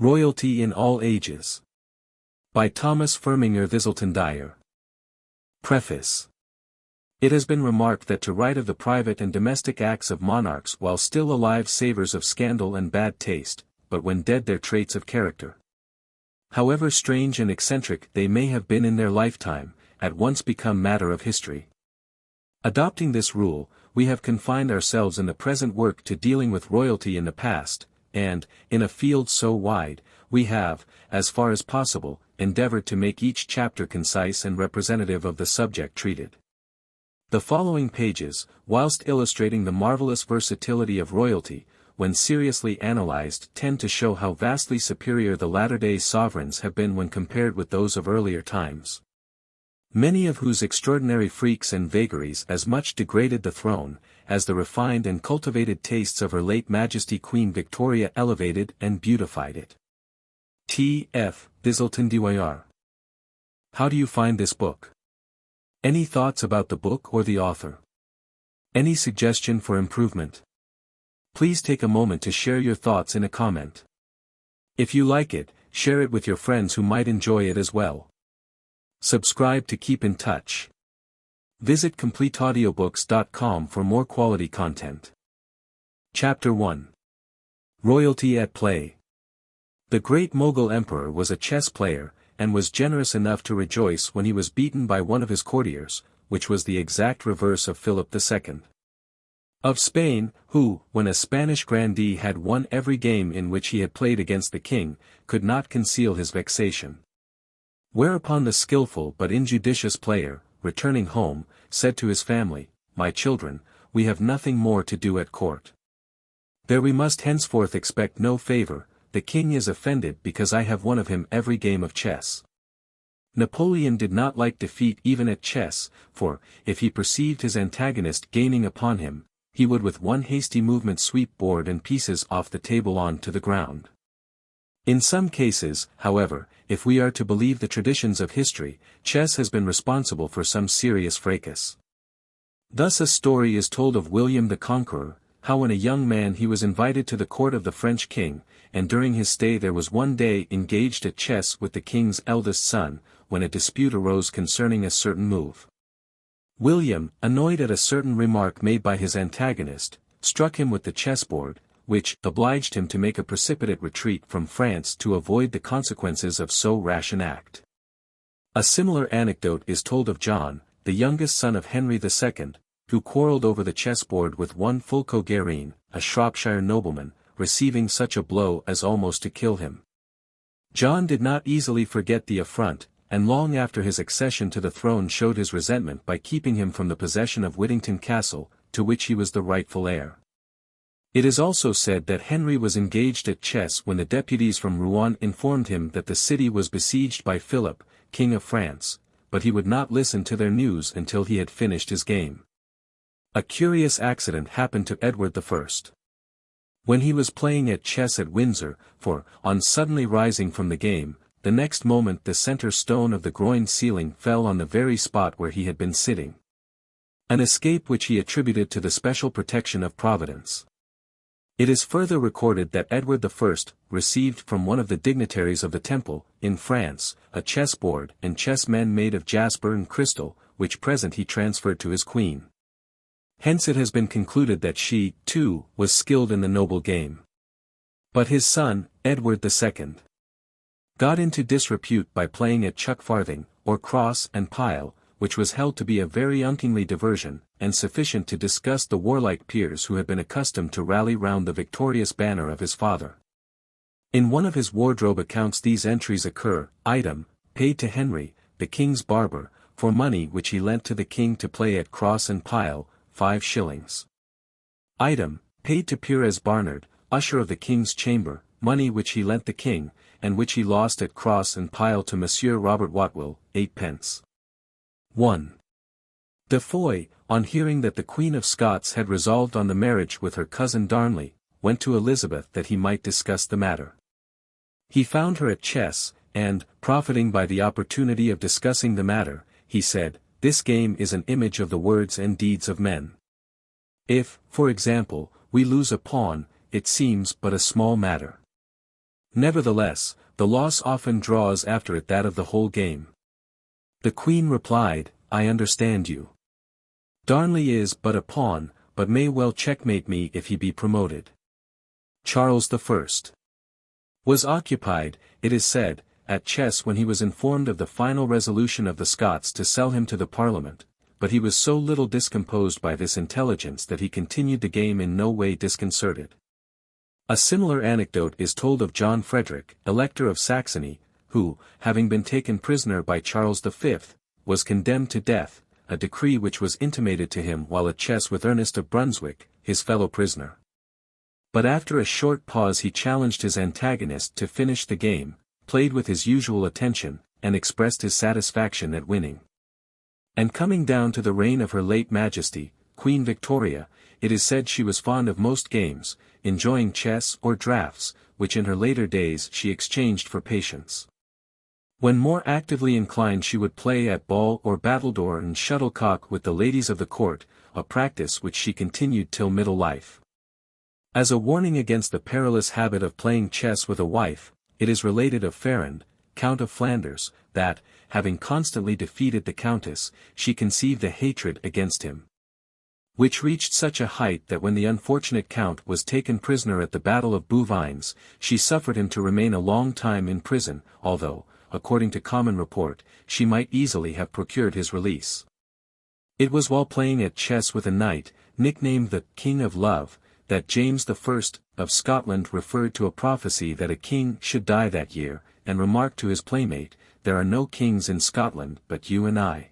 Royalty in All Ages. By Thomas Firminger Thiselton-Dyer. Preface. It has been remarked that to write of the private and domestic acts of monarchs while still alive savours of scandal and bad taste, but when dead their traits of character. However strange and eccentric they may have been in their lifetime, at once become matter of history. Adopting this rule, we have confined ourselves in the present work to dealing with royalty in the past, and, in a field so wide, we have, as far as possible, endeavoured to make each chapter concise and representative of the subject treated. The following pages, whilst illustrating the marvellous versatility of royalty, when seriously analysed tend to show how vastly superior the latter-day sovereigns have been when compared with those of earlier times. Many of whose extraordinary freaks and vagaries as much degraded the throne, as the refined and cultivated tastes of Her late Majesty Queen Victoria elevated and beautified it. T. F. Thiselton-Dyer. How do you find this book? Any thoughts about the book or the author? Any suggestion for improvement? Please take a moment to share your thoughts in a comment. If you like it, share it with your friends who might enjoy it as well. Subscribe to keep in touch. Visit completeaudiobooks.com for more quality content. Chapter 1. Royalty at Play. The great Mughal emperor was a chess player, and was generous enough to rejoice when he was beaten by one of his courtiers, which was the exact reverse of Philip II. Of Spain, who, when a Spanish grandee had won every game in which he had played against the king, could not conceal his vexation. Whereupon the skilful but injudicious player, returning home, said to his family, "My children, we have nothing more to do at court. There we must henceforth expect no favour, the king is offended because I have won of him every game of chess." Napoleon did not like defeat even at chess, for, if he perceived his antagonist gaining upon him, he would with one hasty movement sweep board and pieces off the table on to the ground. In some cases, however, if we are to believe the traditions of history, chess has been responsible for some serious fracas. Thus a story is told of William the Conqueror, how when a young man he was invited to the court of the French king, and during his stay there was one day engaged at chess with the king's eldest son, when a dispute arose concerning a certain move. William, annoyed at a certain remark made by his antagonist, struck him with the chessboard, which obliged him to make a precipitate retreat from France to avoid the consequences of so rash an act. A similar anecdote is told of John, the youngest son of Henry II, who quarrelled over the chessboard with one Fulco Guerin, a Shropshire nobleman, receiving such a blow as almost to kill him. John did not easily forget the affront, and long after his accession to the throne showed his resentment by keeping him from the possession of Whittington Castle, to which he was the rightful heir. It is also said that Henry was engaged at chess when the deputies from Rouen informed him that the city was besieged by Philip, King of France, but he would not listen to their news until he had finished his game. A curious accident happened to Edward I. When he was playing at chess at Windsor, for, on suddenly rising from the game, the next moment the centre stone of the groined ceiling fell on the very spot where he had been sitting. An escape which he attributed to the special protection of Providence. It is further recorded that Edward I received from one of the dignitaries of the Temple, in France, a chessboard and chessmen made of jasper and crystal, which present he transferred to his queen. Hence it has been concluded that she, too, was skilled in the noble game. But his son, Edward II, got into disrepute by playing at chuck-farthing, or cross and pile, which was held to be a very unkingly diversion, and sufficient to disgust the warlike peers who had been accustomed to rally round the victorious banner of his father. In one of his wardrobe accounts these entries occur: item, paid to Henry, the king's barber, for money which he lent to the king to play at cross and pile, 5 shillings. Item, paid to Pires Barnard, usher of the king's chamber, money which he lent the king, and which he lost at cross and pile to Monsieur Robert Watwill, 8 pence. 1. De Foy, on hearing that the Queen of Scots had resolved on the marriage with her cousin Darnley, went to Elizabeth that he might discuss the matter. He found her at chess, and, profiting by the opportunity of discussing the matter, he said, "This game is an image of the words and deeds of men. If, for example, we lose a pawn, it seems but a small matter. Nevertheless, the loss often draws after it that of the whole game. The queen replied, I understand you. Darnley is but a pawn, but may well checkmate me if he be promoted. Charles I was occupied, it is said, at chess when he was informed of the final resolution of the Scots to sell him to the Parliament, but he was so little discomposed by this intelligence that he continued the game in no way disconcerted. A similar anecdote is told of John Frederick, Elector of Saxony, who, having been taken prisoner by Charles V, was condemned to death, a decree which was intimated to him while at chess with Ernest of Brunswick, his fellow prisoner. But after a short pause he challenged his antagonist to finish the game, played with his usual attention, and expressed his satisfaction at winning. And coming down to the reign of her late Majesty, Queen Victoria, it is said she was fond of most games, enjoying chess or draughts, which in her later days she exchanged for patience. When more actively inclined she would play at ball or battledore and shuttlecock with the ladies of the court, a practice which she continued till middle life. As a warning against the perilous habit of playing chess with a wife, it is related of Ferrand, Count of Flanders, that, having constantly defeated the Countess, she conceived a hatred against him, which reached such a height that when the unfortunate Count was taken prisoner at the Battle of Bouvines, she suffered him to remain a long time in prison, although, according to common report, she might easily have procured his release. It was while playing at chess with a knight, nicknamed the King of Love, that James I of Scotland referred to a prophecy that a king should die that year, and remarked to his playmate, there are no kings in Scotland but you and I.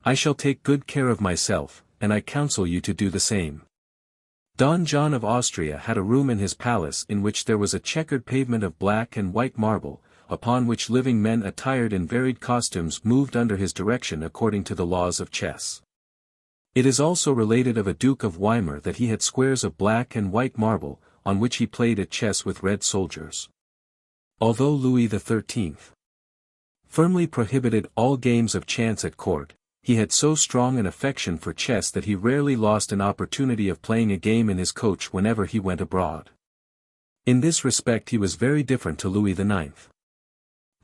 I shall take good care of myself, and I counsel you to do the same. Don John of Austria had a room in his palace in which there was a checkered pavement of black and white marble, upon which living men attired in varied costumes moved under his direction according to the laws of chess. It is also related of a Duke of Weimar that he had squares of black and white marble, on which he played at chess with red soldiers. Although Louis XIII firmly prohibited all games of chance at court, he had so strong an affection for chess that he rarely lost an opportunity of playing a game in his coach whenever he went abroad. In this respect he was very different to Louis IX,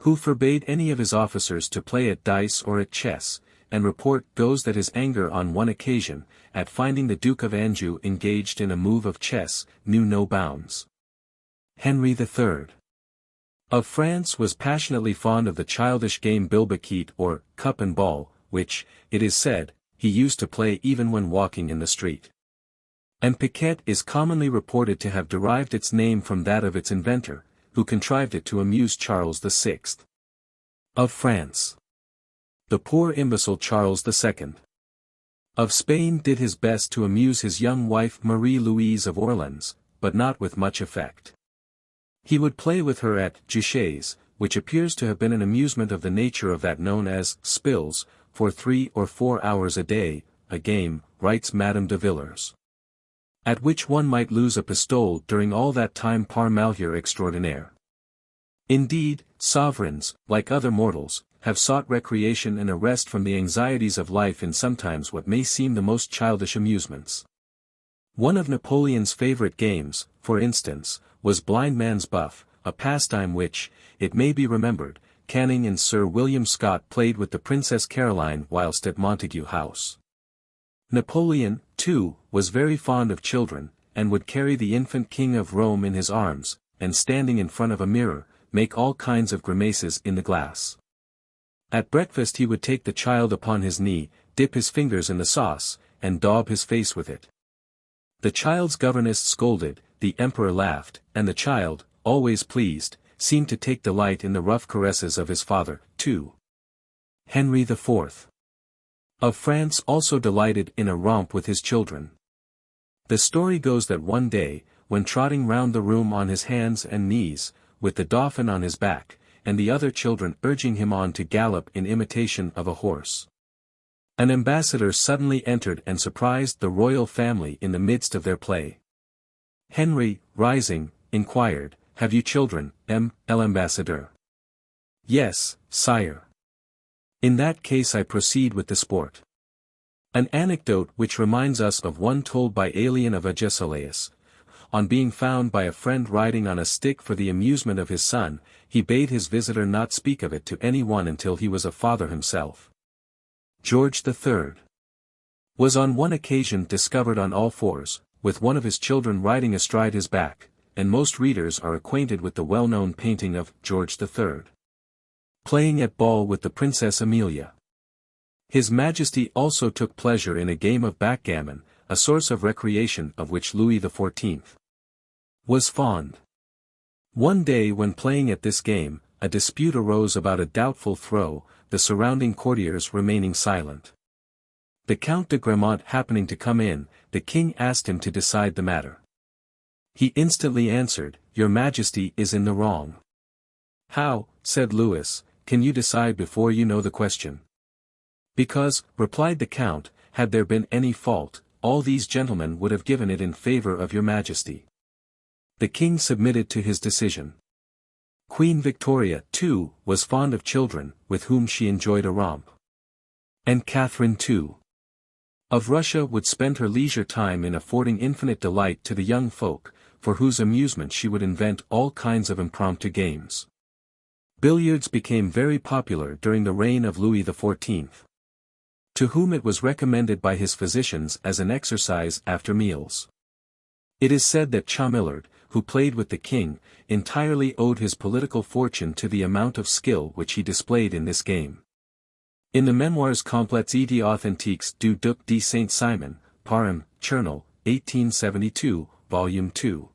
who forbade any of his officers to play at dice or at chess, and report goes that his anger on one occasion, at finding the Duke of Anjou engaged in a move of chess, knew no bounds. Henry III of France was passionately fond of the childish game bilboquet or cup and ball, which, it is said, he used to play even when walking in the street. And piquet is commonly reported to have derived its name from that of its inventor, who contrived it to amuse Charles VI of France. The poor imbecile Charles II of Spain did his best to amuse his young wife Marie-Louise of Orleans, but not with much effect. He would play with her at juchés, which appears to have been an amusement of the nature of that known as spills, for 3 or 4 hours a day, a game, writes Madame de Villers, at which one might lose a pistole during all that time par malheur extraordinaire. Indeed, sovereigns, like other mortals, have sought recreation and a rest from the anxieties of life in sometimes what may seem the most childish amusements. One of Napoleon's favorite games, for instance, was blind man's buff, a pastime which, it may be remembered, Canning and Sir William Scott played with the Princess Caroline whilst at Montague House. Napoleon, too, was very fond of children, and would carry the infant King of Rome in his arms, and standing in front of a mirror, make all kinds of grimaces in the glass. At breakfast he would take the child upon his knee, dip his fingers in the sauce, and daub his face with it. The child's governess scolded, the emperor laughed, and the child, always pleased, seemed to take delight in the rough caresses of his father, too. Henry IV of France also delighted in a romp with his children. The story goes that one day, when trotting round the room on his hands and knees, with the Dauphin on his back, and the other children urging him on to gallop in imitation of a horse, an ambassador suddenly entered and surprised the royal family in the midst of their play. Henry, rising, inquired, "Have you children, l'ambassadeur?" "Yes, sire." "In that case I proceed with the sport." An anecdote which reminds us of one told by Aelian of Agesilaus, on being found by a friend riding on a stick for the amusement of his son, he bade his visitor not speak of it to any one until he was a father himself. George III was on one occasion discovered on all fours, with one of his children riding astride his back, and most readers are acquainted with the well-known painting of George III playing at ball with the Princess Amelia. His Majesty also took pleasure in a game of backgammon, a source of recreation of which Louis XIV was fond. One day when playing at this game, a dispute arose about a doubtful throw, the surrounding courtiers remaining silent. The Count de Gramont happening to come in, the king asked him to decide the matter. He instantly answered, "Your Majesty is in the wrong." "How," said Louis, "can you decide before you know the question?" "Because," replied the Count, "had there been any fault, all these gentlemen would have given it in favor of your Majesty." The king submitted to his decision. Queen Victoria, too, was fond of children, with whom she enjoyed a romp. And Catherine too, of Russia, would spend her leisure time in affording infinite delight to the young folk, for whose amusement she would invent all kinds of impromptu games. Billiards became very popular during the reign of Louis XIV, to whom it was recommended by his physicians as an exercise after meals. It is said that Chamillard, who played with the king, entirely owed his political fortune to the amount of skill which he displayed in this game. In the Memoires complets et authentiques du Duc de Saint-Simon, Parham, Journal, 1872, Volume 2.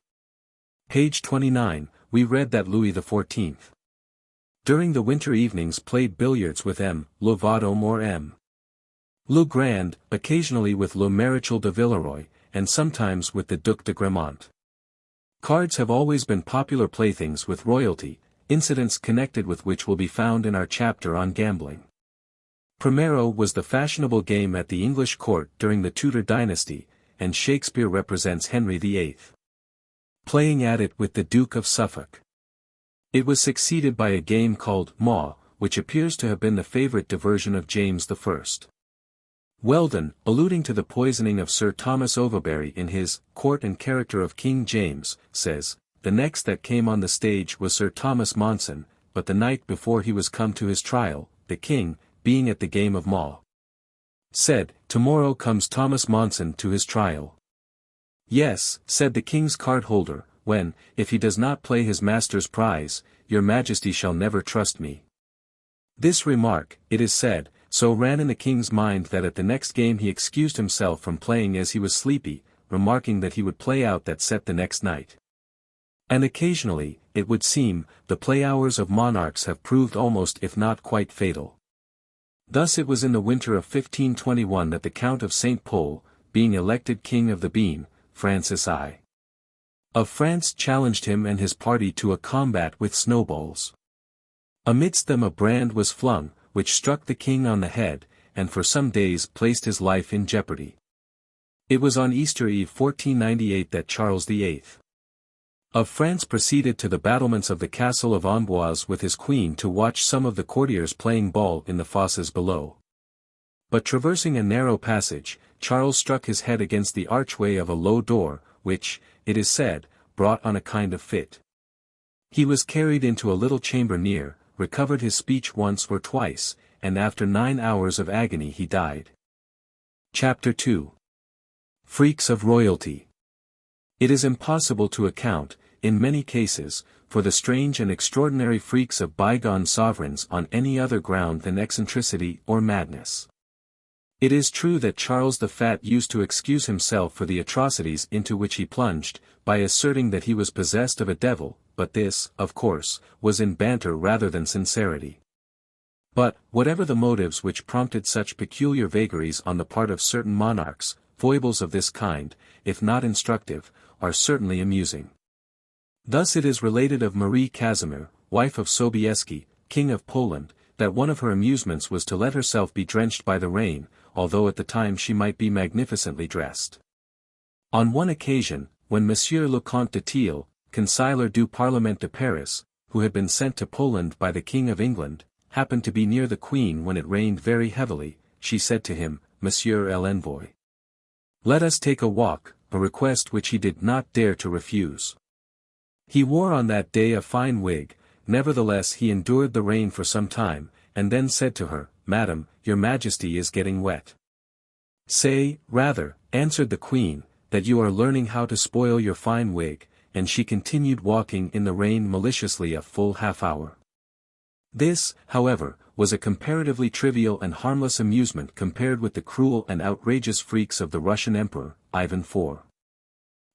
Page 29, we read that Louis XIV, during the winter evenings played billiards with M. le Vendôme or M. le Grand, occasionally with le Maréchal de Villeroy, and sometimes with the Duc de Gramont. Cards have always been popular playthings with royalty, incidents connected with which will be found in our chapter on gambling. Primero was the fashionable game at the English court during the Tudor dynasty, and Shakespeare represents Henry VIII playing at it with the Duke of Suffolk. It was succeeded by a game called Maw, which appears to have been the favorite diversion of James I. Weldon, alluding to the poisoning of Sir Thomas Overbury in his Court and Character of King James, says, "The next that came on the stage was Sir Thomas Monson, but the night before he was come to his trial, the king, being at the game of Maw, said, Tomorrow comes Thomas Monson to his trial. Yes, said the king's card-holder, when, if he does not play his master's prize, your Majesty shall never trust me." This remark, it is said, so ran in the king's mind that at the next game he excused himself from playing as he was sleepy, remarking that he would play out that set the next night. And occasionally, it would seem, the play hours of monarchs have proved almost if not quite fatal. Thus it was in the winter of 1521 that the Count of St. Pol, being elected King of the Bean, Francis I. of France challenged him and his party to a combat with snowballs. Amidst them a brand was flung, which struck the king on the head, and for some days placed his life in jeopardy. It was on Easter Eve 1498 that Charles VIII of France proceeded to the battlements of the castle of Amboise with his queen to watch some of the courtiers playing ball in the fosses below. But traversing a narrow passage, Charles struck his head against the archway of a low door, which, it is said, brought on a kind of fit. He was carried into a little chamber near, recovered his speech once or twice, and after 9 hours of agony he died. Chapter 2. Freaks of Royalty. It is impossible to account, in many cases, for the strange and extraordinary freaks of bygone sovereigns on any other ground than eccentricity or madness. It is true that Charles the Fat used to excuse himself for the atrocities into which he plunged, by asserting that he was possessed of a devil, but this, of course, was in banter rather than sincerity. But, whatever the motives which prompted such peculiar vagaries on the part of certain monarchs, foibles of this kind, if not instructive, are certainly amusing. Thus it is related of Marie Casimir, wife of Sobieski, King of Poland, that one of her amusements was to let herself be drenched by the rain, although at the time she might be magnificently dressed. On one occasion, when Monsieur le Comte de Thiel, Consigliere du Parlement de Paris, who had been sent to Poland by the King of England, happened to be near the Queen when it rained very heavily, she said to him, "Monsieur l'Envoy, let us take a walk, a request which he did not dare to refuse. He wore on that day a fine wig, nevertheless he endured the rain for some time, and then said to her, "Madam, your majesty is getting wet." "Say, rather," answered the queen, "that you are learning how to spoil your fine wig," and she continued walking in the rain maliciously a full half-hour. This, however, was a comparatively trivial and harmless amusement compared with the cruel and outrageous freaks of the Russian Emperor, Ivan IV.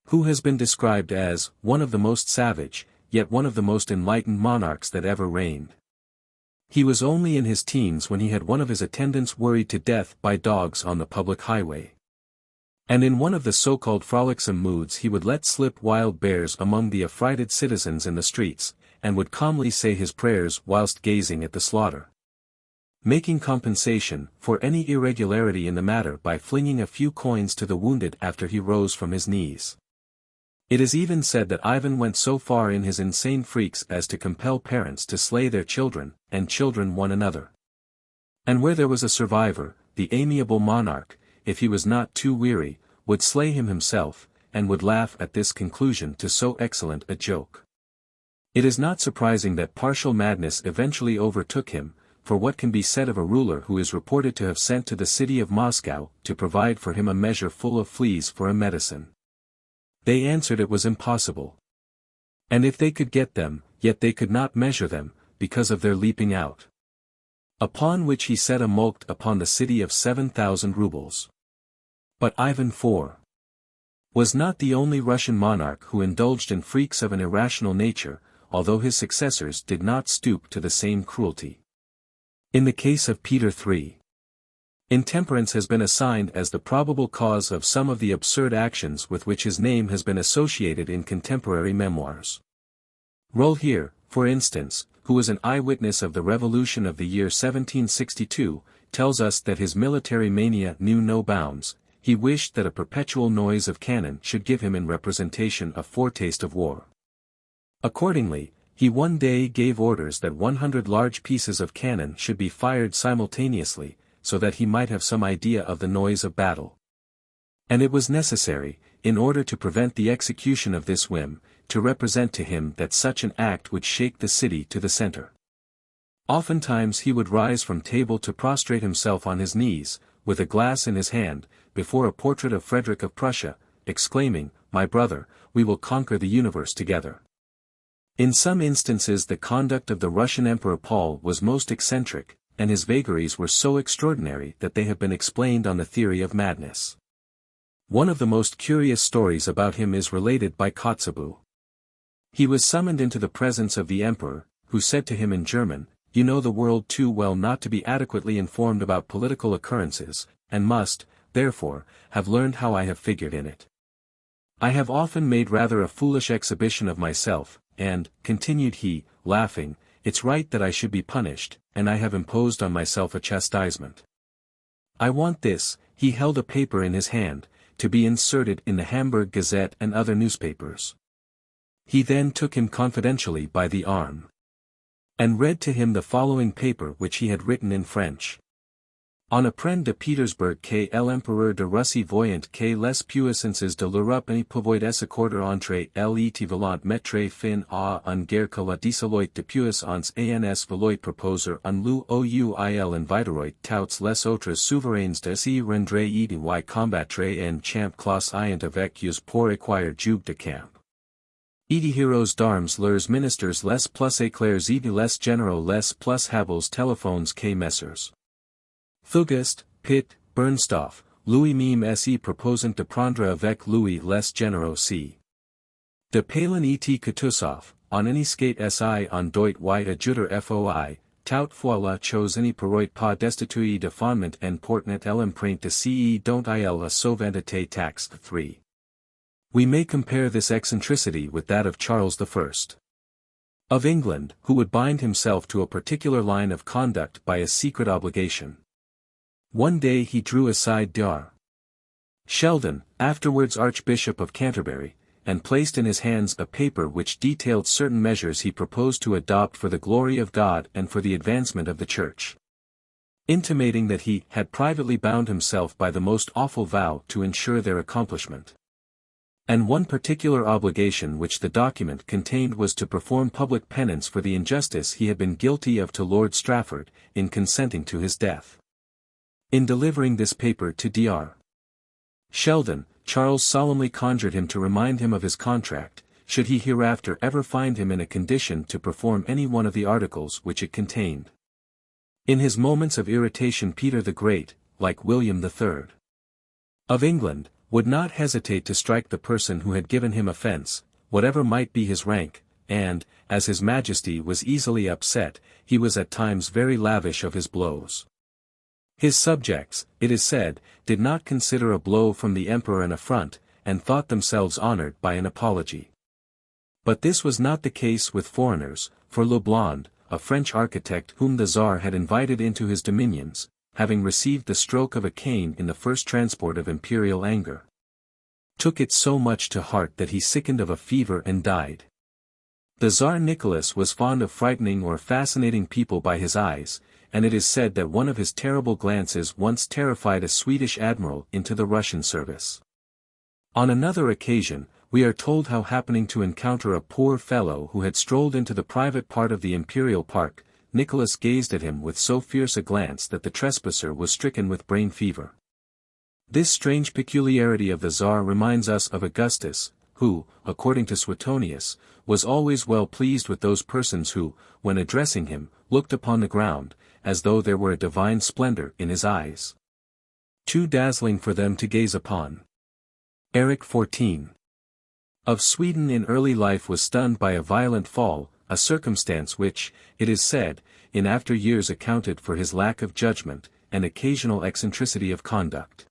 Who has been described as one of the most savage, yet one of the most enlightened monarchs that ever reigned. He was only in his teens when he had one of his attendants worried to death by dogs on the public highway. And in one of the so-called frolicsome moods he would let slip wild bears among the affrighted citizens in the streets, and would calmly say his prayers whilst gazing at the slaughter, making compensation for any irregularity in the matter by flinging a few coins to the wounded after he rose from his knees. It is even said that Ivan went so far in his insane freaks as to compel parents to slay their children, and children one another. And where there was a survivor, the amiable monarch, if he was not too weary, would slay him himself, and would laugh at this conclusion to so excellent a joke. It is not surprising that partial madness eventually overtook him, for what can be said of a ruler who is reported to have sent to the city of Moscow to provide for him a measure full of fleas for a medicine? They answered it was impossible. And if they could get them, yet they could not measure them, because of their leaping out. Upon which he set a mulct upon the city of 7,000 rubles. But Ivan IV was not the only Russian monarch who indulged in freaks of an irrational nature, although his successors did not stoop to the same cruelty. In the case of Peter III, intemperance has been assigned as the probable cause of some of the absurd actions with which his name has been associated in contemporary memoirs. Rolhier, for instance, who was an eyewitness of the revolution of the year 1762, tells us that his military mania knew no bounds. He wished that a perpetual noise of cannon should give him in representation a foretaste of war. Accordingly, he one day gave orders that 100 large pieces of cannon should be fired simultaneously, so that he might have some idea of the noise of battle. And it was necessary, in order to prevent the execution of this whim, to represent to him that such an act would shake the city to the center. Oftentimes he would rise from table to prostrate himself on his knees, with a glass in his hand, before a portrait of Frederick of Prussia, exclaiming, "My brother, we will conquer the universe together." In some instances the conduct of the Russian Emperor Paul was most eccentric, and his vagaries were so extraordinary that they have been explained on the theory of madness. One of the most curious stories about him is related by Kotzebue. He was summoned into the presence of the emperor, who said to him in German, "You know the world too well not to be adequately informed about political occurrences, and must, therefore, have learned how I have figured in it. I have often made rather a foolish exhibition of myself, and," continued he, laughing, "it's right that I should be punished, and I have imposed on myself a chastisement. I want this," he held a paper in his hand, "to be inserted in the Hamburg Gazette and other newspapers." He then took him confidentially by the arm, and read to him the following paper which he had written in French. On apprend de Petersburg que l'empereur de Russie voyant que les puissances de l'Europe n'y pouvaient s'accorder entre elles et volant mettre fin à une guerre que la dissolution de puissance ans veloit proposer en lieu ouil inviteroit tous les autres souverains de s'y rendre et y combattre en champ classe ayant avec eux pour acquire jug de camp. Et heroes d'armes leurs ministers les plus éclairs et les généraux les plus habiles téléphones que messrs. Thugest, Pitt, Bernstoff, Louis-même se proposant de prendre avec lui les généraux c. De Palin et Kutuzov, en any skate si en doit y adjuter foi, tout fois la chose n'y pourrait pas destituer de fondement en portnet l'empreinte de ce dont il a souveraineté taxe 3. We may compare this eccentricity with that of Charles I. of England, who would bind himself to a particular line of conduct by a secret obligation. One day he drew aside Dr. Sheldon, afterwards Archbishop of Canterbury, and placed in his hands a paper which detailed certain measures he proposed to adopt for the glory of God and for the advancement of the Church, intimating that he had privately bound himself by the most awful vow to ensure their accomplishment. And one particular obligation which the document contained was to perform public penance for the injustice he had been guilty of to Lord Strafford, in consenting to his death. In delivering this paper to Dr. Sheldon, Charles solemnly conjured him to remind him of his contract, should he hereafter ever find him in a condition to perform any one of the articles which it contained. In his moments of irritation Peter the Great, like William III of England, would not hesitate to strike the person who had given him offence, whatever might be his rank, and, as his Majesty was easily upset, he was at times very lavish of his blows. His subjects, it is said, did not consider a blow from the Emperor an affront, and thought themselves honoured by an apology. But this was not the case with foreigners, for Leblond, a French architect whom the Tsar had invited into his dominions, having received the stroke of a cane in the first transport of imperial anger, took it so much to heart that he sickened of a fever and died. The Tsar Nicholas was fond of frightening or fascinating people by his eyes, and it is said that one of his terrible glances once terrified a Swedish admiral into the Russian service. On another occasion, we are told how happening to encounter a poor fellow who had strolled into the private part of the imperial park, Nicholas gazed at him with so fierce a glance that the trespasser was stricken with brain fever. This strange peculiarity of the Tsar reminds us of Augustus, who, according to Suetonius, was always well pleased with those persons who, when addressing him, looked upon the ground, as though there were a divine splendor in his eyes, too dazzling for them to gaze upon. Eric 14. Of Sweden in early life was stunned by a violent fall, a circumstance which, it is said, in after years accounted for his lack of judgment, and occasional eccentricity of conduct.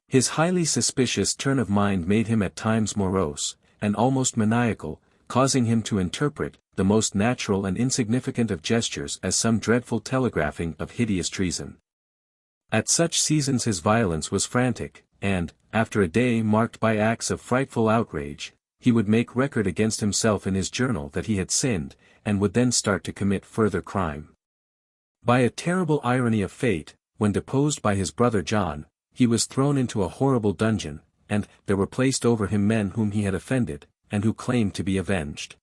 His highly suspicious turn of mind made him at times morose, and almost maniacal, causing him to interpret the most natural and insignificant of gestures as some dreadful telegraphing of hideous treason. At such seasons his violence was frantic, and, after a day marked by acts of frightful outrage, he would make record against himself in his journal that he had sinned, and would then start to commit further crime. By a terrible irony of fate, when deposed by his brother John, he was thrown into a horrible dungeon, and there were placed over him men whom he had offended, and who claimed to be avenged.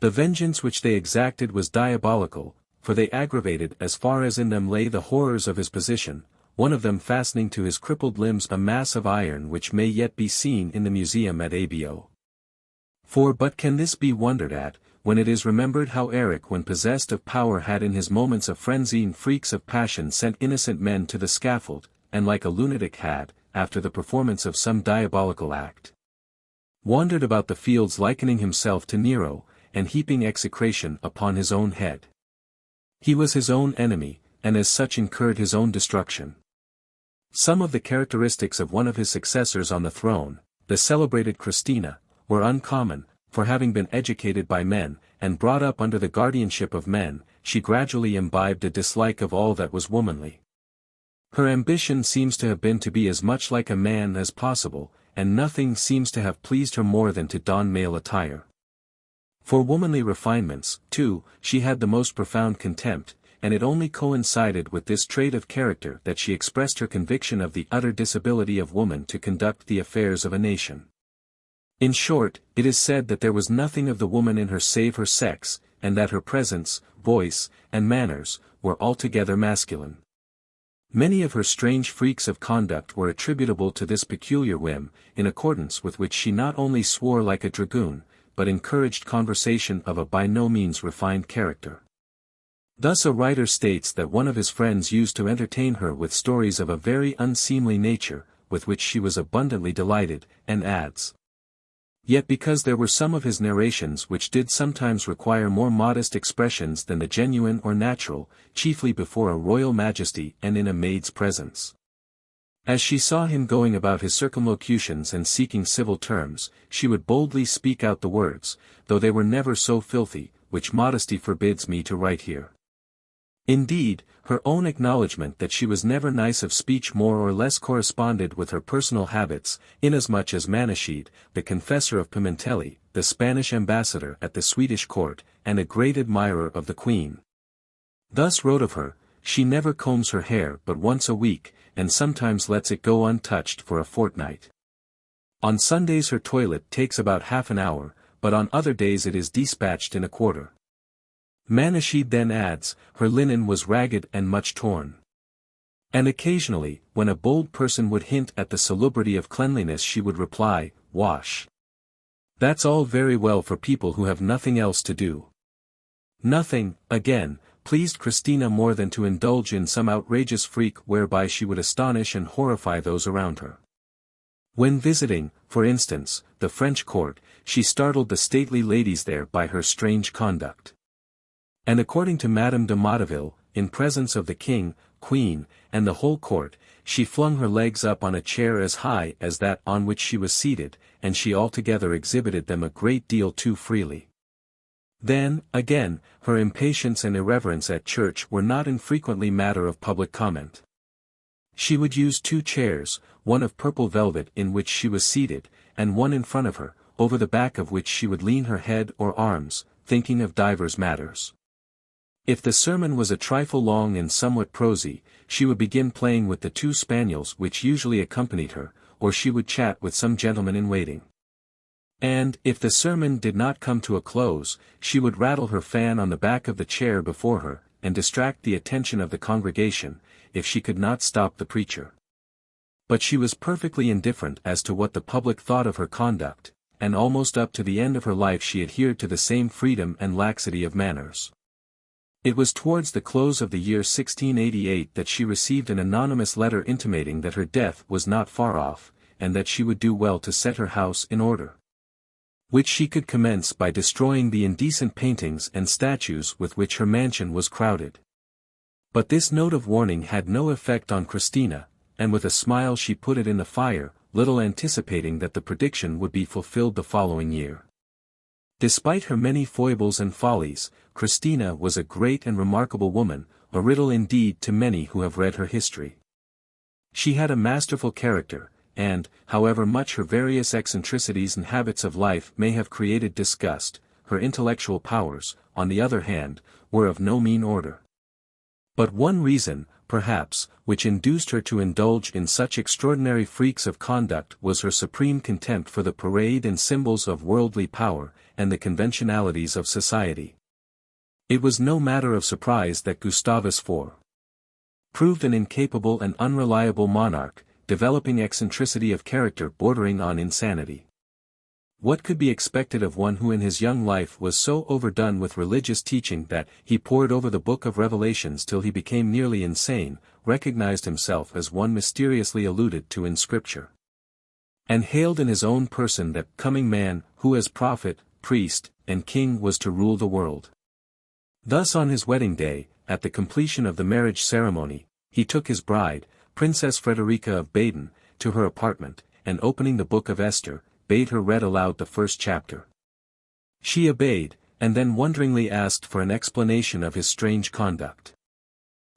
The vengeance which they exacted was diabolical, for they aggravated as far as in them lay the horrors of his position, one of them fastening to his crippled limbs a mass of iron which may yet be seen in the museum at Abo. For but can this be wondered at, when it is remembered how Eric when possessed of power had in his moments of frenzy and freaks of passion sent innocent men to the scaffold, and like a lunatic had, after the performance of some diabolical act, wandered about the fields likening himself to Nero, and heaping execration upon his own head. He was his own enemy, and as such incurred his own destruction. Some of the characteristics of one of his successors on the throne, the celebrated Christina, were uncommon, for having been educated by men, and brought up under the guardianship of men, she gradually imbibed a dislike of all that was womanly. Her ambition seems to have been to be as much like a man as possible, and nothing seems to have pleased her more than to don male attire. For womanly refinements, too, she had the most profound contempt, and it only coincided with this trait of character that she expressed her conviction of the utter disability of woman to conduct the affairs of a nation. In short, it is said that there was nothing of the woman in her save her sex, and that her presence, voice, and manners, were altogether masculine. Many of her strange freaks of conduct were attributable to this peculiar whim, in accordance with which she not only swore like a dragoon, but encouraged conversation of a by no means refined character. Thus a writer states that one of his friends used to entertain her with stories of a very unseemly nature, with which she was abundantly delighted, and adds, "Yet because there were some of his narrations which did sometimes require more modest expressions than the genuine or natural, chiefly before a royal majesty and in a maid's presence. As she saw him going about his circumlocutions and seeking civil terms, she would boldly speak out the words, though they were never so filthy, which modesty forbids me to write here." Indeed, her own acknowledgment that she was never nice of speech more or less corresponded with her personal habits, inasmuch as Manashid, the confessor of Pimentelli, the Spanish ambassador at the Swedish court, and a great admirer of the Queen, thus wrote of her, "She never combs her hair but once a week, and sometimes lets it go untouched for a fortnight." On Sundays her toilet takes about half an hour, but on other days it is dispatched in a quarter. Manashid then adds, her linen was ragged and much torn. And occasionally, when a bold person would hint at the salubrity of cleanliness, she would reply, wash. That's all very well for people who have nothing else to do. Nothing, again, pleased Christina more than to indulge in some outrageous freak whereby she would astonish and horrify those around her. When visiting, for instance, the French court, she startled the stately ladies there by her strange conduct. And according to Madame de Motteville, in presence of the king, queen, and the whole court, she flung her legs up on a chair as high as that on which she was seated, and she altogether exhibited them a great deal too freely. Then, again, her impatience and irreverence at church were not infrequently matter of public comment. She would use 2 chairs, one of purple velvet in which she was seated, and one in front of her, over the back of which she would lean her head or arms, thinking of divers matters. If the sermon was a trifle long and somewhat prosy, she would begin playing with the 2 spaniels which usually accompanied her, or she would chat with some gentleman in waiting. And, if the sermon did not come to a close, she would rattle her fan on the back of the chair before her, and distract the attention of the congregation, if she could not stop the preacher. But she was perfectly indifferent as to what the public thought of her conduct, and almost up to the end of her life she adhered to the same freedom and laxity of manners. It was towards the close of the year 1688 that she received an anonymous letter intimating that her death was not far off, and that she would do well to set her house in order, which she could commence by destroying the indecent paintings and statues with which her mansion was crowded. But this note of warning had no effect on Christina, and with a smile she put it in the fire, little anticipating that the prediction would be fulfilled the following year. Despite her many foibles and follies, Christina was a great and remarkable woman, a riddle indeed to many who have read her history. She had a masterful character, and, however much her various eccentricities and habits of life may have created disgust, her intellectual powers, on the other hand, were of no mean order. But one reason, perhaps, which induced her to indulge in such extraordinary freaks of conduct was her supreme contempt for the parade and symbols of worldly power, and the conventionalities of society. It was no matter of surprise that Gustavus IV proved an incapable and unreliable monarch, developing eccentricity of character bordering on insanity. What could be expected of one who in his young life was so overdone with religious teaching that he pored over the book of Revelations till he became nearly insane, recognized himself as one mysteriously alluded to in Scripture, and hailed in his own person that coming man, who as prophet, priest, and king was to rule the world. Thus on his wedding day, at the completion of the marriage ceremony, he took his bride, Princess Frederica of Baden, to her apartment, and opening the book of Esther, bade her read aloud the first chapter. She obeyed, and then wonderingly asked for an explanation of his strange conduct.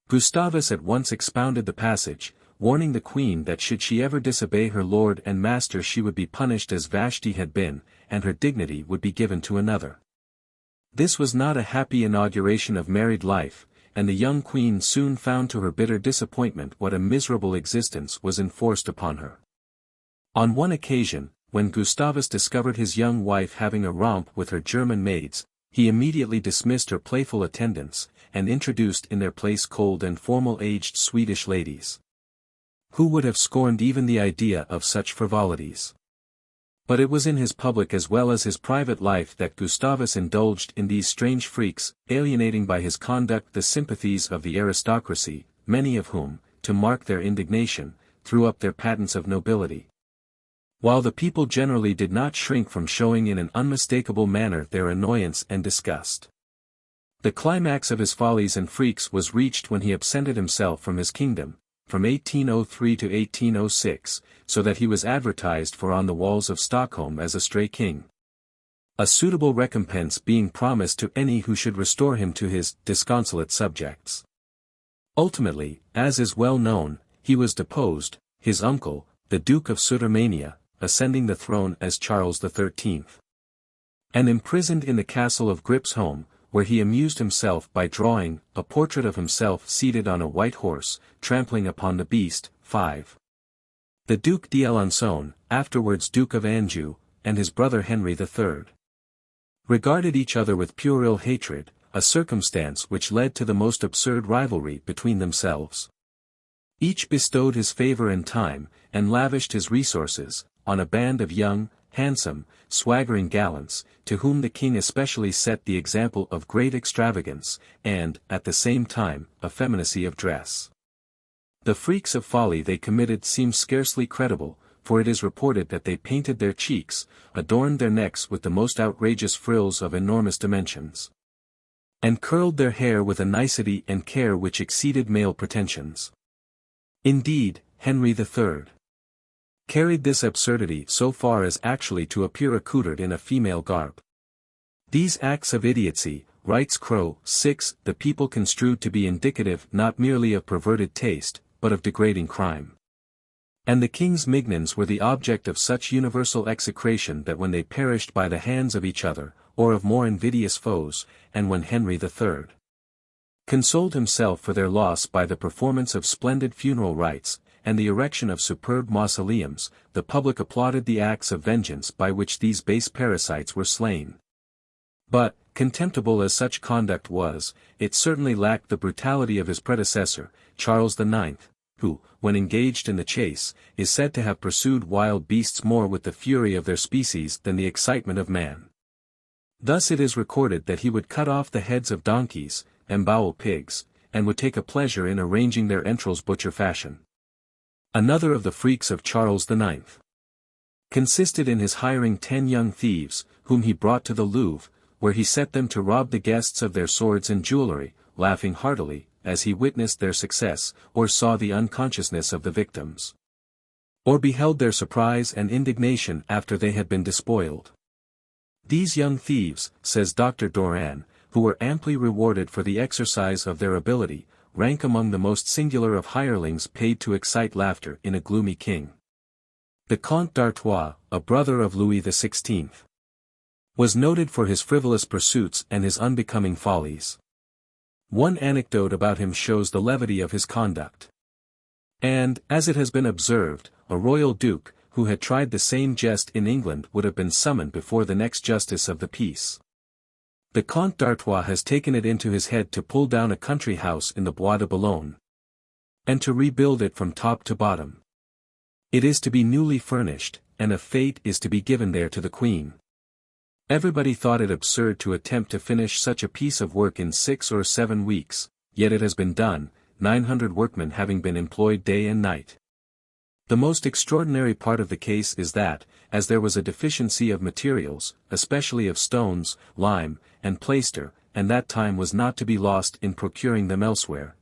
Gustavus at once expounded the passage, warning the queen that should she ever disobey her lord and master she would be punished as Vashti had been, and her dignity would be given to another. This was not a happy inauguration of married life, and the young queen soon found to her bitter disappointment what a miserable existence was enforced upon her. On one occasion, when Gustavus discovered his young wife having a romp with her German maids, he immediately dismissed her playful attendants, and introduced in their place cold and formal-aged Swedish ladies. Who would have scorned even the idea of such frivolities? But it was in his public as well as his private life that Gustavus indulged in these strange freaks, alienating by his conduct the sympathies of the aristocracy, many of whom, to mark their indignation, threw up their patents of nobility, while the people generally did not shrink from showing in an unmistakable manner their annoyance and disgust. The climax of his follies and freaks was reached when he absented himself from his kingdom, from 1803 to 1806, so that he was advertised for on the walls of Stockholm as a stray king, a suitable recompense being promised to any who should restore him to his disconsolate subjects. Ultimately, as is well known, he was deposed, his uncle, the Duke of Sudermania, ascending the throne as Charles XIII, and imprisoned in the castle of Gripsholm, where he amused himself by drawing a portrait of himself seated on a white horse, trampling upon the beast. 5. The Duc d'Alençon, afterwards Duke of Anjou, and his brother Henry III, regarded each other with puerile hatred, a circumstance which led to the most absurd rivalry between themselves. Each bestowed his favor and time, and lavished his resources, on a band of young, handsome, swaggering gallants, to whom the king especially set the example of great extravagance, and, at the same time, effeminacy of dress. The freaks of folly they committed seem scarcely credible, for it is reported that they painted their cheeks, adorned their necks with the most outrageous frills of enormous dimensions, and curled their hair with a nicety and care which exceeded male pretensions. Indeed, Henry III carried this absurdity so far as actually to appear accoutred in a female garb. These acts of idiocy, writes Crowe, 6, the people construed to be indicative not merely of perverted taste, but of degrading crime. And the king's mignons were the object of such universal execration that when they perished by the hands of each other, or of more invidious foes, and when Henry III consoled himself for their loss by the performance of splendid funeral rites, and the erection of superb mausoleums, the public applauded the acts of vengeance by which these base parasites were slain. But, contemptible as such conduct was, it certainly lacked the brutality of his predecessor, Charles IX, who, when engaged in the chase, is said to have pursued wild beasts more with the fury of their species than the excitement of man. Thus it is recorded that he would cut off the heads of donkeys, embowel pigs, and would take a pleasure in arranging their entrails butcher fashion. Another of the freaks of Charles IX consisted in his hiring 10 young thieves, whom he brought to the Louvre, where he set them to rob the guests of their swords and jewelry, laughing heartily, as he witnessed their success, or saw the unconsciousness of the victims, or beheld their surprise and indignation after they had been despoiled. These young thieves, says Dr. Doran, who were amply rewarded for the exercise of their ability, rank among the most singular of hirelings paid to excite laughter in a gloomy king. The Comte d'Artois, a brother of Louis XVI, was noted for his frivolous pursuits and his unbecoming follies. One anecdote about him shows the levity of his conduct. And, as it has been observed, a royal duke, who had tried the same jest in England would have been summoned before the next justice of the peace. The Comte d'Artois has taken it into his head to pull down a country house in the Bois de Boulogne, and to rebuild it from top to bottom. It is to be newly furnished, and a fête is to be given there to the Queen. Everybody thought it absurd to attempt to finish such a piece of work in 6 or 7 weeks, yet it has been done, 900 workmen having been employed day and night. The most extraordinary part of the case is that, as there was a deficiency of materials, especially of stones, lime, and plaister, and that time was not to be lost in procuring them elsewhere,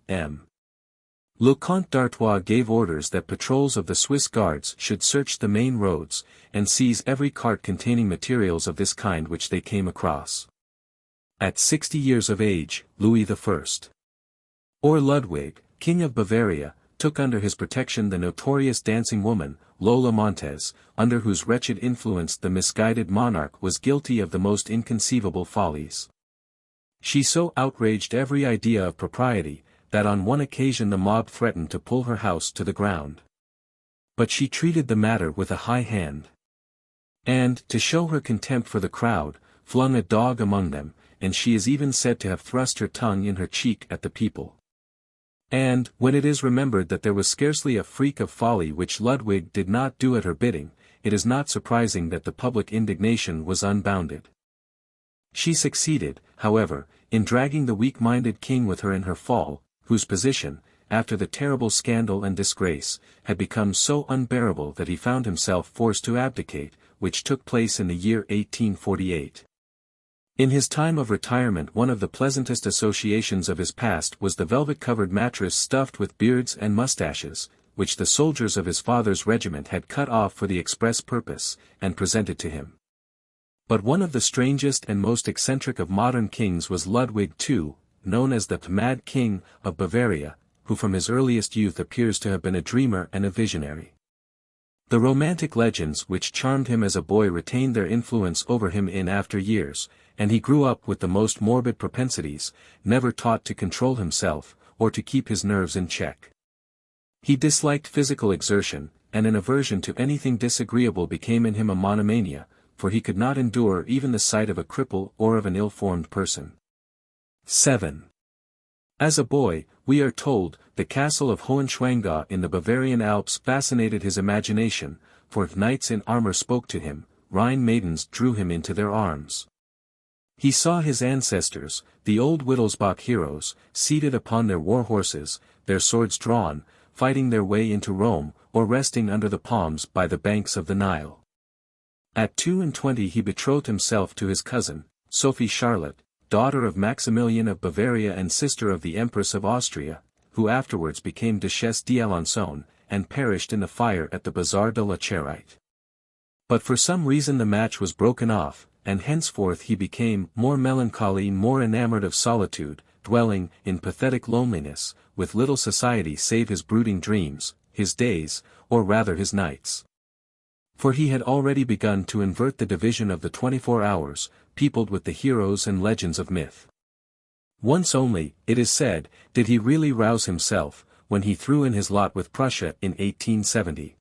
Le Comte d'Artois gave orders that patrols of the Swiss Guards should search the main roads, and seize every cart containing materials of this kind which they came across. At 60 years of age, Louis I, or Ludwig, King of Bavaria, took under his protection the notorious dancing woman, Lola Montez, under whose wretched influence the misguided monarch was guilty of the most inconceivable follies. She so outraged every idea of propriety, that on one occasion the mob threatened to pull her house to the ground. But she treated the matter with a high hand, and, to show her contempt for the crowd, flung a dog among them, and she is even said to have thrust her tongue in her cheek at the people. And, when it is remembered that there was scarcely a freak of folly which Ludwig did not do at her bidding, it is not surprising that the public indignation was unbounded. She succeeded, however, in dragging the weak-minded king with her in her fall, whose position, after the terrible scandal and disgrace, had become so unbearable that he found himself forced to abdicate, which took place in the year 1848. In his time of retirement one of the pleasantest associations of his past was the velvet-covered mattress stuffed with beards and mustaches, which the soldiers of his father's regiment had cut off for the express purpose, and presented to him. But one of the strangest and most eccentric of modern kings was Ludwig II, known as the Mad King of Bavaria, who from his earliest youth appears to have been a dreamer and a visionary. The romantic legends which charmed him as a boy retained their influence over him in after years, and he grew up with the most morbid propensities, never taught to control himself, or to keep his nerves in check. He disliked physical exertion, and an aversion to anything disagreeable became in him a monomania, for he could not endure even the sight of a cripple or of an ill-formed person. 7. As a boy, we are told, the castle of Hohenschwangau in the Bavarian Alps fascinated his imagination, for if knights in armor spoke to him, Rhine maidens drew him into their arms. He saw his ancestors, the old Wittelsbach heroes, seated upon their war horses, their swords drawn, fighting their way into Rome, or resting under the palms by the banks of the Nile. At 22 he betrothed himself to his cousin, Sophie Charlotte, daughter of Maximilian of Bavaria and sister of the Empress of Austria, who afterwards became Duchesse d'Alençon, and perished in the fire at the Bazaar de la Charite. But for some reason the match was broken off, and henceforth he became more melancholy, more enamored of solitude, dwelling, in pathetic loneliness, with little society save his brooding dreams, his days, or rather his nights. For he had already begun to invert the division of the 24 hours, peopled with the heroes and legends of myth. Once only, it is said, did he really rouse himself, when he threw in his lot with Prussia in 1870.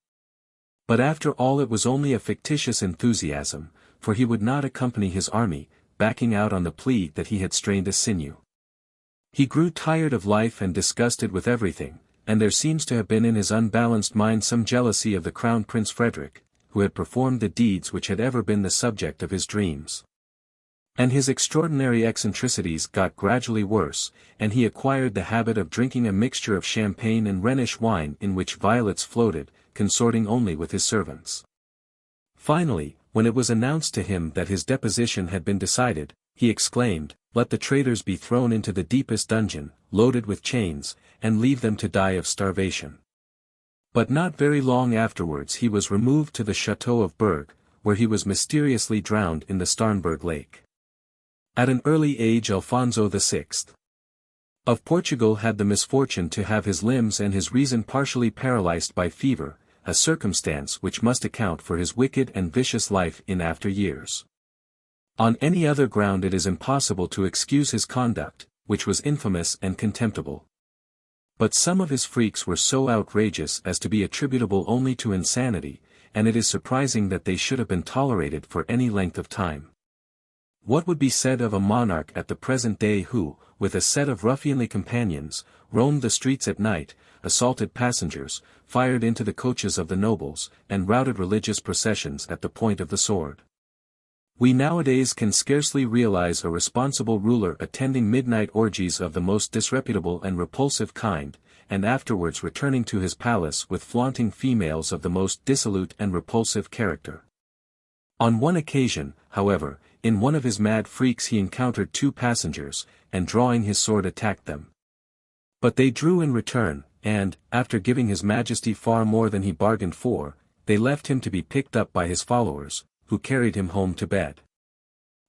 But after all it was only a fictitious enthusiasm, for he would not accompany his army, backing out on the plea that he had strained a sinew. He grew tired of life and disgusted with everything, and there seems to have been in his unbalanced mind some jealousy of the Crown Prince Frederick, who had performed the deeds which had ever been the subject of his dreams. And his extraordinary eccentricities got gradually worse, and he acquired the habit of drinking a mixture of champagne and Rhenish wine in which violets floated, consorting only with his servants. Finally, when it was announced to him that his deposition had been decided, he exclaimed, "Let the traitors be thrown into the deepest dungeon, loaded with chains, and leave them to die of starvation." But not very long afterwards he was removed to the Chateau of Berg, where he was mysteriously drowned in the Starnberg lake. At an early age Alfonso VI. of Portugal had the misfortune to have his limbs and his reason partially paralyzed by fever, a circumstance which must account for his wicked and vicious life in after years. On any other ground it is impossible to excuse his conduct, which was infamous and contemptible. But some of his freaks were so outrageous as to be attributable only to insanity, and it is surprising that they should have been tolerated for any length of time. What would be said of a monarch at the present day who, with a set of ruffianly companions, roamed the streets at night, assaulted passengers, fired into the coaches of the nobles, and routed religious processions at the point of the sword? We nowadays can scarcely realize a responsible ruler attending midnight orgies of the most disreputable and repulsive kind, and afterwards returning to his palace with flaunting females of the most dissolute and repulsive character. On one occasion, however, in one of his mad freaks he encountered 2 passengers, and drawing his sword attacked them. But they drew in return, and, after giving his majesty far more than he bargained for, they left him to be picked up by his followers, who carried him home to bed.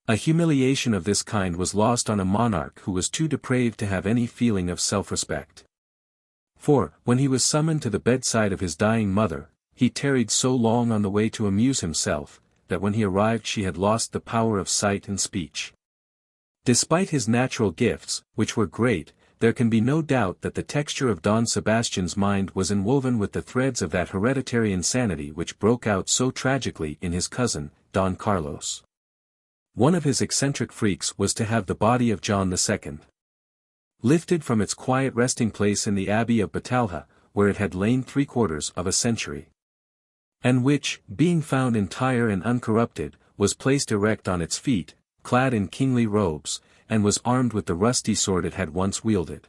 A humiliation of this kind was lost on a monarch who was too depraved to have any feeling of self-respect. For, when he was summoned to the bedside of his dying mother, he tarried so long on the way to amuse himself, that when he arrived she had lost the power of sight and speech. Despite his natural gifts, which were great, there can be no doubt that the texture of Don Sebastian's mind was inwoven with the threads of that hereditary insanity which broke out so tragically in his cousin, Don Carlos. One of his eccentric freaks was to have the body of John II lifted from its quiet resting place in the Abbey of Batalha, where it had lain 3/4 of a century. And which, being found entire and uncorrupted, was placed erect on its feet, clad in kingly robes, and was armed with the rusty sword it had once wielded.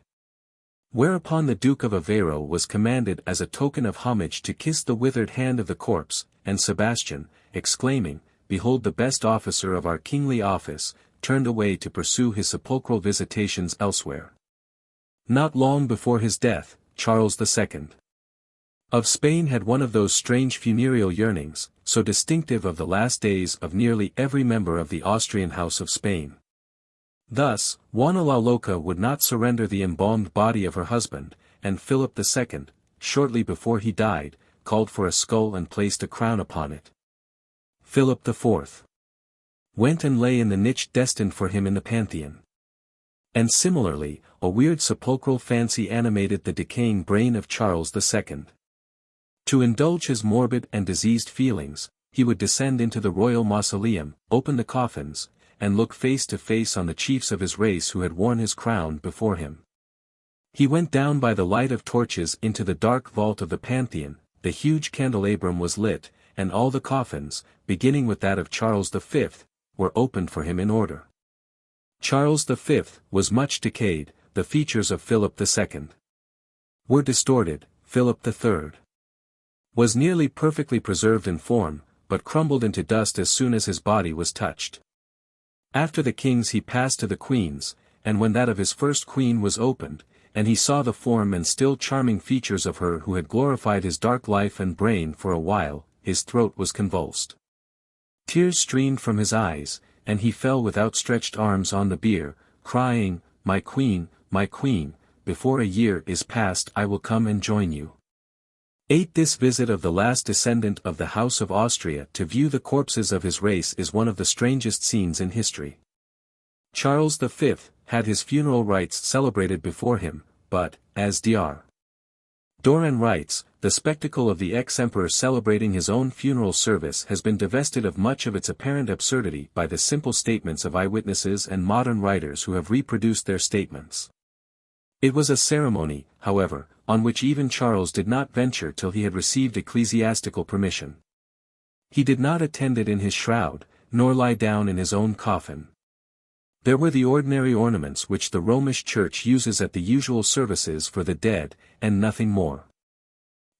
Whereupon the Duke of Aveiro was commanded as a token of homage to kiss the withered hand of the corpse, and Sebastian, exclaiming, "Behold the best officer of our kingly office," turned away to pursue his sepulchral visitations elsewhere. Not long before his death, Charles II. of Spain had one of those strange funereal yearnings, so distinctive of the last days of nearly every member of the Austrian House of Spain. Thus, Juana la Loca would not surrender the embalmed body of her husband, and Philip II, shortly before he died, called for a skull and placed a crown upon it. Philip IV. went and lay in the niche destined for him in the Pantheon. And similarly, a weird sepulchral fancy animated the decaying brain of Charles II. To indulge his morbid and diseased feelings, he would descend into the royal mausoleum, open the coffins, and look face to face on the chiefs of his race who had worn his crown before him. He went down by the light of torches into the dark vault of the Pantheon, the huge candelabrum was lit, and all the coffins, beginning with that of Charles V, were opened for him in order. Charles V was much decayed, the features of Philip II were distorted, Philip III was nearly perfectly preserved in form, but crumbled into dust as soon as his body was touched. After the kings he passed to the queens, and when that of his first queen was opened, and he saw the form and still charming features of her who had glorified his dark life and brain for a while, his throat was convulsed. Tears streamed from his eyes, and he fell with outstretched arms on the bier, crying, my queen, before a year is past I will come and join you." 8. This visit of the last descendant of the House of Austria to view the corpses of his race is one of the strangest scenes in history. Charles V had his funeral rites celebrated before him, but, as Dr. Doran writes, the spectacle of the ex-emperor celebrating his own funeral service has been divested of much of its apparent absurdity by the simple statements of eyewitnesses and modern writers who have reproduced their statements. It was a ceremony, however, on which even Charles did not venture till he had received ecclesiastical permission. He did not attend it in his shroud, nor lie down in his own coffin. There were the ordinary ornaments which the Romish Church uses at the usual services for the dead, and nothing more.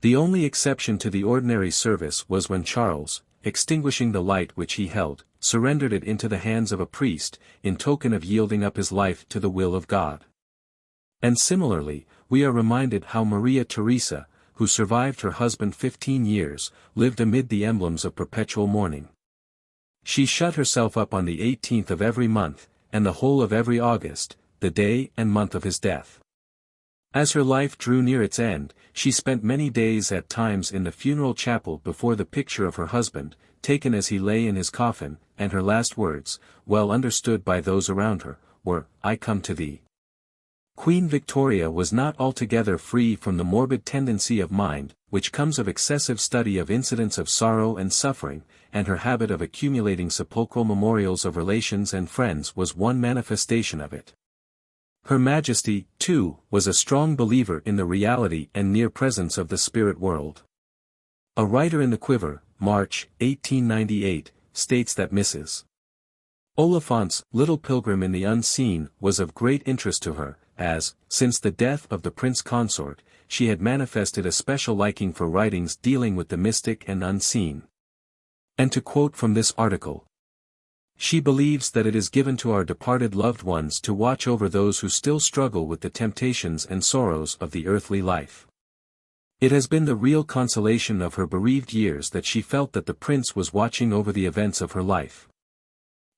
The only exception to the ordinary service was when Charles, extinguishing the light which he held, surrendered it into the hands of a priest, in token of yielding up his life to the will of God. And similarly, we are reminded how Maria Theresa, who survived her husband 15 years, lived amid the emblems of perpetual mourning. She shut herself up on the 18th of every month, and the whole of every August, the day and month of his death. As her life drew near its end, she spent many days at times in the funeral chapel before the picture of her husband, taken as he lay in his coffin, and her last words, well understood by those around her, were, "I come to thee." Queen Victoria was not altogether free from the morbid tendency of mind, which comes of excessive study of incidents of sorrow and suffering, and her habit of accumulating sepulchral memorials of relations and friends was one manifestation of it. Her Majesty, too, was a strong believer in the reality and near presence of the spirit world. A writer in the Quiver, March, 1898, states that Mrs. Oliphant's Little Pilgrim in the Unseen was of great interest to her, as, since the death of the Prince Consort, she had manifested a special liking for writings dealing with the mystic and unseen. And to quote from this article, "She believes that it is given to our departed loved ones to watch over those who still struggle with the temptations and sorrows of the earthly life. It has been the real consolation of her bereaved years that she felt that the Prince was watching over the events of her life."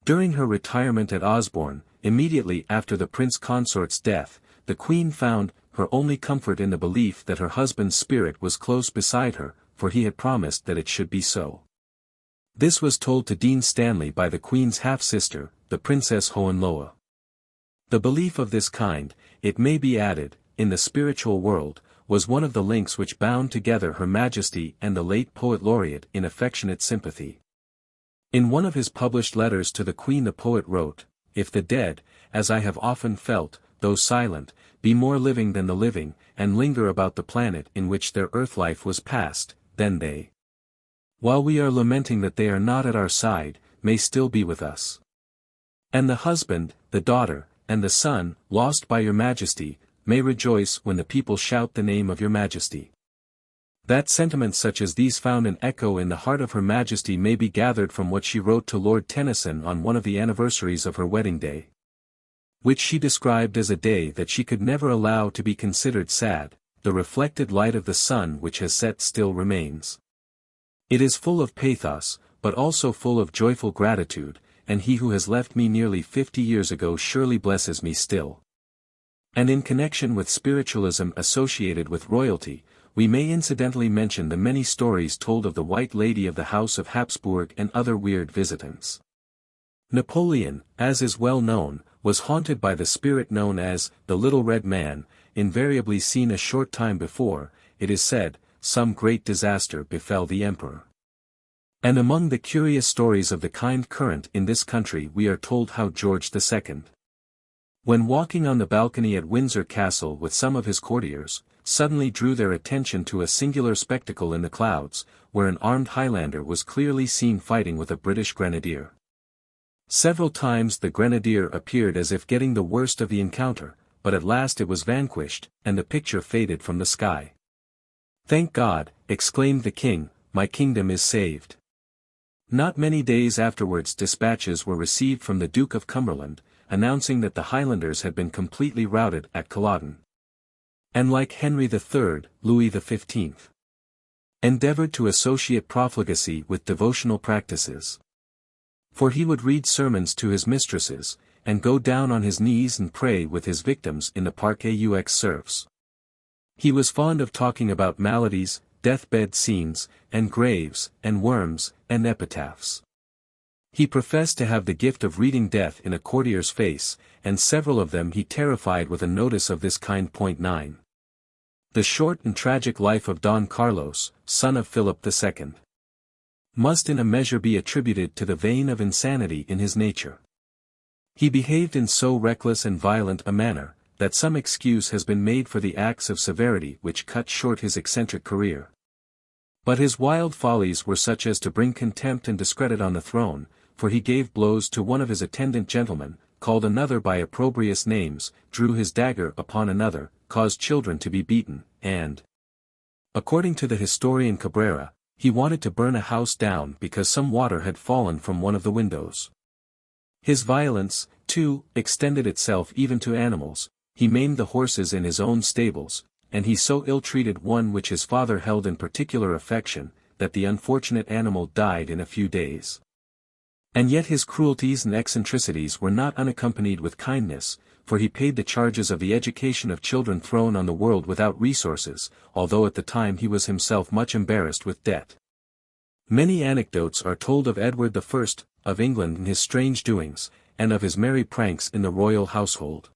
During her retirement at Osborne, immediately after the Prince Consort's death, the Queen found her only comfort in the belief that her husband's spirit was close beside her, for he had promised that it should be so. This was told to Dean Stanley by the Queen's half-sister, the Princess Hohenlohe. The belief of this kind, it may be added, in the spiritual world, was one of the links which bound together Her Majesty and the late Poet Laureate in affectionate sympathy. In one of his published letters to the Queen the poet wrote, "If the dead, as I have often felt, though silent, be more living than the living, and linger about the planet in which their earth life was passed, then they, while we are lamenting that they are not at our side, may still be with us. And the husband, the daughter, and the son, lost by your Majesty, may rejoice when the people shout the name of your Majesty." That sentiments such as these found an echo in the heart of Her Majesty may be gathered from what she wrote to Lord Tennyson on one of the anniversaries of her wedding day, which she described as a day that she could never allow to be considered sad. "The reflected light of the sun which has set still remains. It is full of pathos, but also full of joyful gratitude, and he who has left me nearly 50 years ago surely blesses me still." And in connection with spiritualism associated with royalty, we may incidentally mention the many stories told of the White Lady of the House of Habsburg and other weird visitants. Napoleon, as is well known, was haunted by the spirit known as the Little Red Man, invariably seen a short time before, it is said, some great disaster befell the emperor. And among the curious stories of the kind current in this country we are told how George II, when walking on the balcony at Windsor Castle with some of his courtiers, suddenly drew their attention to a singular spectacle in the clouds, where an armed Highlander was clearly seen fighting with a British grenadier. Several times the grenadier appeared as if getting the worst of the encounter, but at last it was vanquished, and the picture faded from the sky. "Thank God," exclaimed the king, "my kingdom is saved." Not many days afterwards dispatches were received from the Duke of Cumberland, announcing that the Highlanders had been completely routed at Culloden. And like Henry III, Louis XV endeavored to associate profligacy with devotional practices. For he would read sermons to his mistresses, and go down on his knees and pray with his victims in the Parc aux Cerfs. He was fond of talking about maladies, deathbed scenes, and graves, and worms, and epitaphs. He professed to have the gift of reading death in a courtier's face, and several of them he terrified with a notice of this kind. 9. The short and tragic life of Don Carlos, son of Philip II, must in a measure be attributed to the vein of insanity in his nature. He behaved in so reckless and violent a manner, that some excuse has been made for the acts of severity which cut short his eccentric career. But his wild follies were such as to bring contempt and discredit on the throne, for he gave blows to one of his attendant gentlemen, called another by opprobrious names, drew his dagger upon another, caused children to be beaten, and, according to the historian Cabrera, he wanted to burn a house down because some water had fallen from one of the windows. His violence, too, extended itself even to animals. He maimed the horses in his own stables, and he so ill-treated one which his father held in particular affection, that the unfortunate animal died in a few days. And yet his cruelties and eccentricities were not unaccompanied with kindness, for he paid the charges of the education of children thrown on the world without resources, although at the time he was himself much embarrassed with debt. Many anecdotes are told of Edward I of England and his strange doings, and of his merry pranks in the royal household.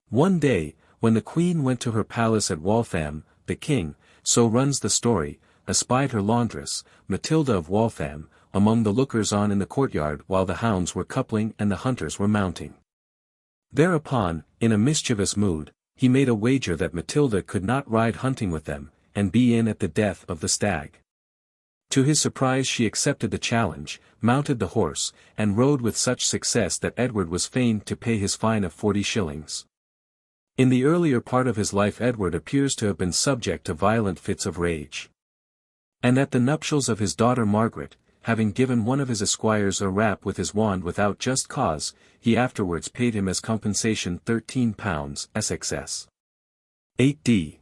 One day, when the Queen went to her palace at Waltham, the King, so runs the story, espied her laundress, Matilda of Waltham, among the lookers-on in the courtyard while the hounds were coupling and the hunters were mounting. Thereupon, in a mischievous mood, he made a wager that Matilda could not ride hunting with them, and be in at the death of the stag. To his surprise she accepted the challenge, mounted the horse, and rode with such success that Edward was fain to pay his fine of 40 shillings. In the earlier part of his life Edward appears to have been subject to violent fits of rage. And at the nuptials of his daughter Margaret, having given one of his esquires a rap with his wand without just cause, he afterwards paid him as compensation £13 SXS. 8d.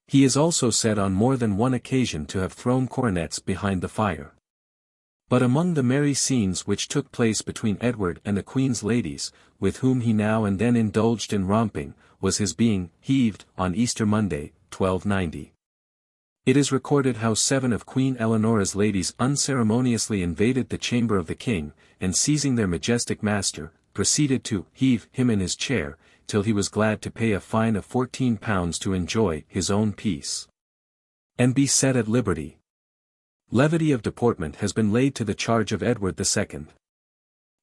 He is also said on more than one occasion to have thrown coronets behind the fire. But among the merry scenes which took place between Edward and the Queen's ladies, with whom he now and then indulged in romping, was his being heaved on Easter Monday, 1290. It is recorded how 7 of Queen Eleanor's ladies unceremoniously invaded the chamber of the king, and seizing their majestic master, proceeded to heave him in his chair, till he was glad to pay a fine of £14 to enjoy his own peace, and be set at liberty. Levity of deportment has been laid to the charge of Edward II.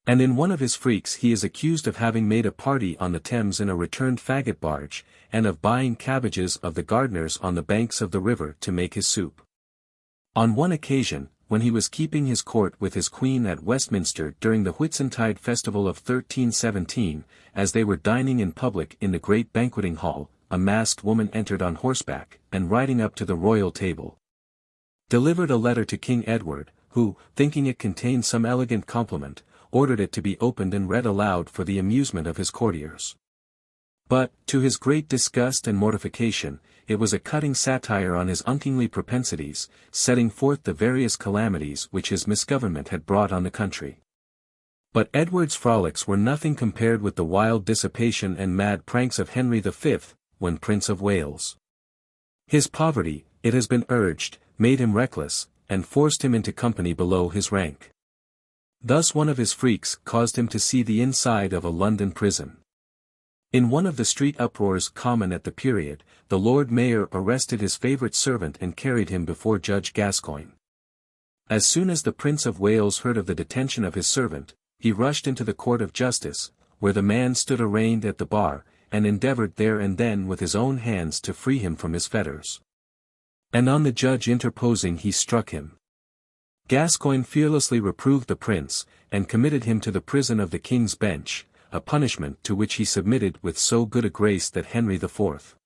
And in one of his freaks he is accused of having made a party on the Thames in a returned faggot barge, and of buying cabbages of the gardeners on the banks of the river to make his soup. On one occasion, when he was keeping his court with his queen at Westminster during the Whitsuntide festival of 1317, as they were dining in public in the great banqueting hall, a masked woman entered on horseback, and riding up to the royal table, delivered a letter to King Edward, who, thinking it contained some elegant compliment, ordered it to be opened and read aloud for the amusement of his courtiers. But, to his great disgust and mortification, it was a cutting satire on his unkingly propensities, setting forth the various calamities which his misgovernment had brought on the country. But Edward's frolics were nothing compared with the wild dissipation and mad pranks of Henry V, when Prince of Wales. His poverty, it has been urged, made him reckless, and forced him into company below his rank. Thus one of his freaks caused him to see the inside of a London prison. In one of the street uproars common at the period, the Lord Mayor arrested his favourite servant and carried him before Judge Gascoigne. As soon as the Prince of Wales heard of the detention of his servant, he rushed into the Court of Justice, where the man stood arraigned at the bar, and endeavoured there and then with his own hands to free him from his fetters. And on the judge interposing he struck him. Gascoigne fearlessly reproved the prince, and committed him to the prison of the King's Bench, a punishment to which he submitted with so good a grace that Henry IV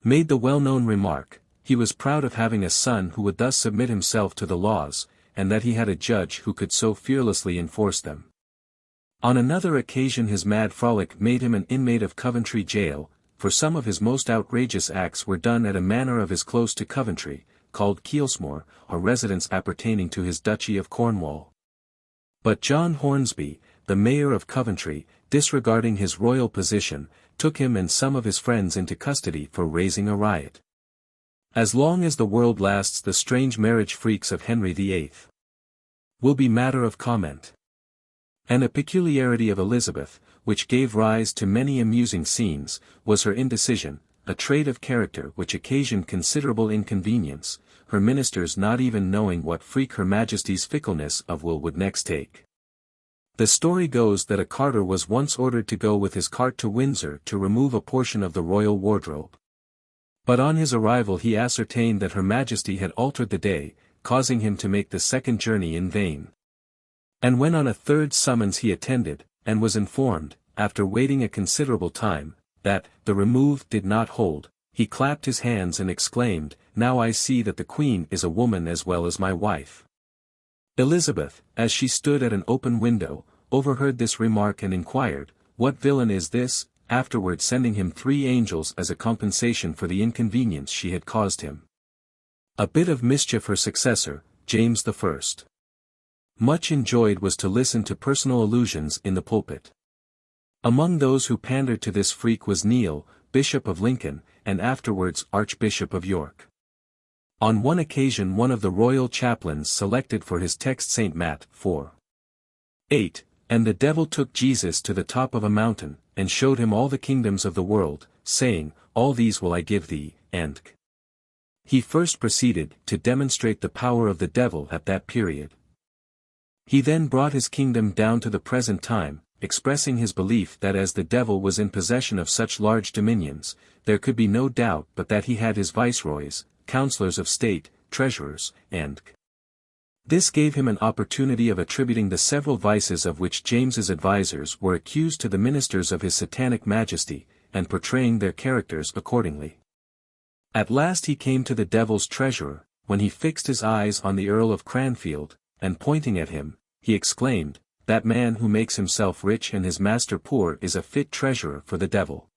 made the well-known remark, he was proud of having a son who would thus submit himself to the laws, and that he had a judge who could so fearlessly enforce them. On another occasion his mad frolic made him an inmate of Coventry jail, for some of his most outrageous acts were done at a manor of his close to Coventry, called Keelsmore, a residence appertaining to his Duchy of Cornwall. But John Hornsby, the mayor of Coventry, disregarding his royal position, took him and some of his friends into custody for raising a riot. As long as the world lasts, the strange marriage freaks of Henry VIII will be matter of comment. And a peculiarity of Elizabeth, which gave rise to many amusing scenes, was her indecision, a trait of character which occasioned considerable inconvenience, her ministers not even knowing what freak Her Majesty's fickleness of will would next take. The story goes that a carter was once ordered to go with his cart to Windsor to remove a portion of the royal wardrobe. But on his arrival he ascertained that Her Majesty had altered the day, causing him to make the second journey in vain. And when on a third summons he attended, and was informed, after waiting a considerable time, that the remove did not hold, he clapped his hands and exclaimed, "Now I see that the Queen is a woman as well as my wife." Elizabeth, as she stood at an open window, overheard this remark and inquired, "What villain is this?" afterward sending him 3 angels as a compensation for the inconvenience she had caused him. A bit of mischief. Her successor, James I, much enjoyed was to listen to personal allusions in the pulpit. Among those who pandered to this freak was Neil, Bishop of Lincoln, and afterwards Archbishop of York. On one occasion one of the royal chaplains selected for his text St. Matt 4:8, "And the devil took Jesus to the top of a mountain, and showed him all the kingdoms of the world, saying, All these will I give thee, and he first proceeded to demonstrate the power of the devil at that period. He then brought his kingdom down to the present time, expressing his belief that as the devil was in possession of such large dominions, there could be no doubt but that he had his viceroys, councillors of state, treasurers, and this gave him an opportunity of attributing the several vices of which James's advisers were accused to the ministers of his satanic majesty, and portraying their characters accordingly. At last he came to the devil's treasurer, when he fixed his eyes on the Earl of Cranfield, and pointing at him, he exclaimed, "That man who makes himself rich and his master poor is a fit treasurer for the devil."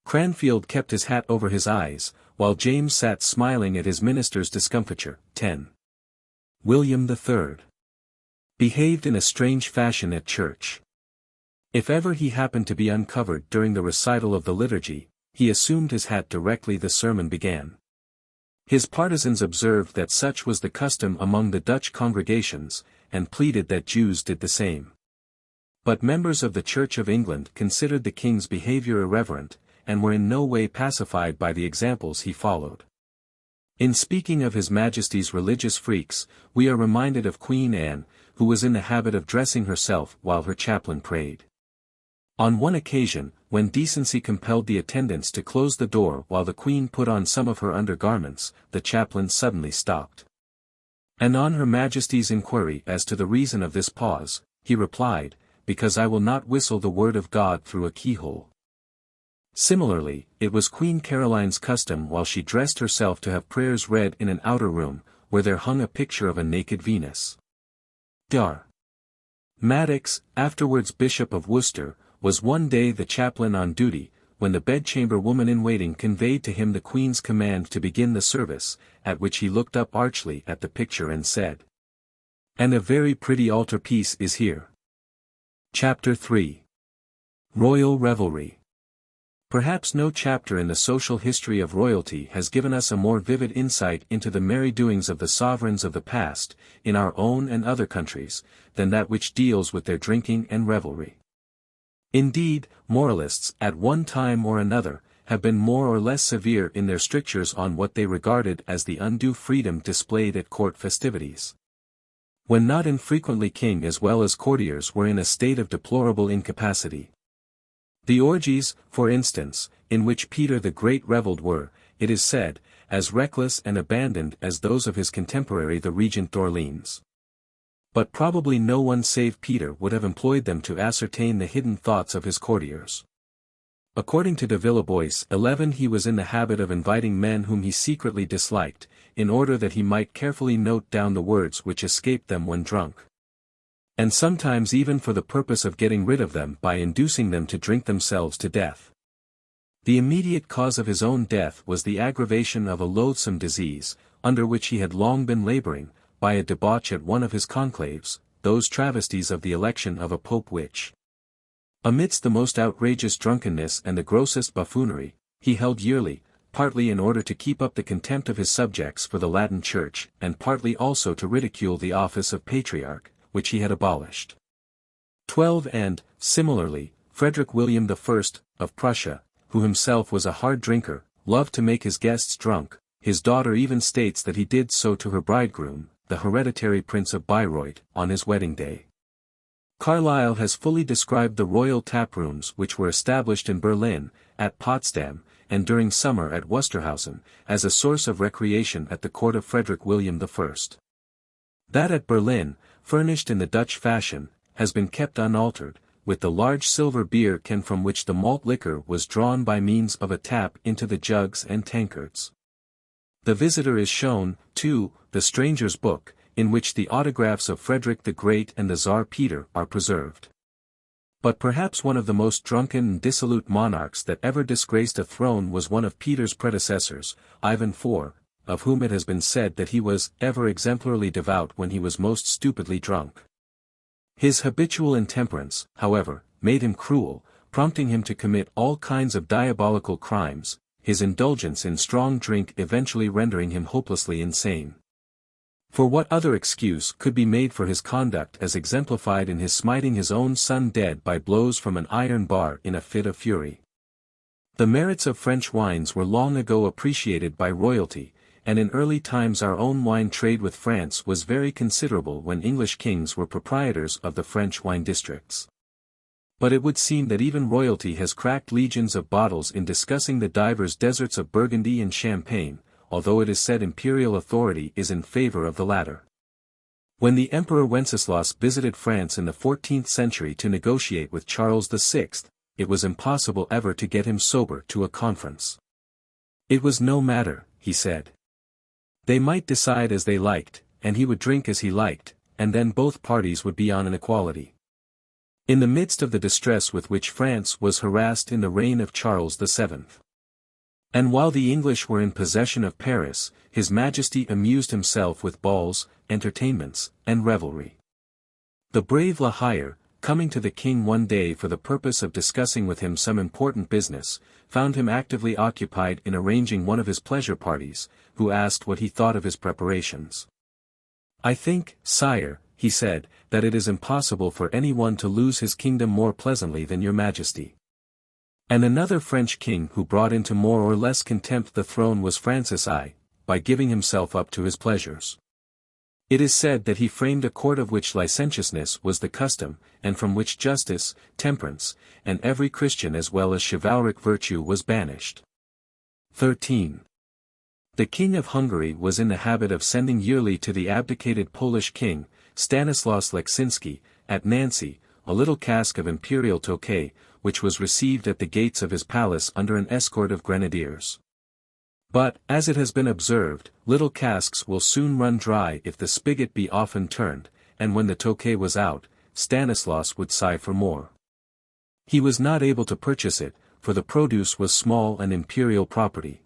Cranfield kept his hat over his eyes, while James sat smiling at his minister's discomfiture. 10. William III behaved in a strange fashion at church. If ever he happened to be uncovered during the recital of the liturgy, he assumed his hat directly the sermon began. His partisans observed that such was the custom among the Dutch congregations, and pleaded that Jews did the same. But members of the Church of England considered the king's behavior irreverent, and were in no way pacified by the examples he followed. In speaking of His Majesty's religious freaks, we are reminded of Queen Anne, who was in the habit of dressing herself while her chaplain prayed. On one occasion, when decency compelled the attendants to close the door while the Queen put on some of her undergarments, the chaplain suddenly stopped. And on Her Majesty's inquiry as to the reason of this pause, he replied, "Because I will not whistle the word of God through a keyhole." Similarly, it was Queen Caroline's custom while she dressed herself to have prayers read in an outer room, where there hung a picture of a naked Venus. Dr. Maddox, afterwards Bishop of Worcester, was one day the chaplain on duty, when the bedchamber woman in waiting conveyed to him the Queen's command to begin the service, at which he looked up archly at the picture and said, "And a very pretty altar-piece is here." Chapter 3. Royal Revelry. Perhaps no chapter in the social history of royalty has given us a more vivid insight into the merry doings of the sovereigns of the past, in our own and other countries, than that which deals with their drinking and revelry. Indeed, moralists, at one time or another, have been more or less severe in their strictures on what they regarded as the undue freedom displayed at court festivities. When not infrequently king as well as courtiers were in a state of deplorable incapacity. The orgies, for instance, in which Peter the Great revelled were, it is said, as reckless and abandoned as those of his contemporary the Regent d'Orleans. But probably no one save Peter would have employed them to ascertain the hidden thoughts of his courtiers. According to de Villebois 11, he was in the habit of inviting men whom he secretly disliked, in order that he might carefully note down the words which escaped them when drunk. And sometimes even for the purpose of getting rid of them by inducing them to drink themselves to death. The immediate cause of his own death was the aggravation of a loathsome disease, under which he had long been laboring, by a debauch at one of his conclaves, those travesties of the election of a pope which, amidst the most outrageous drunkenness and the grossest buffoonery, he held yearly, partly in order to keep up the contempt of his subjects for the Latin Church, and partly also to ridicule the office of patriarch, which he had abolished. 12. And, similarly, Frederick William I, of Prussia, who himself was a hard drinker, loved to make his guests drunk. His daughter even states that he did so to her bridegroom, the hereditary Prince of Bayreuth, on his wedding day. Carlyle has fully described the royal taprooms which were established in Berlin, at Potsdam, and during summer at Wusterhausen, as a source of recreation at the court of Frederick William I. That at Berlin, furnished in the Dutch fashion, has been kept unaltered, with the large silver beer can from which the malt liquor was drawn by means of a tap into the jugs and tankards. The visitor is shown, too, the Stranger's Book, in which the autographs of Frederick the Great and the Tsar Peter are preserved. But perhaps one of the most drunken and dissolute monarchs that ever disgraced a throne was one of Peter's predecessors, Ivan IV, of whom it has been said that he was ever exemplarily devout when he was most stupidly drunk. His habitual intemperance, however, made him cruel, prompting him to commit all kinds of diabolical crimes, his indulgence in strong drink eventually rendering him hopelessly insane. For what other excuse could be made for his conduct as exemplified in his smiting his own son dead by blows from an iron bar in a fit of fury? The merits of French wines were long ago appreciated by royalty, and in early times our own wine trade with France was very considerable when English kings were proprietors of the French wine districts. But it would seem that even royalty has cracked legions of bottles in discussing the divers deserts of Burgundy and Champagne, although it is said imperial authority is in favor of the latter. When the Emperor Wenceslas visited France in the 14th century to negotiate with Charles VI, it was impossible ever to get him sober to a conference. It was no matter, he said. They might decide as they liked, and he would drink as he liked, and then both parties would be on an equality. In the midst of the distress with which France was harassed in the reign of Charles VII. And while the English were in possession of Paris, His Majesty amused himself with balls, entertainments, and revelry. The brave La Hire, coming to the king one day for the purpose of discussing with him some important business, found him actively occupied in arranging one of his pleasure parties, who asked what he thought of his preparations. "I think, sire," he said, "that it is impossible for any one to lose his kingdom more pleasantly than your Majesty." And another French king who brought into more or less contempt the throne was Francis I, by giving himself up to his pleasures. It is said that he framed a court of which licentiousness was the custom, and from which justice, temperance, and every Christian as well as chivalric virtue was banished. 13. The King of Hungary was in the habit of sending yearly to the abdicated Polish king, Stanislaus Leczinski, at Nancy, a little cask of imperial Tokay, which was received at the gates of his palace under an escort of grenadiers. But, as it has been observed, little casks will soon run dry if the spigot be often turned, and when the Tokay was out, Stanislaus would sigh for more. He was not able to purchase it, for the produce was small and imperial property.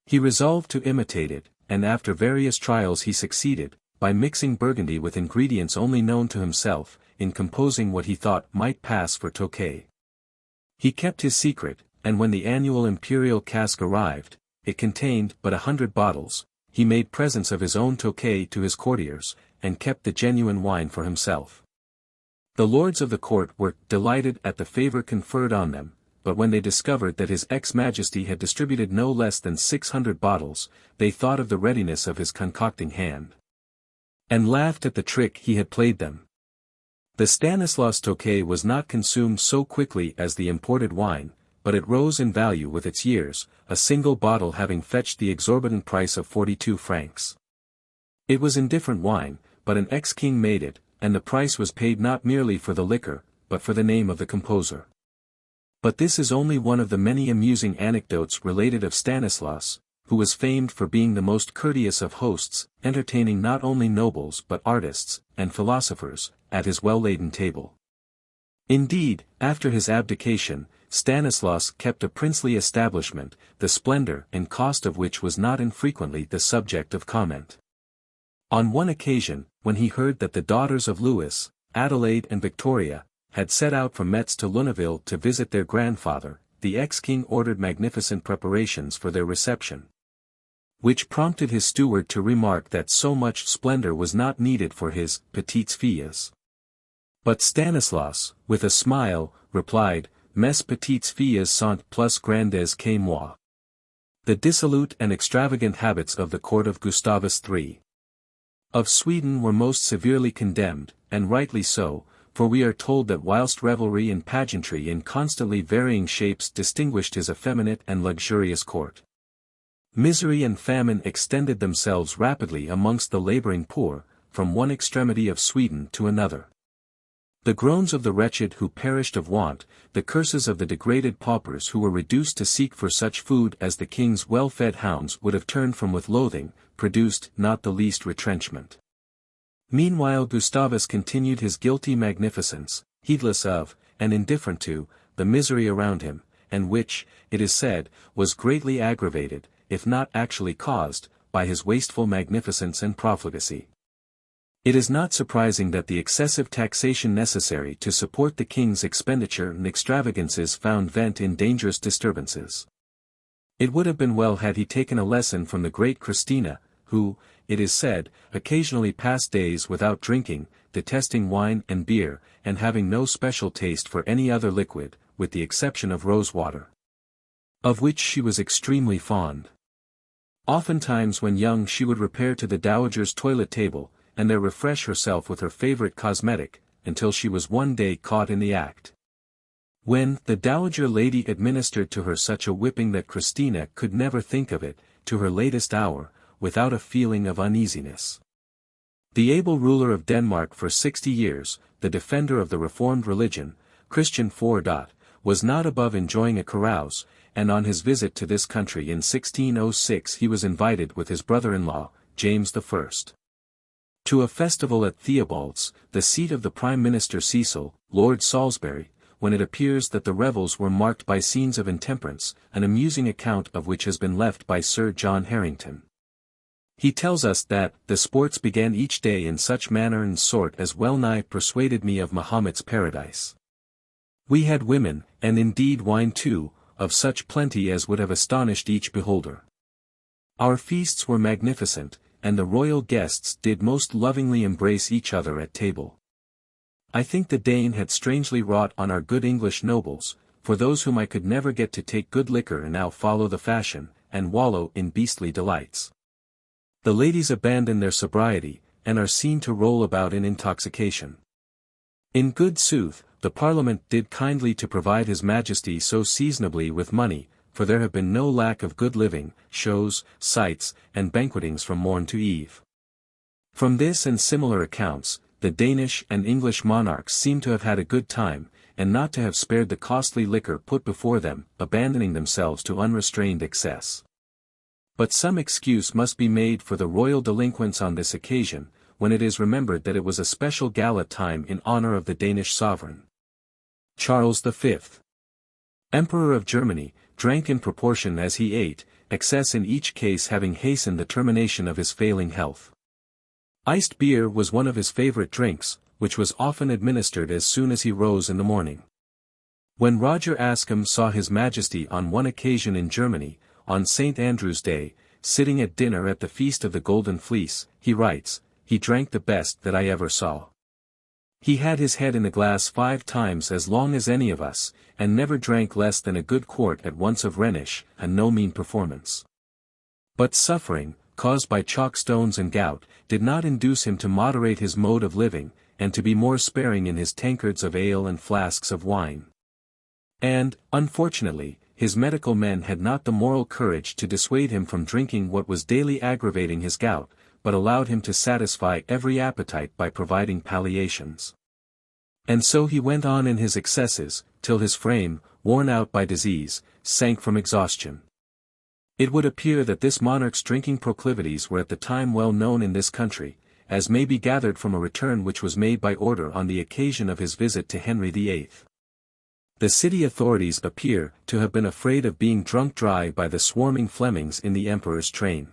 He resolved to imitate it, and after various trials he succeeded, by mixing Burgundy with ingredients only known to himself, in composing what he thought might pass for Tokay. He kept his secret, and when the annual imperial cask arrived, it contained but 100 bottles, he made presents of his own Tokay to his courtiers, and kept the genuine wine for himself. The lords of the court were delighted at the favor conferred on them, but when they discovered that his ex-majesty had distributed no less than 600 bottles, they thought of the readiness of his concocting hand, and laughed at the trick he had played them. The Stanislaus Tokay was not consumed so quickly as the imported wine, but it rose in value with its years, a single bottle having fetched the exorbitant price of 42 francs. It was indifferent wine, but an ex-king made it, and the price was paid not merely for the liquor, but for the name of the composer. But this is only one of the many amusing anecdotes related of Stanislaus, who was famed for being the most courteous of hosts, entertaining not only nobles but artists, and philosophers, at his well-laden table. Indeed, after his abdication, Stanislaus kept a princely establishment, the splendor and cost of which was not infrequently the subject of comment. On one occasion, when he heard that the daughters of Louis, Adelaide and Victoria, had set out from Metz to Lunéville to visit their grandfather, the ex-king ordered magnificent preparations for their reception, which prompted his steward to remark that so much splendor was not needed for his petites filles. But Stanislaus, with a smile, replied, "Mes petites filles sont plus grandes que moi." The dissolute and extravagant habits of the court of Gustavus III of Sweden were most severely condemned, and rightly so, for we are told that whilst revelry and pageantry in constantly varying shapes distinguished his effeminate and luxurious court, misery and famine extended themselves rapidly amongst the laboring poor, from one extremity of Sweden to another. The groans of the wretched who perished of want, the curses of the degraded paupers who were reduced to seek for such food as the king's well-fed hounds would have turned from with loathing, produced not the least retrenchment. Meanwhile Gustavus continued his guilty magnificence, heedless of, and indifferent to, the misery around him, and which, it is said, was greatly aggravated, if not actually caused, by his wasteful magnificence and profligacy. It is not surprising that the excessive taxation necessary to support the king's expenditure and extravagances found vent in dangerous disturbances. It would have been well had he taken a lesson from the great Christina, who, it is said, occasionally passed days without drinking, detesting wine and beer, and having no special taste for any other liquid, with the exception of rosewater, of which she was extremely fond. Oftentimes when young she would repair to the dowager's toilet table, and there refresh herself with her favorite cosmetic, until she was one day caught in the act, when the dowager lady administered to her such a whipping that Christina could never think of it, to her latest hour, without a feeling of uneasiness. The able ruler of Denmark for 60 years, the defender of the reformed religion, Christian IV. Was not above enjoying a carouse, and on his visit to this country in 1606 he was invited with his brother-in-law, James I. to a festival at Theobald's, the seat of the Prime Minister Cecil, Lord Salisbury, when it appears that the revels were marked by scenes of intemperance, an amusing account of which has been left by Sir John Harrington. He tells us that, the sports began each day in such manner and sort as well nigh persuaded me of Mahomet's paradise. We had women, and indeed wine too, of such plenty as would have astonished each beholder. Our feasts were magnificent, and the royal guests did most lovingly embrace each other at table. I think the Dane had strangely wrought on our good English nobles, for those whom I could never get to take good liquor now follow the fashion, and wallow in beastly delights. The ladies abandon their sobriety, and are seen to roll about in intoxication. In good sooth, the Parliament did kindly to provide his Majesty so seasonably with money, for there have been no lack of good living, shows, sights, and banquetings from morn to eve. From this and similar accounts, the Danish and English monarchs seem to have had a good time, and not to have spared the costly liquor put before them, abandoning themselves to unrestrained excess. But some excuse must be made for the royal delinquents on this occasion, when it is remembered that it was a special gala time in honor of the Danish sovereign. Charles V, Emperor of Germany, drank in proportion as he ate, excess in each case having hastened the termination of his failing health. Iced beer was one of his favorite drinks, which was often administered as soon as he rose in the morning. When Roger Ascham saw His Majesty on one occasion in Germany, on St. Andrew's Day, sitting at dinner at the Feast of the Golden Fleece, he writes, "He drank the best that I ever saw. He had his head in a glass 5 times as long as any of us, and never drank less than a good quart at once of Rhenish, and no mean performance. But suffering, caused by chalk stones and gout, did not induce him to moderate his mode of living, and to be more sparing in his tankards of ale and flasks of wine. And, unfortunately, his medical men had not the moral courage to dissuade him from drinking what was daily aggravating his gout, but allowed him to satisfy every appetite by providing palliations. And so he went on in his excesses, till his frame, worn out by disease, sank from exhaustion. It would appear that this monarch's drinking proclivities were at the time well known in this country, as may be gathered from a return which was made by order on the occasion of his visit to Henry VIII. The city authorities appear to have been afraid of being drunk dry by the swarming Flemings in the emperor's train.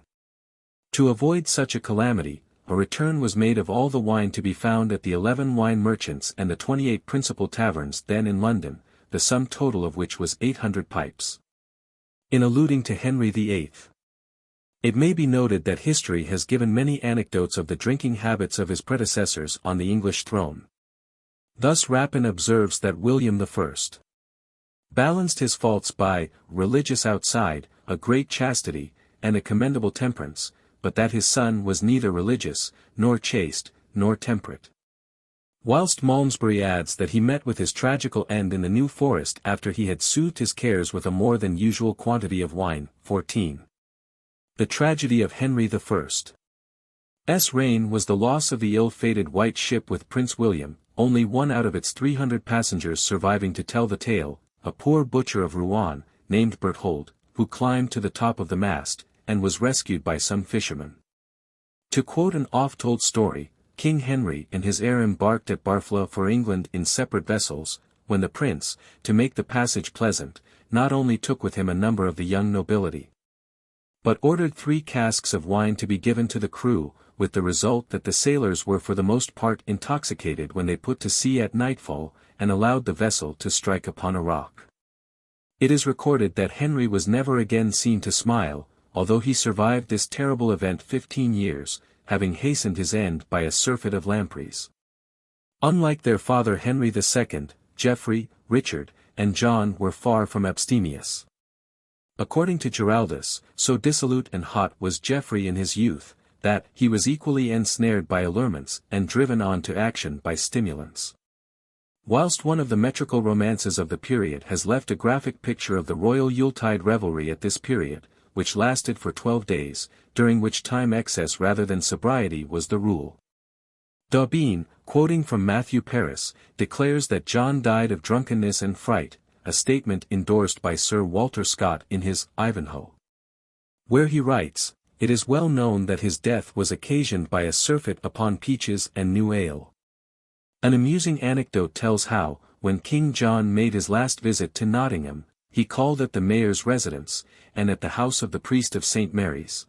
To avoid such a calamity, a return was made of all the wine to be found at the 11 wine merchants and the 28 principal taverns then in London, the sum total of which was 800 pipes. In alluding to Henry VIII, it may be noted that history has given many anecdotes of the drinking habits of his predecessors on the English throne. Thus Rapin observes that William I balanced his faults by religious outside, a great chastity, and a commendable temperance, but that his son was neither religious, nor chaste, nor temperate. Whilst Malmesbury adds that he met with his tragical end in the New Forest after he had soothed his cares with a more than usual quantity of wine. 14. The tragedy of Henry I's reign was the loss of the ill-fated White Ship with Prince William, only one out of its 300 passengers surviving to tell the tale, a poor butcher of Rouen, named Berthold, who climbed to the top of the mast, and was rescued by some fishermen. To quote an oft-told story, King Henry and his heir embarked at Barfla for England in separate vessels, when the prince, to make the passage pleasant, not only took with him a number of the young nobility, but ordered 3 casks of wine to be given to the crew, with the result that the sailors were for the most part intoxicated when they put to sea at nightfall, and allowed the vessel to strike upon a rock. It is recorded that Henry was never again seen to smile, although he survived this terrible event 15 years, having hastened his end by a surfeit of lampreys. Unlike their father Henry II, Geoffrey, Richard, and John were far from abstemious. According to Giraldus, so dissolute and hot was Geoffrey in his youth, that he was equally ensnared by allurements and driven on to action by stimulants. Whilst one of the metrical romances of the period has left a graphic picture of the royal Yuletide revelry at this period, which lasted for 12 days, during which time excess rather than sobriety was the rule. D'Aubigne, quoting from Matthew Paris, declares that John died of drunkenness and fright, a statement endorsed by Sir Walter Scott in his Ivanhoe, where he writes, "It is well known that his death was occasioned by a surfeit upon peaches and new ale." An amusing anecdote tells how, when King John made his last visit to Nottingham, he called at the mayor's residence, and at the house of the priest of St. Mary's.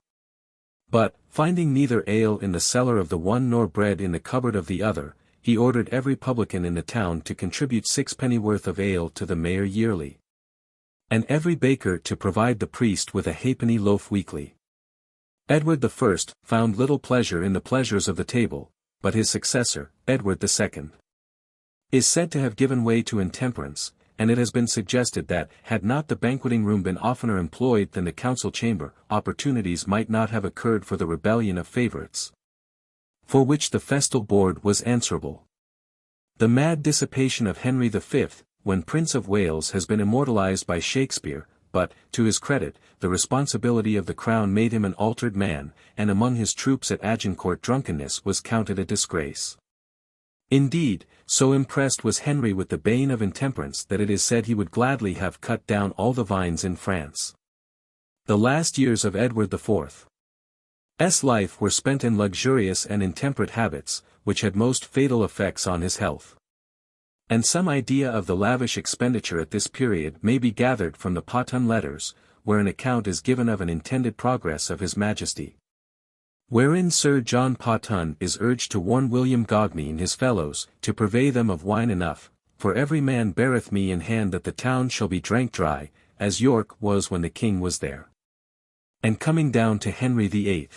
But, finding neither ale in the cellar of the one nor bread in the cupboard of the other, he ordered every publican in the town to contribute 6 worth of ale to the mayor yearly, and every baker to provide the priest with a halfpenny loaf weekly. Edward I found little pleasure in the pleasures of the table, but his successor, Edward II, is said to have given way to intemperance, and it has been suggested that, had not the banqueting room been oftener employed than the council chamber, opportunities might not have occurred for the rebellion of favourites, for which the festal board was answerable. The mad dissipation of Henry V, when Prince of Wales, has been immortalized by Shakespeare, but, to his credit, the responsibility of the crown made him an altered man, and among his troops at Agincourt drunkenness was counted a disgrace. Indeed, so impressed was Henry with the bane of intemperance that it is said he would gladly have cut down all the vines in France. The last years of Edward IV's life were spent in luxurious and intemperate habits, which had most fatal effects on his health. And some idea of the lavish expenditure at this period may be gathered from the Potun letters, where an account is given of an intended progress of His Majesty, wherein Sir John Potun is urged to warn William Gogme and his fellows, to purvey them of wine enough, for every man beareth me in hand that the town shall be drank dry, as York was when the king was there. And coming down to Henry VIII.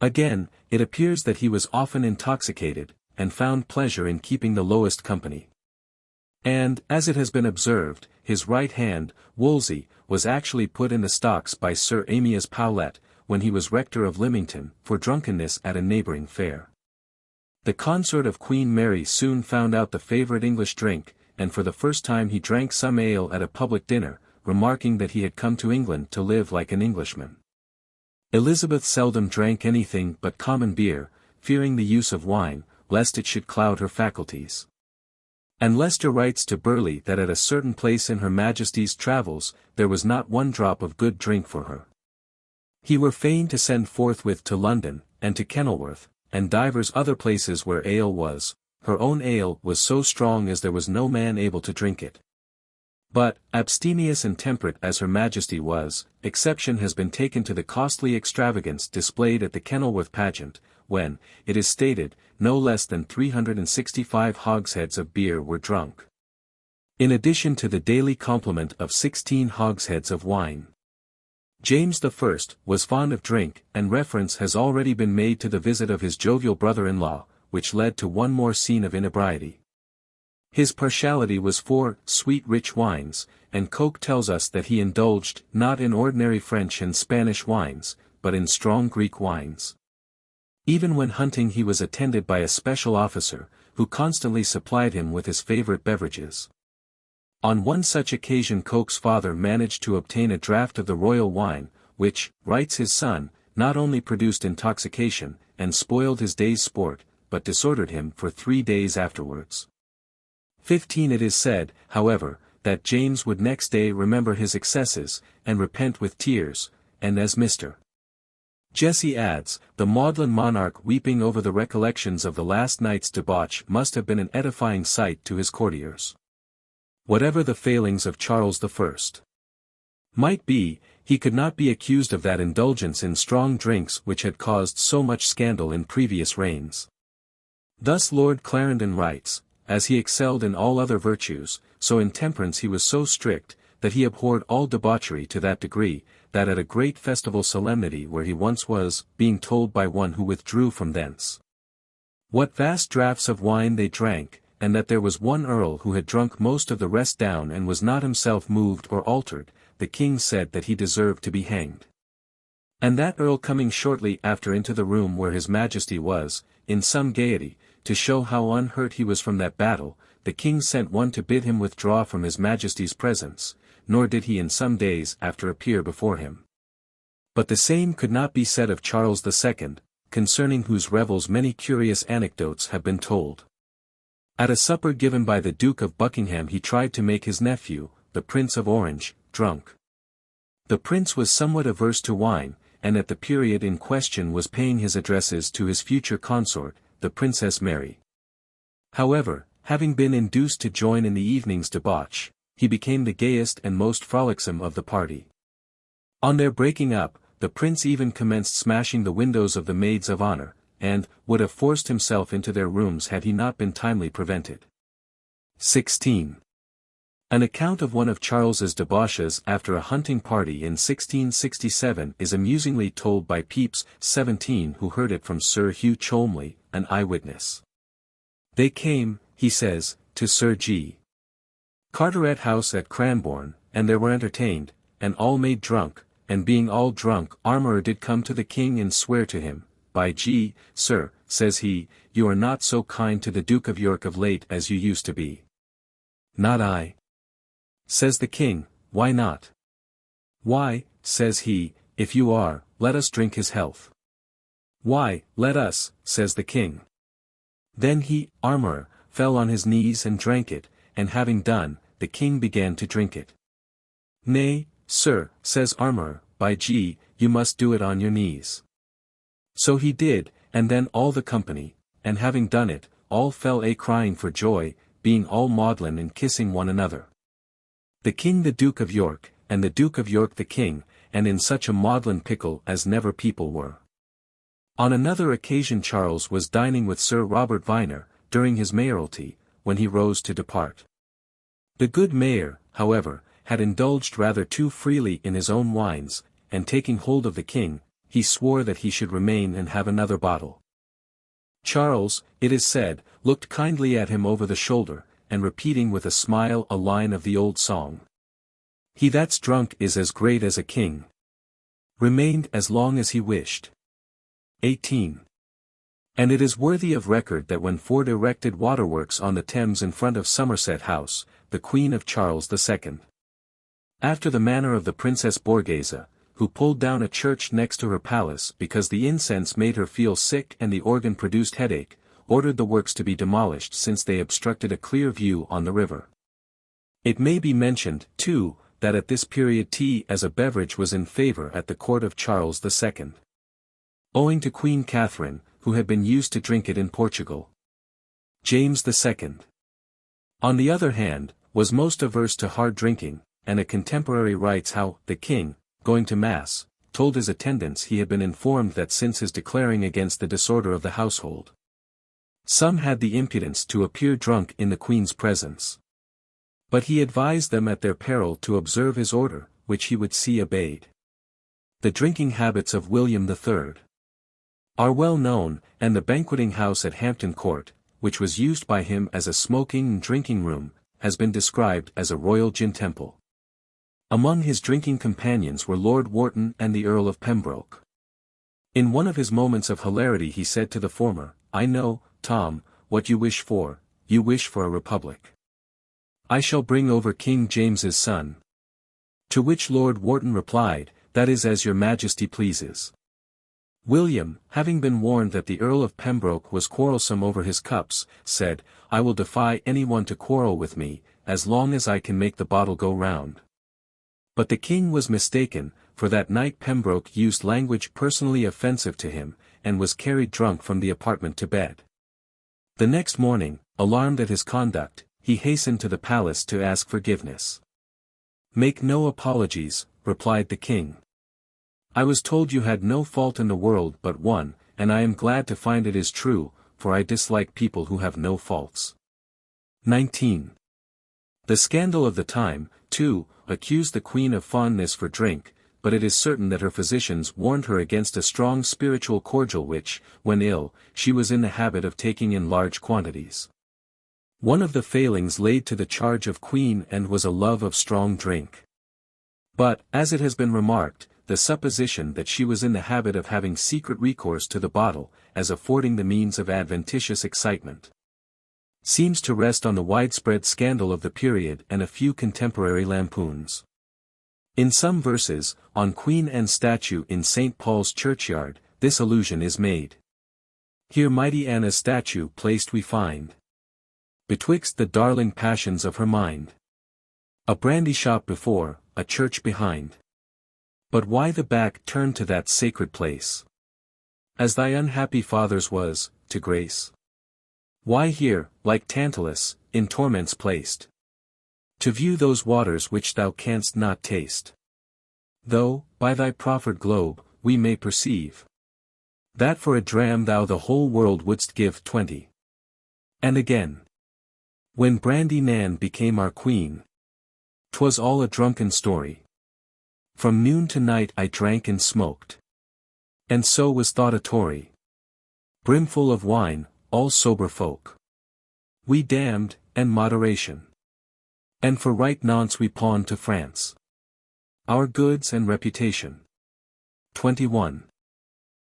Again, it appears that he was often intoxicated, and found pleasure in keeping the lowest company. And, as it has been observed, his right hand, Wolsey, was actually put in the stocks by Sir Amias Powlett, when he was rector of Lymington, for drunkenness at a neighbouring fair. The consort of Queen Mary soon found out the favourite English drink, and for the first time he drank some ale at a public dinner, remarking that he had come to England to live like an Englishman. Elizabeth seldom drank anything but common beer, fearing the use of wine, lest it should cloud her faculties. And Leicester writes to Burleigh that at a certain place in Her Majesty's travels, there was not one drop of good drink for her. He were fain to send forthwith to London, and to Kenilworth, and divers other places where ale was. Her own ale was so strong as there was no man able to drink it. But, abstemious and temperate as Her Majesty was, exception has been taken to the costly extravagance displayed at the Kenilworth pageant, when, it is stated, no less than 365 hogsheads of beer were drunk. In addition to the daily complement of 16 hogsheads of wine. James I was fond of drink, and reference has already been made to the visit of his jovial brother-in-law, which led to one more scene of inebriety. His partiality was for sweet rich wines, and Coke tells us that he indulged not in ordinary French and Spanish wines, but in strong Greek wines. Even when hunting he was attended by a special officer, who constantly supplied him with his favorite beverages. On one such occasion Coke's father managed to obtain a draught of the royal wine, which, writes his son, not only produced intoxication, and spoiled his day's sport, but disordered him for 3 days afterwards. 15 It is said, however, that James would next day remember his excesses, and repent with tears, and as Mr. Jesse adds, the maudlin monarch weeping over the recollections of the last night's debauch must have been an edifying sight to his courtiers. Whatever the failings of Charles I might be, he could not be accused of that indulgence in strong drinks which had caused so much scandal in previous reigns. Thus Lord Clarendon writes, as he excelled in all other virtues, so in temperance he was so strict, that he abhorred all debauchery to that degree, that at a great festival solemnity where he once was, being told by one who withdrew from thence, what vast draughts of wine they drank, and that there was one earl who had drunk most of the rest down and was not himself moved or altered, the king said that he deserved to be hanged. And that earl coming shortly after into the room where his majesty was, in some gaiety, to show how unhurt he was from that battle, the king sent one to bid him withdraw from his majesty's presence, nor did he in some days after appear before him. But the same could not be said of Charles II, concerning whose revels many curious anecdotes have been told. At a supper given by the Duke of Buckingham he tried to make his nephew, the Prince of Orange, drunk. The prince was somewhat averse to wine, and at the period in question was paying his addresses to his future consort, the Princess Mary. However, having been induced to join in the evening's debauch, he became the gayest and most frolicsome of the party. On their breaking up, the prince even commenced smashing the windows of the maids of honor, and would have forced himself into their rooms had he not been timely prevented. 16. An account of one of Charles's debauches after a hunting party in 1667 is amusingly told by Pepys, 17, who heard it from Sir Hugh Cholmondeley, an eyewitness. They came, he says, to Sir G. Carteret House at Cranbourne, and there were entertained, and all made drunk, and being all drunk Armourer did come to the king and swear to him, by G, Sir, says he, you are not so kind to the Duke of York of late as you used to be. Not I. Says the king, why not? Why, says he, if you are, let us drink his health. Why, let us, says the king. Then he, Armourer, fell on his knees and drank it, and having done, the king began to drink it. Nay, sir, says Armourer, by G, you must do it on your knees. So he did, and then all the company, and having done it, all fell a-crying for joy, being all maudlin and kissing one another. The king the Duke of York, and the Duke of York the king, and in such a maudlin pickle as never people were. On another occasion Charles was dining with Sir Robert Viner, during his mayoralty, when he rose to depart. The good mayor, however, had indulged rather too freely in his own wines, and taking hold of the king, he swore that he should remain and have another bottle. Charles, it is said, looked kindly at him over the shoulder, and repeating with a smile a line of the old song. He that's drunk is as great as a king. Remained as long as he wished. 18. And it is worthy of record that when Ford erected waterworks on the Thames in front of Somerset House, the Queen of Charles II, after the manner of the Princess Borghese, who pulled down a church next to her palace because the incense made her feel sick and the organ produced headache, ordered the works to be demolished since they obstructed a clear view on the river. It may be mentioned, too, that at this period tea as a beverage was in favour at the court of Charles II. Owing to Queen Catherine, who had been used to drink it in Portugal. James II, on the other hand, was most averse to hard drinking, and a contemporary writes how the king, going to mass, told his attendants he had been informed that since his declaring against the disorder of the household, some had the impudence to appear drunk in the queen's presence. But he advised them at their peril to observe his order, which he would see obeyed. The drinking habits of William III are well known, and the banqueting house at Hampton Court, which was used by him as a smoking and drinking room, has been described as a royal gin temple. Among his drinking companions were Lord Wharton and the Earl of Pembroke. In one of his moments of hilarity he said to the former, "I know, Tom, what you wish for a republic. I shall bring over King James's son." To which Lord Wharton replied, "That is as your majesty pleases." William, having been warned that the Earl of Pembroke was quarrelsome over his cups, said, "I will defy anyone to quarrel with me, as long as I can make the bottle go round." But the king was mistaken, for that night Pembroke used language personally offensive to him, and was carried drunk from the apartment to bed. The next morning, alarmed at his conduct, he hastened to the palace to ask forgiveness. "Make no apologies," replied the king. "I was told you had no fault in the world but one, and I am glad to find it is true, for I dislike people who have no faults." 19. The scandal of the time, too, accused the queen of fondness for drink, but it is certain that her physicians warned her against a strong spiritual cordial which, when ill, she was in the habit of taking in large quantities. One of the failings laid to the charge of Queen Anne was a love of strong drink. But, as it has been remarked, the supposition that she was in the habit of having secret recourse to the bottle, as affording the means of adventitious excitement, seems to rest on the widespread scandal of the period and a few contemporary lampoons. In some verses, on Queen Anne's statue in St. Paul's churchyard, this allusion is made. "Here mighty Anna's statue placed we find betwixt the darling passions of her mind. A brandy shop before, a church behind. But why the back turned to that sacred place? As thy unhappy father's was, to grace. Why here, like Tantalus, in torments placed? To view those waters which thou canst not taste. Though, by thy proffered globe, we may perceive that for a dram thou the whole world wouldst give 20. And again, when Brandy Nan became our queen, 'twas all a drunken story. From noon to night I drank and smoked, and so was thought a Tory. Brimful of wine, all sober folk. We damned, and moderation. And for right nonce we pawned to France our goods and reputation." 21.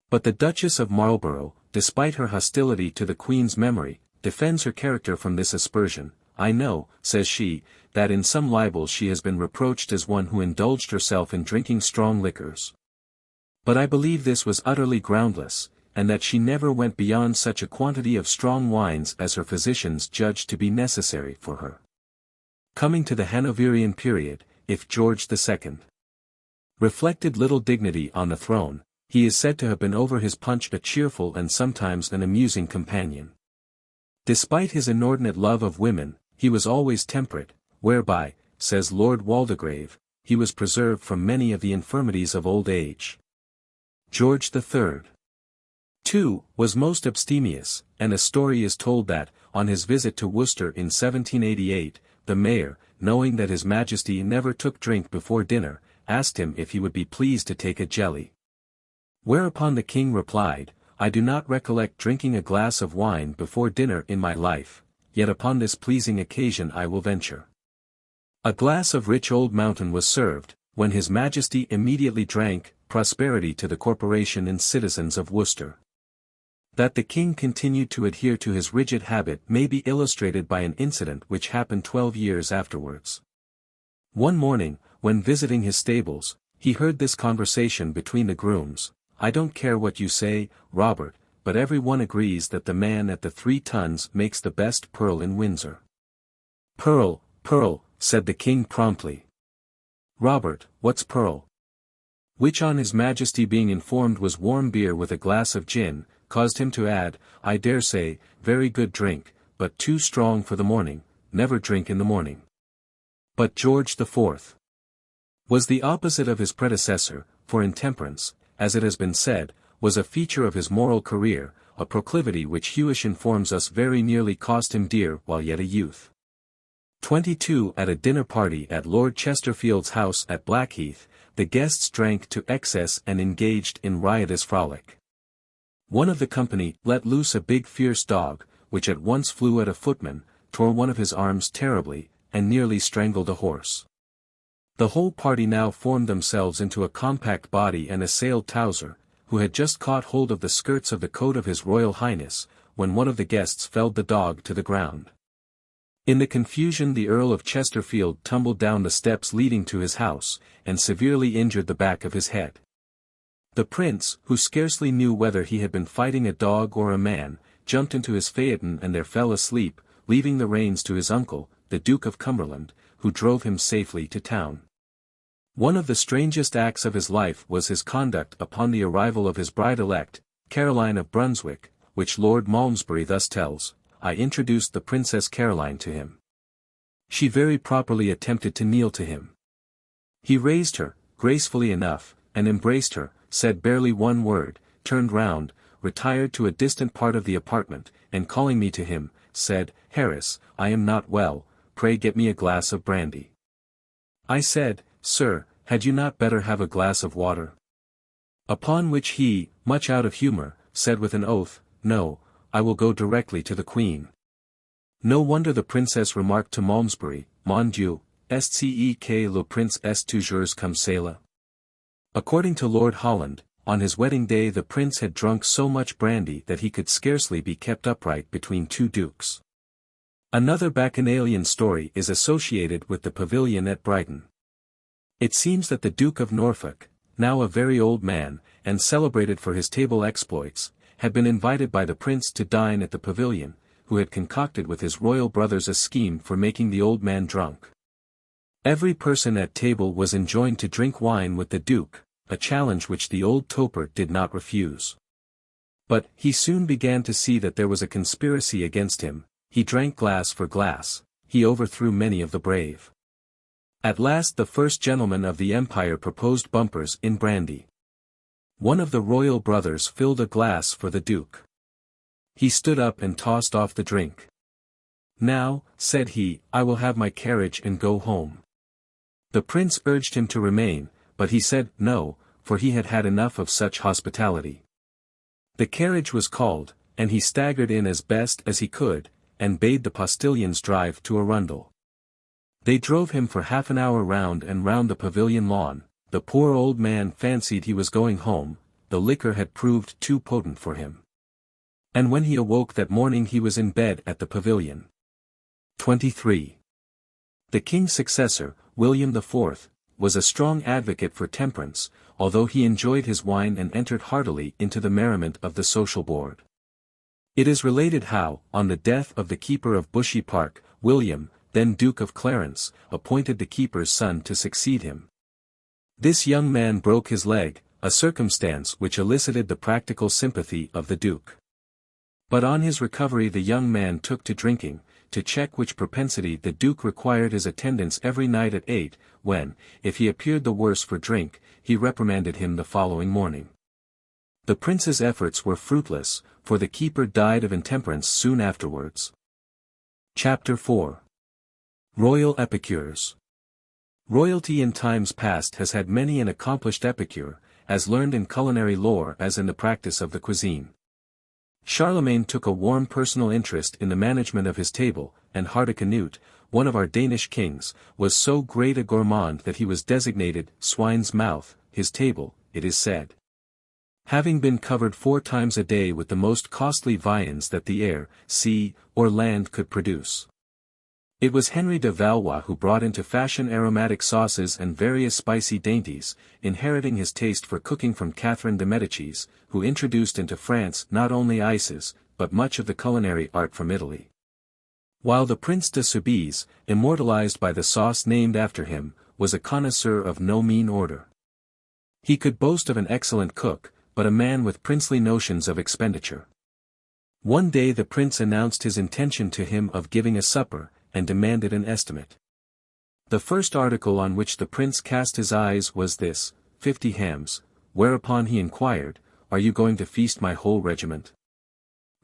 But the Duchess of Marlborough, despite her hostility to the Queen's memory, defends her character from this aspersion. "I know," says she, "that in some libels she has been reproached as one who indulged herself in drinking strong liquors. But I believe this was utterly groundless, and that she never went beyond such a quantity of strong wines as her physicians judged to be necessary for her." Coming to the Hanoverian period, if George II reflected little dignity on the throne, he is said to have been over his punch a cheerful and sometimes an amusing companion. Despite his inordinate love of women, he was always temperate, whereby, says Lord Waldegrave, he was preserved from many of the infirmities of old age. George III, too, was most abstemious, and a story is told that, on his visit to Worcester in 1788, the mayor, knowing that His Majesty never took drink before dinner, asked him if he would be pleased to take a jelly. Whereupon the king replied, I do not recollect drinking a glass of wine before dinner in my life, yet upon this pleasing occasion I will venture. A glass of rich old mountain was served, when His Majesty immediately drank, prosperity to the corporation and citizens of Worcester. That the king continued to adhere to his rigid habit may be illustrated by an incident which happened 12 years afterwards. One morning, when visiting his stables, he heard this conversation between the grooms: "I don't care what you say, Robert, but every one agrees that the man at the 3 Tons makes the best purl in Windsor." "Purl, purl," said the king promptly. "Robert, what's purl?" Which on His Majesty being informed was warm beer with a glass of gin, caused him to add, "I dare say, very good drink, but too strong for the morning, never drink in the morning." But George IV was the opposite of his predecessor, for intemperance, as it has been said, was a feature of his moral career, a proclivity which Hewish informs us very nearly cost him dear while yet a youth. 22 At a dinner party at Lord Chesterfield's house at Blackheath, the guests drank to excess and engaged in riotous frolic. One of the company let loose a big fierce dog, which at once flew at a footman, tore one of his arms terribly, and nearly strangled a horse. The whole party now formed themselves into a compact body and assailed Towser, who had just caught hold of the skirts of the coat of His Royal Highness, when one of the guests felled the dog to the ground. In the confusion the Earl of Chesterfield tumbled down the steps leading to his house, and severely injured the back of his head. The prince, who scarcely knew whether he had been fighting a dog or a man, jumped into his phaeton and there fell asleep, leaving the reins to his uncle, the Duke of Cumberland, who drove him safely to town. One of the strangest acts of his life was his conduct upon the arrival of his bride-elect, Caroline of Brunswick, which Lord Malmesbury thus tells: "I introduced the Princess Caroline to him. She very properly attempted to kneel to him. He raised her, gracefully enough, and embraced her, said barely one word, turned round, retired to a distant part of the apartment, and calling me to him, said, 'Harris, I am not well, pray get me a glass of brandy.' I said, 'Sir, had you not better have a glass of water?' Upon which he, much out of humour, said with an oath, 'No, I will go directly to the Queen.' No wonder the princess remarked to Malmesbury, 'Mon Dieu, est ce que le prince est toujours comme cela?' According to Lord Holland, on his wedding day the prince had drunk so much brandy that he could scarcely be kept upright between 2 dukes. Another bacchanalian story is associated with the pavilion at Brighton. It seems that the Duke of Norfolk, now a very old man, and celebrated for his table exploits, had been invited by the prince to dine at the pavilion, who had concocted with his royal brothers a scheme for making the old man drunk. Every person at table was enjoined to drink wine with the duke, a challenge which the old toper did not refuse. But he soon began to see that there was a conspiracy against him. He drank glass for glass, he overthrew many of the brave. At last the first gentleman of the empire proposed bumpers in brandy. One of the royal brothers filled a glass for the duke. He stood up and tossed off the drink. 'Now,' said he, 'I will have my carriage and go home.' The prince urged him to remain, but he said no, for he had had enough of such hospitality. The carriage was called, and he staggered in as best as he could, and bade the postilions drive to Arundel. They drove him for half an hour round and round the pavilion lawn. The poor old man fancied he was going home, the liquor had proved too potent for him. And when he awoke that morning he was in bed at the pavilion. 23. The king's successor, William IV, was a strong advocate for temperance, although he enjoyed his wine and entered heartily into the merriment of the social board. It is related how, on the death of the keeper of Bushy Park, William, then Duke of Clarence, appointed the keeper's son to succeed him. This young man broke his leg, a circumstance which elicited the practical sympathy of the Duke. But on his recovery the young man took to drinking, to check which propensity the Duke required his attendance every night at 8, when, if he appeared the worse for drink, he reprimanded him the following morning. The prince's efforts were fruitless, for the keeper died of intemperance soon afterwards. Chapter 4. Royal Epicures. Royalty in times past has had many an accomplished epicure, as learned in culinary lore as in the practice of the cuisine. Charlemagne took a warm personal interest in the management of his table, and Hardicanute, one of our Danish kings, was so great a gourmand that he was designated swine's mouth, his table, it is said, having been covered 4 times a day with the most costly viands that the air, sea, or land could produce. It was Henry de Valois who brought into fashion aromatic sauces and various spicy dainties, inheriting his taste for cooking from Catherine de Medicis, who introduced into France not only ices, but much of the culinary art from Italy. While the Prince de Soubise, immortalized by the sauce named after him, was a connoisseur of no mean order. He could boast of an excellent cook, but a man with princely notions of expenditure. One day the prince announced his intention to him of giving a supper, and demanded an estimate. The first article on which the prince cast his eyes was this, 50 hams, whereupon he inquired, "Are you going to feast my whole regiment?"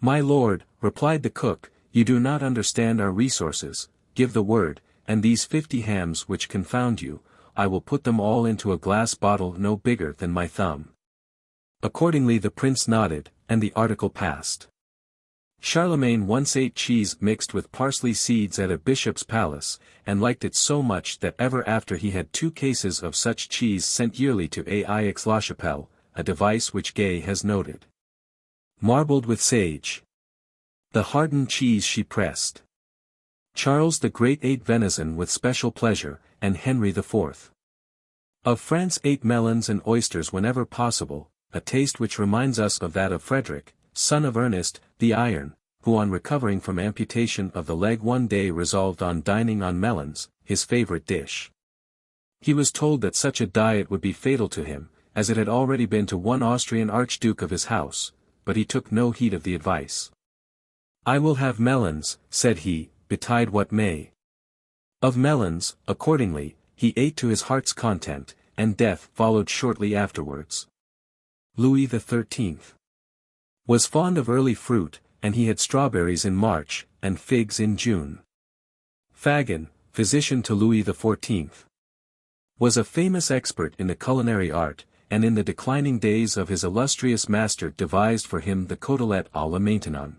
"My lord," replied the cook, "you do not understand our resources, give the word, and these 50 hams which confound you, I will put them all into a glass bottle no bigger than my thumb." Accordingly the prince nodded, and the article passed. Charlemagne once ate cheese mixed with parsley seeds at a bishop's palace, and liked it so much that ever after he had 2 cases of such cheese sent yearly to Aix-la-Chapelle, a device which Gay has noted. Marbled with sage. The hardened cheese she pressed. Charles the Great ate venison with special pleasure, and Henry IV. Of France ate melons and oysters whenever possible, a taste which reminds us of that of Frederick, son of Ernest, the Iron, who on recovering from amputation of the leg one day resolved on dining on melons, his favorite dish. He was told that such a diet would be fatal to him, as it had already been to one Austrian archduke of his house, but he took no heed of the advice. "I will have melons," said he, betide what may. Of melons, accordingly, he ate to his heart's content, and death followed shortly afterwards. Louis XIII. Was fond of early fruit, and he had strawberries in March, and figs in June. Fagon, physician to Louis XIV. Was a famous expert in the culinary art, and in the declining days of his illustrious master devised for him the côtelette à la Maintenon.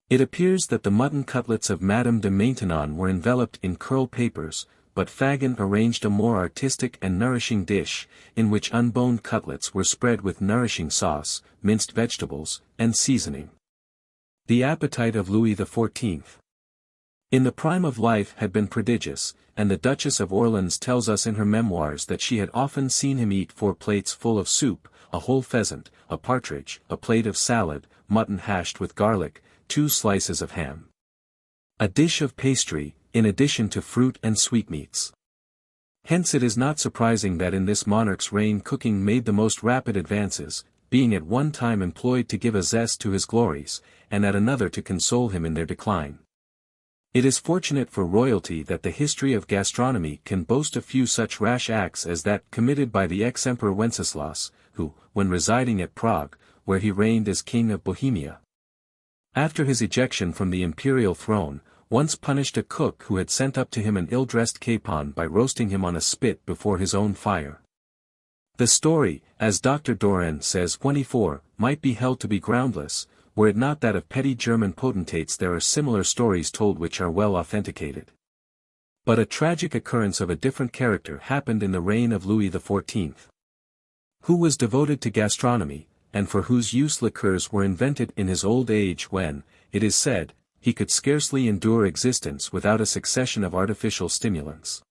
It appears that the mutton cutlets of Madame de Maintenon were enveloped in curl papers, but Fagon arranged a more artistic and nourishing dish, in which unboned cutlets were spread with nourishing sauce, minced vegetables, and seasoning. The appetite of Louis XIV. In the prime of life had been prodigious, and the Duchess of Orleans tells us in her memoirs that she had often seen him eat 4 plates full of soup, a whole pheasant, a partridge, a plate of salad, mutton hashed with garlic, 2 slices of ham, a dish of pastry, in addition to fruit and sweetmeats. Hence it is not surprising that in this monarch's reign cooking made the most rapid advances, being at one time employed to give a zest to his glories, and at another to console him in their decline. It is fortunate for royalty that the history of gastronomy can boast a few such rash acts as that committed by the ex-emperor Wenceslas, who, when residing at Prague, where he reigned as king of Bohemia, after his ejection from the imperial throne, once punished a cook who had sent up to him an ill-dressed capon by roasting him on a spit before his own fire. The story, as Dr. Doran says 24, might be held to be groundless, were it not that of petty German potentates there are similar stories told which are well authenticated. But a tragic occurrence of a different character happened in the reign of Louis XIV. Who was devoted to gastronomy, and for whose use liqueurs were invented in his old age when, it is said, he could scarcely endure existence without a succession of artificial stimulants.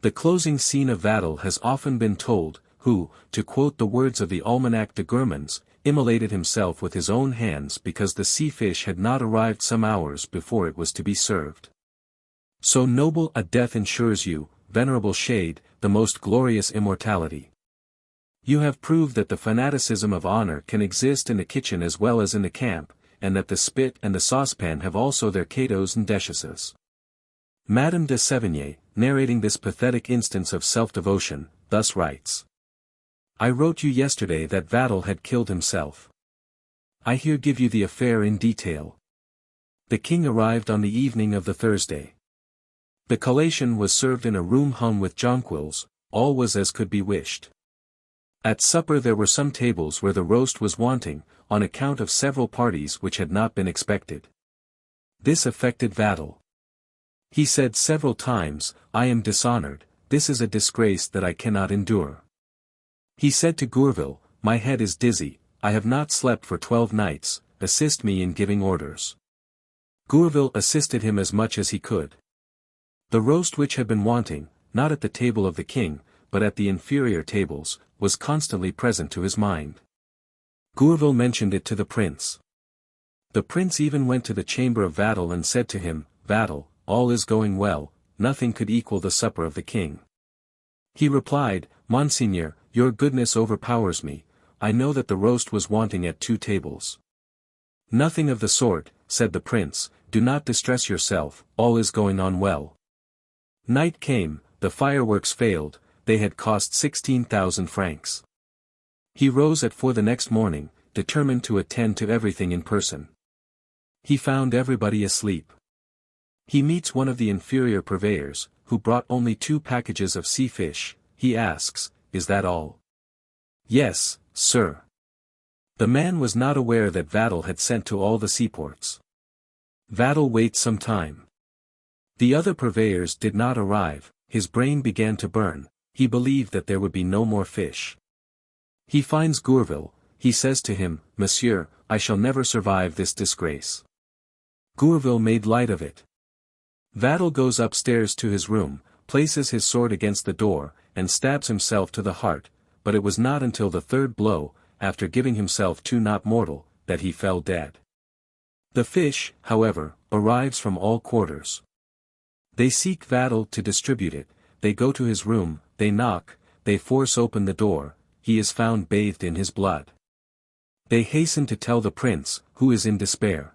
The closing scene of Vattel has often been told, who, to quote the words of the Almanach de Gourmands, immolated himself with his own hands because the sea fish had not arrived some hours before it was to be served. So noble a death ensures you, venerable shade, the most glorious immortality. You have proved that the fanaticism of honor can exist in the kitchen as well as in the camp, and that the spit and the saucepan have also their Catos and Duchesses. Madame de Sévigné, narrating this pathetic instance of self-devotion, thus writes. I wrote you yesterday that Vattel had killed himself. I here give you the affair in detail. The king arrived on the evening of the Thursday. The collation was served in a room hung with jonquils, all was as could be wished. At supper there were some tables where the roast was wanting, on account of several parties which had not been expected. This affected Vattel. He said several times, "I am dishonored, this is a disgrace that I cannot endure." He said to Gourville, "My head is dizzy, I have not slept for 12 nights, assist me in giving orders." Gourville assisted him as much as he could. The roast which had been wanting, not at the table of the king, but at the inferior tables, was constantly present to his mind. Gourville mentioned it to the prince. The prince even went to the chamber of Vattel and said to him, "Vattel, all is going well, nothing could equal the supper of the king." He replied, "Monseigneur, your goodness overpowers me, I know that the roast was wanting at 2 tables. "Nothing of the sort," said the prince, "do not distress yourself, all is going on well." Night came, the fireworks failed, they had cost 16,000 francs. He rose at 4 the next morning, determined to attend to everything in person. He found everybody asleep. He meets one of the inferior purveyors, who brought only 2 packages of sea fish. He asks, "Is that all?" "Yes, sir." The man was not aware that Vattel had sent to all the seaports. Vattel waits some time. The other purveyors did not arrive, his brain began to burn, he believed that there would be no more fish. He finds Gourville, he says to him, "Monsieur, I shall never survive this disgrace." Gourville made light of it. Vattel goes upstairs to his room, places his sword against the door, and stabs himself to the heart, but it was not until the 3rd blow, after giving himself 2 not mortal, that he fell dead. The fish, however, arrives from all quarters. They seek Vattel to distribute it, they go to his room, they knock, they force open the door, he is found bathed in his blood. They hasten to tell the prince, who is in despair.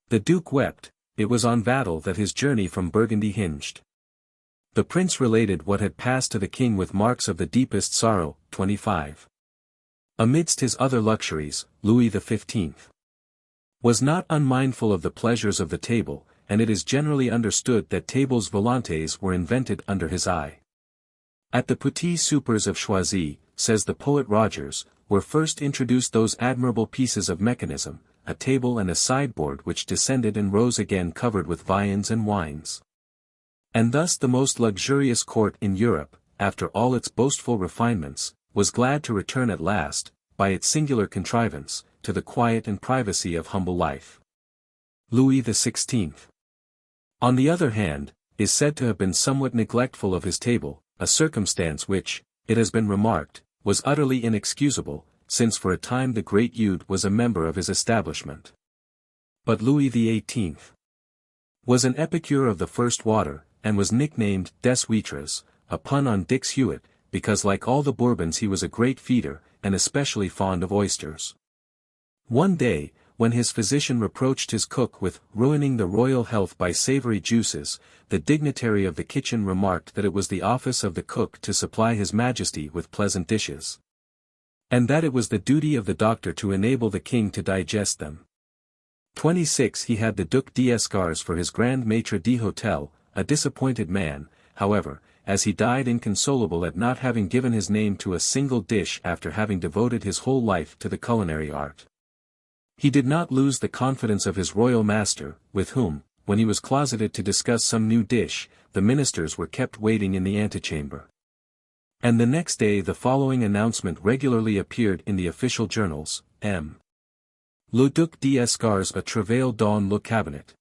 The duke wept, it was on Vattel that his journey from Burgundy hinged. The prince related what had passed to the king with marks of the deepest sorrow. 25. Amidst his other luxuries, Louis XV. was not unmindful of the pleasures of the table, and it is generally understood that tables volantes were invented under his eye. At the petits soupers of Choisy, says the poet Rogers, were first introduced those admirable pieces of mechanism, a table and a sideboard which descended and rose again covered with viands and wines. And thus the most luxurious court in Europe, after all its boastful refinements, was glad to return at last, by its singular contrivance, to the quiet and privacy of humble life. Louis XVI. On the other hand, is said to have been somewhat neglectful of his table, a circumstance which, it has been remarked, was utterly inexcusable, since for a time the great Eudes was a member of his establishment. But Louis XVIII. was an epicure of the first water, and was nicknamed Des Huîtres, a pun on Dix Huet, because like all the Bourbons he was a great feeder, and especially fond of oysters. One day, when his physician reproached his cook with ruining the royal health by savory juices, the dignitary of the kitchen remarked that it was the office of the cook to supply his majesty with pleasant dishes, and that it was the duty of the doctor to enable the king to digest them. 26 He had the Duc d'Escars for his grand maître d'hôtel, a disappointed man, however, as he died inconsolable at not having given his name to a single dish after having devoted his whole life to the culinary art. He did not lose the confidence of his royal master, with whom, when he was closeted to discuss some new dish, the ministers were kept waiting in the antechamber. And the next day the following announcement regularly appeared in the official journals, M. Le Duc d'Escars a travail dans le cabinet.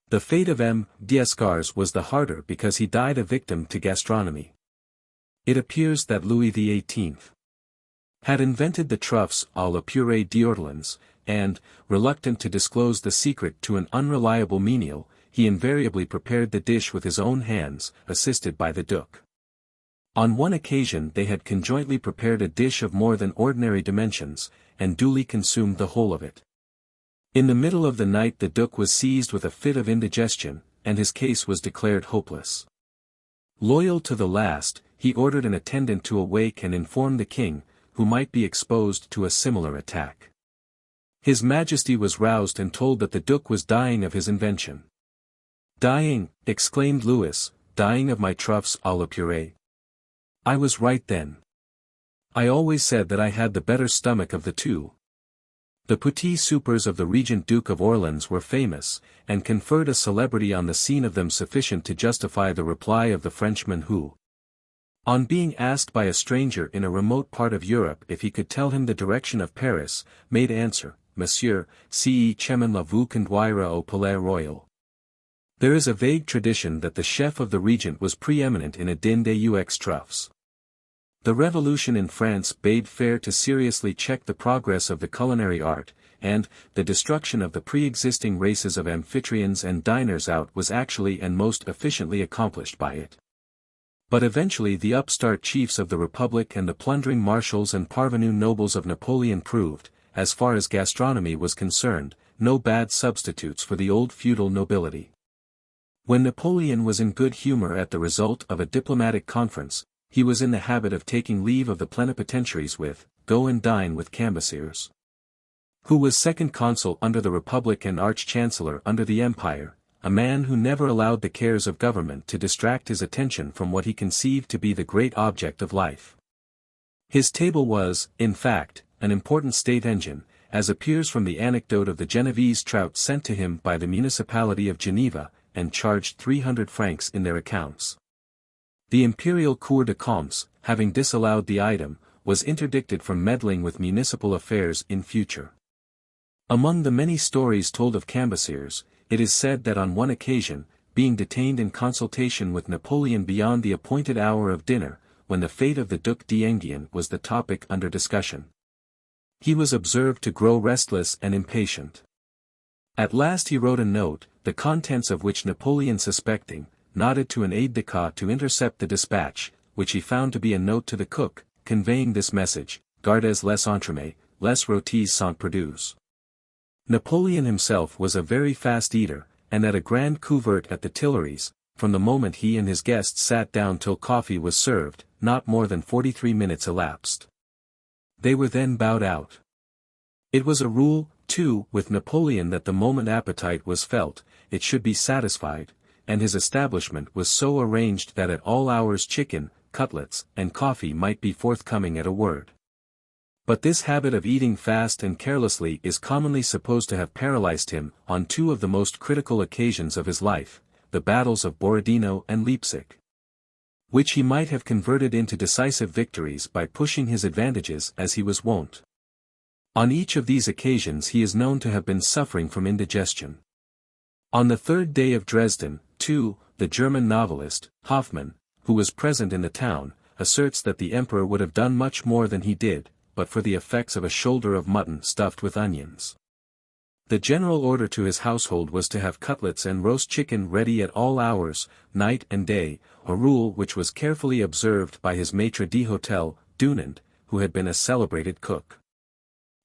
The fate of M. d'Escars was the harder because he died a victim to gastronomy. It appears that Louis XVIII. had invented the truffes à la purée d'ortolans, and, reluctant to disclose the secret to an unreliable menial, he invariably prepared the dish with his own hands, assisted by the Duc. On one occasion they had conjointly prepared a dish of more than ordinary dimensions, and duly consumed the whole of it. In the middle of the night the Duc was seized with a fit of indigestion, and his case was declared hopeless. Loyal to the last, he ordered an attendant to awake and inform the king, who might be exposed to a similar attack. His Majesty was roused and told that the Duc was dying of his invention. "Dying," exclaimed Louis, "dying of my truffes à la purée. I was right then. I always said that I had the better stomach of the two. The petit soupers of the Regent Duke of Orleans were famous, and conferred a celebrity on the scene of them sufficient to justify the reply of the Frenchman who, on being asked by a stranger in a remote part of Europe if he could tell him the direction of Paris, made answer, Monsieur, ce chemin la vous conduira au Palais Royal. There is a vague tradition that the chef of the regent was preeminent in a din des truffes. The revolution in France bade fair to seriously check the progress of the culinary art, and, the destruction of the pre-existing races of amphitrions and diners out was actually and most efficiently accomplished by it. But eventually the upstart chiefs of the Republic and the plundering marshals and parvenu nobles of Napoleon proved, as far as gastronomy was concerned, no bad substitutes for the old feudal nobility. When Napoleon was in good humor at the result of a diplomatic conference, he was in the habit of taking leave of the plenipotentiaries with, "Go and dine with Cambyses," who was second consul under the Republic and arch-chancellor under the Empire, a man who never allowed the cares of government to distract his attention from what he conceived to be the great object of life. His table was, in fact, an important state engine, as appears from the anecdote of the Genoese trout sent to him by the municipality of Geneva, and charged 300 francs in their accounts. The imperial Cour de Commerce, having disallowed the item, was interdicted from meddling with municipal affairs in future. Among the many stories told of Cambyses, it is said that on one occasion, being detained in consultation with Napoleon beyond the appointed hour of dinner, when the fate of the Duc d'Enghien was the topic under discussion, he was observed to grow restless and impatient. At last he wrote a note, the contents of which Napoleon suspecting, nodded to an aide-de-camp to intercept the dispatch, which he found to be a note to the cook, conveying this message, "Gardez les entremets, les rôtis sont produits." Napoleon himself was a very fast eater, and at a grand couvert at the Tuileries, from the moment he and his guests sat down till coffee was served, not more than 43 minutes elapsed. They were then bowed out. It was a rule, too, with Napoleon that the moment appetite was felt, it should be satisfied, and his establishment was so arranged that at all hours chicken, cutlets, and coffee might be forthcoming at a word. But this habit of eating fast and carelessly is commonly supposed to have paralyzed him on two of the most critical occasions of his life, the battles of Borodino and Leipzig, which he might have converted into decisive victories by pushing his advantages as he was wont. On each of these occasions he is known to have been suffering from indigestion. On the third day of Dresden, too, the German novelist, Hoffmann, who was present in the town, asserts that the emperor would have done much more than he did, but for the effects of a shoulder of mutton stuffed with onions. The general order to his household was to have cutlets and roast chicken ready at all hours, night and day, a rule which was carefully observed by his maître d'hôtel, Dunand, who had been a celebrated cook.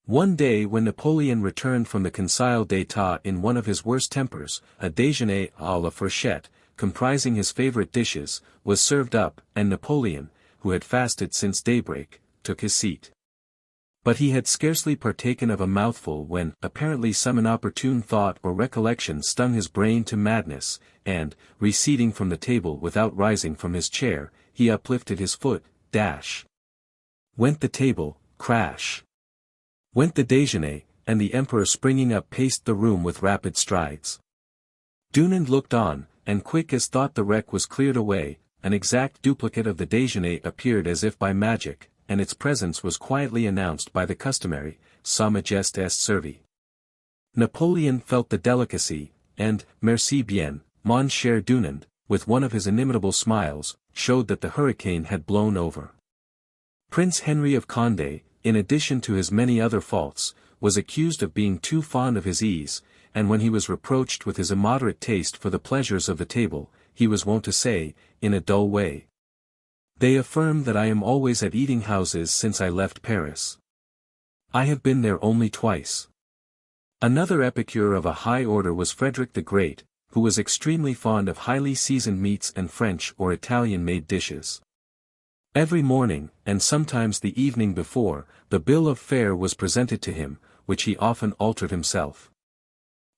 One day when Napoleon returned from the Conseil d'État in one of his worst tempers, a déjeuner à la fourchette, comprising his favorite dishes, was served up, and Napoleon, who had fasted since daybreak, took his seat. But he had scarcely partaken of a mouthful when, apparently some inopportune thought or recollection stung his brain to madness, and, receding from the table without rising from his chair, he uplifted his foot, dash. Went the table, crash. Went the déjeuner, and the emperor springing up paced the room with rapid strides. Dunand looked on, and quick as thought the wreck was cleared away, an exact duplicate of the déjeuner appeared as if by magic, and its presence was quietly announced by the customary, Sa Majesté est servi. Napoleon felt the delicacy, and, merci bien, mon cher Dunand, with one of his inimitable smiles, showed that the hurricane had blown over. Prince Henry of Condé, in addition to his many other faults, was accused of being too fond of his ease, and when he was reproached with his immoderate taste for the pleasures of the table, he was wont to say, in a dull way, "They affirm that I am always at eating houses since I left Paris. I have been there only twice." Another epicure of a high order was Frederick the Great, who was extremely fond of highly seasoned meats and French or Italian-made dishes. Every morning, and sometimes the evening before, the bill of fare was presented to him, which he often altered himself.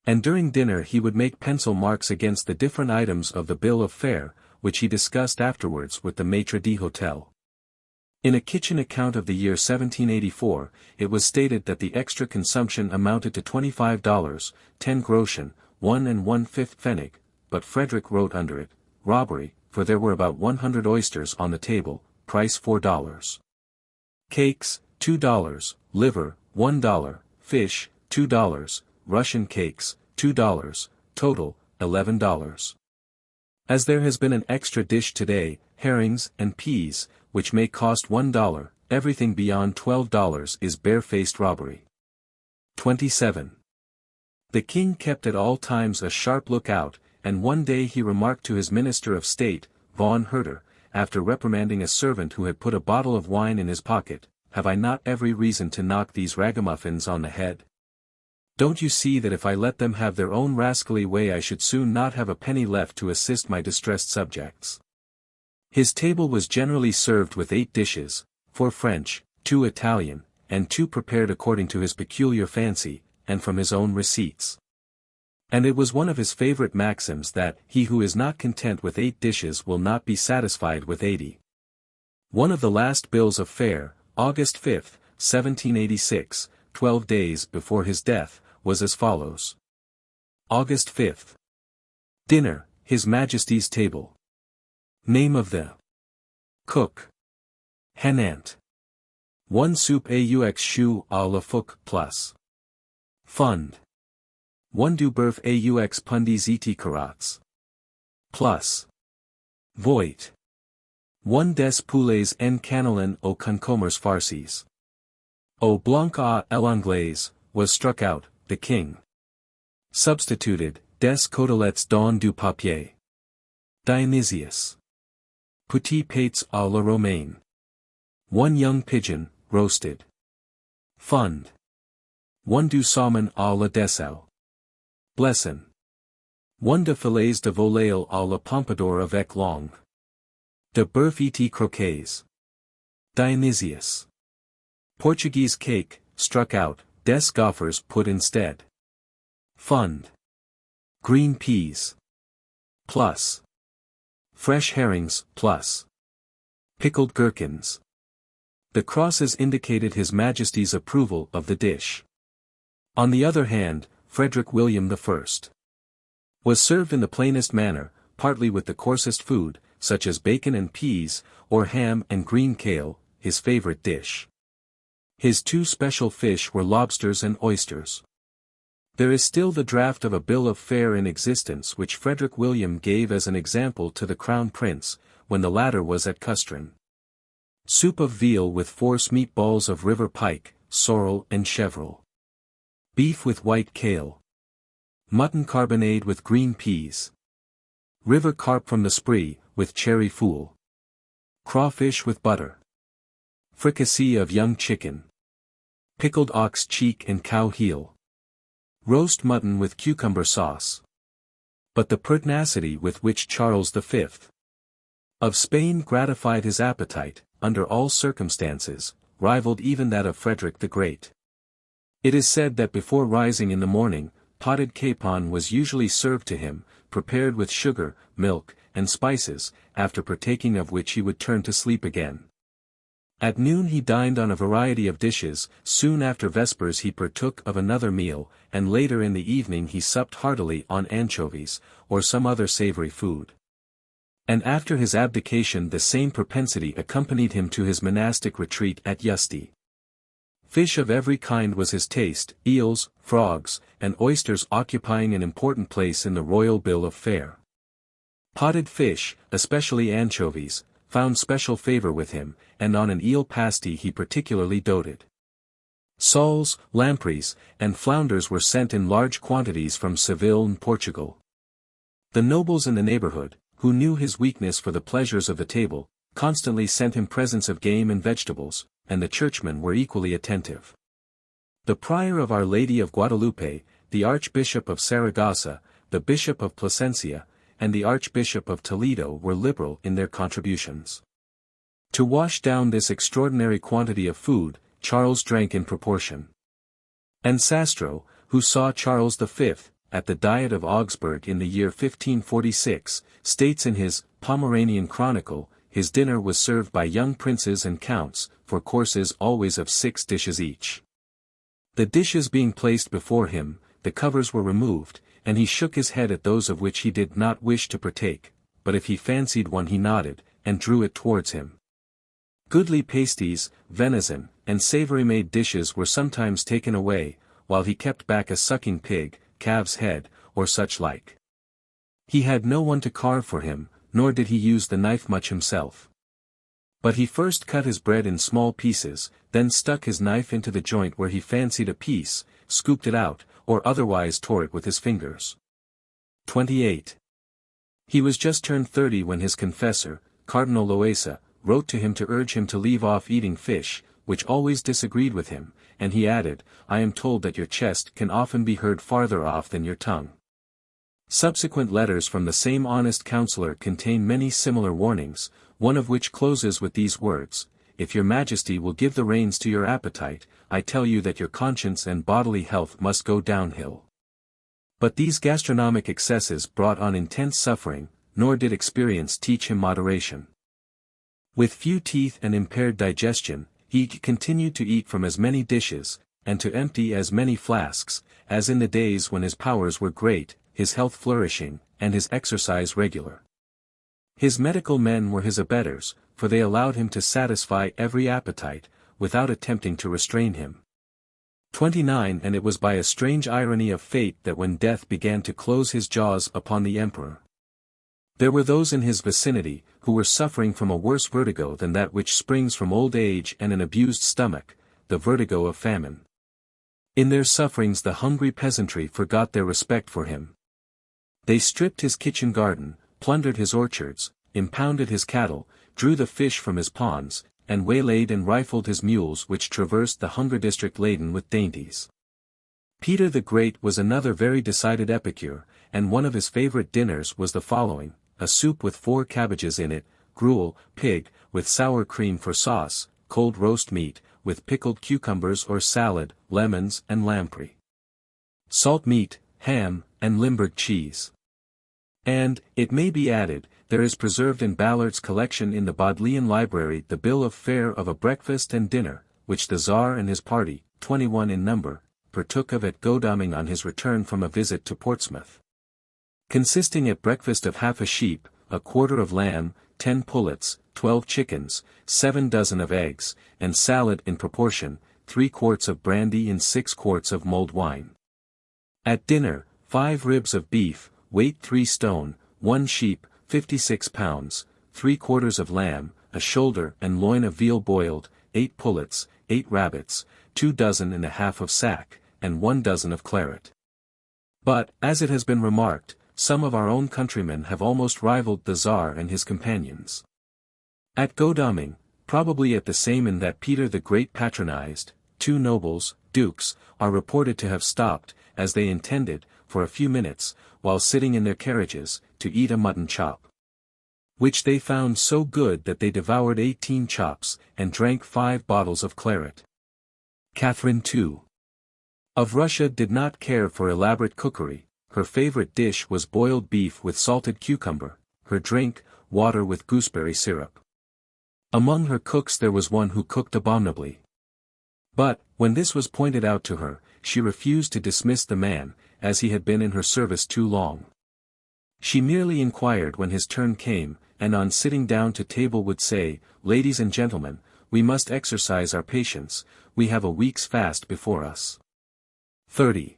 And during dinner he would make pencil marks against the different items of the bill of fare, which he discussed afterwards with the maître d'hôtel. In a kitchen account of the year 1784, it was stated that the extra consumption amounted to $25, 10 groschen, 1 1/5 pfennig, but Frederick wrote under it, robbery, for there were about 100 oysters on the table, price $4. Cakes, $2, liver, $1, fish, $2, Russian cakes, $2, total, $11. As there has been an extra dish today, herrings and peas, which may cost $1, everything beyond $12 is barefaced robbery. 27. The king kept at all times a sharp lookout, and one day he remarked to his minister of state, Von Herder, after reprimanding a servant who had put a bottle of wine in his pocket, "Have I not every reason to knock these ragamuffins on the head? Don't you see that if I let them have their own rascally way I should soon not have a penny left to assist my distressed subjects?" His table was generally served with 8 dishes, 4 French, 2 Italian, and 2 prepared according to his peculiar fancy, and from his own receipts. And it was one of his favorite maxims that he who is not content with 8 dishes will not be satisfied with 80. One of the last bills of fare, August 5, 1786, 12 days before his death, was as follows. August 5. Dinner, His Majesty's table. Name of the cook. Henant. 1 soup aux choux à la phoque plus. Fund. 1 du boeuf aux pundis et carottes. Plus. Voit. 1 des poulets en cannelin aux concombres farcis. Au blanc à l'anglaise, was struck out, the king. Substituted, des côtelettes dans du papier. Dionysius. Petit pates à la romaine. 1 young pigeon, roasted. Fund. 1 du saumon à la dessau. Blesson. 1 de filets de volaille à la pompadour avec langue. De boeuf et croquets. Dionysius. Portuguese cake, struck out, des gaufres put instead. Fund. Green peas. Plus. Fresh herrings, plus. Pickled gherkins. The crosses indicated His Majesty's approval of the dish. On the other hand, Frederick William I was served in the plainest manner, partly with the coarsest food, such as bacon and peas, or ham and green kale, his favorite dish. His 2 special fish were lobsters and oysters. There is still the draft of a bill of fare in existence which Frederick William gave as an example to the Crown Prince, when the latter was at Custrin. Soup of veal with force meatballs of river pike, sorrel and chevril. Beef with white kale. Mutton carbonade with green peas. River carp from the Spree, with cherry fool. Crawfish with butter. Fricassee of young chicken. Pickled ox cheek and cow heel. Roast mutton with cucumber sauce. But the pertinacity with which Charles V of Spain gratified his appetite, under all circumstances, rivaled even that of Frederick the Great. It is said that before rising in the morning, potted capon was usually served to him, prepared with sugar, milk, and spices, after partaking of which he would turn to sleep again. At noon he dined on a variety of dishes, soon after vespers he partook of another meal, and later in the evening he supped heartily on anchovies, or some other savory food. And after his abdication the same propensity accompanied him to his monastic retreat at Yusti. Fish of every kind was his taste, eels, frogs, and oysters occupying an important place in the royal bill of fare. Potted fish, especially anchovies, found special favor with him, and on an eel pasty he particularly doted. Soles, lampreys, and flounders were sent in large quantities from Seville and Portugal. The nobles in the neighborhood, who knew his weakness for the pleasures of the table, constantly sent him presents of game and vegetables, and the churchmen were equally attentive. The prior of Our Lady of Guadalupe, the Archbishop of Saragossa, the Bishop of Plasencia, and the Archbishop of Toledo were liberal in their contributions. To wash down this extraordinary quantity of food, Charles drank in proportion. And Sastro, who saw Charles V, at the Diet of Augsburg in the year 1546, states in his Pomeranian Chronicle, his dinner was served by young princes and counts, for courses always of 6 dishes each. The dishes being placed before him, the covers were removed, and he shook his head at those of which he did not wish to partake, but if he fancied one he nodded, and drew it towards him. Goodly pasties, venison, and savoury-made dishes were sometimes taken away, while he kept back a sucking pig, calf's head, or such like. He had no one to carve for him, nor did he use the knife much himself. But he first cut his bread in small pieces, then stuck his knife into the joint where he fancied a piece, scooped it out, or otherwise tore it with his fingers. 28. He was just turned 30 when his confessor, Cardinal Loaysa, wrote to him to urge him to leave off eating fish, which always disagreed with him, and he added, I am told that your chest can often be heard farther off than your tongue. Subsequent letters from the same honest counsellor contain many similar warnings, one of which closes with these words, If your majesty will give the reins to your appetite, I tell you that your conscience and bodily health must go downhill. But these gastronomic excesses brought on intense suffering, nor did experience teach him moderation. With few teeth and impaired digestion, he continued to eat from as many dishes, and to empty as many flasks, as in the days when his powers were great, his health flourishing, and his exercise regular. His medical men were his abettors, for they allowed him to satisfy every appetite, without attempting to restrain him. 29 And it was by a strange irony of fate that when death began to close his jaws upon the emperor, there were those in his vicinity, who were suffering from a worse vertigo than that which springs from old age and an abused stomach, the vertigo of famine. In their sufferings the hungry peasantry forgot their respect for him. They stripped his kitchen garden, plundered his orchards, impounded his cattle, drew the fish from his ponds, and waylaid and rifled his mules which traversed the hunger district laden with dainties. Peter the Great was another very decided epicure, and one of his favorite dinners was the following, a soup with 4 cabbages in it, gruel, pig, with sour cream for sauce, cold roast meat, with pickled cucumbers or salad, lemons and lamprey, salt meat, ham, and Limburg cheese. And, it may be added, there is preserved in Ballard's collection in the Bodleian Library the bill of fare of a breakfast and dinner, which the Tsar and his party, 21 in number, partook of at Godalming on his return from a visit to Portsmouth. Consisting at breakfast of half a sheep, a quarter of lamb, 10 pullets, 12 chickens, 7 dozen of eggs, and salad in proportion, 3 quarts of brandy and 6 quarts of mulled wine. At dinner, 5 ribs of beef, weight 3 stone, 1 sheep, 56 pounds, 3 quarters of lamb, a shoulder and loin of veal boiled, 8 pullets, 8 rabbits, 2 dozen and a half of sack, and 1 dozen of claret. But, as it has been remarked, some of our own countrymen have almost rivaled the Tsar and his companions. At Godalming, probably at the same inn that Peter the Great patronized, 2 nobles, dukes, are reported to have stopped, as they intended, for a few minutes, while sitting in their carriages, to eat a mutton chop, which they found so good that they devoured 18 chops, and drank 5 bottles of claret. Catherine II of Russia did not care for elaborate cookery, her favorite dish was boiled beef with salted cucumber, her drink, water with gooseberry syrup. Among her cooks there was one who cooked abominably. But, when this was pointed out to her, she refused to dismiss the man, as he had been in her service too long. She merely inquired when his turn came, and on sitting down to table would say, Ladies and gentlemen, we must exercise our patience, we have a week's fast before us. 30.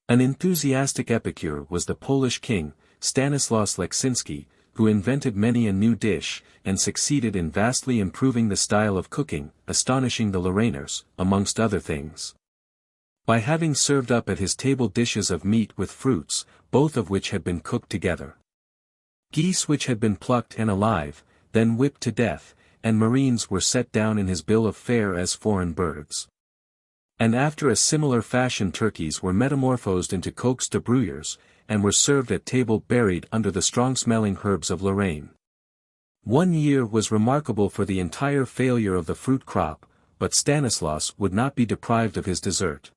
An enthusiastic epicure was the Polish king, Stanislaus Leczinski, who invented many a new dish, and succeeded in vastly improving the style of cooking, astonishing the Lorrainers, amongst other things, by having served up at his table dishes of meat with fruits, both of which had been cooked together, geese which had been plucked and alive, then whipped to death, and marines were set down in his bill of fare as foreign birds. And after a similar fashion turkeys were metamorphosed into coqs de bruyères, and were served at table buried under the strong-smelling herbs of Lorraine. 1 year was remarkable for the entire failure of the fruit crop, but Stanislaus would not be deprived of his dessert.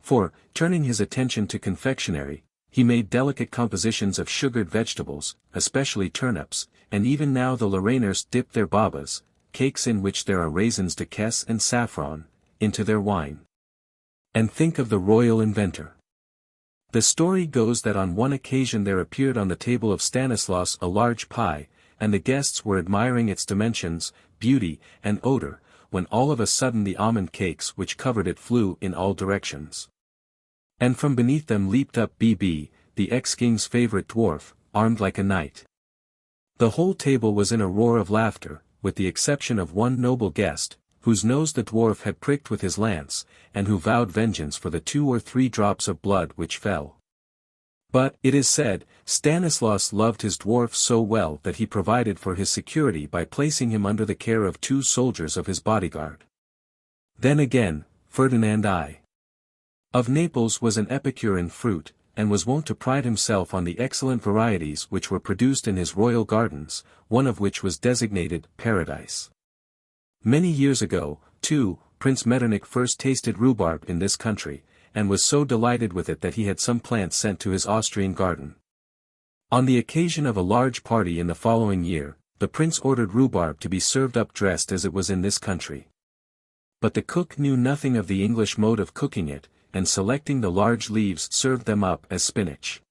For, turning his attention to confectionery, he made delicate compositions of sugared vegetables, especially turnips, and even now the Lorrainers dip their babas, cakes in which there are raisins de caisse and saffron, into their wine. And think of the royal inventor. The story goes that on one occasion there appeared on the table of Stanislaus a large pie, and the guests were admiring its dimensions, beauty, and odor, when all of a sudden the almond cakes which covered it flew in all directions. And from beneath them leaped up B.B., the ex-king's favorite dwarf, armed like a knight. The whole table was in a roar of laughter, with the exception of one noble guest, whose nose the dwarf had pricked with his lance, and who vowed vengeance for the 2 or 3 drops of blood which fell. But, it is said, Stanislaus loved his dwarf so well that he provided for his security by placing him under the care of 2 soldiers of his bodyguard. Then again, Ferdinand I. of Naples was an epicure in fruit, and was wont to pride himself on the excellent varieties which were produced in his royal gardens, one of which was designated Paradise. Many years ago, too, Prince Metternich first tasted rhubarb in this country, and was so delighted with it that he had some plants sent to his Austrian garden. On the occasion of a large party in the following year, the prince ordered rhubarb to be served up dressed as it was in this country. But the cook knew nothing of the English mode of cooking it, and selecting the large leaves served them up as spinach.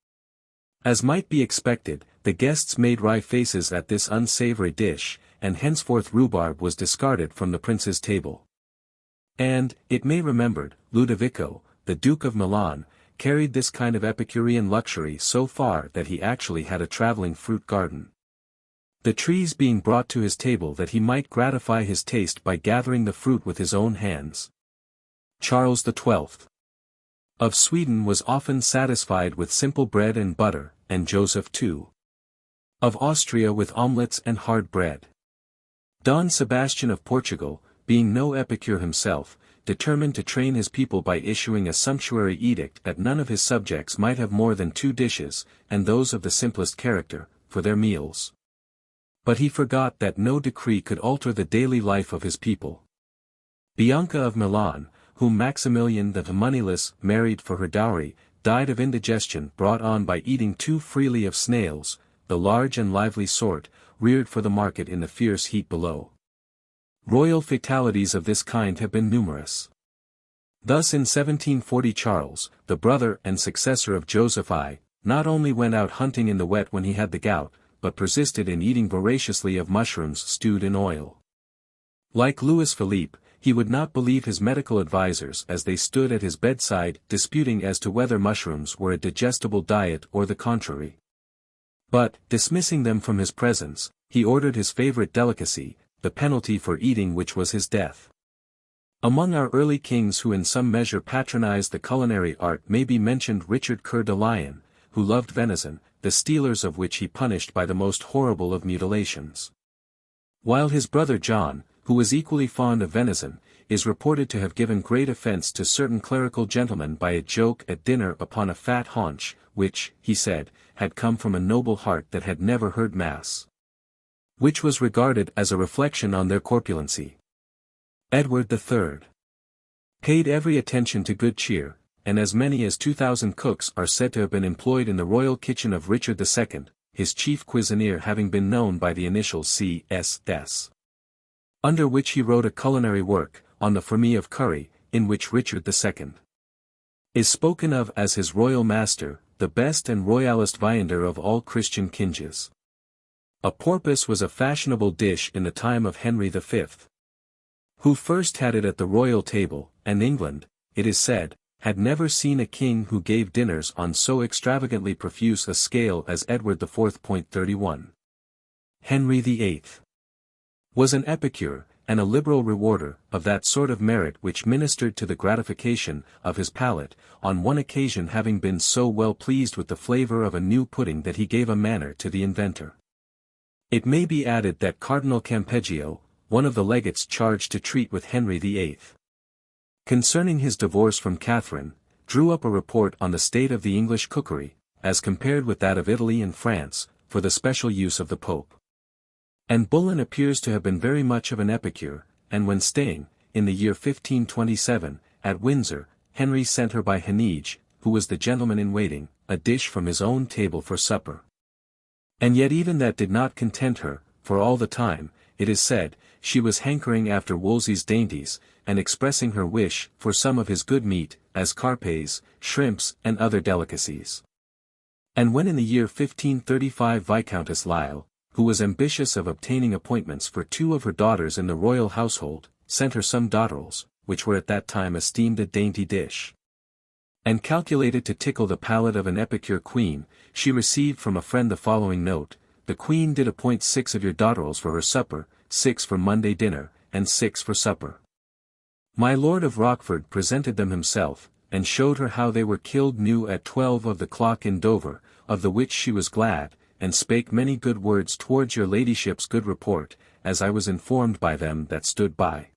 As might be expected, the guests made wry faces at this unsavory dish, and henceforth rhubarb was discarded from the prince's table. And, it may remembered, Ludovico, the Duke of Milan, carried this kind of Epicurean luxury so far that he actually had a travelling fruit garden. The trees being brought to his table that he might gratify his taste by gathering the fruit with his own hands. Charles XII. of Sweden was often satisfied with simple bread and butter, and Joseph II. of Austria with omelettes and hard bread. Don Sebastian of Portugal, being no epicure himself, determined to train his people by issuing a sumptuary edict that none of his subjects might have more than 2 dishes, and those of the simplest character, for their meals. But he forgot that no decree could alter the daily life of his people. Bianca of Milan, whom Maximilian the Moneyless married for her dowry, died of indigestion brought on by eating too freely of snails, the large and lively sort, reared for the market in the fierce heat below. Royal fatalities of this kind have been numerous. Thus in 1740 Charles, the brother and successor of Joseph I, not only went out hunting in the wet when he had the gout, but persisted in eating voraciously of mushrooms stewed in oil. Like Louis Philippe, he would not believe his medical advisers as they stood at his bedside disputing as to whether mushrooms were a digestible diet or the contrary. But, dismissing them from his presence, he ordered his favorite delicacy, the penalty for eating which was his death. Among our early kings who in some measure patronized the culinary art may be mentioned Richard Coeur de Lion, who loved venison, the stealers of which he punished by the most horrible of mutilations. While his brother John, who was equally fond of venison, is reported to have given great offense to certain clerical gentlemen by a joke at dinner upon a fat haunch, which, he said, had come from a noble heart that had never heard mass. Which was regarded as a reflection on their corpulency. Edward III. paid every attention to good cheer, and as many as 2,000 cooks are said to have been employed in the royal kitchen of Richard II, his chief cuisinier having been known by the initials C.S.S. Under which he wrote a culinary work, on the Firminger of curry, in which Richard II. is spoken of as his royal master, the best and royalest viander of all Christian kinges. A porpoise was a fashionable dish in the time of Henry V. who first had it at the royal table, and England, it is said, had never seen a king who gave dinners on so extravagantly profuse a scale as Edward IV. 31. Henry VIII. was an epicure, and a liberal rewarder, of that sort of merit which ministered to the gratification of his palate, on one occasion having been so well pleased with the flavour of a new pudding that he gave a manor to the inventor. It may be added that Cardinal Campeggio, one of the legates charged to treat with Henry VIII. concerning his divorce from Catherine, drew up a report on the state of the English cookery, as compared with that of Italy and France, for the special use of the Pope. And Bullen appears to have been very much of an epicure, and when staying, in the year 1527, at Windsor, Henry sent her by Heneage, who was the gentleman in waiting, a dish from his own table for supper. And yet even that did not content her, for all the time, it is said, she was hankering after Wolsey's dainties, and expressing her wish for some of his good meat, as carpes, shrimps and other delicacies. And when in the year 1535 Viscountess Lisle, who was ambitious of obtaining appointments for 2 of her daughters in the royal household, sent her some dotterels, which were at that time esteemed a dainty dish, and calculated to tickle the palate of an epicure queen, she received from a friend the following note: "The queen did appoint 6 of your dotterels for her supper, 6 for Monday dinner, and 6 for supper. My lord of Rochford presented them himself, and showed her how they were killed new at 12 of the clock in Dover, of the which she was glad, and spake many good words towards your ladyship's good report, as I was informed by them that stood by."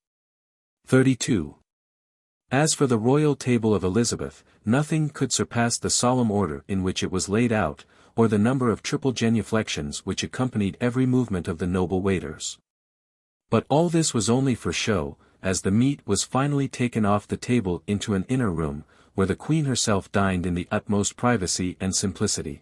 32. As for the royal table of Elizabeth, nothing could surpass the solemn order in which it was laid out, or the number of triple genuflections which accompanied every movement of the noble waiters. But all this was only for show, as the meat was finally taken off the table into an inner room, where the Queen herself dined in the utmost privacy and simplicity.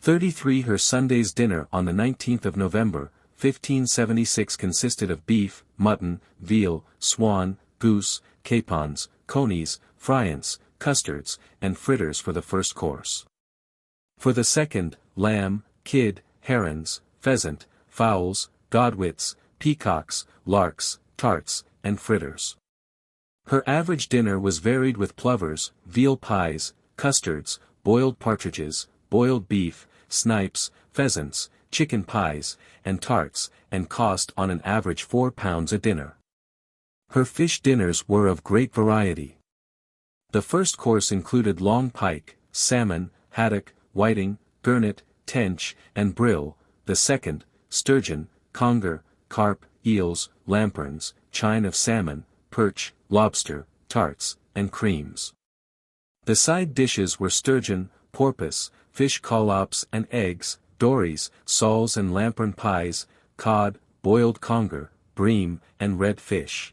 33. Her Sunday's dinner on the 19th of November, 1576 consisted of beef, mutton, veal, swan, goose, capons, conies, friants, custards, and fritters for the first course. For the second, lamb, kid, herons, pheasant, fowls, godwits, peacocks, larks, tarts, and fritters. Her average dinner was varied with plovers, veal pies, custards, boiled partridges, boiled beef, snipes, pheasants, chicken pies, and tarts, and cost on an average £4 a dinner. Her fish dinners were of great variety. The first course included long pike, salmon, haddock, whiting, gurnet, tench, and brill; the second, sturgeon, conger, carp, eels, lampreys, chine of salmon, perch, lobster, tarts, and creams. The side dishes were sturgeon, porpoise, fish collops and eggs, dories, soles and lamprey pies, cod, boiled conger, bream, and red fish.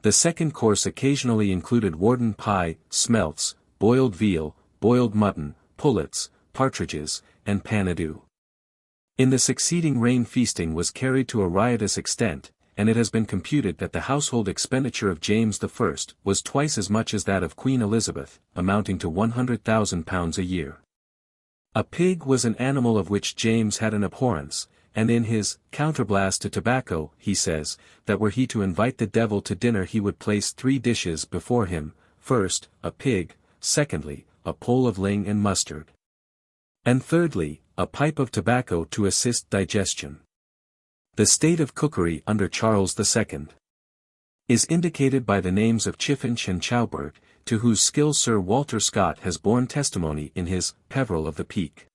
The second course occasionally included Warden pie, smelts, boiled veal, boiled mutton, pullets, partridges, and panadou. In the succeeding reign feasting was carried to a riotous extent, and it has been computed that the household expenditure of James I was twice as much as that of Queen Elizabeth, amounting to £100,000 a year. A pig was an animal of which James had an abhorrence, and in his Counterblast to Tobacco he says, that were he to invite the devil to dinner he would place 3 dishes before him: first, a pig; secondly, a pole of ling and mustard; and thirdly, a pipe of tobacco to assist digestion. The state of cookery under Charles II is indicated by the names of Chiffinch and Chowbird, to whose skill Sir Walter Scott has borne testimony in his Peveril of the Peak.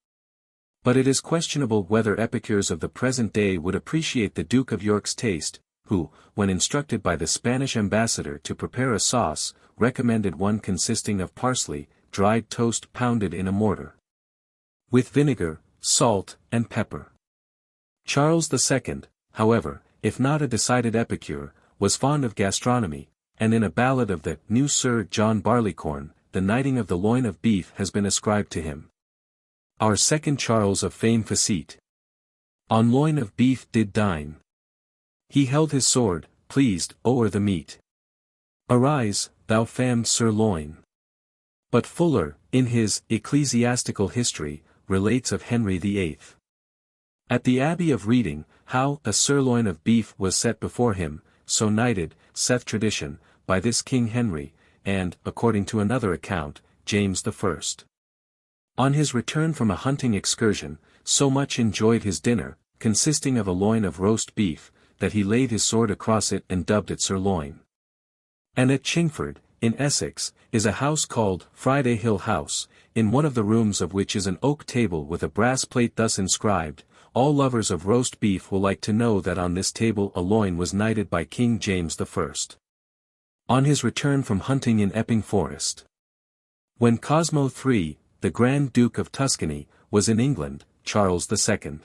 But it is questionable whether epicures of the present day would appreciate the Duke of York's taste, who, when instructed by the Spanish ambassador to prepare a sauce, recommended one consisting of parsley, dried toast pounded in a mortar, with vinegar, salt, and pepper. Charles II, however, if not a decided epicure, was fond of gastronomy, and in a ballad of the New Sir John Barleycorn, the knighting of the loin of beef has been ascribed to him. Our second Charles of fame facete on loin of beef did dine. He held his sword, pleased o'er the meat. Arise, thou famed sirloin. But Fuller, in his Ecclesiastical History, relates of Henry VIII. At the Abbey of Reading, how a sirloin of beef was set before him, so knighted, saith tradition, by this King Henry, and, according to another account, James I. On his return from a hunting excursion, so much enjoyed his dinner, consisting of a loin of roast beef, that he laid his sword across it and dubbed it sirloin. And at Chingford, in Essex, is a house called Friday Hill House, in one of the rooms of which is an oak table with a brass plate thus inscribed: "All lovers of roast beef will like to know that on this table a loin was knighted by King James I. on his return from hunting in Epping Forest." When Cosmo III, the Grand Duke of Tuscany, was in England, Charles II,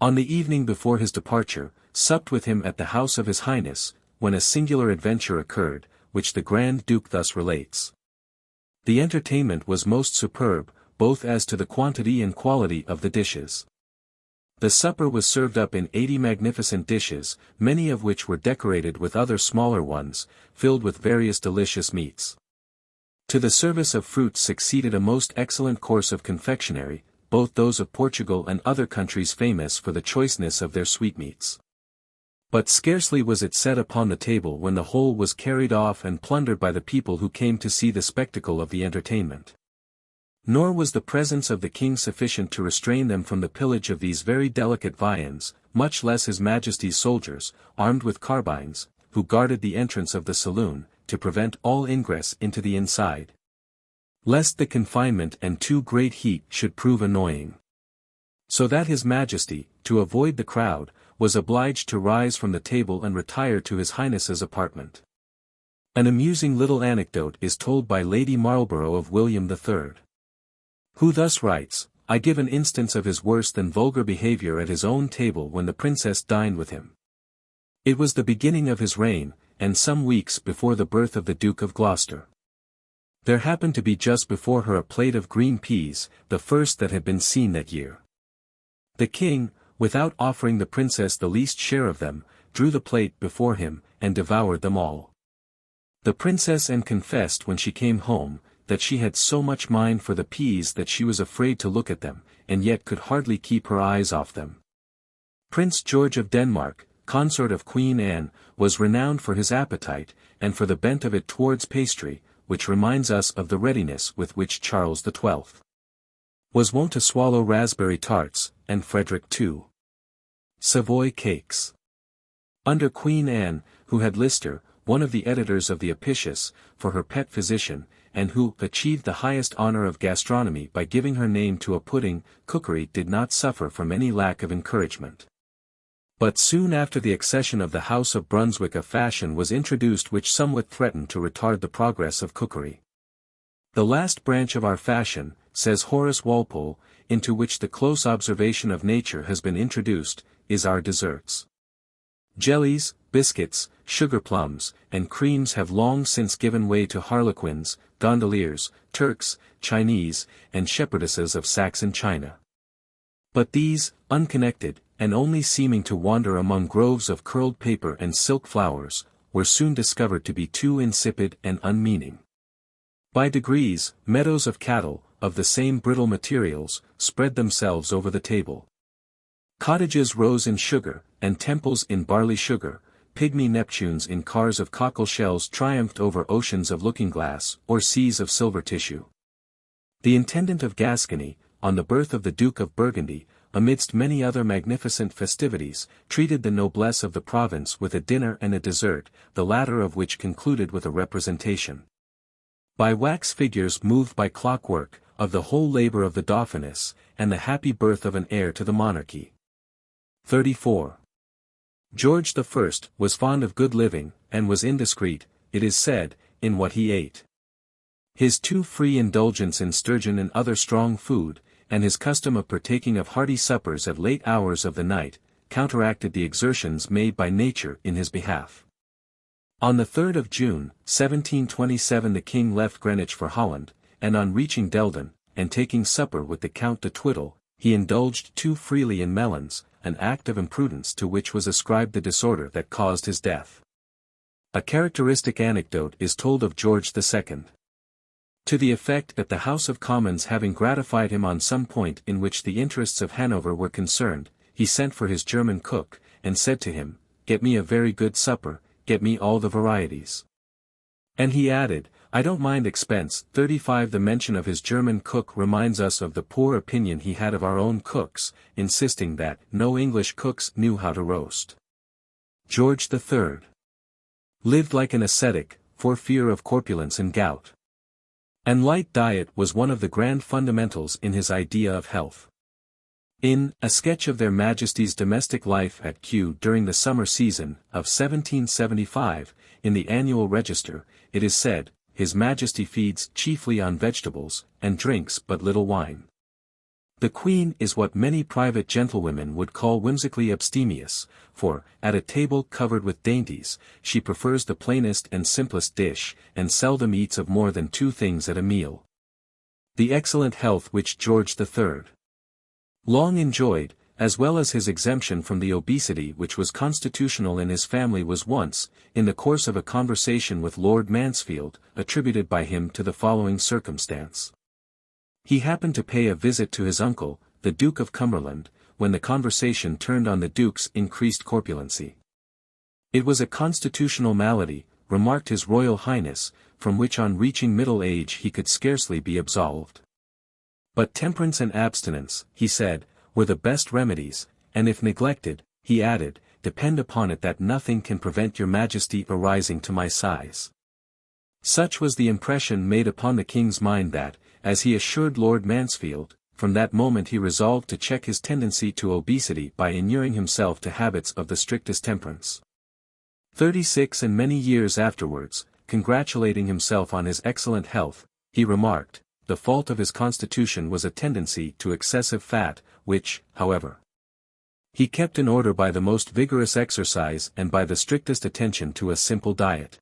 on the evening before his departure, supped with him at the house of His Highness, when a singular adventure occurred, which the Grand Duke thus relates. The entertainment was most superb, both as to the quantity and quality of the dishes. The supper was served up in 80 magnificent dishes, many of which were decorated with other smaller ones, filled with various delicious meats. To the service of fruits succeeded a most excellent course of confectionery, both those of Portugal and other countries famous for the choiceness of their sweetmeats. But scarcely was it set upon the table when the whole was carried off and plundered by the people who came to see the spectacle of the entertainment. Nor was the presence of the king sufficient to restrain them from the pillage of these very delicate viands, much less his majesty's soldiers, armed with carbines, who guarded the entrance of the saloon, to prevent all ingress into the inside, lest the confinement and too great heat should prove annoying. So that his majesty, to avoid the crowd, was obliged to rise from the table and retire to his highness's apartment. An amusing little anecdote is told by Lady Marlborough of William III, who thus writes, "I give an instance of his worse than vulgar behaviour at his own table when the princess dined with him. It was the beginning of his reign, and some weeks before the birth of the Duke of Gloucester. There happened to be just before her a plate of green peas, the first that had been seen that year. The king, without offering the princess the least share of them, drew the plate before him, and devoured them all. The princess confessed when she came home, that she had so much mind for the peas that she was afraid to look at them, and yet could hardly keep her eyes off them." Prince George of Denmark, consort of Queen Anne, was renowned for his appetite, and for the bent of it towards pastry, which reminds us of the readiness with which Charles XII. Was wont to swallow raspberry tarts, and Frederick too. Savoy cakes. Under Queen Anne, who had Lister, one of the editors of the Epicures, for her pet physician, and who achieved the highest honor of gastronomy by giving her name to a pudding, cookery did not suffer from any lack of encouragement. But soon after the accession of the House of Brunswick a fashion was introduced which somewhat threatened to retard the progress of cookery. "The last branch of our fashion," says Horace Walpole, "into which the close observation of nature has been introduced, is our desserts. Jellies, biscuits, sugar plums, and creams have long since given way to harlequins, gondoliers, Turks, Chinese, and shepherdesses of Saxon China. But these, unconnected, and only seeming to wander among groves of curled paper and silk flowers, were soon discovered to be too insipid and unmeaning. By degrees, meadows of cattle, of the same brittle materials, spread themselves over the table. Cottages rose in sugar, and temples in barley sugar, pygmy Neptunes in cars of cockle shells triumphed over oceans of looking-glass, or seas of silver tissue. The intendant of Gascony, on the birth of the Duke of Burgundy, amidst many other magnificent festivities, treated the noblesse of the province with a dinner and a dessert, the latter of which concluded with a representation, by wax figures moved by clockwork, of the whole labour of the Dauphiness, and the happy birth of an heir to the monarchy. 34. George I was fond of good living, and was indiscreet, it is said, in what he ate. His too free indulgence in sturgeon and other strong food, and his custom of partaking of hearty suppers at late hours of the night, counteracted the exertions made by nature in his behalf. On the 3rd of June, 1727 the king left Greenwich for Holland, and on reaching Delden, and taking supper with the Count de Twiddle, he indulged too freely in melons, an act of imprudence to which was ascribed the disorder that caused his death. A characteristic anecdote is told of George II. To the effect that the House of Commons having gratified him on some point in which the interests of Hanover were concerned, he sent for his German cook, and said to him, "Get me a very good supper, get me all the varieties." And he added, "I don't mind expense." 35 The mention of his German cook reminds us of the poor opinion he had of our own cooks, insisting that no English cooks knew how to roast. George III lived like an ascetic, for fear of corpulence and gout. And light diet was one of the grand fundamentals in his idea of health. In A Sketch of Their Majesties' Domestic Life at Kew during the summer season, of 1775, in the Annual Register, it is said, His Majesty feeds chiefly on vegetables, and drinks but little wine. The Queen is what many private gentlewomen would call whimsically abstemious, for, at a table covered with dainties, she prefers the plainest and simplest dish, and seldom eats of more than 2 things at a meal. The excellent health which George III long enjoyed, as well as his exemption from the obesity which was constitutional in his family, was once, in the course of a conversation with Lord Mansfield, attributed by him to the following circumstance. He happened to pay a visit to his uncle, the Duke of Cumberland, when the conversation turned on the Duke's increased corpulency. It was a constitutional malady, remarked his Royal Highness, from which on reaching middle age he could scarcely be absolved. But temperance and abstinence, he said, were the best remedies, and if neglected, he added, depend upon it that nothing can prevent your Majesty arising to my size. Such was the impression made upon the king's mind that, as he assured Lord Mansfield, from that moment he resolved to check his tendency to obesity by inuring himself to habits of the strictest temperance. 36 and many years afterwards, congratulating himself on his excellent health, he remarked, the fault of his constitution was a tendency to excessive fat, which, however, he kept in order by the most vigorous exercise and by the strictest attention to a simple diet.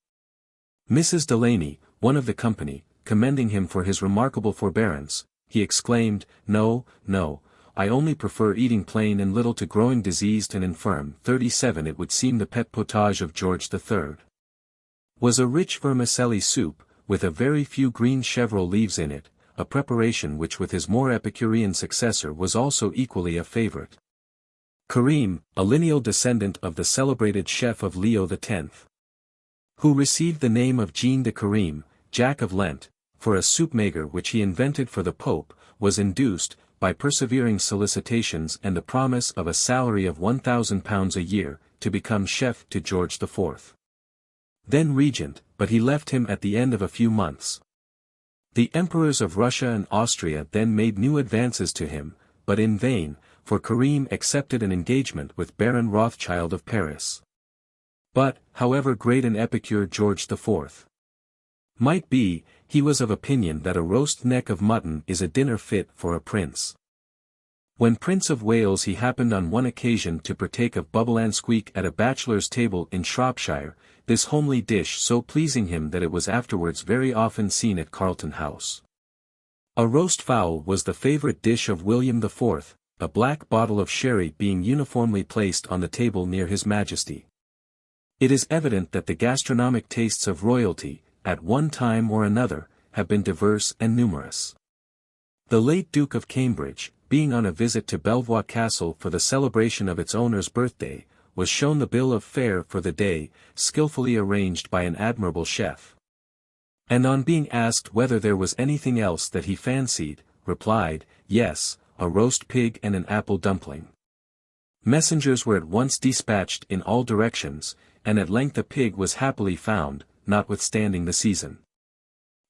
Mrs. Delany, one of the company, commending him for his remarkable forbearance, he exclaimed, no, I only prefer eating plain and little to growing diseased and infirm. 37 It would seem the pet potage of George III was a rich vermicelli soup, with a very few green chevril leaves in it, a preparation which with his more Epicurean successor was also equally a favorite. Karim, a lineal descendant of the celebrated chef of Leo X, who received the name of Jean de Karim, Jack of Lent, for a soup-maker which he invented for the Pope, was induced, by persevering solicitations and the promise of a salary of £1,000 a year, to become chef to George IV. Then regent, but he left him at the end of a few months. The emperors of Russia and Austria then made new advances to him, but in vain, for Karim accepted an engagement with Baron Rothschild of Paris. But, however great an epicure George IV might be, he was of opinion that a roast neck of mutton is a dinner fit for a prince. When Prince of Wales he happened on one occasion to partake of bubble and squeak at a bachelor's table in Shropshire, this homely dish so pleasing him that it was afterwards very often seen at Carlton House. A roast fowl was the favourite dish of William IV, a black bottle of sherry being uniformly placed on the table near His Majesty. It is evident that the gastronomic tastes of royalty, at one time or another, have been diverse and numerous. The late Duke of Cambridge, being on a visit to Belvoir Castle for the celebration of its owner's birthday, was shown the bill of fare for the day, skilfully arranged by an admirable chef. And on being asked whether there was anything else that he fancied, replied, yes, a roast pig and an apple dumpling. Messengers were at once dispatched in all directions, and at length a pig was happily found, notwithstanding the season.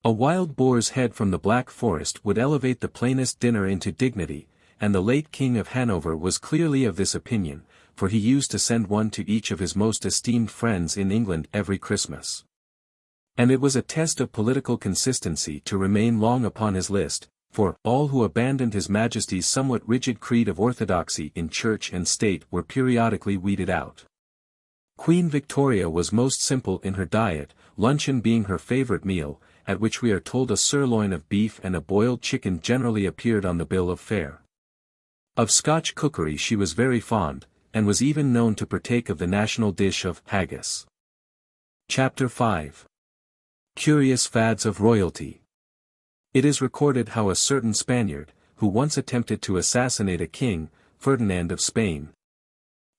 A wild boar's head from the Black Forest would elevate the plainest dinner into dignity, and the late King of Hanover was clearly of this opinion, for he used to send one to each of his most esteemed friends in England every Christmas. And it was a test of political consistency to remain long upon his list, for all who abandoned His Majesty's somewhat rigid creed of orthodoxy in church and state were periodically weeded out. Queen Victoria was most simple in her diet, luncheon being her favourite meal, at which we are told a sirloin of beef and a boiled chicken generally appeared on the bill of fare. Of Scotch cookery she was very fond, and was even known to partake of the national dish of haggis. Chapter 5. Curious Fads of Royalty. It is recorded how a certain Spaniard, who once attempted to assassinate a king, Ferdinand of Spain,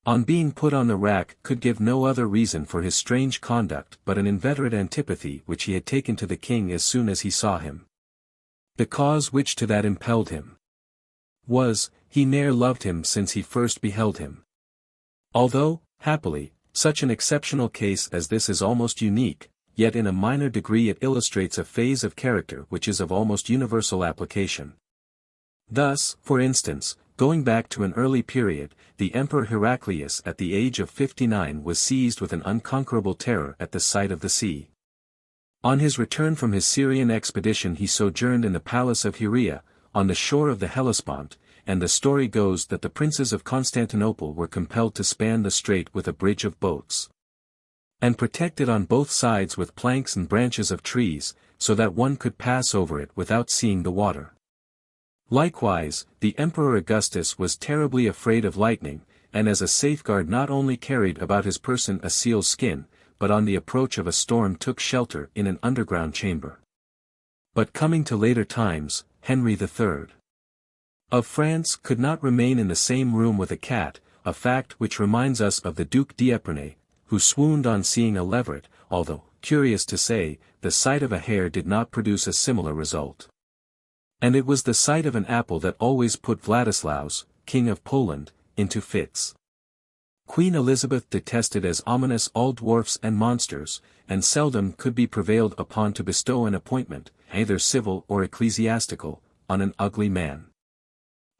on being put on the rack could give no other reason for his strange conduct but an inveterate antipathy which he had taken to the king as soon as he saw him. The cause which to that impelled him was, he ne'er loved him since he first beheld him. Although, happily, such an exceptional case as this is almost unique, yet in a minor degree it illustrates a phase of character which is of almost universal application. Thus, for instance, going back to an early period, the Emperor Heraclius at the age of 59 was seized with an unconquerable terror at the sight of the sea. On his return from his Syrian expedition he sojourned in the palace of Heraea, on the shore of the Hellespont, and the story goes that the princes of Constantinople were compelled to span the strait with a bridge of boats, and protected on both sides with planks and branches of trees, so that one could pass over it without seeing the water. Likewise, the Emperor Augustus was terribly afraid of lightning, and as a safeguard not only carried about his person a seal's skin, but on the approach of a storm took shelter in an underground chamber. But coming to later times, Henry III of France could not remain in the same room with a cat, a fact which reminds us of the Duc d'Epernay, who swooned on seeing a leveret, although, curious to say, the sight of a hare did not produce a similar result. And it was the sight of an apple that always put Vladislaus, King of Poland, into fits. Queen Elizabeth detested as ominous all dwarfs and monsters, and seldom could be prevailed upon to bestow an appointment, either civil or ecclesiastical, on an ugly man.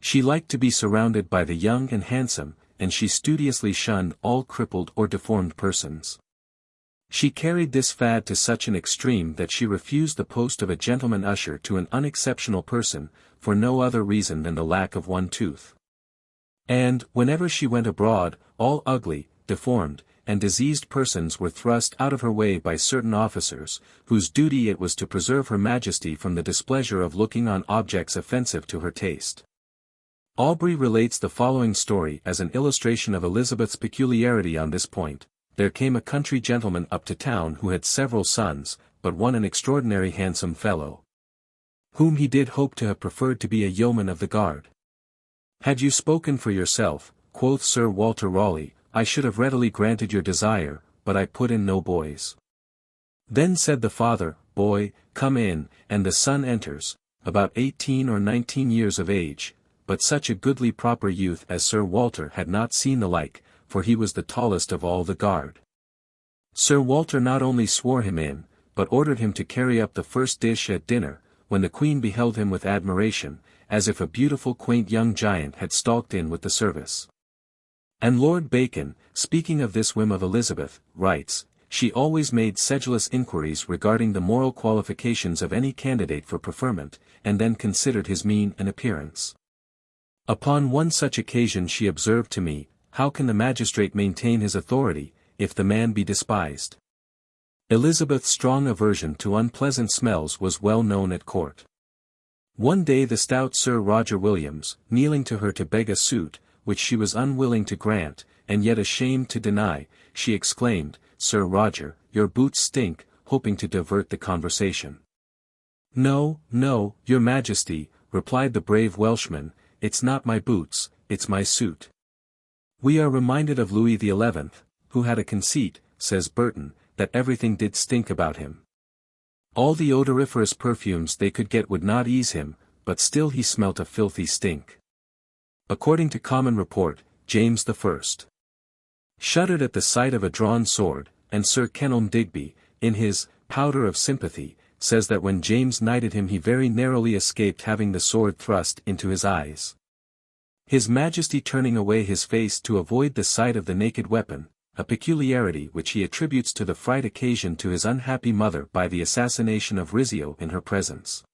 She liked to be surrounded by the young and handsome, and she studiously shunned all crippled or deformed persons. She carried this fad to such an extreme that she refused the post of a gentleman usher to an unexceptional person, for no other reason than the lack of one tooth. And, whenever she went abroad, all ugly, deformed, and diseased persons were thrust out of her way by certain officers, whose duty it was to preserve her Majesty from the displeasure of looking on objects offensive to her taste. Aubrey relates the following story as an illustration of Elizabeth's peculiarity on this point. There came a country gentleman up to town who had several sons, but one an extraordinary handsome fellow, whom he did hope to have preferred to be a yeoman of the guard. Had you spoken for yourself, quoth Sir Walter Raleigh, I should have readily granted your desire, but I put in no boys. Then said the father, Boy, come in, and the son enters, about 18 or 19 years of age, but such a goodly proper youth as Sir Walter had not seen the like, for he was the tallest of all the guard. Sir Walter not only swore him in, but ordered him to carry up the first dish at dinner, when the Queen beheld him with admiration, as if a beautiful quaint young giant had stalked in with the service. And Lord Bacon, speaking of this whim of Elizabeth, writes, she always made sedulous inquiries regarding the moral qualifications of any candidate for preferment, and then considered his mien and appearance. Upon one such occasion she observed to me, how can the magistrate maintain his authority, if the man be despised? Elizabeth's strong aversion to unpleasant smells was well known at court. One day the stout Sir Roger Williams, kneeling to her to beg a suit, which she was unwilling to grant, and yet ashamed to deny, she exclaimed, Sir Roger, your boots stink, hoping to divert the conversation. No, no, your Majesty, replied the brave Welshman, it's not my boots, it's my suit. We are reminded of Louis XI, who had a conceit, says Burton, that everything did stink about him. All the odoriferous perfumes they could get would not ease him, but still he smelt a filthy stink. According to common report, James I shuddered at the sight of a drawn sword, and Sir Kenelm Digby, in his Powder of Sympathy, says that when James knighted him he very narrowly escaped having the sword thrust into his eyes. His Majesty turning away his face to avoid the sight of the naked weapon, a peculiarity which he attributes to the fright occasioned to his unhappy mother by the assassination of Rizzio in her presence.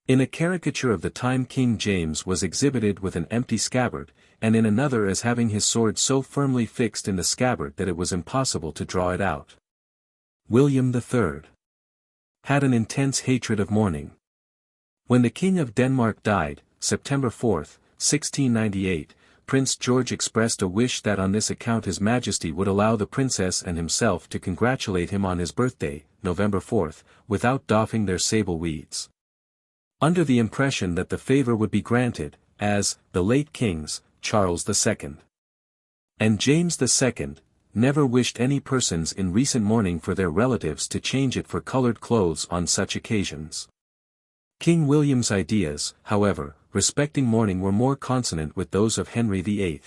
In a caricature of the time King James was exhibited with an empty scabbard, and in another as having his sword so firmly fixed in the scabbard that it was impossible to draw it out. William III had an intense hatred of mourning. When the King of Denmark died, September 4, 1698, Prince George expressed a wish that on this account His Majesty would allow the princess and himself to congratulate him on his birthday, November 4, without doffing their sable weeds. Under the impression that the favour would be granted, as the late kings, Charles II and James II, never wished any persons in recent mourning for their relatives to change it for coloured clothes on such occasions. King William's ideas, however, respecting mourning were more consonant with those of Henry VIII.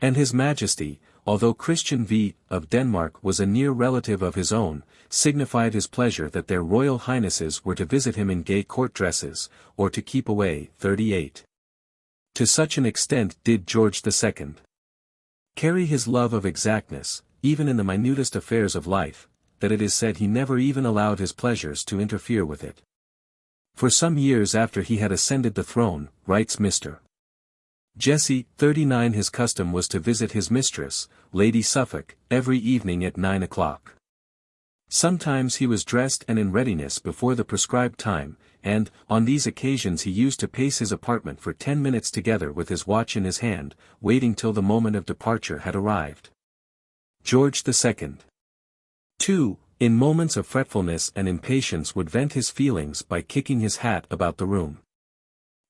And His Majesty, although Christian V. of Denmark was a near relative of his own, signified his pleasure that their Royal Highnesses were to visit him in gay court dresses, or to keep away. 38. To such an extent did George II carry his love of exactness, even in the minutest affairs of life, that it is said he never even allowed his pleasures to interfere with it. For some years after he had ascended the throne, writes Mr. Jesse, 39, his custom was to visit his mistress, Lady Suffolk, every evening at 9 o'clock. Sometimes he was dressed and in readiness before the prescribed time, and, on these occasions he used to pace his apartment for 10 minutes together with his watch in his hand, waiting till the moment of departure had arrived. George II. 2. In moments of fretfulness and impatience would vent his feelings by kicking his hat about the room.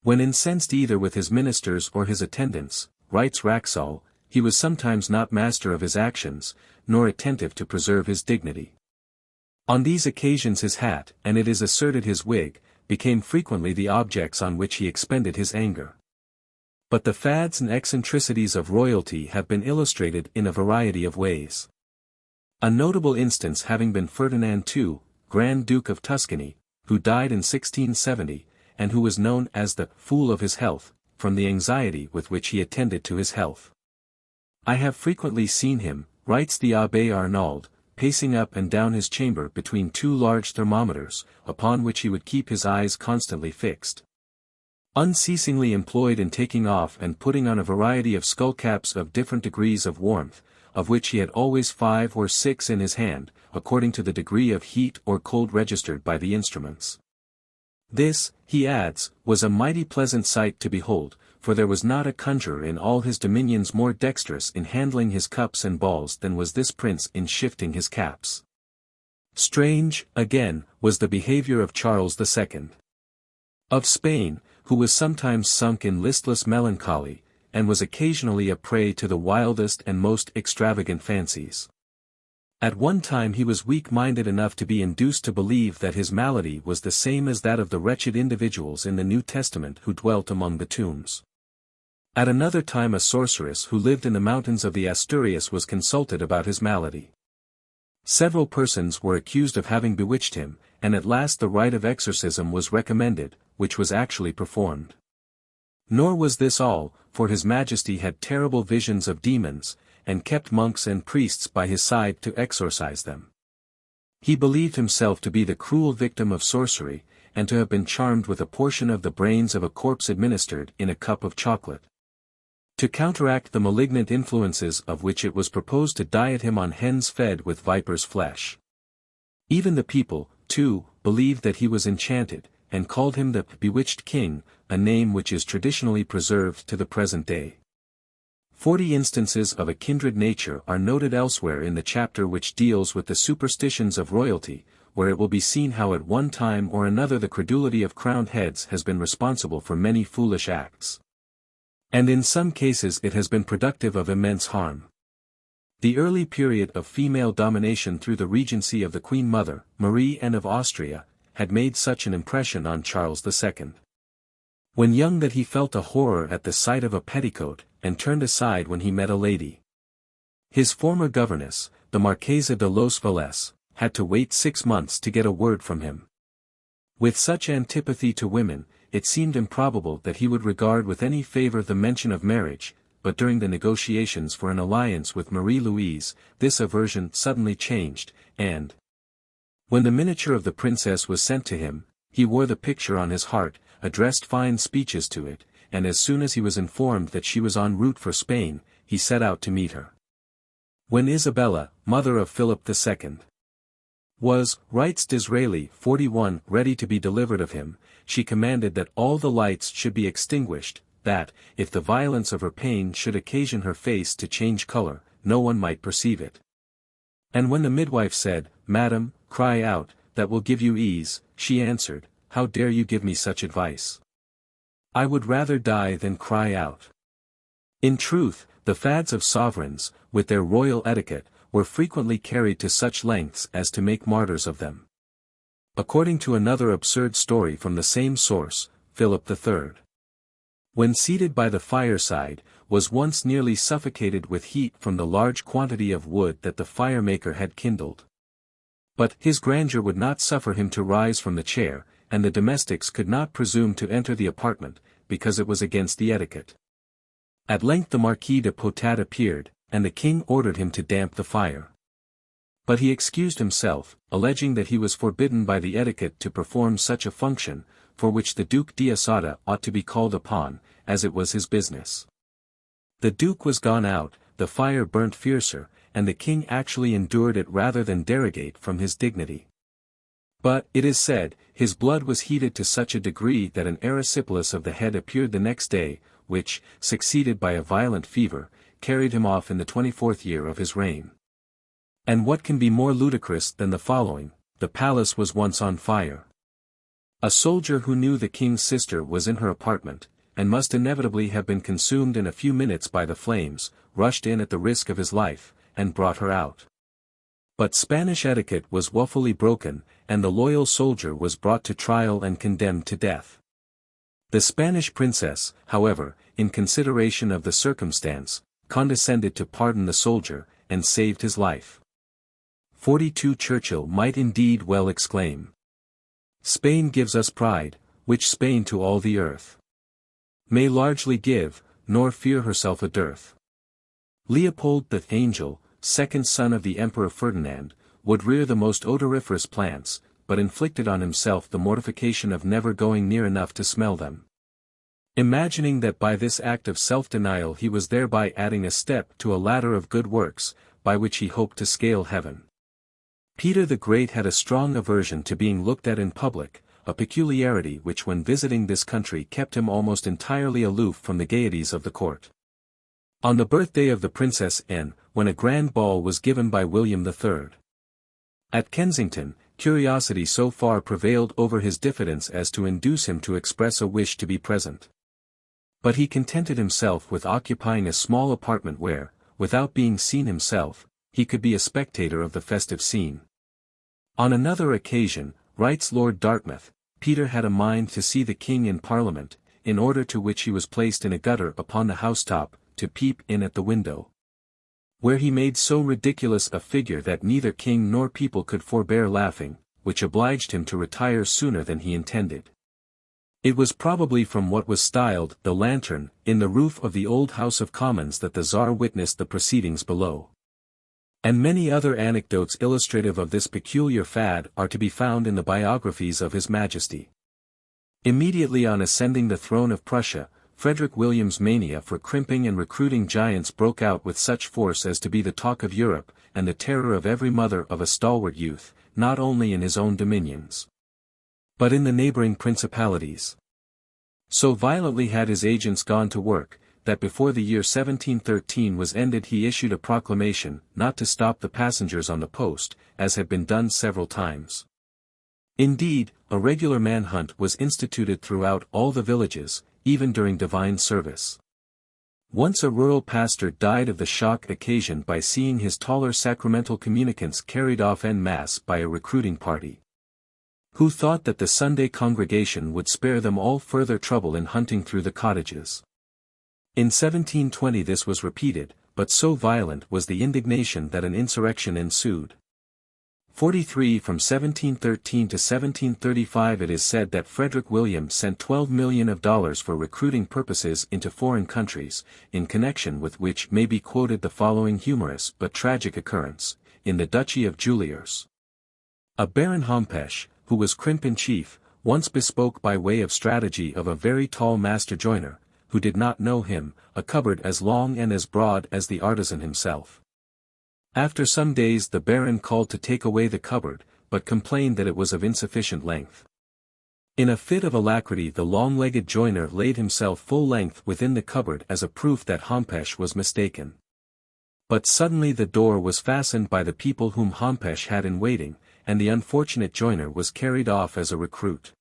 When incensed either with his ministers or his attendants, writes Wraxall, he was sometimes not master of his actions, nor attentive to preserve his dignity. On these occasions his hat, and it is asserted his wig, became frequently the objects on which he expended his anger. But the fads and eccentricities of royalty have been illustrated in a variety of ways. A notable instance having been Ferdinand II, Grand Duke of Tuscany, who died in 1670, and who was known as the "fool of his health," from the anxiety with which he attended to his health. I have frequently seen him, writes the Abbé Arnauld, pacing up and down his chamber between two large thermometers, upon which he would keep his eyes constantly fixed. Unceasingly employed in taking off and putting on a variety of skullcaps of different degrees of warmth, of which he had always 5 or 6 in his hand, according to the degree of heat or cold registered by the instruments. This, he adds, was a mighty pleasant sight to behold, for there was not a conjurer in all his dominions more dexterous in handling his cups and balls than was this prince in shifting his caps. Strange, again, was the behavior of Charles II. Of Spain, who was sometimes sunk in listless melancholy, and was occasionally a prey to the wildest and most extravagant fancies. At one time he was weak-minded enough to be induced to believe that his malady was the same as that of the wretched individuals in the New Testament who dwelt among the tombs. At another time a sorceress who lived in the mountains of the Asturias was consulted about his malady. Several persons were accused of having bewitched him, and at last the rite of exorcism was recommended, which was actually performed. Nor was this all, for his Majesty had terrible visions of demons, and kept monks and priests by his side to exorcise them. He believed himself to be the cruel victim of sorcery, and to have been charmed with a portion of the brains of a corpse administered in a cup of chocolate. To counteract the malignant influences of which it was proposed to diet him on hens fed with viper's flesh. Even the people, too, believed that he was enchanted, and called him the bewitched king, a name which is traditionally preserved to the present day. 40 instances of a kindred nature are noted elsewhere in the chapter which deals with the superstitions of royalty, where it will be seen how at one time or another the credulity of crowned heads has been responsible for many foolish acts. And in some cases it has been productive of immense harm. The early period of female domination through the regency of the Queen Mother, Marie Anne of Austria, had made such an impression on Charles II. When young that he felt a horror at the sight of a petticoat, and turned aside when he met a lady. His former governess, the Marquesa de los Valles, had to wait 6 months to get a word from him. With such antipathy to women, it seemed improbable that he would regard with any favor the mention of marriage, but during the negotiations for an alliance with Marie-Louise, this aversion suddenly changed, and when the miniature of the princess was sent to him, he wore the picture on his heart, addressed fine speeches to it, and as soon as he was informed that she was en route for Spain, he set out to meet her. When Isabella, mother of Philip II, was, writes Disraeli 41, ready to be delivered of him, she commanded that all the lights should be extinguished, that, if the violence of her pain should occasion her face to change color, no one might perceive it. And when the midwife said, "Madam, cry out, that will give you ease," she answered, "How dare you give me such advice? I would rather die than cry out." In truth, the fads of sovereigns, with their royal etiquette, were frequently carried to such lengths as to make martyrs of them. According to another absurd story from the same source, Philip III, when seated by the fireside, was once nearly suffocated with heat from the large quantity of wood that the firemaker had kindled. But his grandeur would not suffer him to rise from the chair, and the domestics could not presume to enter the apartment, because it was against the etiquette. At length the Marquis de Potat appeared, and the king ordered him to damp the fire. But he excused himself, alleging that he was forbidden by the etiquette to perform such a function, for which the Duke d'Assata ought to be called upon, as it was his business. The Duke was gone out, the fire burnt fiercer, and the king actually endured it rather than derogate from his dignity. But, it is said, his blood was heated to such a degree that an erysipelas of the head appeared the next day, which, succeeded by a violent fever, carried him off in the 24th year of his reign. And what can be more ludicrous than the following: the palace was once on fire. A soldier who knew the king's sister was in her apartment, and must inevitably have been consumed in a few minutes by the flames, rushed in at the risk of his life, and brought her out. But Spanish etiquette was woefully broken, and the loyal soldier was brought to trial and condemned to death. The Spanish princess, however, in consideration of the circumstance, condescended to pardon the soldier, and saved his life. 42 Churchill might indeed well exclaim, "Spain gives us pride, which Spain to all the earth may largely give, nor fear herself a dearth." Leopold the Angel, second son of the Emperor Ferdinand, would rear the most odoriferous plants, but inflicted on himself the mortification of never going near enough to smell them, imagining that by this act of self-denial he was thereby adding a step to a ladder of good works, by which he hoped to scale heaven. Peter the Great had a strong aversion to being looked at in public, a peculiarity which when visiting this country kept him almost entirely aloof from the gaieties of the court. On the birthday of the Princess Anne, when a grand ball was given by William III at Kensington, curiosity so far prevailed over his diffidence as to induce him to express a wish to be present. But he contented himself with occupying a small apartment where, without being seen himself, he could be a spectator of the festive scene. On another occasion, writes Lord Dartmouth, Peter had a mind to see the king in Parliament, in order to which he was placed in a gutter upon the housetop, to peep in at the window, where he made so ridiculous a figure that neither king nor people could forbear laughing, which obliged him to retire sooner than he intended. It was probably from what was styled the lantern in the roof of the old House of Commons that the Tsar witnessed the proceedings below. And many other anecdotes illustrative of this peculiar fad are to be found in the biographies of His Majesty. Immediately on ascending the throne of Prussia, Frederick William's mania for crimping and recruiting giants broke out with such force as to be the talk of Europe, and the terror of every mother of a stalwart youth, not only in his own dominions, but in the neighboring principalities. So violently had his agents gone to work, that before the year 1713 was ended he issued a proclamation not to stop the passengers on the post, as had been done several times. Indeed, a regular manhunt was instituted throughout all the villages, even during divine service. Once a rural pastor died of the shock occasioned by seeing his taller sacramental communicants carried off en masse by a recruiting party, who thought that the Sunday congregation would spare them all further trouble in hunting through the cottages. In 1720 this was repeated, but so violent was the indignation that an insurrection ensued. 43 From 1713 to 1735 it is said that Frederick William sent $12 million for recruiting purposes into foreign countries, in connection with which may be quoted the following humorous but tragic occurrence, in the Duchy of Juliers. A Baron Hompesch, who was crimp-in-chief, once bespoke by way of strategy of a very tall master joiner, who did not know him, a cupboard as long and as broad as the artisan himself. After some days the Baron called to take away the cupboard, but complained that it was of insufficient length. In a fit of alacrity the long-legged joiner laid himself full length within the cupboard as a proof that Hompesch was mistaken. But suddenly the door was fastened by the people whom Hompesch had in waiting, and the unfortunate joiner was carried off as a recruit.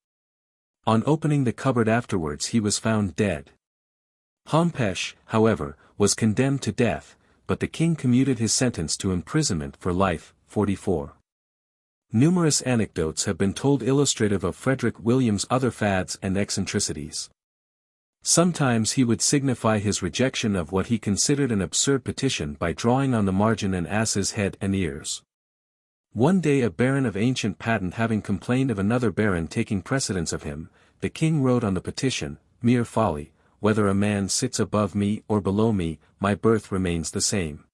On opening the cupboard afterwards he was found dead. Hompesch, however, was condemned to death, but the king commuted his sentence to imprisonment for life. 44. Numerous anecdotes have been told illustrative of Frederick William's other fads and eccentricities. Sometimes he would signify his rejection of what he considered an absurd petition by drawing on the margin an ass's head and ears. One day a baron of ancient patent having complained of another baron taking precedence of him, the king wrote on the petition, "Mere folly, whether a man sits above me or below me, my birth remains the same."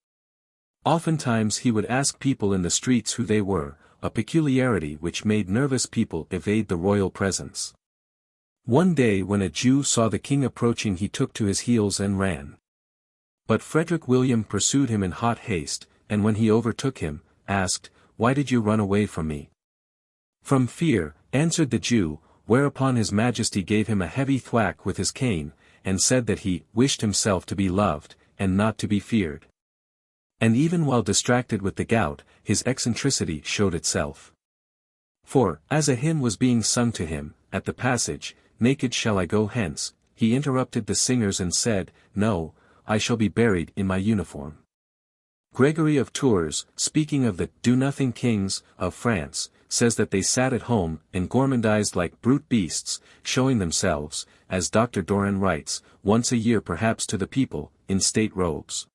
Oftentimes he would ask people in the streets who they were, a peculiarity which made nervous people evade the royal presence. One day when a Jew saw the king approaching he took to his heels and ran. But Frederick William pursued him in hot haste, and when he overtook him, asked, "Why did you run away from me?" "From fear," answered the Jew, whereupon his majesty gave him a heavy thwack with his cane, and said that he wished himself to be loved, and not to be feared. And even while distracted with the gout, his eccentricity showed itself. For, as a hymn was being sung to him, at the passage, "Naked shall I go hence," he interrupted the singers and said, "No, I shall be buried in my uniform." Gregory of Tours, speaking of the do-nothing kings of France, says that they sat at home and gourmandized like brute beasts, showing themselves, as Dr. Doran writes, once a year perhaps to the people, in state robes.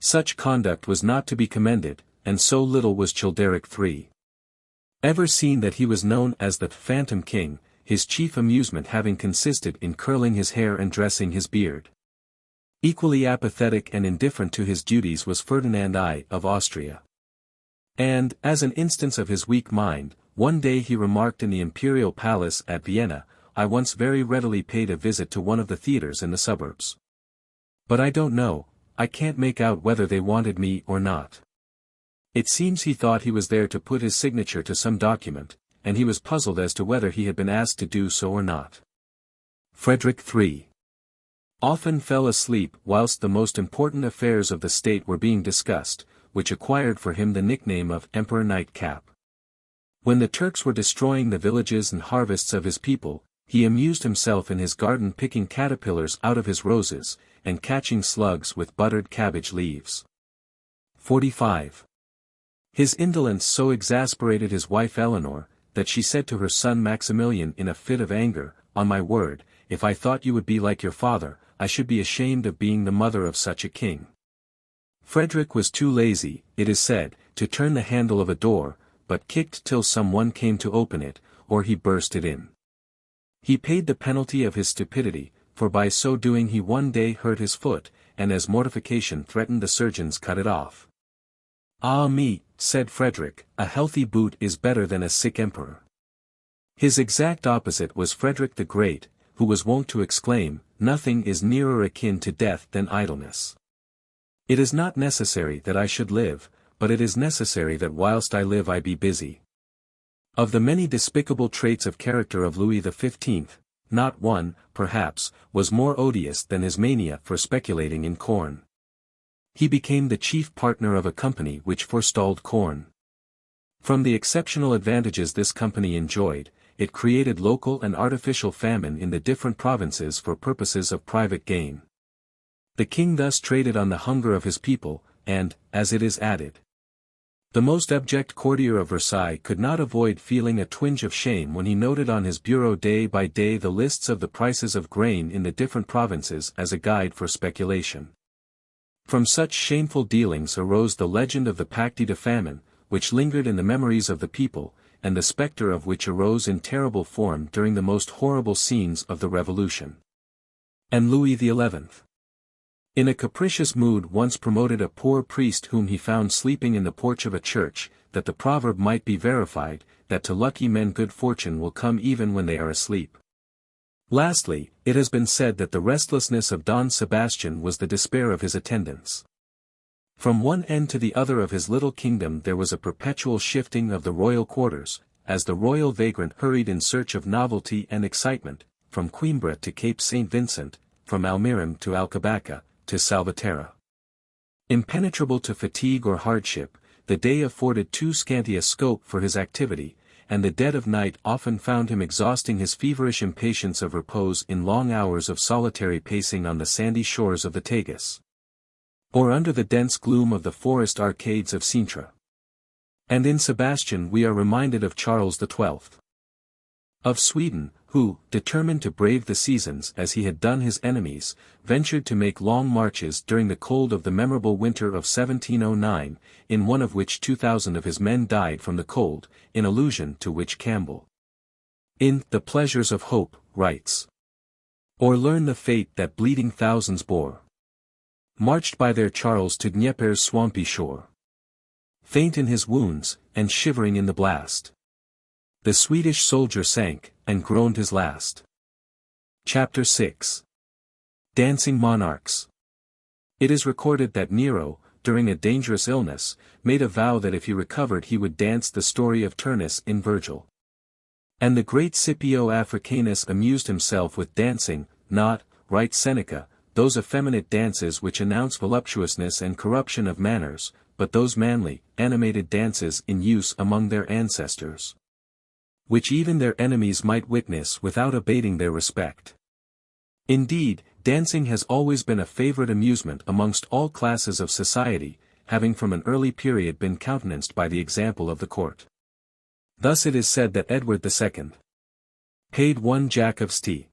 Such conduct was not to be commended, and so little was Childeric III ever seen that he was known as the Phantom King, his chief amusement having consisted in curling his hair and dressing his beard. Equally apathetic and indifferent to his duties was Ferdinand I of Austria. And, as an instance of his weak mind, one day he remarked in the imperial palace at Vienna, "I once very readily paid a visit to one of the theatres in the suburbs. But I don't know, I can't make out whether they wanted me or not." It seems he thought he was there to put his signature to some document, and he was puzzled as to whether he had been asked to do so or not. Frederick III often fell asleep whilst the most important affairs of the state were being discussed, which acquired for him the nickname of Emperor Nightcap. When the Turks were destroying the villages and harvests of his people, he amused himself in his garden picking caterpillars out of his roses, and catching slugs with buttered cabbage leaves. 45. His indolence so exasperated his wife Eleanor, that she said to her son Maximilian in a fit of anger, "On my word, if I thought you would be like your father, I should be ashamed of being the mother of such a king." Frederick was too lazy, it is said, to turn the handle of a door, but kicked till someone came to open it, or he burst it in. He paid the penalty of his stupidity, for by so doing he one day hurt his foot, and as mortification threatened the surgeons cut it off. "Ah me," said Frederick, "a healthy boot is better than a sick emperor." His exact opposite was Frederick the Great, who was wont to exclaim, "Nothing is nearer akin to death than idleness. It is not necessary that I should live, but it is necessary that whilst I live I be busy." Of the many despicable traits of character of Louis XV, not one, perhaps, was more odious than his mania for speculating in corn. He became the chief partner of a company which forestalled corn. From the exceptional advantages this company enjoyed, it created local and artificial famine in the different provinces for purposes of private gain. The king thus traded on the hunger of his people, and, as it is added, the most abject courtier of Versailles could not avoid feeling a twinge of shame when he noted on his bureau day by day the lists of the prices of grain in the different provinces as a guide for speculation. From such shameful dealings arose the legend of the Pacte de Famine, which lingered in the memories of the people, and the spectre of which arose in terrible form during the most horrible scenes of the Revolution. And Louis XI, in a capricious mood, once promoted a poor priest whom he found sleeping in the porch of a church, that the proverb might be verified, that to lucky men good fortune will come even when they are asleep. Lastly, it has been said that the restlessness of Don Sebastian was the despair of his attendants. From one end to the other of his little kingdom there was a perpetual shifting of the royal quarters, as the royal vagrant hurried in search of novelty and excitement, from Coimbra to Cape St. Vincent, from Almerim to Alcobaça, to Salvaterra. Impenetrable to fatigue or hardship, the day afforded too scanty a scope for his activity, and the dead of night often found him exhausting his feverish impatience of repose in long hours of solitary pacing on the sandy shores of the Tagus, or under the dense gloom of the forest arcades of Sintra. And in Sebastian we are reminded of Charles XII. Of Sweden, who, determined to brave the seasons as he had done his enemies, ventured to make long marches during the cold of the memorable winter of 1709, in one of which 2,000 of his men died from the cold, in allusion to which Campbell, in The Pleasures of Hope, writes, "Or learn the fate that bleeding thousands bore, marched by their Charles to Dnieper's swampy shore, faint in his wounds, and shivering in the blast. The Swedish soldier sank, and groaned his last." Chapter 6. Dancing Monarchs. It is recorded that Nero, during a dangerous illness, made a vow that if he recovered he would dance the story of Turnus in Virgil. And the great Scipio Africanus amused himself with dancing, not, writes Seneca, those effeminate dances which announce voluptuousness and corruption of manners, but those manly, animated dances in use among their ancestors, which even their enemies might witness without abating their respect. Indeed, dancing has always been a favorite amusement amongst all classes of society, having from an early period been countenanced by the example of the court. Thus it is said that Edward II paid one Jack of St.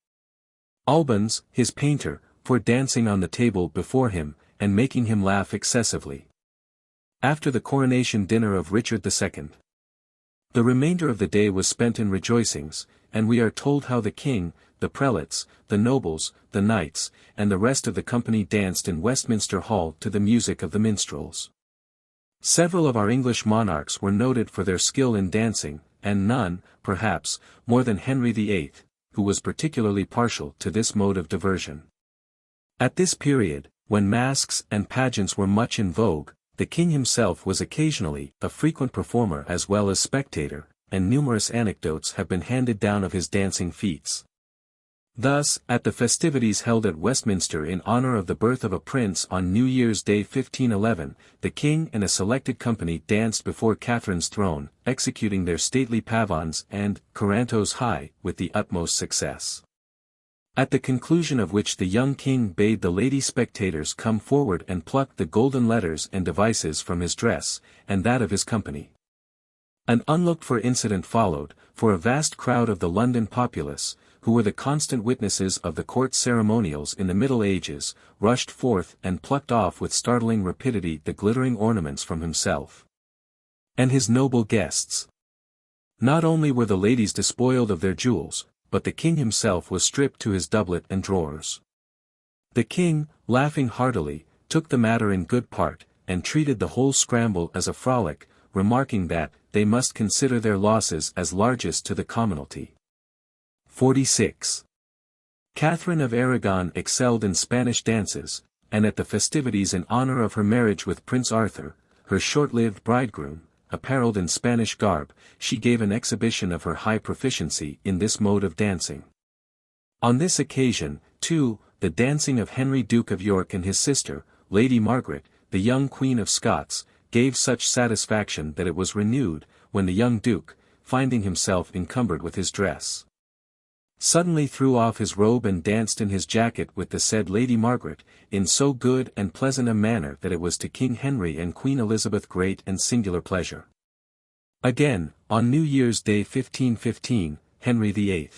Albans, his painter, for dancing on the table before him, and making him laugh excessively. After the coronation dinner of Richard II, the remainder of the day was spent in rejoicings, and we are told how the king, the prelates, the nobles, the knights, and the rest of the company danced in Westminster Hall to the music of the minstrels. Several of our English monarchs were noted for their skill in dancing, and none, perhaps, more than Henry VIII, who was particularly partial to this mode of diversion. At this period, when masques and pageants were much in vogue, the king himself was occasionally a frequent performer as well as spectator, and numerous anecdotes have been handed down of his dancing feats. Thus, at the festivities held at Westminster in honor of the birth of a prince on New Year's Day 1511, the king and a selected company danced before Catherine's throne, executing their stately pavans and corantos high with the utmost success. At the conclusion of which the young king bade the lady spectators come forward and pluck the golden letters and devices from his dress, and that of his company. An unlooked-for incident followed, for a vast crowd of the London populace, who were the constant witnesses of the court ceremonials in the Middle Ages, rushed forth and plucked off with startling rapidity the glittering ornaments from himself and his noble guests. Not only were the ladies despoiled of their jewels, but the king himself was stripped to his doublet and drawers. The king, laughing heartily, took the matter in good part, and treated the whole scramble as a frolic, remarking that they must consider their losses as largest to the commonalty. 46. Catherine of Aragon excelled in Spanish dances, and at the festivities in honor of her marriage with Prince Arthur, her short-lived bridegroom, apparelled in Spanish garb, she gave an exhibition of her high proficiency in this mode of dancing. On this occasion, too, the dancing of Henry Duke of York and his sister, Lady Margaret, the young Queen of Scots, gave such satisfaction that it was renewed, when the young Duke, finding himself encumbered with his dress, suddenly threw off his robe and danced in his jacket with the said Lady Margaret, in so good and pleasant a manner that it was to King Henry and Queen Elizabeth great and singular pleasure. Again, on New Year's Day 1515, Henry VIII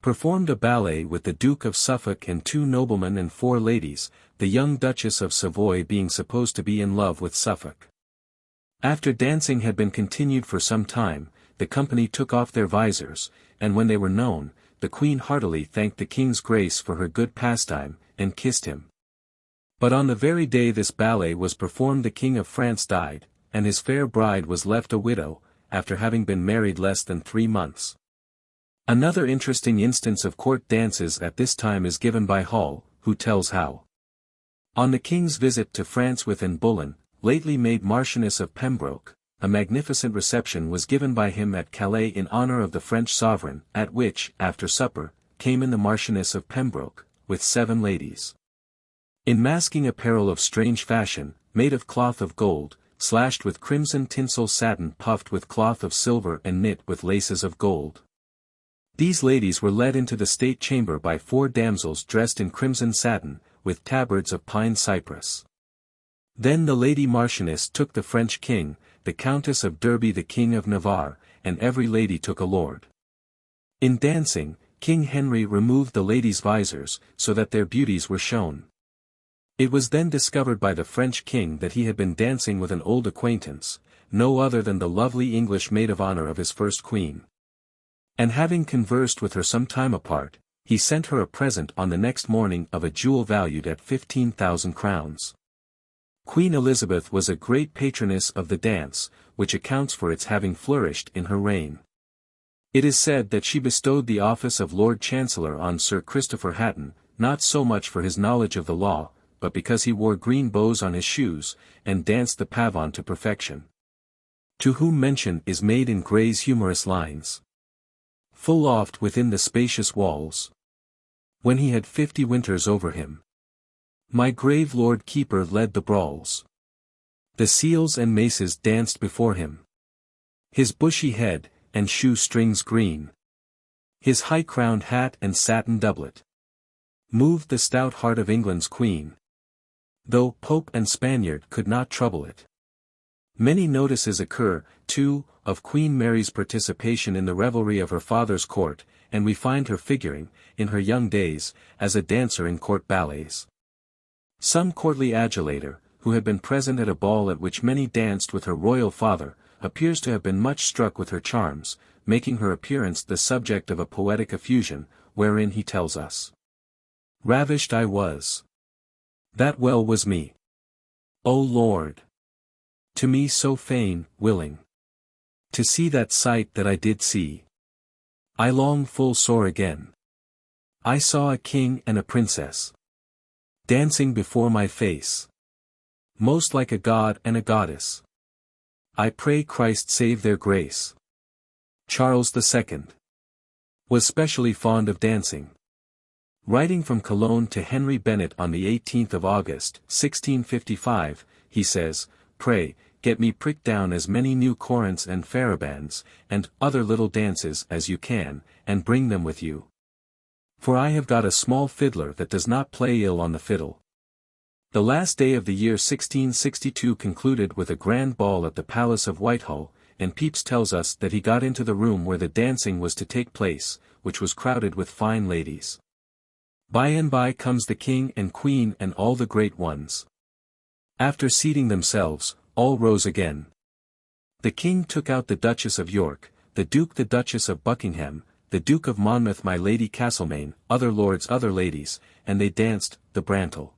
performed a ballet with the Duke of Suffolk and 2 noblemen and 4 ladies, the young Duchess of Savoy being supposed to be in love with Suffolk. After dancing had been continued for some time, the company took off their visors, and when they were known, the Queen heartily thanked the King's grace for her good pastime, and kissed him. But on the very day this ballet was performed the King of France died, and his fair bride was left a widow, after having been married less than 3 months. Another interesting instance of court dances at this time is given by Hall, who tells how, on the King's visit to France with Anne Boleyn, lately made Marchioness of Pembroke, a magnificent reception was given by him at Calais in honor of the French sovereign, at which, after supper, came in the Marchioness of Pembroke, with 7 ladies, in masking apparel of strange fashion, made of cloth of gold, slashed with crimson tinsel satin puffed with cloth of silver and knit with laces of gold. These ladies were led into the state chamber by 4 damsels dressed in crimson satin, with tabards of pine cypress. Then the Lady Marchioness took the French king, the Countess of Derby the King of Navarre, and every lady took a lord. In dancing, King Henry removed the ladies' visors, so that their beauties were shown. It was then discovered by the French king that he had been dancing with an old acquaintance, no other than the lovely English maid of honor of his first queen. And having conversed with her some time apart, he sent her a present on the next morning of a jewel valued at 15,000 crowns. Queen Elizabeth was a great patroness of the dance, which accounts for its having flourished in her reign. It is said that she bestowed the office of Lord Chancellor on Sir Christopher Hatton, not so much for his knowledge of the law, but because he wore green bows on his shoes, and danced the pavon to perfection. To whom mention is made in Gray's humorous lines. Full oft within the spacious walls, when he had 50 winters over him, my grave Lord Keeper led the brawls. The seals and maces danced before him. His bushy head, and shoe strings green, his high-crowned hat and satin doublet, moved the stout heart of England's queen, though Pope and Spaniard could not trouble it. Many notices occur, too, of Queen Mary's participation in the revelry of her father's court, and we find her figuring, in her young days, as a dancer in court ballets. Some courtly adulator, who had been present at a ball at which many danced with her royal father, appears to have been much struck with her charms, making her appearance the subject of a poetic effusion, wherein he tells us, "Ravished I was. That well was me. O Lord! To me so fain, willing, to see that sight that I did see. I long full sore again. I saw a king and a princess dancing before my face, most like a god and a goddess. I pray Christ save their grace." Charles II was specially fond of dancing. Writing from Cologne to Henry Bennet on the 18th of August, 1655, he says, "Pray, get me pricked down as many new corrents and farabands, and other little dances as you can, and bring them with you. For I have got a small fiddler that does not play ill on the fiddle." The last day of the year 1662 concluded with a grand ball at the Palace of Whitehall, and Pepys tells us that he got into the room where the dancing was to take place, which was crowded with fine ladies. By and by comes the king and queen and all the great ones. After seating themselves, all rose again. The king took out the Duchess of York, the Duke the Duchess of Buckingham, the Duke of Monmouth my Lady Castlemaine, other lords other ladies, and they danced, the brantle.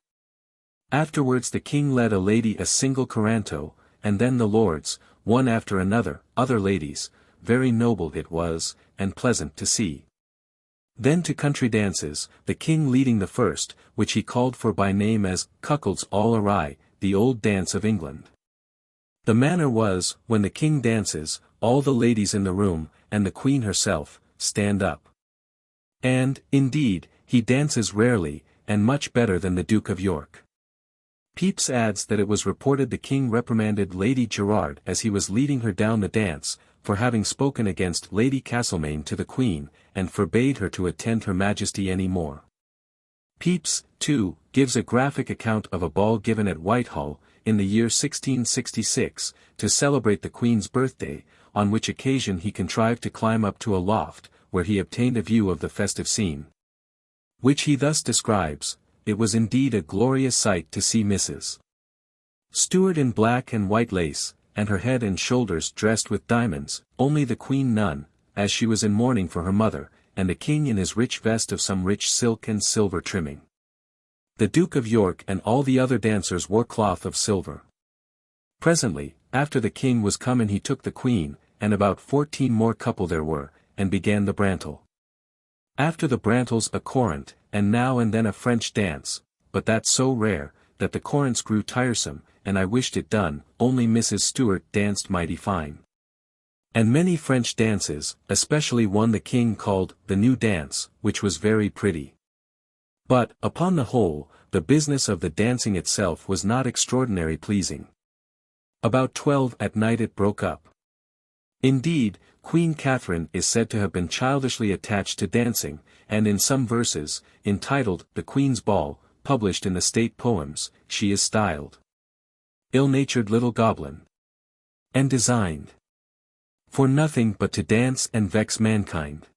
Afterwards the king led a lady a single coranto, and then the lords, one after another, other ladies, very noble it was, and pleasant to see. Then to country dances, the king leading the first, which he called for by name as, Cuckolds all awry, the old dance of England. The manner was, when the king dances, all the ladies in the room, and the queen herself, stand up. And, indeed, he dances rarely, and much better than the Duke of York. Pepys adds that it was reported the king reprimanded Lady Gerard as he was leading her down the dance, for having spoken against Lady Castlemaine to the queen, and forbade her to attend her majesty any more. Pepys, too, gives a graphic account of a ball given at Whitehall, in the year 1666, to celebrate the queen's birthday, on which occasion he contrived to climb up to a loft, where he obtained a view of the festive scene. Which he thus describes: "It was indeed a glorious sight to see Mrs. Stuart in black and white lace, and her head and shoulders dressed with diamonds, only the queen none, as she was in mourning for her mother, and the king in his rich vest of some rich silk and silver trimming. The Duke of York and all the other dancers wore cloth of silver. Presently, after the king was come in he took the queen, and about 14 more couple there were, and began the brantle. After the brantles a corrent, and now and then a French dance, but that so rare, that the corrents grew tiresome, and I wished it done, only Mrs. Stuart danced mighty fine. And many French dances, especially one the king called, the New Dance, which was very pretty. But, upon the whole, the business of the dancing itself was not extraordinary pleasing. About 12 at night it broke up. Indeed, Queen Catherine is said to have been childishly attached to dancing, and in some verses, entitled The Queen's Ball, published in the State Poems, she is styled ill-natured little goblin, and designed for nothing but to dance and vex mankind.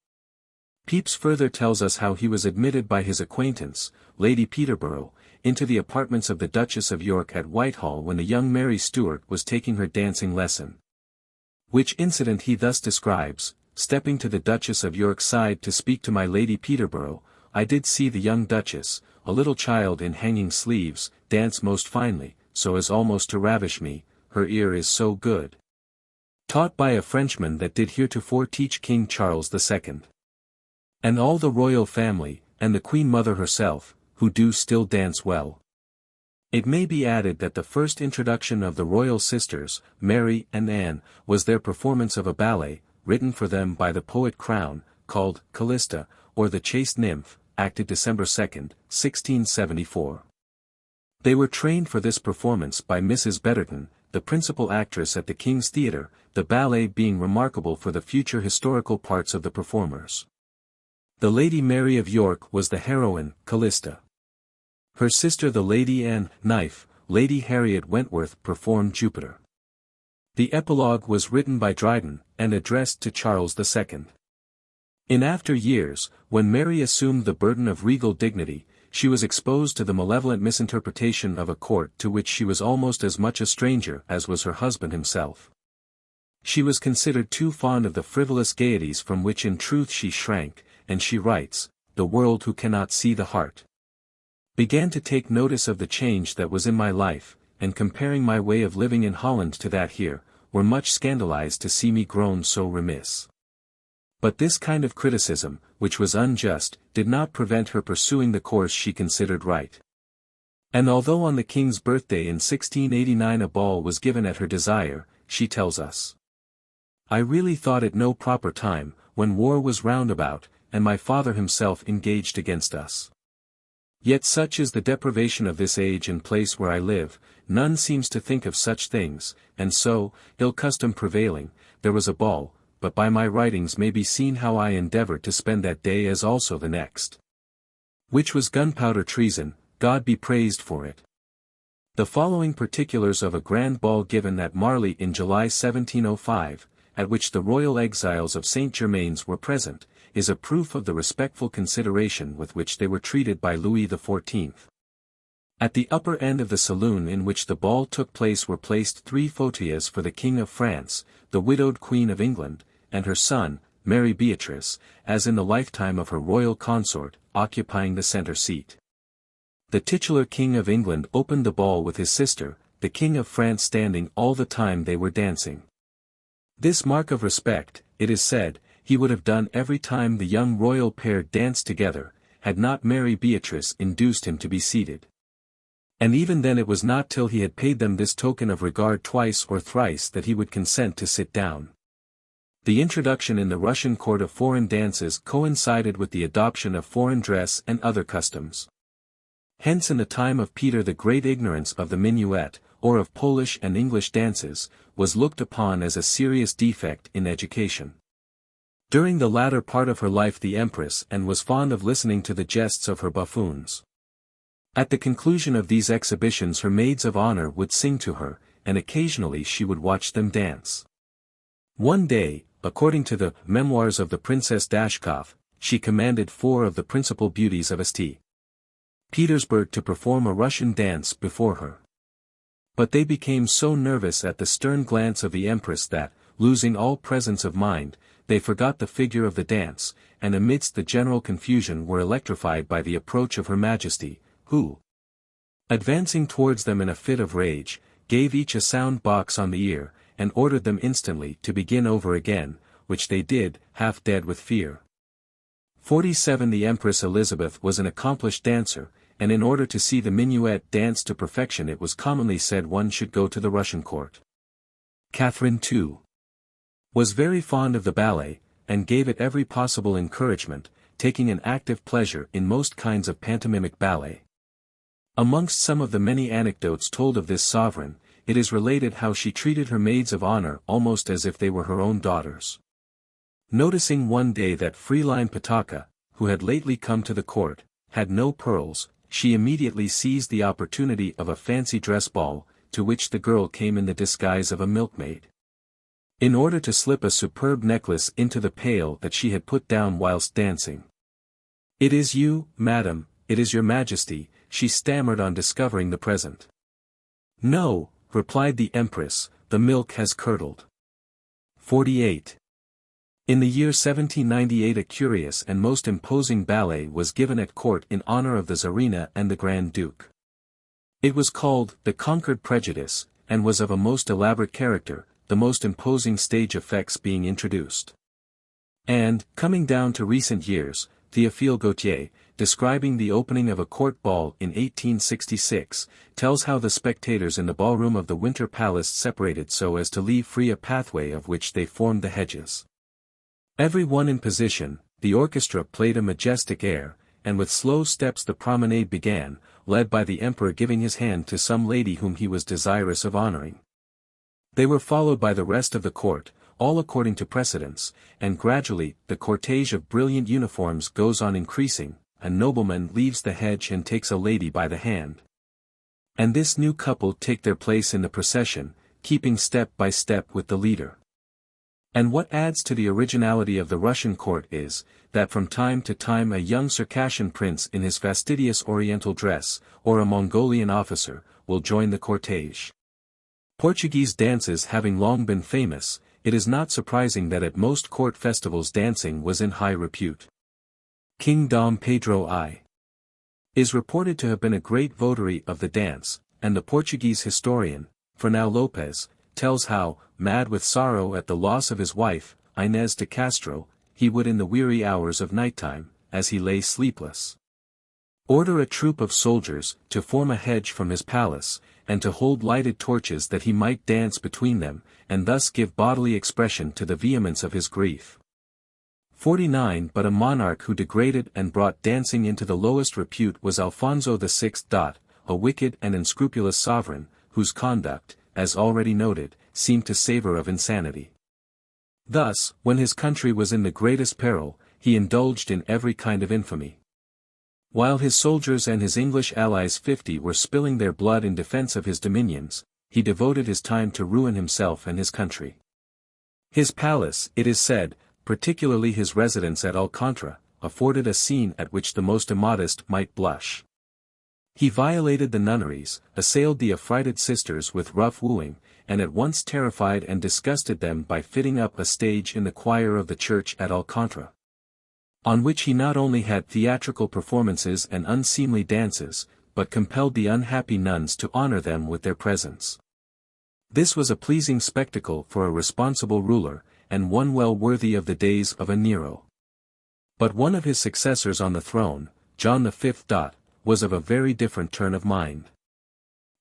Pepys further tells us how he was admitted by his acquaintance, Lady Peterborough, into the apartments of the Duchess of York at Whitehall when the young Mary Stuart was taking her dancing lesson. Which incident he thus describes: "Stepping to the Duchess of York's side to speak to my Lady Peterborough, I did see the young Duchess, a little child in hanging sleeves, dance most finely, so as almost to ravish me, her ear is so good. Taught by a Frenchman that did heretofore teach King Charles II. And all the royal family, and the Queen Mother herself, who do still dance well. It may be added that the first introduction of the royal sisters, Mary and Anne, was their performance of a ballet, written for them by the poet Crown, called Callista, or the Chaste Nymph, acted December 2, 1674. They were trained for this performance by Mrs. Betterton, the principal actress at the King's Theatre, the ballet being remarkable for the future historical parts of the performers. The Lady Mary of York was the heroine, Callista. Her sister the Lady Anne, Knife, Lady Harriet Wentworth performed Jupiter. The epilogue was written by Dryden, and addressed to Charles II. In after years, when Mary assumed the burden of regal dignity, she was exposed to the malevolent misinterpretation of a court to which she was almost as much a stranger as was her husband himself. She was considered too fond of the frivolous gaieties from which in truth she shrank, and she writes, "The world who cannot see the heart began to take notice of the change that was in my life, and comparing my way of living in Holland to that here, were much scandalized to see me grown so remiss." But this kind of criticism, which was unjust, did not prevent her pursuing the course she considered right. And although on the king's birthday in 1689 a ball was given at her desire, she tells us, "I really thought it no proper time, when war was round about, and my father himself engaged against us. Yet such is the deprivation of this age and place where I live, none seems to think of such things, and so, ill custom prevailing, there was a ball, but by my writings may be seen how I endeavoured to spend that day as also the next. Which was gunpowder treason, God be praised for it." The following particulars of a grand ball given at Marly in July 1705, at which the royal exiles of St. Germain's were present, is a proof of the respectful consideration with which they were treated by Louis XIV. At the upper end of the saloon in which the ball took place were placed 3 fauteuils for the King of France, the widowed Queen of England, and her son, Mary Beatrice, as in the lifetime of her royal consort, occupying the centre seat. The titular King of England opened the ball with his sister, the King of France standing all the time they were dancing. This mark of respect, it is said, he would have done every time the young royal pair danced together, had not Mary Beatrice induced him to be seated. And even then it was not till he had paid them this token of regard twice or thrice that he would consent to sit down. The introduction in the Russian court of foreign dances coincided with the adoption of foreign dress and other customs. Hence in the time of Peter the Great ignorance of the minuet, or of Polish and English dances, was looked upon as a serious defect in education. During the latter part of her life the Empress and was fond of listening to the jests of her buffoons. At the conclusion of these exhibitions her maids of honor would sing to her, and occasionally she would watch them dance. One day, according to the Memoirs of the Princess Dashkoff, she commanded 4 of the principal beauties of St. Petersburg to perform a Russian dance before her. But they became so nervous at the stern glance of the Empress that, losing all presence of mind, they forgot the figure of the dance, and amidst the general confusion were electrified by the approach of Her Majesty, who, advancing towards them in a fit of rage, gave each a sound box on the ear, and ordered them instantly to begin over again, which they did, half dead with fear. 47 The Empress Elizabeth was an accomplished dancer, and in order to see the minuet danced to perfection it was commonly said one should go to the Russian court. Catherine too was very fond of the ballet, and gave it every possible encouragement, taking an active pleasure in most kinds of pantomimic ballet. Amongst some of the many anecdotes told of this sovereign, it is related how she treated her maids of honor almost as if they were her own daughters. Noticing one day that Fraulein Potocka, who had lately come to the court, had no pearls, she immediately seized the opportunity of a fancy dress ball, to which the girl came in the disguise of a milkmaid. In order to slip a superb necklace into the pail that she had put down whilst dancing. "It is you, madam, it is your majesty," she stammered on discovering the present. "No," replied the Empress, "the milk has curdled." 48. In the year 1798 a curious and most imposing ballet was given at court in honor of the Tsarina and the Grand Duke. It was called The Conquered Prejudice, and was of a most elaborate character, the most imposing stage effects being introduced. And, coming down to recent years, Théophile Gautier, describing the opening of a court ball in 1866, tells how the spectators in the ballroom of the Winter Palace separated so as to leave free a pathway of which they formed the hedges. Every one in position, the orchestra played a majestic air, and with slow steps the promenade began, led by the emperor giving his hand to some lady whom he was desirous of honoring. They were followed by the rest of the court, all according to precedence, and gradually the cortege of brilliant uniforms goes on increasing. A nobleman leaves the hedge and takes a lady by the hand. And this new couple take their place in the procession, keeping step by step with the leader. And what adds to the originality of the Russian court is, that from time to time a young Circassian prince in his fastidious oriental dress, or a Mongolian officer, will join the cortege. Portuguese dances having long been famous, it is not surprising that at most court festivals dancing was in high repute. King Dom Pedro I is reported to have been a great votary of the dance, and the Portuguese historian, Fernão Lopes, tells how, mad with sorrow at the loss of his wife, Inés de Castro, he would in the weary hours of nighttime, as he lay sleepless, order a troop of soldiers to form a hedge from his palace, and to hold lighted torches that he might dance between them, and thus give bodily expression to the vehemence of his grief. 49 But a monarch who degraded and brought dancing into the lowest repute was Alfonso VI. A wicked and unscrupulous sovereign, whose conduct, as already noted, seemed to savor of insanity. Thus, when his country was in the greatest peril, he indulged in every kind of infamy. While his soldiers and his English allies 50 were spilling their blood in defense of his dominions, he devoted his time to ruin himself and his country. His palace, it is said, particularly his residence at Alcantara, afforded a scene at which the most immodest might blush. He violated the nunneries, assailed the affrighted sisters with rough wooing, and at once terrified and disgusted them by fitting up a stage in the choir of the church at Alcantara, on which he not only had theatrical performances and unseemly dances, but compelled the unhappy nuns to honor them with their presence. This was a pleasing spectacle for a responsible ruler, and one well worthy of the days of a Nero. But one of his successors on the throne, John V. Was of a very different turn of mind.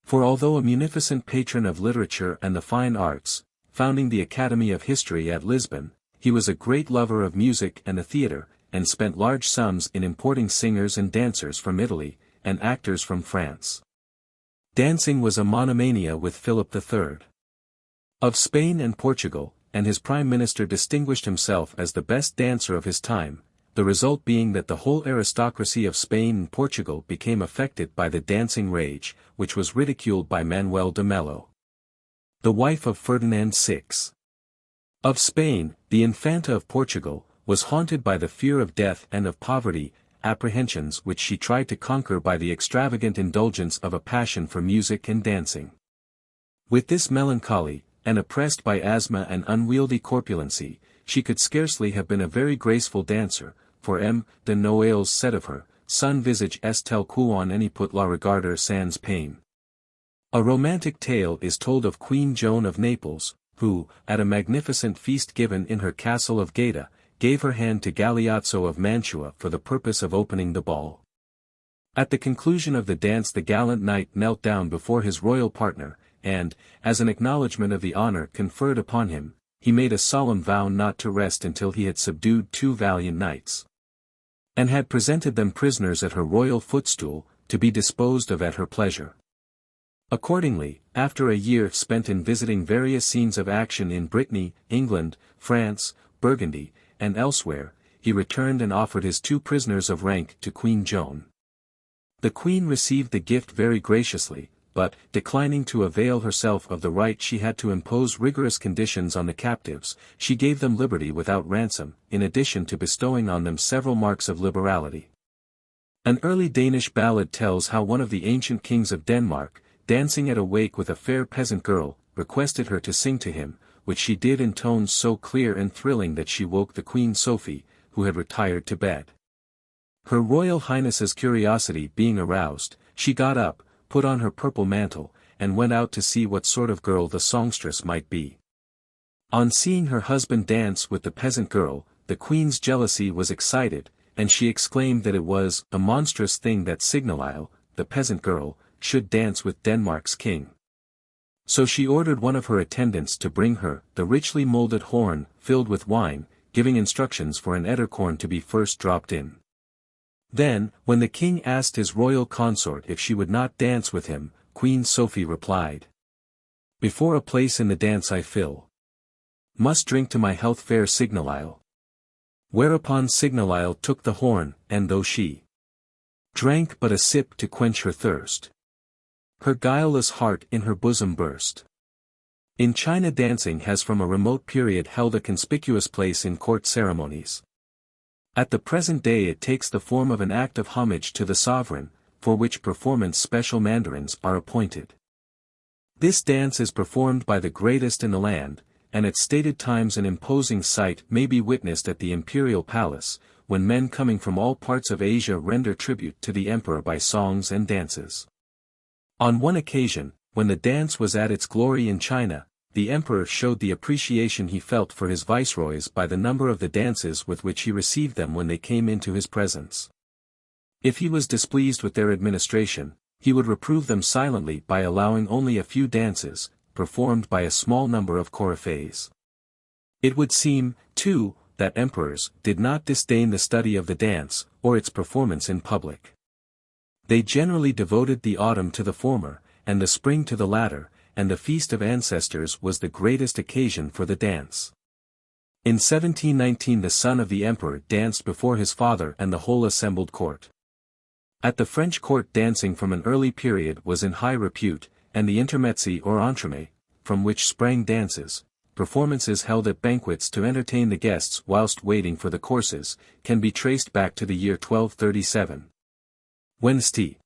For although a munificent patron of literature and the fine arts, founding the Academy of History at Lisbon, he was a great lover of music and the theatre, and spent large sums in importing singers and dancers from Italy, and actors from France. Dancing was a monomania with Philip III. Of Spain and Portugal, and his prime minister distinguished himself as the best dancer of his time, the result being that the whole aristocracy of Spain and Portugal became affected by the dancing rage, which was ridiculed by Manuel de Mello, the wife of Ferdinand VI. Of Spain, the Infanta of Portugal, was haunted by the fear of death and of poverty, apprehensions which she tried to conquer by the extravagant indulgence of a passion for music and dancing. With this melancholy, and oppressed by asthma and unwieldy corpulency, she could scarcely have been a very graceful dancer, for M. de Noailles said of her, son visage est tel qu'en any put la regarder sans peine. A romantic tale is told of Queen Joan of Naples, who, at a magnificent feast given in her castle of Gaeta, gave her hand to Galeazzo of Mantua for the purpose of opening the ball. At the conclusion of the dance the gallant knight knelt down before his royal partner, and, as an acknowledgment of the honor conferred upon him, he made a solemn vow not to rest until he had subdued 2 valiant knights, and had presented them prisoners at her royal footstool, to be disposed of at her pleasure. Accordingly, after a year spent in visiting various scenes of action in Brittany, England, France, Burgundy, and elsewhere, he returned and offered his 2 prisoners of rank to Queen Joan. The Queen received the gift very graciously, but, declining to avail herself of the right she had to impose rigorous conditions on the captives, she gave them liberty without ransom, in addition to bestowing on them several marks of liberality. An early Danish ballad tells how one of the ancient kings of Denmark, dancing at a wake with a fair peasant girl, requested her to sing to him, which she did in tones so clear and thrilling that she woke the Queen Sophie, who had retired to bed. Her Royal Highness's curiosity being aroused, she got up, put on her purple mantle, and went out to see what sort of girl the songstress might be. On seeing her husband dance with the peasant girl, the Queen's jealousy was excited, and she exclaimed that it was a monstrous thing that Signalile, the peasant girl, should dance with Denmark's king. So she ordered one of her attendants to bring her the richly molded horn filled with wine, giving instructions for an ettercorn to be first dropped in. Then, when the king asked his royal consort if she would not dance with him, Queen Sophie replied, "Before a place in the dance I fill, must drink to my health fair Signalile." Whereupon Signalile took the horn, and though she drank but a sip to quench her thirst, her guileless heart in her bosom burst. In China, dancing has from a remote period held a conspicuous place in court ceremonies. At the present day it takes the form of an act of homage to the sovereign, for which performance special mandarins are appointed. This dance is performed by the greatest in the land, and at stated times an imposing sight may be witnessed at the imperial palace, when men coming from all parts of Asia render tribute to the emperor by songs and dances. On one occasion, when the dance was at its glory in China, the emperor showed the appreciation he felt for his viceroys by the number of the dances with which he received them when they came into his presence. If he was displeased with their administration, he would reprove them silently by allowing only a few dances, performed by a small number of coryphees. It would seem, too, that emperors did not disdain the study of the dance, or its performance in public. They generally devoted the autumn to the former, and the spring to the latter, and the feast of ancestors was the greatest occasion for the dance. In 1719 the son of the emperor danced before his father and the whole assembled court. At the French court dancing from an early period was in high repute, and the intermezzi or entremets, from which sprang dances, performances held at banquets to entertain the guests whilst waiting for the courses, can be traced back to the year 1237. When St.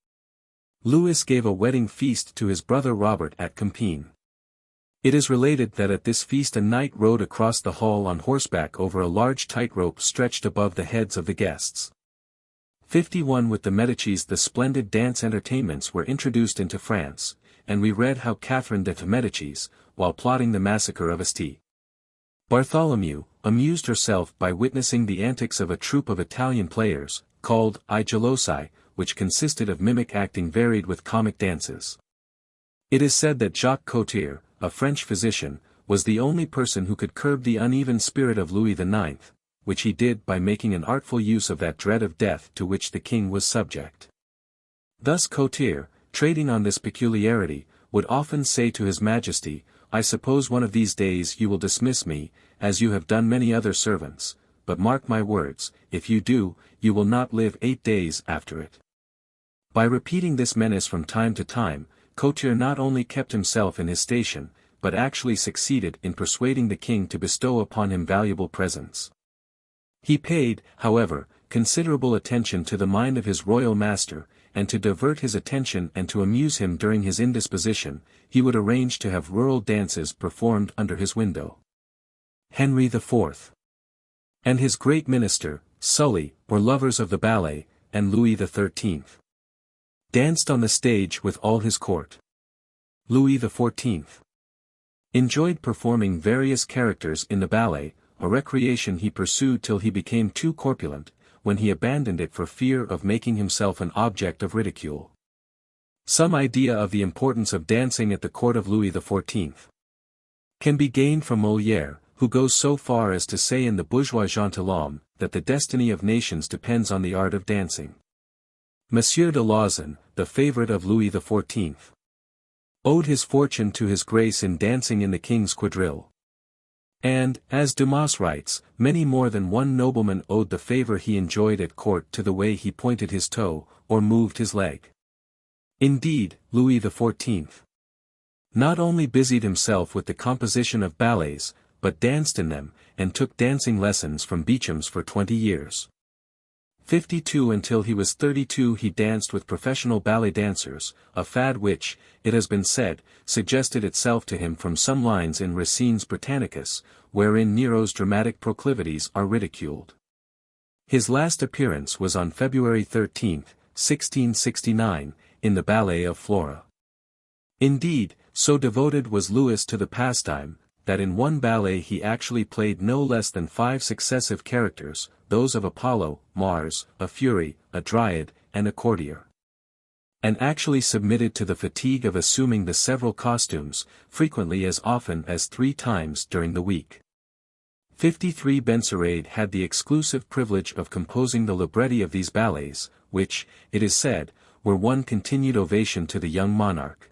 Louis gave a wedding feast to his brother Robert at Compiègne. It is related that at this feast a knight rode across the hall on horseback over a large tightrope stretched above the heads of the guests. 51 With the Medicis the splendid dance entertainments were introduced into France, and we read how Catherine de' Medicis, while plotting the massacre of St. Bartholomew, amused herself by witnessing the antics of a troupe of Italian players, called I Gelosi, which consisted of mimic acting varied with comic dances. It is said that Jacques Cotier, a French physician, was the only person who could curb the uneven spirit of Louis IX, which he did by making an artful use of that dread of death to which the king was subject. Thus Cotier, trading on this peculiarity, would often say to his majesty, "I suppose one of these days you will dismiss me, as you have done many other servants, but mark my words, if you do, you will not live 8 days after it." By repeating this menace from time to time, Cotier not only kept himself in his station, but actually succeeded in persuading the king to bestow upon him valuable presents. He paid, however, considerable attention to the mind of his royal master, and to divert his attention and to amuse him during his indisposition, he would arrange to have rural dances performed under his window. Henry IV and his great minister, Sully, were lovers of the ballet, and Louis XIII danced on the stage with all his court. Louis XIV enjoyed performing various characters in the ballet, a recreation he pursued till he became too corpulent, when he abandoned it for fear of making himself an object of ridicule. Some idea of the importance of dancing at the court of Louis XIV can be gained from Molière, who goes so far as to say in the Bourgeois Gentilhomme, that the destiny of nations depends on the art of dancing. Monsieur de Lauzun, the favorite of Louis XIV, owed his fortune to his grace in dancing in the king's quadrille. And, as Dumas writes, many more than one nobleman owed the favor he enjoyed at court to the way he pointed his toe, or moved his leg. Indeed, Louis XIV not only busied himself with the composition of ballets, but danced in them, and took dancing lessons from Beechams for 20 years. 52 Until he was 32 he danced with professional ballet dancers, a fad which, it has been said, suggested itself to him from some lines in Racine's Britannicus, wherein Nero's dramatic proclivities are ridiculed. His last appearance was on February 13, 1669, in the ballet of Flora. Indeed, so devoted was Louis to the pastime, that in one ballet he actually played no less than 5 successive characters, those of Apollo, Mars, a Fury, a Dryad, and a Courtier. And actually submitted to the fatigue of assuming the several costumes, frequently as often as 3 times during the week. 53 Masquerades had the exclusive privilege of composing the libretti of these ballets, which, it is said, were one continued ovation to the young monarch,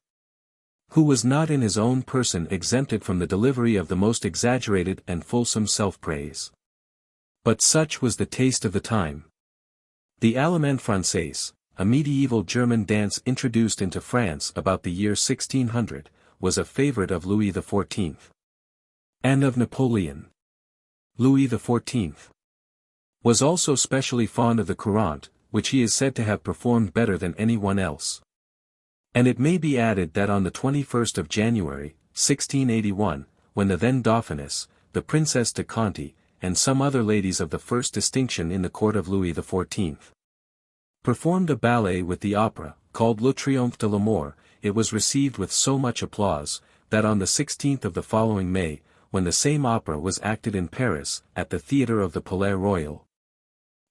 who was not in his own person exempted from the delivery of the most exaggerated and fulsome self-praise. But such was the taste of the time. The Allemande Française, a medieval German dance introduced into France about the year 1600, was a favorite of Louis XIV. And of Napoleon. Louis XIV was also specially fond of the courante, which he is said to have performed better than anyone else. And it may be added that on the 21st of January, 1681, when the then Dauphiness, the Princess de Conti, and some other ladies of the first distinction in the court of Louis XIV, performed a ballet with the opera, called Le Triomphe de l'Amour, it was received with so much applause, that on the 16th of the following May, when the same opera was acted in Paris, at the Theatre of the Palais Royal,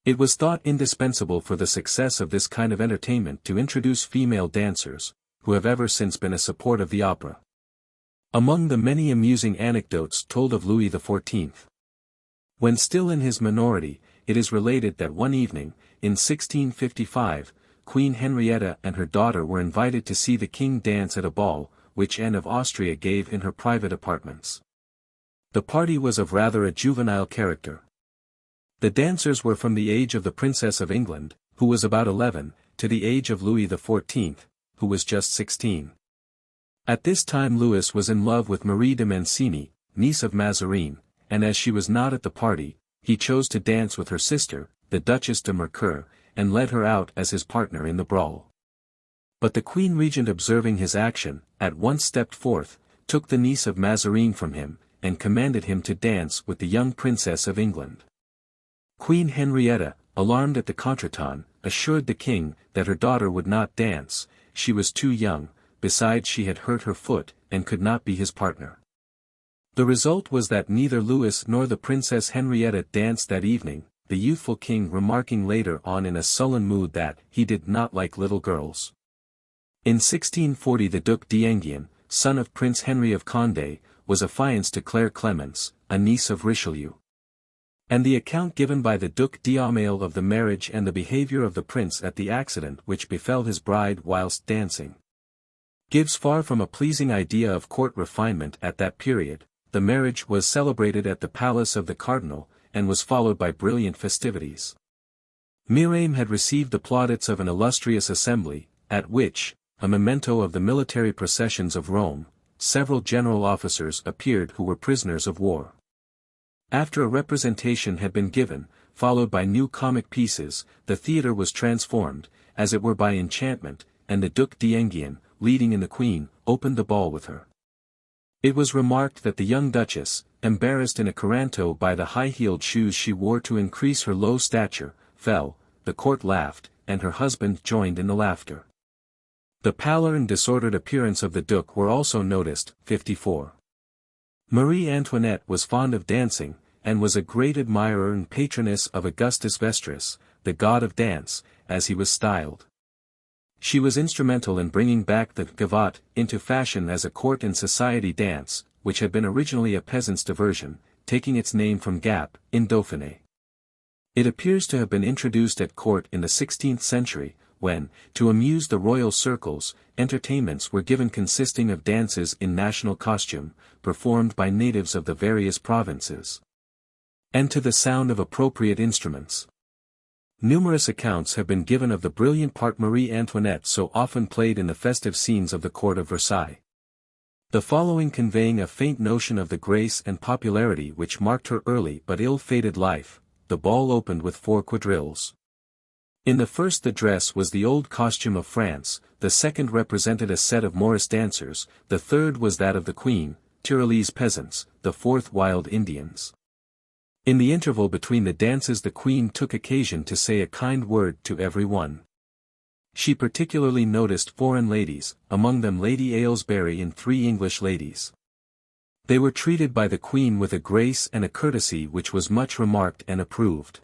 it was thought indispensable for the success of this kind of entertainment to introduce female dancers, who have ever since been a support of the opera. Among the many amusing anecdotes told of Louis XIV, when still in his minority, it is related that one evening, in 1655, Queen Henrietta and her daughter were invited to see the king dance at a ball, which Anne of Austria gave in her private apartments. The party was of rather a juvenile character. The dancers were from the age of the Princess of England, who was about 11, to the age of Louis XIV, who was just 16. At this time Louis was in love with Marie de Mancini, niece of Mazarin, and as she was not at the party, he chose to dance with her sister, the Duchess de Mercoeur, and led her out as his partner in the brawl. But the Queen Regent observing his action, at once stepped forth, took the niece of Mazarin from him, and commanded him to dance with the young Princess of England. Queen Henrietta, alarmed at the contretemps, assured the king that her daughter would not dance, she was too young, besides she had hurt her foot, and could not be his partner. The result was that neither Louis nor the Princess Henrietta danced that evening, the youthful king remarking later on in a sullen mood that he did not like little girls. In 1640 the Duc d'Enghien, son of Prince Henry of Condé, was affianced to Claire Clemence, a niece of Richelieu. And the account given by the Duc d'Aumale of the marriage and the behavior of the prince at the accident which befell his bride whilst dancing, gives far from a pleasing idea of court refinement at that period. The marriage was celebrated at the palace of the cardinal, and was followed by brilliant festivities. Miriam had received the plaudits of an illustrious assembly, at which, a memento of the military processions of Rome, several general officers appeared who were prisoners of war. After a representation had been given, followed by new comic pieces, the theatre was transformed, as it were by enchantment, and the Duc d'Enghien, leading in the Queen, opened the ball with her. It was remarked that the young Duchess, embarrassed in a coranto by the high-heeled shoes she wore to increase her low stature, fell, the court laughed, and her husband joined in the laughter. The pallor and disordered appearance of the Duc were also noticed. 54. Marie Antoinette was fond of dancing, and was a great admirer and patroness of Augustus Vestris, the god of dance, as he was styled. She was instrumental in bringing back the gavotte into fashion as a court and society dance, which had been originally a peasant's diversion, taking its name from Gap, in Dauphiné. It appears to have been introduced at court in the 16th century, when, to amuse the royal circles, entertainments were given consisting of dances in national costume, performed by natives of the various provinces, and to the sound of appropriate instruments. Numerous accounts have been given of the brilliant part Marie Antoinette so often played in the festive scenes of the court of Versailles. The following conveying a faint notion of the grace and popularity which marked her early but ill-fated life. The ball opened with 4 quadrilles. In the first the dress was the old costume of France, the second represented a set of Morris dancers, the third was that of the Queen, Tyrolese peasants, the fourth wild Indians. In the interval between the dances the Queen took occasion to say a kind word to every one. She particularly noticed foreign ladies, among them Lady Aylesbury and 3 English ladies. They were treated by the Queen with a grace and a courtesy which was much remarked and approved.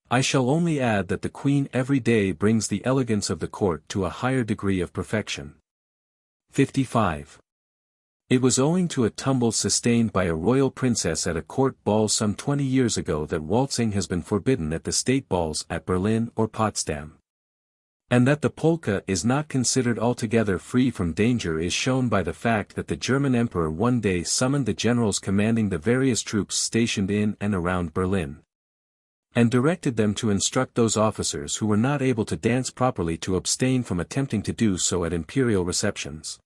I shall only add that the Queen every day brings the elegance of the court to a higher degree of perfection. 55. It was owing to a tumble sustained by a royal princess at a court ball some 20 years ago that waltzing has been forbidden at the state balls at Berlin or Potsdam. And that the polka is not considered altogether free from danger is shown by the fact that the German emperor one day summoned the generals commanding the various troops stationed in and around Berlin, and directed them to instruct those officers who were not able to dance properly to abstain from attempting to do so at imperial receptions.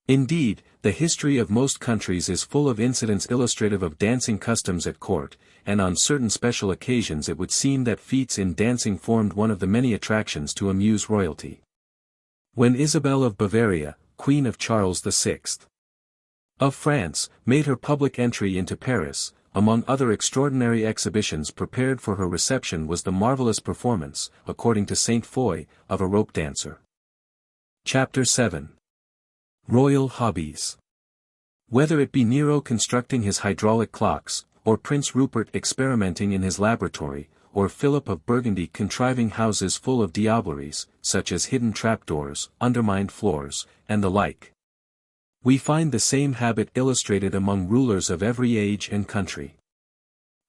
Indeed, the history of most countries is full of incidents illustrative of dancing customs at court, and on certain special occasions it would seem that feats in dancing formed one of the many attractions to amuse royalty. When Isabel of Bavaria, Queen of Charles VI. of France, made her public entry into Paris, among other extraordinary exhibitions prepared for her reception was the marvelous performance, according to Saint Foy, of a rope dancer. Chapter 7. Royal Hobbies. Whether it be Nero constructing his hydraulic clocks, or Prince Rupert experimenting in his laboratory, or Philip of Burgundy contriving houses full of diableries, such as hidden trapdoors, undermined floors, and the like, we find the same habit illustrated among rulers of every age and country.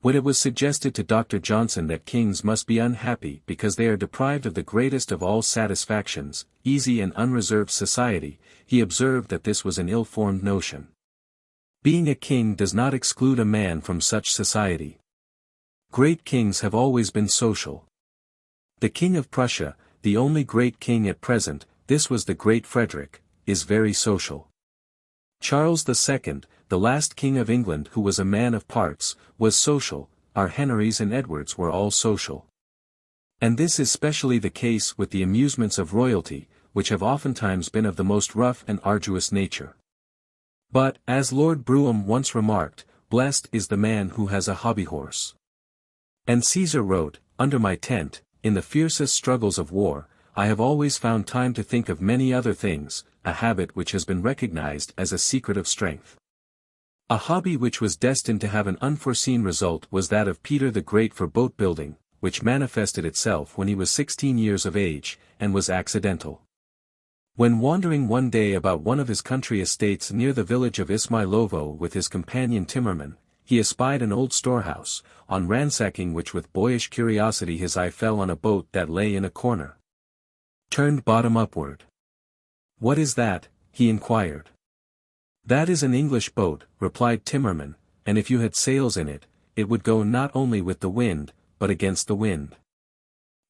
When it was suggested to Dr. Johnson that kings must be unhappy because they are deprived of the greatest of all satisfactions, easy and unreserved society, he observed that this was an ill-formed notion. Being a king does not exclude a man from such society. Great kings have always been social. The King of Prussia, the only great king at present, this was the great Frederick, is very social. Charles II, the last king of England who was a man of parts, was social, our Henrys and Edwards were all social. And this is specially the case with the amusements of royalty, which have oftentimes been of the most rough and arduous nature. But, as Lord Brougham once remarked, blessed is the man who has a hobby horse. And Caesar wrote, under my tent, in the fiercest struggles of war, I have always found time to think of many other things, a habit which has been recognized as a secret of strength. A hobby which was destined to have an unforeseen result was that of Peter the Great for boat building, which manifested itself when he was 16 years of age, and was accidental. When wandering one day about one of his country estates near the village of Ismailovo with his companion Timmerman, he espied an old storehouse, on ransacking which with boyish curiosity his eye fell on a boat that lay in a corner, turned bottom upward. "What is that?" he inquired. "That is an English boat," replied Timmerman, "and if you had sails in it, it would go not only with the wind, but against the wind."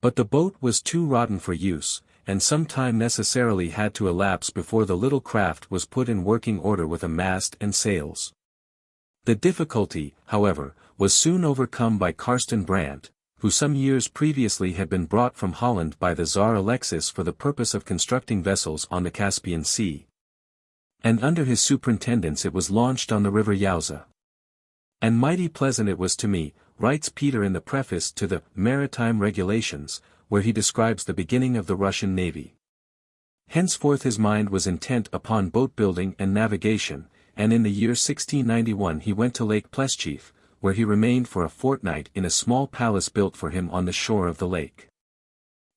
But the boat was too rotten for use, and some time necessarily had to elapse before the little craft was put in working order with a mast and sails. The difficulty, however, was soon overcome by Karsten Brandt, who some years previously had been brought from Holland by the Tsar Alexis for the purpose of constructing vessels on the Caspian Sea. And under his superintendence it was launched on the river Yauza. "And mighty pleasant it was to me," writes Peter in the preface to the Maritime Regulations, where he describes the beginning of the Russian navy. Henceforth his mind was intent upon boat building and navigation, and in the year 1691 he went to Lake Pleschief, where he remained for a fortnight in a small palace built for him on the shore of the lake.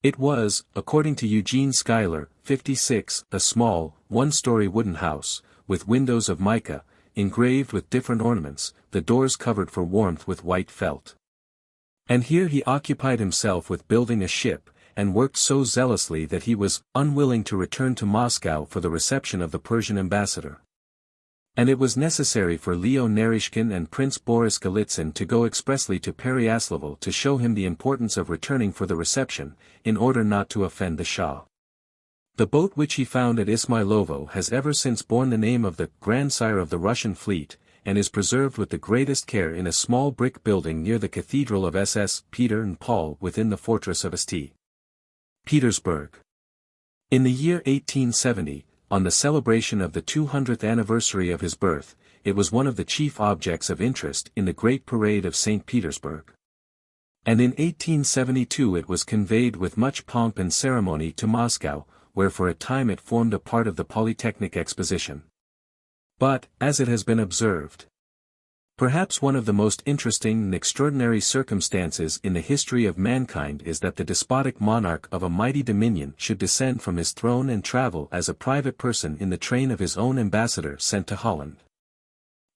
It was, according to Eugene Schuyler, 56, a small, one-story wooden house, with windows of mica, engraved with different ornaments, the doors covered for warmth with white felt. And here he occupied himself with building a ship, and worked so zealously that he was unwilling to return to Moscow for the reception of the Persian ambassador. And it was necessary for Leo Narishkin and Prince Boris Golitsyn to go expressly to Pereyaslav to show him the importance of returning for the reception, in order not to offend the Shah. The boat which he found at Ismailovo has ever since borne the name of the grandsire of the Russian fleet, and is preserved with the greatest care in a small brick building near the cathedral of SS Peter and Paul within the fortress of St. Petersburg. In the year 1870, on the celebration of the 200th anniversary of his birth, it was one of the chief objects of interest in the Great Parade of St. Petersburg. And in 1872 it was conveyed with much pomp and ceremony to Moscow, where for a time it formed a part of the Polytechnic Exposition. But, as it has been observed, perhaps one of the most interesting and extraordinary circumstances in the history of mankind is that the despotic monarch of a mighty dominion should descend from his throne and travel as a private person in the train of his own ambassador sent to Holland.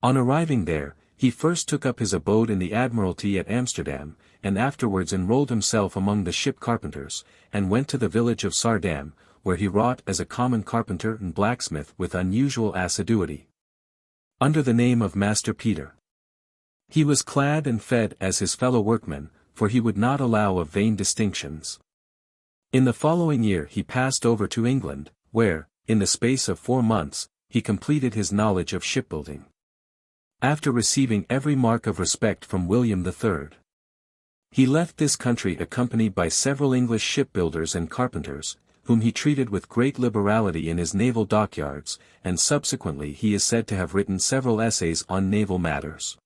On arriving there, he first took up his abode in the Admiralty at Amsterdam, and afterwards enrolled himself among the ship carpenters, and went to the village of Saardam, where he wrought as a common carpenter and blacksmith with unusual assiduity, under the name of Master Peter. He was clad and fed as his fellow workmen, for he would not allow of vain distinctions. In the following year he passed over to England, where, in the space of 4 months, he completed his knowledge of shipbuilding. After receiving every mark of respect from William III, he left this country accompanied by several English shipbuilders and carpenters, whom he treated with great liberality in his naval dockyards, and subsequently he is said to have written several essays on naval matters.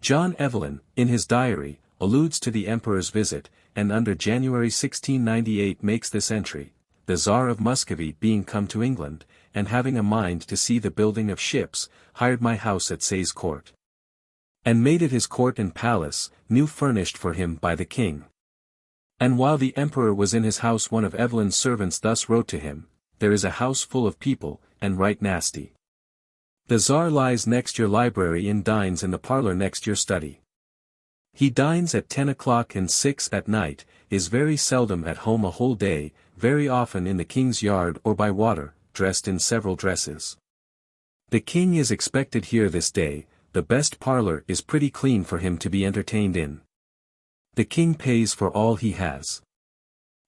John Evelyn, in his diary, alludes to the emperor's visit, and under January 1698 makes this entry: the Tsar of Muscovy being come to England, and having a mind to see the building of ships, hired my house at Sayes Court, and made it his court and palace, new furnished for him by the king. And while the emperor was in his house, one of Evelyn's servants thus wrote to him: there is a house full of people, and right nasty. The Tsar lies next your library and dines in the parlor next your study. He dines at 10 o'clock and 6 at night, is very seldom at home a whole day, very often in the king's yard or by water, dressed in several dresses. The king is expected here this day, the best parlor is pretty clean for him to be entertained in. The king pays for all he has.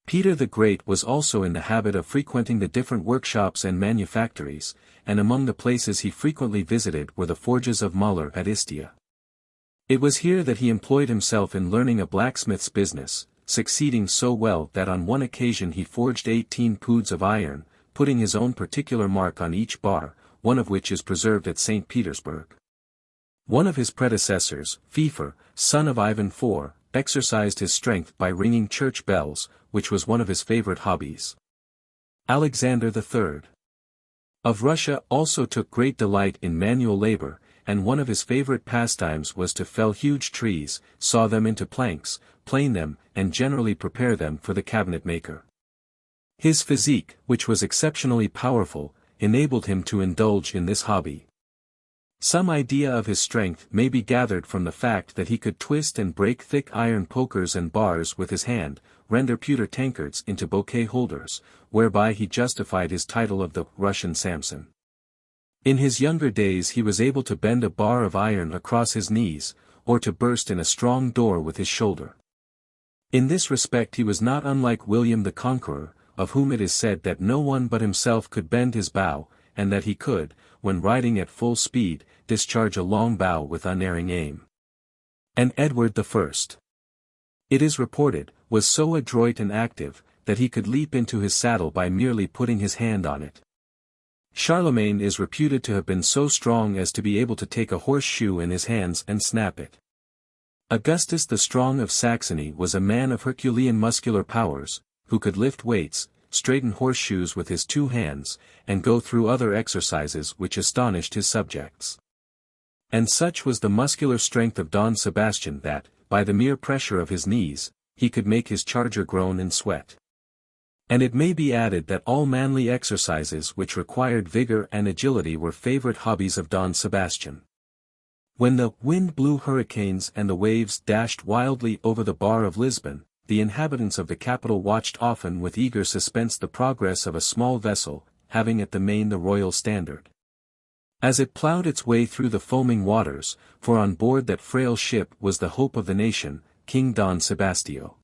Peter the Great was also in the habit of frequenting the different workshops and manufactories, and among the places he frequently visited were the forges of Muller at Istia. It was here that he employed himself in learning a blacksmith's business, succeeding so well that on one occasion he forged 18 poods of iron, putting his own particular mark on each bar, one of which is preserved at St. Petersburg. One of his predecessors, Pfeiffer, son of Ivan IV, exercised his strength by ringing church bells, which was one of his favorite hobbies. Alexander III of Russia also took great delight in manual labor, and one of his favorite pastimes was to fell huge trees, saw them into planks, plane them, and generally prepare them for the cabinet maker. His physique, which was exceptionally powerful, enabled him to indulge in this hobby. Some idea of his strength may be gathered from the fact that he could twist and break thick iron pokers and bars with his hand, render pewter tankards into bouquet holders, whereby he justified his title of the Russian Samson. In his younger days he was able to bend a bar of iron across his knees, or to burst in a strong door with his shoulder. In this respect he was not unlike William the Conqueror, of whom it is said that no one but himself could bend his bow, and that he could, when riding at full speed, discharge a long bow with unerring aim. And Edward I, it is reported, was so adroit and active, that he could leap into his saddle by merely putting his hand on it. Charlemagne is reputed to have been so strong as to be able to take a horseshoe in his hands and snap it. Augustus the Strong of Saxony was a man of Herculean muscular powers, who could lift weights, straighten horseshoes with his 2 hands, and go through other exercises which astonished his subjects. And such was the muscular strength of Don Sebastian that, by the mere pressure of his knees, he could make his charger groan and sweat. And it may be added that all manly exercises which required vigor and agility were favorite hobbies of Don Sebastian. When the wind blew hurricanes and the waves dashed wildly over the bar of Lisbon, the inhabitants of the capital watched often with eager suspense the progress of a small vessel, having at the main the royal standard. As it ploughed its way through the foaming waters, for on board that frail ship was the hope of the nation, King Don Sebastio.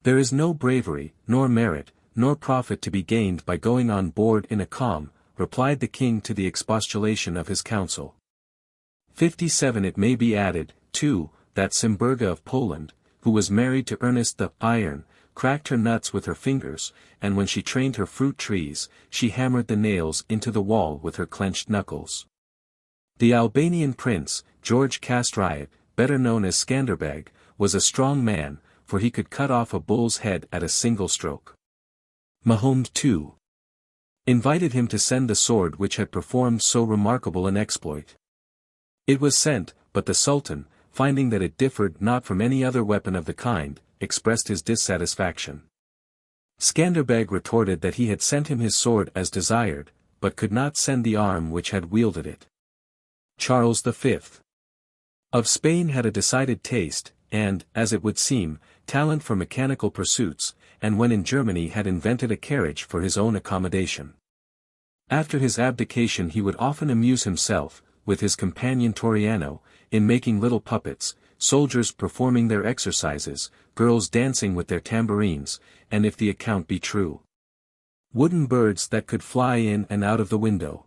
There is no bravery, nor merit, nor profit to be gained by going on board in a calm, replied the king to the expostulation of his council. 57 It may be added, too, that Cimberga of Poland, who was married to Ernest the Iron, cracked her nuts with her fingers, and when she trained her fruit trees, she hammered the nails into the wall with her clenched knuckles. The Albanian prince, George Castriot, better known as Skanderbeg, was a strong man, for he could cut off a bull's head at a single stroke. Mahomed II invited him to send the sword which had performed so remarkable an exploit. It was sent, but the Sultan, finding that it differed not from any other weapon of the kind, expressed his dissatisfaction. Skanderbeg retorted that he had sent him his sword as desired, but could not send the arm which had wielded it. Charles V of Spain had a decided taste, and, as it would seem, talent for mechanical pursuits, and when in Germany had invented a carriage for his own accommodation. After his abdication he would often amuse himself, with his companion Toriano, in making little puppets, soldiers performing their exercises, girls dancing with their tambourines, and if the account be true, wooden birds that could fly in and out of the window.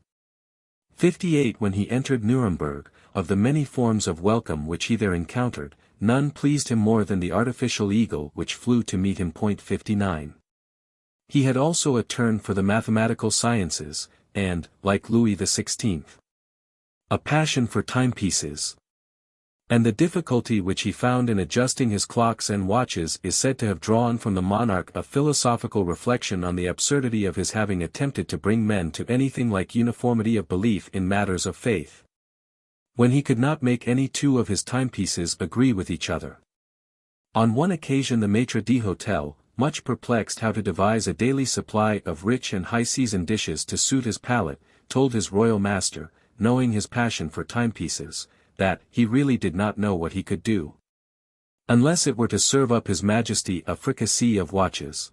58 When he entered Nuremberg, of the many forms of welcome which he there encountered, none pleased him more than the artificial eagle which flew to meet him. 59. He had also a turn for the mathematical sciences, and, like Louis XVI, a passion for timepieces. And the difficulty which he found in adjusting his clocks and watches is said to have drawn from the monarch a philosophical reflection on the absurdity of his having attempted to bring men to anything like uniformity of belief in matters of faith, when he could not make any two of his timepieces agree with each other. On one occasion the maitre d'hôtel, much perplexed how to devise a daily supply of rich and high-seasoned dishes to suit his palate, told his royal master, knowing his passion for timepieces, that he really did not know what he could do, unless it were to serve up his majesty a fricassee of watches.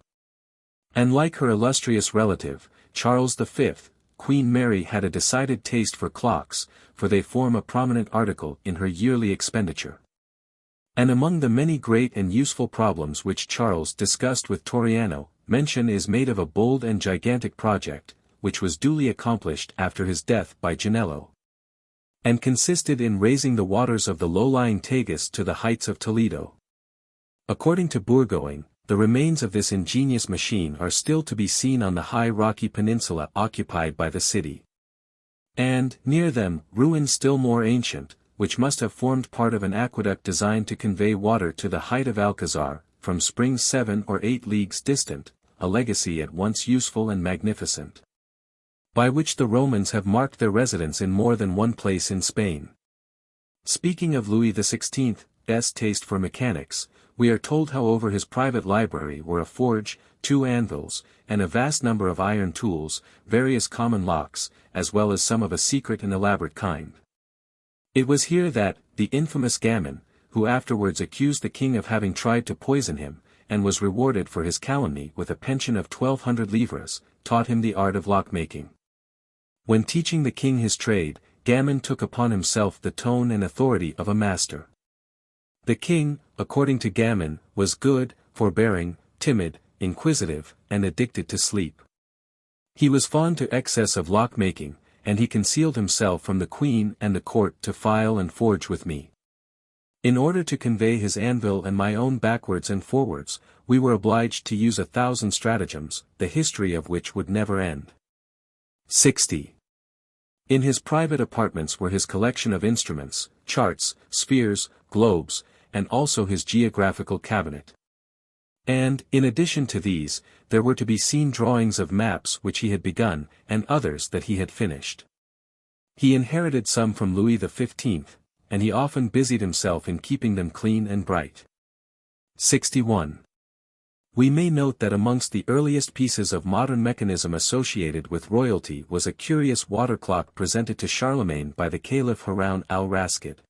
And like her illustrious relative, Charles V, Queen Mary had a decided taste for clocks, for they form a prominent article in her yearly expenditure. And among the many great and useful problems which Charles discussed with Toriano, mention is made of a bold and gigantic project, which was duly accomplished after his death by Janello, and consisted in raising the waters of the low-lying Tagus to the heights of Toledo. According to Bourgoin, the remains of this ingenious machine are still to be seen on the high rocky peninsula occupied by the city. And, near them, ruins still more ancient, which must have formed part of an aqueduct designed to convey water to the height of Alcazar, from springs 7 or 8 leagues distant, a legacy at once useful and magnificent, by which the Romans have marked their residence in more than one place in Spain. Speaking of Louis XVI's taste for mechanics, we are told how over his private library were a forge, 2 anvils, and a vast number of iron tools, various common locks, as well as some of a secret and elaborate kind. It was here that, the infamous Gammon, who afterwards accused the king of having tried to poison him, and was rewarded for his calumny with a pension of 1,200 livres, taught him the art of lock-making. When teaching the king his trade, Gammon took upon himself the tone and authority of a master. The king, according to Gammon, was good, forbearing, timid, inquisitive, and addicted to sleep. He was fond to excess of lock-making, and he concealed himself from the queen and the court to file and forge with me. In order to convey his anvil and my own backwards and forwards, we were obliged to use 1,000 stratagems, the history of which would never end. 60. In his private apartments were his collection of instruments, charts, spheres, globes, and also his geographical cabinet. And, in addition to these, there were to be seen drawings of maps which he had begun, and others that he had finished. He inherited some from Louis XV, and he often busied himself in keeping them clean and bright. 61. We may note that amongst the earliest pieces of modern mechanism associated with royalty was a curious water clock presented to Charlemagne by the Caliph Harun al-Rashid.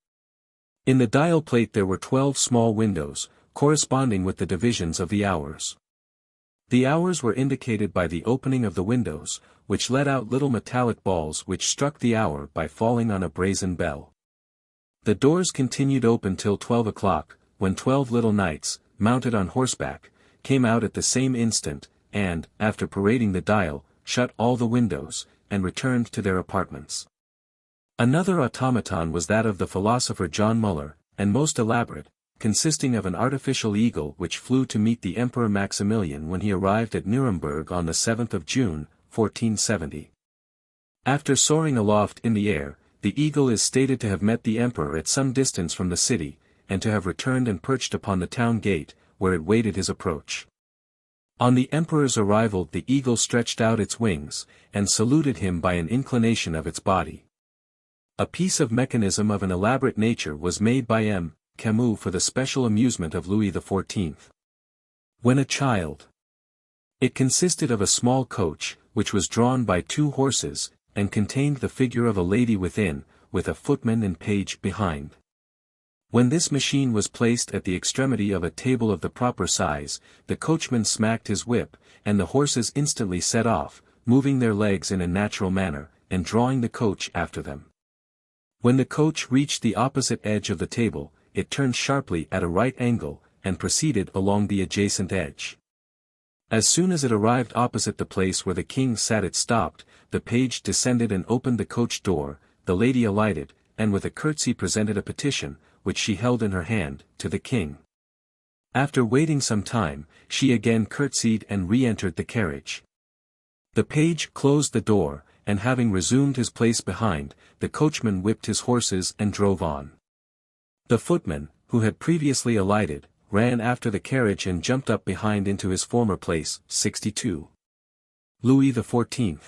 In the dial plate there were 12 small windows, corresponding with the divisions of the hours. The hours were indicated by the opening of the windows, which let out little metallic balls which struck the hour by falling on a brazen bell. The doors continued open till 12 o'clock, when 12 little knights, mounted on horseback, came out at the same instant, and, after parading the dial, shut all the windows, and returned to their apartments. Another automaton was that of the philosopher John Muller, and most elaborate, consisting of an artificial eagle which flew to meet the Emperor Maximilian when he arrived at Nuremberg on the 7th of June, 1470. After soaring aloft in the air, the eagle is stated to have met the emperor at some distance from the city, and to have returned and perched upon the town gate, where it waited his approach. On the emperor's arrival the eagle stretched out its wings, and saluted him by an inclination of its body. A piece of mechanism of an elaborate nature was made by M. Camus for the special amusement of Louis XIV. When a child. It consisted of a small coach, which was drawn by 2 horses, and contained the figure of a lady within, with a footman and page behind. When this machine was placed at the extremity of a table of the proper size, the coachman smacked his whip, and the horses instantly set off, moving their legs in a natural manner, and drawing the coach after them. When the coach reached the opposite edge of the table, it turned sharply at a right angle, and proceeded along the adjacent edge. As soon as it arrived opposite the place where the king sat it stopped, the page descended and opened the coach door, the lady alighted, and with a curtsy presented a petition, which she held in her hand, to the king. After waiting some time, she again curtsied and re-entered the carriage. The page closed the door, and having resumed his place behind, the coachman whipped his horses and drove on. The footman, who had previously alighted, ran after the carriage and jumped up behind into his former place. 62. Louis XIV.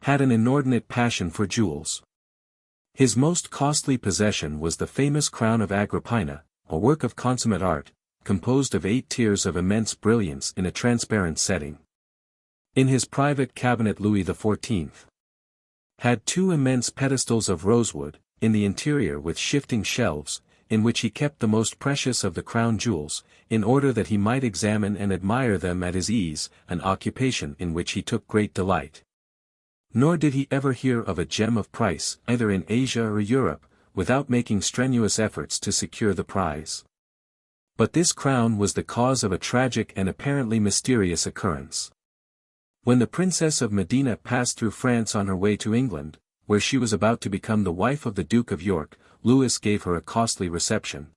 Had an inordinate passion for jewels. His most costly possession was the famous crown of Agrippina, a work of consummate art, composed of 8 tiers of immense brilliance in a transparent setting. In his private cabinet Louis XIV. Had 2 immense pedestals of rosewood, in the interior with shifting shelves, in which he kept the most precious of the crown jewels, in order that he might examine and admire them at his ease, an occupation in which he took great delight. Nor did he ever hear of a gem of price, either in Asia or Europe, without making strenuous efforts to secure the prize. But this crown was the cause of a tragic and apparently mysterious occurrence. When the Princess of Modena passed through France on her way to England, where she was about to become the wife of the Duke of York, Louis gave her a costly reception.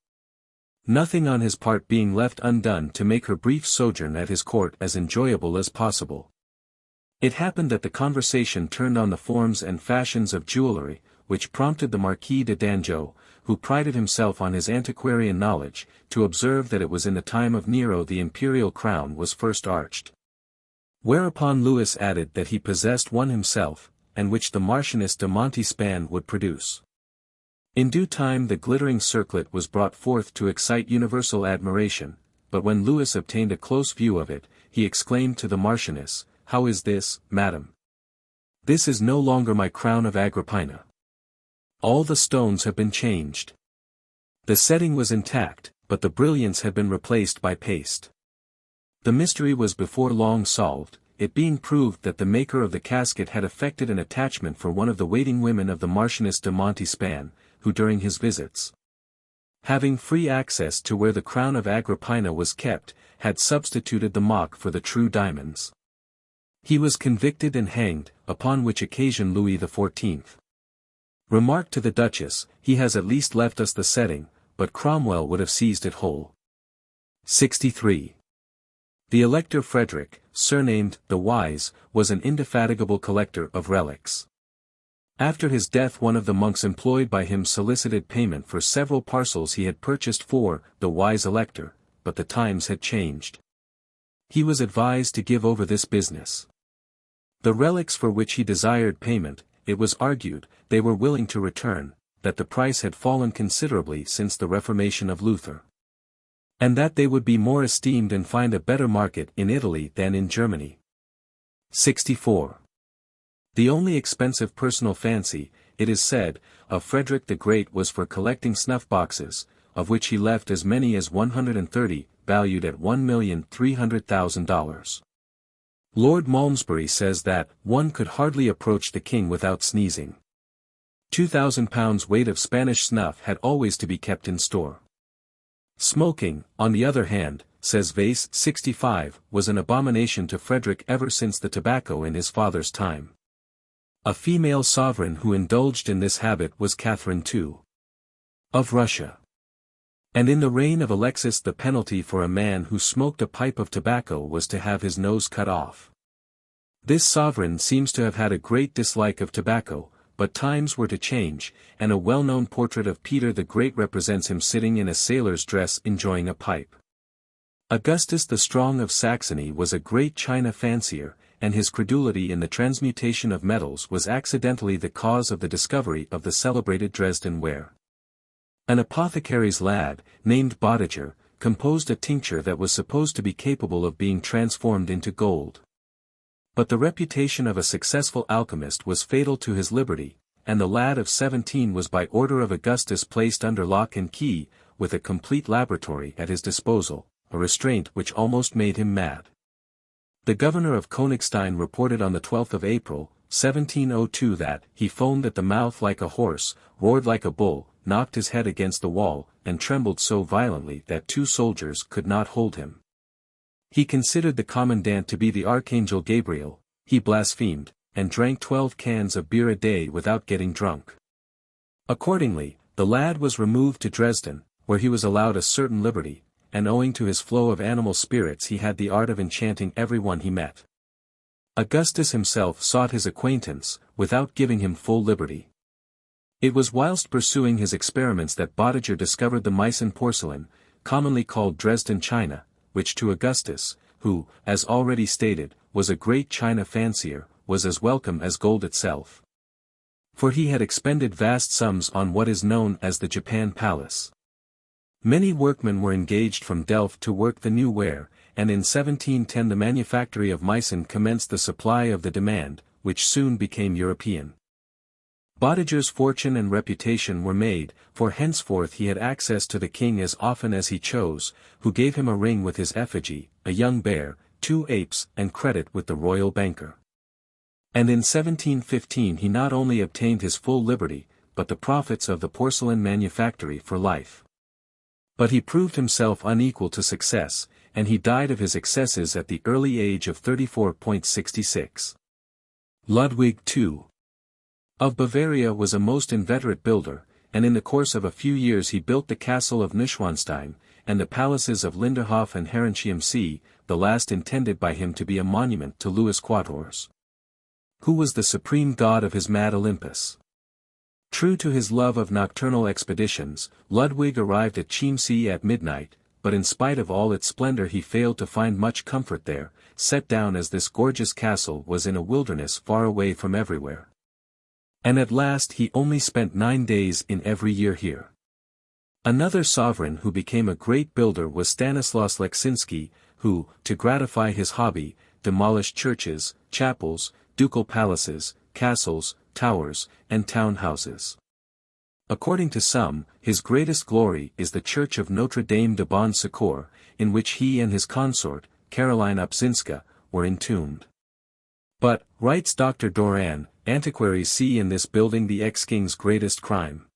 Nothing on his part being left undone to make her brief sojourn at his court as enjoyable as possible. It happened that the conversation turned on the forms and fashions of jewellery, which prompted the Marquis de Dangeau, who prided himself on his antiquarian knowledge, to observe that it was in the time of Nero the imperial crown was first arched. Whereupon Louis added that he possessed one himself, and which the Marchioness de Montespan would produce. In due time the glittering circlet was brought forth to excite universal admiration, but when Louis obtained a close view of it, he exclaimed to the Marchioness, "How is this, madam? This is no longer my crown of Agrippina. All the stones have been changed. The setting was intact, but the brilliance had been replaced by paste." The mystery was before long solved, it being proved that the maker of the casket had effected an attachment for one of the waiting women of the Marchioness de Montespan, who during his visits, having free access to where the crown of Agrippina was kept, had substituted the mock for the true diamonds. He was convicted and hanged, upon which occasion Louis XIV. remarked to the Duchess, "He has at least left us the setting, but Cromwell would have seized it whole." 63. The Elector Frederick, surnamed the Wise, was an indefatigable collector of relics. After his death one of the monks employed by him solicited payment for several parcels he had purchased for the Wise Elector, but the times had changed. He was advised to give over this business. The relics for which he desired payment, it was argued, they were willing to return, that the price had fallen considerably since the Reformation of Luther, and that they would be more esteemed and find a better market in Italy than in Germany. 64. The only expensive personal fancy, it is said, of Frederick the Great was for collecting snuff-boxes, of which he left as many as 130, valued at $1,300,000. Lord Malmesbury says that, one could hardly approach the king without sneezing. 2,000 pounds weight of Spanish snuff had always to be kept in store. Smoking, on the other hand, says Vase 65, was an abomination to Frederick ever since the tobacco in his father's time. A female sovereign who indulged in this habit was Catherine II. of Russia. And in the reign of Alexis the penalty for a man who smoked a pipe of tobacco was to have his nose cut off. This sovereign seems to have had a great dislike of tobacco, but times were to change, and a well-known portrait of Peter the Great represents him sitting in a sailor's dress enjoying a pipe. Augustus the Strong of Saxony was a great china fancier, and his credulity in the transmutation of metals was accidentally the cause of the discovery of the celebrated Dresden ware. An apothecary's lad, named Bodiger, composed a tincture that was supposed to be capable of being transformed into gold. But the reputation of a successful alchemist was fatal to his liberty, and the lad of 17 was by order of Augustus placed under lock and key, with a complete laboratory at his disposal, a restraint which almost made him mad. The governor of Königstein reported on the 12th of April, 1702 that he foamed at the mouth like a horse, roared like a bull, knocked his head against the wall, and trembled so violently that 2 soldiers could not hold him. He considered the commandant to be the archangel Gabriel, he blasphemed, and drank 12 cans of beer a day without getting drunk. Accordingly, the lad was removed to Dresden, where he was allowed a certain liberty, and owing to his flow of animal spirits he had the art of enchanting everyone he met. Augustus himself sought his acquaintance, without giving him full liberty. It was whilst pursuing his experiments that Bodiger discovered the Meissen porcelain, commonly called Dresden china, which to Augustus, who, as already stated, was a great china fancier, was as welcome as gold itself. For he had expended vast sums on what is known as the Japan Palace. Many workmen were engaged from Delft to work the new ware, and in 1710 the manufactory of Meissen commenced the supply of the demand, which soon became European. Bodiger's fortune and reputation were made, for henceforth he had access to the king as often as he chose, who gave him a ring with his effigy, a young bear, 2 apes, and credit with the royal banker. And in 1715 he not only obtained his full liberty, but the profits of the porcelain manufactory for life. But he proved himself unequal to success, and he died of his excesses at the early age of 34.66. Ludwig II. Of Bavaria was a most inveterate builder, and in the course of a few years he built the castle of Neuschwanstein, and the palaces of Linderhof and Herrenchiemsee, the last intended by him to be a monument to Louis Quatorze, who was the supreme god of his mad Olympus. True to his love of nocturnal expeditions, Ludwig arrived at Chiemsee at midnight, but in spite of all its splendor he failed to find much comfort there, set down as this gorgeous castle was in a wilderness far away from everywhere. And at last he only spent 9 days in every year here. Another sovereign who became a great builder was Stanislaus Leczinski, who, to gratify his hobby, demolished churches, chapels, ducal palaces, castles, towers, and town-houses. According to some, his greatest glory is the church of Notre Dame de Bon Secours, in which he and his consort, Caroline Obzinska, were entombed. But, writes Dr. Doran, antiquaries see in this building the ex-king's greatest crime.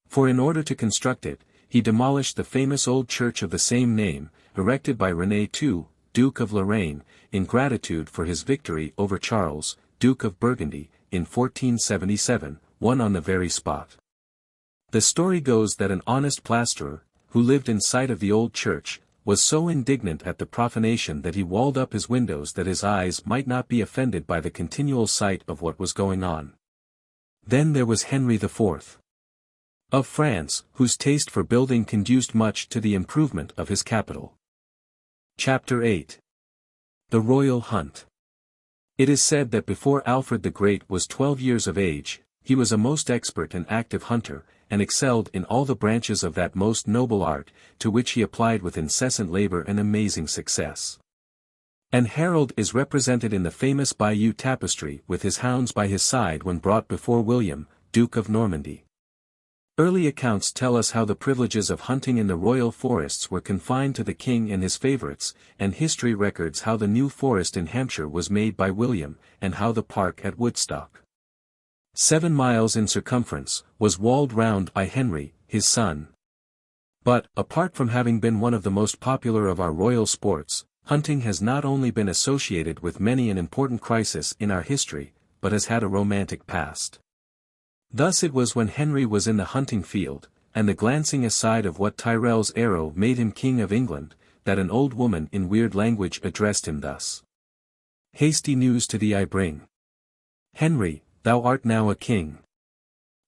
For in order to construct it, he demolished the famous old church of the same name, erected by René II, Duke of Lorraine, in gratitude for his victory over Charles, Duke of Burgundy, in 1477, won on the very spot. The story goes that an honest plasterer, who lived in sight of the old church, was so indignant at the profanation that he walled up his windows that his eyes might not be offended by the continual sight of what was going on. Then there was Henry IV. of France, whose taste for building conduced much to the improvement of his capital. Chapter 8. The Royal Hunt. It is said that before Alfred the Great was 12 years of age, he was a most expert and active hunter, and excelled in all the branches of that most noble art, to which he applied with incessant labor and amazing success. And Harold is represented in the famous Bayeux tapestry with his hounds by his side when brought before William, Duke of Normandy. Early accounts tell us how the privileges of hunting in the royal forests were confined to the king and his favourites, and history records how the new forest in Hampshire was made by William, and how the park at Woodstock, 7 miles in circumference, was walled round by Henry, his son. But, apart from having been one of the most popular of our royal sports, hunting has not only been associated with many an important crisis in our history, but has had a romantic past. Thus it was when Henry was in the hunting field, and the glancing aside of what Tyrrell's arrow made him King of England, that an old woman in weird language addressed him thus. Hasty news to thee I bring. Henry, thou art now a king.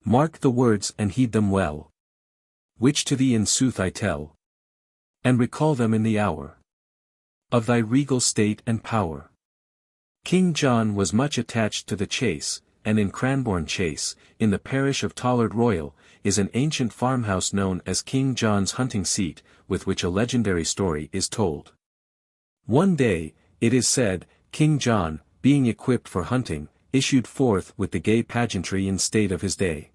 Mark the words and heed them well, which to thee in sooth I tell, and recall them in the hour. of thy regal state and power. King John was much attached to the chase, and in Cranbourne Chase, in the parish of Tollard Royal, is an ancient farmhouse known as King John's hunting seat, with which a legendary story is told. One day, it is said, King John, being equipped for hunting, issued forth with the gay pageantry and state of his day.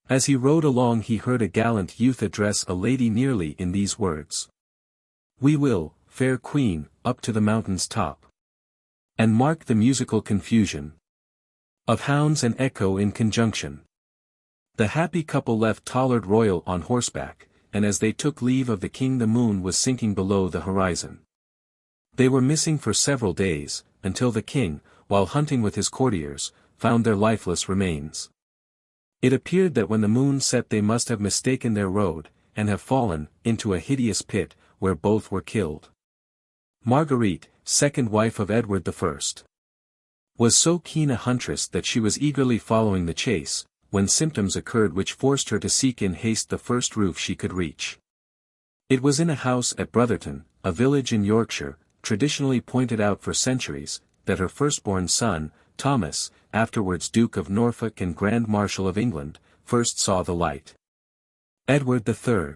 As he rode along he heard a gallant youth address a lady nearly in these words. We will, fair queen, up to the mountain's top. And mark the musical confusion of hounds and echo in conjunction. The happy couple left Tollard Royal on horseback, and as they took leave of the king the moon was sinking below the horizon. They were missing for several days, until the king, while hunting with his courtiers, found their lifeless remains. It appeared that when the moon set they must have mistaken their road, and have fallen into a hideous pit, where both were killed. Marguerite, second wife of Edward I, was so keen a huntress that she was eagerly following the chase, when symptoms occurred which forced her to seek in haste the first roof she could reach. It was in a house at Brotherton, a village in Yorkshire, traditionally pointed out for centuries, that her firstborn son, Thomas, afterwards Duke of Norfolk and Grand Marshal of England, first saw the light. Edward III.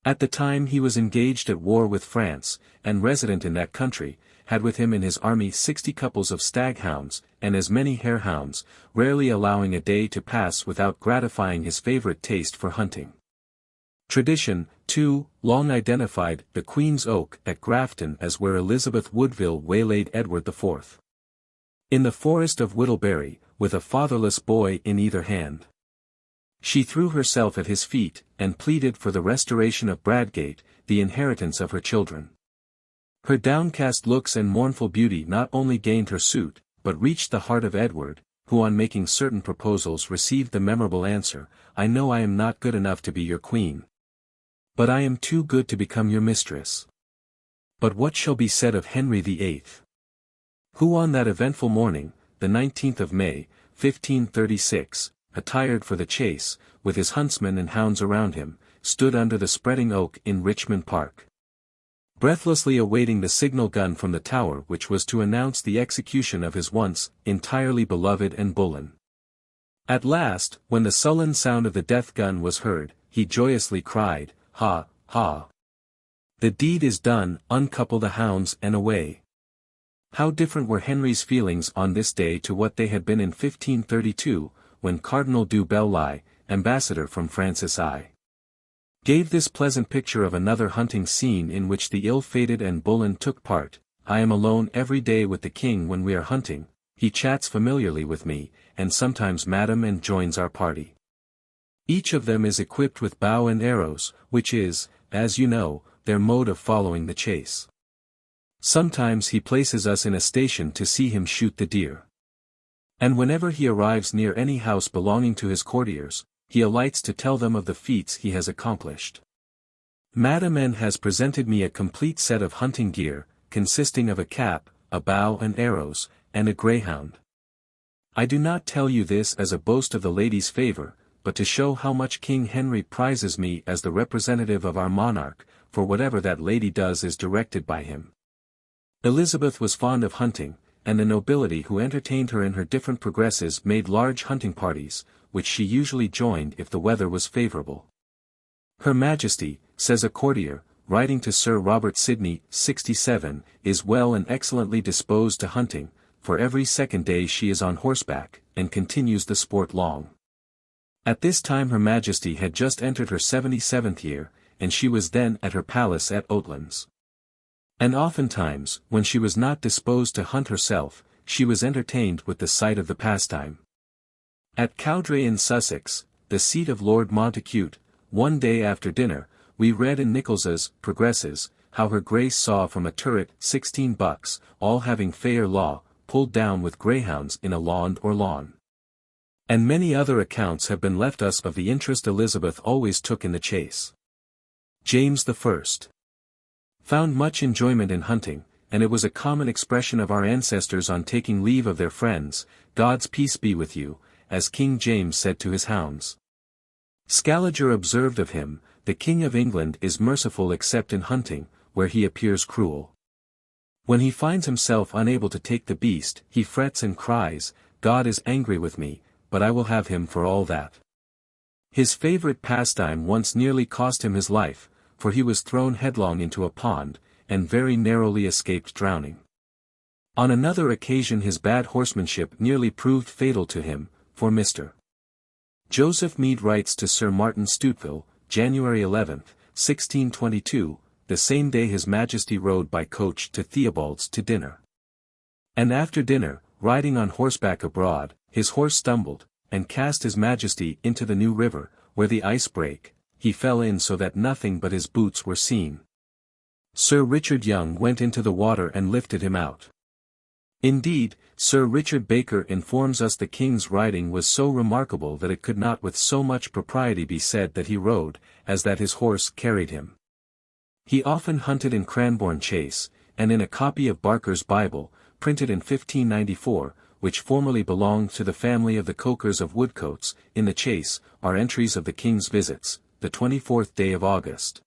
At the time he was engaged at war with France, and resident in that country, had with him in his army 60 couples of staghounds, and as many harehounds, rarely allowing a day to pass without gratifying his favourite taste for hunting. Tradition, too, long identified the Queen's Oak at Grafton as where Elizabeth Woodville waylaid Edward IV. In the forest of Whittleberry, with a fatherless boy in either hand. She threw herself at his feet, and pleaded for the restoration of Bradgate, the inheritance of her children. Her downcast looks and mournful beauty not only gained her suit, but reached the heart of Edward, who on making certain proposals received the memorable answer, I know I am not good enough to be your queen. But I am too good to become your mistress. But what shall be said of Henry VIII? Who on that eventful morning, the 19th of May, 1536, attired for the chase, with his huntsmen and hounds around him, stood under the spreading oak in Richmond Park, breathlessly awaiting the signal gun from the tower which was to announce the execution of his once entirely beloved Anne Boleyn. At last, when the sullen sound of the death gun was heard, he joyously cried, Ha, ha! The deed is done, uncouple the hounds and away. How different were Henry's feelings on this day to what they had been in 1532, when Cardinal du Bellay, ambassador from Francis I, gave this pleasant picture of another hunting scene in which the ill-fated Anne Boleyn took part. I am alone every day with the king when we are hunting, he chats familiarly with me, and sometimes Madame Anne joins our party. Each of them is equipped with bow and arrows, which is, as you know, their mode of following the chase. Sometimes he places us in a station to see him shoot the deer. And whenever he arrives near any house belonging to his courtiers, he alights to tell them of the feats he has accomplished. Madame N has presented me a complete set of hunting gear, consisting of a cap, a bow and arrows, and a greyhound. I do not tell you this as a boast of the lady's favour, but to show how much King Henry prizes me as the representative of our monarch, for whatever that lady does is directed by him. Elizabeth was fond of hunting, and the nobility who entertained her in her different progresses made large hunting parties, which she usually joined if the weather was favourable. Her Majesty, says a courtier, writing to Sir Robert Sidney, 67, is well and excellently disposed to hunting, for every second day she is on horseback, and continues the sport long. At this time Her Majesty had just entered her 77th year, and she was then at her palace at Oatlands. And oftentimes, when she was not disposed to hunt herself, she was entertained with the sight of the pastime. At Cowdray in Sussex, the seat of Lord Montacute, one day after dinner, we read in Nichols's Progresses, how her Grace saw from a turret 16 bucks, all having fair law, pulled down with greyhounds in a laund or lawn. And many other accounts have been left us of the interest Elizabeth always took in the chase. James I found much enjoyment in hunting, and it was a common expression of our ancestors on taking leave of their friends, God's peace be with you, as King James said to his hounds. Scaliger observed of him, the King of England is merciful except in hunting, where he appears cruel. When he finds himself unable to take the beast, he frets and cries, God is angry with me, but I will have him for all that. His favorite pastime once nearly cost him his life, for he was thrown headlong into a pond, and very narrowly escaped drowning. On another occasion his bad horsemanship nearly proved fatal to him, for Mr. Joseph Mead writes to Sir Martin Stuteville, January 11, 1622, the same day His Majesty rode by coach to Theobald's to dinner. And after dinner, riding on horseback abroad, his horse stumbled, and cast His Majesty into the New River, where the ice brake, he fell in so that nothing but his boots were seen. Sir Richard Young went into the water and lifted him out. Indeed, Sir Richard Baker informs us the king's riding was so remarkable that it could not with so much propriety be said that he rode, as that his horse carried him. He often hunted in Cranbourne Chase, and in a copy of Barker's Bible, printed in 1594, which formerly belonged to the family of the Cokers of Woodcotes, in the Chase, are entries of the king's visits, the 24th day of August.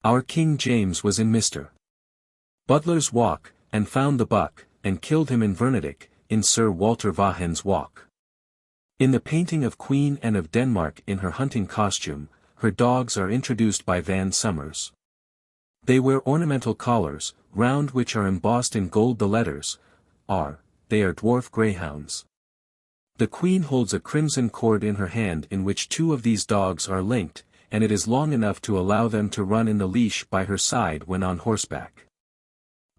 Our King James was in Mr. Butler's Walk, and found the buck, and killed him in Vernedick, in Sir Walter Vaughan's Walk. In the painting of Queen Anne of Denmark in her hunting costume, her dogs are introduced by Van Summers. They wear ornamental collars, round which are embossed in gold the letters, R. They are dwarf greyhounds. The Queen holds a crimson cord in her hand in which two of these dogs are linked, and it is long enough to allow them to run in the leash by her side when on horseback.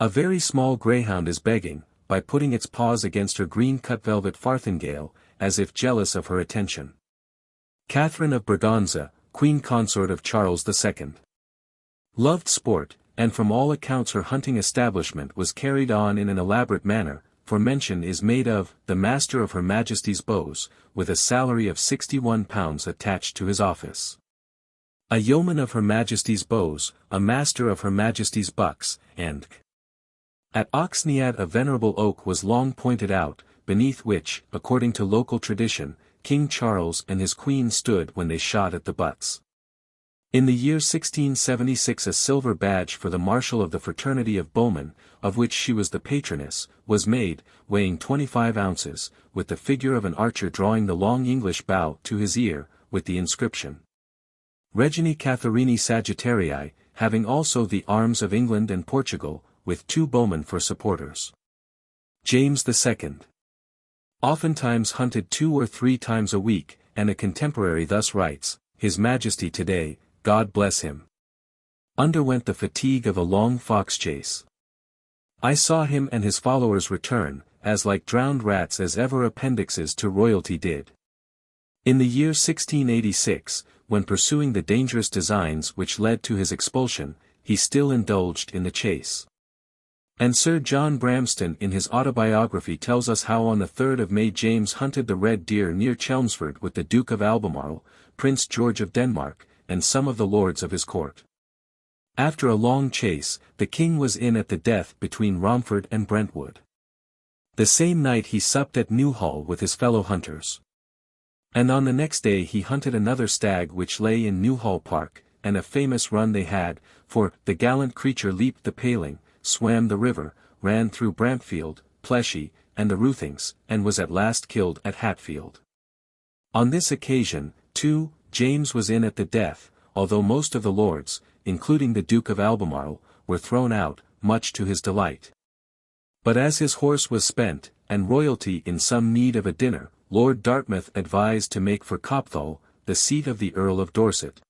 A very small greyhound is begging, by putting its paws against her green-cut velvet farthingale, as if jealous of her attention. Catherine of Braganza, Queen Consort of Charles II. Loved sport, and from all accounts her hunting establishment was carried on in an elaborate manner, for mention is made of the Master of Her Majesty's Bows, with a salary of £61 attached to his office. A Yeoman of Her Majesty's Bows, a Master of Her Majesty's Bucks, and at Oxnead a venerable oak was long pointed out, beneath which, according to local tradition, King Charles and his queen stood when they shot at the butts. In the year 1676 a silver badge for the Marshal of the Fraternity of Bowmen, of which she was the patroness, was made, weighing 25 ounces, with the figure of an archer drawing the long English bow to his ear, with the inscription Regini Catharini Sagittarii, having also the arms of England and Portugal, with 2 bowmen for supporters. James II. Oftentimes hunted 2 or 3 times a week, and a contemporary thus writes, His Majesty today, God bless him, underwent the fatigue of a long fox chase. I saw him and his followers return, as like drowned rats as ever appendixes to royalty did. In the year 1686, when pursuing the dangerous designs which led to his expulsion, he still indulged in the chase. And Sir John Bramston in his autobiography tells us how on the 3rd of May James hunted the red deer near Chelmsford with the Duke of Albemarle, Prince George of Denmark, and some of the lords of his court. After a long chase, the king was in at the death between Romford and Brentwood. The same night he supped at Newhall with his fellow hunters. And on the next day he hunted another stag which lay in Newhall Park, and a famous run they had, for the gallant creature leaped the paling, swam the river, ran through Brampfield, Pleshy, and the Roothings, and was at last killed at Hatfield. On this occasion, too, James was in at the death, although most of the lords, including the Duke of Albemarle, were thrown out, much to his delight. But as his horse was spent, and royalty in some need of a dinner, Lord Dartmouth advised to make for Copthall, the seat of the Earl of Dorset.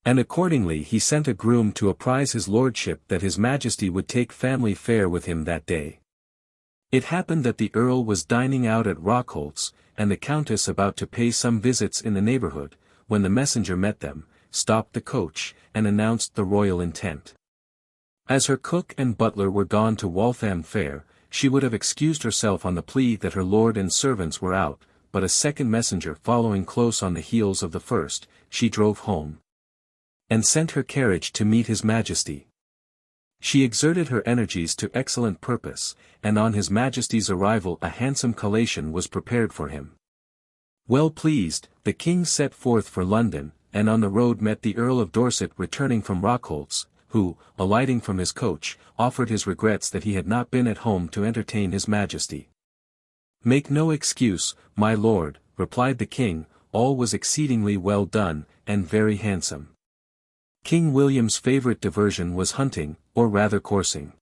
And accordingly he sent a groom to apprise his lordship that his Majesty would take family fare with him that day. It happened that the Earl was dining out at Rockholt's, and the Countess about to pay some visits in the neighbourhood, when the messenger met them, stopped the coach, and announced the royal intent. As her cook and butler were gone to Waltham Fair, she would have excused herself on the plea that her lord and servants were out, but a second messenger following close on the heels of the first, she drove home, and sent her carriage to meet his Majesty. She exerted her energies to excellent purpose, and on his Majesty's arrival a handsome collation was prepared for him. Well pleased, the king set forth for London, and on the road met the Earl of Dorset returning from Rockholt's, who, alighting from his coach, offered his regrets that he had not been at home to entertain his majesty. "Make no excuse, my lord," replied the king, "all was exceedingly well done, and very handsome." King William's favourite diversion was hunting, or rather coursing.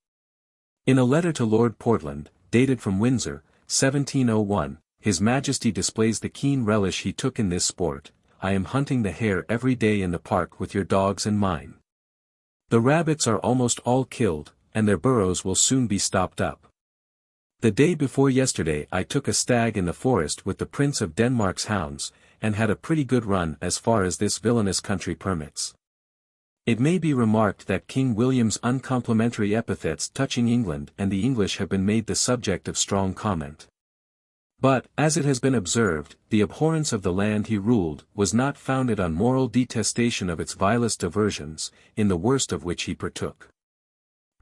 In a letter to Lord Portland, dated from Windsor, 1701, His Majesty displays the keen relish he took in this sport. "I am hunting the hare every day in the park with your dogs and mine. The rabbits are almost all killed, and their burrows will soon be stopped up. The day before yesterday I took a stag in the forest with the Prince of Denmark's hounds, and had a pretty good run as far as this villainous country permits." It may be remarked that King William's uncomplimentary epithets touching England and the English have been made the subject of strong comment. But, as it has been observed, the abhorrence of the land he ruled was not founded on moral detestation of its vilest diversions, in the worst of which he partook.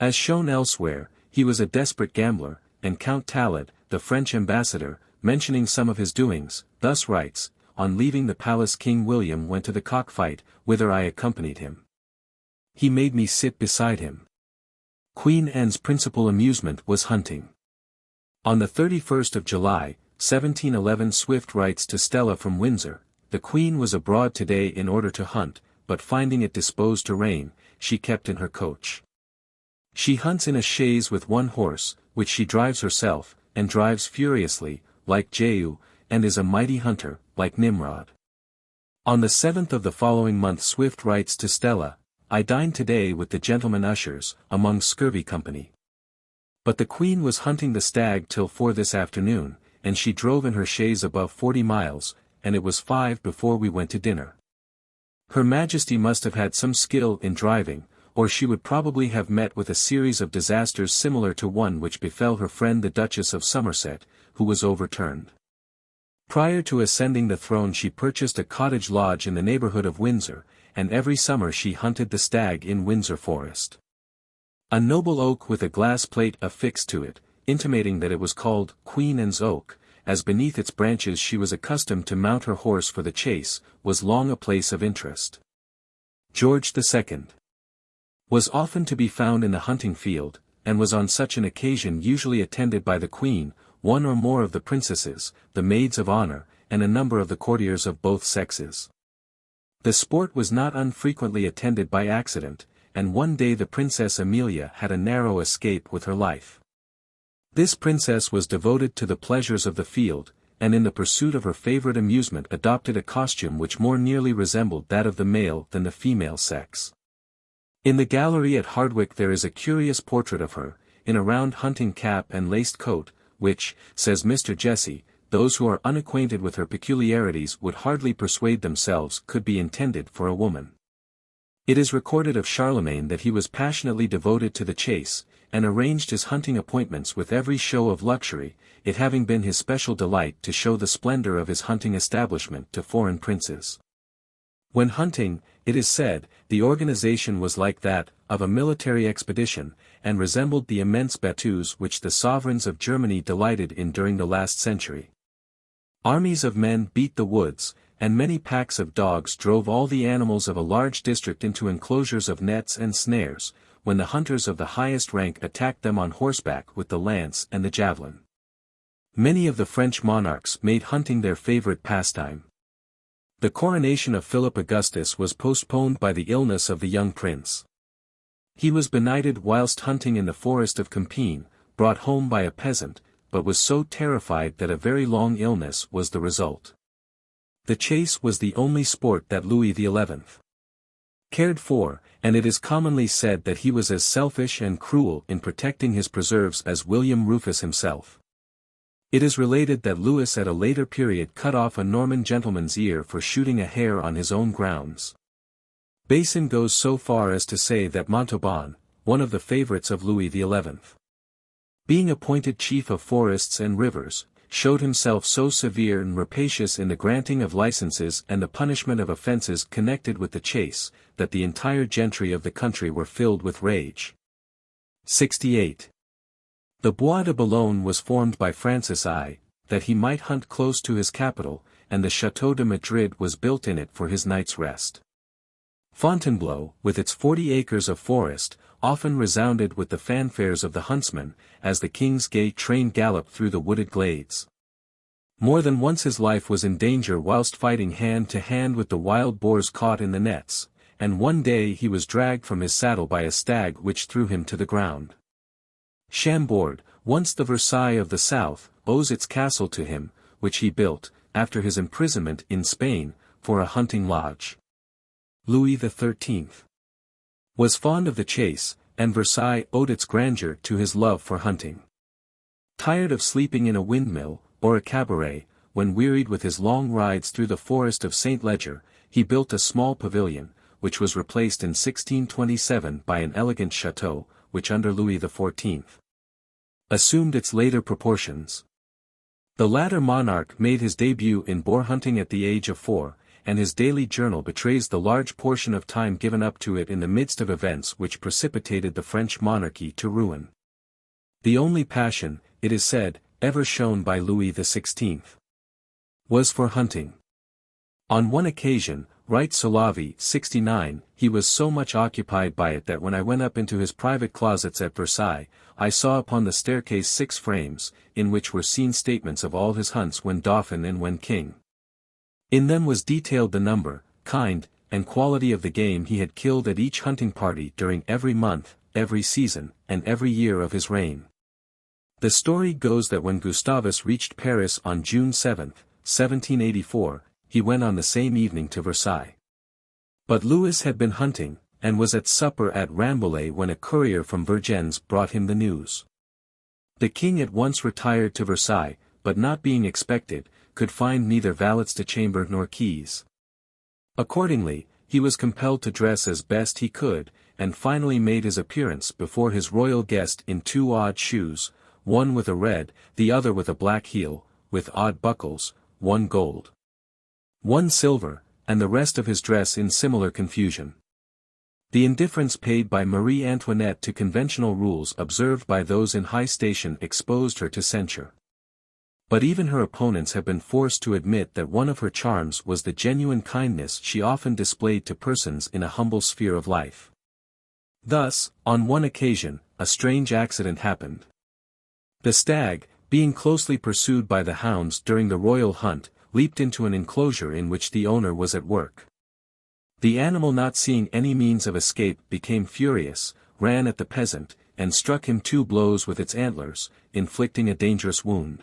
As shown elsewhere, he was a desperate gambler, and Count Talat, the French ambassador, mentioning some of his doings, thus writes: "On leaving the palace King William went to the cockfight, whither I accompanied him. He made me sit beside him. Queen Anne's principal amusement was hunting." On the 31st of July, 1711 Swift writes to Stella from Windsor, "The Queen was abroad today in order to hunt, but finding it disposed to rain, she kept in her coach. She hunts in a chaise with one horse, which she drives herself, and drives furiously, like Jehu, and is a mighty hunter, like Nimrod." On the 7th of the following month Swift writes to Stella, "I dined today with the gentlemen ushers, among scurvy company. But the Queen was hunting the stag till 4 this afternoon, and she drove in her chaise above 40 miles, and it was 5 before we went to dinner. Her Majesty must have had some skill in driving, or she would probably have met with a series of disasters similar to one which befell her friend the Duchess of Somerset, who was overturned. Prior to ascending the throne she purchased a cottage lodge in the neighbourhood of Windsor, and every summer she hunted the stag in Windsor Forest. A noble oak with a glass plate affixed to it, intimating that it was called Queen Anne's Oak, as beneath its branches she was accustomed to mount her horse for the chase, was long a place of interest. George II was often to be found in the hunting field, and was on such an occasion usually attended by the Queen, one or more of the princesses, the maids of honour, and a number of the courtiers of both sexes. The sport was not unfrequently attended by accident, and one day the Princess Amelia had a narrow escape with her life. This princess was devoted to the pleasures of the field, and in the pursuit of her favourite amusement adopted a costume which more nearly resembled that of the male than the female sex. In the gallery at Hardwicke there is a curious portrait of her, in a round hunting cap and laced coat, which, says Mr. Jesse, those who are unacquainted with her peculiarities would hardly persuade themselves could be intended for a woman. It is recorded of Charlemagne that he was passionately devoted to the chase, and arranged his hunting appointments with every show of luxury, it having been his special delight to show the splendour of his hunting establishment to foreign princes. When hunting, it is said, the organization was like that of a military expedition, and resembled the immense battues which the sovereigns of Germany delighted in during the last century. Armies of men beat the woods, and many packs of dogs drove all the animals of a large district into enclosures of nets and snares, when the hunters of the highest rank attacked them on horseback with the lance and the javelin. Many of the French monarchs made hunting their favourite pastime. The coronation of Philip Augustus was postponed by the illness of the young prince. He was benighted whilst hunting in the forest of Compiègne, brought home by a peasant, but was so terrified that a very long illness was the result. The chase was the only sport that Louis XI cared for, and it is commonly said that he was as selfish and cruel in protecting his preserves as William Rufus himself. It is related that Louis at a later period cut off a Norman gentleman's ear for shooting a hare on his own grounds. Besson goes so far as to say that Montauban, one of the favourites of Louis XI, being appointed chief of forests and rivers, showed himself so severe and rapacious in the granting of licenses and the punishment of offences connected with the chase, that the entire gentry of the country were filled with rage. 68. The Bois de Boulogne was formed by Francis I, that he might hunt close to his capital, and the Château de Madrid was built in it for his night's rest. Fontainebleau, with its 40 acres of forest, often resounded with the fanfares of the huntsmen, as the king's gay train galloped through the wooded glades. More than once his life was in danger whilst fighting hand to hand with the wild boars caught in the nets, and one day he was dragged from his saddle by a stag which threw him to the ground. Chambord, once the Versailles of the south, owes its castle to him, which he built, after his imprisonment in Spain, for a hunting lodge. Louis XIII was fond of the chase, and Versailles owed its grandeur to his love for hunting. Tired of sleeping in a windmill, or a cabaret, when wearied with his long rides through the forest of St. Leger, he built a small pavilion, which was replaced in 1627 by an elegant chateau, which under Louis XIV assumed its later proportions. The latter monarch made his debut in boar hunting at the age of 4, and his daily journal betrays the large portion of time given up to it in the midst of events which precipitated the French monarchy to ruin. The only passion, it is said, ever shown by Louis XVI was for hunting. On one occasion, writes Solavi 69, he was so much occupied by it that when I went up into his private closets at Versailles, I saw upon the staircase 6 frames, in which were seen statements of all his hunts when Dauphin and when King. In them was detailed the number, kind, and quality of the game he had killed at each hunting party during every month, every season, and every year of his reign. The story goes that when Gustavus reached Paris on June 7, 1784, he went on the same evening to Versailles. But Louis had been hunting, and was at supper at Rambouillet when a courier from Vergennes brought him the news. The king at once retired to Versailles, but not being expected, could find neither valets de chamber nor keys. Accordingly, he was compelled to dress as best he could, and finally made his appearance before his royal guest in 2 odd shoes, one with a red, the other with a black heel, with odd buckles, one gold, one silver, and the rest of his dress in similar confusion. The indifference paid by Marie Antoinette to conventional rules observed by those in high station exposed her to censure. But even her opponents have been forced to admit that one of her charms was the genuine kindness she often displayed to persons in a humble sphere of life. Thus, on one occasion, a strange accident happened. The stag, being closely pursued by the hounds during the royal hunt, leaped into an enclosure in which the owner was at work. The animal, not seeing any means of escape, became furious, ran at the peasant, and struck him 2 blows with its antlers, inflicting a dangerous wound.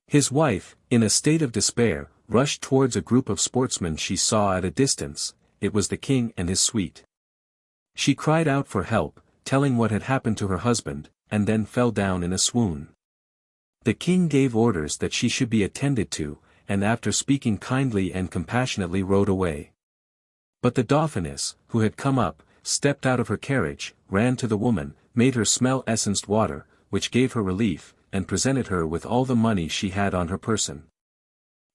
His wife, in a state of despair, rushed towards a group of sportsmen she saw at a distance. It was the king and his suite. She cried out for help, telling what had happened to her husband, and then fell down in a swoon. The king gave orders that she should be attended to, and after speaking kindly and compassionately rode away. But the Dauphiness, who had come up, stepped out of her carriage, ran to the woman, made her smell essenced water, which gave her relief, and presented her with all the money she had on her person.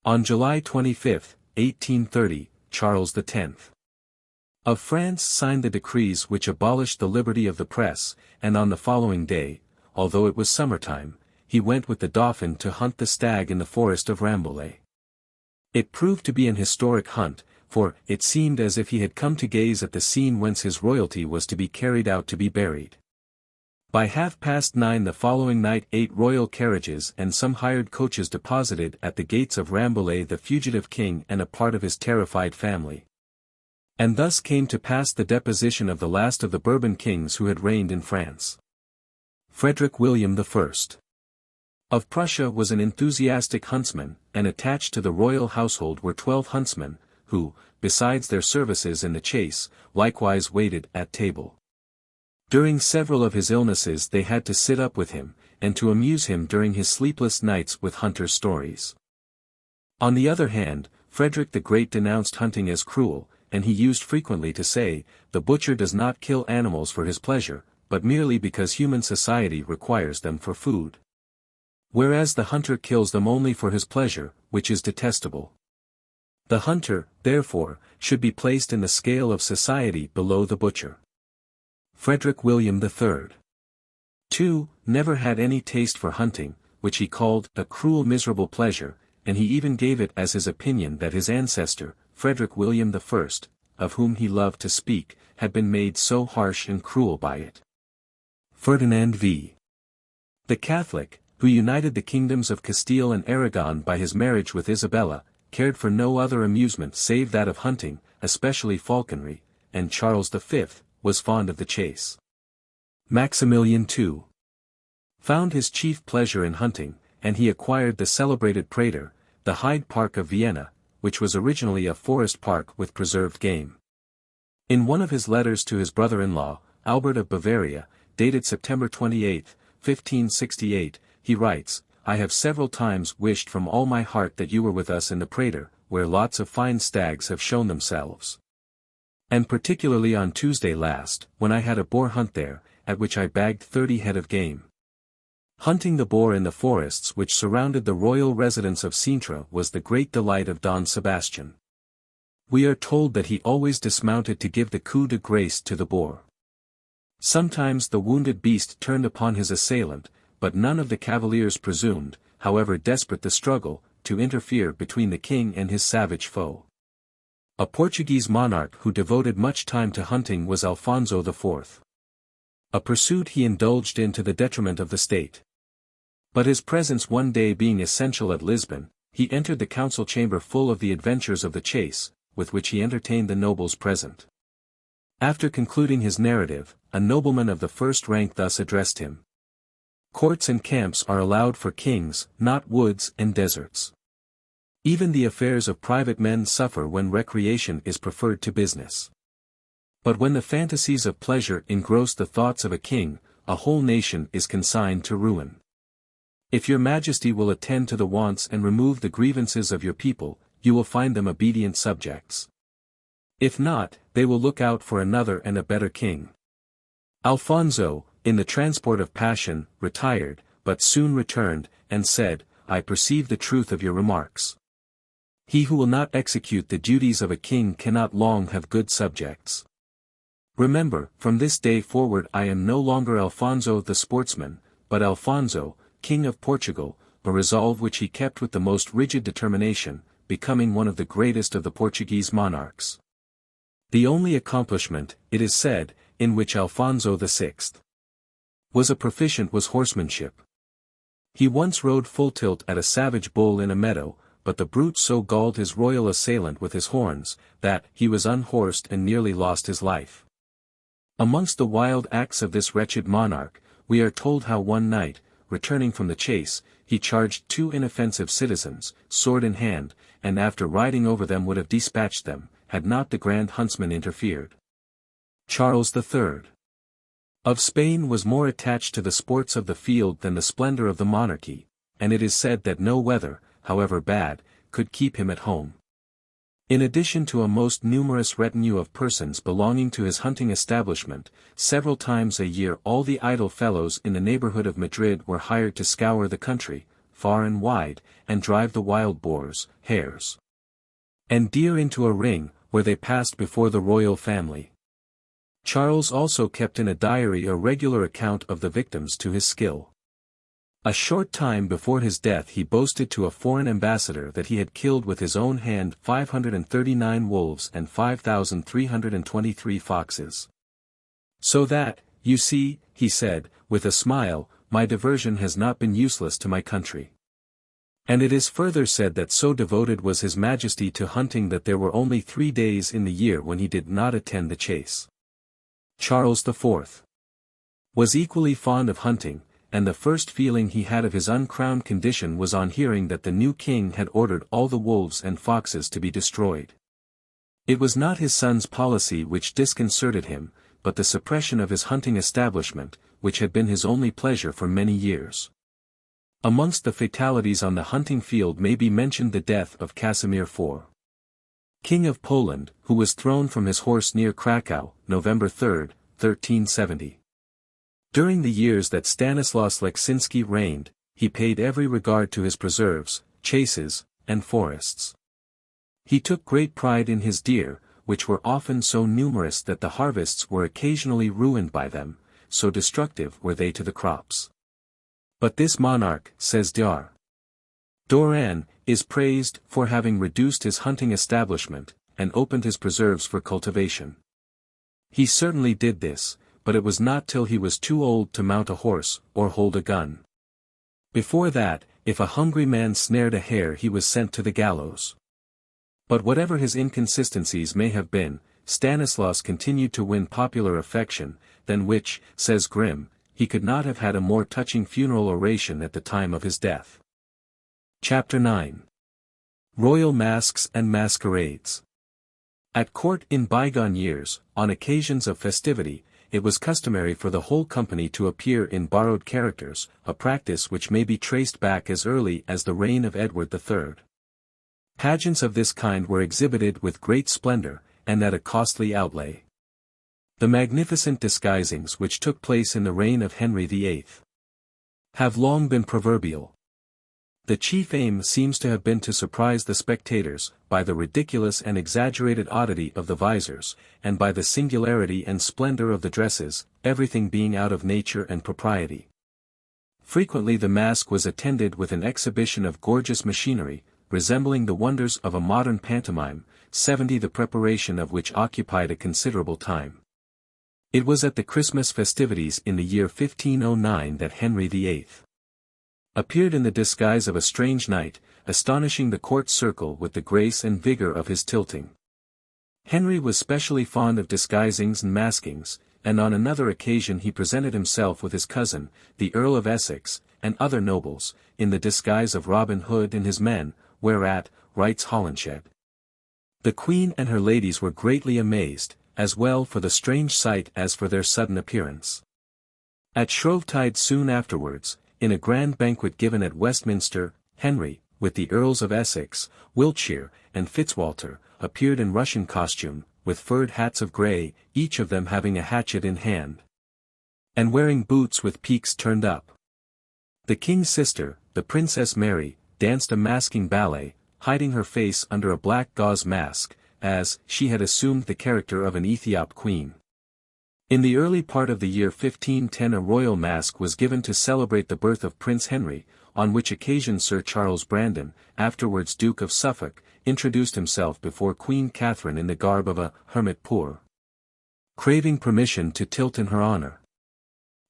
On July 25, 1830, Charles X of France signed the decrees which abolished the liberty of the press, and on the following day, although it was summertime, he went with the Dauphin to hunt the stag in the forest of Rambouillet. It proved to be an historic hunt, for it seemed as if he had come to gaze at the scene whence his royalty was to be carried out to be buried. By 9:30 the following night 8 royal carriages and some hired coaches deposited at the gates of Rambouillet the fugitive king and a part of his terrified family. And thus came to pass the deposition of the last of the Bourbon kings who had reigned in France. Frederick William I of Prussia was an enthusiastic huntsman, and attached to the royal household were 12 huntsmen, who, besides their services in the chase, likewise waited at table. During several of his illnesses they had to sit up with him, and to amuse him during his sleepless nights with hunters' stories. On the other hand, Frederick the Great denounced hunting as cruel, and he used frequently to say, "The butcher does not kill animals for his pleasure, but merely because human society requires them for food. Whereas the hunter kills them only for his pleasure, which is detestable. The hunter, therefore, should be placed in the scale of society below the butcher." Frederick William III, too, never had any taste for hunting, which he called a cruel miserable pleasure, and he even gave it as his opinion that his ancestor, Frederick William I, of whom he loved to speak, had been made so harsh and cruel by it. Ferdinand v. The Catholic, who united the kingdoms of Castile and Aragon by his marriage with Isabella, cared for no other amusement save that of hunting, especially falconry, and Charles V. was fond of the chase. Maximilian II. found his chief pleasure in hunting, and he acquired the celebrated Prater, the Hyde Park of Vienna, which was originally a forest park with preserved game. In one of his letters to his brother-in-law, Albert of Bavaria, dated September 28, 1568, he writes, "I have several times wished from all my heart that you were with us in the Prater, where lots of fine stags have shown themselves. And particularly on Tuesday last, when I had a boar hunt there, at which I bagged 30 head of game." Hunting the boar in the forests which surrounded the royal residence of Sintra was the great delight of Don Sebastian. We are told that he always dismounted to give the coup de grace to the boar. Sometimes the wounded beast turned upon his assailant, but none of the cavaliers presumed, however desperate the struggle, to interfere between the king and his savage foe. A Portuguese monarch who devoted much time to hunting was Alfonso IV. A pursuit he indulged in to the detriment of the state. But his presence one day being essential at Lisbon, he entered the council chamber full of the adventures of the chase, with which he entertained the nobles present. After concluding his narrative, a nobleman of the first rank thus addressed him. "Courts and camps are allowed for kings, not woods and deserts. Even the affairs of private men suffer when recreation is preferred to business. But when the fantasies of pleasure engross the thoughts of a king, a whole nation is consigned to ruin. If your majesty will attend to the wants and remove the grievances of your people, you will find them obedient subjects. If not, they will look out for another and a better king." Alfonso, in the transport of passion, retired, but soon returned, and said, "I perceive the truth of your remarks. He who will not execute the duties of a king cannot long have good subjects. Remember, from this day forward I am no longer Alfonso the sportsman, but Alfonso, King of Portugal," a resolve which he kept with the most rigid determination, becoming one of the greatest of the Portuguese monarchs. The only accomplishment, it is said, in which Alfonso VI. was a proficient was horsemanship. He once rode full tilt at a savage bull in a meadow, but the brute so galled his royal assailant with his horns, that he was unhorsed and nearly lost his life. Amongst the wild acts of this wretched monarch, we are told how one night, returning from the chase, he charged 2 inoffensive citizens, sword in hand, and after riding over them would have dispatched them, had not the grand huntsman interfered. Charles III. of Spain was more attached to the sports of the field than the splendor of the monarchy, and it is said that no weather, however bad, could keep him at home. In addition to a most numerous retinue of persons belonging to his hunting establishment, several times a year all the idle fellows in the neighborhood of Madrid were hired to scour the country, far and wide, and drive the wild boars, hares, and deer into a ring, where they passed before the royal family. Charles also kept in a diary a regular account of the victims to his skill. A short time before his death he boasted to a foreign ambassador that he had killed with his own hand 539 wolves and 5,323 foxes. "So that, you see," he said, with a smile, "my diversion has not been useless to my country." And it is further said that so devoted was his majesty to hunting that there were only 3 days in the year when he did not attend the chase. Charles IV. was equally fond of hunting, and the first feeling he had of his uncrowned condition was on hearing that the new king had ordered all the wolves and foxes to be destroyed. It was not his son's policy which disconcerted him, but the suppression of his hunting establishment, which had been his only pleasure for many years. Amongst the fatalities on the hunting field may be mentioned the death of Casimir IV. King of Poland, who was thrown from his horse near Krakow, November 3, 1370. During the years that Stanislaus Leczinski reigned, he paid every regard to his preserves, chases, and forests. He took great pride in his deer, which were often so numerous that the harvests were occasionally ruined by them, so destructive were they to the crops. But this monarch, says Dr. Doran, is praised for having reduced his hunting establishment, and opened his preserves for cultivation. He certainly did this, but it was not till he was too old to mount a horse, or hold a gun. Before that, if a hungry man snared a hare he was sent to the gallows. But whatever his inconsistencies may have been, Stanislaus continued to win popular affection, than which, says Grimm, he could not have had a more touching funeral oration at the time of his death. Chapter 9. Royal Masques and Masquerades. At court in bygone years, on occasions of festivity, it was customary for the whole company to appear in borrowed characters, a practice which may be traced back as early as the reign of Edward III. Pageants of this kind were exhibited with great splendor, and at a costly outlay. The magnificent disguisings which took place in the reign of Henry VIII have long been proverbial. The chief aim seems to have been to surprise the spectators, by the ridiculous and exaggerated oddity of the visors, and by the singularity and splendor of the dresses, everything being out of nature and propriety. Frequently the masque was attended with an exhibition of gorgeous machinery, resembling the wonders of a modern pantomime, the preparation of which occupied a considerable time. It was at the Christmas festivities in the year 1509 that Henry VIII appeared in the disguise of a strange knight, astonishing the court circle with the grace and vigor of his tilting. Henry was specially fond of disguisings and maskings, and on another occasion he presented himself with his cousin, the Earl of Essex, and other nobles, in the disguise of Robin Hood and his men, whereat, writes Holinshed, the Queen and her ladies were greatly amazed, as well for the strange sight as for their sudden appearance. At Shrovetide soon afterwards, in a grand banquet given at Westminster, Henry, with the Earls of Essex, Wiltshire, and Fitzwalter, appeared in Russian costume, with furred hats of grey, each of them having a hatchet in hand, and wearing boots with peaks turned up. The king's sister, the Princess Mary, danced a masking ballet, hiding her face under a black gauze mask, as she had assumed the character of an Ethiop queen. In the early part of the year 1510 a royal masque was given to celebrate the birth of Prince Henry, on which occasion Sir Charles Brandon, afterwards Duke of Suffolk, introduced himself before Queen Catherine in the garb of a hermit poor, craving permission to tilt in her honour.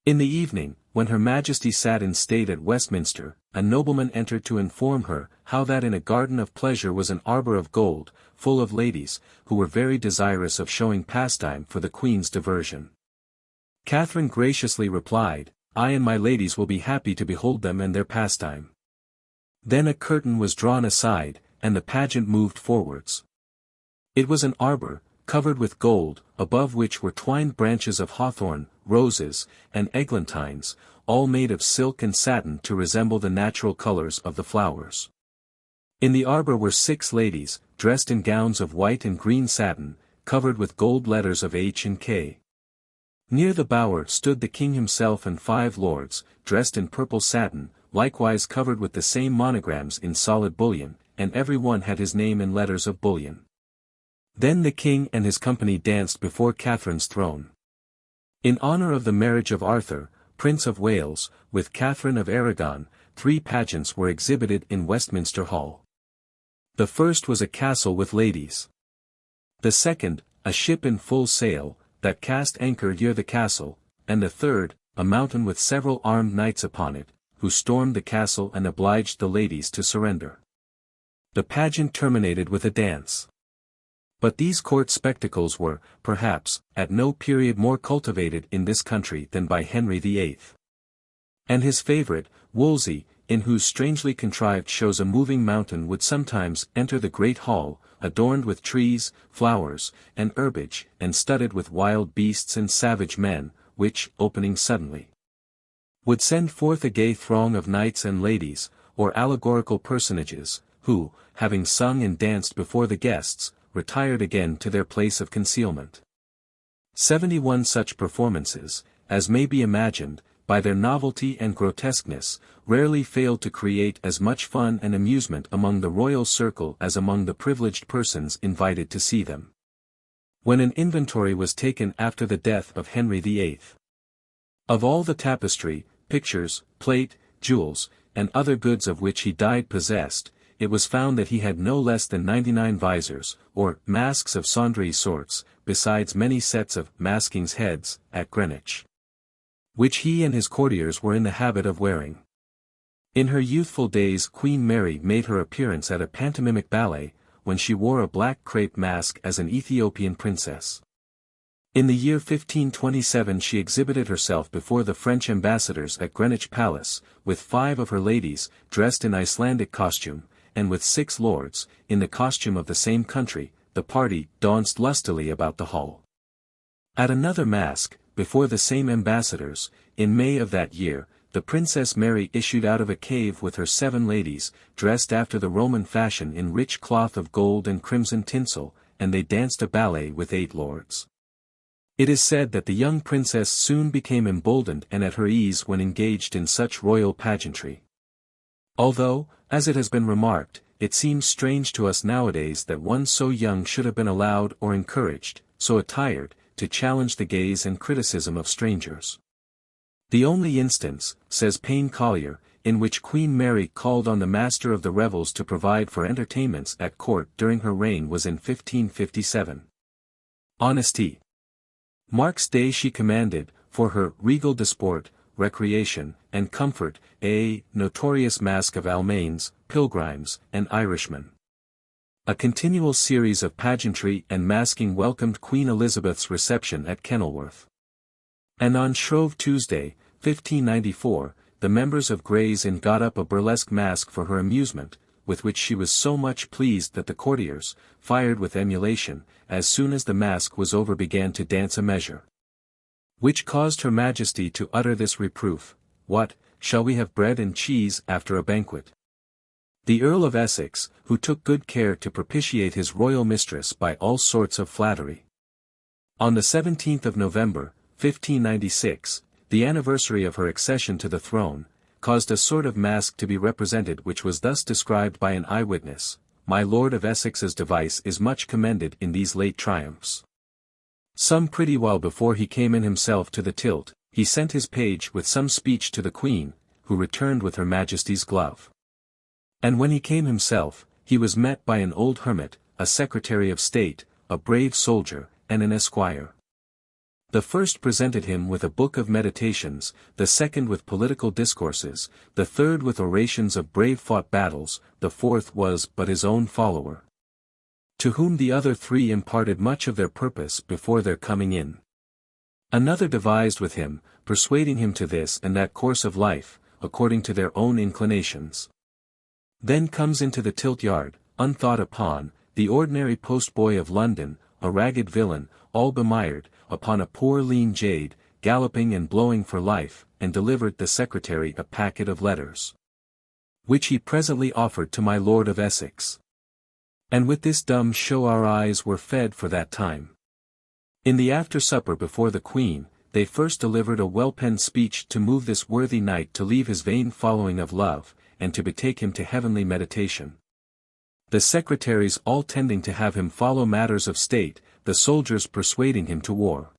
In the evening, when Her Majesty sat in state at Westminster, a nobleman entered to inform her how that in a garden of pleasure was an arbour of gold, full of ladies, who were very desirous of showing pastime for the Queen's diversion. Catherine graciously replied, I and my ladies will be happy to behold them and their pastime. Then a curtain was drawn aside, and the pageant moved forwards. It was an arbour, covered with gold, above which were twined branches of hawthorn, roses, and eglantines, all made of silk and satin to resemble the natural colours of the flowers. In the arbour were 6 ladies, dressed in gowns of white and green satin, covered with gold letters of H and K. Near the bower stood the king himself and 5 lords, dressed in purple satin, likewise covered with the same monograms in solid bullion, and every one had his name in letters of bullion. Then the king and his company danced before Catherine's throne. In honour of the marriage of Arthur, Prince of Wales, with Catherine of Aragon, 3 pageants were exhibited in Westminster Hall. The first was a castle with ladies. The second, a ship in full sail, that cast anchor near the castle, and the third, a mountain with several armed knights upon it, who stormed the castle and obliged the ladies to surrender. The pageant terminated with a dance. But these court spectacles were, perhaps, at no period more cultivated in this country than by Henry VIII. And his favourite, Wolsey, in whose strangely contrived shows a moving mountain would sometimes enter the great hall, adorned with trees, flowers, and herbage, and studded with wild beasts and savage men, which, opening suddenly, would send forth a gay throng of knights and ladies, or allegorical personages, who, having sung and danced before the guests, retired again to their place of concealment. 71 such performances, as may be imagined, by their novelty and grotesqueness, rarely failed to create as much fun and amusement among the royal circle as among the privileged persons invited to see them. When an inventory was taken after the death of Henry VIII, of all the tapestry, pictures, plate, jewels, and other goods of which he died possessed, it was found that he had no less than 99 visors, or masks of sundry sorts, besides many sets of masking's heads, at Greenwich, which he and his courtiers were in the habit of wearing. In her youthful days Queen Mary made her appearance at a pantomimic ballet, when she wore a black crape mask as an Ethiopian princess. In the year 1527 she exhibited herself before the French ambassadors at Greenwich Palace, with 5 of her ladies, dressed in Icelandic costume, and with 6 lords, in the costume of the same country. The party danced lustily about the hall. At another masque, before the same ambassadors, in May of that year, the Princess Mary issued out of a cave with her 7 ladies, dressed after the Roman fashion in rich cloth of gold and crimson tinsel, and they danced a ballet with 8 lords. It is said that the young princess soon became emboldened and at her ease when engaged in such royal pageantry. Although, as it has been remarked, it seems strange to us nowadays that one so young should have been allowed or encouraged, so attired, to challenge the gaze and criticism of strangers. The only instance, says Payne Collier, in which Queen Mary called on the master of the revels to provide for entertainments at court during her reign was in 1557. Honesty. Mark's day she commanded, for her regal disport, recreation, and comfort, a notorious mask of Almains, Pilgrims, and Irishmen. A continual series of pageantry and masking welcomed Queen Elizabeth's reception at Kenilworth. And on Shrove Tuesday, 1594, the members of Gray's Inn got up a burlesque masque for her amusement, with which she was so much pleased that the courtiers, fired with emulation, as soon as the masque was over began to dance a measure, which caused her Majesty to utter this reproof: "What, shall we have bread and cheese after a banquet?" The Earl of Essex, who took good care to propitiate his royal mistress by all sorts of flattery. On the 17th of November, 1596, the anniversary of her accession to the throne, caused a sort of masque to be represented which was thus described by an eyewitness: "My Lord of Essex's device is much commended in these late triumphs. Some pretty while before he came in himself to the tilt, he sent his page with some speech to the Queen, who returned with her Majesty's glove. And when he came himself, he was met by an old hermit, a Secretary of State, a brave soldier, and an esquire. The first presented him with a book of meditations, the second with political discourses, the third with orations of brave-fought battles, the fourth was but his own follower, to whom the other 3 imparted much of their purpose before their coming in. Another devised with him, persuading him to this and that course of life, according to their own inclinations. Then comes into the tilt-yard, unthought upon, the ordinary post-boy of London, a ragged villain, all bemired, upon a poor lean jade, galloping and blowing for life, and delivered the secretary a packet of letters, which he presently offered to my Lord of Essex. And with this dumb show our eyes were fed for that time. In the after-supper before the Queen, they first delivered a well-penned speech to move this worthy knight to leave his vain following of love, and to betake him to heavenly meditation. The secretaries all tending to have him follow matters of state, the soldiers persuading him to war.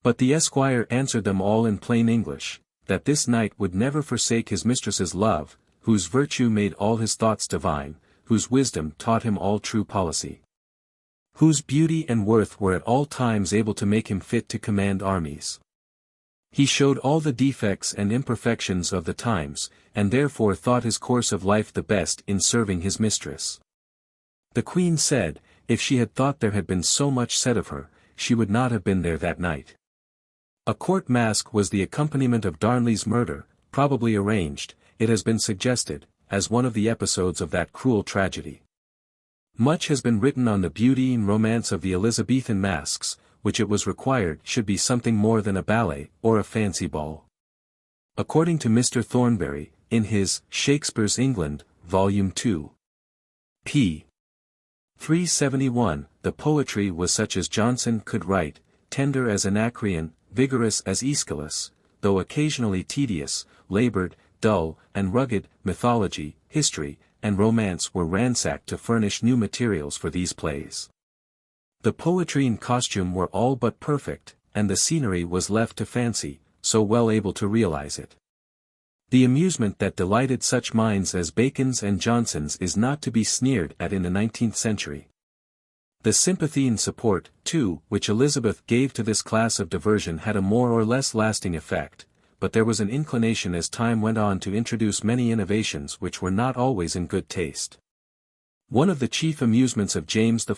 But the esquire answered them all in plain English, that this knight would never forsake his mistress's love, whose virtue made all his thoughts divine, whose wisdom taught him all true policy, whose beauty and worth were at all times able to make him fit to command armies. He showed all the defects and imperfections of the times, and therefore thought his course of life the best in serving his mistress. The Queen said, if she had thought there had been so much said of her, she would not have been there that night. A court masque was the accompaniment of Darnley's murder, probably arranged, it has been suggested, as one of the episodes of that cruel tragedy. Much has been written on the beauty and romance of the Elizabethan masques, which it was required should be something more than a ballet or a fancy ball. According to Mr. Thornbury, in his Shakespeare's England, Volume 2, p. 371, the poetry was such as Jonson could write, tender as Anacreon, vigorous as Aeschylus, though occasionally tedious, labored, dull, and rugged. Mythology, history, and romance were ransacked to furnish new materials for these plays. The poetry and costume were all but perfect, and the scenery was left to fancy, so well able to realize it. The amusement that delighted such minds as Bacon's and Johnson's is not to be sneered at in the 19th century. The sympathy and support, too, which Elizabeth gave to this class of diversion had a more or less lasting effect, but there was an inclination as time went on to introduce many innovations which were not always in good taste. One of the chief amusements of James I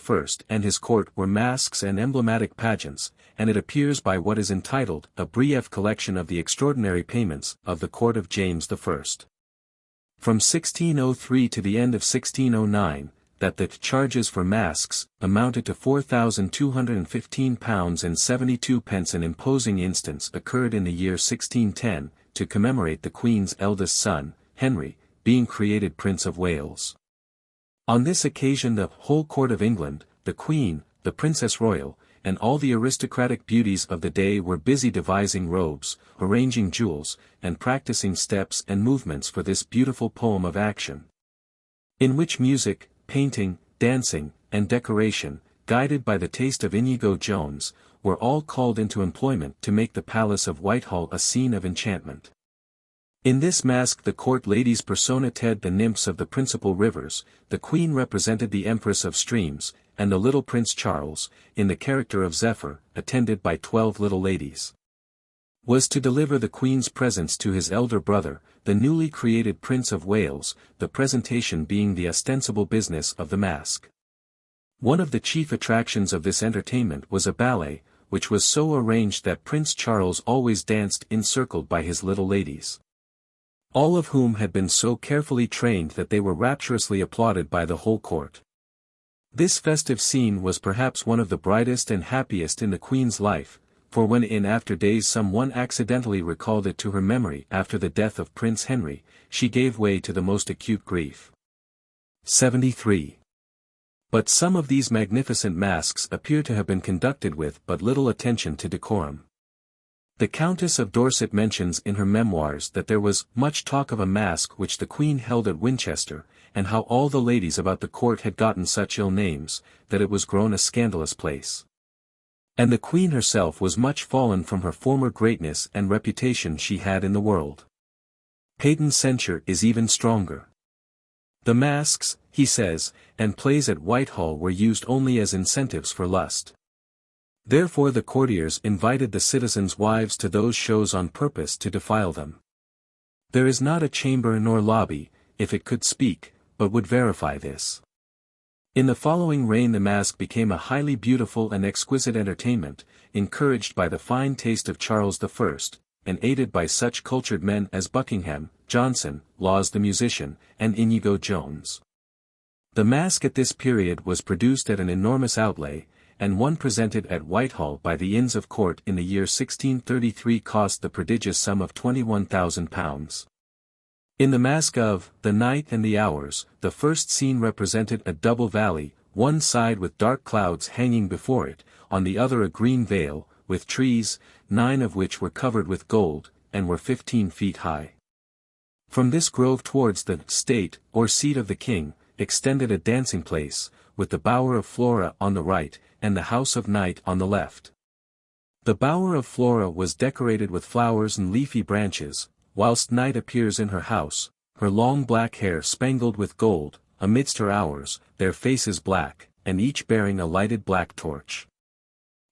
and his court were masques and emblematic pageants, and it appears by what is entitled a brief collection of the extraordinary payments of the court of James I. From 1603 to the end of 1609, that the charges for masques amounted to £4,215 and 72 pence. An imposing instance occurred in the year 1610, to commemorate the Queen's eldest son, Henry, being created Prince of Wales. On this occasion the whole court of England, the Queen, the Princess Royal, and all the aristocratic beauties of the day were busy devising robes, arranging jewels, and practicing steps and movements for this beautiful poem of action, in which music, painting, dancing, and decoration, guided by the taste of Inigo Jones, were all called into employment to make the Palace of Whitehall a scene of enchantment. In this masque the court ladies personated the nymphs of the principal rivers, the Queen represented the Empress of Streams, and the little Prince Charles, in the character of Zephyr, attended by 12 little ladies, was to deliver the Queen's presents to his elder brother, the newly created Prince of Wales, the presentation being the ostensible business of the masque. One of the chief attractions of this entertainment was a ballet, which was so arranged that Prince Charles always danced encircled by his little ladies, all of whom had been so carefully trained that they were rapturously applauded by the whole court. This festive scene was perhaps one of the brightest and happiest in the Queen's life, for when in after days some one accidentally recalled it to her memory after the death of Prince Henry, she gave way to the most acute grief. 73. But some of these magnificent masques appear to have been conducted with but little attention to decorum. The Countess of Dorset mentions in her memoirs that there was much talk of a masque which the Queen held at Winchester, and how all the ladies about the court had gotten such ill names, that it was grown a scandalous place. And the Queen herself was much fallen from her former greatness and reputation she had in the world. Peyton's censure is even stronger. The masques, he says, and plays at Whitehall were used only as incentives for lust. Therefore the courtiers invited the citizens' wives to those shows on purpose to defile them. There is not a chamber nor lobby, if it could speak, but would verify this. In the following reign the masque became a highly beautiful and exquisite entertainment, encouraged by the fine taste of Charles I, and aided by such cultured men as Buckingham, Johnson, Laws the musician, and Inigo Jones. The masque at this period was produced at an enormous outlay, and one presented at Whitehall by the Inns of Court in the year 1633 cost the prodigious sum of £21,000. In the masque of The Night and the Hours, the first scene represented a double valley, one side with dark clouds hanging before it, on the other a green vale, with trees, 9 of which were covered with gold, and were 15 feet high. From this grove towards the state, or seat of the king, extended a dancing place, with the bower of Flora on the right, and the house of Night on the left. The bower of Flora was decorated with flowers and leafy branches, whilst Night appears in her house, her long black hair spangled with gold, amidst her hours, their faces black, and each bearing a lighted black torch.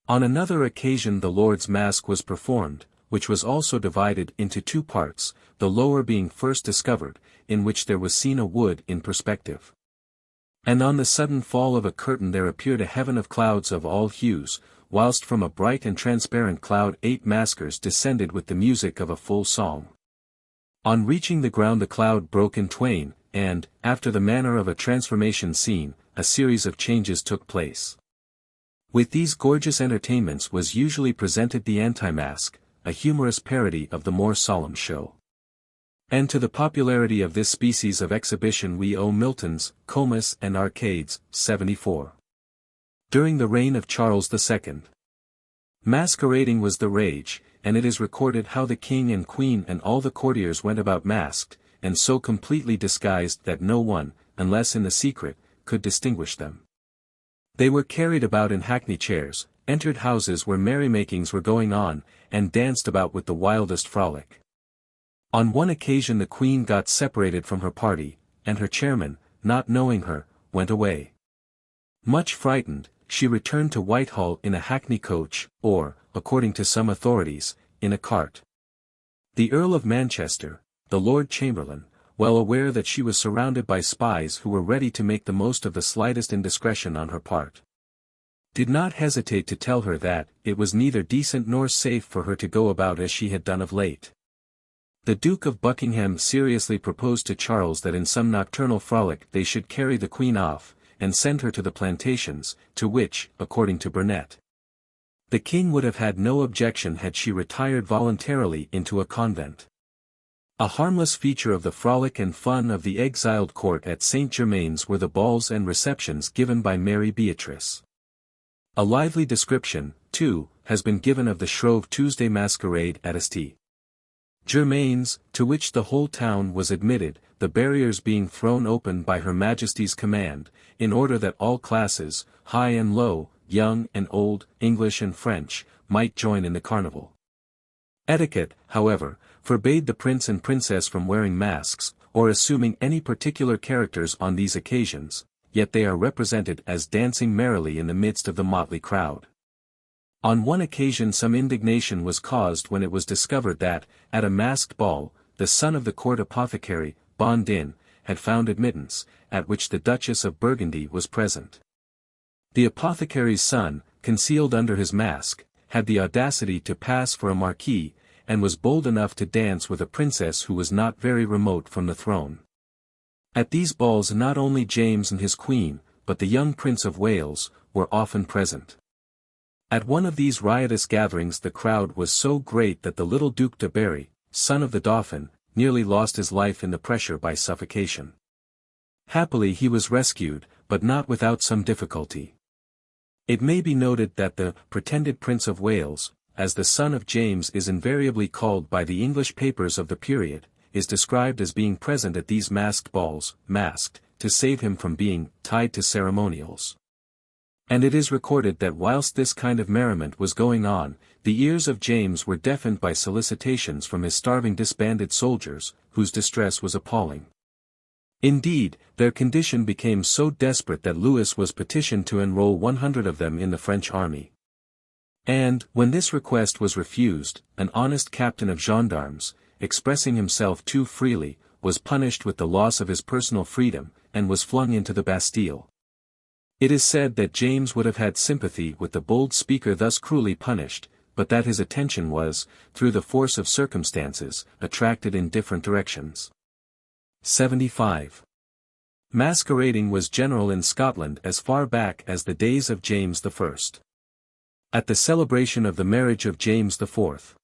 On another occasion the Lord's Masque was performed, which was also divided into 2 parts, the lower being first discovered, in which there was seen a wood in perspective. And on the sudden fall of a curtain there appeared a heaven of clouds of all hues, whilst from a bright and transparent cloud 8 maskers descended with the music of a full song. On reaching the ground the cloud broke in twain, and, after the manner of a transformation scene, a series of changes took place. With these gorgeous entertainments was usually presented the anti-masque, a humorous parody of the more solemn show. And to the popularity of this species of exhibition we owe Milton's Comus and Arcades, 74. During the reign of Charles II, masquerading was the rage, and it is recorded how the king and queen and all the courtiers went about masked, and so completely disguised that no one, unless in the secret, could distinguish them. They were carried about in hackney chairs, entered houses where merrymakings were going on, and danced about with the wildest frolic. On one occasion the Queen got separated from her party, and her chairman, not knowing her, went away. Much frightened, she returned to Whitehall in a hackney coach, or, according to some authorities, in a cart. The Earl of Manchester, the Lord Chamberlain, well aware that she was surrounded by spies who were ready to make the most of the slightest indiscretion on her part, did not hesitate to tell her that it was neither decent nor safe for her to go about as she had done of late. The Duke of Buckingham seriously proposed to Charles that in some nocturnal frolic they should carry the Queen off, and send her to the plantations, to which, according to Burnet, the King would have had no objection had she retired voluntarily into a convent. A harmless feature of the frolic and fun of the exiled court at St. Germain's were the balls and receptions given by Mary Beatrice. A lively description, too, has been given of the Shrove Tuesday masquerade at St. Germain's, to which the whole town was admitted, the barriers being thrown open by Her Majesty's command, in order that all classes, high and low, young and old, English and French, might join in the carnival. Etiquette, however, forbade the prince and princess from wearing masks, or assuming any particular characters on these occasions, yet they are represented as dancing merrily in the midst of the motley crowd. On one occasion some indignation was caused when it was discovered that, at a masked ball, the son of the court apothecary, Bondin, had found admittance, at which the Duchess of Burgundy was present. The apothecary's son, concealed under his mask, had the audacity to pass for a marquis, and was bold enough to dance with a princess who was not very remote from the throne. At these balls not only James and his queen, but the young Prince of Wales, were often present. At one of these riotous gatherings the crowd was so great that the little Duc de Berry, son of the Dauphin, nearly lost his life in the pressure by suffocation. Happily he was rescued, but not without some difficulty. It may be noted that the pretended Prince of Wales, as the son of James is invariably called by the English papers of the period, is described as being present at these masked balls, masked, to save him from being tied to ceremonials. And it is recorded that whilst this kind of merriment was going on, the ears of James were deafened by solicitations from his starving disbanded soldiers, whose distress was appalling. Indeed, their condition became so desperate that Louis was petitioned to enroll 100 of them in the French army. And, when this request was refused, an honest captain of gendarmes, expressing himself too freely, was punished with the loss of his personal freedom, and was flung into the Bastille. It is said that James would have had sympathy with the bold speaker thus cruelly punished, but that his attention was, through the force of circumstances, attracted in different directions. 75. Masquerading was general in Scotland as far back as the days of James I. At the celebration of the marriage of James IV.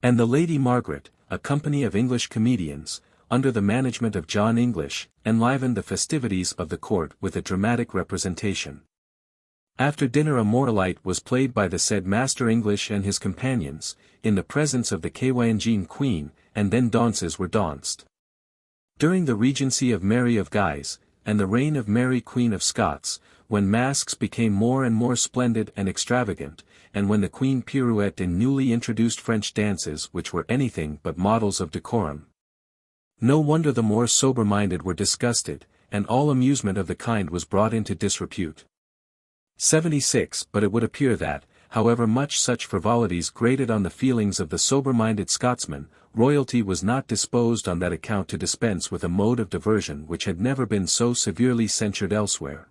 and the Lady Margaret, a company of English comedians, under the management of John English, enlivened the festivities of the court with a dramatic representation. After dinner a moralite was played by the said Master English and his companions, in the presence of the Caoimhín Queen, and then dances were danced. During the regency of Mary of Guise, and the reign of Mary Queen of Scots, when masks became more and more splendid and extravagant, and when the Queen pirouetted in newly introduced French dances which were anything but models of decorum, no wonder the more sober-minded were disgusted, and all amusement of the kind was brought into disrepute. 76. But it would appear that, however much such frivolities grated on the feelings of the sober-minded Scotsman, royalty was not disposed on that account to dispense with a mode of diversion which had never been so severely censured elsewhere.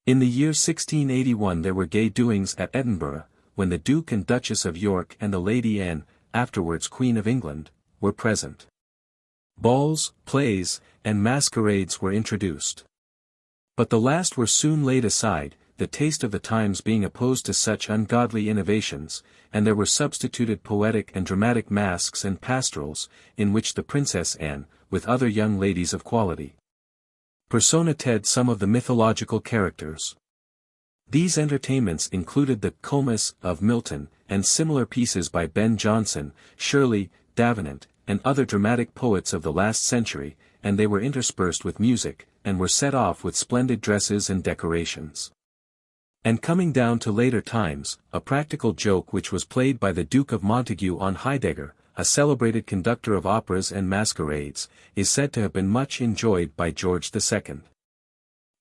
In the year 1681 there were gay doings at Edinburgh, when the Duke and Duchess of York and the Lady Anne, afterwards Queen of England, were present. Balls, plays, and masquerades were introduced. But the last were soon laid aside, the taste of the times being opposed to such ungodly innovations, and there were substituted poetic and dramatic masques and pastorals, in which the Princess Anne, with other young ladies of quality, personated some of the mythological characters. These entertainments included the Comus of Milton, and similar pieces by Ben Jonson, Shirley, Davenant, and other dramatic poets of the last century, and they were interspersed with music, and were set off with splendid dresses and decorations. And coming down to later times, a practical joke which was played by the Duke of Montague on Heidegger, a celebrated conductor of operas and masquerades, is said to have been much enjoyed by George II.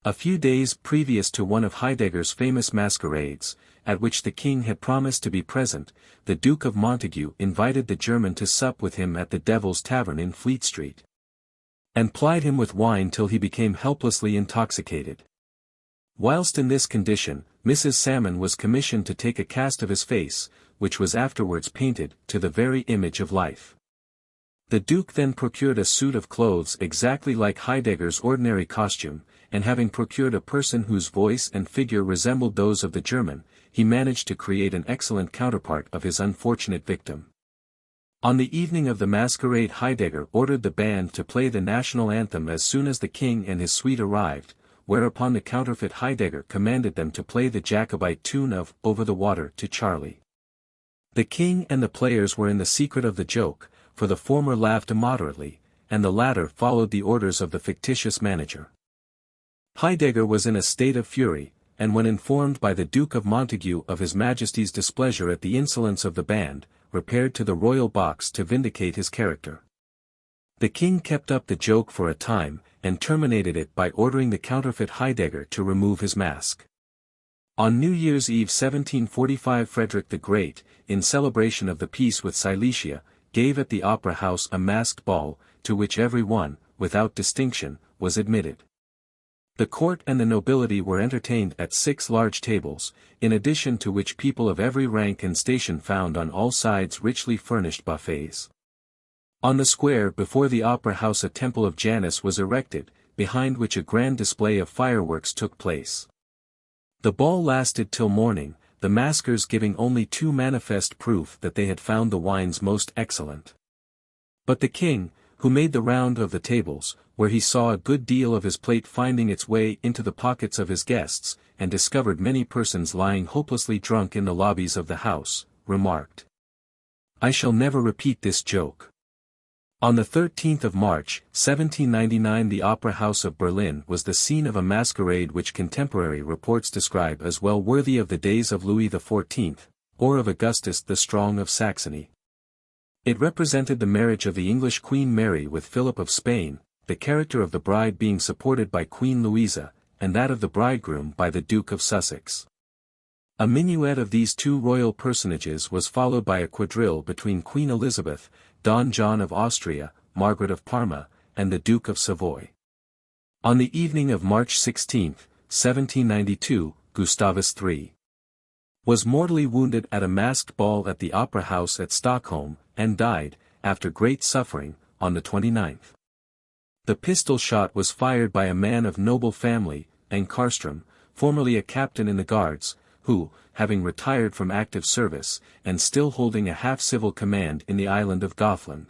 A few days previous to one of Heidegger's famous masquerades, at which the king had promised to be present, the Duke of Montagu invited the German to sup with him at the Devil's Tavern in Fleet Street, and plied him with wine till he became helplessly intoxicated. Whilst in this condition, Mrs. Salmon was commissioned to take a cast of his face, which was afterwards painted to the very image of life. The Duke then procured a suit of clothes exactly like Heidegger's ordinary costume, and having procured a person whose voice and figure resembled those of the German, he managed to create an excellent counterpart of his unfortunate victim. On the evening of the masquerade, Heidegger ordered the band to play the national anthem as soon as the king and his suite arrived, whereupon the counterfeit Heidegger commanded them to play the Jacobite tune of Over the Water to Charlie. The king and the players were in the secret of the joke, for the former laughed immoderately, and the latter followed the orders of the fictitious manager. Heidegger was in a state of fury, and when informed by the Duke of Montagu of His Majesty's displeasure at the insolence of the band, repaired to the royal box to vindicate his character. The king kept up the joke for a time, and terminated it by ordering the counterfeit Heidegger to remove his mask. On New Year's Eve 1745, Frederick the Great, in celebration of the peace with Silesia, gave at the Opera House a masked ball, to which every one, without distinction, was admitted. The court and the nobility were entertained at 6 large tables, in addition to which people of every rank and station found on all sides richly furnished buffets. On the square before the Opera House a temple of Janus was erected, behind which a grand display of fireworks took place. The ball lasted till morning, the maskers giving only too manifest proof that they had found the wines most excellent. But the king, who made the round of the tables, where he saw a good deal of his plate finding its way into the pockets of his guests, and discovered many persons lying hopelessly drunk in the lobbies of the house, remarked, "I shall never repeat this joke." On the 13th of March, 1799, the Opera House of Berlin was the scene of a masquerade which contemporary reports describe as well worthy of the days of Louis XIV, or of Augustus the Strong of Saxony. It represented the marriage of the English Queen Mary with Philip of Spain, the character of the bride being supported by Queen Louisa, and that of the bridegroom by the Duke of Sussex. A minuet of these two royal personages was followed by a quadrille between Queen Elizabeth, Don John of Austria, Margaret of Parma, and the Duke of Savoy. On the evening of March 16, 1792, Gustavus III was mortally wounded at a masked ball at the Opera House at Stockholm, and died, after great suffering, on the 29th. The pistol shot was fired by a man of noble family, Ankarström, formerly a captain in the Guards, who, having retired from active service, and still holding a half-civil command in the island of Gothland,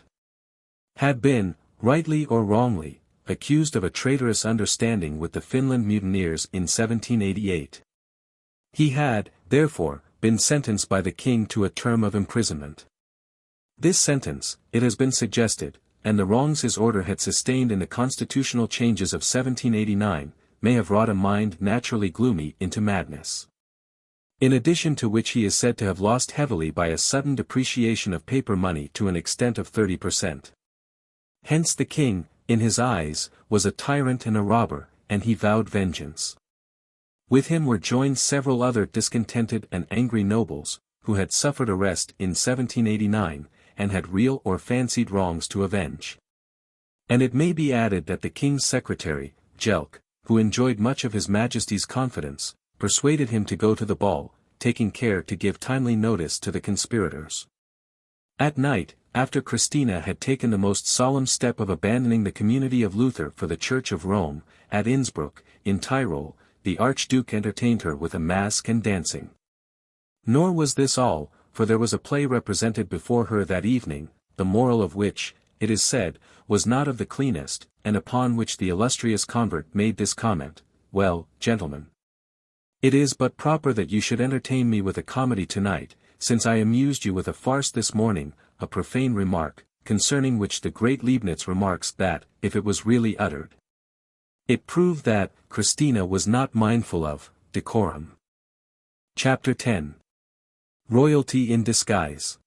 had been, rightly or wrongly, accused of a traitorous understanding with the Finland mutineers in 1788. He had, therefore, been sentenced by the king to a term of imprisonment. This sentence, it has been suggested, and the wrongs his order had sustained in the constitutional changes of 1789, may have wrought a mind naturally gloomy into madness. In addition to which he is said to have lost heavily by a sudden depreciation of paper money to an extent of 30%. Hence the king, in his eyes, was a tyrant and a robber, and he vowed vengeance. With him were joined several other discontented and angry nobles, who had suffered arrest in 1789, and had real or fancied wrongs to avenge. And it may be added that the king's secretary, Jelk, who enjoyed much of His Majesty's confidence, persuaded him to go to the ball, taking care to give timely notice to the conspirators. At night, after Christina had taken the most solemn step of abandoning the community of Luther for the Church of Rome, at Innsbruck, in Tyrol, the Archduke entertained her with a masque and dancing. Nor was this all, for there was a play represented before her that evening, the moral of which, it is said, was not of the cleanest, and upon which the illustrious convert made this comment: "Well, gentlemen, it is but proper that you should entertain me with a comedy tonight, since I amused you with a farce this morning," a profane remark, concerning which the great Leibniz remarks that, if it was really uttered, it proved that Christina was not mindful of decorum. Chapter 10. Royalty in Disguise.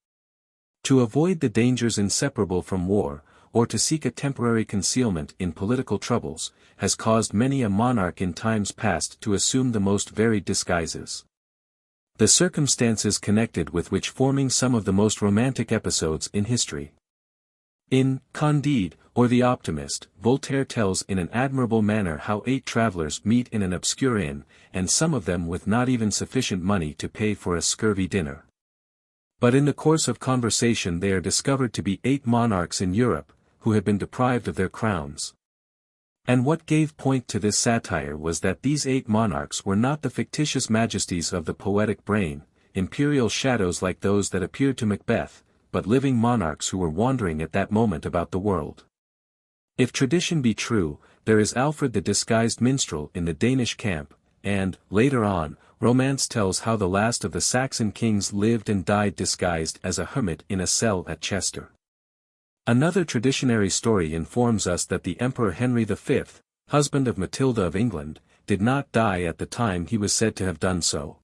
To avoid the dangers inseparable from war, or to seek a temporary concealment in political troubles, has caused many a monarch in times past to assume the most varied disguises. The circumstances connected with which forming some of the most romantic episodes in history. In Candide, or the Optimist, Voltaire tells in an admirable manner how 8 travelers meet in an obscure inn, and some of them with not even sufficient money to pay for a scurvy dinner. But in the course of conversation they are discovered to be 8 monarchs in Europe, who had been deprived of their crowns. And what gave point to this satire was that these 8 monarchs were not the fictitious majesties of the poetic brain, imperial shadows like those that appeared to Macbeth, but living monarchs who were wandering at that moment about the world. If tradition be true, there is Alfred the disguised minstrel in the Danish camp, and, later on, romance tells how the last of the Saxon kings lived and died disguised as a hermit in a cell at Chester. Another traditionary story informs us that the Emperor Henry V, husband of Matilda of England, did not die at the time he was said to have done so,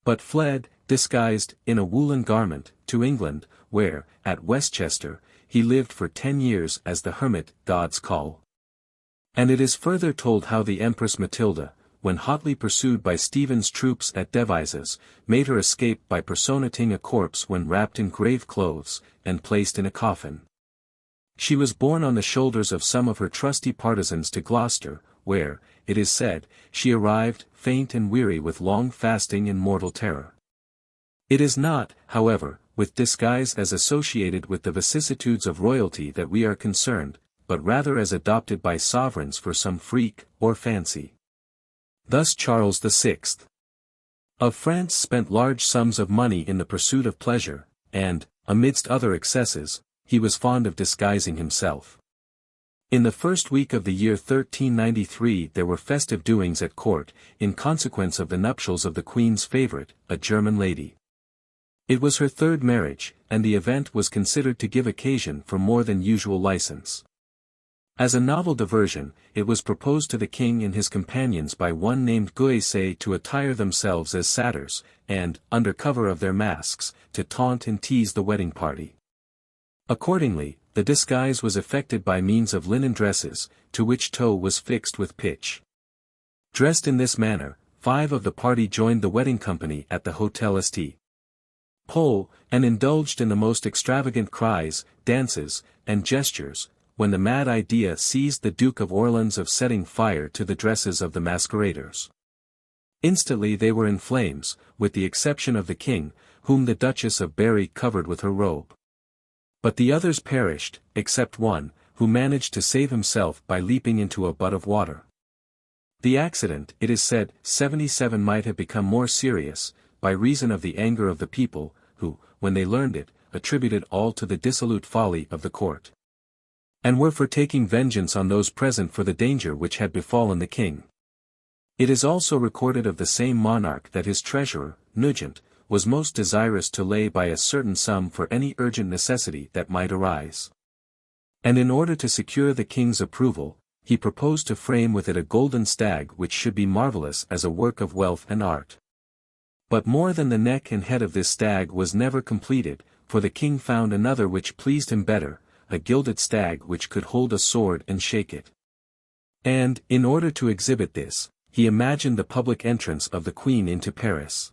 but fled, disguised, in a woolen garment, to England, where, at Westchester, he lived for 10 years as the hermit, God's call. And it is further told how the Empress Matilda, when hotly pursued by Stephen's troops at Devizes, made her escape by personating a corpse when wrapped in grave clothes, and placed in a coffin. She was borne on the shoulders of some of her trusty partisans to Gloucester, where, it is said, she arrived, faint and weary with long fasting and mortal terror. It is not, however, with disguise as associated with the vicissitudes of royalty that we are concerned, but rather as adopted by sovereigns for some freak, or fancy. Thus Charles VI of France spent large sums of money in the pursuit of pleasure, and, amidst other excesses, he was fond of disguising himself. In the first week of the year 1393 there were festive doings at court, in consequence of the nuptials of the Queen's favourite, a German lady. It was her 3rd marriage, and the event was considered to give occasion for more than usual license. As a novel diversion, it was proposed to the king and his companions by one named Guiset to attire themselves as satyrs, and, under cover of their masks, to taunt and tease the wedding party. Accordingly, the disguise was effected by means of linen dresses, to which toe was fixed with pitch. Dressed in this manner, 5 of the party joined the wedding company at the Hotel St. Paul, and indulged in the most extravagant cries, dances, and gestures, when the mad idea seized the Duke of Orleans of setting fire to the dresses of the masqueraders. Instantly they were in flames, with the exception of the king, whom the Duchess of Berry covered with her robe. But the others perished, except one, who managed to save himself by leaping into a butt of water. The accident, it is said, 77 might have become more serious, by reason of the anger of the people, who, when they learned it, attributed all to the dissolute folly of the court, and were for taking vengeance on those present for the danger which had befallen the king. It is also recorded of the same monarch that his treasurer, Nugent, was most desirous to lay by a certain sum for any urgent necessity that might arise. And in order to secure the king's approval, he proposed to frame with it a golden stag which should be marvellous as a work of wealth and art. But more than the neck and head of this stag was never completed, for the king found another which pleased him better, a gilded stag which could hold a sword and shake it. And, in order to exhibit this, he imagined the public entrance of the Queen into Paris.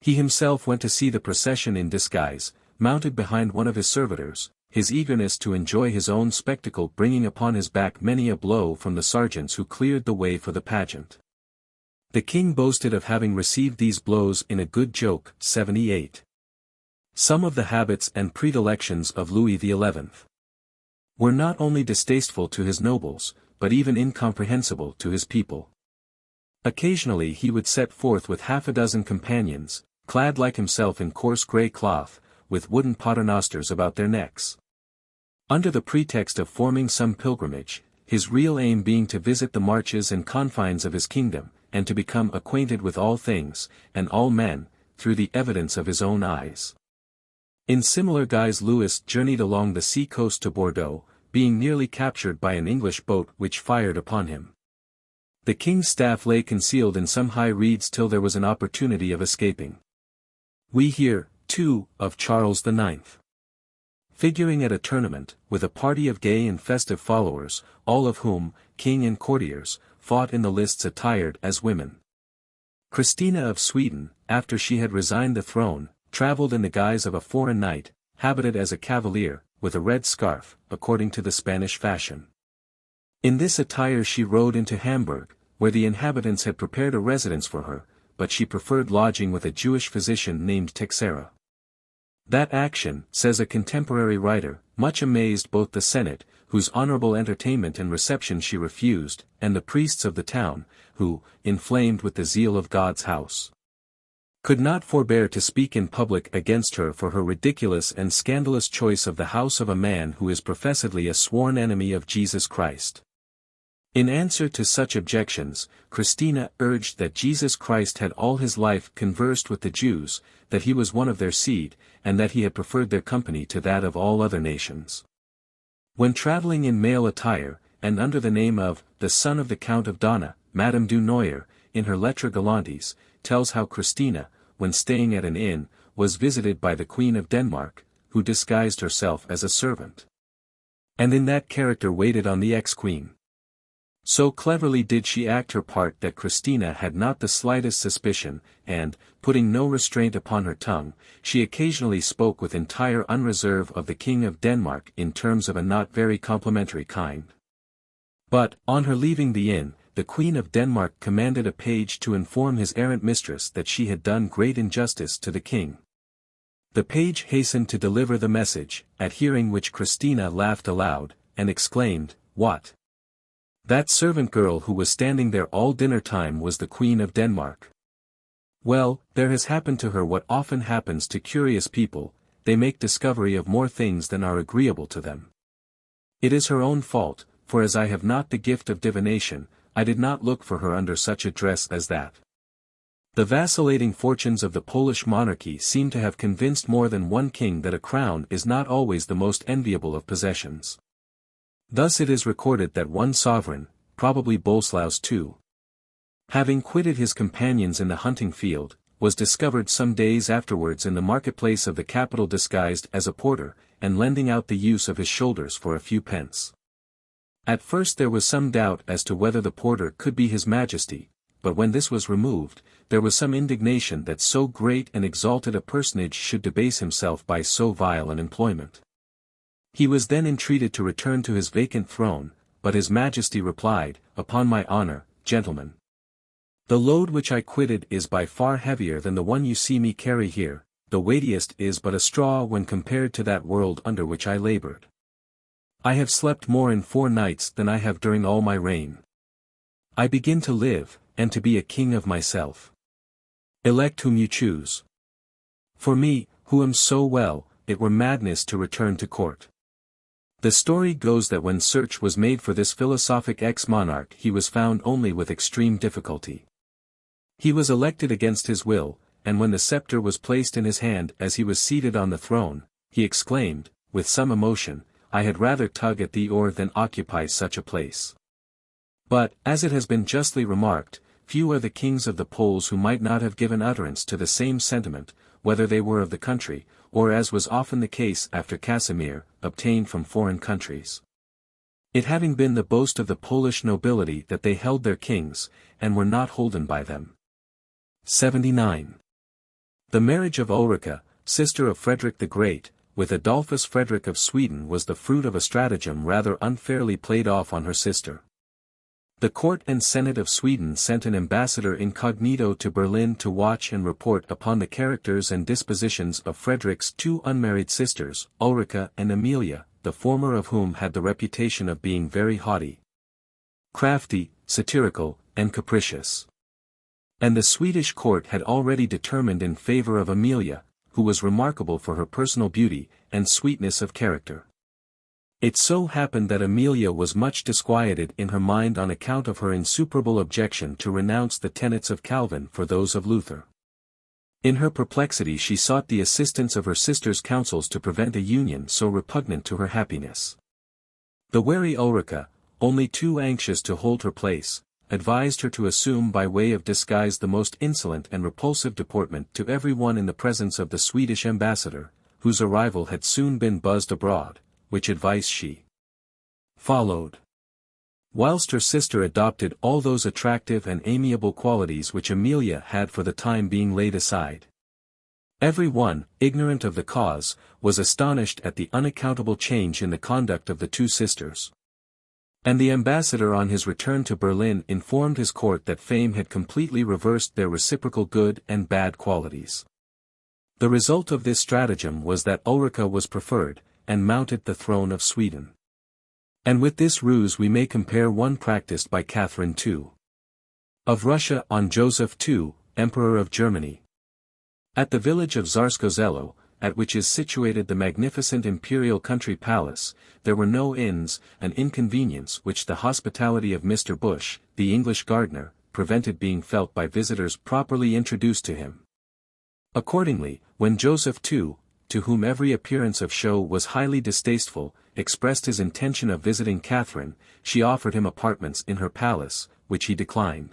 He himself went to see the procession in disguise, mounted behind one of his servitors, his eagerness to enjoy his own spectacle bringing upon his back many a blow from the sergeants who cleared the way for the pageant. The king boasted of having received these blows in a good joke, 78. Some of the habits and predilections of Louis XI were not only distasteful to his nobles, but even incomprehensible to his people. Occasionally he would set forth with half a dozen companions, clad like himself in coarse grey cloth, with wooden paternosters about their necks, under the pretext of forming some pilgrimage, his real aim being to visit the marches and confines of his kingdom, and to become acquainted with all things, and all men, through the evidence of his own eyes. In similar guise Louis journeyed along the sea coast to Bordeaux, being nearly captured by an English boat which fired upon him. The king's staff lay concealed in some high reeds till there was an opportunity of escaping. We hear, too, of Charles IX, figuring at a tournament, with a party of gay and festive followers, all of whom, king and courtiers, fought in the lists attired as women. Christina of Sweden, after she had resigned the throne, travelled in the guise of a foreign knight, habited as a cavalier, with a red scarf, according to the Spanish fashion. In this attire she rode into Hamburg, where the inhabitants had prepared a residence for her, but she preferred lodging with a Jewish physician named Teixeira. That action, says a contemporary writer, much amazed both the Senate, whose honorable entertainment and reception she refused, and the priests of the town, who, inflamed with the zeal of God's house, could not forbear to speak in public against her for her ridiculous and scandalous choice of the house of a man who is professedly a sworn enemy of Jesus Christ. In answer to such objections, Christina urged that Jesus Christ had all his life conversed with the Jews, that he was one of their seed, and that he had preferred their company to that of all other nations. When travelling in male attire, and under the name of the son of the Count of Donna, Madame du Noyer, in her Lettres Galantes, tells how Christina, when staying at an inn, was visited by the Queen of Denmark, who disguised herself as a servant, and in that character waited on the ex-queen. So cleverly did she act her part that Christina had not the slightest suspicion, and, putting no restraint upon her tongue, she occasionally spoke with entire unreserve of the King of Denmark in terms of a not very complimentary kind. But, on her leaving the inn, the Queen of Denmark commanded a page to inform his errant mistress that she had done great injustice to the king. The page hastened to deliver the message, at hearing which Christina laughed aloud, and exclaimed, "What? That servant girl who was standing there all dinner time was the Queen of Denmark. Well, there has happened to her what often happens to curious people, they make discovery of more things than are agreeable to them. It is her own fault, for as I have not the gift of divination, I did not look for her under such a dress as that." The vacillating fortunes of the Polish monarchy seem to have convinced more than one king that a crown is not always the most enviable of possessions. Thus it is recorded that one sovereign, probably Boleslaus II, having quitted his companions in the hunting field, was discovered some days afterwards in the marketplace of the capital disguised as a porter, and lending out the use of his shoulders for a few pence. At first there was some doubt as to whether the porter could be his majesty, but when this was removed, there was some indignation that so great and exalted a personage should debase himself by so vile an employment. He was then entreated to return to his vacant throne, but his majesty replied, "Upon my honor, gentlemen, the load which I quitted is by far heavier than the one you see me carry here, the weightiest is but a straw when compared to that world under which I labored. I have slept more in 4 nights than I have during all my reign. I begin to live, and to be a king of myself. Elect whom you choose. For me, who am so well, it were madness to return to court." The story goes that when search was made for this philosophic ex-monarch he was found only with extreme difficulty. He was elected against his will, and when the scepter was placed in his hand as he was seated on the throne, he exclaimed, with some emotion, "I had rather tug at the oar than occupy such a place." But, as it has been justly remarked, few are the kings of the Poles who might not have given utterance to the same sentiment, whether they were of the country, or as was often the case after Casimir, obtained from foreign countries. It having been the boast of the Polish nobility that they held their kings, and were not holden by them. 79. The marriage of Ulrica, sister of Frederick the Great, with Adolphus Frederick of Sweden was the fruit of a stratagem rather unfairly played off on her sister. The court and senate of Sweden sent an ambassador incognito to Berlin to watch and report upon the characters and dispositions of Frederick's 2 unmarried sisters, Ulrica and Amelia, the former of whom had the reputation of being very haughty, crafty, satirical, and capricious. And the Swedish court had already determined in favor of Amelia, who was remarkable for her personal beauty, and sweetness of character. It so happened that Amelia was much disquieted in her mind on account of her insuperable objection to renounce the tenets of Calvin for those of Luther. In her perplexity she sought the assistance of her sister's counsels to prevent a union so repugnant to her happiness. The wary Ulrica, only too anxious to hold her place, advised her to assume by way of disguise the most insolent and repulsive deportment to every one in the presence of the Swedish ambassador, whose arrival had soon been buzzed abroad, which advice she followed. Whilst her sister adopted all those attractive and amiable qualities which Amelia had for the time being laid aside. Every one, ignorant of the cause, was astonished at the unaccountable change in the conduct of the two sisters. And the ambassador on his return to Berlin informed his court that fame had completely reversed their reciprocal good and bad qualities. The result of this stratagem was that Ulrica was preferred, and mounted the throne of Sweden. And with this ruse we may compare one practiced by Catherine II. of Russia on Joseph II, Emperor of Germany. At the village of Zarskozello, at which is situated the magnificent imperial country palace, there were no inns, an inconvenience which the hospitality of Mr. Bush, the English gardener, prevented being felt by visitors properly introduced to him. Accordingly, when Joseph II, to whom every appearance of show was highly distasteful, expressed his intention of visiting Catherine, she offered him apartments in her palace, which he declined.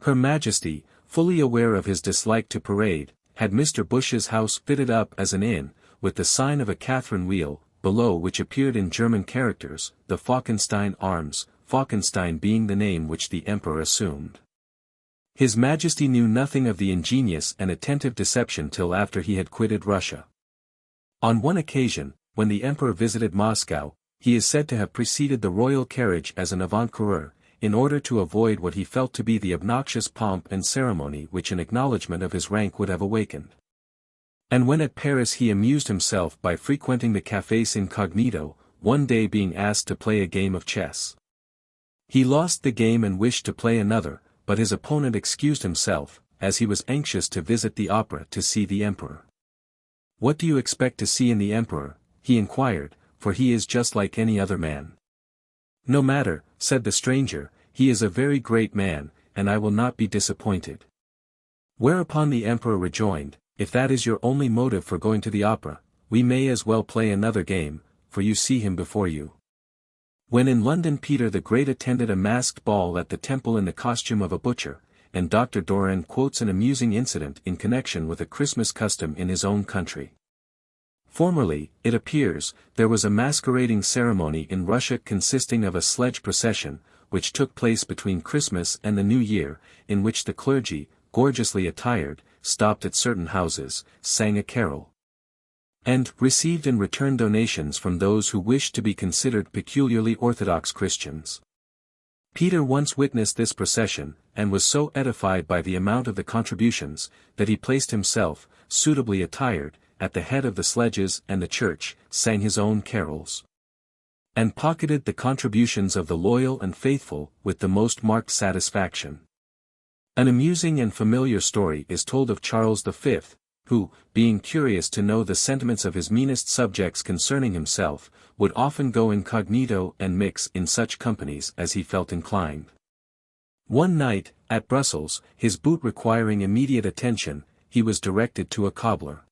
Her Majesty, fully aware of his dislike to parade, had Mr. Bush's house fitted up as an inn, with the sign of a Catherine wheel, below which appeared in German characters, the Falkenstein arms, Falkenstein being the name which the Emperor assumed. His Majesty knew nothing of the ingenious and attentive deception till after he had quitted Russia. On one occasion, when the Emperor visited Moscow, he is said to have preceded the royal carriage as an avant-coureur, in order to avoid what he felt to be the obnoxious pomp and ceremony which an acknowledgment of his rank would have awakened. And when at Paris he amused himself by frequenting the cafés incognito, one day being asked to play a game of chess. He lost the game and wished to play another, but his opponent excused himself, as he was anxious to visit the opera to see the Emperor. "What do you expect to see in the Emperor?" he inquired, "for he is just like any other man." "No matter," said the stranger, "he is a very great man, and I will not be disappointed." Whereupon the Emperor rejoined, "If that is your only motive for going to the opera, we may as well play another game, for you see him before you." When in London Peter the Great attended a masked ball at the Temple in the costume of a butcher, and Dr. Doran quotes an amusing incident in connection with a Christmas custom in his own country. Formerly, it appears, there was a masquerading ceremony in Russia consisting of a sledge procession, which took place between Christmas and the New Year, in which the clergy, gorgeously attired, stopped at certain houses, sang a carol, and received in return donations from those who wished to be considered peculiarly Orthodox Christians. Peter once witnessed this procession, and was so edified by the amount of the contributions, that he placed himself, suitably attired, at the head of the sledges and the church, sang his own carols, and pocketed the contributions of the loyal and faithful with the most marked satisfaction. An amusing and familiar story is told of Charles V, who, being curious to know the sentiments of his meanest subjects concerning himself, would often go incognito and mix in such companies as he felt inclined. One night, at Brussels, his boot requiring immediate attention, he was directed to a cobbler.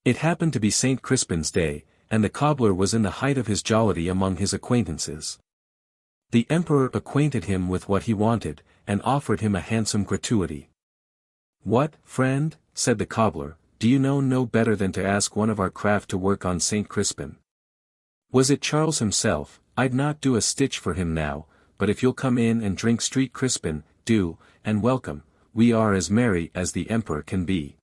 It happened to be St. Crispin's Day, and the cobbler was in the height of his jollity among his acquaintances. The Emperor acquainted him with what he wanted, and offered him a handsome gratuity. "What, friend," said the cobbler, "do you know no better than to ask one of our craft to work on St. Crispin? Was it Charles himself, I'd not do a stitch for him now, but if you'll come in and drink Street Crispin, do, and welcome, we are as merry as the Emperor can be."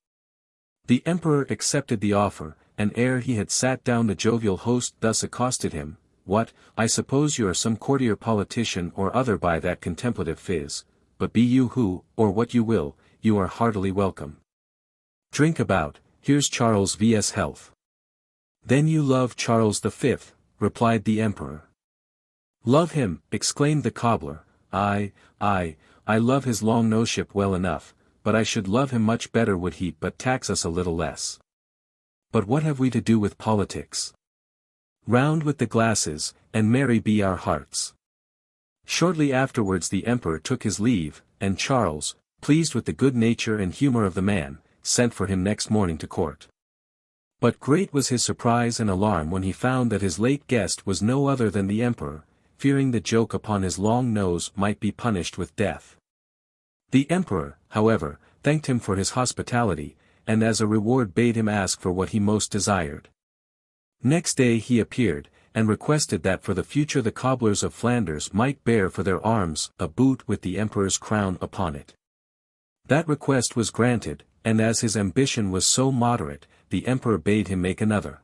The Emperor accepted the offer, and ere he had sat down the jovial host thus accosted him, "What, I suppose you are some courtier politician or other by that contemplative phiz, but be you who, or what you will, you are heartily welcome. Drink about, here's Charles vs health." "Then you love Charles V, replied the Emperor. "Love him," exclaimed the cobbler, I love his long noseship well enough, but I should love him much better would he but tax us a little less. But what have we to do with politics? Round with the glasses, and merry be our hearts." Shortly afterwards the Emperor took his leave, and Charles, pleased with the good nature and humour of the man, sent for him next morning to court. But great was his surprise and alarm when he found that his late guest was no other than the Emperor, fearing the joke upon his long nose might be punished with death. The Emperor, however, thanked him for his hospitality, and as a reward bade him ask for what he most desired. Next day he appeared, and requested that for the future the cobblers of Flanders might bear for their arms a boot with the emperor's crown upon it. That request was granted, and as his ambition was so moderate, the emperor bade him make another.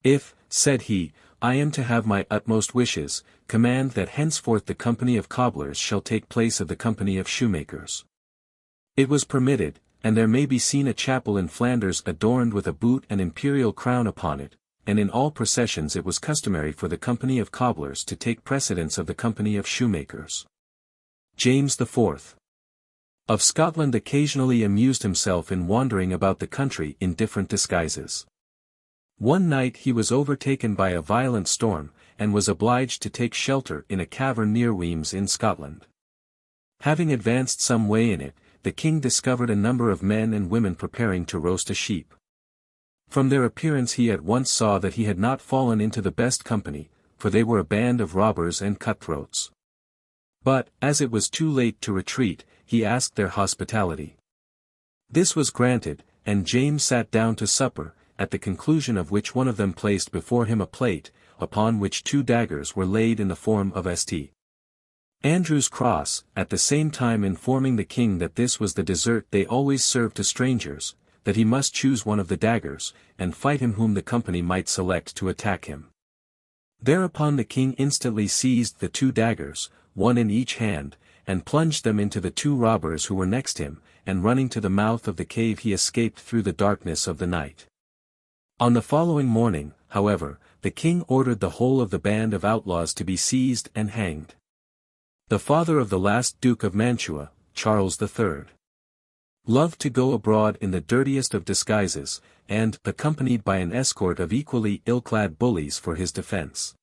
If, said he, I am to have my utmost wishes, command that henceforth the company of cobblers shall take place of the company of shoemakers. It was permitted, and there may be seen a chapel in Flanders adorned with a boot and imperial crown upon it, and in all processions it was customary for the company of cobblers to take precedence of the company of shoemakers. James IV. Of Scotland occasionally amused himself in wandering about the country in different disguises. One night he was overtaken by a violent storm, and was obliged to take shelter in a cavern near Wemyss in Scotland. Having advanced some way in it, the king discovered a number of men and women preparing to roast a sheep. From their appearance he at once saw that he had not fallen into the best company, for they were a band of robbers and cutthroats. But, as it was too late to retreat, he asked their hospitality. This was granted, and James sat down to supper, at the conclusion of which one of them placed before him a plate, upon which 2 daggers were laid in the form of St. Andrew's cross, at the same time informing the king that this was the dessert they always served to strangers, that he must choose one of the daggers, and fight him whom the company might select to attack him. Thereupon the king instantly seized the 2 daggers, one in each hand, and plunged them into the 2 robbers who were next him, and running to the mouth of the cave he escaped through the darkness of the night. On the following morning, however, the king ordered the whole of the band of outlaws to be seized and hanged. The father of the last Duke of Mantua, Charles III, loved to go abroad in the dirtiest of disguises, and accompanied by an escort of equally ill-clad bullies for his defense.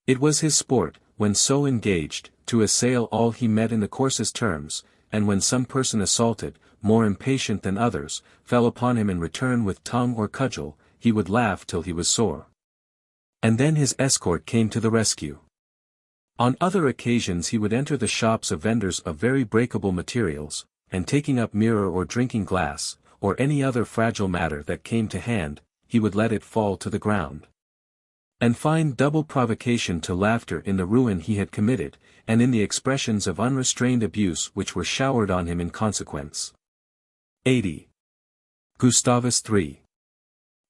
It was his sport, when so engaged, to assail all he met in the coarsest terms, and when some person assaulted, more impatient than others, fell upon him in return with tongue or cudgel, he would laugh till he was sore. And then his escort came to the rescue. On other occasions he would enter the shops of vendors of very breakable materials, and taking up mirror or drinking glass, or any other fragile matter that came to hand, he would let it fall to the ground. And find double provocation to laughter in the ruin he had committed, and in the expressions of unrestrained abuse which were showered on him in consequence. 80. Gustavus III.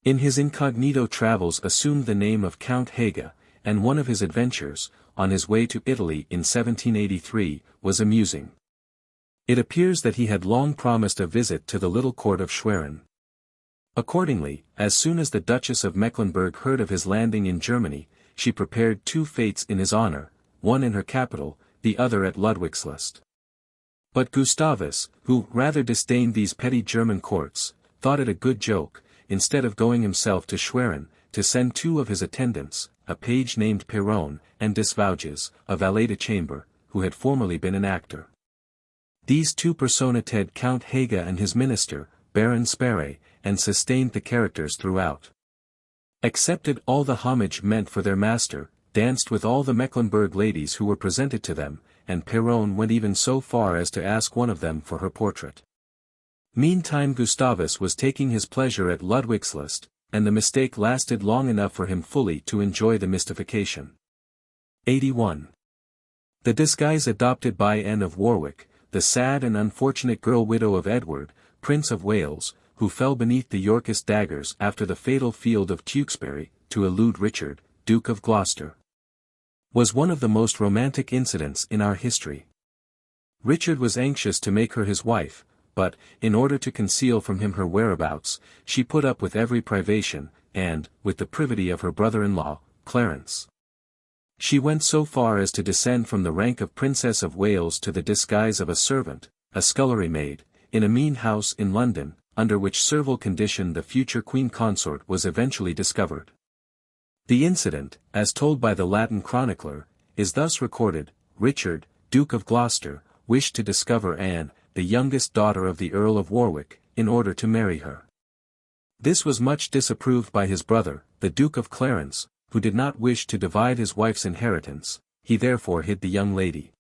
In his incognito travels assumed the name of Count Haga, and one of his adventures, on his way to Italy in 1783, was amusing. It appears that he had long promised a visit to the little court of Schwerin. Accordingly, as soon as the Duchess of Mecklenburg heard of his landing in Germany, she prepared 2 fêtes in his honor, one in her capital, the other at Ludwigslust. But Gustavus, who rather disdained these petty German courts, thought it a good joke, instead of going himself to Schwerin, to send 2 of his attendants, a page named Perron, and Desvouges, a valet de chamber, who had formerly been an actor. These 2 personated Count Haga and his minister, Baron Sparre, and sustained the characters throughout. Accepted all the homage meant for their master, danced with all the Mecklenburg ladies who were presented to them, and Perron went even so far as to ask one of them for her portrait. Meantime Gustavus was taking his pleasure at Ludwigslust, and the mistake lasted long enough for him fully to enjoy the mystification. 81. The disguise adopted by Anne of Warwick, the sad and unfortunate girl widow of Edward, Prince of Wales, who fell beneath the Yorkist daggers after the fatal field of Tewkesbury, to elude Richard, Duke of Gloucester, was one of the most romantic incidents in our history. Richard was anxious to make her his wife, but, in order to conceal from him her whereabouts, she put up with every privation, and, with the privity of her brother-in-law, Clarence, she went so far as to descend from the rank of Princess of Wales to the disguise of a servant, a scullery maid, in a mean house in London, under which servile condition the future queen consort was eventually discovered. The incident, as told by the Latin chronicler, is thus recorded: Richard, Duke of Gloucester, wished to discover Anne, the youngest daughter of the Earl of Warwick, in order to marry her. This was much disapproved by his brother, the Duke of Clarence, who did not wish to divide his wife's inheritance. He therefore hid the young lady.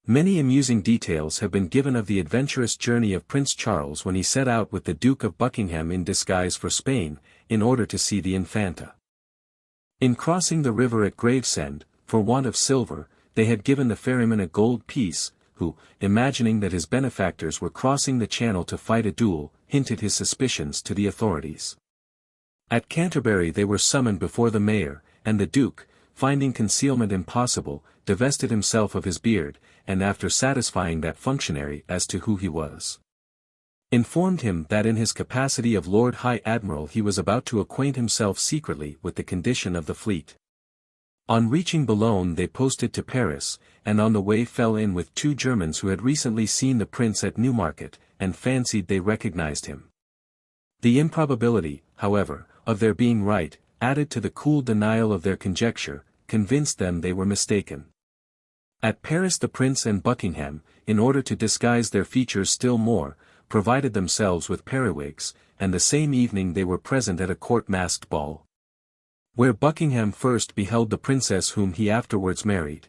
Many amusing details have been given of the adventurous journey of Prince Charles when he set out with the Duke of Buckingham in disguise for Spain, in order to see the Infanta. In crossing the river at Gravesend, for want of silver, they had given the ferryman a gold piece, who, imagining that his benefactors were crossing the channel to fight a duel, hinted his suspicions to the authorities. At Canterbury they were summoned before the mayor, and the Duke, finding concealment impossible, divested himself of his beard, and after satisfying that functionary as to who he was, informed him that in his capacity of Lord High Admiral he was about to acquaint himself secretly with the condition of the fleet. On reaching Boulogne they posted to Paris, and on the way fell in with two Germans who had recently seen the prince at Newmarket, and fancied they recognized him. The improbability, however, of their being right, added to the cool denial of their conjecture, convinced them they were mistaken. At Paris the Prince and Buckingham, in order to disguise their features still more, provided themselves with periwigs, and the same evening they were present at a court masked ball, where Buckingham first beheld the princess whom he afterwards married.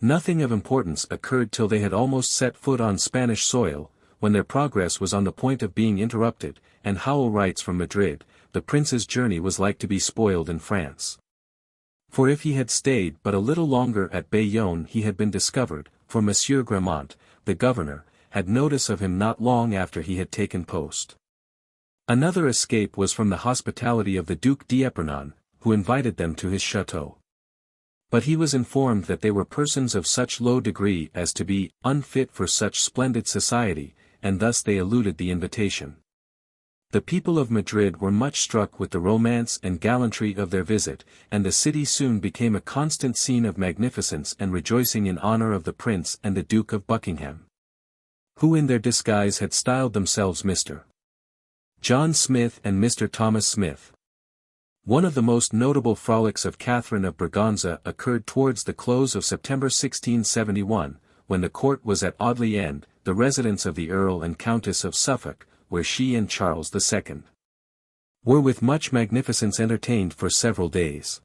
Nothing of importance occurred till they had almost set foot on Spanish soil, when their progress was on the point of being interrupted, and Howell writes from Madrid, the prince's journey was like to be spoiled in France. For if he had stayed but a little longer at Bayonne he had been discovered, for Monsieur Gramont, the governor, had notice of him not long after he had taken post. Another escape was from the hospitality of the Duc d'Epernon, who invited them to his chateau. But he was informed that they were persons of such low degree as to be unfit for such splendid society, and thus they eluded the invitation. The people of Madrid were much struck with the romance and gallantry of their visit, and the city soon became a constant scene of magnificence and rejoicing in honor of the Prince and the Duke of Buckingham, who in their disguise had styled themselves Mr. John Smith and Mr. Thomas Smith. One of the most notable frolics of Catherine of Braganza occurred towards the close of September 1671, when the court was at Audley End, the residence of the Earl and Countess of Suffolk, where she and Charles II were with much magnificence entertained for several days.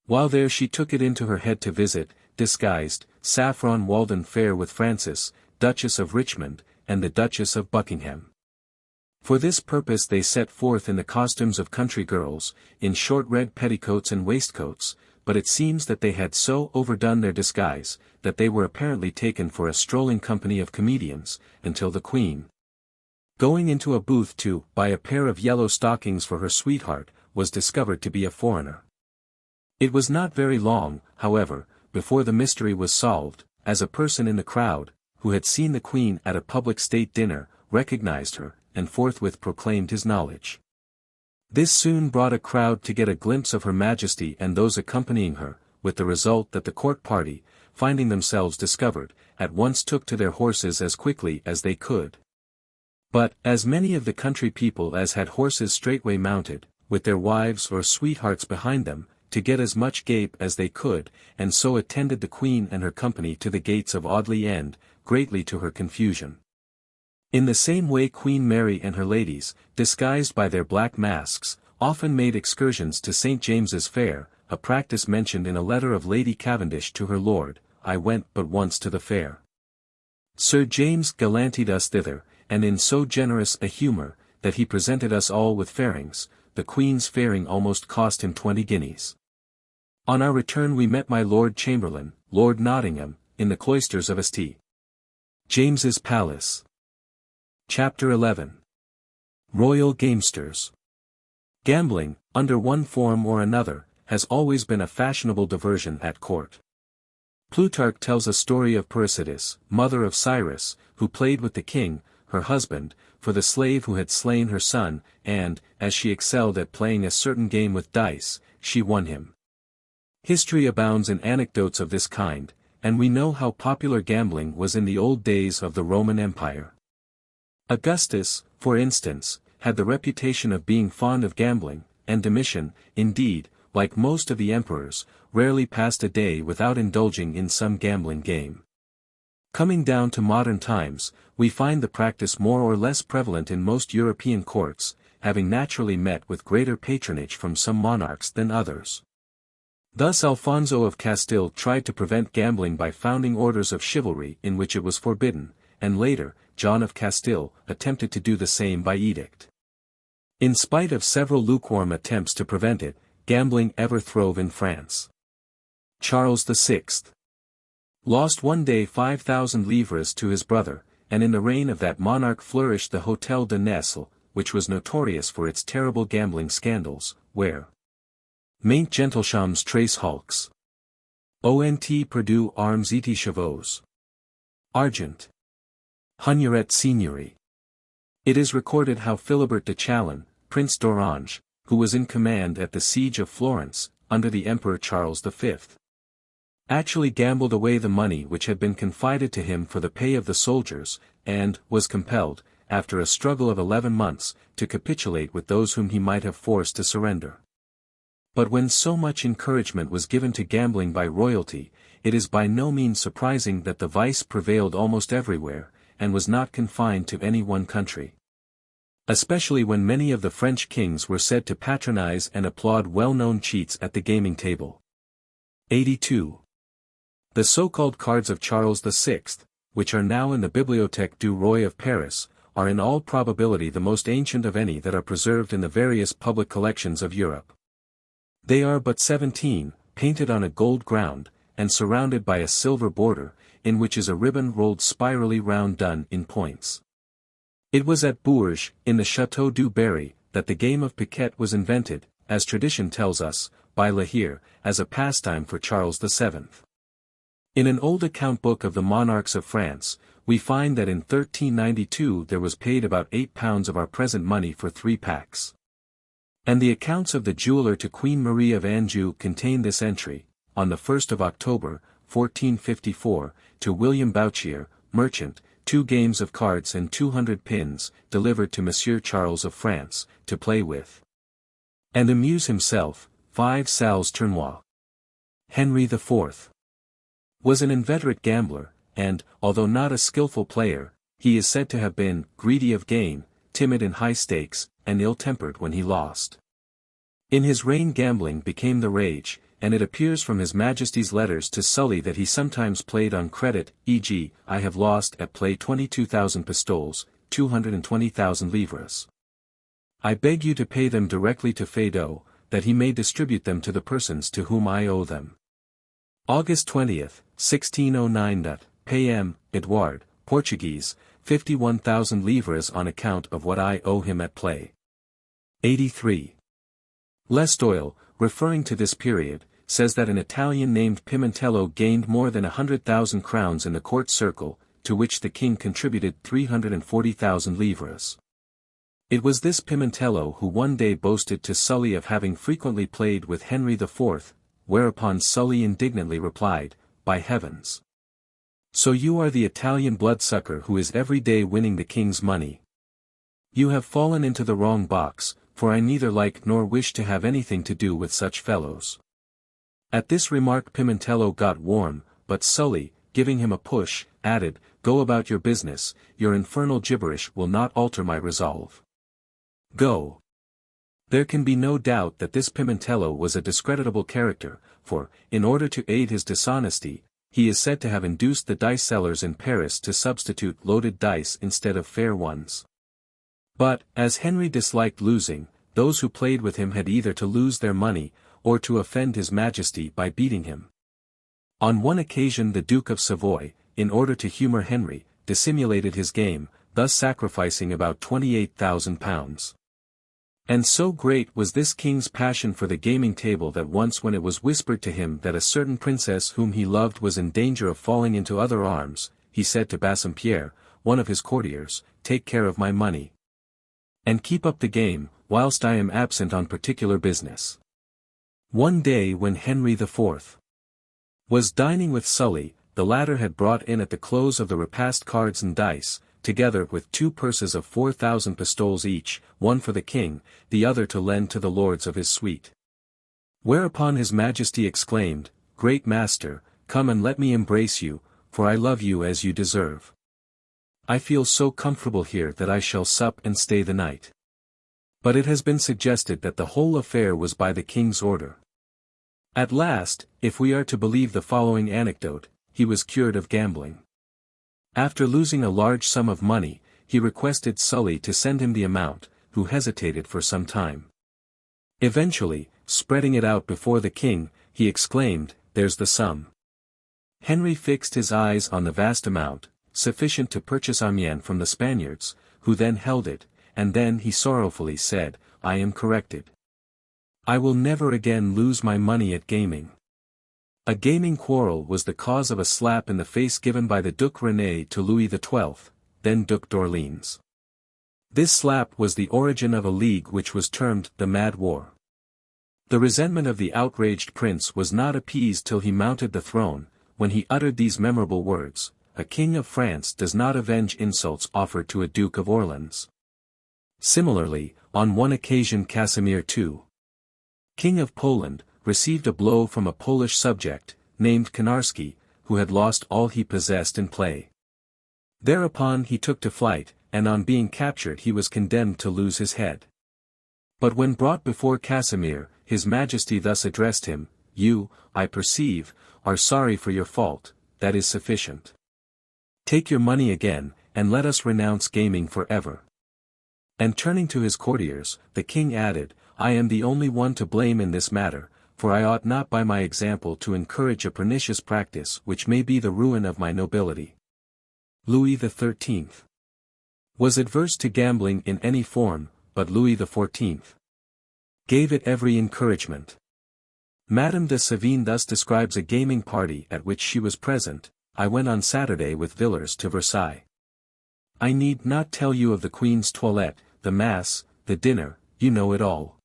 While there she took it into her head to visit, disguised, Saffron Walden Fair with Frances, Duchess of Richmond, and the Duchess of Buckingham. For this purpose they set forth in the costumes of country girls, in short red petticoats and waistcoats, but it seems that they had so overdone their disguise, that they were apparently taken for a strolling company of comedians, until the Queen, going into a booth to buy a pair of yellow stockings for her sweetheart, was discovered to be a foreigner. It was not very long, however, before the mystery was solved, as a person in the crowd, who had seen the Queen at a public state dinner, recognized her, and forthwith proclaimed his knowledge. This soon brought a crowd to get a glimpse of Her Majesty and those accompanying her, with the result that the court party, finding themselves discovered, at once took to their horses as quickly as they could. But, as many of the country people as had horses straightway mounted, with their wives or sweethearts behind them, to get as much gape as they could, and so attended the Queen and her company to the gates of Audley End, greatly to her confusion. In the same way Queen Mary and her ladies, disguised by their black masks, often made excursions to St. James's Fair, a practice mentioned in a letter of Lady Cavendish to her lord, "I went but once to the fair. Sir James gallantied us thither, and in so generous a humour, that he presented us all with fairings, the Queen's fairing almost cost him 20 guineas. On our return we met my Lord Chamberlain, Lord Nottingham, in the cloisters of St. James's Palace." Chapter 11. Royal Gamesters. Gambling, under one form or another, has always been a fashionable diversion at court. Plutarch tells a story of Persides, mother of Cyrus, who played with the king, her husband, for the slave who had slain her son, and, as she excelled at playing a certain game with dice, she won him. History abounds in anecdotes of this kind, and we know how popular gambling was in the old days of the Roman Empire. Augustus, for instance, had the reputation of being fond of gambling, and Domitian, indeed, like most of the emperors, rarely passed a day without indulging in some gambling game. Coming down to modern times, we find the practice more or less prevalent in most European courts, having naturally met with greater patronage from some monarchs than others. Thus Alfonso of Castile tried to prevent gambling by founding orders of chivalry in which it was forbidden, and later, John of Castile attempted to do the same by edict. In spite of several lukewarm attempts to prevent it, gambling ever throve in France. Charles VI lost one day 5,000 livres to his brother, and in the reign of that monarch flourished the Hôtel de Nesle, which was notorious for its terrible gambling scandals, where maint gentilshams trace hulks. Ont perdu armes et chevaux. Argent. Hugnoret seigneurie. It is recorded how Philibert de Chalon, Prince d'Orange, who was in command at the siege of Florence, under the Emperor Charles V, actually gambled away the money which had been confided to him for the pay of the soldiers, and was compelled, after a struggle of 11 months, to capitulate with those whom he might have forced to surrender. But when so much encouragement was given to gambling by royalty, it is by no means surprising that the vice prevailed almost everywhere, and was not confined to any one country. Especially when many of the French kings were said to patronize and applaud well-known cheats at the gaming table. 82. The so-called cards of Charles VI, which are now in the Bibliothèque du Roi of Paris, are in all probability the most ancient of any that are preserved in the various public collections of Europe. They are but 17, painted on a gold ground, and surrounded by a silver border, in which is a ribbon rolled spirally round done in points. It was at Bourges, in the Château du Berry, that the game of piquet was invented, as tradition tells us, by La Hire, as a pastime for Charles VII. In an old account book of the Monarchs of France, we find that in 1392 there was paid about £8 of our present money for 3 packs. And the accounts of the jeweller to Queen Marie of Anjou contain this entry: on the 1st of October, 1454, to William Bouchier, merchant, 2 games of cards and 200 pins, delivered to Monsieur Charles of France, to play with and amuse himself, 5 sals tournois. Henry IV was an inveterate gambler, and, although not a skillful player, he is said to have been greedy of gain, timid in high stakes, and ill-tempered when he lost. In his reign gambling became the rage, and it appears from His Majesty's letters to Sully that he sometimes played on credit, e.g., I have lost at play 22,000 pistoles, 220,000 livres. I beg you to pay them directly to Feydeau, that he may distribute them to the persons to whom I owe them. August 20, 1609. P.M. Edouard, Portuguese, 51,000 livres on account of what I owe him at play. 83. Lestoil, referring to this period, says that an Italian named Pimentello gained more than 100,000 crowns in the court circle, to which the king contributed 340,000 livres. It was this Pimentello who one day boasted to Sully of having frequently played with Henry IV, whereupon Sully indignantly replied, "By heavens! So you are the Italian bloodsucker who is every day winning the king's money. You have fallen into the wrong box, for I neither like nor wish to have anything to do with such fellows." At this remark Pimentello got warm, but Sully, giving him a push, added, "Go about your business, your infernal gibberish will not alter my resolve. Go." There can be no doubt that this Pimentello was a discreditable character, for, in order to aid his dishonesty, he is said to have induced the dice sellers in Paris to substitute loaded dice instead of fair ones. But, as Henry disliked losing, those who played with him had either to lose their money, or to offend His Majesty by beating him. On one occasion the Duke of Savoy, in order to humour Henry, dissimulated his game, thus sacrificing about £28,000. And so great was this king's passion for the gaming table that once when it was whispered to him that a certain princess whom he loved was in danger of falling into other arms, he said to Bassompierre, one of his courtiers, "Take care of my money, and keep up the game, whilst I am absent on particular business." One day when Henry IV was dining with Sully, the latter had brought in at the close of the repast cards and dice, together with 2 purses of 4,000 pistoles each, one for the king, the other to lend to the lords of his suite. Whereupon His Majesty exclaimed, "Great master, come and let me embrace you, for I love you as you deserve. I feel so comfortable here that I shall sup and stay the night." But it has been suggested that the whole affair was by the king's order. At last, if we are to believe the following anecdote, he was cured of gambling. After losing a large sum of money, he requested Sully to send him the amount, who hesitated for some time. Eventually, spreading it out before the king, he exclaimed, "There's the sum." Henry fixed his eyes on the vast amount, sufficient to purchase Amiens from the Spaniards, who then held it, and then he sorrowfully said, "I am corrected. I will never again lose my money at gaming." A gaming quarrel was the cause of a slap in the face given by the Duc René to Louis XII, then Duc d'Orléans. This slap was the origin of a league which was termed the Mad War. The resentment of the outraged prince was not appeased till he mounted the throne, when he uttered these memorable words, "A king of France does not avenge insults offered to a Duke of Orleans." Similarly, on one occasion Casimir II, King of Poland, received a blow from a Polish subject, named Konarski, who had lost all he possessed in play. Thereupon he took to flight, and on being captured he was condemned to lose his head. But when brought before Casimir, his Majesty thus addressed him, "You, I perceive, are sorry for your fault, that is sufficient. Take your money again, and let us renounce gaming forever." And turning to his courtiers, the king added, "I am the only one to blame in this matter, for I ought not by my example to encourage a pernicious practice which may be the ruin of my nobility." Louis XIII was adverse to gambling in any form, but Louis XIV gave it every encouragement. Madame de Sévigné thus describes a gaming party at which she was present: "I went on Saturday with Villars to Versailles. I need not tell you of the Queen's toilette, the mass, the dinner, you know it all.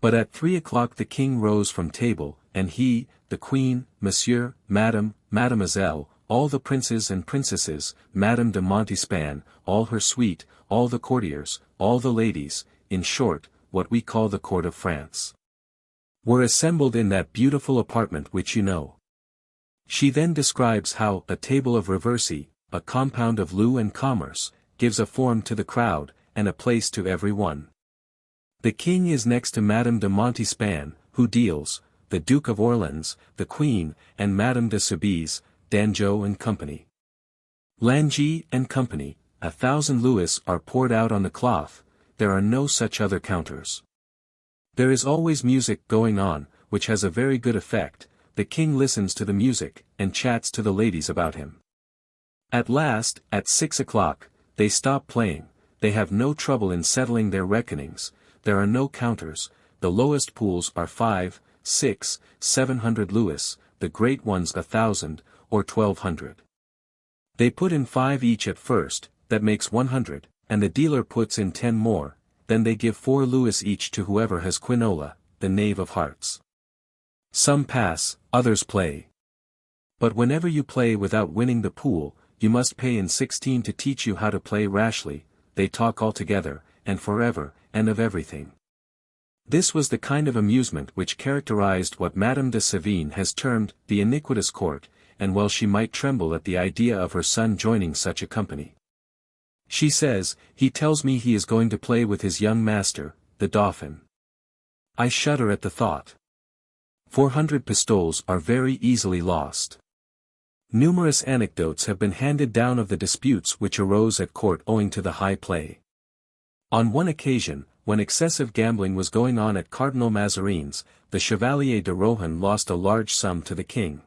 But at 3 o'clock the king rose from table, and he, the queen, monsieur, madame, mademoiselle, all the princes and princesses, Madame de Montespan, all her suite, all the courtiers, all the ladies, in short, what we call the court of France, were assembled in that beautiful apartment which you know." She then describes how a table of reversi, a compound of loo and commerce, gives a form to the crowd, and a place to every one. The king is next to Madame de Montespan, who deals, the Duke of Orleans, the Queen, and Madame de Soubise, Dangeau and company. Langy and company, 1,000 louis are poured out on the cloth, there are no such other counters. There is always music going on, which has a very good effect. The king listens to the music, and chats to the ladies about him. At last, at 6 o'clock, they stop playing, they have no trouble in settling their reckonings, there are no counters, the lowest pools are 5, 6, 700 louis, the great ones 1,000, or 1,200. They put in 5 each at first, that makes 100, and the dealer puts in 10 more, then they give 4 louis each to whoever has quinola, the knave of hearts. Some pass, others play. But whenever you play without winning the pool, you must pay in 16 to teach you how to play rashly. They talk altogether, and forever, and of everything. This was the kind of amusement which characterized what Madame de Sévigné has termed the iniquitous court, and well she might tremble at the idea of her son joining such a company. She says, "He tells me he is going to play with his young master, the Dauphin. I shudder at the thought. 400 pistoles are very easily lost." Numerous anecdotes have been handed down of the disputes which arose at court owing to the high play. On one occasion, when excessive gambling was going on at Cardinal Mazarin's, the Chevalier de Rohan lost a large sum to the king.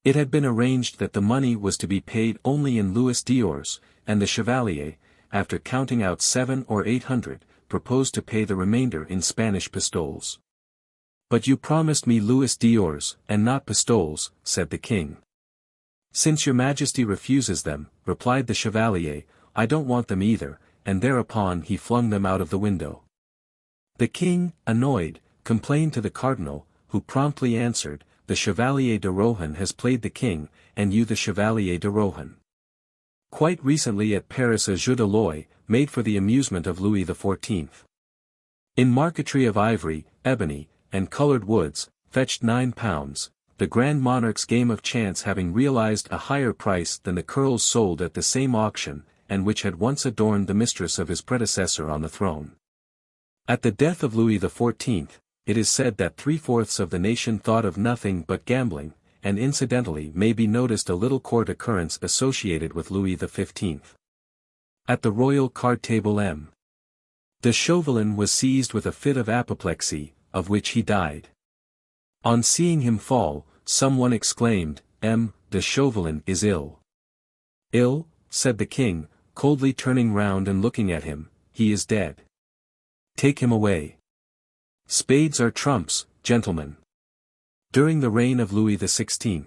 It had been arranged that the money was to be paid only in louis d'ors, and the Chevalier, after counting out 700 or 800, proposed to pay the remainder in Spanish pistoles. "But you promised me louis d'ors, and not pistoles," said the king. "Since your Majesty refuses them," replied the Chevalier, "I don't want them either," and thereupon he flung them out of the window. The king, annoyed, complained to the cardinal, who promptly answered, "The Chevalier de Rohan has played the king, and you the Chevalier de Rohan." Quite recently at Paris a jeu de l'oeil, made for the amusement of Louis XIV. In marquetry of ivory, ebony, and colored woods, fetched £9, the Grand Monarch's game of chance having realized a higher price than the curls sold at the same auction, and which had once adorned the mistress of his predecessor on the throne. At the death of Louis XIV, it is said that 3/4 of the nation thought of nothing but gambling, and incidentally may be noticed a little court occurrence associated with Louis XV. At the royal card table M. de Chauvelin was seized with a fit of apoplexy, of which he died. On seeing him fall, someone exclaimed, "M. de Chauvelin is ill." "Ill?" said the king, coldly turning round and looking at him, "he is dead. Take him away. Spades are trumps, gentlemen." During the reign of Louis XVI,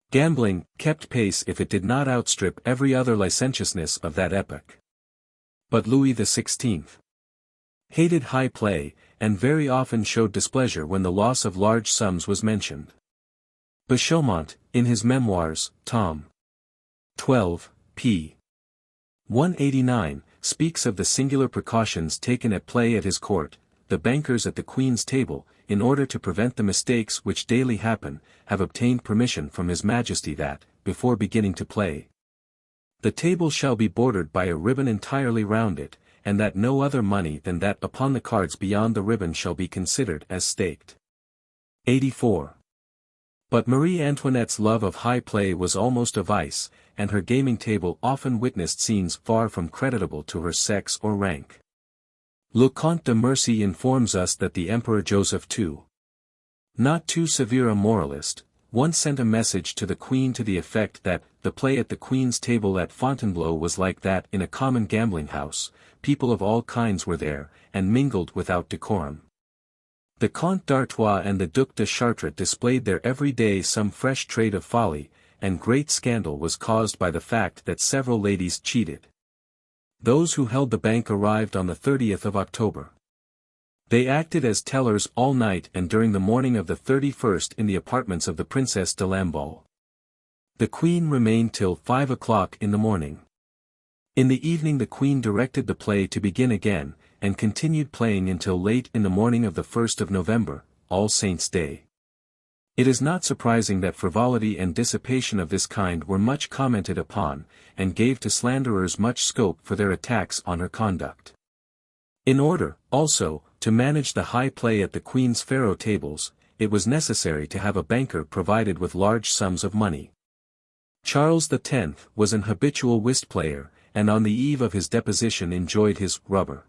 gambling kept pace if it did not outstrip every other licentiousness of that epoch. But Louis XVI hated high play, and very often showed displeasure when the loss of large sums was mentioned. Beauchaumont, in his memoirs, Tom. 12, p. 189, speaks of the singular precautions taken at play at his court. The bankers at the Queen's table, in order to prevent the mistakes which daily happen, have obtained permission from His Majesty that, before beginning to play, the table shall be bordered by a ribbon entirely round it, and that no other money than that upon the cards beyond the ribbon shall be considered as staked. 84. But Marie Antoinette's love of high play was almost a vice, and her gaming table often witnessed scenes far from creditable to her sex or rank. Le Comte de Mercy informs us that the Emperor Joseph II, not too severe a moralist, once sent a message to the Queen to the effect that the play at the Queen's table at Fontainebleau was like that in a common gambling house. People of all kinds were there, and mingled without decorum. The Comte d'Artois and the Duc de Chartres displayed there every day some fresh trait of folly, and great scandal was caused by the fact that several ladies cheated. Those who held the bank arrived on the 30th of October. They acted as tellers all night and during the morning of the 31st in the apartments of the Princess de Lamballe. The Queen remained till 5 o'clock in the morning. In the evening the Queen directed the play to begin again, and continued playing until late in the morning of the 1st of November, All Saints' Day. It is not surprising that frivolity and dissipation of this kind were much commented upon, and gave to slanderers much scope for their attacks on her conduct. In order, also, to manage the high play at the Queen's faro tables, it was necessary to have a banker provided with large sums of money. Charles X was an habitual whist player, and on the eve of his deposition enjoyed his rubber.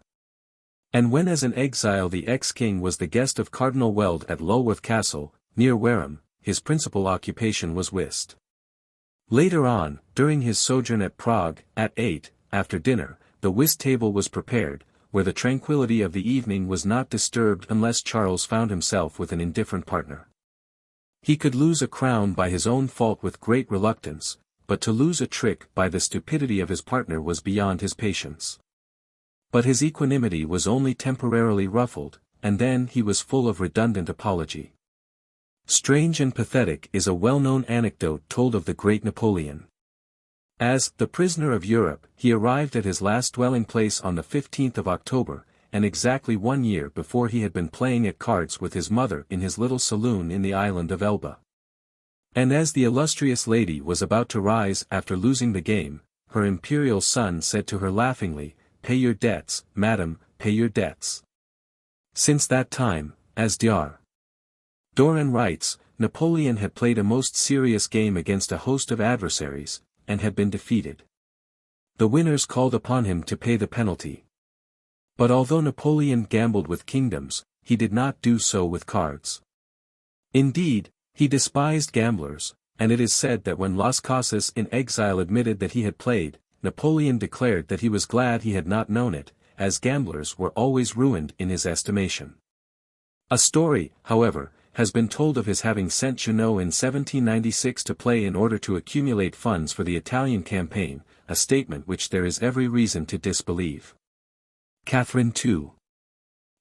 And when as an exile the ex-king was the guest of Cardinal Weld at Lulworth Castle, near Wareham, his principal occupation was whist. Later on, during his sojourn at Prague, at 8, after dinner, the whist table was prepared, where the tranquillity of the evening was not disturbed unless Charles found himself with an indifferent partner. He could lose a crown by his own fault with great reluctance, but to lose a trick by the stupidity of his partner was beyond his patience. But his equanimity was only temporarily ruffled, and then he was full of redundant apology. Strange and pathetic is a well-known anecdote told of the great Napoleon. As the prisoner of Europe, he arrived at his last dwelling-place on the 15th of October, and exactly 1 year before he had been playing at cards with his mother in his little saloon in the island of Elba. And as the illustrious lady was about to rise after losing the game, her imperial son said to her laughingly, "Pay your debts, madam, pay your debts." Since that time, as Dr. Doran writes, Napoleon had played a most serious game against a host of adversaries, and had been defeated. The winners called upon him to pay the penalty. But although Napoleon gambled with kingdoms, he did not do so with cards. Indeed, he despised gamblers, and it is said that when Las Casas in exile admitted that he had played, Napoleon declared that he was glad he had not known it, as gamblers were always ruined in his estimation. A story, however, has been told of his having sent Junot in 1796 to play in order to accumulate funds for the Italian campaign, a statement which there is every reason to disbelieve. Catherine II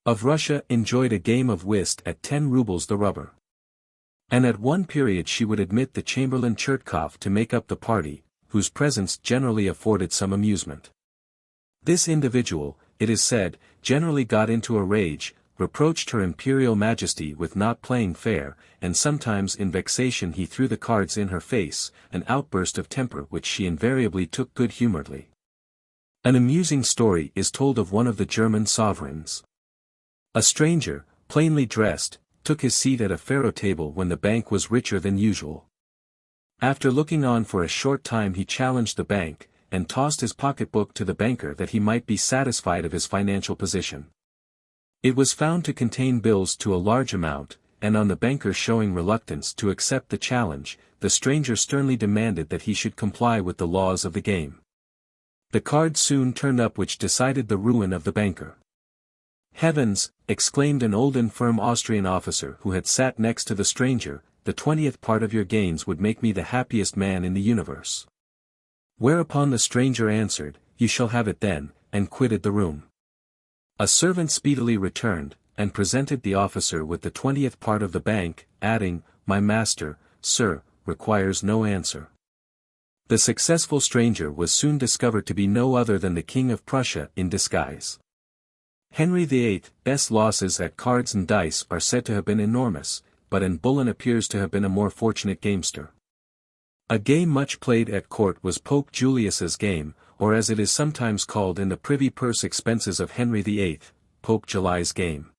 of Russia enjoyed a game of whist at 10 rubles the rubber. And at one period she would admit the Chamberlain Chertkov to make up the party, whose presence generally afforded some amusement. This individual, it is said, generally got into a rage, reproached her imperial majesty with not playing fair, and sometimes in vexation he threw the cards in her face, an outburst of temper which she invariably took good-humoredly. An amusing story is told of one of the German sovereigns. A stranger, plainly dressed, took his seat at a faro table when the bank was richer than usual. After looking on for a short time he challenged the bank, and tossed his pocketbook to the banker that he might be satisfied of his financial position. It was found to contain bills to a large amount, and on the banker showing reluctance to accept the challenge, the stranger sternly demanded that he should comply with the laws of the game. The cards soon turned up which decided the ruin of the banker. "Heavens!" exclaimed an old infirm Austrian officer who had sat next to the stranger, "the 20th part of your gains would make me the happiest man in the universe." Whereupon the stranger answered, "You shall have it then," and quitted the room. A servant speedily returned, and presented the officer with the 20th part of the bank, adding, "My master, sir, requires no answer." The successful stranger was soon discovered to be no other than the King of Prussia in disguise. Henry VIII's losses at cards and dice are said to have been enormous, but Anne Boleyn appears to have been a more fortunate gamester. A game much played at court was Pope Julius's game, or as it is sometimes called in the privy purse expenses of Henry VIII, Pope July's game.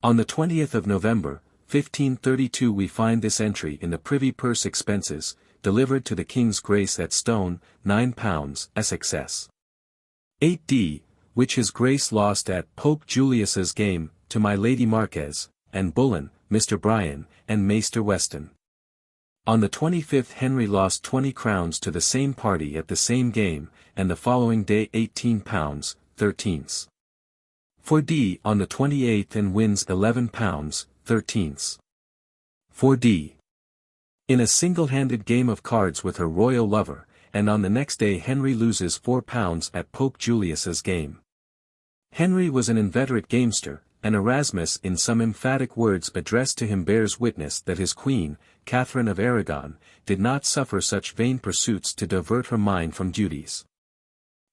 On the 20th of November, 1532 we find this entry in the privy purse expenses, delivered to the King's Grace at Stone, £9, Essex. 8d, which his Grace lost at Pope Julius's game, to my Lady Marquez, Anne Boleyn, Mr. Bryan, and Maester Weston. On the 25th Henry lost 20 crowns to the same party at the same game, and the following day £18, 13s. 4d on the 28th and wins £11, 13s. 4d. In a single-handed game of cards with her royal lover, and on the next day Henry loses £4 at Pope Julius's game. Henry was an inveterate gamester, and Erasmus in some emphatic words addressed to him bears witness that his queen, Catherine of Aragon, did not suffer such vain pursuits to divert her mind from duties.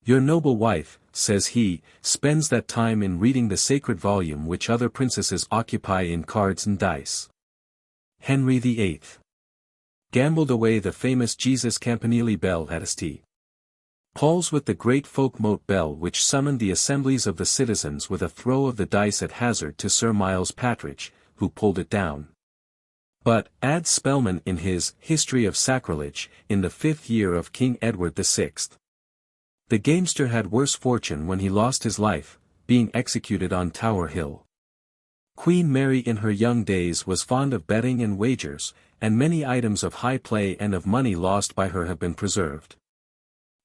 "Your noble wife," says he, "spends that time in reading the sacred volume which other princesses occupy in cards and dice." Henry VIII gambled away the famous Jesus Campanile bell at St. Paul's with the great folk-mote bell which summoned the assemblies of the citizens with a throw of the dice at hazard to Sir Miles Patridge, who pulled it down. But, adds Spellman in his History of Sacrilege, in the 5th year of King Edward VI. The gamester had worse fortune when he lost his life, being executed on Tower Hill. Queen Mary in her young days was fond of betting and wagers, and many items of high play and of money lost by her have been preserved.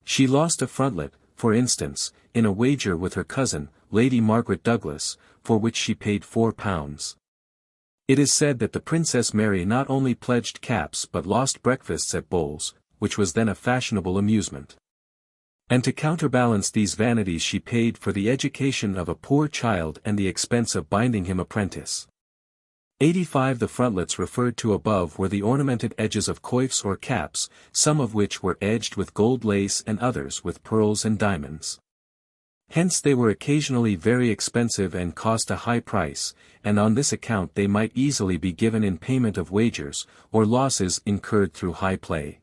She lost a frontlet, for instance, in a wager with her cousin, Lady Margaret Douglas, for which she paid £4. It is said that the Princess Mary not only pledged caps but lost breakfasts at bowls, which was then a fashionable amusement. And to counterbalance these vanities she paid for the education of a poor child and the expense of binding him apprentice. 85 The frontlets referred to above were the ornamented edges of coifs or caps, some of which were edged with gold lace and others with pearls and diamonds. Hence they were occasionally very expensive and cost a high price, and on this account they might easily be given in payment of wagers, or losses incurred through high play.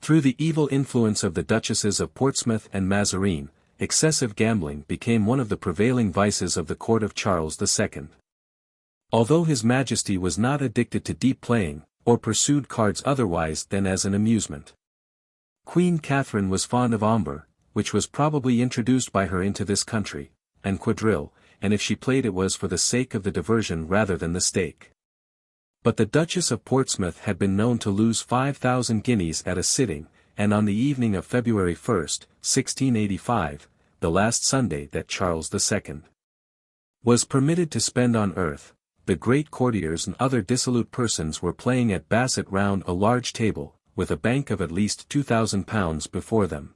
Through the evil influence of the Duchesses of Portsmouth and Mazarin, excessive gambling became one of the prevailing vices of the court of Charles II. Although His Majesty was not addicted to deep playing, or pursued cards otherwise than as an amusement. Queen Catherine was fond of ombre, which was probably introduced by her into this country, and quadrille, and if she played it was for the sake of the diversion rather than the stake. But the Duchess of Portsmouth had been known to lose 5,000 guineas at a sitting, and on the evening of February 1, 1685, the last Sunday that Charles II was permitted to spend on earth, the great courtiers and other dissolute persons were playing at basset round a large table, with a bank of at least £2,000 before them.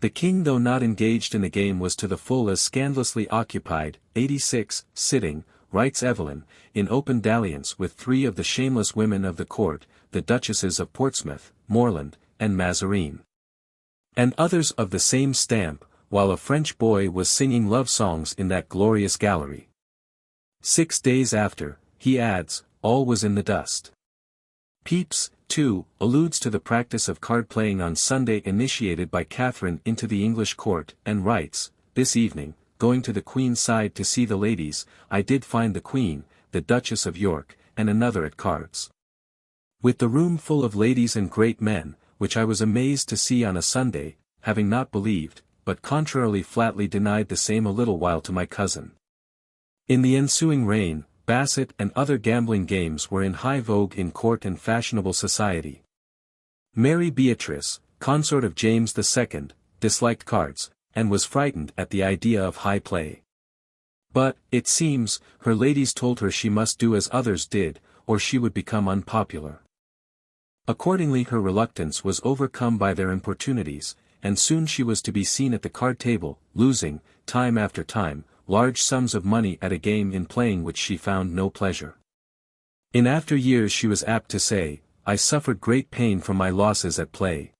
The king though not engaged in the game was to the full as scandalously occupied, 86, sitting, writes Evelyn, in open dalliance with 3 of the shameless women of the court, the Duchesses of Portsmouth, Morland, and Mazarin. And others of the same stamp, while a French boy was singing love songs in that glorious gallery. 6 days after, he adds, all was in the dust. Pepys, too, alludes to the practice of card-playing on Sunday initiated by Catherine into the English court, and writes, this evening, going to the Queen's side to see the ladies, I did find the Queen, the Duchess of York, and another at cards. With the room full of ladies and great men, which I was amazed to see on a Sunday, having not believed, but contrarily flatly denied the same a little while to my cousin. In the ensuing reign, basset and other gambling games were in high vogue in court and fashionable society. Mary Beatrice, consort of James II, disliked cards, and was frightened at the idea of high play. But, it seems, her ladies told her she must do as others did, or she would become unpopular. Accordingly her reluctance was overcome by their importunities, and soon she was to be seen at the card table, losing, time after time, large sums of money at a game in playing which she found no pleasure. In after years she was apt to say, I suffered great pain from my losses at play.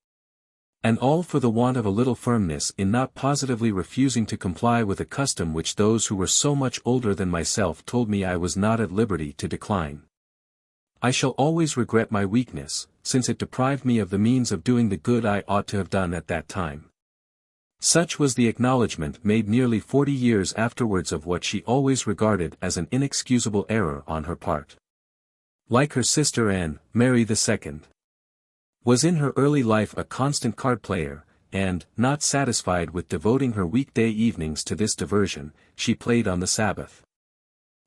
And all for the want of a little firmness in not positively refusing to comply with a custom which those who were so much older than myself told me I was not at liberty to decline. I shall always regret my weakness, since it deprived me of the means of doing the good I ought to have done at that time. Such was the acknowledgment made nearly 40 years afterwards of what she always regarded as an inexcusable error on her part. Like her sister Anne, Mary II was in her early life a constant card player, and, not satisfied with devoting her weekday evenings to this diversion, she played on the Sabbath.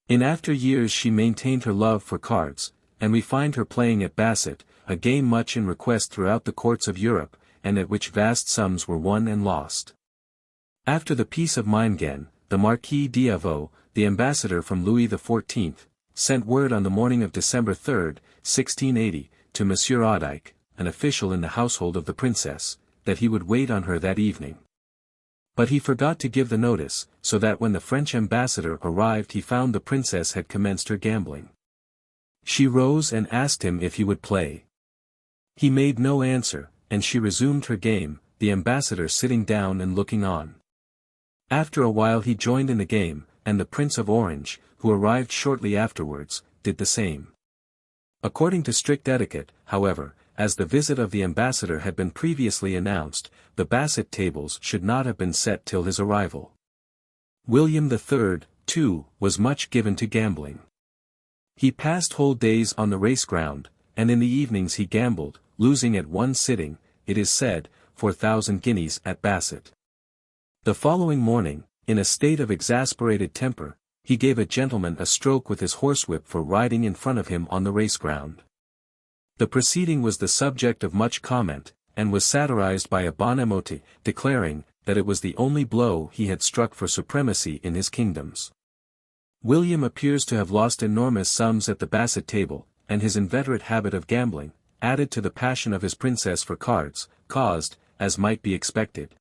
In after years she maintained her love for cards, and we find her playing at basset, a game much in request throughout the courts of Europe, and at which vast sums were won and lost. After the Peace of Meiningen, the Marquis d'Avaux, the ambassador from Louis XIV, sent word on the morning of December 3, 1680, to Monsieur Audic, an official in the household of the princess, that he would wait on her that evening. But he forgot to give the notice, so that when the French ambassador arrived he found the princess had commenced her gambling. She rose and asked him if he would play. He made no answer, and she resumed her game, the ambassador sitting down and looking on. After a while he joined in the game, and the Prince of Orange, who arrived shortly afterwards, did the same. According to strict etiquette, however, as the visit of the ambassador had been previously announced, the basset tables should not have been set till his arrival. William III, too, was much given to gambling. He passed whole days on the race ground, and in the evenings he gambled, losing at one sitting, it is said, 4,000 guineas at basset. The following morning, in a state of exasperated temper, he gave a gentleman a stroke with his horsewhip for riding in front of him on the race ground. The proceeding was the subject of much comment, and was satirized by a Bonnemote, declaring, that it was the only blow he had struck for supremacy in his kingdoms. William appears to have lost enormous sums at the basset table, and his inveterate habit of gambling, added to the passion of his princess for cards, caused, as might be expected,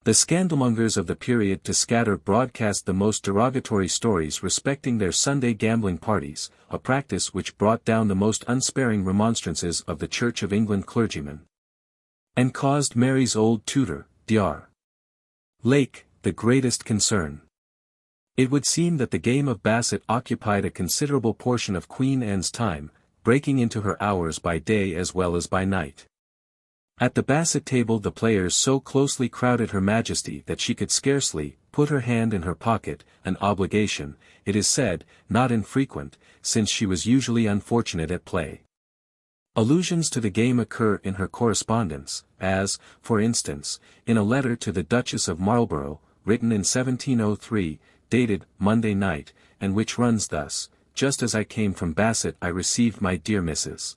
the scandalmongers of the period to scatter broadcast the most derogatory stories respecting their Sunday gambling parties, a practice which brought down the most unsparing remonstrances of the Church of England clergymen, and caused Mary's old tutor, Dr. Lake, the greatest concern. It would seem that the game of basset occupied a considerable portion of Queen Anne's time, breaking into her hours by day as well as by night. At the basset table the players so closely crowded Her Majesty that she could scarcely put her hand in her pocket, an obligation, it is said, not infrequent, since she was usually unfortunate at play. Allusions to the game occur in her correspondence, as, for instance, in a letter to the Duchess of Marlborough, written in 1703, dated Monday night, and which runs thus: just as I came from basset I received my dear Mrs.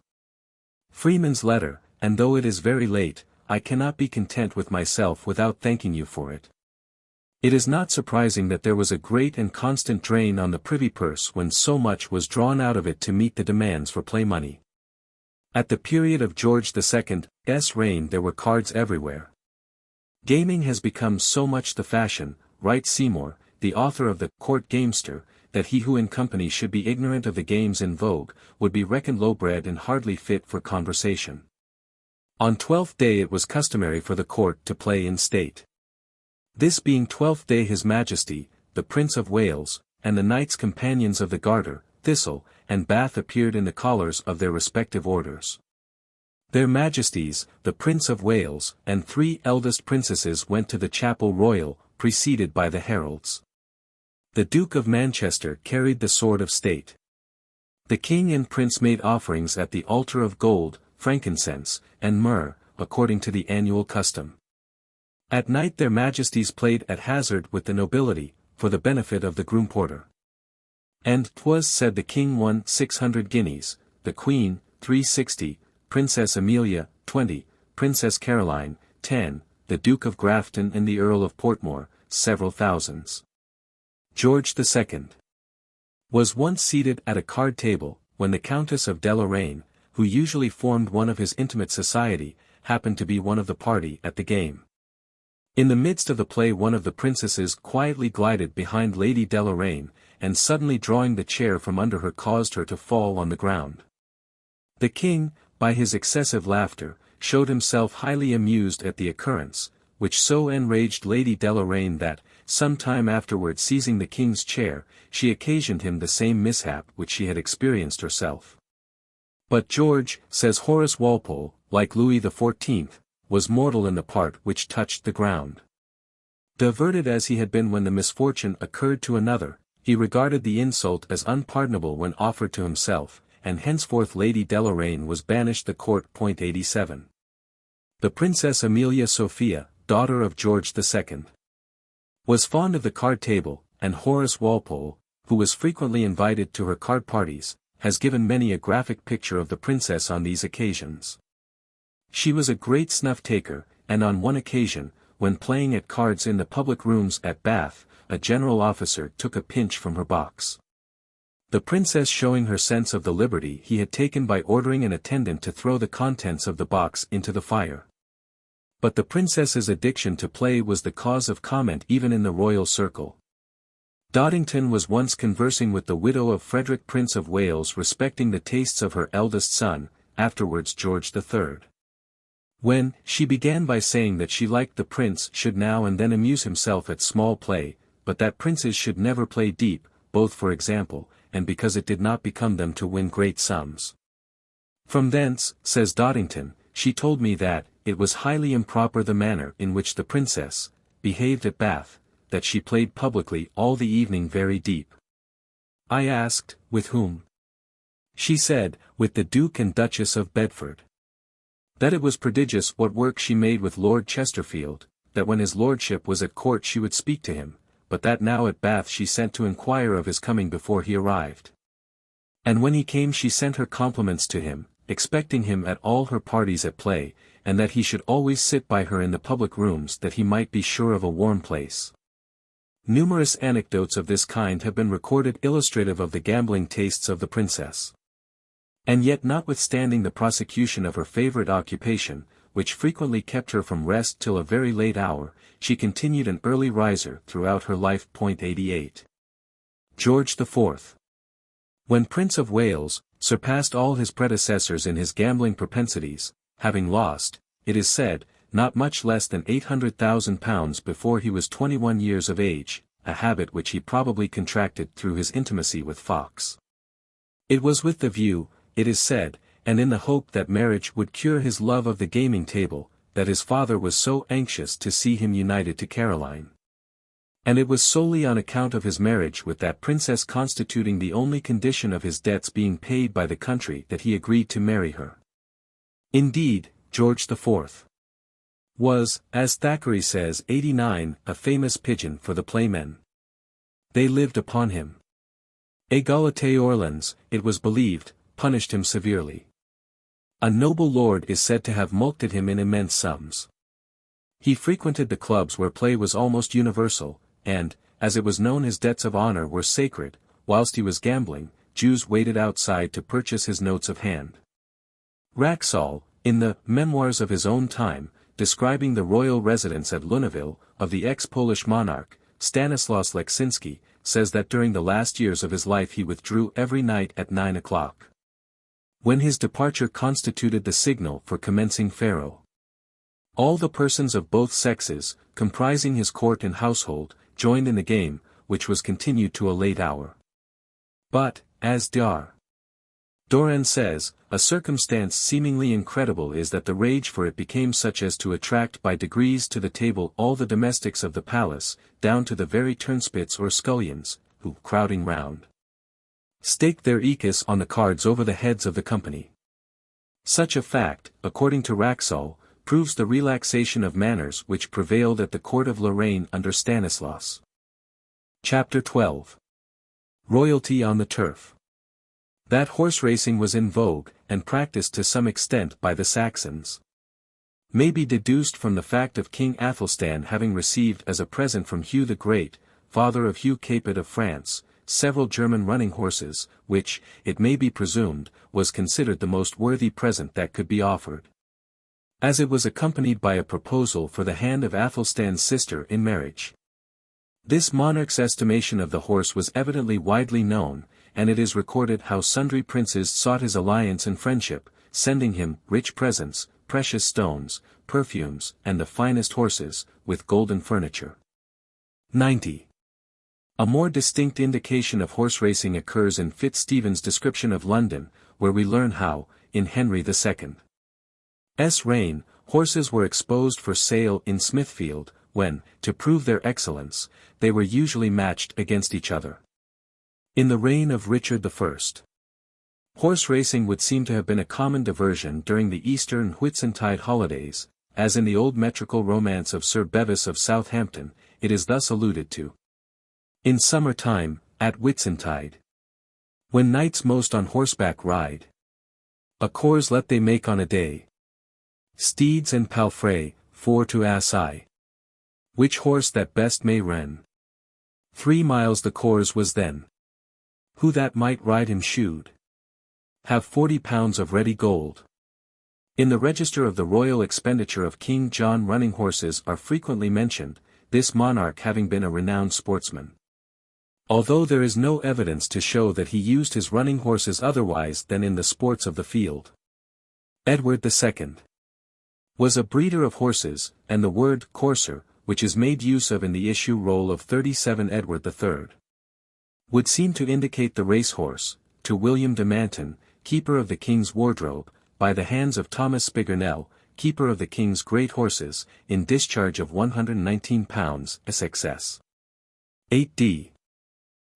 Freeman's letter, and though it is very late, I cannot be content with myself without thanking you for it. It is not surprising that there was a great and constant drain on the privy purse when so much was drawn out of it to meet the demands for play money. At the period of George II's reign there were cards everywhere. Gaming has become so much the fashion, writes Seymour, the author of the Court Gamester, that he who in company should be ignorant of the games in vogue, would be reckoned low-bred and hardly fit for conversation. On Twelfth Day it was customary for the court to play in state. This being Twelfth Day His Majesty, the Prince of Wales, and the Knights Companions of the Garter, Thistle, and Bath appeared in the collars of their respective orders. Their Majesties, the Prince of Wales, and 3 eldest princesses went to the Chapel Royal, preceded by the heralds. The Duke of Manchester carried the sword of state. The king and prince made offerings at the altar of gold, frankincense, and myrrh, according to the annual custom. At night their majesties played at hazard with the nobility, for the benefit of the groom porter. And 'twas said the king won 600 guineas, the queen, 360, Princess Amelia, 20, Princess Caroline, 10, the Duke of Grafton and the Earl of Portmore, several thousands. George II was once seated at a card table, when the Countess of Deloraine, who usually formed one of his intimate society, happened to be one of the party at the game. In the midst of the play one of the princesses quietly glided behind Lady Deloraine, and suddenly drawing the chair from under her caused her to fall on the ground. The king, by his excessive laughter, showed himself highly amused at the occurrence, which so enraged Lady Deloraine that, some time afterward seizing the king's chair, she occasioned him the same mishap which she had experienced herself. But George, says Horace Walpole, like Louis XIV, was mortal in the part which touched the ground. Diverted as he had been when the misfortune occurred to another, he regarded the insult as unpardonable when offered to himself, and henceforth Lady Deloraine was banished the court. 87. The Princess Amelia Sophia, daughter of George II, was fond of the card table, and Horace Walpole, who was frequently invited to her card parties, has given many a graphic picture of the princess on these occasions. She was a great snuff-taker, and on one occasion, when playing at cards in the public rooms at Bath, a general officer took a pinch from her box. The princess showing her sense of the liberty he had taken by ordering an attendant to throw the contents of the box into the fire. But the princess's addiction to play was the cause of comment even in the royal circle. Doddington was once conversing with the widow of Frederick Prince of Wales respecting the tastes of her eldest son, afterwards George III. When, she began by saying that she liked the prince should now and then amuse himself at small play, but that princes should never play deep, both for example, and because it did not become them to win great sums. From thence, says Doddington, she told me that, it was highly improper the manner in which the princess behaved at Bath, that she played publicly all the evening very deep. I asked, with whom? She said, with the Duke and Duchess of Bedford. That it was prodigious what work she made with Lord Chesterfield, that when his lordship was at court she would speak to him, but that now at Bath she sent to inquire of his coming before he arrived. And when he came she sent her compliments to him, expecting him at all her parties at play, and that he should always sit by her in the public rooms that he might be sure of a warm place. Numerous anecdotes of this kind have been recorded illustrative of the gambling tastes of the princess. And yet notwithstanding the prosecution of her favorite occupation, which frequently kept her from rest till a very late hour, she continued an early riser throughout her life. 88. George IV, when Prince of Wales, surpassed all his predecessors in his gambling propensities, having lost, it is said, not much less than £800,000 before he was 21 years of age, a habit which he probably contracted through his intimacy with Fox. It was with the view, it is said, and in the hope that marriage would cure his love of the gaming table, that his father was so anxious to see him united to Caroline. And it was solely on account of his marriage with that princess constituting the only condition of his debts being paid by the country that he agreed to marry her. Indeed, George IV was, as Thackeray says 89, a famous pigeon for the playmen. They lived upon him. Égalité Orleans, it was believed, punished him severely. A noble lord is said to have mulcted him in immense sums. He frequented the clubs where play was almost universal, and, as it was known his debts of honor were sacred, whilst he was gambling, Jews waited outside to purchase his notes of hand. Wraxall, in the Memoirs of his own time, describing the royal residence at Luneville, of the ex-Polish monarch, Stanislaus Leczinski, says that during the last years of his life he withdrew every night at 9 o'clock. When his departure constituted the signal for commencing faro. All the persons of both sexes, comprising his court and household, joined in the game, which was continued to a late hour. But, as Dr. Doran says, a circumstance seemingly incredible is that the rage for it became such as to attract by degrees to the table all the domestics of the palace, down to the very turnspits or scullions, who, crowding round, staked their ekus on the cards over the heads of the company. Such a fact, according to Wraxall, proves the relaxation of manners which prevailed at the court of Lorraine under Stanislaus. Chapter 12. Royalty on the turf. That horse racing was in vogue, and practiced to some extent by the Saxons, may be deduced from the fact of King Athelstan having received as a present from Hugh the Great, father of Hugh Capet of France, several German running horses, which, it may be presumed, was considered the most worthy present that could be offered, as it was accompanied by a proposal for the hand of Athelstan's sister in marriage. This monarch's estimation of the horse was evidently widely known, and it is recorded how sundry princes sought his alliance and friendship, sending him rich presents, precious stones, perfumes, and the finest horses, with golden furniture. 90. A more distinct indication of horse racing occurs in Fitzstephen's description of London, where we learn how, in Henry II's reign, horses were exposed for sale in Smithfield, when, to prove their excellence, they were usually matched against each other. In the reign of Richard I, horse racing would seem to have been a common diversion during the Easter and Whitsuntide holidays, as in the old metrical romance of Sir Bevis of Southampton, it is thus alluded to. In summer time, at Whitsuntide, when knights most on horseback ride, a course let they make on a day, steeds and palfrey, for to ass I, which horse that best may ren. 3 miles the course was then. Who that might ride him should have 40 pounds of ready gold. In the register of the royal expenditure of King John running horses are frequently mentioned, this monarch having been a renowned sportsman, although there is no evidence to show that he used his running horses otherwise than in the sports of the field. Edward II was a breeder of horses, and the word courser, which is made use of in the issue roll of 37 Edward III, would seem to indicate the racehorse, to William de Manton, keeper of the King's wardrobe, by the hands of Thomas Spiggernell, keeper of the King's great horses, in discharge of £119 SXS. 8d.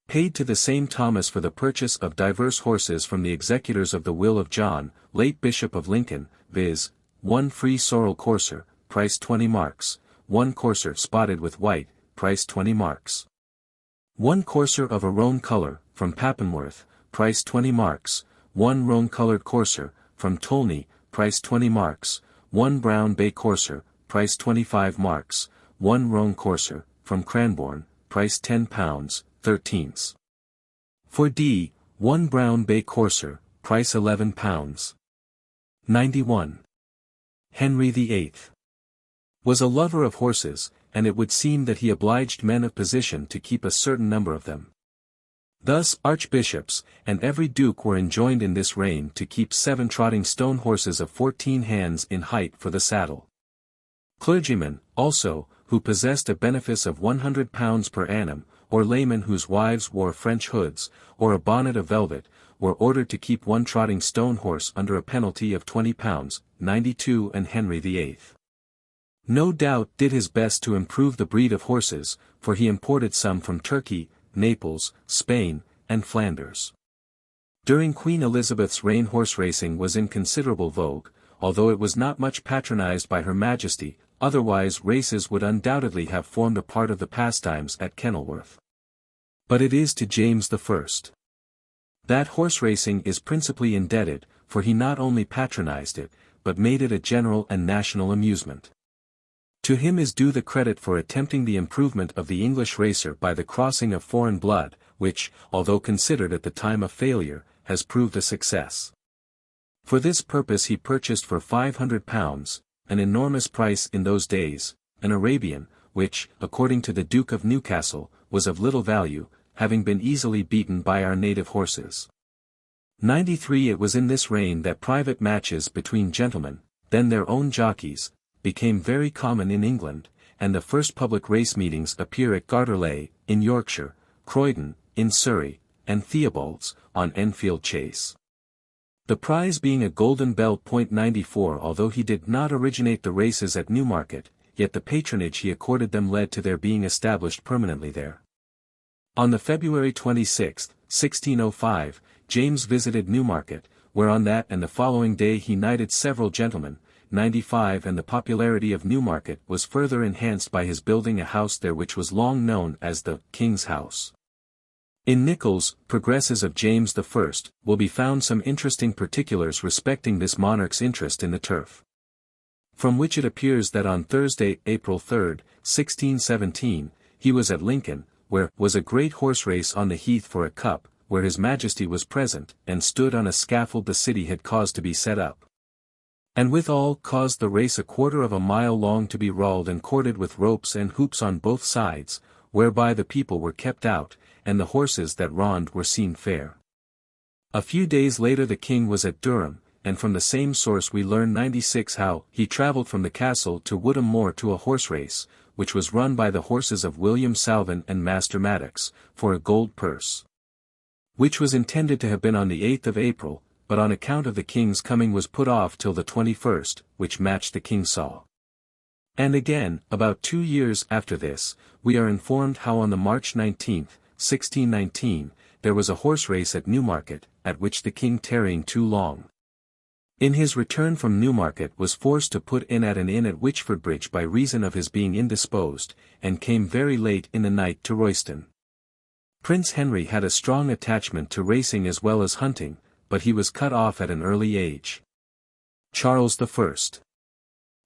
Paid to the same Thomas for the purchase of divers horses from the executors of the will of John, late Bishop of Lincoln, viz., 1 free sorrel courser, price 20 marks, 1 courser spotted with white, price 20 marks. 1 courser of a roan colour, from Papenworth, price 20 marks, 1 roan-coloured courser, from Tolney, price 20 marks, 1 brown bay courser, price 25 marks, 1 roan courser, from Cranbourne, price £10, 13s. For D, 1 brown bay courser, price £11. 91. Henry VIII was a lover of horses, and it would seem that he obliged men of position to keep a certain number of them. Thus archbishops, and every duke were enjoined in this reign to keep 7 trotting stone horses of 14 hands in height for the saddle. Clergymen, also, who possessed a benefice of £100 per annum, or laymen whose wives wore French hoods, or a bonnet of velvet, were ordered to keep 1 trotting stone horse under a penalty of £20, 92. And Henry VIII no doubt did his best to improve the breed of horses, for he imported some from Turkey, Naples, Spain, and Flanders. During Queen Elizabeth's reign horse racing was in considerable vogue, although it was not much patronized by Her Majesty, otherwise races would undoubtedly have formed a part of the pastimes at Kenilworth. But it is to James I that horse racing is principally indebted, for he not only patronized it, but made it a general and national amusement. To him is due the credit for attempting the improvement of the English racer by the crossing of foreign blood, which, although considered at the time a failure, has proved a success. For this purpose he purchased for £500, an enormous price in those days, an Arabian, which, according to the Duke of Newcastle, was of little value, having been easily beaten by our native horses. 93. It was in this reign that private matches between gentlemen, then their own jockeys, became very common in England, and the first public race meetings appear at Garterley, in Yorkshire, Croydon, in Surrey, and Theobalds, on Enfield Chase. The prize being a golden bell. 94. Although he did not originate the races at Newmarket, yet the patronage he accorded them led to their being established permanently there. On the February 26, 1605, James visited Newmarket, where on that and the following day he knighted several gentlemen. 95. And the popularity of Newmarket was further enhanced by his building a house there which was long known as the King's House. In Nichols' Progresses of James I, will be found some interesting particulars respecting this monarch's interest in the turf. From which it appears that on Thursday, April 3, 1617, he was at Lincoln, where was a great horse race on the heath for a cup, where his majesty was present, and stood on a scaffold the city had caused to be set up. And withal caused the race 1/4 of a mile long to be rowled and corded with ropes and hoops on both sides, whereby the people were kept out, and the horses that ronned were seen fair. A few days later the king was at Durham, and from the same source we learn 96 how he travelled from the castle to Woodham Moor to a horse race, which was run by the horses of William Salvin and Master Maddox, for a gold purse. Which was intended to have been on the 8th of April, but on account of the king's coming was put off till the 21st, which matched the king saw. And again, about 2 years after this, we are informed how on the March 19, 1619, there was a horse race at Newmarket, at which the king tarrying too long, in his return from Newmarket was forced to put in at an inn at Wychfordbridge by reason of his being indisposed, and came very late in the night to Royston. Prince Henry had a strong attachment to racing as well as hunting, but he was cut off at an early age. Charles I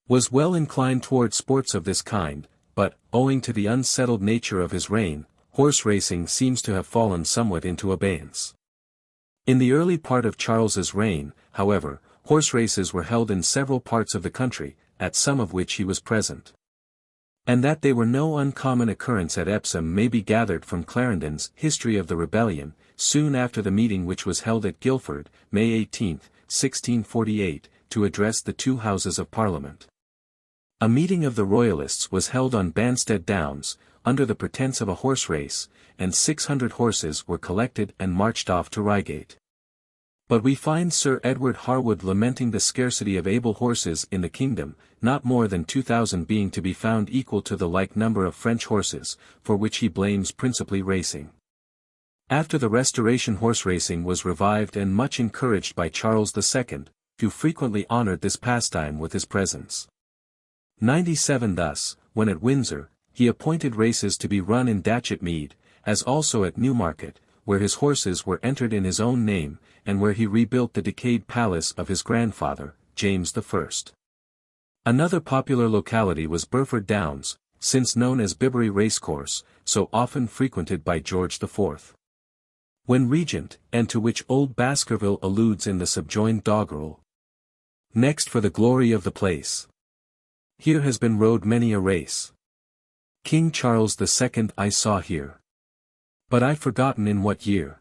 was well inclined toward sports of this kind, but, owing to the unsettled nature of his reign, horse racing seems to have fallen somewhat into abeyance. In the early part of Charles's reign, however, horse races were held in several parts of the country, at some of which he was present. And that they were no uncommon occurrence at Epsom may be gathered from Clarendon's History of the Rebellion, soon after the meeting which was held at Guildford, May 18, 1648, to address the two Houses of Parliament. A meeting of the Royalists was held on Banstead Downs, under the pretence of a horse race, and 600 horses were collected and marched off to Reigate. But we find Sir Edward Harwood lamenting the scarcity of able horses in the kingdom, not more than 2,000 being to be found equal to the like number of French horses, for which he blames principally racing. After the Restoration horse racing was revived and much encouraged by Charles II, who frequently honoured this pastime with his presence. 97 Thus, when at Windsor, he appointed races to be run in Datchet Mead, as also at Newmarket, where his horses were entered in his own name, and where he rebuilt the decayed palace of his grandfather, James I. Another popular locality was Burford Downs, since known as Bibury Racecourse, so often frequented by George IV. When regent, and to which old Baskerville alludes in the subjoined doggerel. Next for the glory of the place. Here has been rode many a race. King Charles II I saw here. But I've forgotten in what year.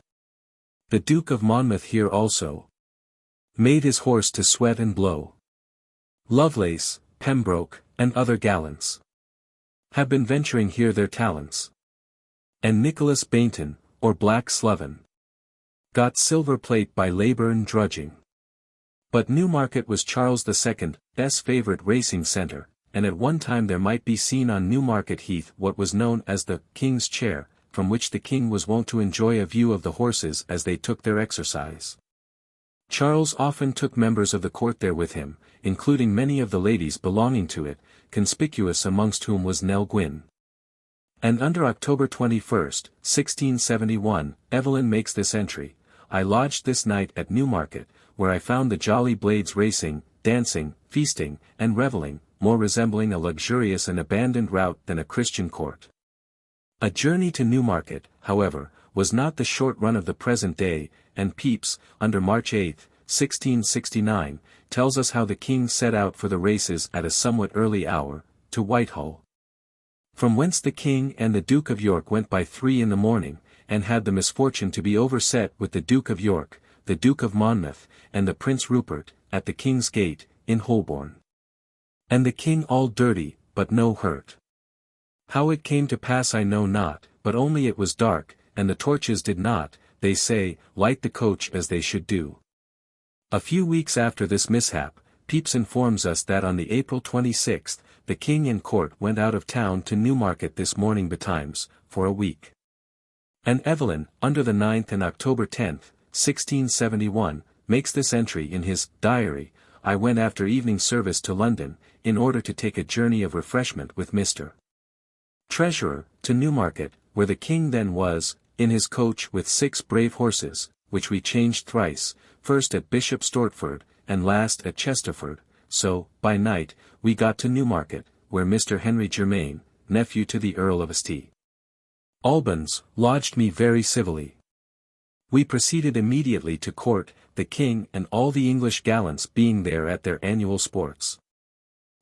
The Duke of Monmouth here also made his horse to sweat and blow. Lovelace, Pembroke, and other gallants have been venturing here their talents. And Nicholas Bainton, or Black Sloven, got silver plate by labour and drudging. But Newmarket was Charles II's favourite racing centre, and at one time there might be seen on Newmarket Heath what was known as the King's Chair, from which the king was wont to enjoy a view of the horses as they took their exercise. Charles often took members of the court there with him, including many of the ladies belonging to it, conspicuous amongst whom was Nell Gwynn. And under October 21, 1671, Evelyn makes this entry: I lodged this night at Newmarket, where I found the jolly blades racing, dancing, feasting, and revelling, more resembling a luxurious and abandoned rout than a Christian court. A journey to Newmarket, however, was not the short run of the present day, and Pepys, under March 8, 1669, tells us how the king set out for the races at a somewhat early hour, to Whitehall. From whence the king and the Duke of York went by 3 in the morning, and had the misfortune to be overset with the Duke of York, the Duke of Monmouth, and the Prince Rupert, at the King's Gate, in Holborn. And the king all dirty, but no hurt. How it came to pass I know not, but only it was dark, and the torches did not, they say, light the coach as they should do. A few weeks after this mishap, Pepys informs us that on the April 26th, the king and court went out of town to Newmarket this morning betimes, for a week. And Evelyn, under the 9th and October 10th, 1671, makes this entry in his diary: "I went after evening service to London, in order to take a journey of refreshment with Mr. Treasurer, to Newmarket, where the king then was, in his coach with 6 brave horses, which we changed thrice, first at Bishop Stortford, and last at Chesterford, so, by night, we got to Newmarket, where Mr. Henry Germain, nephew to the Earl of St. Albans, lodged me very civilly. We proceeded immediately to court, the king and all the English gallants being there at their annual sports.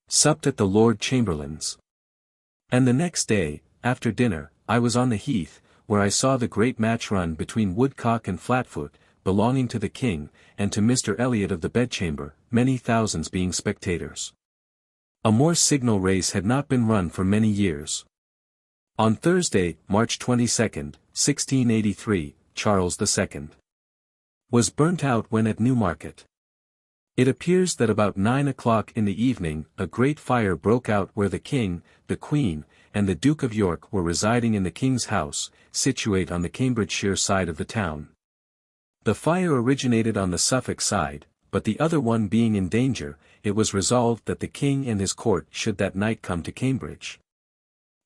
Supped at the Lord Chamberlain's. And the next day, after dinner, I was on the heath, where I saw the great match run between Woodcock and Flatfoot, belonging to the king, and to Mr. Elliot of the Bedchamber, many thousands being spectators. A more signal race had not been run for many years. On Thursday, March 22, 1683, Charles II was burnt out when at Newmarket. It appears that about 9 o'clock in the evening a great fire broke out where the king, the queen, and the Duke of York were residing in the king's house, situate on the Cambridgeshire side of the town. The fire originated on the Suffolk side, but the other one being in danger, it was resolved that the king and his court should that night come to Cambridge.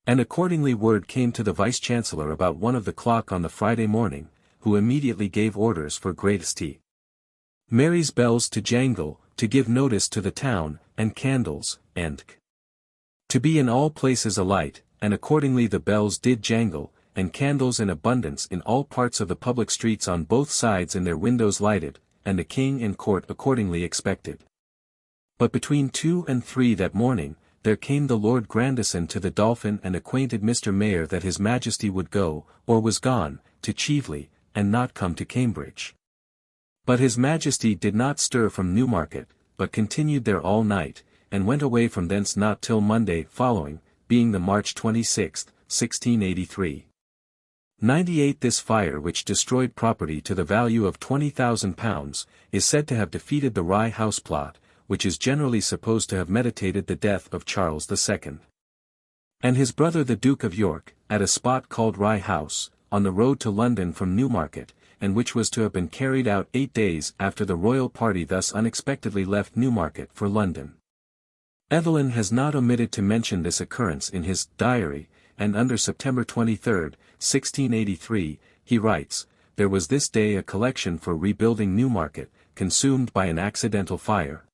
And accordingly word came to the Vice-Chancellor about 1 of the clock on the Friday morning, who immediately gave orders for great St. Mary's bells to jangle, to give notice to the town, and candles, and to be in all places alight, and accordingly the bells did jangle, and candles in abundance in all parts of the public streets on both sides and their windows lighted, and the king and court accordingly expected. But between 2 and 3 that morning, there came the Lord Grandison to the Dolphin and acquainted Mr. Mayor that his Majesty would go, or was gone, to Chieveley, and not come to Cambridge. But his Majesty did not stir from Newmarket, but continued there all night, and went away from thence not till Monday following, being the March 26, 1683. 98 This fire, which destroyed property to the value of £20,000, is said to have defeated the Rye House plot, which is generally supposed to have meditated the death of Charles II. And his brother the Duke of York, at a spot called Rye House, on the road to London from Newmarket, and which was to have been carried out 8 days after the royal party thus unexpectedly left Newmarket for London. Evelyn has not omitted to mention this occurrence in his diary, and under September 23, 1683, he writes, "There was this day a collection for rebuilding Newmarket, consumed by an accidental fire,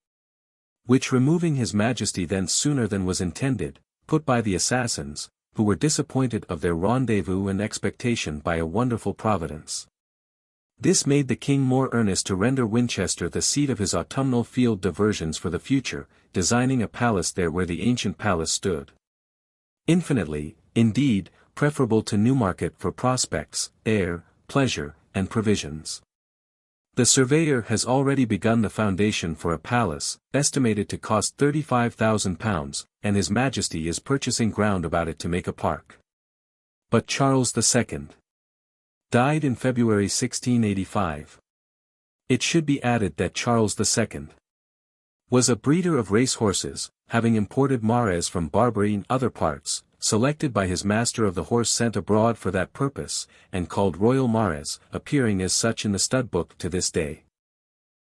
which removing his Majesty thence sooner than was intended, put by the assassins, who were disappointed of their rendezvous and expectation by a wonderful providence. This made the king more earnest to render Winchester the seat of his autumnal field diversions for the future, designing a palace there where the ancient palace stood. Infinitely, indeed, preferable to Newmarket for prospects, air, pleasure, and provisions. The surveyor has already begun the foundation for a palace, estimated to cost £35,000, and his Majesty is purchasing ground about it to make a park." But Charles II died in February 1685. It should be added that Charles II was a breeder of racehorses, having imported mares from Barbary and other parts, selected by his master of the horse sent abroad for that purpose, and called Royal Mares, appearing as such in the stud book to this day.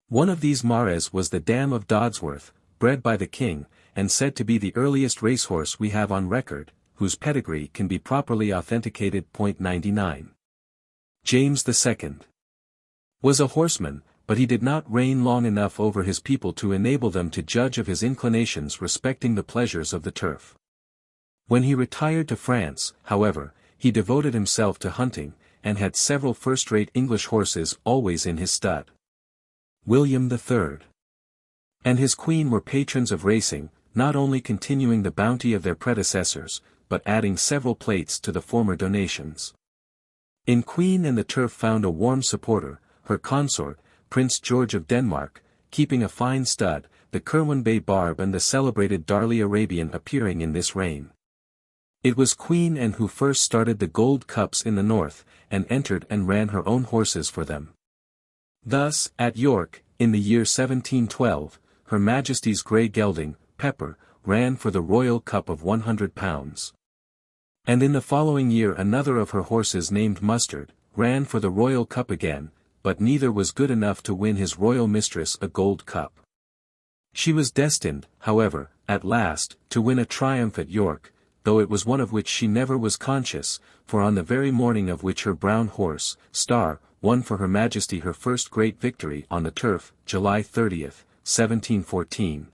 One of these mares was the Dam of Dodsworth, bred by the king, and said to be the earliest racehorse we have on record, whose pedigree can be properly authenticated. 99. James II was a horseman, but he did not reign long enough over his people to enable them to judge of his inclinations respecting the pleasures of the turf. When he retired to France, however, he devoted himself to hunting, and had several first-rate English horses always in his stud. William III and his queen were patrons of racing, not only continuing the bounty of their predecessors, but adding several plates to the former donations. In Queen and the Turf found a warm supporter, her consort, Prince George of Denmark, keeping a fine stud, the Kerwin Bay Barb and the celebrated Darley Arabian appearing in this reign. It was Queen Anne who first started the Gold Cups in the north, and entered and ran her own horses for them. Thus, at York, in the year 1712, Her Majesty's grey gelding, Pepper, ran for the Royal Cup of £100. And in the following year another of her horses named Mustard, ran for the Royal Cup again, but neither was good enough to win his royal mistress a gold cup. She was destined, however, at last, to win a triumph at York, though it was one of which she never was conscious, for on the very morning of which her brown horse, Star, won for Her Majesty her first great victory on the turf, July 30th, 1714.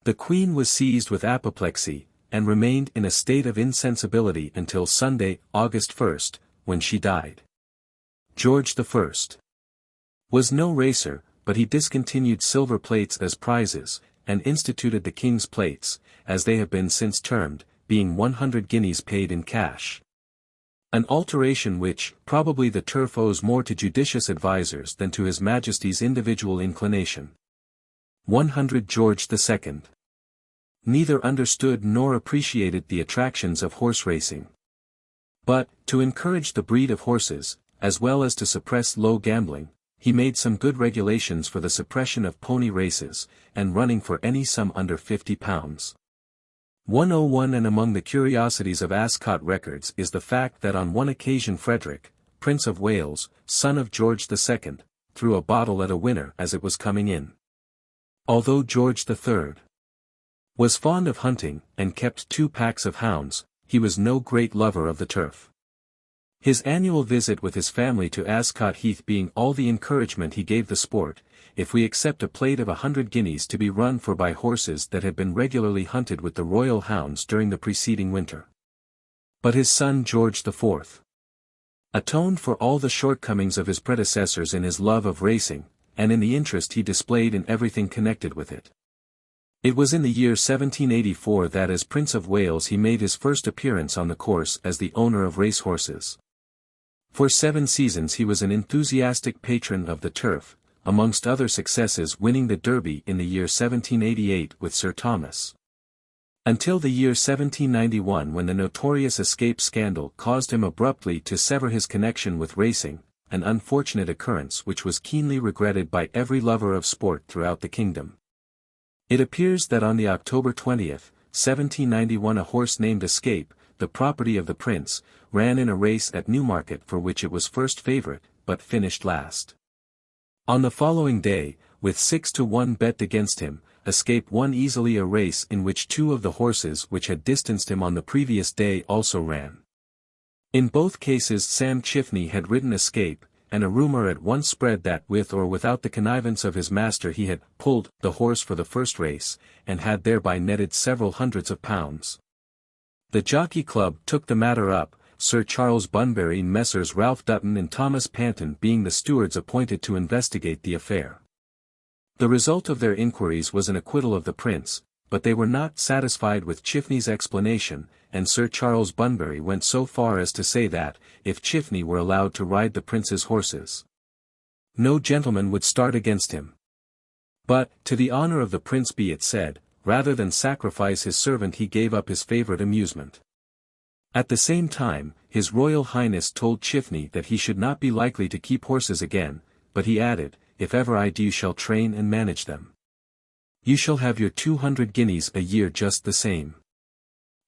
The Queen was seized with apoplexy, and remained in a state of insensibility until Sunday, August 1st, when she died. George I was no racer, but he discontinued silver plates as prizes, and instituted the King's plates, as they have been since termed, being 100 guineas paid in cash. An alteration which, probably the turf owes more to judicious advisers than to His Majesty's individual inclination. 100 George II neither understood nor appreciated the attractions of horse racing. But, to encourage the breed of horses, as well as to suppress low gambling, he made some good regulations for the suppression of pony races, and running for any sum under £50. 101 And among the curiosities of Ascot records is the fact that on one occasion Frederick, Prince of Wales, son of George II, threw a bottle at a winner as it was coming in. Although George III was fond of hunting, and kept 2 packs of hounds, he was no great lover of the turf. His annual visit with his family to Ascot Heath being all the encouragement he gave the sport, if we accept a plate of 100 guineas to be run for by horses that had been regularly hunted with the royal hounds during the preceding winter. But his son George IV atoned for all the shortcomings of his predecessors in his love of racing, and in the interest he displayed in everything connected with it. It was in the year 1784 that as Prince of Wales he made his first appearance on the course as the owner of racehorses. For 7 seasons he was an enthusiastic patron of the turf, amongst other successes winning the Derby in the year 1788 with Sir Thomas. Until the year 1791 when the notorious escape scandal caused him abruptly to sever his connection with racing, an unfortunate occurrence which was keenly regretted by every lover of sport throughout the kingdom. It appears that on the October 20th, 1791 a horse named Escape, the property of the prince, ran in a race at Newmarket for which it was first favourite, but finished last. On the following day, with 6-1 bet against him, Escape won easily a race in which 2 of the horses which had distanced him on the previous day also ran. In both cases Sam Chifney had ridden Escape, and a rumour at once spread that with or without the connivance of his master he had pulled the horse for the first race, and had thereby netted several hundreds of pounds. The Jockey Club took the matter up, Sir Charles Bunbury, Messrs. Ralph Dutton and Thomas Panton being the stewards appointed to investigate the affair. The result of their inquiries was an acquittal of the prince, but they were not satisfied with Chifney's explanation, and Sir Charles Bunbury went so far as to say that, if Chifney were allowed to ride the prince's horses, no gentleman would start against him. But, to the honour of the prince be it said, rather than sacrifice his servant he gave up his favourite amusement. At the same time, His Royal Highness told Chifney that he should not be likely to keep horses again, but he added, if ever I do you shall train and manage them. You shall have your 200 guineas a year just the same.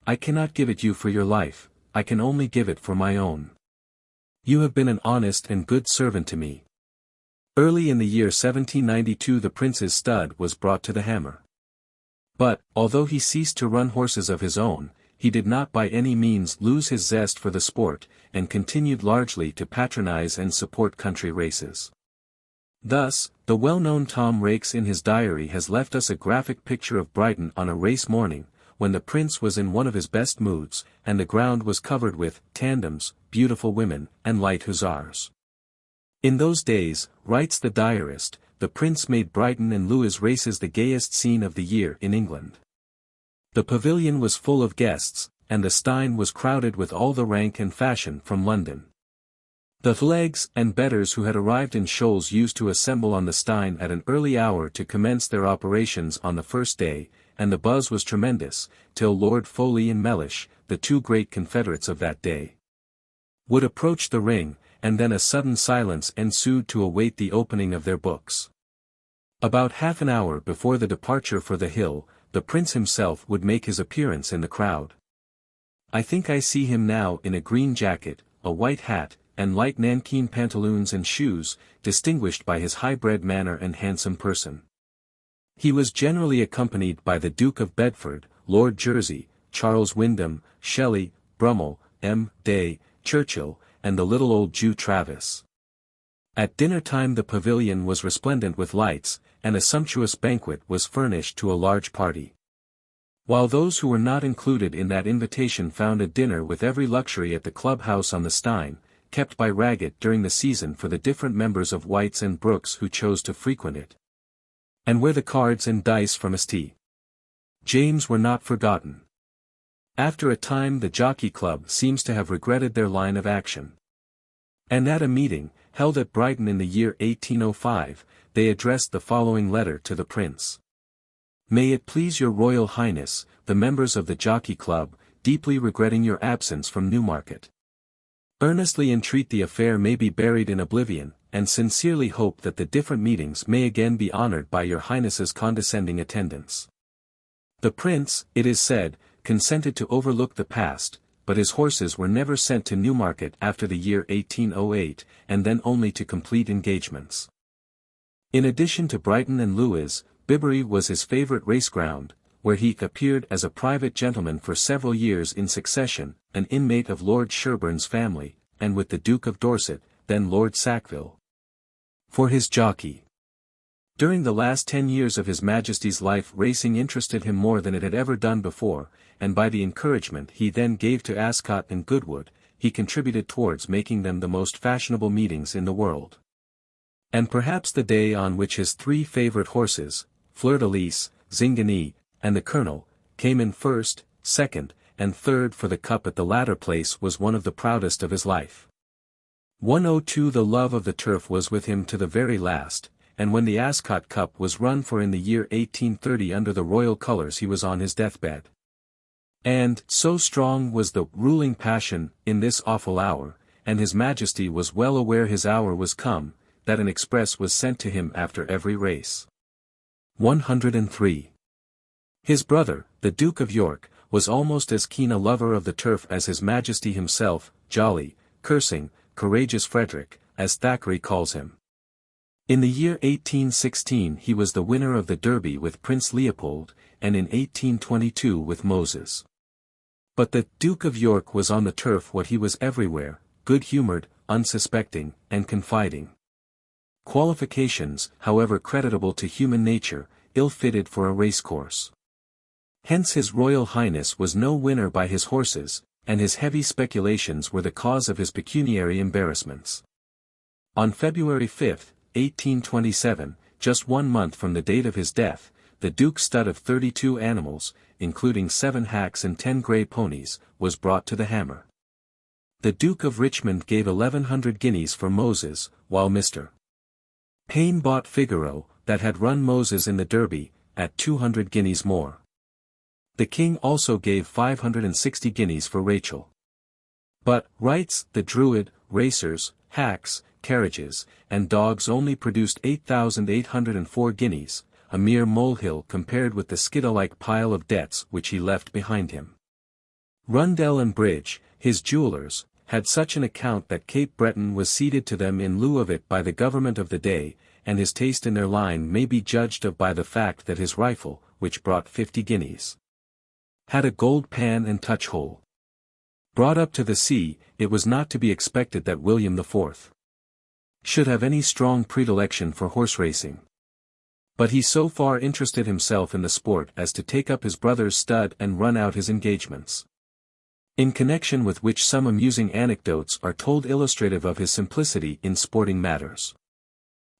I cannot give it you for your life, I can only give it for my own. You have been an honest and good servant to me. Early in the year 1792 the prince's stud was brought to the hammer. But, although he ceased to run horses of his own, he did not by any means lose his zest for the sport, and continued largely to patronize and support country races. Thus, the well-known Tom Raikes in his diary has left us a graphic picture of Brighton on a race morning, when the prince was in one of his best moods, and the ground was covered with tandems, beautiful women, and light hussars. In those days, writes the diarist, the prince made Brighton and Lewes races the gayest scene of the year in England. The pavilion was full of guests, and the Stein was crowded with all the rank and fashion from London. The legs and betters who had arrived in shoals used to assemble on the Stein at an early hour to commence their operations on the first day, and the buzz was tremendous, till Lord Foley and Mellish, the 2 great confederates of that day, would approach the ring, and then a sudden silence ensued to await the opening of their books. About half an hour before the departure for the hill, the prince himself would make his appearance in the crowd. I think I see him now in a green jacket, a white hat, and light nankeen pantaloons and shoes, distinguished by his high-bred manner and handsome person. He was generally accompanied by the Duke of Bedford, Lord Jersey, Charles Wyndham, Shelley, Brummel, M. Day, Churchill, and the little old Jew Travis. At dinner time the pavilion was resplendent with lights, and a sumptuous banquet was furnished to a large party. While those who were not included in that invitation found a dinner with every luxury at the clubhouse on the Stein, kept by Raggett during the season for the different members of White's and Brooks who chose to frequent it. And where the cards and dice from St. James were not forgotten. After a time the Jockey Club seems to have regretted their line of action. And at a meeting, held at Brighton in the year 1805, they addressed the following letter to the Prince. May it please your Royal Highness, the members of the Jockey Club, deeply regretting your absence from Newmarket. Earnestly entreat the affair may be buried in oblivion, and sincerely hope that the different meetings may again be honoured by your Highness's condescending attendance. The Prince, it is said, consented to overlook the past, but his horses were never sent to Newmarket after the year 1808, and then only to complete engagements. In addition to Brighton and Lewes, Bibury was his favourite race ground, where he appeared as a private gentleman for several years in succession, an inmate of Lord Sherborne's family, and with the Duke of Dorset, then Lord Sackville. For his jockey. During the last 10 years of His Majesty's life racing interested him more than it had ever done before, and by the encouragement he then gave to Ascot and Goodwood, he contributed towards making them the most fashionable meetings in the world. And perhaps the day on which his three favourite horses, Fleur-de-Lis, Zinganí, and the Colonel, came in first, second, and third for the cup at the latter place was one of the proudest of his life. 102 The love of the turf was with him to the very last, and when the Ascot Cup was run for in the year 1830 under the royal colours he was on his deathbed. And, so strong was the ruling passion in this awful hour, and His Majesty was well aware his hour was come, that an express was sent to him after every race. 103. His brother, the Duke of York, was almost as keen a lover of the turf as His Majesty himself, jolly, cursing, courageous Frederick, as Thackeray calls him. In the year 1816 he was the winner of the Derby with Prince Leopold, and in 1822 with Moses. But the Duke of York was on the turf what he was everywhere, good-humoured, unsuspecting, and confiding. Qualifications, however creditable to human nature, ill-fitted for a racecourse. Hence His Royal Highness was no winner by his horses, and his heavy speculations were the cause of his pecuniary embarrassments. On February 5, 1827, just 1 month from the date of his death, the Duke's stud of 32 animals, including 7 hacks and 10 grey ponies, was brought to the Hammer. The Duke of Richmond gave 1,100 guineas for Moses, while Mr. Payne bought Figaro, that had run Moses in the Derby, at 200 guineas more. The King also gave 560 guineas for Rachel. But, writes the Druid, racers, hacks, carriages, and dogs only produced 8,804 guineas, a mere molehill compared with the skidda-like pile of debts which he left behind him. Rundell and Bridge, his jewellers, had such an account that Cape Breton was ceded to them in lieu of it by the government of the day, and his taste in their line may be judged of by the fact that his rifle, which brought 50 guineas, had a gold pan and touch-hole. Brought up to the sea, it was not to be expected that William IV should have any strong predilection for horse racing. But he so far interested himself in the sport as to take up his brother's stud and run out his engagements. In connection with which some amusing anecdotes are told illustrative of his simplicity in sporting matters.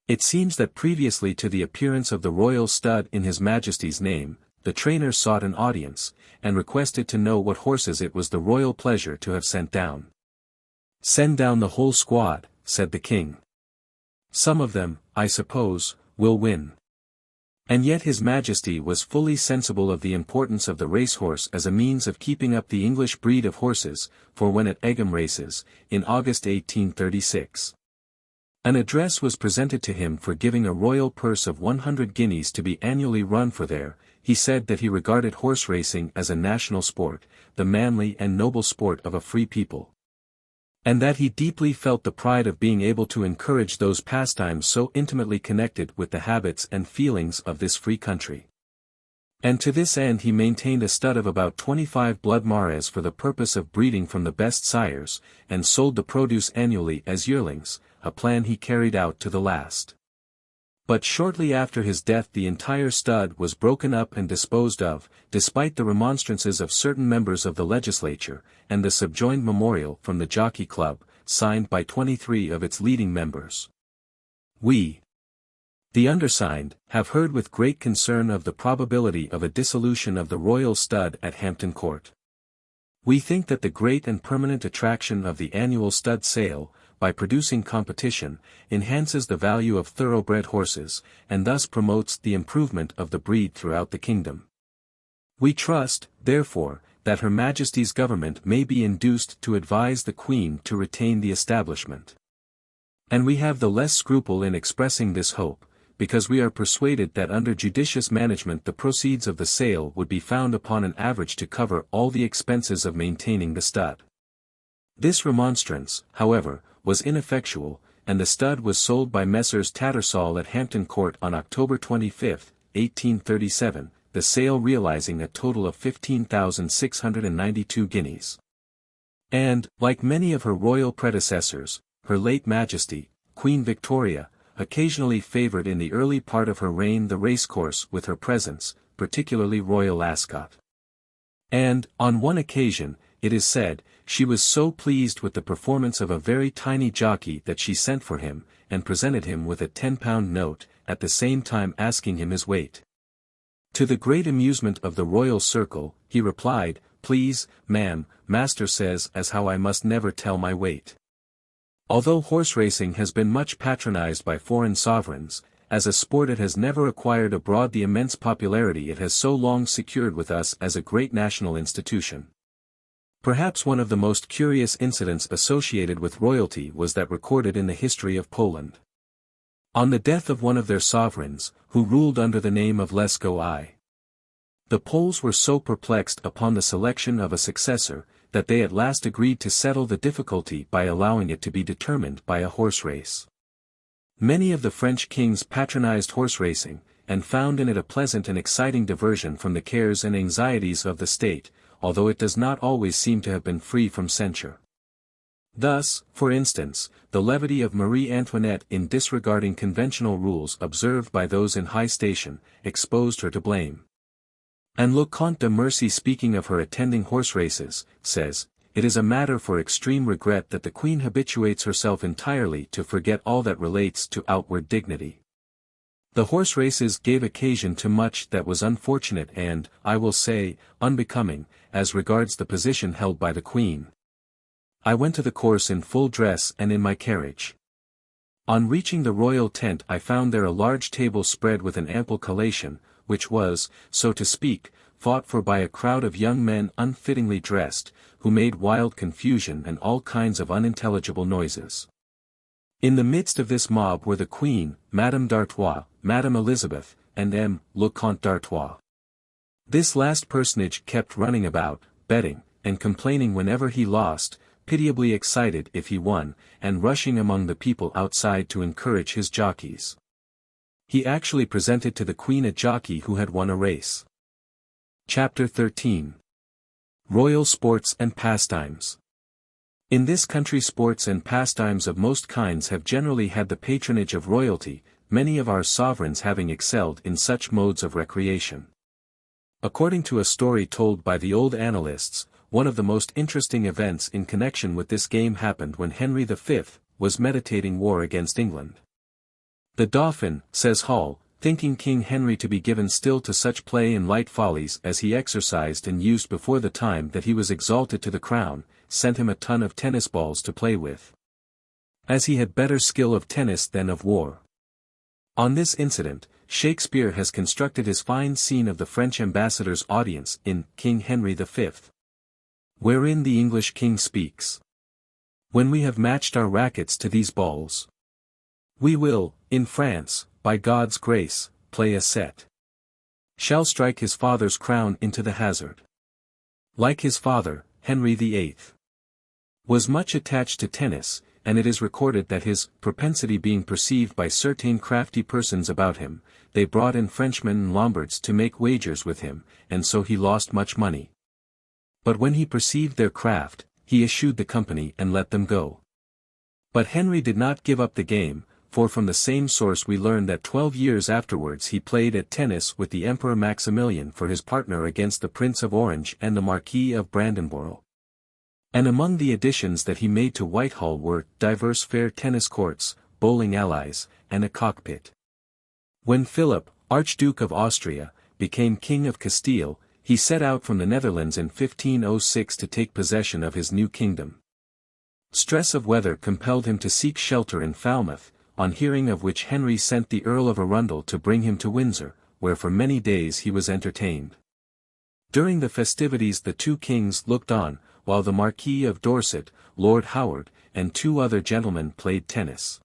It seems that previously to the appearance of the royal stud in His Majesty's name, the trainer sought an audience, and requested to know what horses it was the royal pleasure to have sent down. "Send down the whole squad," said the king. "Some of them, I suppose, will win." And yet His Majesty was fully sensible of the importance of the racehorse as a means of keeping up the English breed of horses, for when at Egham races, in August 1836, An address was presented to him for giving a royal purse of 100 guineas to be annually run for there. He said that he regarded horse racing as a national sport, the manly and noble sport of a free people. And that he deeply felt the pride of being able to encourage those pastimes so intimately connected with the habits and feelings of this free country. And to this end he maintained a stud of about 25 blood mares for the purpose of breeding from the best sires, and sold the produce annually as yearlings, a plan he carried out to the last. But shortly after his death the entire stud was broken up and disposed of, despite the remonstrances of certain members of the legislature, and the subjoined memorial from the Jockey Club, signed by 23 of its leading members. We, the undersigned, have heard with great concern of the probability of a dissolution of the royal stud at Hampton Court. We think that the great and permanent attraction of the annual stud sale, by producing competition, enhances the value of thoroughbred horses, and thus promotes the improvement of the breed throughout the kingdom. We trust, therefore, that Her Majesty's government may be induced to advise the Queen to retain the establishment. And we have the less scruple in expressing this hope, because we are persuaded that under judicious management the proceeds of the sale would be found upon an average to cover all the expenses of maintaining the stud. This remonstrance, however, was ineffectual, and the stud was sold by Messrs. Tattersall at Hampton Court on October 25, 1837, the sale realizing a total of 15,692 guineas. And, like many of her royal predecessors, her late Majesty, Queen Victoria, occasionally favoured in the early part of her reign the racecourse with her presence, particularly Royal Ascot. And, on one occasion, it is said, she was so pleased with the performance of a very tiny jockey that she sent for him, and presented him with a £10 note, at the same time asking him his weight. To the great amusement of the royal circle, he replied, "Please, ma'am, master says as how I must never tell my weight." Although horse racing has been much patronized by foreign sovereigns, as a sport it has never acquired abroad the immense popularity it has so long secured with us as a great national institution. Perhaps one of the most curious incidents associated with royalty was that recorded in the history of Poland. On the death of one of their sovereigns, who ruled under the name of Leszko I, the Poles were so perplexed upon the selection of a successor, that they at last agreed to settle the difficulty by allowing it to be determined by a horse race. Many of the French kings patronized horse racing, and found in it a pleasant and exciting diversion from the cares and anxieties of the state, although it does not always seem to have been free from censure. Thus, for instance, the levity of Marie Antoinette in disregarding conventional rules observed by those in high station, exposed her to blame. And Le Comte de Mercy, speaking of her attending horse races, says, "It is a matter for extreme regret that the Queen habituates herself entirely to forget all that relates to outward dignity." The horse races gave occasion to much that was unfortunate and, I will say, unbecoming, as regards the position held by the Queen. I went to the course in full dress and in my carriage. On reaching the royal tent I found there a large table spread with an ample collation, which was, so to speak, fought for by a crowd of young men unfittingly dressed, who made wild confusion and all kinds of unintelligible noises. In the midst of this mob were the Queen, Madame d'Artois, Madame Elizabeth, and Le Comte d'Artois. This last personage kept running about, betting, and complaining whenever he lost, pitiably excited if he won, and rushing among the people outside to encourage his jockeys. He actually presented to the Queen a jockey who had won a race. Chapter 13. Royal Sports and Pastimes. In this country sports and pastimes of most kinds have generally had the patronage of royalty, many of our sovereigns having excelled in such modes of recreation. According to a story told by the old annalists, one of the most interesting events in connection with this game happened when Henry V was meditating war against England. The Dauphin, says Hall, thinking King Henry to be given still to such play and light follies as he exercised and used before the time that he was exalted to the crown, sent him a ton of tennis balls to play with, as he had better skill of tennis than of war. On this incident, Shakespeare has constructed his fine scene of the French ambassador's audience in King Henry V, wherein the English king speaks. "When we have matched our rackets to these balls, We will, in France, by God's grace, play a set. Shall strike his father's crown into the hazard. Like his father, Henry VIII was much attached to tennis, and it is recorded that his propensity being perceived by certain crafty persons about him, they brought in Frenchmen and Lombards to make wagers with him, and so he lost much money. But when he perceived their craft, he eschewed the company and let them go. But Henry did not give up the game, for from the same source we learn that 12 years afterwards he played at tennis with the Emperor Maximilian for his partner against the Prince of Orange and the Marquis of Brandenburg. And among the additions that he made to Whitehall were divers fair tennis courts, bowling alleys, and a cockpit. When Philip, Archduke of Austria, became King of Castile, he set out from the Netherlands in 1506 to take possession of his new kingdom. Stress of weather compelled him to seek shelter in Falmouth, on hearing of which Henry sent the Earl of Arundel to bring him to Windsor, where for many days he was entertained. During the festivities the two kings looked on, while the Marquis of Dorset, Lord Howard, and two other gentlemen played tennis.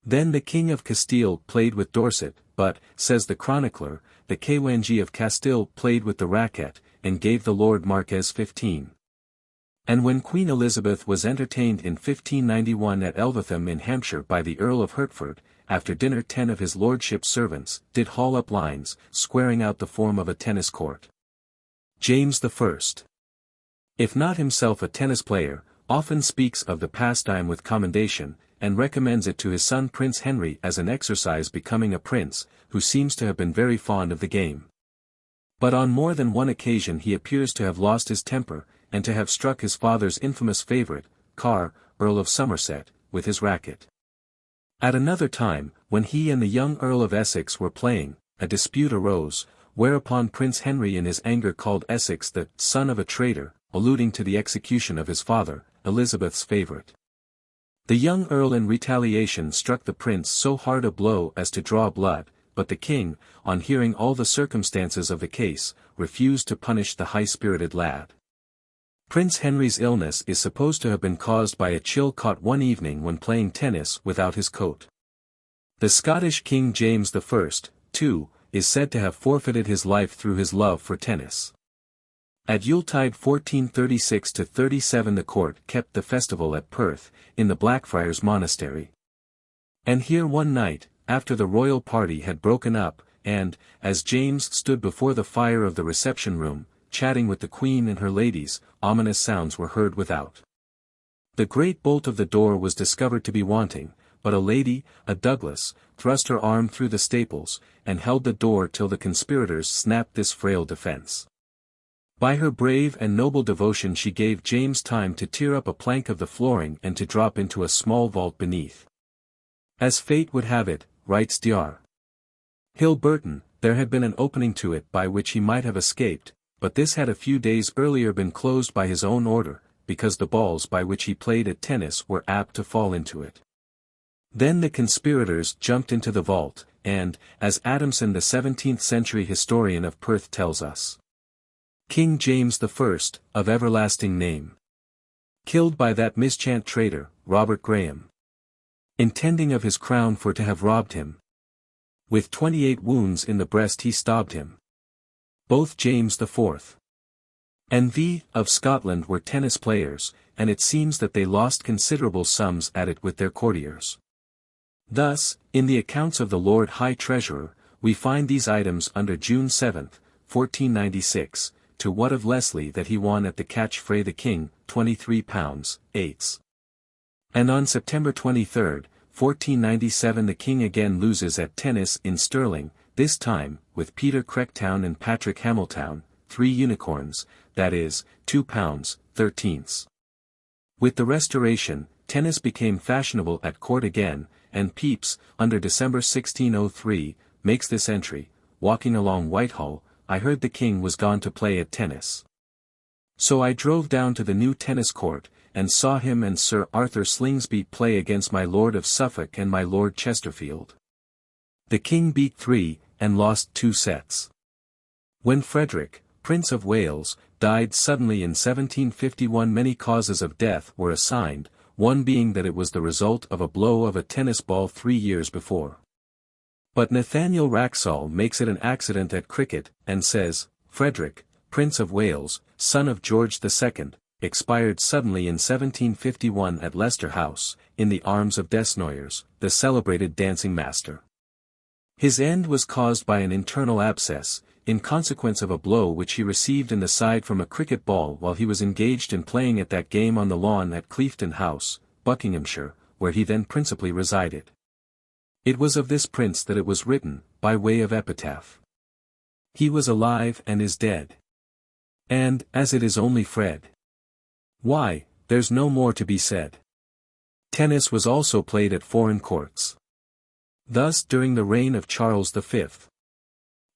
Then the King of Castile played with Dorset, but, says the chronicler, the Kwanji of Castile played with the racket, and gave the Lord Marquess 15. And when Queen Elizabeth was entertained in 1591 at Elvetham in Hampshire by the Earl of Hertford, after dinner 10 of his lordship's servants did haul up lines, squaring out the form of a tennis court. James I, if not himself a tennis player, often speaks of the pastime with commendation, and recommends it to his son Prince Henry as an exercise becoming a prince, who seems to have been very fond of the game. But on more than one occasion he appears to have lost his temper, and to have struck his father's infamous favourite, Carr, Earl of Somerset, with his racket. At another time, when he and the young Earl of Essex were playing, a dispute arose, whereupon Prince Henry in his anger called Essex the son of a traitor, alluding to the execution of his father, Elizabeth's favourite. The young Earl in retaliation struck the prince so hard a blow as to draw blood, but the king, on hearing all the circumstances of the case, refused to punish the high-spirited lad. Prince Henry's illness is supposed to have been caused by a chill caught one evening when playing tennis without his coat. The Scottish King James I, too, is said to have forfeited his life through his love for tennis. At Yuletide 1436-37 the court kept the festival at Perth, in the Blackfriars Monastery. And here one night, after the royal party had broken up, and, as James stood before the fire of the reception-room, chatting with the Queen and her ladies, ominous sounds were heard without. The great bolt of the door was discovered to be wanting, but a lady, a Douglas, thrust her arm through the staples, and held the door till the conspirators snapped this frail defence. By her brave and noble devotion she gave James time to tear up a plank of the flooring and to drop into a small vault beneath. As fate would have it, writes Dr. Hill Burton, there had been an opening to it by which he might have escaped, but this had a few days earlier been closed by his own order, because the balls by which he played at tennis were apt to fall into it. Then the conspirators jumped into the vault, and, as Adamson the 17th-century historian of Perth tells us, King James I, of everlasting name, killed by that mischant traitor, Robert Graham, intending of his crown for to have robbed him. With 28 wounds in the breast he stabbed him. Both James IV and V. of Scotland were tennis players, and it seems that they lost considerable sums at it with their courtiers. Thus, in the accounts of the Lord High Treasurer, we find these items under June 7, 1496, to what of Leslie that he won at the catch fray the king, £23, 8s. And on September 23, 1497 the king again loses at tennis in Stirling, this time, with Peter Craigtown and Patrick Hamiltown, 3 unicorns, that is, £2, 13s. With the Restoration, tennis became fashionable at court again, and Pepys, under December 1603, makes this entry, walking along Whitehall, I heard the king was gone to play at tennis. So I drove down to the new tennis court, and saw him and Sir Arthur Slingsby play against my Lord of Suffolk and my Lord Chesterfield. The king beat 3, and lost 2 sets. When Frederick, Prince of Wales, died suddenly in 1751 many causes of death were assigned, one being that it was the result of a blow of a tennis ball 3 years before. But Nathaniel Wraxall makes it an accident at cricket, and says, Frederick, Prince of Wales, son of George II, expired suddenly in 1751 at Leicester House, in the arms of Desnoyers, the celebrated dancing master. His end was caused by an internal abscess, in consequence of a blow which he received in the side from a cricket ball while he was engaged in playing at that game on the lawn at Cleefton House, Buckinghamshire, where he then principally resided. It was of this prince that it was written, by way of epitaph. He was alive and is dead. And, as it is only Fred. Why, there's no more to be said. Tennis was also played at foreign courts. Thus during the reign of Charles V.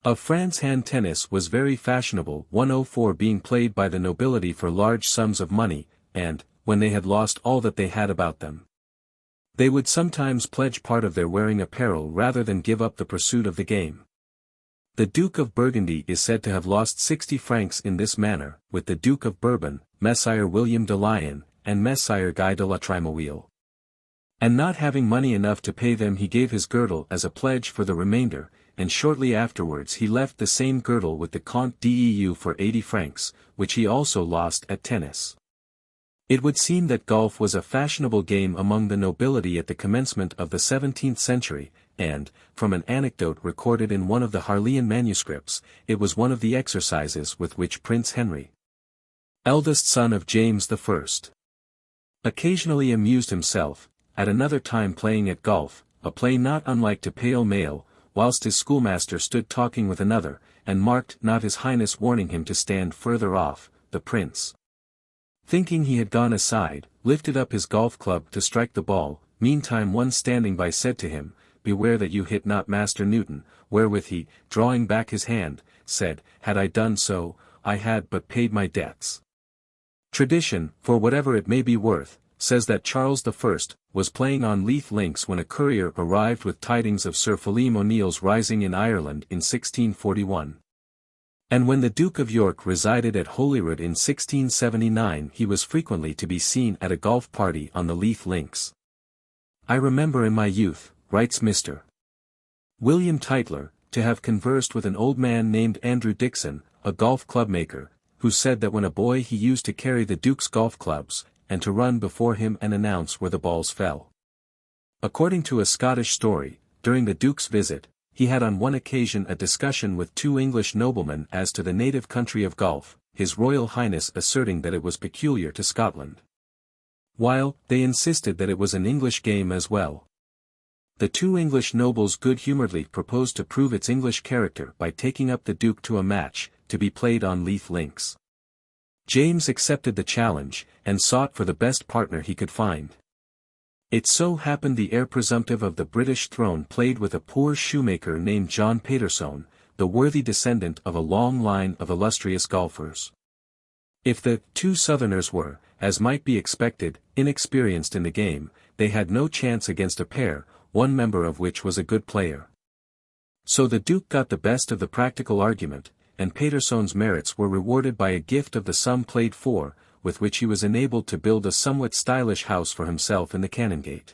Of France hand tennis was very fashionable, 104 being played by the nobility for large sums of money, and, when they had lost all that they had about them, they would sometimes pledge part of their wearing apparel rather than give up the pursuit of the game. The Duke of Burgundy is said to have lost 60 francs in this manner, with the Duke of Bourbon, Messire William de Lion, and Messire Guy de la Trémouille. And not having money enough to pay them, he gave his girdle as a pledge for the remainder, and shortly afterwards he left the same girdle with the Comte d'Eu for 80 francs, which he also lost at tennis. It would seem that golf was a fashionable game among the nobility at the commencement of the 17th century, and, from an anecdote recorded in one of the Harleian manuscripts, it was one of the exercises with which Prince Henry, eldest son of James I, occasionally amused himself, at another time playing at golf, a play not unlike to Pale Male, whilst his schoolmaster stood talking with another, and marked not his highness warning him to stand further off, the prince, thinking he had gone aside, lifted up his golf club to strike the ball. Meantime one standing by said to him, Beware that you hit not Master Newton, wherewith he, drawing back his hand, said, Had I done so, I had but paid my debts. Tradition, for whatever it may be worth, says that Charles I was playing on Leith Links when a courier arrived with tidings of Sir Philem O'Neill's rising in Ireland in 1641. And when the Duke of York resided at Holyrood in 1679, he was frequently to be seen at a golf party on the Leith Links. I remember in my youth, writes Mr. William Tytler, to have conversed with an old man named Andrew Dixon, a golf club maker, who said that when a boy he used to carry the Duke's golf clubs, and to run before him and announce where the balls fell. According to a Scottish story, during the Duke's visit, he had on one occasion a discussion with 2 English noblemen as to the native country of golf, His Royal Highness asserting that it was peculiar to Scotland, while they insisted that it was an English game as well. The 2 English nobles good-humouredly proposed to prove its English character by taking up the Duke to a match, to be played on Leith Links. James accepted the challenge, and sought for the best partner he could find. It so happened the heir presumptive of the British throne played with a poor shoemaker named John Paterson, the worthy descendant of a long line of illustrious golfers. If the 2 Southerners were, as might be expected, inexperienced in the game, they had no chance against a pair, one member of which was a good player. So the Duke got the best of the practical argument, and Paterson's merits were rewarded by a gift of the sum played for, with which he was enabled to build a somewhat stylish house for himself in the Canongate.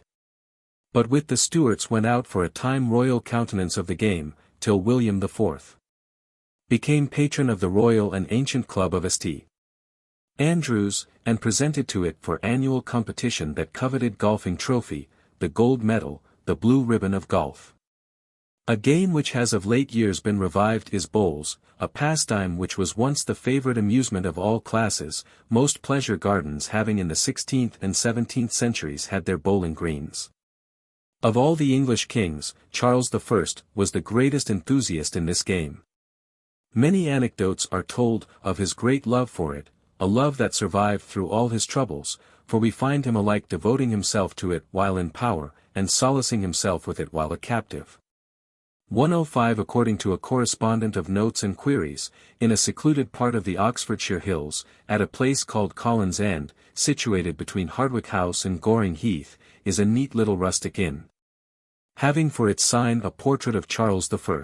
But with the Stuarts went out for a time royal countenance of the game, till William IV became patron of the Royal and Ancient Club of St. Andrews, and presented to it for annual competition that coveted golfing trophy, the gold medal, the blue ribbon of golf. A game which has of late years been revived is bowls, a pastime which was once the favorite amusement of all classes, most pleasure gardens having in the 16th and 17th centuries had their bowling greens. Of all the English kings, Charles I was the greatest enthusiast in this game. Many anecdotes are told of his great love for it, a love that survived through all his troubles, for we find him alike devoting himself to it while in power, and solacing himself with it while a captive. 105 According to a correspondent of Notes and Queries, in a secluded part of the Oxfordshire hills, at a place called Collins End, situated between Hardwick House and Goring Heath, is a neat little rustic inn, having for its sign a portrait of Charles I.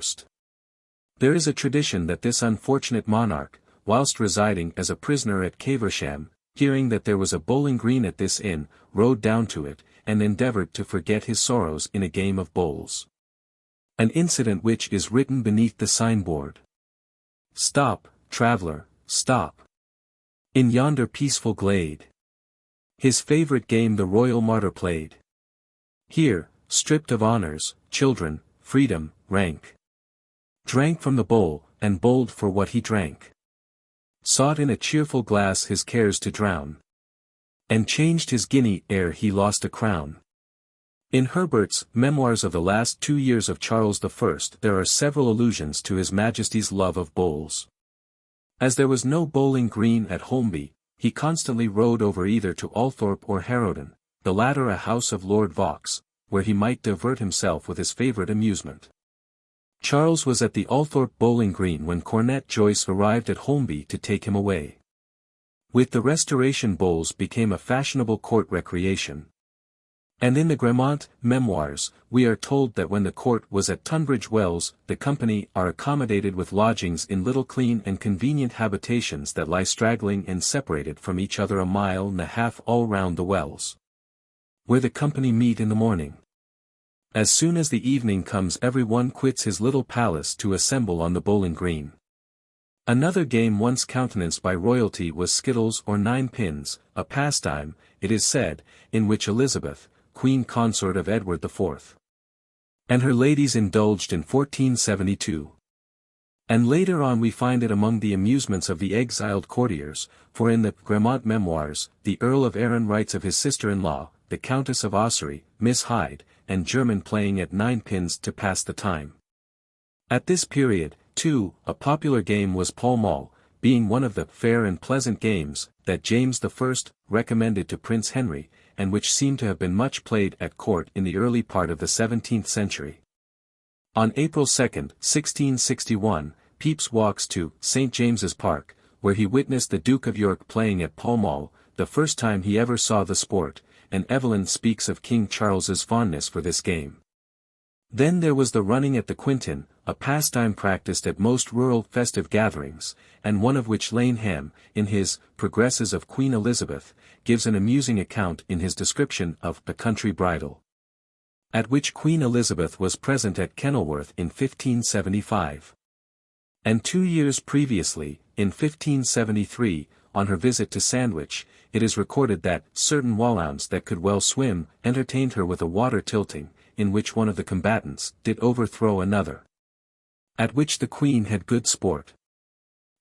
There is a tradition that this unfortunate monarch, whilst residing as a prisoner at Caversham, hearing that there was a bowling green at this inn, rode down to it, and endeavoured to forget his sorrows in a game of bowls. An incident which is written beneath the signboard. Stop, traveller, stop. In yonder peaceful glade. His favourite game the royal martyr played. Here, stripped of honours, children, freedom, rank. Drank from the bowl, and bowled for what he drank. Sought in a cheerful glass his cares to drown. And changed his guinea ere he lost a crown. In Herbert's Memoirs of the Last 2 Years of Charles I there are several allusions to His Majesty's love of bowls. As there was no bowling green at Holmby, he constantly rode over either to Althorpe or Harrowden, the latter a house of Lord Vaux, where he might divert himself with his favourite amusement. Charles was at the Althorpe bowling green when Cornet Joyce arrived at Holmby to take him away. With the Restoration bowls became a fashionable court recreation. And in the Grammont Memoirs, we are told that when the court was at Tunbridge Wells, the company are accommodated with lodgings in little clean and convenient habitations that lie straggling and separated from each other 1.5 miles all round the wells. Where the company meet in the morning. As soon as the evening comes every one quits his little palace to assemble on the bowling green. Another game once countenanced by royalty was skittles or 9 pins, a pastime, it is said, in which Elizabeth, Queen Consort of Edward IV, and her ladies indulged in 1472. And later on we find it among the amusements of the exiled courtiers, for in the Grammont Memoirs, the Earl of Arran writes of his sister-in-law, the Countess of Ossory, Miss Hyde, and German playing at 9 pins to pass the time. At this period, too, a popular game was Pall Mall, being one of the fair and pleasant games that James I recommended to Prince Henry, and which seem to have been much played at court in the early part of the 17th century. On April 2, 1661, Pepys walks to St. James's Park, where he witnessed the Duke of York playing at Pall Mall, the first time he ever saw the sport, and Evelyn speaks of King Charles's fondness for this game. Then there was the running at the quintin, a pastime practiced at most rural festive gatherings, and one of which Laneham, in his Progresses of Queen Elizabeth, gives an amusing account in his description of a country bridal, at which Queen Elizabeth was present at Kenilworth in 1575. And 2 years previously, in 1573, on her visit to Sandwich, it is recorded that certain Walloons that could well swim entertained her with a water tilting, in which one of the combatants did overthrow another, at which the Queen had good sport.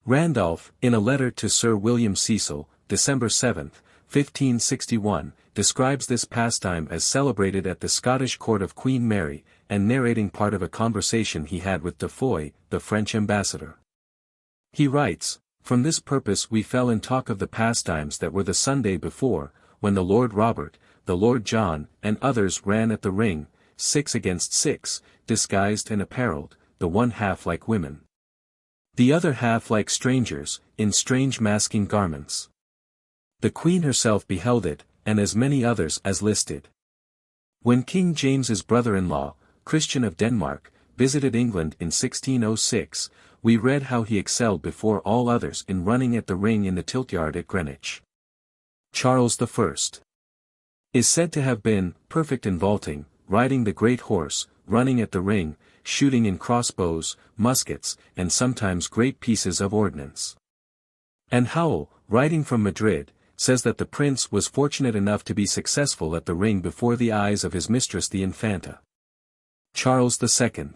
Randolph, in a letter to Sir William Cecil, December 7, 1561, describes this pastime as celebrated at the Scottish court of Queen Mary, and narrating part of a conversation he had with de Foix, the French ambassador. He writes, "From this purpose we fell in talk of the pastimes that were the Sunday before, when the Lord Robert, the Lord John, and others ran at the ring, 6 against 6, disguised and apparelled, the one half like women, the other half like strangers, in strange masking garments. The Queen herself beheld it, and as many others as listed. When King James's brother-in-law, Christian of Denmark, visited England in 1606, we read how he excelled before all others in running at the ring in the Tiltyard at Greenwich. Charles I is said to have been perfect in vaulting, riding the great horse, running at the ring, shooting in crossbows, muskets, and sometimes great pieces of ordnance. And Howell, writing from Madrid, says that the prince was fortunate enough to be successful at the ring before the eyes of his mistress the Infanta. Charles II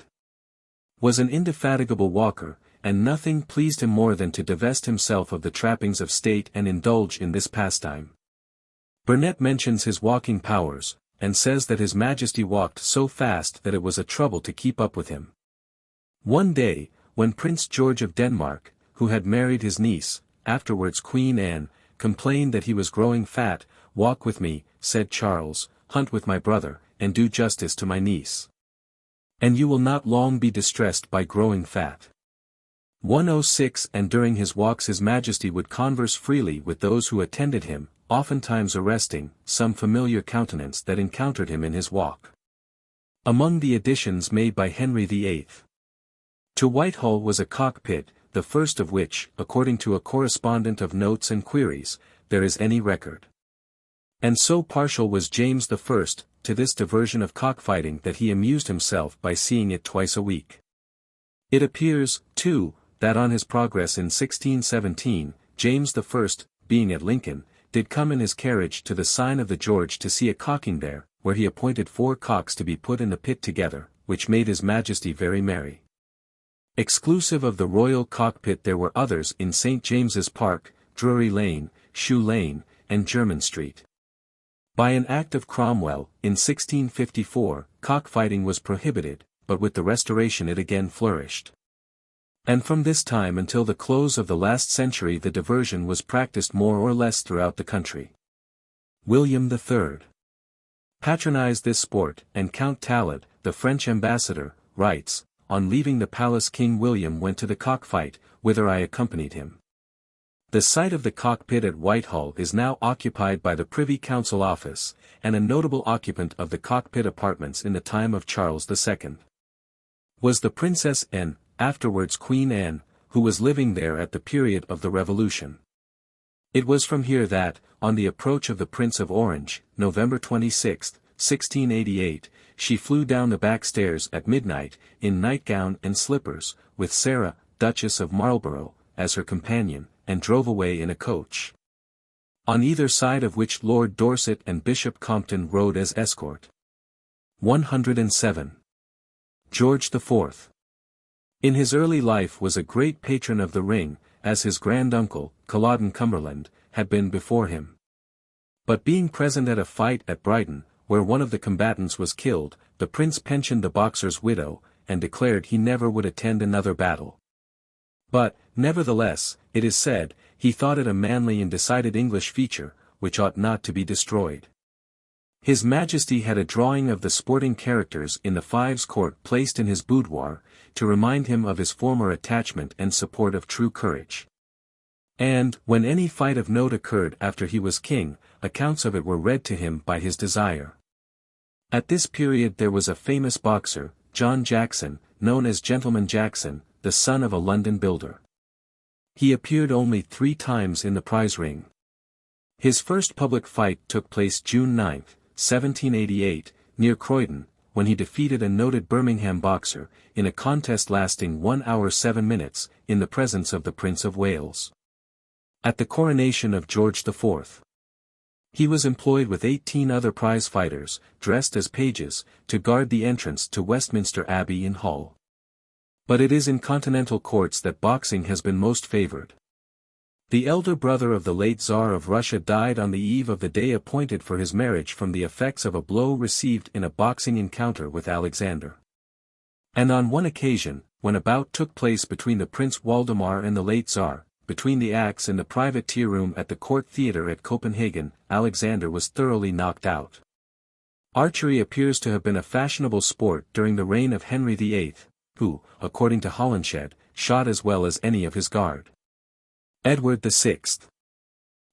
was an indefatigable walker, and nothing pleased him more than to divest himself of the trappings of state and indulge in this pastime. Burnet mentions his walking powers, and says that His Majesty walked so fast that it was a trouble to keep up with him. One day, when Prince George of Denmark, who had married his niece, afterwards Queen Anne, complained that he was growing fat, "Walk with me," said Charles, "hunt with my brother, and do justice to my niece. And you will not long be distressed by growing fat." 106 And during his walks His Majesty would converse freely with those who attended him, oftentimes arresting some familiar countenance that encountered him in his walk. Among the additions made by Henry VIII to Whitehall was a cockpit, the first of which, according to a correspondent of Notes and Queries, there is any record. And so partial was James I to this diversion of cockfighting that he amused himself by seeing it twice a week. It appears, too, that on his progress in 1617, James I, being at Lincoln, did come in his carriage to the sign of the George to see a cocking there, where he appointed 4 cocks to be put in the pit together, which made his Majesty very merry. Exclusive of the royal cockpit there were others in St. James's Park, Drury Lane, Shoe Lane, and Jermyn Street. By an Act of Cromwell, in 1654, cockfighting was prohibited, but with the Restoration it again flourished. And from this time until the close of the last century the diversion was practiced more or less throughout the country. William III patronized this sport, and Count Talad, the French ambassador, writes, "On leaving the palace King William went to the cockfight, whither I accompanied him." The site of the cockpit at Whitehall is now occupied by the Privy Council Office, and a notable occupant of the cockpit apartments in the time of Charles II was the Princess Anne, afterwards Queen Anne, who was living there at the period of the Revolution. It was from here that, on the approach of the Prince of Orange, November 26, 1688, she flew down the back stairs at midnight, in nightgown and slippers, with Sarah, Duchess of Marlborough, as her companion, and drove away in a coach, on either side of which Lord Dorset and Bishop Compton rode as escort. 107. George IV. In his early life was a great patron of the ring, as his granduncle, Culloden Cumberland, had been before him. But being present at a fight at Brighton, where one of the combatants was killed, the prince pensioned the boxer's widow, and declared he never would attend another battle. But, nevertheless, it is said, he thought it a manly and decided English feature, which ought not to be destroyed. His Majesty had a drawing of the sporting characters in the Fives Court placed in his boudoir, to remind him of his former attachment and support of true courage. And, when any fight of note occurred after he was king, accounts of it were read to him by his desire. At this period there was a famous boxer, John Jackson, known as Gentleman Jackson, the son of a London builder. He appeared only 3 times in the prize ring. His first public fight took place June 9, 1788, near Croydon, when he defeated a noted Birmingham boxer, in a contest lasting 1 hour 7 minutes, in the presence of the Prince of Wales. At the coronation of George IV, he was employed with 18 other prize fighters, dressed as pages, to guard the entrance to Westminster Abbey in Hull. But it is in continental courts that boxing has been most favored. The elder brother of the late Tsar of Russia died on the eve of the day appointed for his marriage from the effects of a blow received in a boxing encounter with Alexander. And on one occasion, when a bout took place between the Prince Waldemar and the late Tsar, between the acts in the private tea room at the Court Theatre at Copenhagen, Alexander was thoroughly knocked out. Archery appears to have been a fashionable sport during the reign of Henry VIII, who, according to Holinshed, shot as well as any of his guard. Edward VI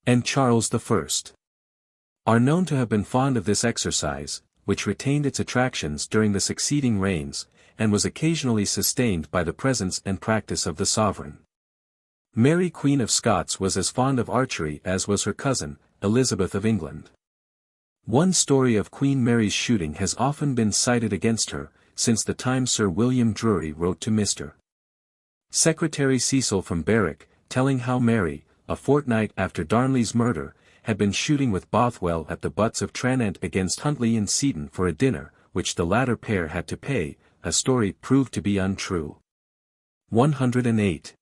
and Charles I are known to have been fond of this exercise, which retained its attractions during the succeeding reigns, and was occasionally sustained by the presence and practice of the sovereign. Mary Queen of Scots was as fond of archery as was her cousin, Elizabeth of England. One story of Queen Mary's shooting has often been cited against her, since the time Sir William Drury wrote to Mr. Secretary Cecil from Berwick, telling how Mary, a fortnight after Darnley's murder, had been shooting with Bothwell at the butts of Tranent against Huntley and Seaton for a dinner, which the latter pair had to pay, a story proved to be untrue. 108.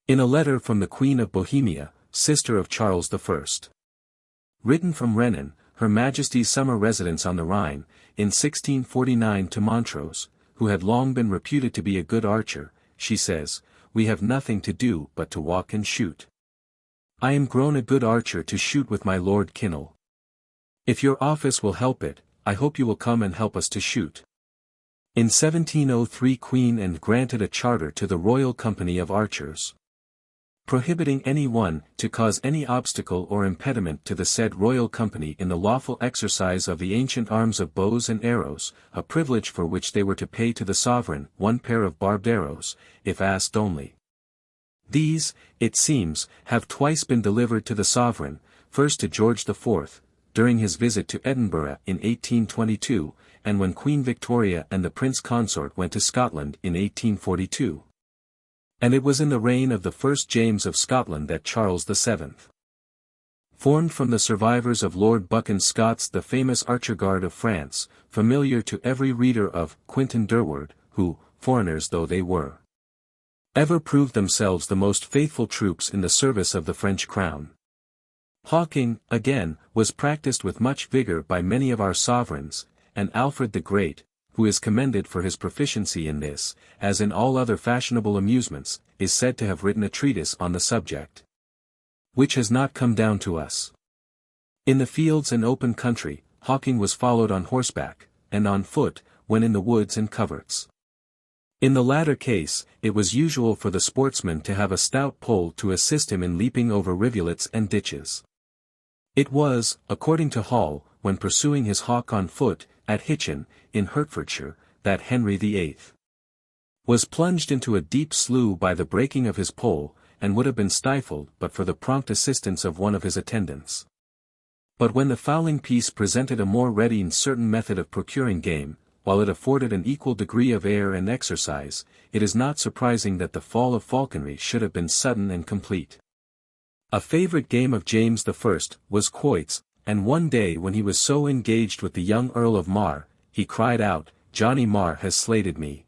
In a letter from the Queen of Bohemia, sister of Charles I. Written from Renan, Her Majesty's summer residence on the Rhine, in 1649 to Montrose, who had long been reputed to be a good archer, she says, "We have nothing to do but to walk and shoot. I am grown a good archer to shoot with my Lord Kinnell. If your office will help it, I hope you will come and help us to shoot." In 1703 Queen Anne granted a charter to the Royal Company of Archers, prohibiting any one to cause any obstacle or impediment to the said Royal Company in the lawful exercise of the ancient arms of bows and arrows, a privilege for which they were to pay to the sovereign 1 pair of barbed arrows, if asked only. These, it seems, have twice been delivered to the sovereign, first to George IV, during his visit to Edinburgh in 1822, and when Queen Victoria and the Prince Consort went to Scotland in 1842. And it was in the reign of the first James of Scotland that Charles VII, formed from the survivors of Lord Buchan Scott's the famous Archer-Guard of France, familiar to every reader of Quentin Durward, who, foreigners though they were, ever proved themselves the most faithful troops in the service of the French crown. Hawking, again, was practiced with much vigor by many of our sovereigns, and Alfred the Great, who is commended for his proficiency in this, as in all other fashionable amusements, is said to have written a treatise on the subject, which has not come down to us. In the fields and open country, hawking was followed on horseback, and on foot, when in the woods and coverts. In the latter case, it was usual for the sportsman to have a stout pole to assist him in leaping over rivulets and ditches. It was, according to Hall, when pursuing his hawk on foot, at Hitchin, in Hertfordshire, that Henry VIII was plunged into a deep slough by the breaking of his pole, and would have been stifled but for the prompt assistance of one of his attendants. But when the fowling piece presented a more ready and certain method of procuring game, while it afforded an equal degree of air and exercise, it is not surprising that the fall of falconry should have been sudden and complete. A favourite game of James I was quoits, and one day when he was so engaged with the young Earl of Mar, he cried out, "Johnny Mar has slated me."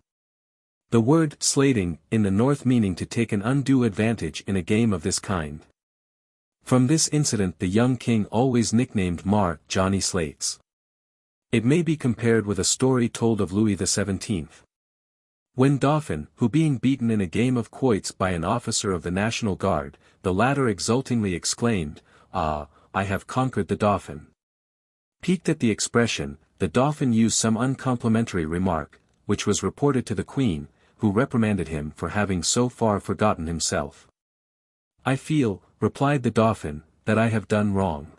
The word slating in the North meaning to take an undue advantage in a game of this kind. From this incident the young king always nicknamed Mar Johnny Slates. It may be compared with a story told of Louis XVII. When Dauphin, who being beaten in a game of quoits by an officer of the National Guard, the latter exultingly exclaimed, "Ah, I have conquered the Dauphin." Piqued at the expression, the Dauphin used some uncomplimentary remark, which was reported to the Queen, who reprimanded him for having so far forgotten himself. "I feel," replied the Dauphin, "that I have done wrong."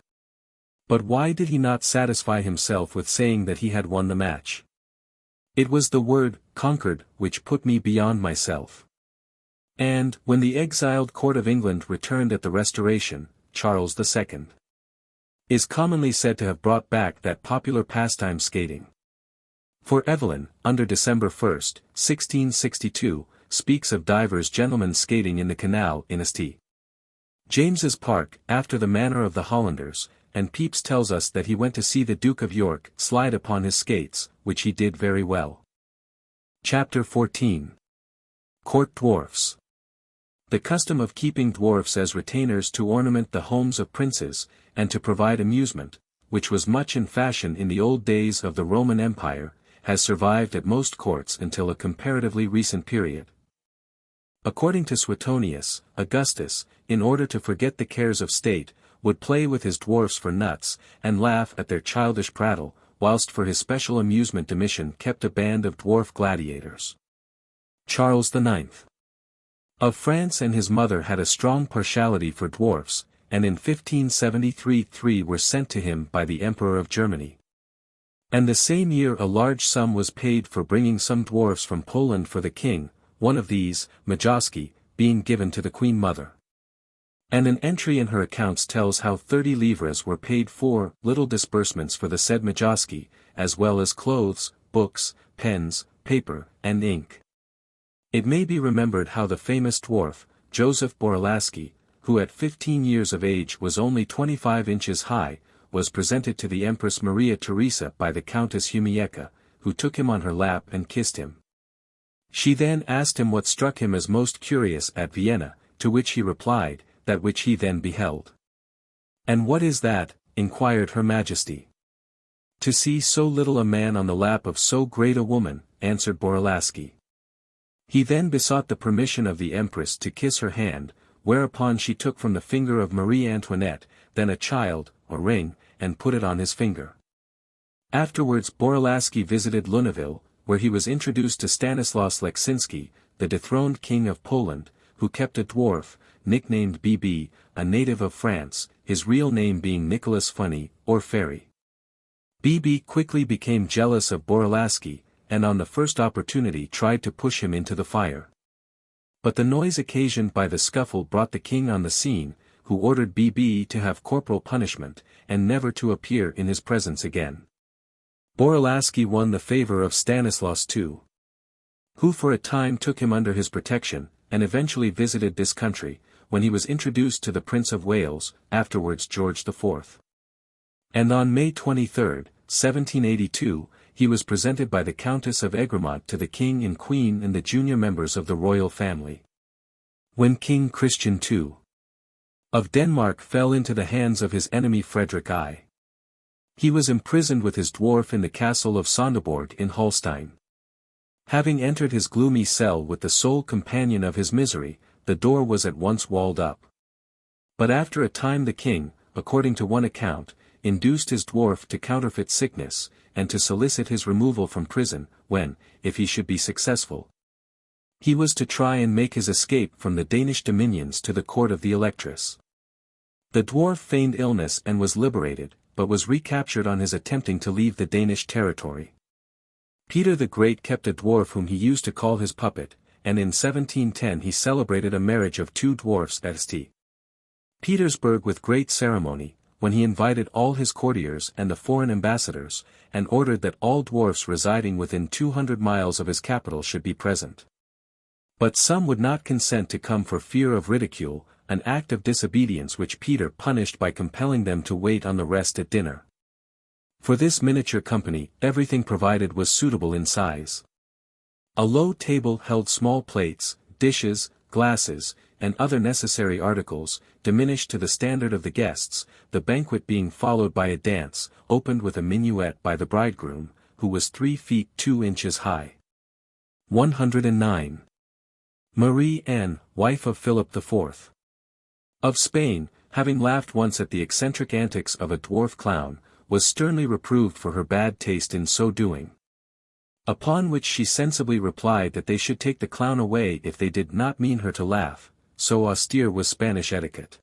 But why did he not satisfy himself with saying that he had won the match? It was the word, conquered, which put me beyond myself. And, when the exiled court of England returned at the Restoration, Charles II is commonly said to have brought back that popular pastime skating. For Evelyn, under December 1, 1662, speaks of divers gentlemen skating in the canal in St. James's Park, after the manner of the Hollanders, and Pepys tells us that he went to see the Duke of York slide upon his skates, which he did very well. Chapter 14. Court Dwarfs. The custom of keeping dwarfs as retainers to ornament the homes of princes, and to provide amusement, which was much in fashion in the old days of the Roman Empire, has survived at most courts until a comparatively recent period. According to Suetonius, Augustus, in order to forget the cares of state, would play with his dwarfs for nuts, and laugh at their childish prattle, whilst for his special amusement Domitian kept a band of dwarf gladiators. Charles IX. of France and his mother had a strong partiality for dwarfs, and in 1573 3 were sent to him by the Emperor of Germany. And the same year a large sum was paid for bringing some dwarfs from Poland for the king, one of these, Majowski, being given to the Queen Mother. And an entry in her accounts tells how 30 livres were paid for little disbursements for the said Majowski, as well as clothes, books, pens, paper, and ink. It may be remembered how the famous dwarf, Joseph Boralaski, who at 15 years of age was only 25 inches high, was presented to the Empress Maria Theresa by the Countess Humieka, who took him on her lap and kissed him. She then asked him what struck him as most curious at Vienna, to which he replied, that which he then beheld. "And what is that?" inquired Her Majesty. "To see so little a man on the lap of so great a woman," answered Boralaski. He then besought the permission of the Empress to kiss her hand, whereupon she took from the finger of Marie Antoinette, then a child, a ring, and put it on his finger. Afterwards Boralaski visited Lunéville, where he was introduced to Stanislaus Leczinski, the dethroned king of Poland, who kept a dwarf, nicknamed BB, a native of France, his real name being Nicholas Funny, or Fairy. BB quickly became jealous of Boralaski, and on the first opportunity tried to push him into the fire. But the noise occasioned by the scuffle brought the king on the scene, who ordered BB to have corporal punishment, and never to appear in his presence again. Borolaski won the favor of Stanislaus II, who for a time took him under his protection, and eventually visited this country, when he was introduced to the Prince of Wales, afterwards George IV. And on May 23, 1782, he was presented by the Countess of Egremont to the King and Queen and the junior members of the royal family. When King Christian II of Denmark fell into the hands of his enemy Frederick I, he was imprisoned with his dwarf in the castle of Sonderborg in Holstein. Having entered his gloomy cell with the sole companion of his misery, the door was at once walled up. But after a time the king, according to one account, induced his dwarf to counterfeit sickness, and to solicit his removal from prison, when, if he should be successful, he was to try and make his escape from the Danish dominions to the court of the Electress. The dwarf feigned illness and was liberated, but was recaptured on his attempting to leave the Danish territory. Peter the Great kept a dwarf whom he used to call his puppet, and in 1710 he celebrated a marriage of two dwarfs at St. Petersburg with great ceremony, when he invited all his courtiers and the foreign ambassadors, and ordered that all dwarfs residing within 200 miles of his capital should be present. But some would not consent to come for fear of ridicule, an act of disobedience which Peter punished by compelling them to wait on the rest at dinner. For this miniature company, everything provided was suitable in size. A low table held small plates, dishes, glasses, and other necessary articles, diminished to the standard of the guests, the banquet being followed by a dance, opened with a minuet by the bridegroom, who was 3 feet 2 inches high. 109. Marie Anne, wife of Philip IV of Spain, having laughed once at the eccentric antics of a dwarf clown, was sternly reproved for her bad taste in so doing. Upon which she sensibly replied that they should take the clown away if they did not mean her to laugh, so austere was Spanish etiquette.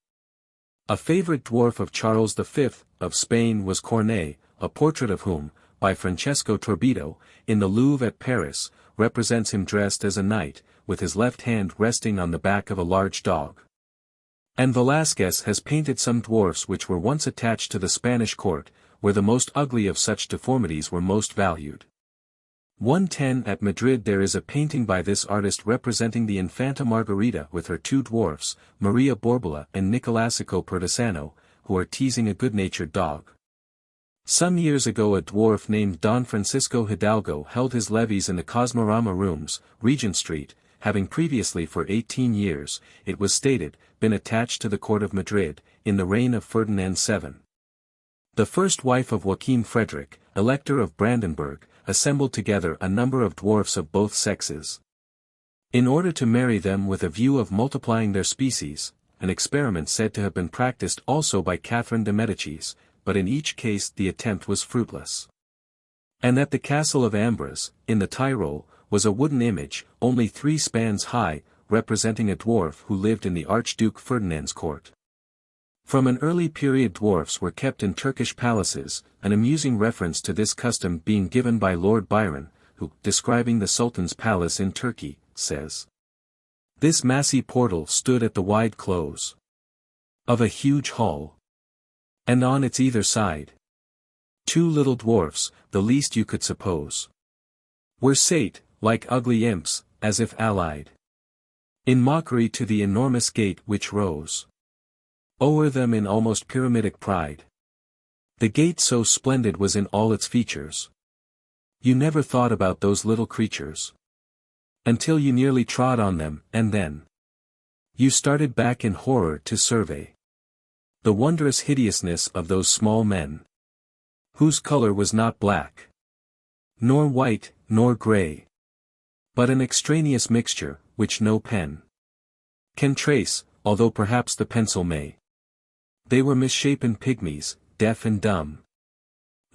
A favorite dwarf of Charles V of Spain was Corneille, a portrait of whom, by Francesco Torbido, in the Louvre at Paris, represents him dressed as a knight, with his left hand resting on the back of a large dog. And Velázquez has painted some dwarfs which were once attached to the Spanish court, where the most ugly of such deformities were most valued. 110 At Madrid there is a painting by this artist representing the Infanta Margarita with her two dwarfs, Maria Borbola and Nicolasico Perdesano, who are teasing a good-natured dog. Some years ago a dwarf named Don Francisco Hidalgo held his levees in the Cosmorama Rooms, Regent Street, having previously for 18 years, it was stated, been attached to the court of Madrid, in the reign of Ferdinand VII. The first wife of Joachim Frederick, Elector of Brandenburg, assembled together a number of dwarfs of both sexes, in order to marry them with a view of multiplying their species, an experiment said to have been practiced also by Catherine de Medicis, but in each case the attempt was fruitless. And at the castle of Ambras, in the Tyrol, was a wooden image, only 3 spans high, representing a dwarf who lived in the Archduke Ferdinand's court. From an early period dwarfs were kept in Turkish palaces, an amusing reference to this custom being given by Lord Byron, who, describing the Sultan's palace in Turkey, says, "This massy portal stood at the wide close of a huge hall, and on its either side 2 little dwarfs, the least you could suppose, were sate, like ugly imps, as if allied, in mockery to the enormous gate which rose o'er them in almost pyramidic pride. The gate so splendid was in all its features. You never thought about those little creatures until you nearly trod on them, and then you started back in horror to survey the wondrous hideousness of those small men, whose color was not black, nor white, nor gray, but an extraneous mixture, which no pen can trace, although perhaps the pencil may. They were misshapen pygmies, deaf and dumb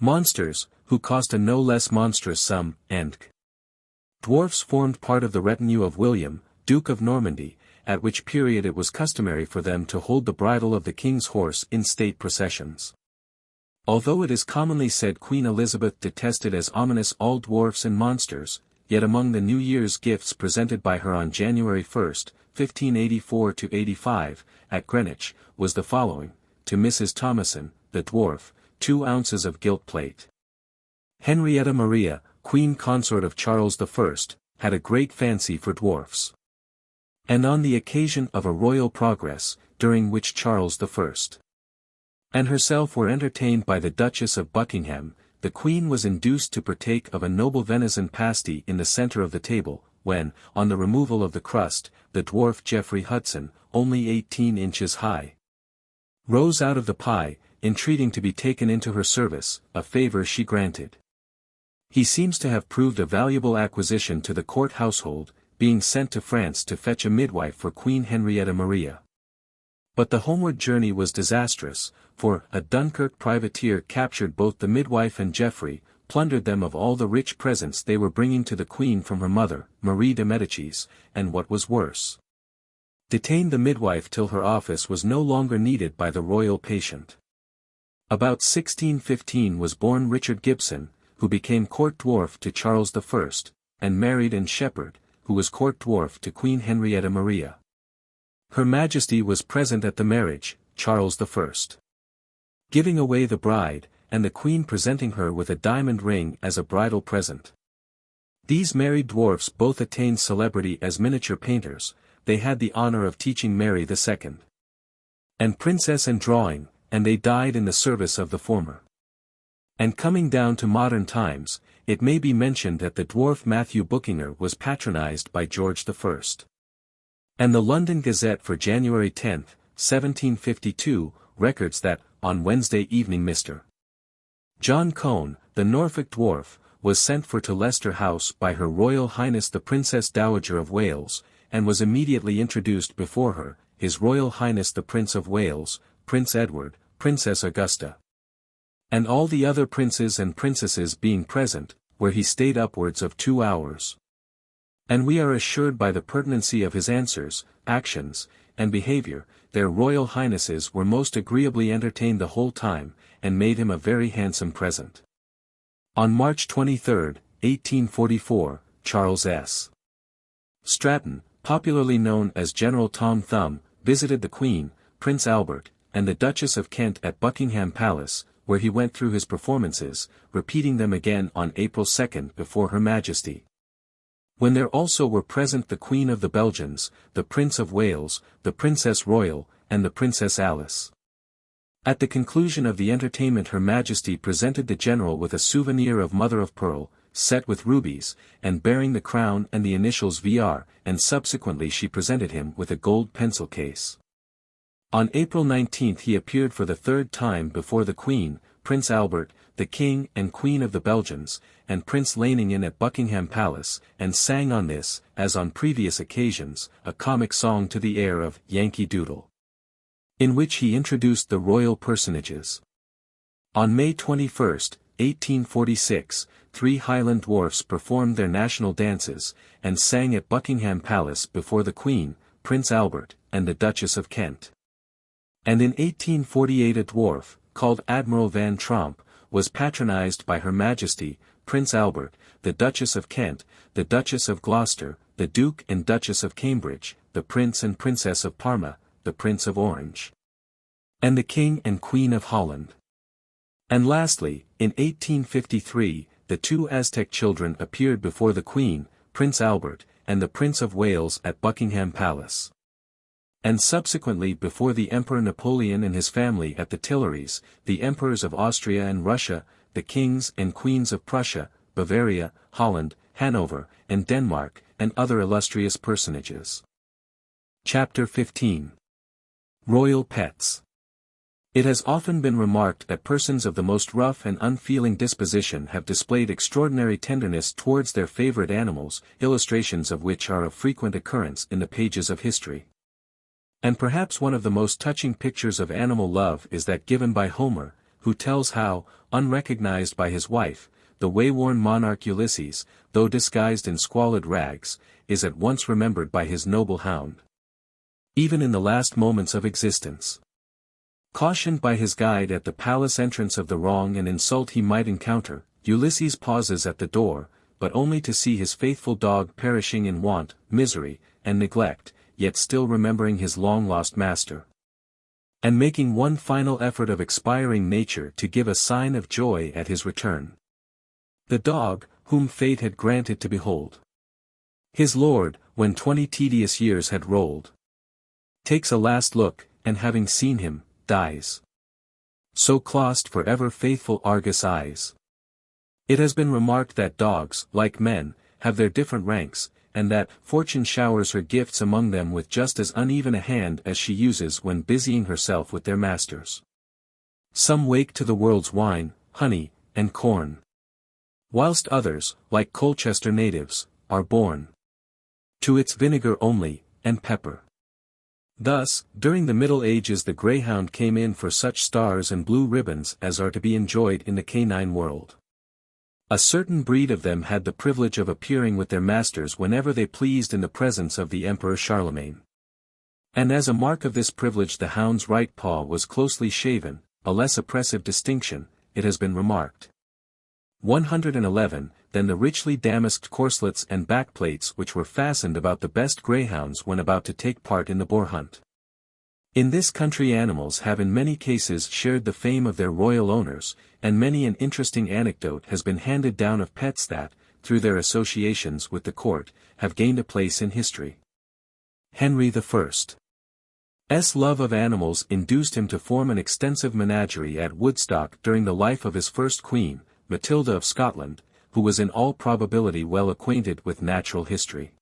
monsters, who cost a no less monstrous sum, and dwarfs formed part of the retinue of William, Duke of Normandy, at which period it was customary for them to hold the bridle of the king's horse in state processions. Although it is commonly said Queen Elizabeth detested as ominous all dwarfs and monsters, yet among the New Year's gifts presented by her on January 1, 1584–85, at Greenwich, was the following: to Mrs. Thomason, the dwarf, 2 ounces of gilt plate. Henrietta Maria, Queen Consort of Charles I, had a great fancy for dwarfs. And on the occasion of a royal progress, during which Charles I and herself were entertained by the Duchess of Buckingham, the Queen was induced to partake of a noble venison pasty in the centre of the table, when, on the removal of the crust, the dwarf Geoffrey Hudson, only 18 inches high, rose out of the pie, entreating to be taken into her service, a favour she granted. He seems to have proved a valuable acquisition to the court household, being sent to France to fetch a midwife for Queen Henrietta Maria. But the homeward journey was disastrous, for a Dunkirk privateer captured both the midwife and Geoffrey, plundered them of all the rich presents they were bringing to the Queen from her mother, Marie de Medicis, and what was worse, detained the midwife till her office was no longer needed by the royal patient. About 1615 was born Richard Gibson, who became court dwarf to Charles I, and married Anne Shepherd, who was court dwarf to Queen Henrietta Maria. Her Majesty was present at the marriage, Charles I giving away the bride, and the Queen presenting her with a diamond ring as a bridal present. These married dwarfs both attained celebrity as miniature painters. They had the honour of teaching Mary II and Princess in drawing, and they died in the service of the former. And coming down to modern times, it may be mentioned that the dwarf Matthew Bookinger was patronized by George I. And the London Gazette for January 10, 1752, records that, on Wednesday evening Mr. John Cone, the Norfolk dwarf, was sent for to Leicester House by Her Royal Highness the Princess Dowager of Wales, and was immediately introduced before her, His Royal Highness the Prince of Wales, Prince Edward, Princess Augusta, and all the other princes and princesses being present, where he stayed upwards of 2 hours. And we are assured by the pertinency of his answers, actions, and behaviour, their Royal Highnesses were most agreeably entertained the whole time, and made him a very handsome present. On March 23, 1844, Charles S. Stratton, popularly known as General Tom Thumb, visited the Queen, Prince Albert, and the Duchess of Kent at Buckingham Palace, where he went through his performances, repeating them again on April 2 before Her Majesty. When there also were present the Queen of the Belgians, the Prince of Wales, the Princess Royal, and the Princess Alice. At the conclusion of the entertainment Her Majesty presented the General with a souvenir of mother of pearl, set with rubies, and bearing the crown and the initials VR, and subsequently she presented him with a gold pencil case. On April 19 he appeared for the 3rd time before the Queen, Prince Albert, the King and Queen of the Belgians, and Prince Leiningen at Buckingham Palace, and sang on this, as on previous occasions, a comic song to the air of Yankee Doodle, in which he introduced the royal personages. On May 21, 1846, 3 Highland dwarfs performed their national dances, and sang at Buckingham Palace before the Queen, Prince Albert, and the Duchess of Kent. And in 1848 a dwarf, called Admiral Van Tromp, was patronized by Her Majesty, Prince Albert, the Duchess of Kent, the Duchess of Gloucester, the Duke and Duchess of Cambridge, the Prince and Princess of Parma, the Prince of Orange, and the King and Queen of Holland. And lastly, in 1853, the 2 Aztec children appeared before the Queen, Prince Albert, and the Prince of Wales at Buckingham Palace. And subsequently before the Emperor Napoleon and his family at the Tuileries, the Emperors of Austria and Russia, the Kings and Queens of Prussia, Bavaria, Holland, Hanover, and Denmark, and other illustrious personages. Chapter 15. Royal Pets. It has often been remarked that persons of the most rough and unfeeling disposition have displayed extraordinary tenderness towards their favorite animals, illustrations of which are of frequent occurrence in the pages of history. And perhaps one of the most touching pictures of animal love is that given by Homer, who tells how, unrecognized by his wife, the wayworn monarch Ulysses, though disguised in squalid rags, is at once remembered by his noble hound. Even in the last moments of existence. Cautioned by his guide at the palace entrance of the wrong and insult he might encounter, Ulysses pauses at the door, but only to see his faithful dog perishing in want, misery, and neglect, yet still remembering his long-lost master. And making one final effort of expiring nature to give a sign of joy at his return. The dog, whom fate had granted to behold his lord, when 20 tedious years had rolled, takes a last look, and having seen him, dies. So clost for ever faithful Argus eyes. It has been remarked that dogs, like men, have their different ranks, and that fortune showers her gifts among them with just as uneven a hand as she uses when busying herself with their masters. Some wake to the world's wine, honey, and corn, whilst others, like Colchester natives, are born to its vinegar only, and pepper. Thus, during the Middle Ages the greyhound came in for such stars and blue ribbons as are to be enjoyed in the canine world. A certain breed of them had the privilege of appearing with their masters whenever they pleased in the presence of the Emperor Charlemagne. And as a mark of this privilege the hound's right paw was closely shaven, a less oppressive distinction, it has been remarked. 111. Then the richly damasked corselets and backplates which were fastened about the best greyhounds when about to take part in the boar hunt. In this country animals have in many cases shared the fame of their royal owners, and many an interesting anecdote has been handed down of pets that, through their associations with the court, have gained a place in history. Henry I's love of animals induced him to form an extensive menagerie at Woodstock during the life of his first queen, Matilda of Scotland, who was in all probability well acquainted with natural history.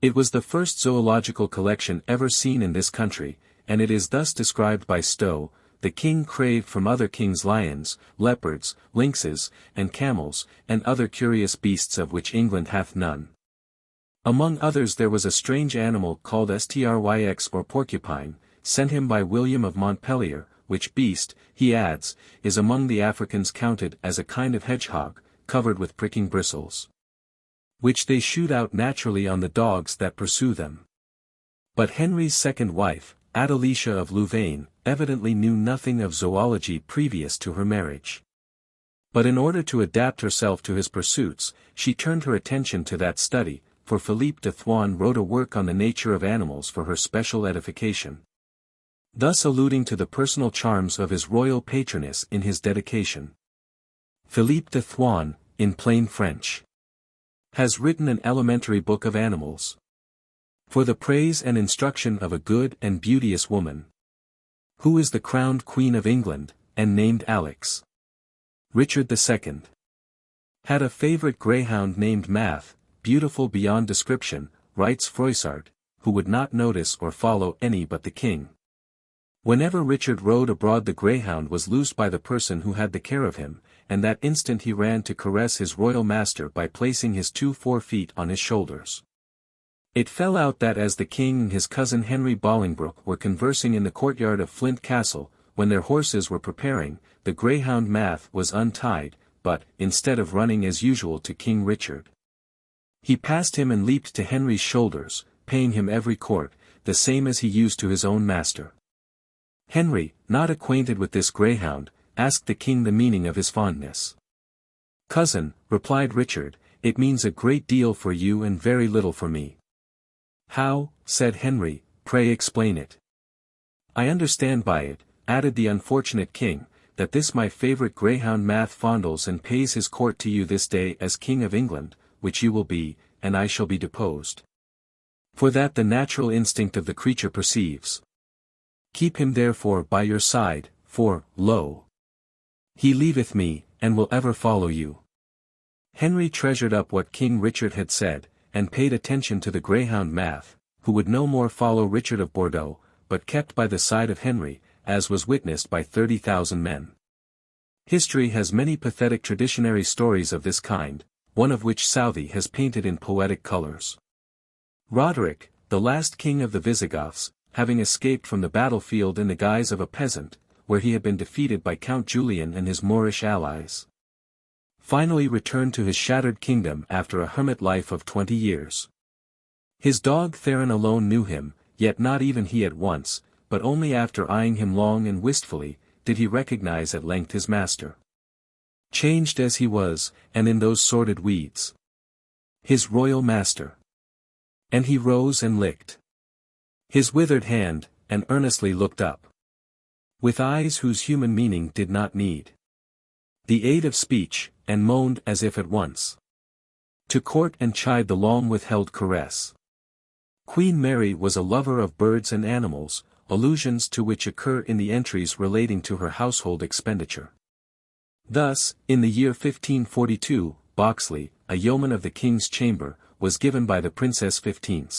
It was the first zoological collection ever seen in this country, and it is thus described by Stowe: the king craved from other kings lions, leopards, lynxes, and camels, and other curious beasts of which England hath none. Among others there was a strange animal called Stryx or porcupine, sent him by William of Montpellier, which beast, he adds, is among the Africans counted as a kind of hedgehog, covered with pricking bristles, which they shoot out naturally on the dogs that pursue them. But Henry's second wife, Adelicia of Louvain, evidently knew nothing of zoology previous to her marriage. But in order to adapt herself to his pursuits, she turned her attention to that study, for Philippe de Thuan wrote a work on the nature of animals for her special edification. Thus alluding to the personal charms of his royal patroness in his dedication. Philippe de Thuan, in plain French, has written an elementary book of animals, for the praise and instruction of a good and beauteous woman, who is the crowned Queen of England, and named Alex. Richard II had a favourite greyhound named Math, beautiful beyond description, writes Froissart, who would not notice or follow any but the king. Whenever Richard rode abroad the greyhound was loosed by the person who had the care of him, and that instant he ran to caress his royal master by placing his 2 forefeet on his shoulders. It fell out that as the king and his cousin Henry Bolingbroke were conversing in the courtyard of Flint Castle, when their horses were preparing, the greyhound Math was untied, but, instead of running as usual to King Richard, he passed him and leaped to Henry's shoulders, paying him every court, the same as he used to his own master. Henry, not acquainted with this greyhound, asked the king the meaning of his fondness. "Cousin," replied Richard, "it means a great deal for you and very little for me." "How?" said Henry, "pray explain it." "I understand by it," added the unfortunate king, "that this my favourite greyhound Math fondles and pays his court to you this day as King of England, which you will be, and I shall be deposed. For that the natural instinct of the creature perceives. Keep him therefore by your side, for, lo, he leaveth me, and will ever follow you." Henry treasured up what King Richard had said, and paid attention to the greyhound Math, who would no more follow Richard of Bordeaux, but kept by the side of Henry, as was witnessed by 30,000 men. History has many pathetic traditionary stories of this kind, one of which Southey has painted in poetic colours. Roderick, the last king of the Visigoths, having escaped from the battlefield in the guise of a peasant, where he had been defeated by Count Julian and his Moorish allies, finally returned to his shattered kingdom after a hermit life of 20 years. His dog Theron alone knew him, yet not even he at once, but only after eyeing him long and wistfully, did he recognize at length his master. Changed as he was, and in those sordid weeds, His royal master. And he rose and licked his withered hand, and earnestly looked up, with eyes whose human meaning did not need the aid of speech, and moaned as if at once to court and chide the long-withheld caress. Queen Mary was a lover of birds and animals, allusions to which occur in the entries relating to her household expenditure. Thus, in the year 1542, Boxley, a yeoman of the king's chamber, was given by the Princess 15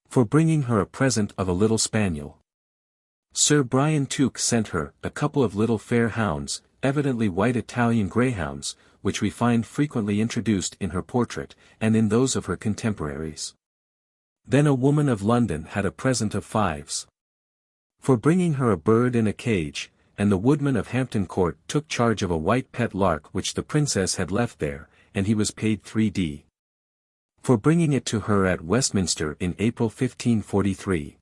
for bringing her a present of a little spaniel. Sir Brian Tuke sent her a couple of little fair hounds, evidently white Italian greyhounds, which we find frequently introduced in her portrait, and in those of her contemporaries. Then a woman of London had a present of fives for bringing her a bird in a cage, and the woodman of Hampton Court took charge of a white pet lark which the princess had left there, and he was paid 3d for bringing it to her at Westminster in April 1543.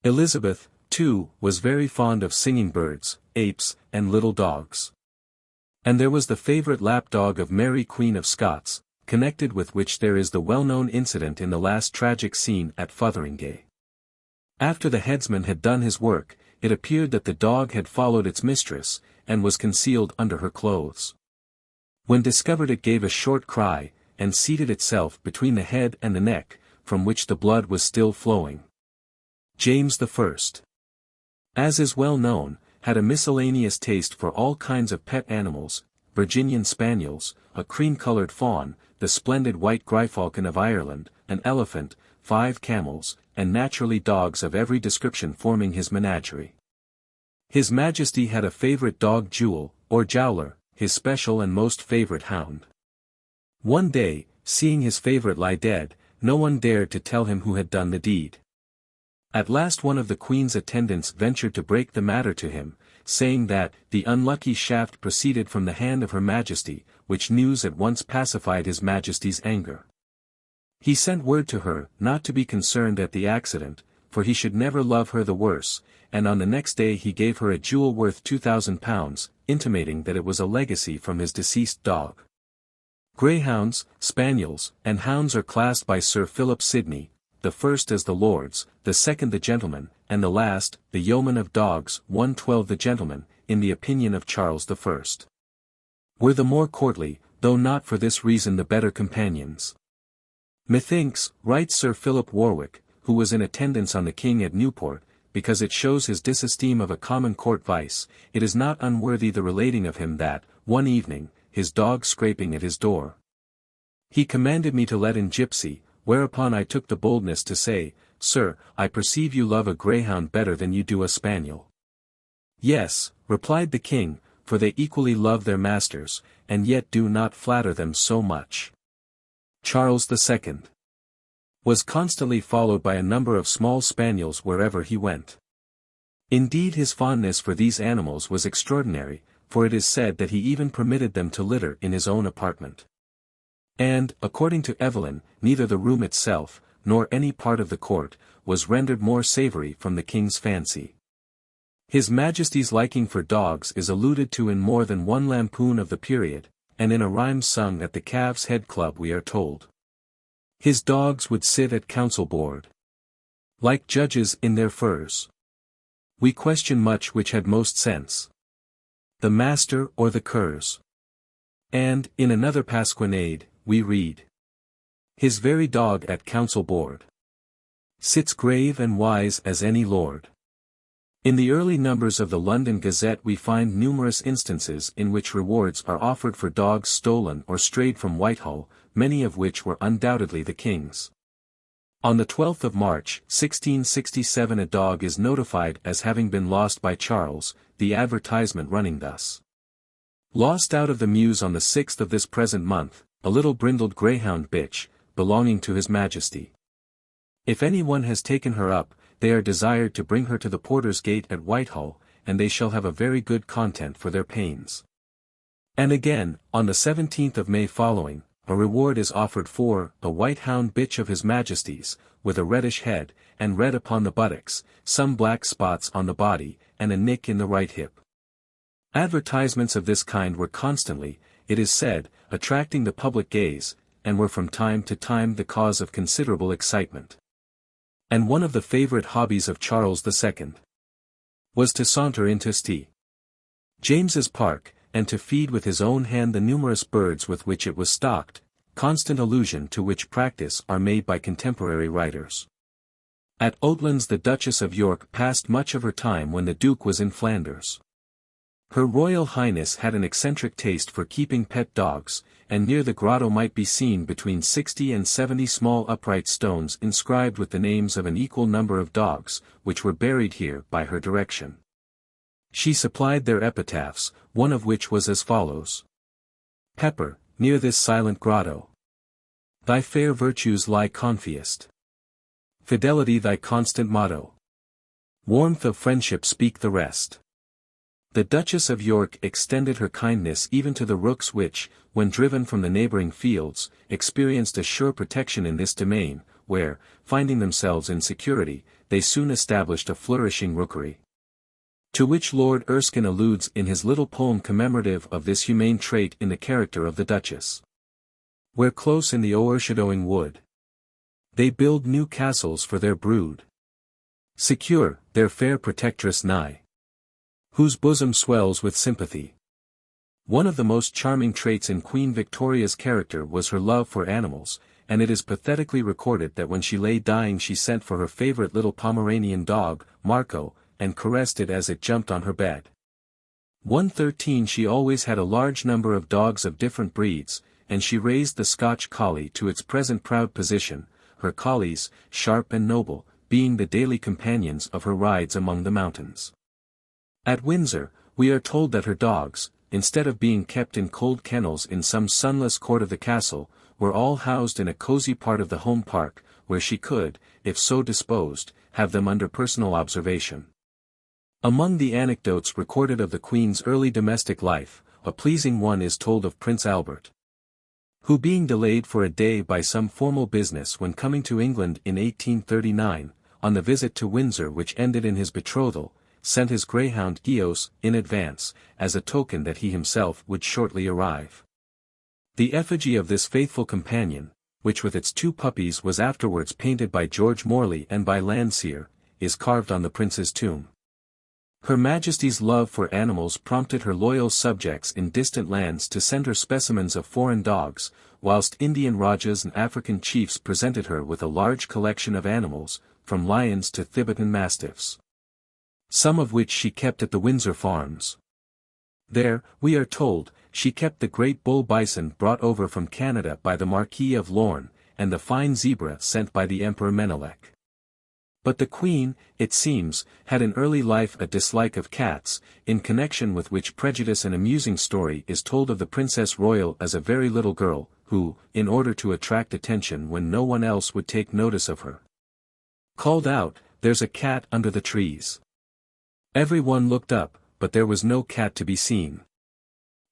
Elizabeth, too, was very fond of singing birds, apes, and little dogs. And there was the favourite lapdog of Mary Queen of Scots, connected with which there is the well-known incident in the last tragic scene at Fotheringay. After the headsman had done his work, it appeared that the dog had followed its mistress, and was concealed under her clothes. When discovered it gave a short cry, and seated itself between the head and the neck, from which the blood was still flowing. James I, as is well known, had a miscellaneous taste for all kinds of pet animals, Virginian spaniels, a cream-coloured fawn, the splendid white gryfalcon of Ireland, an elephant, 5 camels, and naturally dogs of every description forming his menagerie. His Majesty had a favourite dog Jewel, or Jowler, his special and most favourite hound. One day, seeing his favourite lie dead, no one dared to tell him who had done the deed. At last one of the Queen's attendants ventured to break the matter to him, saying that the unlucky shaft proceeded from the hand of Her Majesty, which news at once pacified His Majesty's anger. He sent word to her not to be concerned at the accident, for he should never love her the worse, and on the next day he gave her a jewel worth £2,000, intimating that it was a legacy from his deceased dog. Greyhounds, spaniels, and hounds are classed by Sir Philip Sidney, the first as the lords, the second the gentlemen, and the last, the yeoman of dogs, 112 the gentleman, in the opinion of Charles I. Were the more courtly, though not for this reason the better companions. Methinks, writes Sir Philip Warwick, who was in attendance on the king at Newport, because it shows his disesteem of a common court vice, it is not unworthy the relating of him that, one evening, his dog scraping at his door, he commanded me to let in Gypsy, whereupon I took the boldness to say, Sir, I perceive you love a greyhound better than you do a spaniel. Yes, replied the king, for they equally love their masters, and yet do not flatter them so much. Charles II was constantly followed by a number of small spaniels wherever he went. Indeed his fondness for these animals was extraordinary, for it is said that he even permitted them to litter in his own apartment. And, according to Evelyn, neither the room itself, nor any part of the court, was rendered more savoury from the king's fancy. His Majesty's liking for dogs is alluded to in more than one lampoon of the period, and in a rhyme sung at the Calves' Head Club we are told. His dogs would sit at council board, like judges in their furs. We question much which had most sense, the master or the curs. And, in another pasquinade, we read, his very dog at council board sits grave and wise as any lord. In the early numbers of the London Gazette we find numerous instances in which rewards are offered for dogs stolen or strayed from Whitehall, many of which were undoubtedly the king's. On the 12th of March, 1667 a dog is notified as having been lost by Charles, the advertisement running thus. Lost out of the mews on the 6th of this present month, a little brindled greyhound bitch, belonging to His Majesty. If any one has taken her up, they are desired to bring her to the Porter's Gate at Whitehall, and they shall have a very good content for their pains. And again, on the 17th of May following, a reward is offered for a white hound bitch of His Majesty's, with a reddish head, and red upon the buttocks, some black spots on the body, and a nick in the right hip. Advertisements of this kind were constantly, it is said, attracting the public gaze, and were from time to time the cause of considerable excitement. And one of the favourite hobbies of Charles II was to saunter into St. James's Park, and to feed with his own hand the numerous birds with which it was stocked, constant allusion to which practice are made by contemporary writers. At Oatlands the Duchess of York passed much of her time when the Duke was in Flanders. Her Royal Highness had an eccentric taste for keeping pet dogs, and near the grotto might be seen between 60 and 70 small upright stones inscribed with the names of an equal number of dogs, which were buried here by her direction. She supplied their epitaphs, one of which was as follows. Pepper, near this silent grotto. Thy fair virtues lie confiest. Fidelity thy constant motto. Warmth of friendship speak the rest. The Duchess of York extended her kindness even to the rooks which, when driven from the neighbouring fields, experienced a sure protection in this domain, where, finding themselves in security, they soon established a flourishing rookery. To which Lord Erskine alludes in his little poem commemorative of this humane trait in the character of the Duchess. Where close in the o'ershadowing wood they build new castles for their brood, secure, their fair protectress nigh, whose bosom swells with sympathy. One of the most charming traits in Queen Victoria's character was her love for animals, and it is pathetically recorded that when she lay dying she sent for her favourite little Pomeranian dog, Marco, and caressed it as it jumped on her bed. 113 She always had a large number of dogs of different breeds, and she raised the Scotch collie to its present proud position, her collies, sharp and noble, being the daily companions of her rides among the mountains. At Windsor, we are told that her dogs, instead of being kept in cold kennels in some sunless court of the castle, were all housed in a cosy part of the home park, where she could, if so disposed, have them under personal observation. Among the anecdotes recorded of the Queen's early domestic life, a pleasing one is told of Prince Albert, who being delayed for a day by some formal business when coming to England in 1839, on the visit to Windsor which ended in his betrothal, sent his greyhound Eos in advance, as a token that he himself would shortly arrive. The effigy of this faithful companion, which with its 2 puppies was afterwards painted by George Morley and by Landseer, is carved on the prince's tomb. Her Majesty's love for animals prompted her loyal subjects in distant lands to send her specimens of foreign dogs, whilst Indian Rajas and African chiefs presented her with a large collection of animals, from lions to Thibetan mastiffs, some of which she kept at the Windsor farms. There, we are told, she kept the great bull bison brought over from Canada by the Marquis of Lorne, and the fine zebra sent by the Emperor Menelik. But the Queen, it seems, had in early life a dislike of cats, in connection with which prejudice an amusing story is told of the Princess Royal as a very little girl, who, in order to attract attention when no one else would take notice of her, called out, "There's a cat under the trees." Every one looked up, but there was no cat to be seen.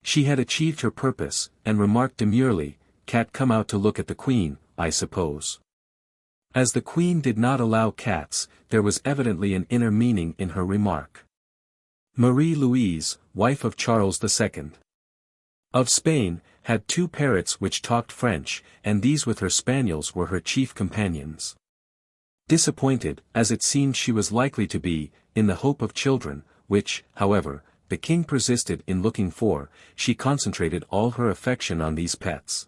She had achieved her purpose, and remarked demurely, "Cat come out to look at the Queen, I suppose." As the Queen did not allow cats, there was evidently an inner meaning in her remark. Marie-Louise, wife of Charles II of Spain, had 2 parrots which talked French, and these with her spaniels were her chief companions. Disappointed, as it seemed she was likely to be, in the hope of children, which, however, the king persisted in looking for, she concentrated all her affection on these pets.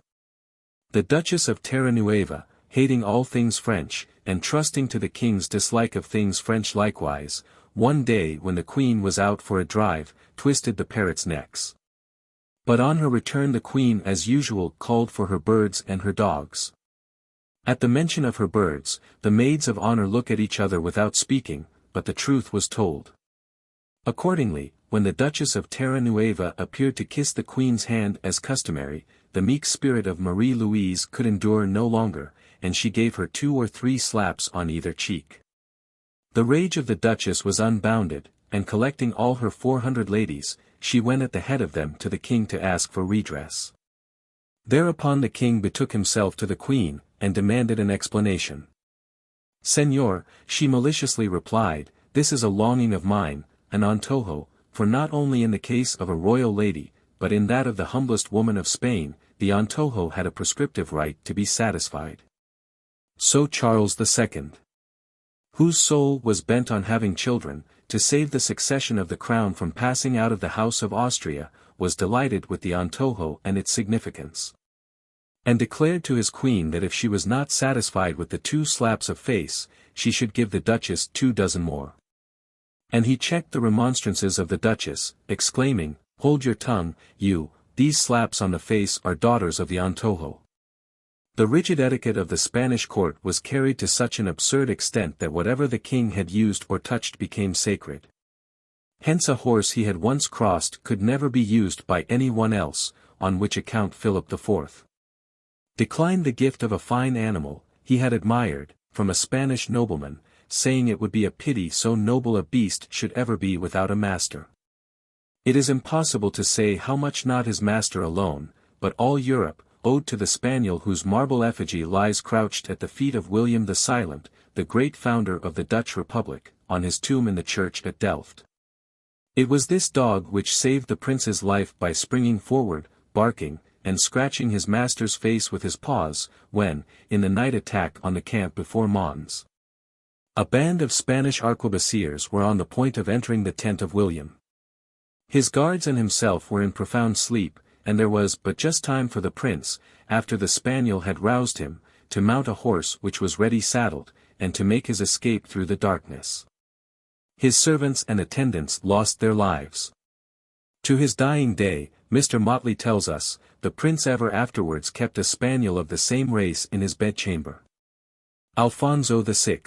The Duchess of Terranueva, hating all things French, and trusting to the king's dislike of things French likewise, one day when the Queen was out for a drive, twisted the parrots' necks. But on her return the Queen as usual called for her birds and her dogs. At the mention of her birds, the maids of honor look at each other without speaking, but the truth was told. Accordingly, when the Duchess of Terranueva appeared to kiss the Queen's hand as customary, the meek spirit of Marie-Louise could endure no longer, and she gave her 2 or 3 slaps on either cheek. The rage of the Duchess was unbounded, and collecting all her 400 ladies, she went at the head of them to the king to ask for redress. Thereupon the king betook himself to the Queen, and demanded an explanation. "Señor," she maliciously replied, "this is a longing of mine, an antojo, for not only in the case of a royal lady, but in that of the humblest woman of Spain, the Antojo had a prescriptive right to be satisfied. So Charles II, whose soul was bent on having children, to save the succession of the crown from passing out of the House of Austria, was delighted with the Antojo and its significance, and declared to his queen that if she was not satisfied with the 2 slaps of face, she should give the Duchess 2 dozen more. And he checked the remonstrances of the Duchess, exclaiming, "Hold your tongue, you, these slaps on the face are daughters of the Antojo." The rigid etiquette of the Spanish court was carried to such an absurd extent that whatever the king had used or touched became sacred. Hence a horse he had once crossed could never be used by any one else, on which account Philip IV declined the gift of a fine animal he had admired, from a Spanish nobleman, saying it would be a pity so noble a beast should ever be without a master. It is impossible to say how much not his master alone, but all Europe, owed to the spaniel whose marble effigy lies crouched at the feet of William the Silent, the great founder of the Dutch Republic, on his tomb in the church at Delft. It was this dog which saved the prince's life by springing forward, barking, and scratching his master's face with his paws, when, in the night attack on the camp before Mons, a band of Spanish arquebusiers were on the point of entering the tent of William. His guards and himself were in profound sleep, and there was but just time for the prince, after the spaniel had roused him, to mount a horse which was ready saddled, and to make his escape through the darkness. His servants and attendants lost their lives. To his dying day, Mr. Motley tells us, the prince ever afterwards kept a spaniel of the same race in his bedchamber. Alfonso VI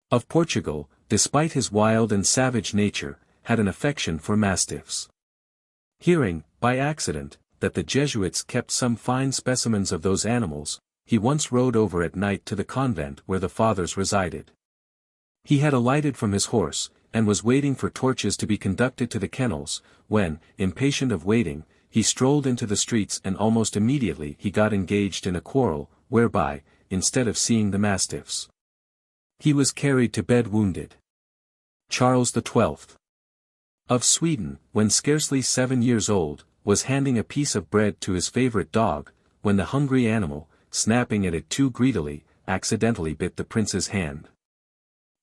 of Portugal, despite his wild and savage nature, had an affection for mastiffs. Hearing, by accident, that the Jesuits kept some fine specimens of those animals, he once rode over at night to the convent where the fathers resided. He had alighted from his horse, and was waiting for torches to be conducted to the kennels, when, impatient of waiting, he strolled into the streets and almost immediately he got engaged in a quarrel, whereby, instead of seeing the mastiffs, he was carried to bed wounded. Charles XII of Sweden, when scarcely 7 years old, was handing a piece of bread to his favorite dog, when the hungry animal, snapping at it too greedily, accidentally bit the prince's hand.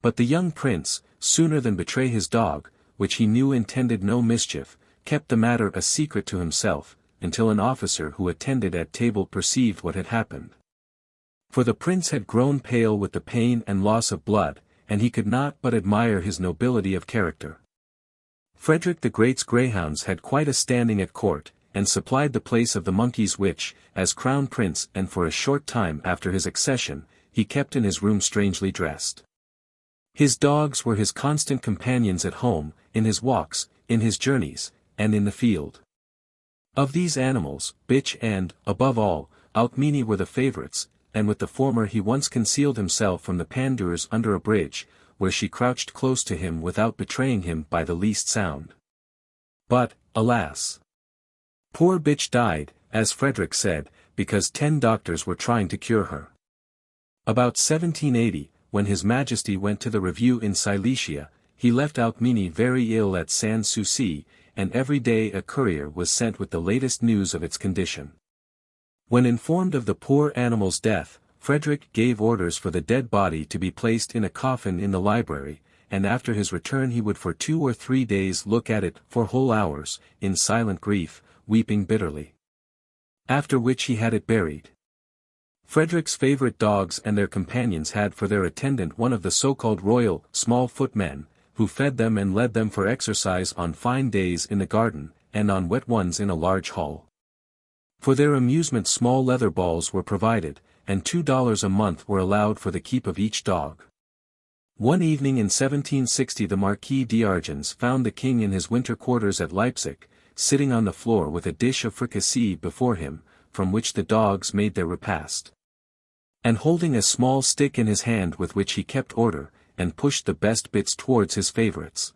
But the young prince, sooner than betray his dog, which he knew intended no mischief, kept the matter a secret to himself, until an officer who attended at table perceived what had happened. For the prince had grown pale with the pain and loss of blood, and he could not but admire his nobility of character. Frederick the Great's greyhounds had quite a standing at court, and supplied the place of the monkeys which, as crown prince and for a short time after his accession, he kept in his room strangely dressed. His dogs were his constant companions at home, in his walks, in his journeys, and in the field. Of these animals, Bitch and, above all, Alcmene were the favourites, and with the former he once concealed himself from the pandurs under a bridge, where she crouched close to him without betraying him by the least sound. But, alas! Poor Bitch died, as Frederick said, because 10 doctors were trying to cure her. About 1780, when His Majesty went to the review in Silesia, he left Alcmene very ill at Sans Souci, and every day a courier was sent with the latest news of its condition. When informed of the poor animal's death, Frederick gave orders for the dead body to be placed in a coffin in the library, and after his return he would for 2 or 3 days look at it for whole hours, in silent grief, weeping bitterly. After which he had it buried. Frederick's favorite dogs and their companions had for their attendant one of the so-called royal, small footmen, who fed them and led them for exercise on fine days in the garden, and on wet ones in a large hall. For their amusement small leather balls were provided, and $2 a month were allowed for the keep of each dog. One evening in 1760 the Marquis d'Argens found the king in his winter quarters at Leipzig, sitting on the floor with a dish of fricassee before him, from which the dogs made their repast, and holding a small stick in his hand with which he kept order, and pushed the best bits towards his favourites.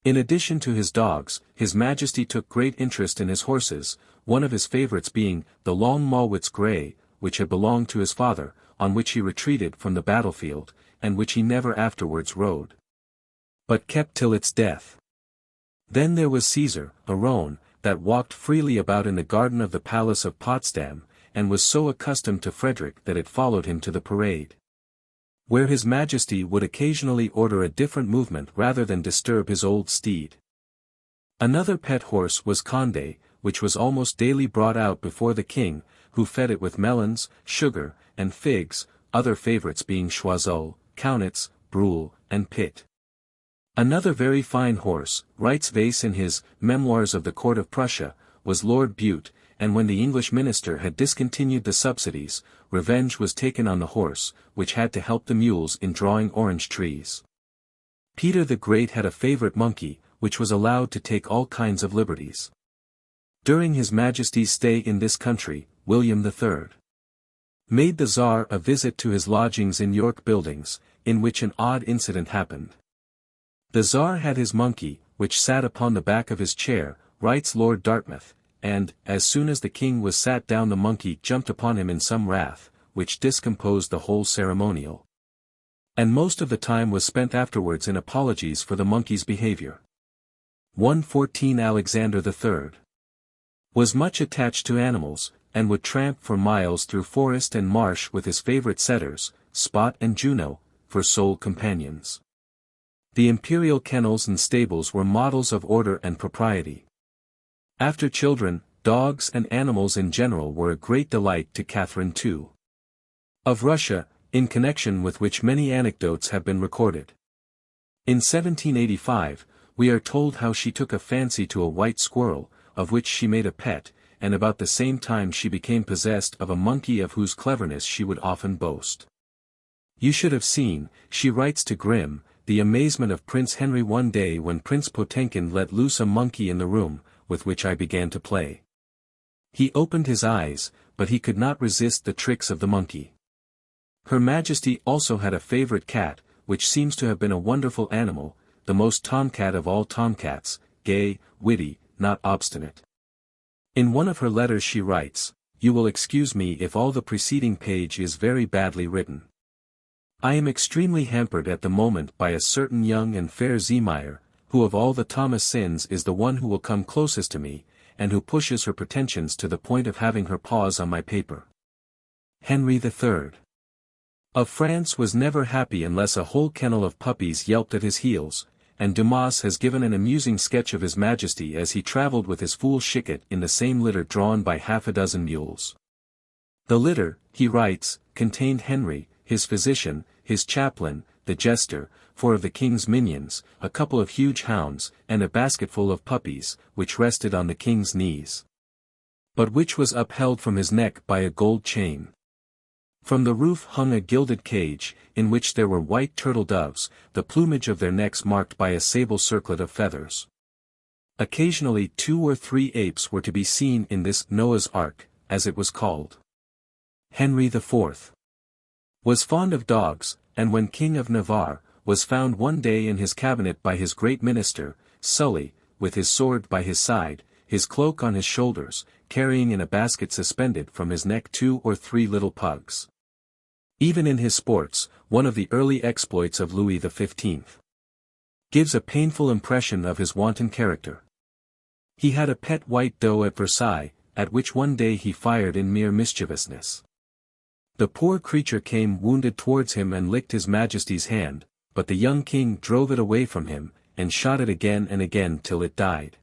In addition to his dogs, His Majesty took great interest in his horses, one of his favourites being the long Malwitz Grey, which had belonged to his father, on which he retreated from the battlefield, and which he never afterwards rode, but kept till its death. Then there was Caesar, a roan, that walked freely about in the garden of the palace of Potsdam, and was so accustomed to Frederick that it followed him to the parade, where His Majesty would occasionally order a different movement rather than disturb his old steed. Another pet horse was Condé, which was almost daily brought out before the king, who fed it with melons, sugar, and figs, other favorites being Choiseul, Kaunitz, Brule, and Pitt. Another very fine horse, writes Vase in his Memoirs of the Court of Prussia, was Lord Bute, and when the English minister had discontinued the subsidies, revenge was taken on the horse, which had to help the mules in drawing orange trees. Peter the Great had a favorite monkey, which was allowed to take all kinds of liberties. During His Majesty's stay in this country, William III made the Tsar a visit to his lodgings in York Buildings, in which an odd incident happened. The Tsar had his monkey, which sat upon the back of his chair, writes Lord Dartmouth, and, as soon as the king was sat down the monkey jumped upon him in some wrath, which discomposed the whole ceremonial. And most of the time was spent afterwards in apologies for the monkey's behavior. 114 Alexander III was much attached to animals, and would tramp for miles through forest and marsh with his favorite setters, Spot and Juno, for sole companions. The imperial kennels and stables were models of order and propriety. After children, dogs and animals in general were a great delight to Catherine II of Russia, in connection with which many anecdotes have been recorded. In 1785, we are told how she took a fancy to a white squirrel, of which she made a pet, and about the same time she became possessed of a monkey of whose cleverness she would often boast. You should have seen, she writes to Grimm, the amazement of Prince Henry one day when Prince Potemkin let loose a monkey in the room, with which I began to play. He opened his eyes, but he could not resist the tricks of the monkey. Her Majesty also had a favorite cat, which seems to have been a wonderful animal, the most tomcat of all tomcats, gay, witty, not obstinate. In one of her letters she writes, "You will excuse me if all the preceding page is very badly written. I am extremely hampered at the moment by a certain young and fair Zeemeyer, who of all the Thomasins is the one who will come closest to me, and who pushes her pretensions to the point of having her paws on my paper." Henry III of France was never happy unless a whole kennel of puppies yelped at his heels, and Dumas has given an amusing sketch of His Majesty as he travelled with his fool Schicket in the same litter drawn by half a dozen mules. The litter, he writes, contained Henry, his physician, his chaplain, the jester, 4 of the king's minions, a couple of huge hounds, and a basketful of puppies, which rested on the king's knees, but which was upheld from his neck by a gold chain. From the roof hung a gilded cage, in which there were white turtle doves, the plumage of their necks marked by a sable circlet of feathers. Occasionally 2 or 3 apes were to be seen in this Noah's Ark, as it was called. Henry IV was fond of dogs, and when King of Navarre, was found one day in his cabinet by his great minister, Sully, with his sword by his side, his cloak on his shoulders, carrying in a basket suspended from his neck 2 or 3 little pugs. Even in his sports, one of the early exploits of Louis XV gives a painful impression of his wanton character. He had a pet white doe at Versailles, at which one day he fired in mere mischievousness. The poor creature came wounded towards him and licked His Majesty's hand, but the young king drove it away from him, and shot it again and again till it died.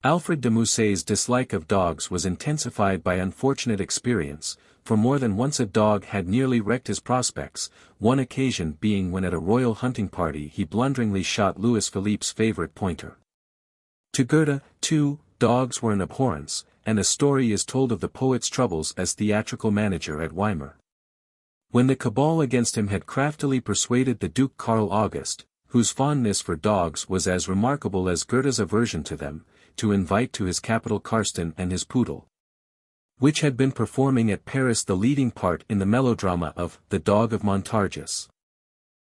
Alfred de Musset's dislike of dogs was intensified by unfortunate experience, for more than once a dog had nearly wrecked his prospects, one occasion being when at a royal hunting party he blunderingly shot Louis Philippe's favorite pointer. To Goethe, too, dogs were an abhorrence, and a story is told of the poet's troubles as theatrical manager at Weimar. When the cabal against him had craftily persuaded the Duke Karl August, whose fondness for dogs was as remarkable as Goethe's aversion to them, to invite to his capital Karsten and his poodle, which had been performing at Paris the leading part in the melodrama of The Dog of Montargis.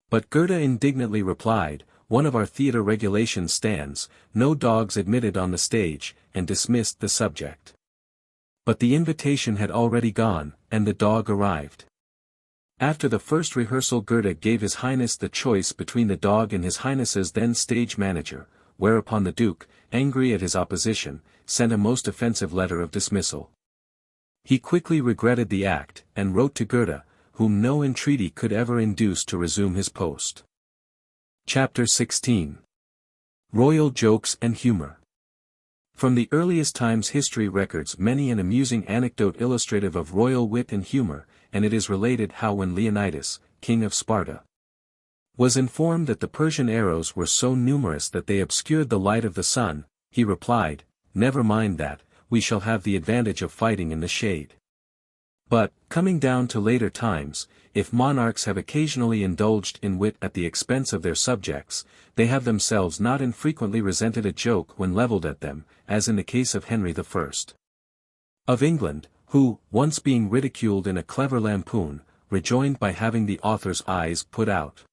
But Goethe indignantly replied, "One of our theatre regulations stands, no dogs admitted on the stage," and dismissed the subject. But the invitation had already gone, and the dog arrived. After the first rehearsal Goethe gave His Highness the choice between the dog and His Highness's then stage manager, whereupon the Duke, angry at his opposition, sent a most offensive letter of dismissal. He quickly regretted the act, and wrote to Goethe, whom no entreaty could ever induce to resume his post. Chapter 16. Royal Jokes and Humour. From the earliest times history records many an amusing anecdote illustrative of royal wit and humour, and it is related how when Leonidas, king of Sparta, was informed that the Persian arrows were so numerous that they obscured the light of the sun, he replied, "Never mind that, we shall have the advantage of fighting in the shade." But, coming down to later times, if monarchs have occasionally indulged in wit at the expense of their subjects, they have themselves not infrequently resented a joke when levelled at them, as in the case of Henry I. of England, who, once being ridiculed in a clever lampoon, rejoined by having the author's eyes put out.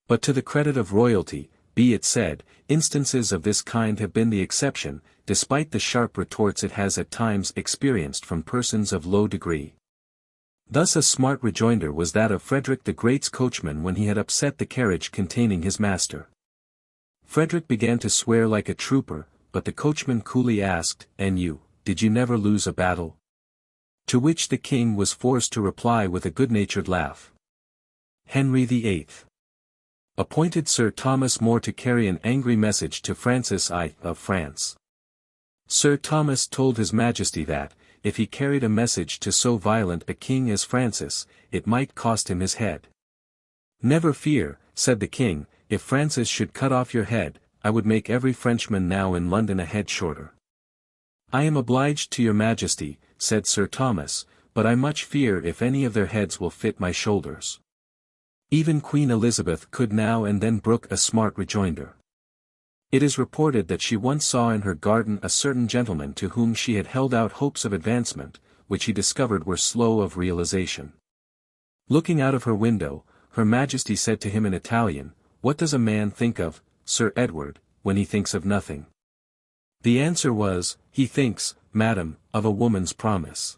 But to the credit of royalty, be it said, instances of this kind have been the exception, despite the sharp retorts it has at times experienced from persons of low degree. Thus a smart rejoinder was that of Frederick the Great's coachman when he had upset the carriage containing his master. Frederick began to swear like a trooper, but the coachman coolly asked, "And you, did you never lose a battle?" To which the king was forced to reply with a good-natured laugh. Henry VIII. appointed Sir Thomas More to carry an angry message to Francis I of France. Sir Thomas told His Majesty that, if he carried a message to so violent a king as Francis, it might cost him his head. "Never fear," said the king, "if Francis should cut off your head, I would make every Frenchman now in London a head shorter." "I am obliged to your Majesty," said Sir Thomas, "but I much fear if any of their heads will fit my shoulders." Even Queen Elizabeth could now and then brook a smart rejoinder. It is reported that she once saw in her garden a certain gentleman to whom she had held out hopes of advancement, which he discovered were slow of realization. Looking out of her window, Her Majesty said to him in Italian, "What does a man think of, Sir Edward, when he thinks of nothing?" The answer was, "He thinks, madam, of a woman's promise."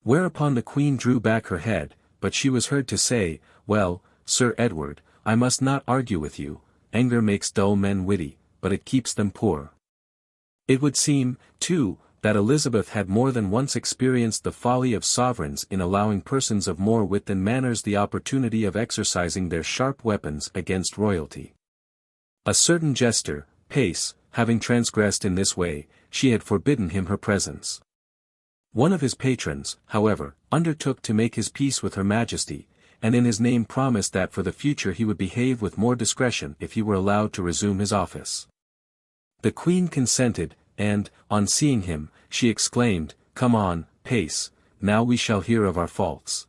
Whereupon the Queen drew back her head, but she was heard to say, "Well, Sir Edward, I must not argue with you, anger makes dull men witty, but it keeps them poor." It would seem, too, that Elizabeth had more than once experienced the folly of sovereigns in allowing persons of more wit than manners the opportunity of exercising their sharp weapons against royalty. A certain jester, Pace, having transgressed in this way, she had forbidden him her presence. One of his patrons, however, undertook to make his peace with Her Majesty, and in his name promised that for the future he would behave with more discretion if he were allowed to resume his office. The Queen consented, and, on seeing him, she exclaimed, "Come on, Pace, now we shall hear of our faults."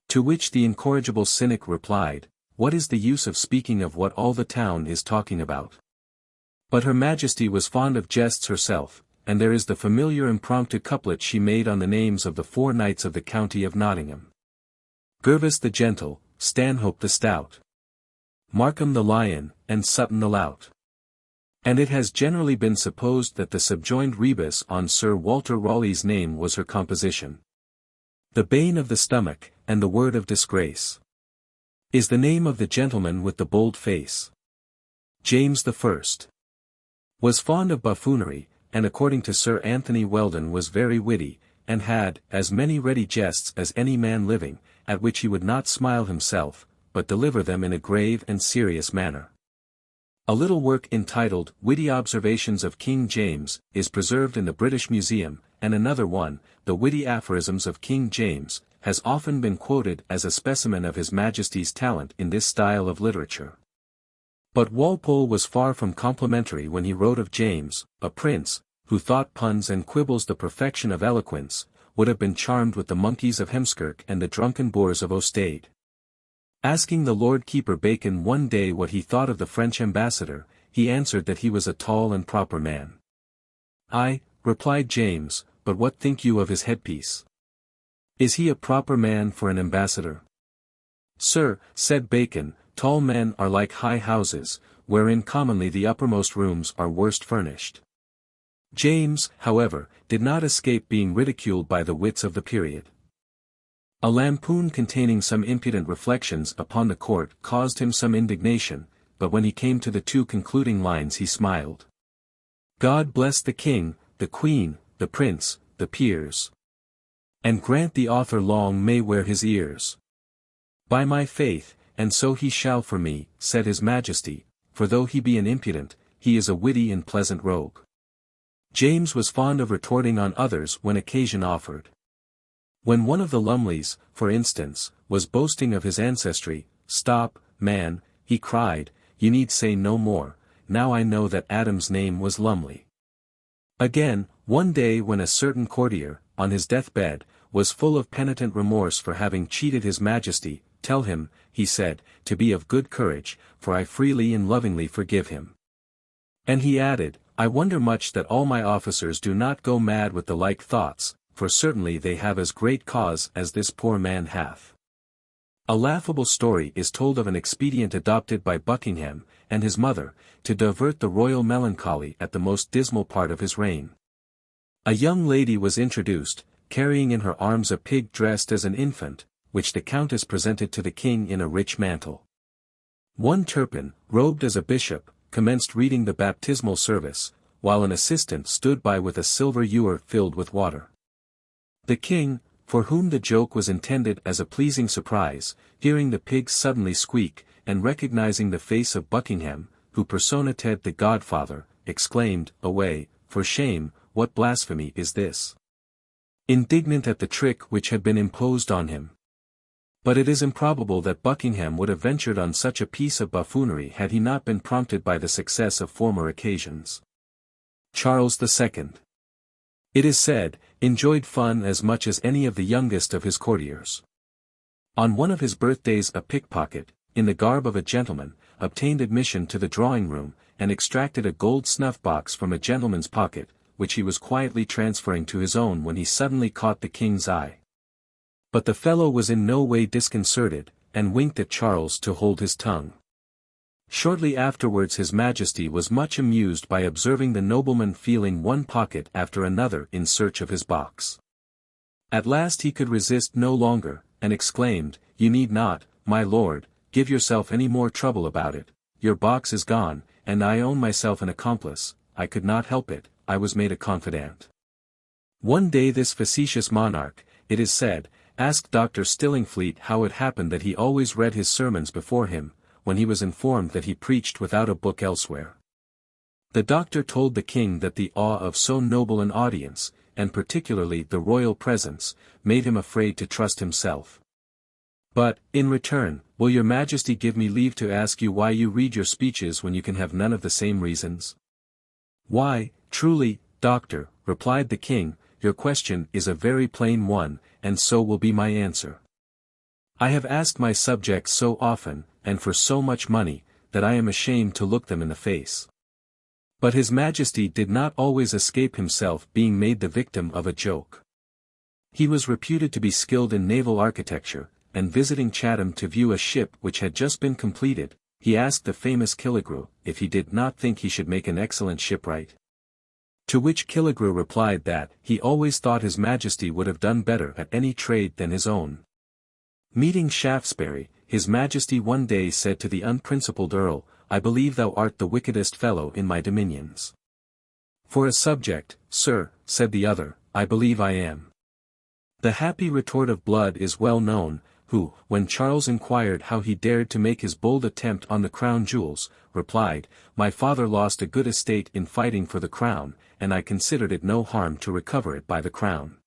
To which the incorrigible cynic replied, "What is the use of speaking of what all the town is talking about?" But Her Majesty was fond of jests herself, and there is the familiar impromptu couplet she made on the names of the 4 knights of the county of Nottingham. Gervas the Gentle, Stanhope the Stout, Markham the Lion, and Sutton the Lout. And it has generally been supposed that the subjoined rebus on Sir Walter Raleigh's name was her composition. "The bane of the stomach, and the word of disgrace, is the name of the gentleman with the bold face." James I. was fond of buffoonery, and according to Sir Anthony Weldon was very witty, and had as many ready jests as any man living, at which he would not smile himself, but deliver them in a grave and serious manner. A little work entitled Witty Observations of King James is preserved in the British Museum, and another one, The Witty Aphorisms of King James, has often been quoted as a specimen of His Majesty's talent in this style of literature. But Walpole was far from complimentary when he wrote of James, a prince, who thought puns and quibbles the perfection of eloquence, would have been charmed with the monkeys of Hemskirk and the drunken boors of Ostade. Asking the Lord Keeper Bacon one day what he thought of the French ambassador, he answered that he was a tall and proper man. "Ay," replied James, "but what think you of his headpiece? Is he a proper man for an ambassador?" "Sir," said Bacon, "tall men are like high houses, wherein commonly the uppermost rooms are worst furnished." James, however, did not escape being ridiculed by the wits of the period. A lampoon containing some impudent reflections upon the court caused him some indignation, but when he came to the two concluding lines he smiled. God bless the king, the queen, the prince, the peers. And grant the author long may wear his ears. By my faith, and so he shall for me, said his majesty, for though he be an impudent, he is a witty and pleasant rogue. James was fond of retorting on others when occasion offered. When one of the Lumleys, for instance, was boasting of his ancestry, "Stop, man," he cried, "you need say no more, now I know that Adam's name was Lumley." Again, one day when a certain courtier, on his deathbed, was full of penitent remorse for having cheated his majesty, "Tell him," he said, "to be of good courage, for I freely and lovingly forgive him." And he added, "I wonder much that all my officers do not go mad with the like thoughts, for certainly they have as great cause as this poor man hath." A laughable story is told of an expedient adopted by Buckingham, and his mother, to divert the royal melancholy at the most dismal part of his reign. A young lady was introduced, carrying in her arms a pig dressed as an infant, which the countess presented to the king in a rich mantle. One Turpin, robed as a bishop, commenced reading the baptismal service, while an assistant stood by with a silver ewer filled with water. The king, for whom the joke was intended as a pleasing surprise, hearing the pig suddenly squeak, and recognizing the face of Buckingham, who personated the godfather, exclaimed, "Away, for shame, what blasphemy is this?" indignant at the trick which had been imposed on him. But it is improbable that Buckingham would have ventured on such a piece of buffoonery had he not been prompted by the success of former occasions. Charles II, it is said, enjoyed fun as much as any of the youngest of his courtiers. On one of his birthdays a pickpocket, in the garb of a gentleman, obtained admission to the drawing-room, and extracted a gold snuff-box from a gentleman's pocket, which he was quietly transferring to his own when he suddenly caught the king's eye. But the fellow was in no way disconcerted, and winked at Charles to hold his tongue. Shortly afterwards his majesty was much amused by observing the nobleman feeling one pocket after another in search of his box. At last he could resist no longer, and exclaimed, "You need not, my lord, give yourself any more trouble about it, your box is gone, and I own myself an accomplice, I could not help it, I was made a confidant." One day this facetious monarch, it is said, asked Dr. Stillingfleet how it happened that he always read his sermons before him, when he was informed that he preached without a book elsewhere. The doctor told the king that the awe of so noble an audience, and particularly the royal presence, made him afraid to trust himself. "But, in return, will your majesty give me leave to ask you why you read your speeches when you can have none of the same reasons?" "Why, truly, doctor," replied the king, "your question is a very plain one, and so will be my answer. I have asked my subjects so often, and for so much money, that I am ashamed to look them in the face." But his majesty did not always escape himself being made the victim of a joke. He was reputed to be skilled in naval architecture, and visiting Chatham to view a ship which had just been completed, he asked the famous Killigrew if he did not think he should make an excellent shipwright. To which Killigrew replied that he always thought his majesty would have done better at any trade than his own. Meeting Shaftesbury, his majesty one day said to the unprincipled earl, "I believe thou art the wickedest fellow in my dominions." "For a subject, sir," said the other, "I believe I am." The happy retort of Blood is well known, who, when Charles inquired how he dared to make his bold attempt on the crown jewels, replied, "My father lost a good estate in fighting for the crown, and I considered it no harm to recover it by the crown."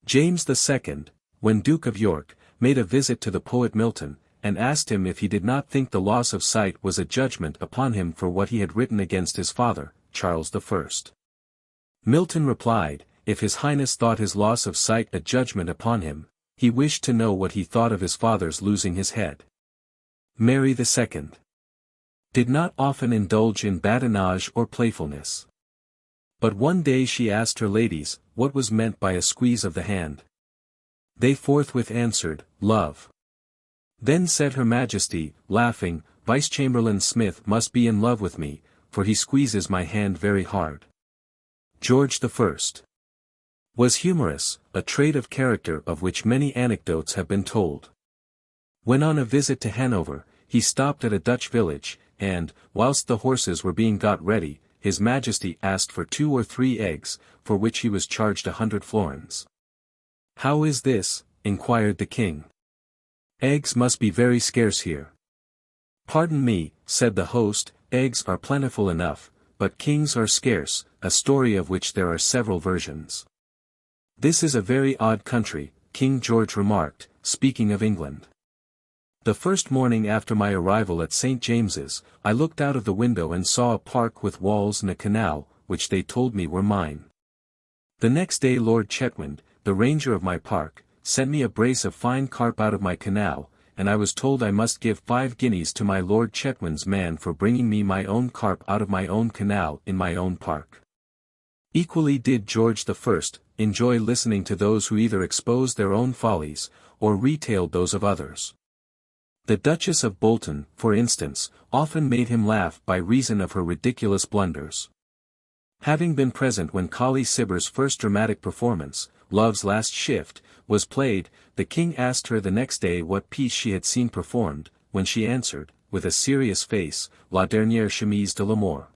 James II, when Duke of York, made a visit to the poet Milton, and asked him if he did not think the loss of sight was a judgment upon him for what he had written against his father, Charles I. Milton replied, if His Highness thought his loss of sight a judgment upon him, he wished to know what he thought of his father's losing his head. Mary II did not often indulge in badinage or playfulness. But one day she asked her ladies, what was meant by a squeeze of the hand. They forthwith answered, "Love." Then said her Majesty, laughing, "Vice-Chamberlain Smith must be in love with me, for he squeezes my hand very hard." George I was humorous, a trait of character of which many anecdotes have been told. When on a visit to Hanover, he stopped at a Dutch village, and, whilst the horses were being got ready, his Majesty asked for 2 or 3 eggs, for which he was charged 100 florins. "How is this?" inquired the king. "Eggs must be very scarce here." "Pardon me," said the host, "eggs are plentiful enough, but kings are scarce, a story of which there are several versions." "This is a very odd country," King George remarked, speaking of England. "The first morning after my arrival at St. James's, I looked out of the window and saw a park with walls and a canal, which they told me were mine. The next day Lord Chetwynd, the ranger of my park, sent me a brace of fine carp out of my canal, and I was told I must give 5 guineas to my Lord Chetwynd's man for bringing me my own carp out of my own canal in my own park." Equally did George I enjoy listening to those who either exposed their own follies, or retailed those of others. The Duchess of Bolton, for instance, often made him laugh by reason of her ridiculous blunders. Having been present when Colley Cibber's first dramatic performance, Love's Last Shift, was played, the king asked her the next day what piece she had seen performed, when she answered, with a serious face, "La dernière chemise de l'amour."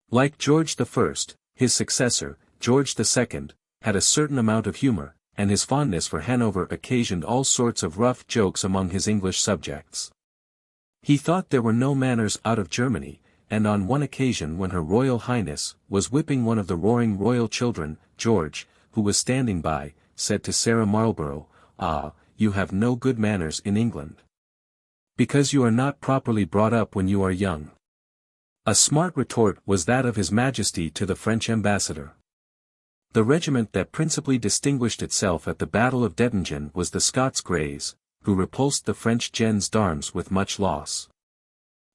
Like George I, his successor, George II, had a certain amount of humour, and his fondness for Hanover occasioned all sorts of rough jokes among his English subjects. He thought there were no manners out of Germany, and on one occasion when Her Royal Highness was whipping one of the roaring royal children, George, who was standing by, said to Sarah Marlborough, "Ah, you have no good manners in England. Because you are not properly brought up when you are young." A smart retort was that of His Majesty to the French ambassador. The regiment that principally distinguished itself at the Battle of Dettingen was the Scots Greys, who repulsed the French gens d'armes with much loss.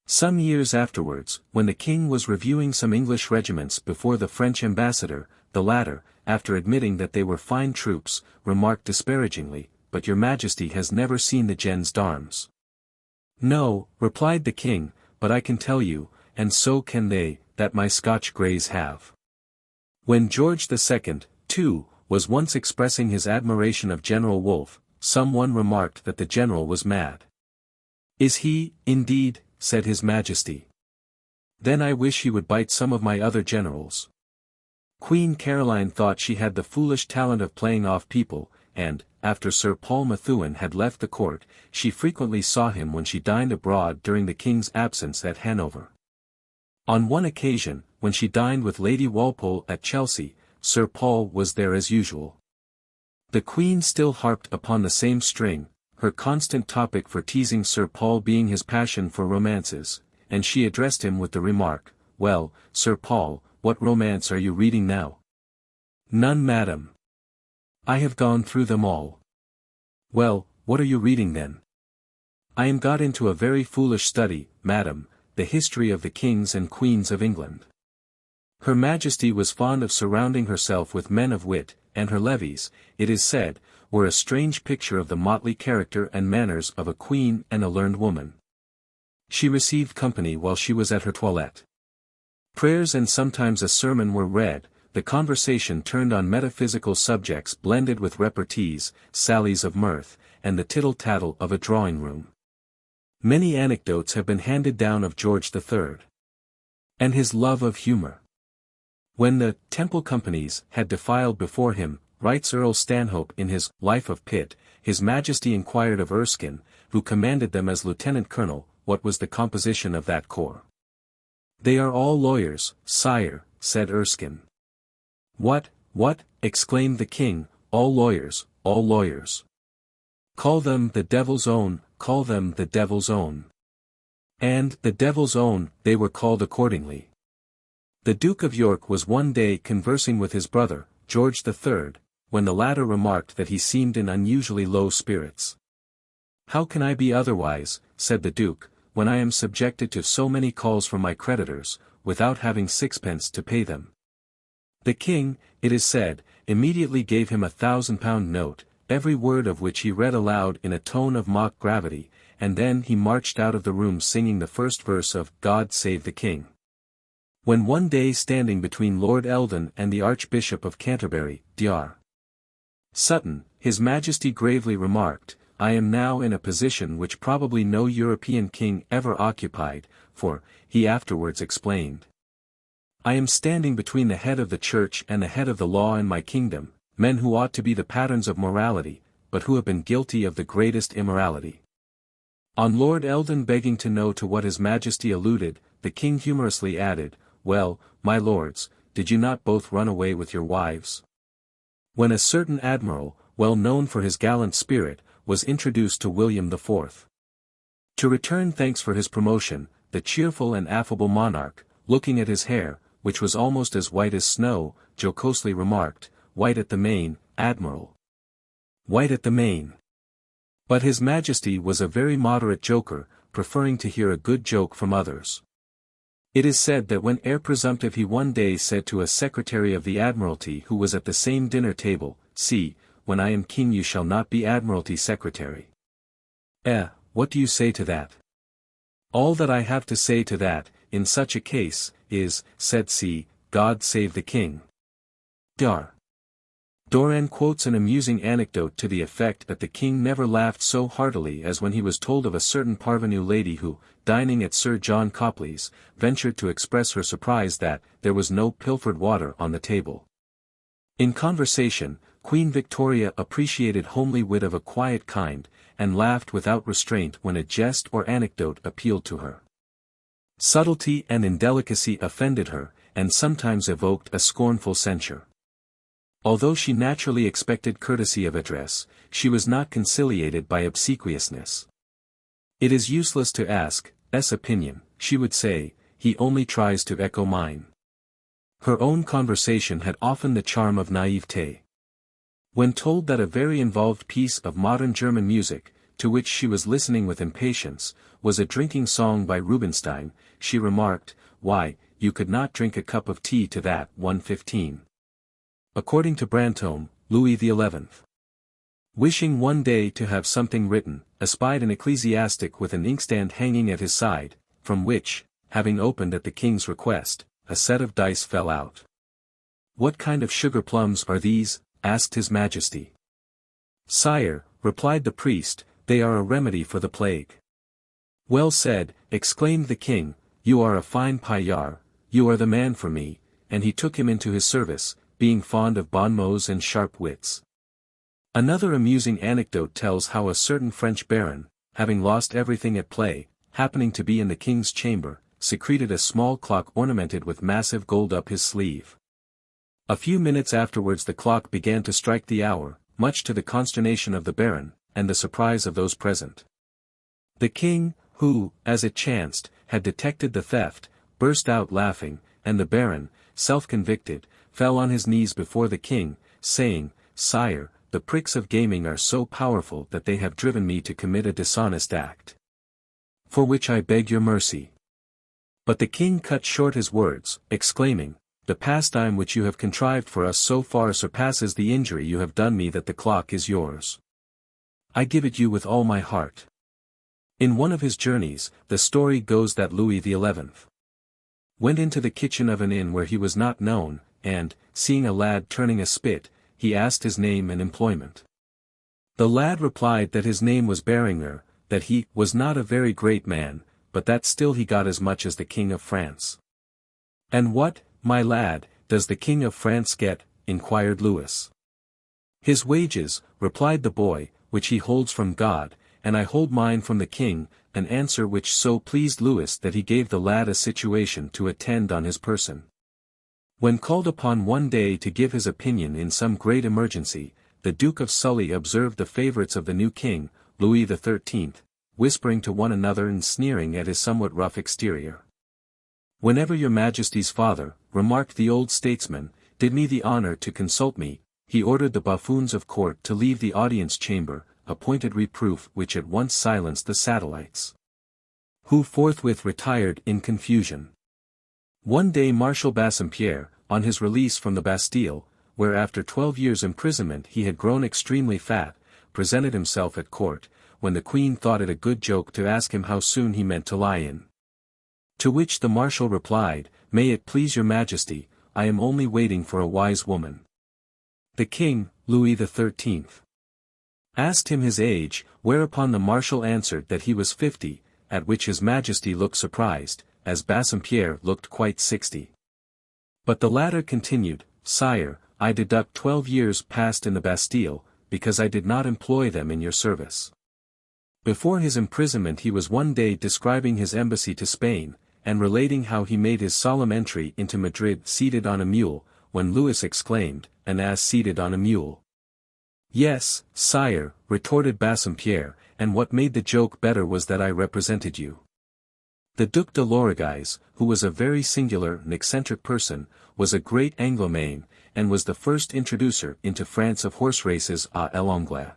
Some years afterwards, when the king was reviewing some English regiments before the French ambassador, the latter, after admitting that they were fine troops, remarked disparagingly, "But your Majesty has never seen the gens d'armes." "No," replied the king, "but I can tell you, and so can they, that my Scotch Greys have." When George II, too, was once expressing his admiration of General Wolfe, some one remarked that the general was mad. "Is he, indeed?" said His Majesty. "Then I wish he would bite some of my other generals." Queen Caroline thought she had the foolish talent of playing off people, and, after Sir Paul Methuen had left the court, she frequently saw him when she dined abroad during the king's absence at Hanover. On one occasion, when she dined with Lady Walpole at Chelsea, Sir Paul was there as usual. The Queen still harped upon the same string, her constant topic for teasing Sir Paul being his passion for romances, and she addressed him with the remark, "Well, Sir Paul, what romance are you reading now?" "None, madam. I have gone through them all." "Well, what are you reading then?" "I am got into a very foolish study, madam, the history of the kings and queens of England." Her Majesty was fond of surrounding herself with men of wit, and her levees, it is said, were a strange picture of the motley character and manners of a queen and a learned woman. She received company while she was at her toilette. Prayers and sometimes a sermon were read, the conversation turned on metaphysical subjects blended with repartees, sallies of mirth, and the tittle-tattle of a drawing-room. Many anecdotes have been handed down of George III. and his love of humour. When the Temple companies had defiled before him, writes Earl Stanhope in his Life of Pitt, His Majesty inquired of Erskine, who commanded them as lieutenant colonel, what was the composition of that corps. "They are all lawyers, sire," said Erskine. What, exclaimed the king, "all lawyers, all lawyers. Call them the devil's own, call them the devil's own." And the devil's own, they were called accordingly. The Duke of York was one day conversing with his brother, George III, when the latter remarked that he seemed in unusually low spirits. "How can I be otherwise," said the Duke, "when I am subjected to so many calls from my creditors, without having sixpence to pay them?" The king, it is said, immediately gave him £1,000 note, every word of which he read aloud in a tone of mock gravity, and then he marched out of the room singing the first verse of "God Save the King." When one day standing between Lord Eldon and the Archbishop of Canterbury, Dr. Sutton, His Majesty gravely remarked, I am now in a position which probably no European king ever occupied, for, he afterwards explained, I am standing between the head of the church and the head of the law in my kingdom, men who ought to be the patterns of morality, but who have been guilty of the greatest immorality. On Lord Eldon begging to know to what his Majesty alluded, the king humorously added, Well, my lords, did you not both run away with your wives? When a certain admiral, well known for his gallant spirit, was introduced to William IV. To return thanks for his promotion, the cheerful and affable monarch, looking at his hair, which was almost as white as snow, jocosely remarked, White at the mane, Admiral. White at the mane. But his Majesty was a very moderate joker, preferring to hear a good joke from others. It is said that when heir presumptive he one day said to a secretary of the Admiralty who was at the same dinner table, See, when I am king you shall not be Admiralty secretary. What do you say to that? All that I have to say to that, in such a case, is, said C, God save the king. Dar. Doran quotes an amusing anecdote to the effect that the king never laughed so heartily as when he was told of a certain parvenu lady who, dining at Sir John Copley's, ventured to express her surprise that there was no pilfered water on the table. In conversation, Queen Victoria appreciated homely wit of a quiet kind, and laughed without restraint when a jest or anecdote appealed to her. Subtlety and indelicacy offended her, and sometimes evoked a scornful censure. Although she naturally expected courtesy of address, she was not conciliated by obsequiousness. It is useless to ask S opinion, she would say, he only tries to echo mine. Her own conversation had often the charm of naivete. When told that a very involved piece of modern German music, to which she was listening with impatience, was a drinking song by Rubinstein, she remarked, Why, you could not drink a cup of tea to that 1:15. According to Brantome, Louis XI. Wishing one day to have something written, espied an ecclesiastic with an inkstand hanging at his side, from which, having opened at the king's request, a set of dice fell out. What kind of sugar plums are these? Asked his Majesty. Sire, replied the priest, they are a remedy for the plague. Well said, exclaimed the king, you are a fine paillard, you are the man for me, and he took him into his service, being fond of bon mots and sharp wits. Another amusing anecdote tells how a certain French baron, having lost everything at play, happening to be in the king's chamber, secreted a small clock ornamented with massive gold up his sleeve. A few minutes afterwards the clock began to strike the hour, much to the consternation of the baron, and the surprise of those present. The king, who, as it chanced, had detected the theft, burst out laughing, and the baron, self-convicted, fell on his knees before the king, saying, Sire, the pricks of gaming are so powerful that they have driven me to commit a dishonest act. For which I beg your mercy. But the king cut short his words, exclaiming, The pastime which you have contrived for us so far surpasses the injury you have done me that the clock is yours. I give it you with all my heart. In one of his journeys, the story goes that Louis XI went into the kitchen of an inn where he was not known, and, seeing a lad turning a spit, he asked his name and employment. The lad replied that his name was Beringer, that he was not a very great man, but that still he got as much as the King of France. And what, my lad, does the King of France get? Inquired Louis. His wages, replied the boy, which he holds from God, and I hold mine from the king, an answer which so pleased Louis that he gave the lad a situation to attend on his person. When called upon one day to give his opinion in some great emergency, the Duke of Sully observed the favourites of the new king, Louis XIII, whispering to one another and sneering at his somewhat rough exterior. Whenever your Majesty's father, remarked the old statesman, did me the honour to consult me, he ordered the buffoons of court to leave the audience chamber, a pointed reproof which at once silenced the satellites, who forthwith retired in confusion. One day Marshal Bassompierre, on his release from the Bastille, where after 12 years' imprisonment he had grown extremely fat, presented himself at court, when the Queen thought it a good joke to ask him how soon he meant to lie in. To which the Marshal replied, May it please your Majesty, I am only waiting for a wise woman. The King, Louis XIII. asked him his age, whereupon the marshal answered that he was 50, at which his majesty looked surprised, as Bassompierre looked quite 60. But the latter continued, Sire, I deduct 12 years passed in the Bastille, because I did not employ them in your service. Before his imprisonment he was one day describing his embassy to Spain, and relating how he made his solemn entry into Madrid seated on a mule, when Louis exclaimed, an ass seated on a mule. Yes, sire, retorted Bassompierre, and what made the joke better was that I represented you. The Duc de Lorigues, who was a very singular and eccentric person, was a great Anglomane, and was the first introducer into France of horse races à l'anglaise.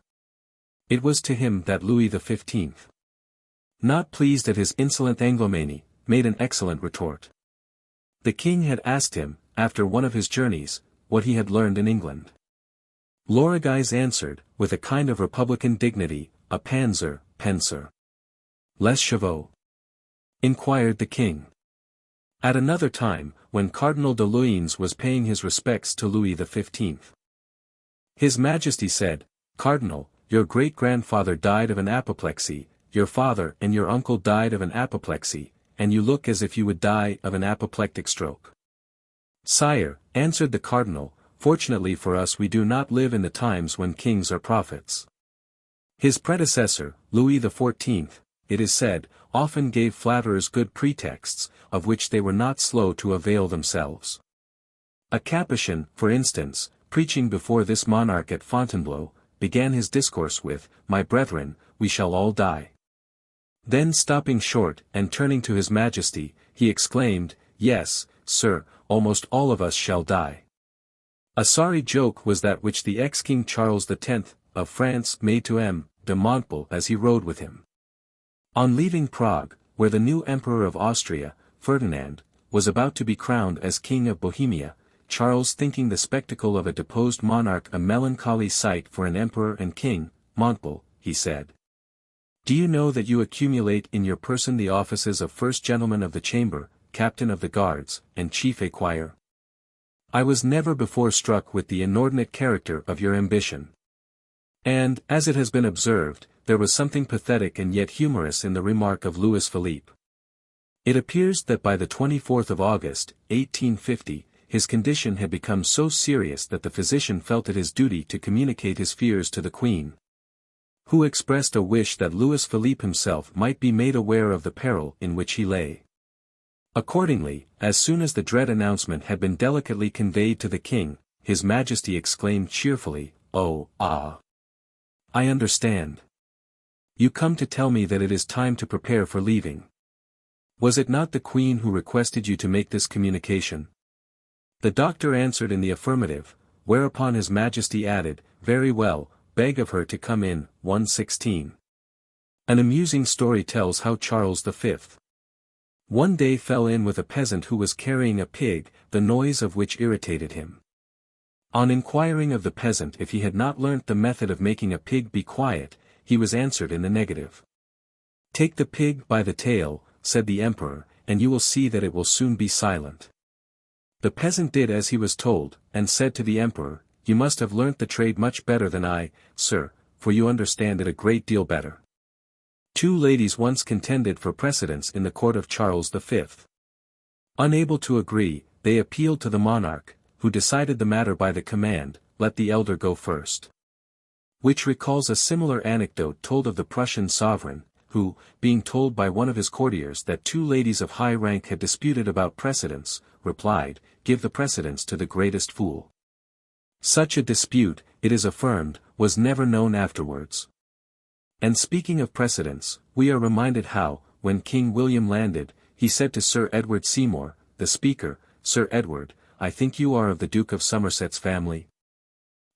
It was to him that Louis XV, not pleased at his insolent Anglomany, made an excellent retort. The king had asked him, after one of his journeys, what he had learned in England. Lorigues answered, with a kind of republican dignity, a panzer, penser. Les chevaux? Inquired the king. At another time, when Cardinal de Luynes was paying his respects to Louis XV. His Majesty said, Cardinal, your great-grandfather died of an apoplexy, your father and your uncle died of an apoplexy, and you look as if you would die of an apoplectic stroke. Sire, answered the cardinal, fortunately for us we do not live in the times when kings are prophets. His predecessor, Louis XIV, it is said, often gave flatterers good pretexts, of which they were not slow to avail themselves. A Capuchin, for instance, preaching before this monarch at Fontainebleau, began his discourse with, My brethren, we shall all die. Then stopping short, and turning to his Majesty, he exclaimed, Yes, sir, almost all of us shall die. A sorry joke was that which the ex-King Charles X, of France made to M. de Montbel as he rode with him. On leaving Prague, where the new Emperor of Austria, Ferdinand, was about to be crowned as King of Bohemia, Charles thinking the spectacle of a deposed monarch a melancholy sight for an emperor and king, Montbel, he said. Do you know that you accumulate in your person the offices of First Gentleman of the Chamber, Captain of the Guards, and Chief Esquire? I was never before struck with the inordinate character of your ambition. And, as it has been observed, there was something pathetic and yet humorous in the remark of Louis Philippe. It appears that by the 24th of August, 1850, his condition had become so serious that the physician felt it his duty to communicate his fears to the Queen, who expressed a wish that Louis Philippe himself might be made aware of the peril in which he lay. Accordingly, as soon as the dread announcement had been delicately conveyed to the king, his Majesty exclaimed cheerfully, Oh, ah! I understand. You come to tell me that it is time to prepare for leaving. Was it not the Queen who requested you to make this communication? The doctor answered in the affirmative, whereupon his Majesty added, Very well, beg of her to come in. 116. An amusing story tells how Charles V. one day fell in with a peasant who was carrying a pig, the noise of which irritated him. On inquiring of the peasant if he had not learnt the method of making a pig be quiet, he was answered in the negative. Take the pig by the tail, said the emperor, and you will see that it will soon be silent. The peasant did as he was told, and said to the emperor, You must have learnt the trade much better than I, sir, for you understand it a great deal better. Two ladies once contended for precedence in the court of Charles V. Unable to agree, they appealed to the monarch, who decided the matter by the command, Let the elder go first. Which recalls a similar anecdote told of the Prussian sovereign, who, being told by one of his courtiers that two ladies of high rank had disputed about precedence, replied, Give the precedence to the greatest fool. Such a dispute, it is affirmed, was never known afterwards. And speaking of precedence, we are reminded how, when King William landed, he said to Sir Edward Seymour, the Speaker, Sir Edward, I think you are of the Duke of Somerset's family?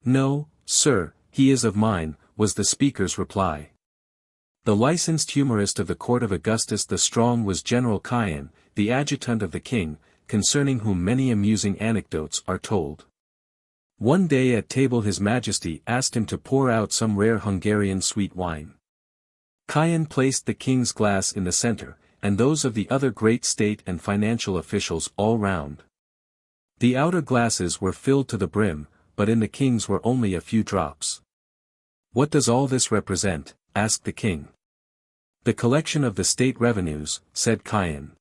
No, sir, he is of mine, was the Speaker's reply. The licensed humorist of the court of Augustus the Strong was General Cayenne, the adjutant of the king, concerning whom many amusing anecdotes are told. One day at table his Majesty asked him to pour out some rare Hungarian sweet wine. Cayenne placed the king's glass in the center, and those of the other great state and financial officials all round. The outer glasses were filled to the brim, but in the king's were only a few drops. "What does all this represent?" asked the king. "The collection of the state revenues," said Kian.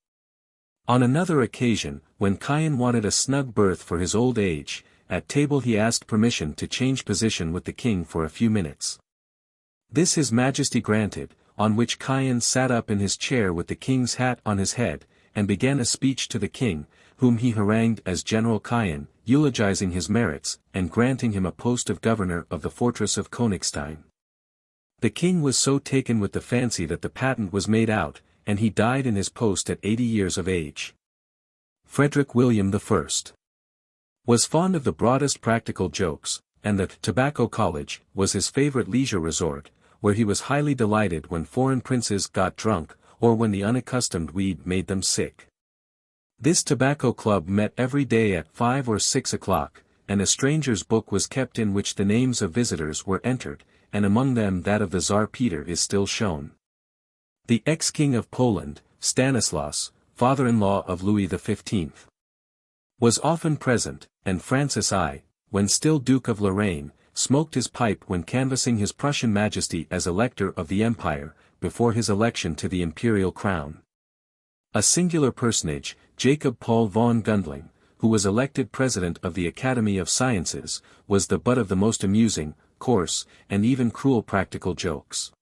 On another occasion, when Kian wanted a snug berth for his old age, at table he asked permission to change position with the king for a few minutes. This His Majesty granted, on which Kian sat up in his chair with the king's hat on his head, and began a speech to the king, whom he harangued as General Kian, eulogizing his merits, and granting him a post of governor of the fortress of Königstein. The king was so taken with the fancy that the patent was made out, and he died in his post at 80 years of age. Frederick William I was fond of the broadest practical jokes, and the Tobacco College was his favorite leisure resort, where he was highly delighted when foreign princes got drunk, or when the unaccustomed weed made them sick. This tobacco club met every day at 5 or 6 o'clock, and a stranger's book was kept in which the names of visitors were entered, and among them that of the Tsar Peter is still shown. The ex-king of Poland, Stanislaus, father-in-law of Louis XV, was often present, and Francis I, when still Duke of Lorraine, smoked his pipe when canvassing His Prussian Majesty as Elector of the Empire, before his election to the imperial crown. A singular personage, Jacob Paul von Gundling, who was elected President of the Academy of Sciences, was the butt of the most amusing, coarse, and even cruel practical jokes.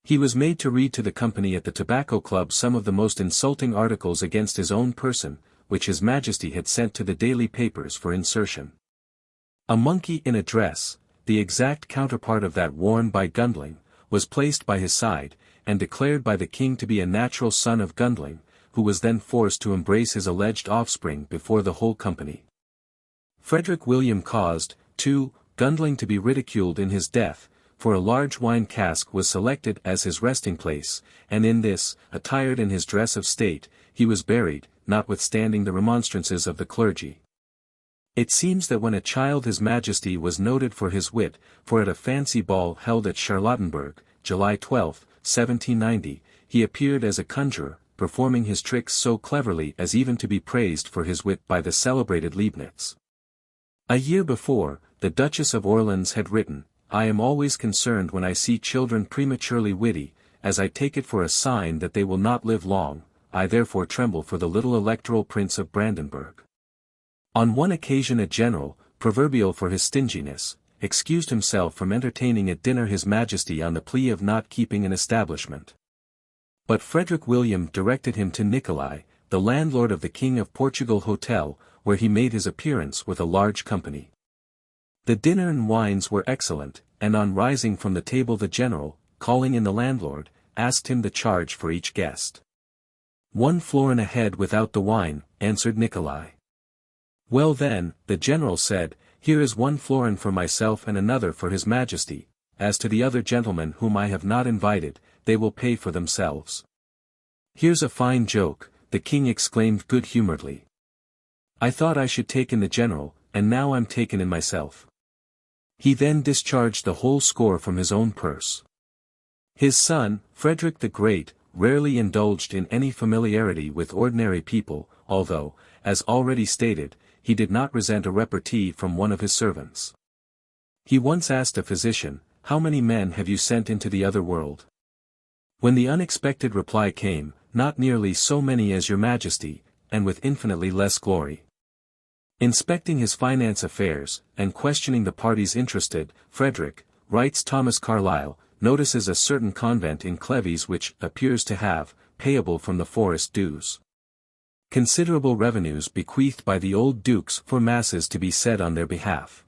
He was made to read to the company at the Tobacco Club some of the most insulting articles against his own person, which His Majesty had sent to the daily papers for insertion. A monkey in a dress, the exact counterpart of that worn by Gundling, was placed by his side, and declared by the king to be a natural son of Gundling, who was then forced to embrace his alleged offspring before the whole company. Frederick William caused, too, Gundling to be ridiculed in his death, for a large wine cask was selected as his resting place, and in this, attired in his dress of state, he was buried, notwithstanding the remonstrances of the clergy. It seems that when a child His Majesty was noted for his wit, for at a fancy ball held at Charlottenburg, July 12, 1790, he appeared as a conjurer, performing his tricks so cleverly as even to be praised for his wit by the celebrated Leibniz. A year before, the Duchess of Orleans had written, "I am always concerned when I see children prematurely witty, as I take it for a sign that they will not live long. I therefore tremble for the little Electoral Prince of Brandenburg." On one occasion a general, proverbial for his stinginess, excused himself from entertaining at dinner His Majesty on the plea of not keeping an establishment. But Frederick William directed him to Nikolai, the landlord of the King of Portugal Hotel, where he made his appearance with a large company. The dinner and wines were excellent, and on rising from the table the general, calling in the landlord, asked him the charge for each guest. 1 florin a head without the wine, answered Nikolai. Well then, the general said, here is 1 florin for myself and another for His Majesty. As to the other gentlemen whom I have not invited, they will pay for themselves. Here's a fine joke, the king exclaimed good-humoredly. I thought I should take in the general, and now I'm taken in myself. He then discharged the whole score from his own purse. His son, Frederick the Great, rarely indulged in any familiarity with ordinary people, although, as already stated, he did not resent a repartee from one of his servants. He once asked a physician, "How many men have you sent into the other world?" When the unexpected reply came, "Not nearly so many as your Majesty, and with infinitely less glory." Inspecting his finance affairs, and questioning the parties interested, Frederick, writes Thomas Carlyle, notices a certain convent in Cleves which appears to have, payable from the forest dues, considerable revenues bequeathed by the old dukes for masses to be said on their behalf.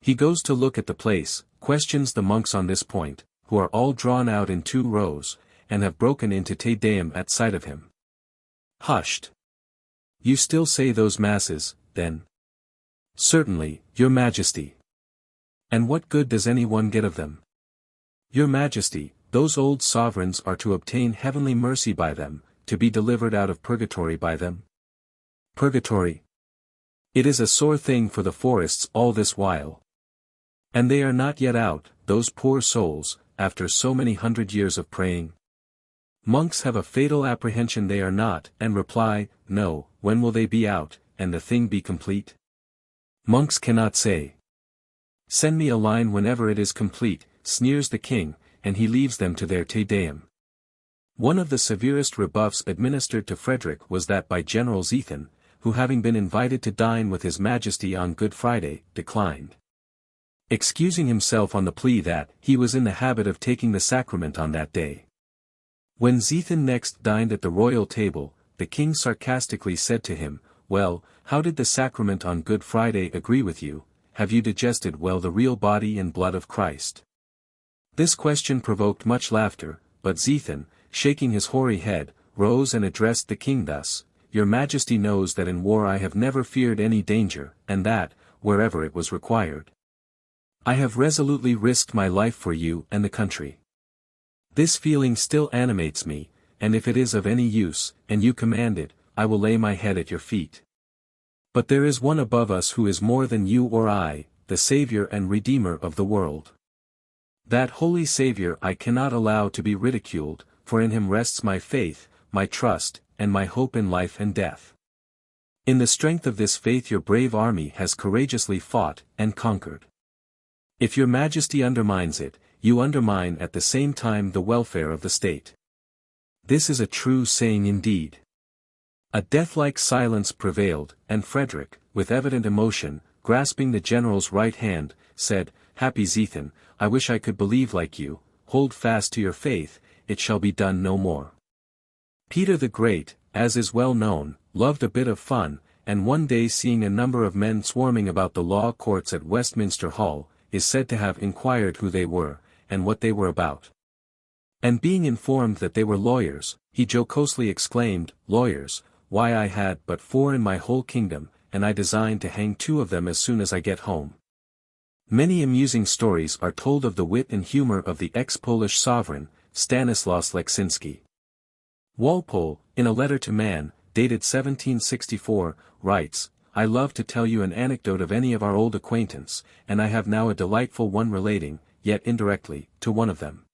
He goes to look at the place, questions the monks on this point, who are all drawn out in 2 rows, and have broken into Te Deum at sight of him. Hushed. You still say those masses, then? Certainly, your Majesty. And what good does anyone get of them? Your Majesty, those old sovereigns are to obtain heavenly mercy by them, to be delivered out of purgatory by them. Purgatory. It is a sore thing for the forests all this while. And they are not yet out, those poor souls, after so many 100 years of praying. Monks have a fatal apprehension they are not, and reply, no, when will they be out, and the thing be complete? Monks cannot say. Send me a line whenever it is complete, sneers the king, and he leaves them to their Te Deum. One of the severest rebuffs administered to Frederick was that by General Ziethen, who having been invited to dine with His Majesty on Good Friday, declined, excusing himself on the plea that he was in the habit of taking the sacrament on that day. When Ziethen next dined at the royal table, the king sarcastically said to him, "Well, how did the sacrament on Good Friday agree with you? Have you digested well the real body and blood of Christ?" This question provoked much laughter, but Ziethen, shaking his hoary head, rose and addressed the king thus: "Your Majesty knows that in war I have never feared any danger, and that, wherever it was required, I have resolutely risked my life for you and the country. This feeling still animates me, and if it is of any use, and you command it, I will lay my head at your feet. But there is one above us who is more than you or I, the Saviour and Redeemer of the world. That holy Saviour I cannot allow to be ridiculed, for in him rests my faith, my trust, and my hope in life and death. In the strength of this faith your brave army has courageously fought and conquered. If your Majesty undermines it, you undermine at the same time the welfare of the state. This is a true saying indeed." A deathlike silence prevailed, and Frederick, with evident emotion, grasping the general's right hand, said, "Happy Ziethen, I wish I could believe like you. Hold fast to your faith, it shall be done no more." Peter the Great, as is well known, loved a bit of fun, and one day seeing a number of men swarming about the law courts at Westminster Hall, is said to have inquired who they were, and what they were about. And being informed that they were lawyers, he jocosely exclaimed, "Lawyers, why I had but 4 in my whole kingdom, and I design to hang 2 of them as soon as I get home." Many amusing stories are told of the wit and humor of the ex-Polish sovereign, Stanislaus Leczinski. Walpole, in a letter to Man, dated 1764, writes, "I love to tell you an anecdote of any of our old acquaintance, and I have now a delightful one relating, yet indirectly, to one of them.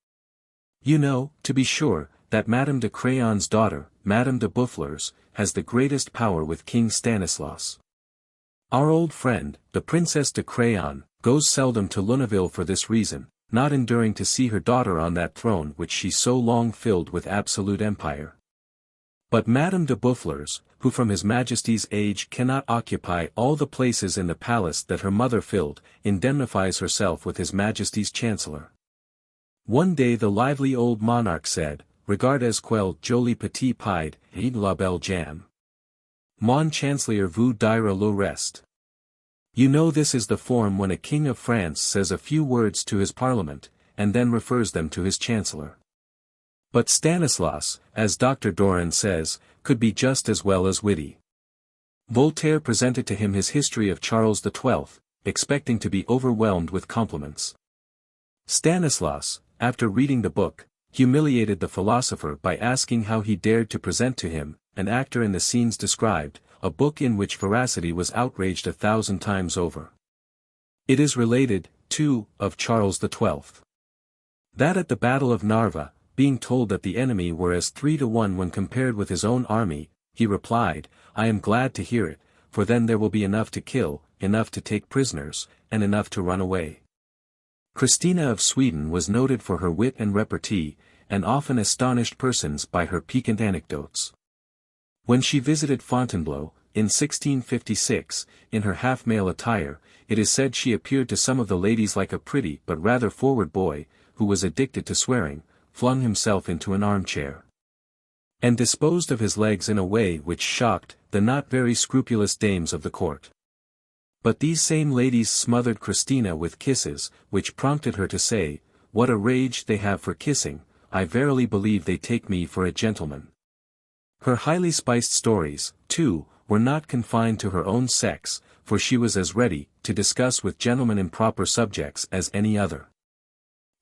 You know, to be sure, that Madame de Crayon's daughter, Madame de Boufflers, has the greatest power with King Stanislaus. Our old friend, the Princess de Crayon, goes seldom to Lunéville for this reason, not enduring to see her daughter on that throne which she so long filled with absolute empire. But Madame de Boufflers, who from His Majesty's age cannot occupy all the places in the palace that her mother filled, indemnifies herself with His Majesty's Chancellor." One day the lively old monarch said, "Regardez quel joli petit pied, et la belle jam. Mon chancelier vous dira le reste." You know this is the form when a king of France says a few words to his parliament, and then refers them to his chancellor. But Stanislaus, as Dr. Doran says, could be just as well as witty. Voltaire presented to him his history of Charles XII, expecting to be overwhelmed with compliments. Stanislaus, after reading the book, humiliated the philosopher by asking how he dared to present to him, an actor in the scenes described, a book in which veracity was outraged 1,000 times over. It is related, too, of Charles XII. That at the Battle of Narva, being told that the enemy were as 3 to 1 when compared with his own army, he replied, "I am glad to hear it, for then there will be enough to kill, enough to take prisoners, and enough to run away." Christina of Sweden was noted for her wit and repartee, and often astonished persons by her piquant anecdotes. When she visited Fontainebleau, in 1656, in her half-male attire, it is said she appeared to some of the ladies like a pretty but rather forward boy, who was addicted to swearing, flung himself into an armchair, and disposed of his legs in a way which shocked the not very scrupulous dames of the court. But these same ladies smothered Christina with kisses, which prompted her to say, "What a rage they have for kissing, I verily believe they take me for a gentleman." Her highly spiced stories, too, were not confined to her own sex, for she was as ready to discuss with gentlemen improper subjects as any other.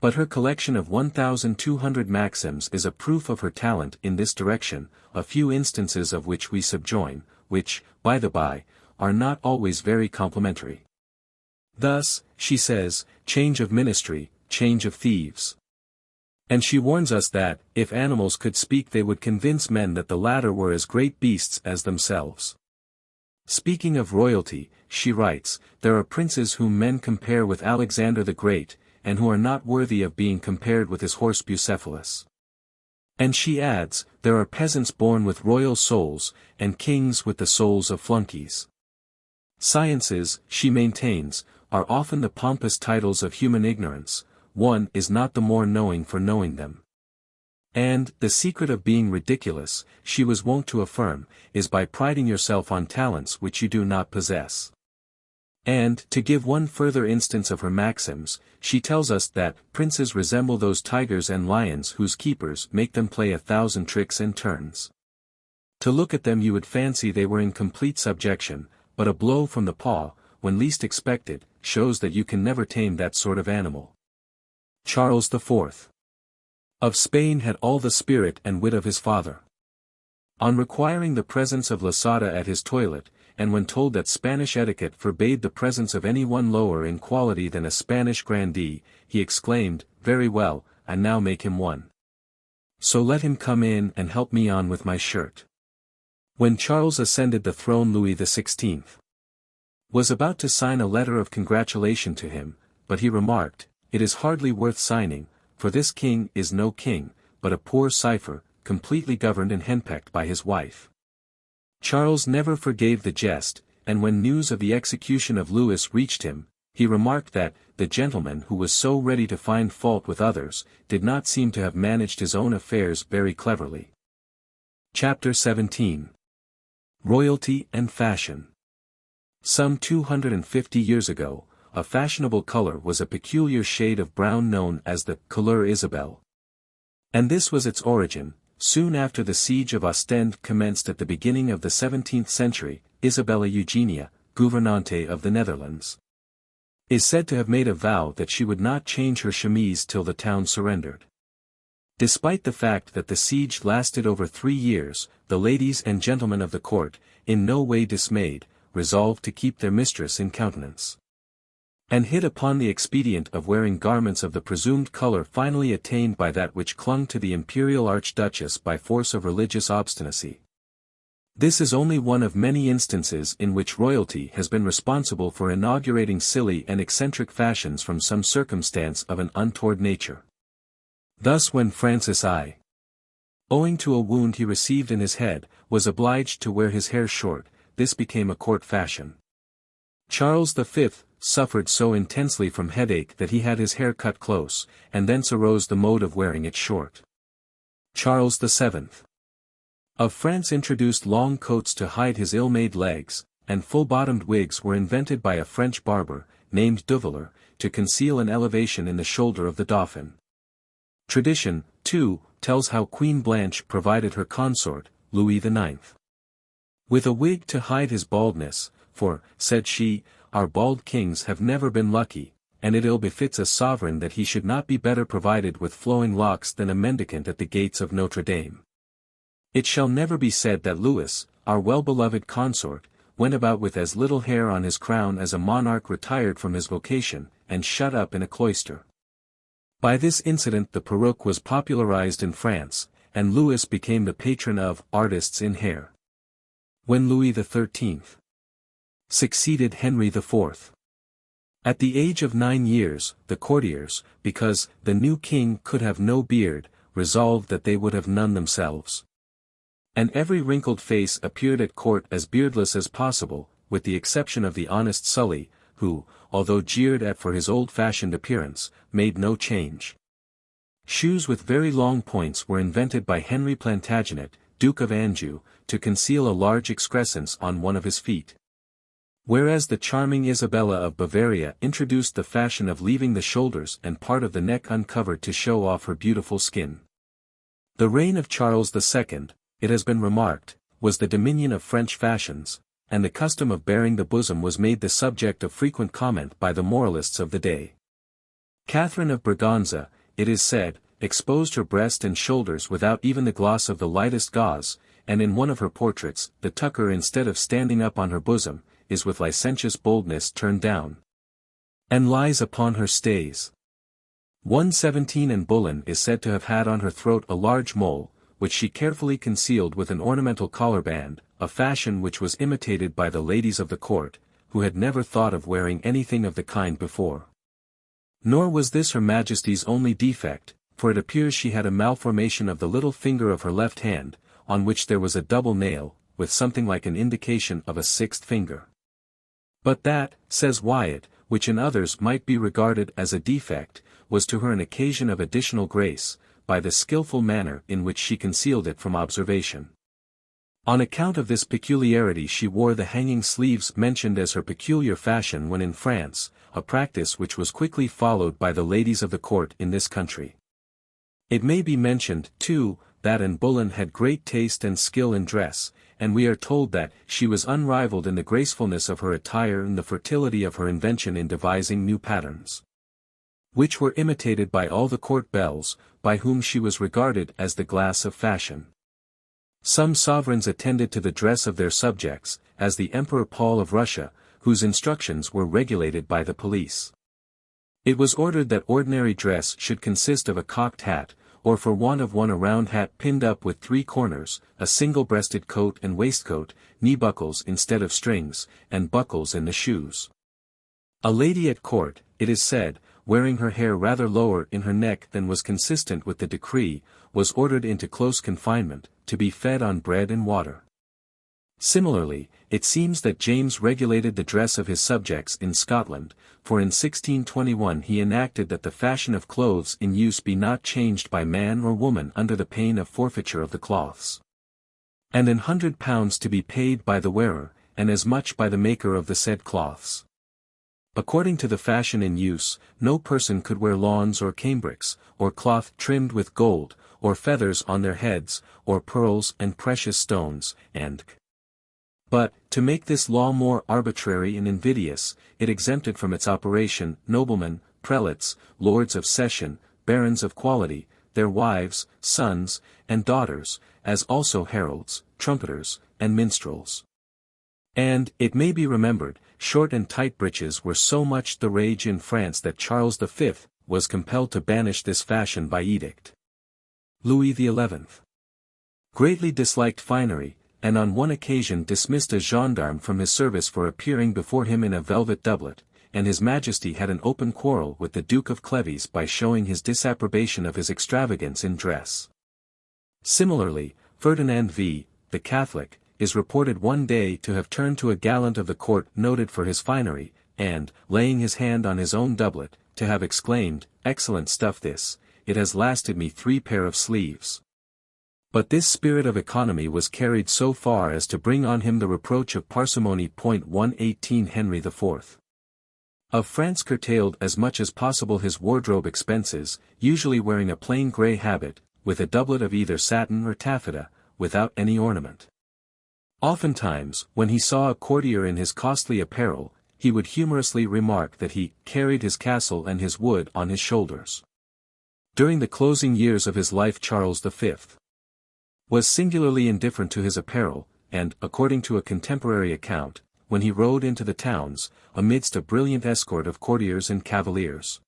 But her collection of 1,200 maxims is a proof of her talent in this direction, a few instances of which we subjoin, which, by the by, are not always very complimentary. Thus, she says, change of ministry, change of thieves. And she warns us that, if animals could speak they would convince men that the latter were as great beasts as themselves. Speaking of royalty, she writes, there are princes whom men compare with Alexander the Great, and who are not worthy of being compared with his horse Bucephalus. And she adds, there are peasants born with royal souls, and kings with the souls of flunkies. Sciences, she maintains, are often the pompous titles of human ignorance, one is not the more knowing for knowing them. And, the secret of being ridiculous, she was wont to affirm, is by priding yourself on talents which you do not possess. And, to give one further instance of her maxims, she tells us that, princes resemble those tigers and lions whose keepers make them play 1,000 tricks and turns. To look at them you would fancy they were in complete subjection, but a blow from the paw, when least expected, shows that you can never tame that sort of animal. Charles IV. Of Spain had all the spirit and wit of his father. On requiring the presence of Losada at his toilet, and when told that Spanish etiquette forbade the presence of any one lower in quality than a Spanish grandee, he exclaimed, very well, I now make him one. So let him come in and help me on with my shirt. When Charles ascended the throne, Louis XVI was about to sign a letter of congratulation to him, but he remarked, it is hardly worth signing, for this king is no king, but a poor cipher, completely governed and henpecked by his wife. Charles never forgave the jest, and when news of the execution of Louis reached him, he remarked that, the gentleman who was so ready to find fault with others, did not seem to have managed his own affairs very cleverly. Chapter 17. Royalty and Fashion. Some 250 years ago, a fashionable color was a peculiar shade of brown known as the couleur Isabelle. And this was its origin. Soon after the siege of Ostend commenced at the beginning of the 17th century, Isabella Eugenia, gouvernante of the Netherlands, is said to have made a vow that she would not change her chemise till the town surrendered. Despite the fact that the siege lasted over 3 years, the ladies and gentlemen of the court, in no way dismayed, resolved to keep their mistress in countenance, and hit upon the expedient of wearing garments of the presumed color finally attained by that which clung to the imperial archduchess by force of religious obstinacy. This is only one of many instances in which royalty has been responsible for inaugurating silly and eccentric fashions from some circumstance of an untoward nature. Thus when Francis I, owing to a wound he received in his head, was obliged to wear his hair short, this became a court fashion. Charles V suffered so intensely from headache that he had his hair cut close, and thence arose the mode of wearing it short. Charles VII of France introduced long coats to hide his ill-made legs, and full-bottomed wigs were invented by a French barber, named Duveller, to conceal an elevation in the shoulder of the Dauphin. Tradition, too, tells how Queen Blanche provided her consort, Louis IX, with a wig to hide his baldness, for, said she, our bald kings have never been lucky, and it ill befits a sovereign that he should not be better provided with flowing locks than a mendicant at the gates of Notre Dame. It shall never be said that Louis, our well-beloved consort, went about with as little hair on his crown as a monarch retired from his vocation, and shut up in a cloister. By this incident the perruque was popularized in France, and Louis became the patron of artists in hair. When Louis XIII succeeded Henry IV, at the age of 9 years, the courtiers, because the new king could have no beard, resolved that they would have none themselves. And every wrinkled face appeared at court as beardless as possible, with the exception of the honest Sully, who, although jeered at for his old-fashioned appearance, made no change. Shoes with very long points were invented by Henry Plantagenet, Duke of Anjou, to conceal a large excrescence on one of his feet. Whereas the charming Isabella of Bavaria introduced the fashion of leaving the shoulders and part of the neck uncovered to show off her beautiful skin. The reign of Charles II, it has been remarked, was the dominion of French fashions, and the custom of baring the bosom was made the subject of frequent comment by the moralists of the day. Catherine of Braganza, it is said, exposed her breast and shoulders without even the gloss of the lightest gauze, and in one of her portraits, the tucker instead of standing up on her bosom, is with licentious boldness turned down, and lies upon her stays. 117 and Bullen is said to have had on her throat a large mole, which she carefully concealed with an ornamental collar band, a fashion which was imitated by the ladies of the court, who had never thought of wearing anything of the kind before. Nor was this Her Majesty's only defect, for it appears she had a malformation of the little finger of her left hand, on which there was a double nail, with something like an indication of a sixth finger. But that, says Wyatt, which in others might be regarded as a defect, was to her an occasion of additional grace, by the skilful manner in which she concealed it from observation. On account of this peculiarity she wore the hanging sleeves mentioned as her peculiar fashion when in France, a practice which was quickly followed by the ladies of the court in this country. It may be mentioned, too, that Anne Boleyn had great taste and skill in dress, and we are told that she was unrivaled in the gracefulness of her attire and the fertility of her invention in devising new patterns, which were imitated by all the court belles, by whom she was regarded as the glass of fashion. Some sovereigns attended to the dress of their subjects, as the Emperor Paul of Russia, whose instructions were regulated by the police. It was ordered that ordinary dress should consist of a cocked hat, or for want of one a round hat pinned up with 3 corners, a single-breasted coat and waistcoat, knee buckles instead of strings, and buckles in the shoes. A lady at court, it is said, wearing her hair rather lower in her neck than was consistent with the decree, was ordered into close confinement, to be fed on bread and water. Similarly, it seems that James regulated the dress of his subjects in Scotland, for in 1621 he enacted that the fashion of clothes in use be not changed by man or woman under the pain of forfeiture of the cloths, and £100 to be paid by the wearer, and as much by the maker of the said cloths. According to the fashion in use, no person could wear lawns or cambrics, or cloth trimmed with gold, or feathers on their heads, or pearls and precious stones, But, to make this law more arbitrary and invidious, it exempted from its operation noblemen, prelates, lords of session, barons of quality, their wives, sons, and daughters, as also heralds, trumpeters, and minstrels. And, it may be remembered, short and tight breeches were so much the rage in France that Charles V was compelled to banish this fashion by edict. Louis XI greatly disliked finery, and on one occasion dismissed a gendarme from his service for appearing before him in a velvet doublet, and His Majesty had an open quarrel with the Duke of Cleves by showing his disapprobation of his extravagance in dress. Similarly, Ferdinand V, the Catholic, is reported one day to have turned to a gallant of the court noted for his finery, and, laying his hand on his own doublet, to have exclaimed, "Excellent stuff this, it has lasted me 3 pair of sleeves." But this spirit of economy was carried so far as to bring on him the reproach of parsimony. 118 Henry IV of France curtailed as much as possible his wardrobe expenses, usually wearing a plain grey habit, with a doublet of either satin or taffeta, without any ornament. Oftentimes, when he saw a courtier in his costly apparel, he would humorously remark that he carried his castle and his wood on his shoulders. During the closing years of his life Charles V was singularly indifferent to his apparel, and, according to a contemporary account, when he rode into the towns, amidst a brilliant escort of courtiers and cavaliers,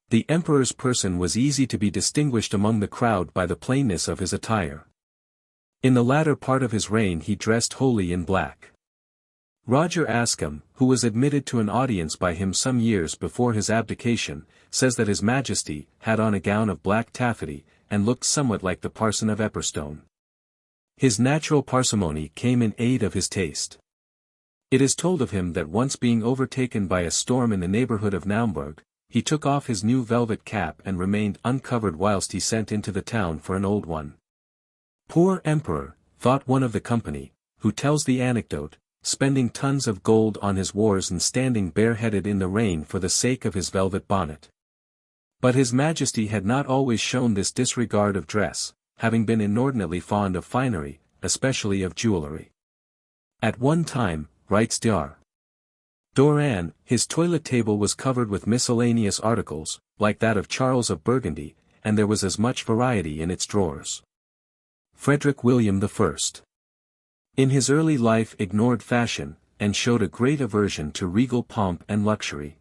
the emperor's person was easy to be distinguished among the crowd by the plainness of his attire. In the latter part of his reign he dressed wholly in black. Roger Ascham, who was admitted to an audience by him some years before his abdication, says that His Majesty had on a gown of black taffety, and looked somewhat like the parson of Epperstone. His natural parsimony came in aid of his taste. It is told of him that once being overtaken by a storm in the neighborhood of Naumburg, he took off his new velvet cap and remained uncovered whilst he sent into the town for an old one. Poor emperor, thought one of the company, who tells the anecdote, spending tons of gold on his wars and standing bareheaded in the rain for the sake of his velvet bonnet. But His Majesty had not always shown this disregard of dress, having been inordinately fond of finery, especially of jewellery. At one time, writes Doran, his toilet table was covered with miscellaneous articles, like that of Charles of Burgundy, and there was as much variety in its drawers. Frederick William I in his early life ignored fashion, and showed a great aversion to regal pomp and luxury.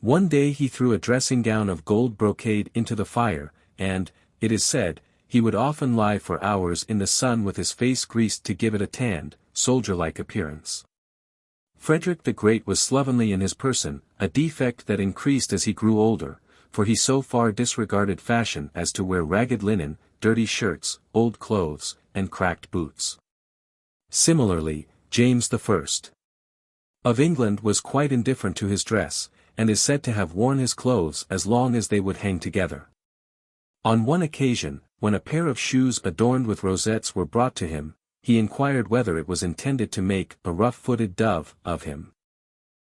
One day he threw a dressing gown of gold brocade into the fire, and, it is said, he would often lie for hours in the sun with his face greased to give it a tanned, soldier-like appearance. Frederick the Great was slovenly in his person, a defect that increased as he grew older, for he so far disregarded fashion as to wear ragged linen, dirty shirts, old clothes, and cracked boots. Similarly, James I of England was quite indifferent to his dress, and is said to have worn his clothes as long as they would hang together. On one occasion, when a pair of shoes adorned with rosettes were brought to him, he inquired whether it was intended to make a rough-footed dove of him.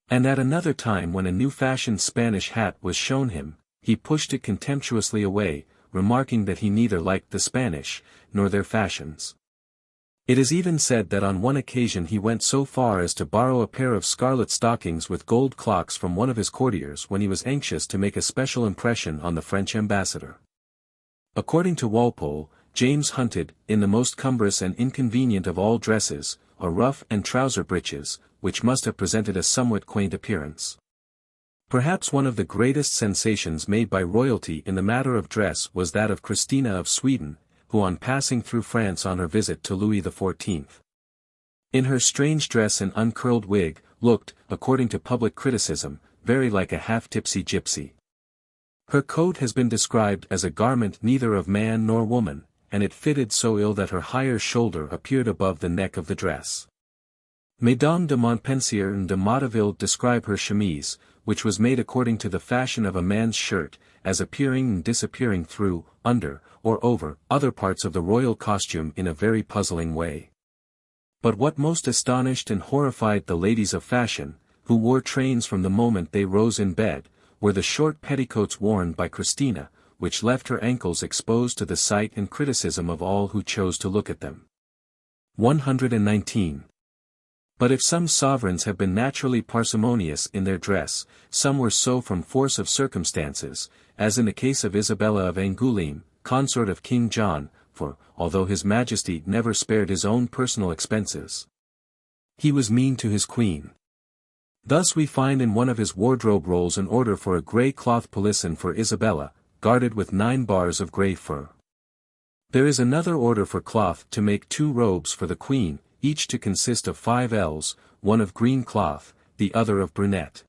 And at another time when a new-fashioned Spanish hat was shown him, he pushed it contemptuously away, remarking that he neither liked the Spanish, nor their fashions. It is even said that on one occasion he went so far as to borrow a pair of scarlet stockings with gold clocks from one of his courtiers when he was anxious to make a special impression on the French ambassador. According to Walpole, James hunted, in the most cumbrous and inconvenient of all dresses, a ruff and trouser breeches, which must have presented a somewhat quaint appearance. Perhaps one of the greatest sensations made by royalty in the matter of dress was that of Christina of Sweden, who on passing through France on her visit to Louis XIV. In her strange dress and uncurled wig, looked, according to public criticism, very like a half-tipsy gypsy. Her coat has been described as a garment neither of man nor woman, and it fitted so ill that her higher shoulder appeared above the neck of the dress. Mesdames de Montpensier and de Motteville describe her chemise, which was made according to the fashion of a man's shirt, as appearing and disappearing through, under, or over, other parts of the royal costume in a very puzzling way. But what most astonished and horrified the ladies of fashion, who wore trains from the moment they rose in bed, were the short petticoats worn by Christina, which left her ankles exposed to the sight and criticism of all who chose to look at them. 119. But if some sovereigns have been naturally parsimonious in their dress, some were so from force of circumstances, as in the case of Isabella of Angoulême, consort of King John, for, although his Majesty never spared his own personal expenses, he was mean to his queen. Thus we find in one of his wardrobe rolls an order for a grey cloth pelisse for Isabella, guarded with 9 bars of grey fur. There is another order for cloth to make 2 robes for the queen, each to consist of 5 ells, one of green cloth, the other of brunette.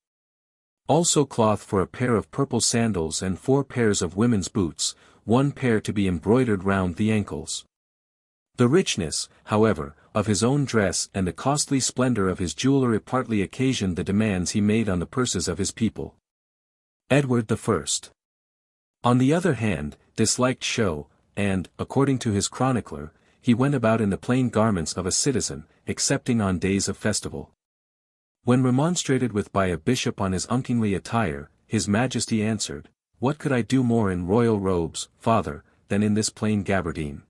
Also cloth for a pair of purple sandals and 4 pairs of women's boots, 1 pair to be embroidered round the ankles. The richness, however, of his own dress and the costly splendor of his jewellery partly occasioned the demands he made on the purses of his people. Edward I, on the other hand, disliked show, and, according to his chronicler, he went about in the plain garments of a citizen, excepting on days of festival. When remonstrated with by a bishop on his unkingly attire, his Majesty answered, "What could I do more in royal robes, father, than in this plain gabardine?"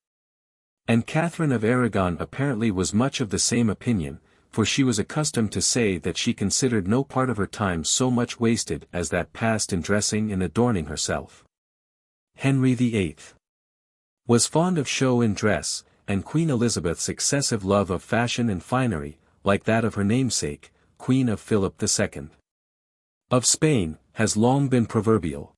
And Catherine of Aragon apparently was much of the same opinion, for she was accustomed to say that she considered no part of her time so much wasted as that passed in dressing and adorning herself. Henry VIII was fond of show in dress, and Queen Elizabeth's excessive love of fashion and finery, like that of her namesake, Queen of Philip II of Spain, has long been proverbial.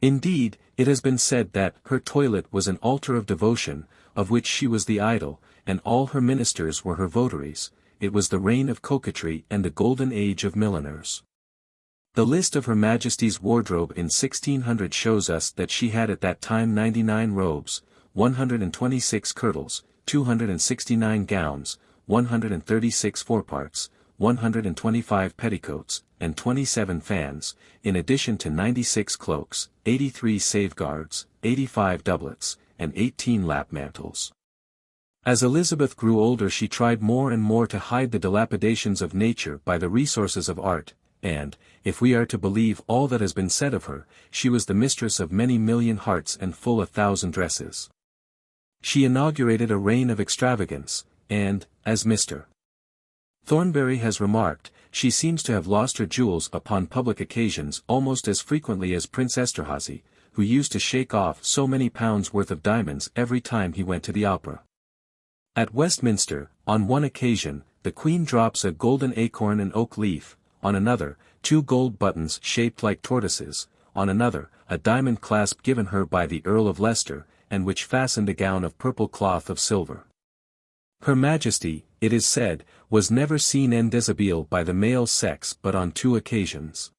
Indeed, it has been said that her toilet was an altar of devotion, of which she was the idol, and all her ministers were her votaries. It was the reign of coquetry and the golden age of milliners. The list of Her Majesty's wardrobe in 1600 shows us that she had at that time 99 robes, 126 kirtles, 269 gowns, 136 foreparts, 125 petticoats, and 27 fans, in addition to 96 cloaks, 83 safeguards, 85 doublets, and 18 lap mantles. As Elizabeth grew older she tried more and more to hide the dilapidations of nature by the resources of art, and, if we are to believe all that has been said of her, she was the mistress of many million hearts and full 1,000 dresses. She inaugurated a reign of extravagance, and, as Mr. Thornbury has remarked, she seems to have lost her jewels upon public occasions almost as frequently as Prince Esterhazy, who used to shake off so many pounds worth of diamonds every time he went to the opera. At Westminster, on one occasion, the Queen drops a golden acorn and oak leaf, on another, 2 gold buttons shaped like tortoises, on another, a diamond clasp given her by the Earl of Leicester, and which fastened a gown of purple cloth of silver. Her Majesty, it is said, was never seen en deshabille by the male sex but on 2 occasions.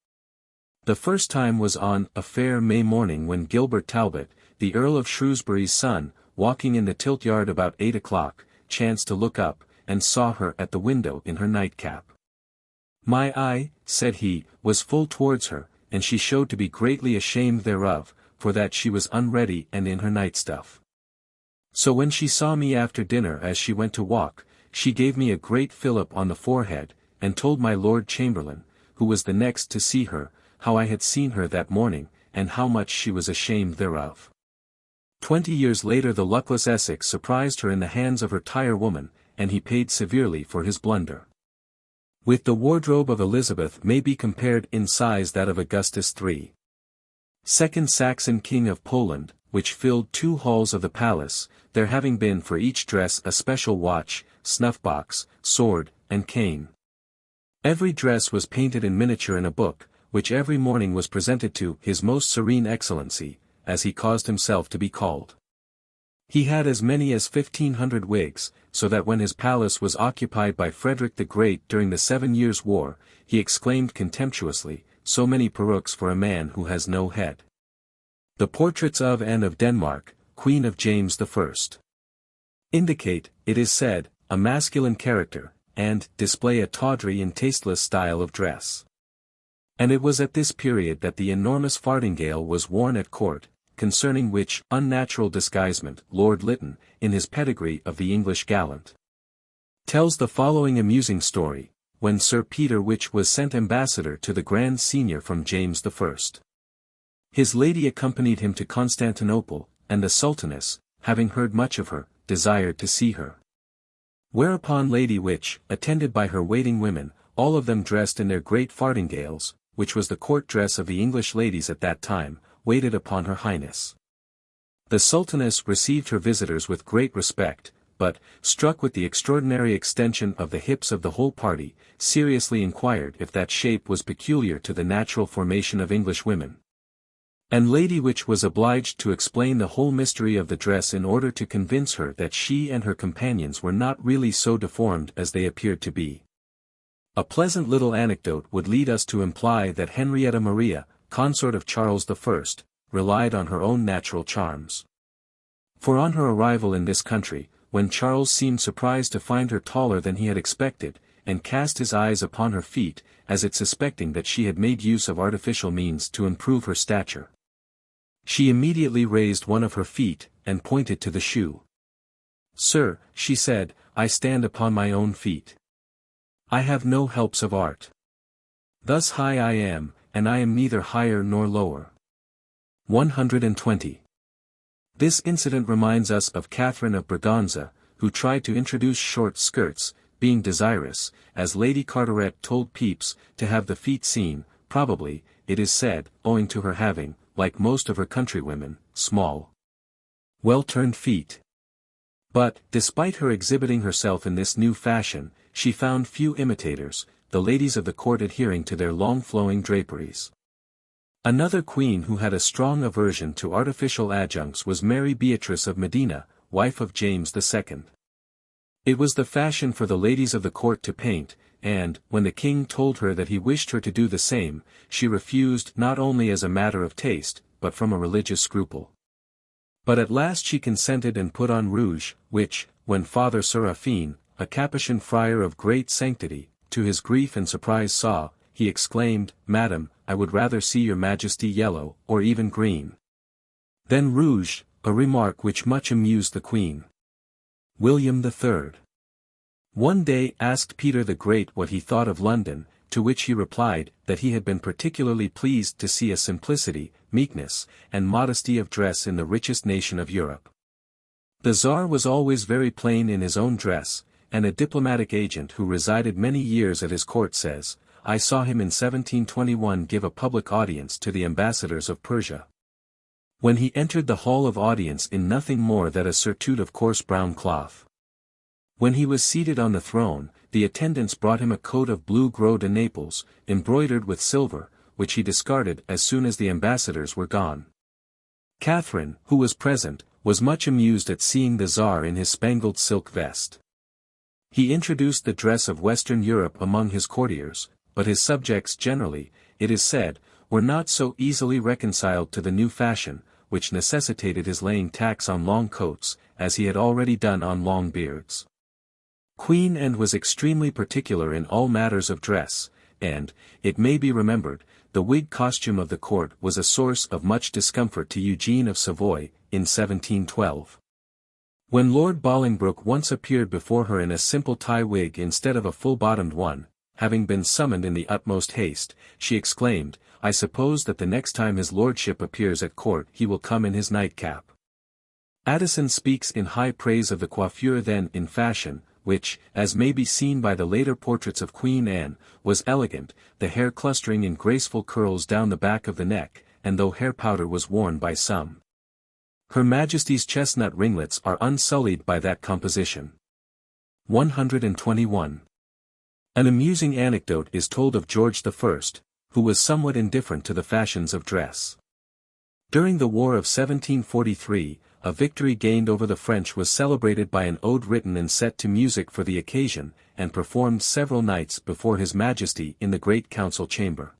The first time was on a fair May morning when Gilbert Talbot, the Earl of Shrewsbury's son, walking in the tilt yard about 8 o'clock, chanced to look up, and saw her at the window in her nightcap. My eye, said he, was full towards her, and she showed to be greatly ashamed thereof, for that she was unready and in her night stuff. So when she saw me after dinner as she went to walk, she gave me a great fillip on the forehead, and told my Lord Chamberlain, who was the next to see her, how I had seen her that morning, and how much she was ashamed thereof. 20 years later the luckless Essex surprised her in the hands of her tire-woman, and he paid severely for his blunder. With the wardrobe of Elizabeth may be compared in size that of Augustus III. Second Saxon King of Poland, which filled 2 halls of the palace, there having been for each dress a special watch, snuff-box, sword, and cane. Every dress was painted in miniature in a book, which every morning was presented to His Most Serene Excellency, as he caused himself to be called. He had as many as 1,500 wigs, so that when his palace was occupied by Frederick the Great during the 7 Years' War, he exclaimed contemptuously, "So many perukes for a man who has no head." The portraits of Anne of Denmark, Queen of James I, indicate, it is said, a masculine character, and display a tawdry and tasteless style of dress. And it was at this period that the enormous farthingale was worn at court, concerning which unnatural disguisement Lord Lytton, in his pedigree of the English gallant, tells the following amusing story, when Sir Peter Which was sent ambassador to the Grand Signior from James I. His lady accompanied him to Constantinople, and the Sultaness, having heard much of her, desired to see her. Whereupon Lady Which, attended by her waiting women, all of them dressed in their great farthingales, which was the court dress of the English ladies at that time, waited upon her highness. The Sultaness received her visitors with great respect, but, struck with the extraordinary extension of the hips of the whole party, seriously inquired if that shape was peculiar to the natural formation of English women. And Lady Which was obliged to explain the whole mystery of the dress in order to convince her that she and her companions were not really so deformed as they appeared to be. A pleasant little anecdote would lead us to imply that Henrietta Maria, consort of Charles I, relied on her own natural charms. For on her arrival in this country, when Charles seemed surprised to find her taller than he had expected, and cast his eyes upon her feet, as if suspecting that she had made use of artificial means to improve her stature, she immediately raised one of her feet, and pointed to the shoe. "Sir," she said, "I stand upon my own feet. I have no helps of art. Thus high I am, and I am neither higher nor lower." 120. This incident reminds us of Catherine of Braganza, who tried to introduce short skirts, being desirous, as Lady Carteret told Pepys, to have the feet seen, probably, it is said, owing to her having, like most of her countrywomen, small, well-turned feet. But, despite her exhibiting herself in this new fashion, she found few imitators, the ladies of the court adhering to their long flowing draperies. Another queen who had a strong aversion to artificial adjuncts was Mary Beatrice of Modena, wife of James II. It was the fashion for the ladies of the court to paint, and, when the king told her that he wished her to do the same, she refused not only as a matter of taste, but from a religious scruple. But at last she consented and put on rouge, which, when Father Seraphine, a Capuchin friar of great sanctity, to his grief and surprise saw, he exclaimed, "Madam, I would rather see your Majesty yellow, or even green, than rouge," a remark which much amused the Queen. William III. one day asked Peter the Great what he thought of London, to which he replied that he had been particularly pleased to see a simplicity, meekness, and modesty of dress in the richest nation of Europe. The Tsar was always very plain in his own dress, and a diplomatic agent who resided many years at his court says, "I saw him in 1721 give a public audience to the ambassadors of Persia. When he entered the hall of audience in nothing more than a surtout of coarse brown cloth. When he was seated on the throne, the attendants brought him a coat of blue gros de Naples, embroidered with silver, which he discarded as soon as the ambassadors were gone. Catherine, who was present, was much amused at seeing the Tsar in his spangled silk vest. He introduced the dress of Western Europe among his courtiers, but his subjects generally, it is said, were not so easily reconciled to the new fashion, which necessitated his laying tax on long coats, as he had already done on long beards. Queen Anne was extremely particular in all matters of dress, and, it may be remembered, the wig costume of the court was a source of much discomfort to Eugene of Savoy, in 1712. When Lord Bolingbroke once appeared before her in a simple tie wig instead of a full-bottomed one, having been summoned in the utmost haste, she exclaimed, "I suppose that the next time his lordship appears at court he will come in his nightcap." Addison speaks in high praise of the coiffure then in fashion, which, as may be seen by the later portraits of Queen Anne, was elegant, the hair clustering in graceful curls down the back of the neck, and though hair powder was worn by some, Her Majesty's chestnut ringlets are unsullied by that composition. 121. An amusing anecdote is told of George I, who was somewhat indifferent to the fashions of dress. During the War of 1743, a victory gained over the French was celebrated by an ode written and set to music for the occasion, and performed several nights before His Majesty in the great council chamber.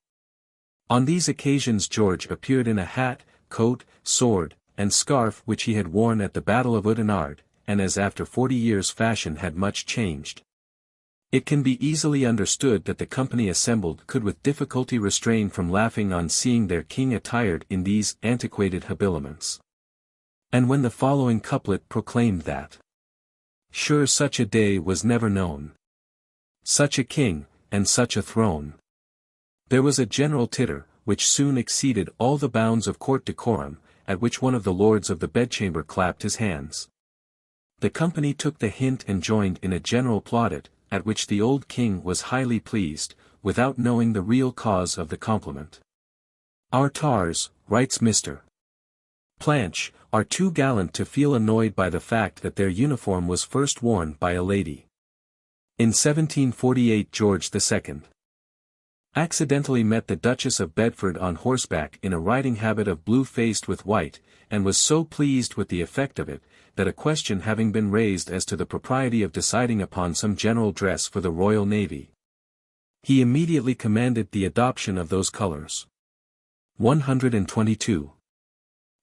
On these occasions George appeared in a hat, coat, sword, and scarf which he had worn at the Battle of Oudenarde, and as after 40 years fashion had much changed. It can be easily understood that the company assembled could with difficulty refrain from laughing on seeing their king attired in these antiquated habiliments. And when the following couplet proclaimed that, "Sure such a day was never known. Such a king, and such a throne," there was a general titter, which soon exceeded all the bounds of court decorum, at which one of the lords of the bedchamber clapped his hands. The company took the hint and joined in a general plaudit, at which the old king was highly pleased, without knowing the real cause of the compliment. "Our tars," writes Mr. Planch, "are too gallant to feel annoyed by the fact that their uniform was first worn by a lady." In 1748 George II accidentally met the Duchess of Bedford on horseback in a riding habit of blue faced with white, and was so pleased with the effect of it, that a question having been raised as to the propriety of deciding upon some general dress for the Royal Navy, he immediately commanded the adoption of those colours. 122.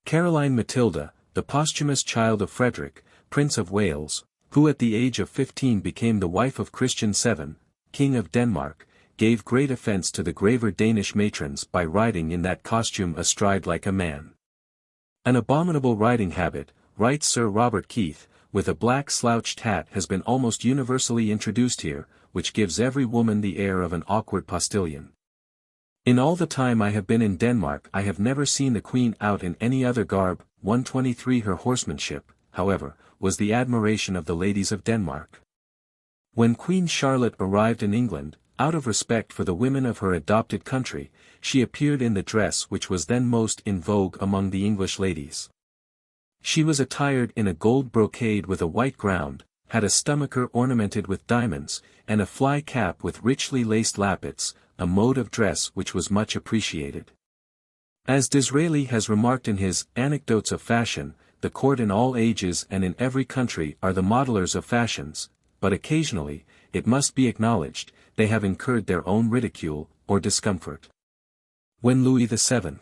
Caroline Matilda, the posthumous child of Frederick, Prince of Wales, who at the age of 15 became the wife of Christian VII, King of Denmark, gave great offence to the graver Danish matrons by riding in that costume astride like a man. "An abominable riding habit," writes Sir Robert Keith, "with a black slouched hat has been almost universally introduced here, which gives every woman the air of an awkward postilion. In all the time I have been in Denmark I have never seen the Queen out in any other garb." 123. Her horsemanship, however, was the admiration of the ladies of Denmark. When Queen Charlotte arrived in England, out of respect for the women of her adopted country, she appeared in the dress which was then most in vogue among the English ladies. She was attired in a gold brocade with a white ground, had a stomacher ornamented with diamonds, and a fly cap with richly laced lappets, a mode of dress which was much appreciated. As Disraeli has remarked in his Anecdotes of Fashion, the court in all ages and in every country are the modelers of fashions, but occasionally, it must be acknowledged, they have incurred their own ridicule, or discomfort. When Louis VII,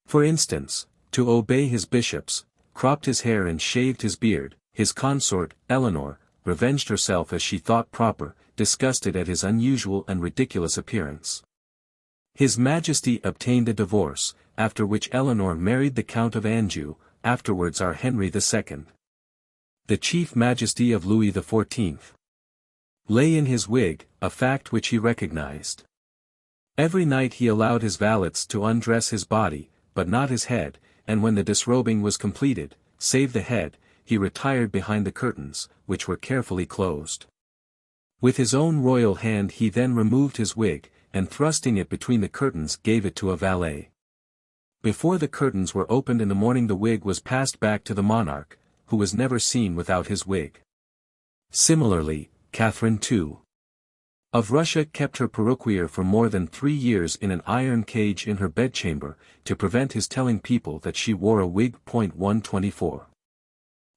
for instance, to obey his bishops, cropped his hair and shaved his beard, his consort, Eleanor, revenged herself as she thought proper, disgusted at his unusual and ridiculous appearance. His Majesty obtained a divorce, after which Eleanor married the Count of Anjou, afterwards our Henry II. The chief majesty of Louis XIV lay in his wig, a fact which he recognized. Every night he allowed his valets to undress his body, but not his head, and when the disrobing was completed, save the head, he retired behind the curtains, which were carefully closed. With his own royal hand he then removed his wig, and thrusting it between the curtains gave it to a valet. Before the curtains were opened in the morning the wig was passed back to the monarch, who was never seen without his wig. Similarly, Catherine II of Russia kept her perruquier for more than 3 years in an iron cage in her bedchamber, to prevent his telling people that she wore a wig. 124.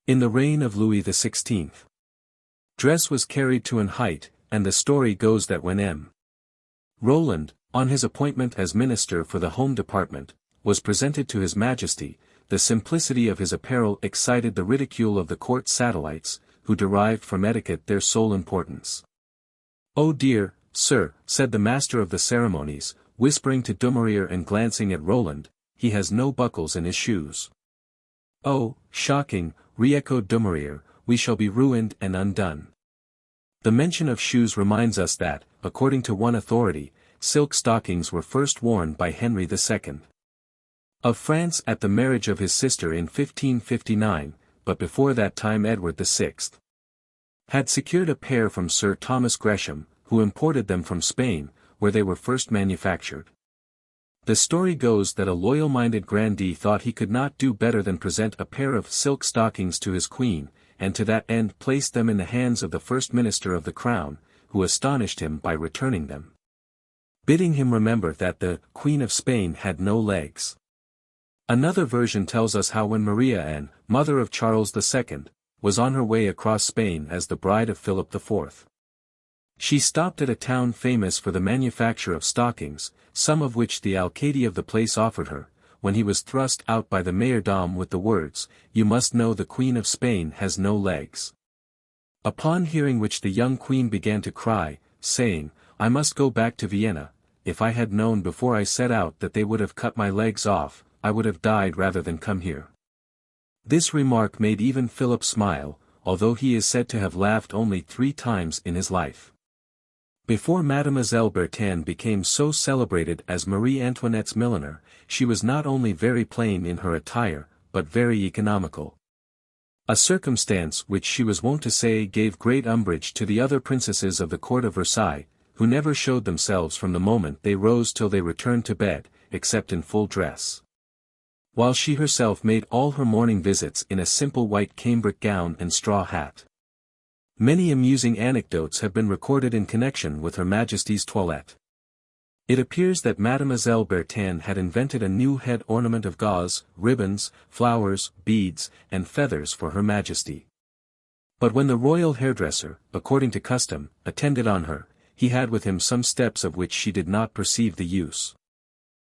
In the reign of Louis XVI, dress was carried to an height, and the story goes that when M. Roland, on his appointment as Minister for the Home Department, was presented to His Majesty, the simplicity of his apparel excited the ridicule of the court satellites, who derived from etiquette their sole importance. "Oh dear, sir," said the master of the ceremonies, whispering to Dumouriez and glancing at Roland, "he has no buckles in his shoes." "Oh, shocking," re-echoed Dumouriez, "we shall be ruined and undone." The mention of shoes reminds us that, according to one authority, silk stockings were first worn by Henry II. Of France at the marriage of his sister in 1559, but before that time Edward VI. had secured a pair from Sir Thomas Gresham, who imported them from Spain, where they were first manufactured. The story goes that a loyal-minded grandee thought he could not do better than present a pair of silk stockings to his queen, and to that end placed them in the hands of the first minister of the crown, who astonished him by returning them, bidding him remember that the Queen of Spain had no legs. Another version tells us how when Maria Anne, mother of Charles II, was on her way across Spain as the bride of Philip IV, she stopped at a town famous for the manufacture of stockings, some of which the alcalde of the place offered her, when he was thrust out by the mayordomo with the words, "You must know the Queen of Spain has no legs." Upon hearing which the young queen began to cry, saying, "I must go back to Vienna. If I had known before I set out that they would have cut my legs off, I would have died rather than come here." This remark made even Philip smile, although he is said to have laughed only 3 times in his life. Before Mademoiselle Bertin became so celebrated as Marie Antoinette's milliner, she was not only very plain in her attire, but very economical. A circumstance which she was wont to say gave great umbrage to the other princesses of the court of Versailles, who never showed themselves from the moment they rose till they returned to bed, except in full dress, while she herself made all her morning visits in a simple white cambric gown and straw hat. Many amusing anecdotes have been recorded in connection with Her Majesty's toilette. It appears that Mademoiselle Bertin had invented a new head ornament of gauze, ribbons, flowers, beads, and feathers for Her Majesty. But when the royal hairdresser, according to custom, attended on her, he had with him some steps of which she did not perceive the use.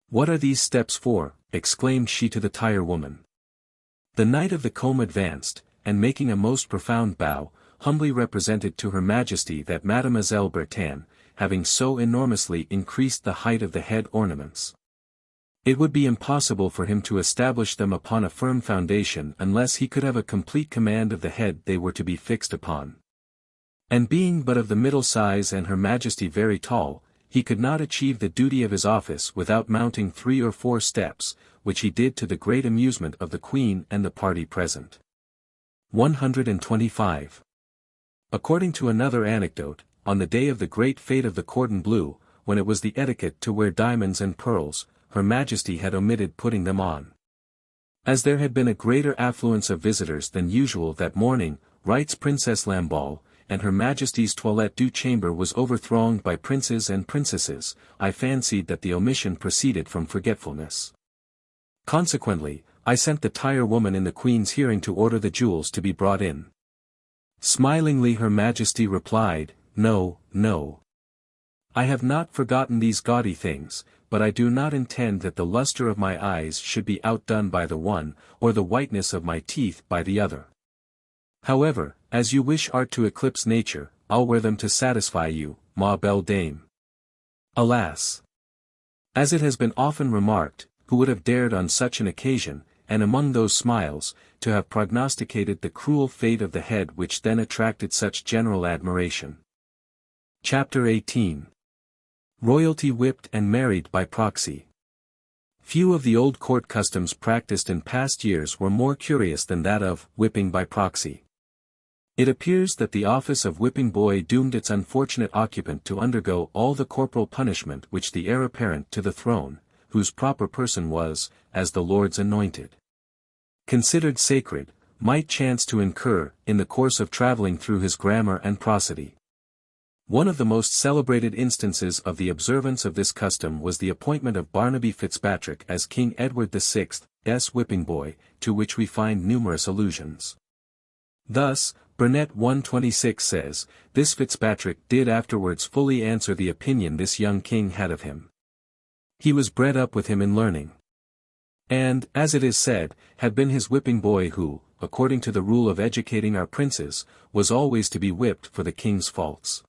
"What are these steps for?" exclaimed she to the tire woman. The knight of the comb advanced, and making a most profound bow, humbly represented to Her Majesty that Mademoiselle Bertin, having so enormously increased the height of the head ornaments, it would be impossible for him to establish them upon a firm foundation unless he could have a complete command of the head they were to be fixed upon. And being but of the middle size and Her Majesty very tall, he could not achieve the duty of his office without mounting 3 or 4 steps, which he did to the great amusement of the Queen and the party present. 125. According to another anecdote, on the day of the great fete of the cordon bleu, when it was the etiquette to wear diamonds and pearls, Her Majesty had omitted putting them on. As there had been a greater affluence of visitors than usual that morning, writes Princess Lamballe, and Her Majesty's toilette du chamber was overthronged by princes and princesses, I fancied that the omission proceeded from forgetfulness. Consequently, I sent the tire woman in the Queen's hearing to order the jewels to be brought in. Smilingly Her Majesty replied, "No, no. I have not forgotten these gaudy things, but I do not intend that the luster of my eyes should be outdone by the one, or the whiteness of my teeth by the other. However, as you wish art to eclipse nature, I'll wear them to satisfy you, ma belle dame." Alas! As it has been often remarked, who would have dared on such an occasion, and among those smiles, to have prognosticated the cruel fate of the head which then attracted such general admiration. Chapter 18. Royalty whipped and married by proxy. Few of the old court customs practiced in past years were more curious than that of whipping by proxy. It appears that the office of whipping boy doomed its unfortunate occupant to undergo all the corporal punishment which the heir apparent to the throne, whose proper person was, as the Lord's anointed, considered sacred, might chance to incur, in the course of travelling through his grammar and prosody. One of the most celebrated instances of the observance of this custom was the appointment of Barnaby Fitzpatrick as King Edward VI's whipping boy, to which we find numerous allusions. Thus, Burnet 126 says, this Fitzpatrick did afterwards fully answer the opinion this young king had of him. He was bred up with him in learning. And, as it is said, had been his whipping boy who, according to the rule of educating our princes, was always to be whipped for the king's faults.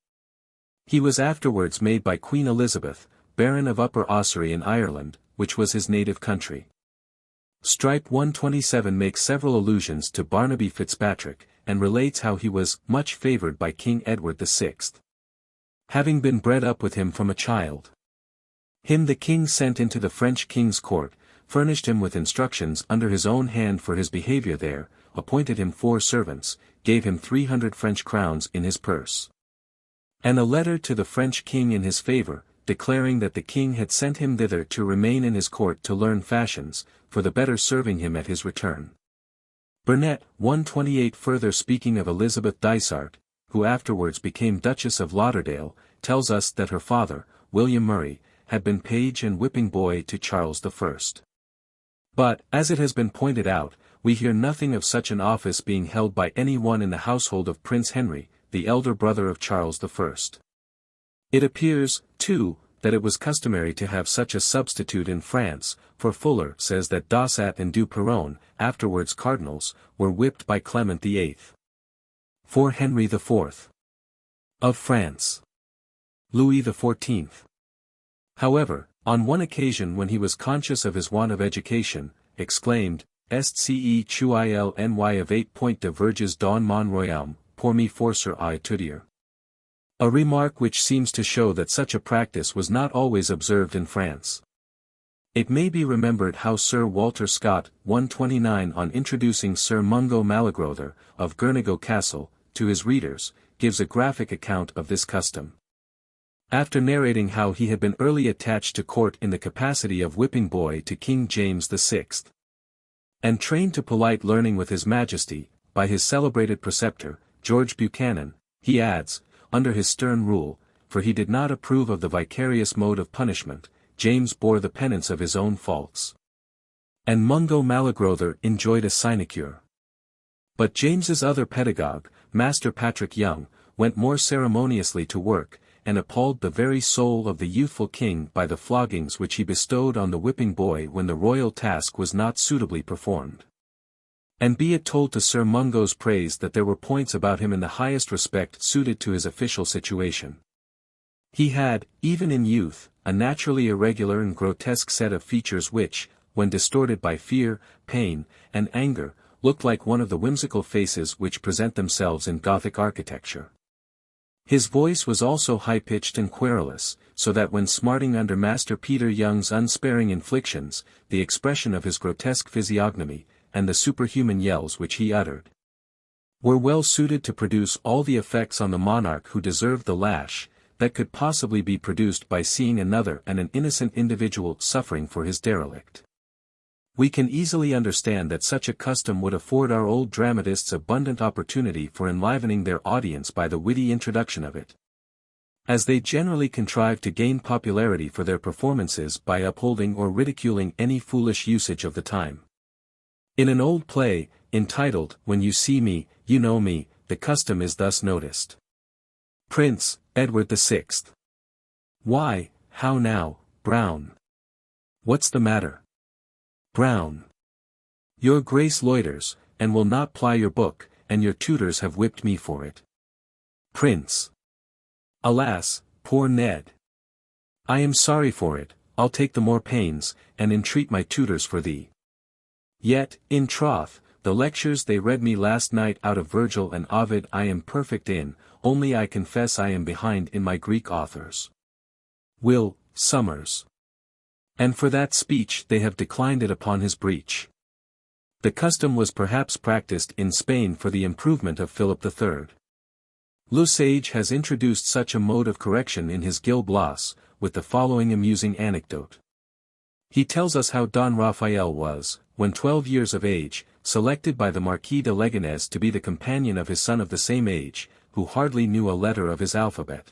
He was afterwards made by Queen Elizabeth, Baron of Upper Ossory in Ireland, which was his native country. Stripe 127 makes several allusions to Barnaby Fitzpatrick, and relates how he was much favoured by King Edward VI. Having been bred up with him from a child. Him the king sent into the French king's court, furnished him with instructions under his own hand for his behaviour there, appointed him 4 servants, gave him 300 French crowns in his purse. And a letter to the French king in his favour, declaring that the king had sent him thither to remain in his court to learn fashions, for the better serving him at his return. Burnet 128 further speaking of Elizabeth Dysart, who afterwards became Duchess of Lauderdale, tells us that her father, William Murray, had been page and whipping boy to Charles I. But, as it has been pointed out, we hear nothing of such an office being held by any one in the household of Prince Henry, the elder brother of Charles I. It appears, too, that it was customary to have such a substitute in France, for Fuller says that Dosat and Du Perron, afterwards cardinals, were whipped by Clement VIII. For Henry IV. of France. Louis XIV. However, on one occasion when he was conscious of his want of education, exclaimed, Est ce qu'il of 8 point de verges dans mon royaume, pour me forcer à étudier. A remark which seems to show that such a practice was not always observed in France. It may be remembered how Sir Walter Scott, 129 on introducing Sir Mungo Malagrother, of Girnigo Castle, to his readers, gives a graphic account of this custom. After narrating how he had been early attached to court in the capacity of whipping boy to King James VI. And trained to polite learning with his majesty, by his celebrated preceptor, George Buchanan, he adds, under his stern rule, for he did not approve of the vicarious mode of punishment, James bore the penance of his own faults. And Mungo Malagrother enjoyed a sinecure. But James's other pedagogue, Master Patrick Young, went more ceremoniously to work, and appalled the very soul of the youthful king by the floggings which he bestowed on the whipping boy when the royal task was not suitably performed. And be it told to Sir Mungo's praise that there were points about him in the highest respect suited to his official situation. He had, even in youth, a naturally irregular and grotesque set of features which, when distorted by fear, pain, and anger, looked like one of the whimsical faces which present themselves in Gothic architecture. His voice was also high-pitched and querulous, so that when smarting under Master Peter Young's unsparing inflictions, the expression of his grotesque physiognomy, and the superhuman yells which he uttered, were well suited to produce all the effects on the monarch who deserved the lash, that could possibly be produced by seeing another and an innocent individual suffering for his derelict. We can easily understand that such a custom would afford our old dramatists abundant opportunity for enlivening their audience by the witty introduction of it. As they generally contrive to gain popularity for their performances by upholding or ridiculing any foolish usage of the time. In an old play, entitled, When You See Me, You Know Me, the custom is thus noticed. Prince, Edward VI. Why, how now, Brown? What's the matter? Brown. Your grace loiters, and will not ply your book, and your tutors have whipped me for it. Prince. Alas, poor Ned. I am sorry for it, I'll take the more pains, and entreat my tutors for thee. Yet, in troth, the lectures they read me last night out of Virgil and Ovid I am perfect in, only I confess I am behind in my Greek authors. Will, Summers. And for that speech they have declined it upon his breach. The custom was perhaps practiced in Spain for the improvement of Philip III. Le Sage has introduced such a mode of correction in his Gil Blas, with the following amusing anecdote. He tells us how Don Raphael was, when 12 years of age, selected by the Marquis de Leganés to be the companion of his son of the same age, who hardly knew a letter of his alphabet.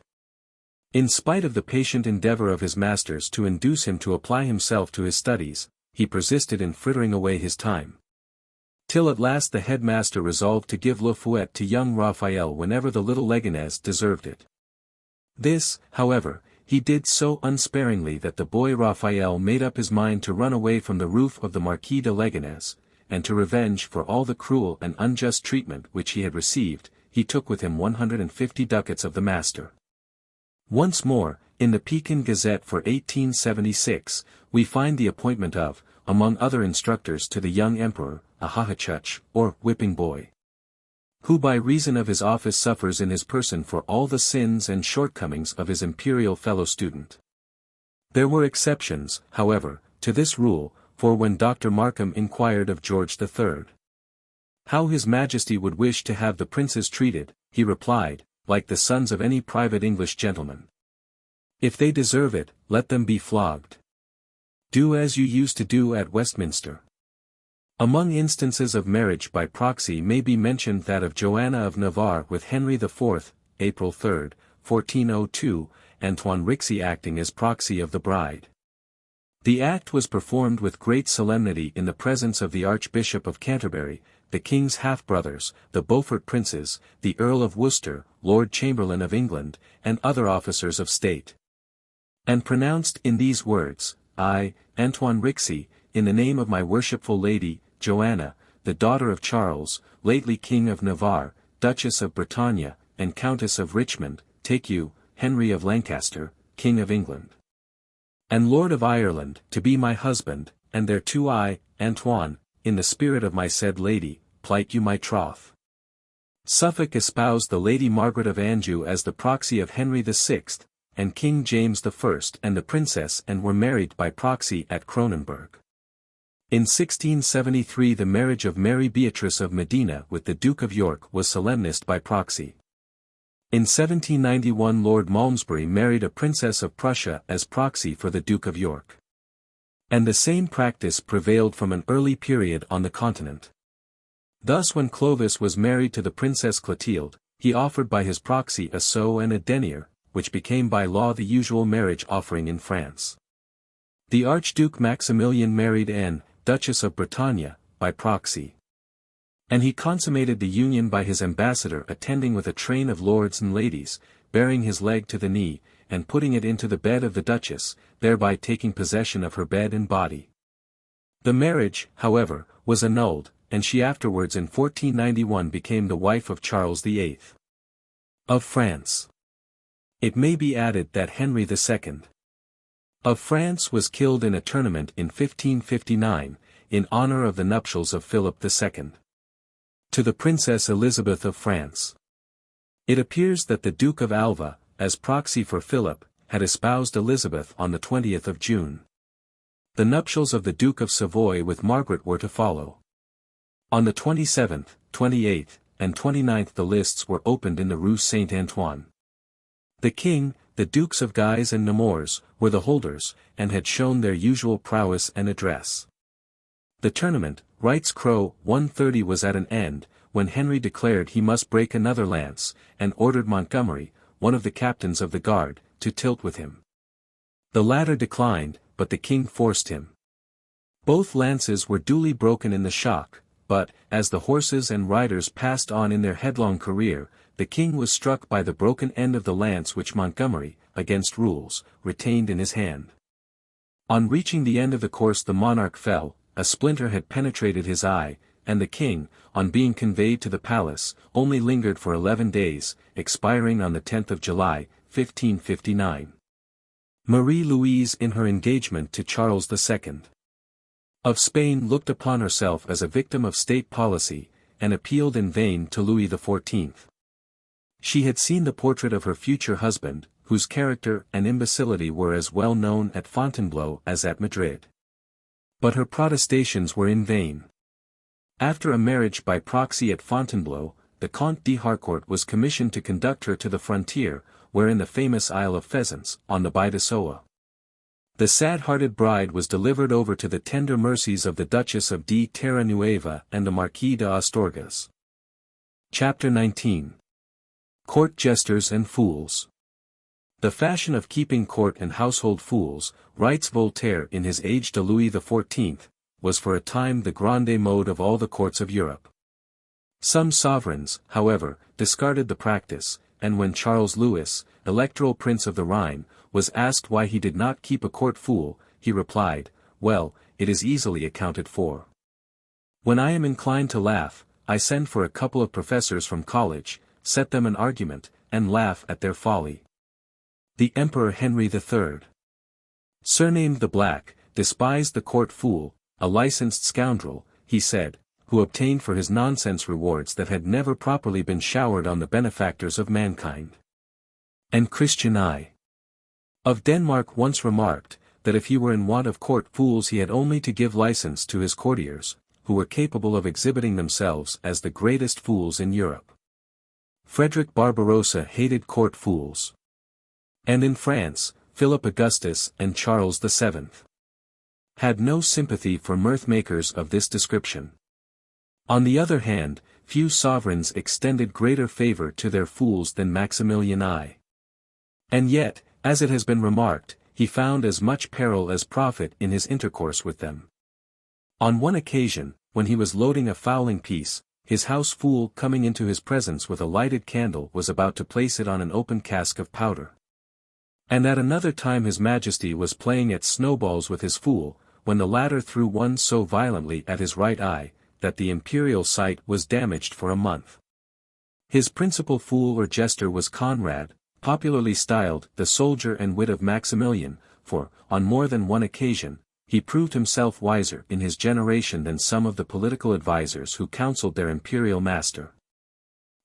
In spite of the patient endeavor of his masters to induce him to apply himself to his studies, he persisted in frittering away his time. till at last the headmaster resolved to give Le Fouet to young Raphael whenever the little Leganez deserved it. This, however, he did so unsparingly that the boy Raphael made up his mind to run away from the roof of the Marquis de Leganez, and to revenge for all the cruel and unjust treatment which he had received, he took with him 150 ducats of the master. Once more, in the Pekin Gazette for 1876, we find the appointment of, among other instructors to the young emperor, a hahachuch, or whipping boy, who by reason of his office suffers in his person for all the sins and shortcomings of his imperial fellow-student. There were exceptions, however, to this rule, for when Dr. Markham inquired of George III how his Majesty would wish to have the princes treated, he replied, like the sons of any private English gentleman. If they deserve it, let them be flogged. Do as you used to do at Westminster. Among instances of marriage by proxy may be mentioned that of Joanna of Navarre with Henry IV, April 3, 1402, Antoine Rixey acting as proxy of the bride. The act was performed with great solemnity in the presence of the Archbishop of Canterbury, the King's half-brothers, the Beaufort princes, the Earl of Worcester, Lord Chamberlain of England, and other officers of state. And pronounced in these words, I, Antoine Rixey, in the name of my worshipful lady, Joanna, the daughter of Charles, lately King of Navarre, Duchess of Bretagne, and Countess of Richmond, take you, Henry of Lancaster, King of England, and Lord of Ireland, to be my husband, and thereto I, Antoine, in the spirit of my said lady, plight you my troth. Suffolk espoused the Lady Margaret of Anjou as the proxy of Henry VI, and King James I and the princess and were married by proxy at Cronenburg. In 1673 the marriage of Mary Beatrice of Modena with the Duke of York was solemnized by proxy. In 1791 Lord Malmesbury married a princess of Prussia as proxy for the Duke of York. And the same practice prevailed from an early period on the continent. Thus when Clovis was married to the Princess Clotilde, he offered by his proxy a sceau and a denier, which became by law the usual marriage offering in France. The Archduke Maximilian married Anne, Duchess of Bretagne, by proxy. And he consummated the union by his ambassador attending with a train of lords and ladies, bearing his leg to the knee, and putting it into the bed of the Duchess, thereby taking possession of her bed and body. The marriage, however, was annulled, and she afterwards in 1491 became the wife of Charles VIII of France. It may be added that Henry II of France was killed in a tournament in 1559, in honor of the nuptials of Philip II to the Princess Elizabeth of France. It appears that the Duke of Alva, as proxy for Philip, had espoused Elizabeth on the 20th of June. The nuptials of the Duke of Savoy with Margaret were to follow. On the 27th, 28th, and 29th the lists were opened in the Rue Saint-Antoine. The king, the Dukes of Guise and Nemours, were the holders, and had shown their usual prowess and address. The tournament, writes Crowe, 1:30 was at an end, when Henry declared he must break another lance, and ordered Montgomery, one of the captains of the guard, to tilt with him. The latter declined, but the king forced him. Both lances were duly broken in the shock, but, as the horses and riders passed on in their headlong career, the king was struck by the broken end of the lance which Montgomery, against rules, retained in his hand. On reaching the end of the course the monarch fell, a splinter had penetrated his eye, and the king, on being conveyed to the palace, only lingered for 11 days, expiring on the 10th of July, 1559. Marie-Louise in her engagement to Charles II of Spain looked upon herself as a victim of state policy, and appealed in vain to Louis XIV. She had seen the portrait of her future husband, whose character and imbecility were as well known at Fontainebleau as at Madrid. But her protestations were in vain. After a marriage by proxy at Fontainebleau, the Comte de Harcourt was commissioned to conduct her to the frontier, where in the famous Isle of Pheasants, on the Baie de Soie, the sad-hearted bride was delivered over to the tender mercies of the Duchess of de Terranueva and the Marquis de Astorgas. Chapter 19. Court Jesters and Fools. The fashion of keeping court and household fools, writes Voltaire in his Age de Louis XIV, was for a time the grande mode of all the courts of Europe. Some sovereigns, however, discarded the practice, and when Charles Louis, Electoral Prince of the Rhine, was asked why he did not keep a court fool, he replied, "Well, it is easily accounted for. When I am inclined to laugh, I send for a couple of professors from college, set them an argument, and laugh at their folly." The Emperor Henry III, surnamed the Black, despised the court fool, a licensed scoundrel, he said, who obtained for his nonsense rewards that had never properly been showered on the benefactors of mankind. And Christian I. of Denmark once remarked, that if he were in want of court fools he had only to give license to his courtiers, who were capable of exhibiting themselves as the greatest fools in Europe. Frederick Barbarossa hated court fools. And in France, Philip Augustus and Charles VII had no sympathy for mirth-makers of this description. On the other hand, few sovereigns extended greater favor to their fools than Maximilian I. And yet, as it has been remarked, he found as much peril as profit in his intercourse with them. On one occasion, when he was loading a fowling piece, his house fool coming into his presence with a lighted candle was about to place it on an open cask of powder. And at another time his Majesty was playing at snowballs with his fool, when the latter threw one so violently at his right eye, that the imperial sight was damaged for a month. His principal fool or jester was Conrad, popularly styled the soldier and wit of Maximilian, for, on more than one occasion, he proved himself wiser in his generation than some of the political advisers who counseled their imperial master.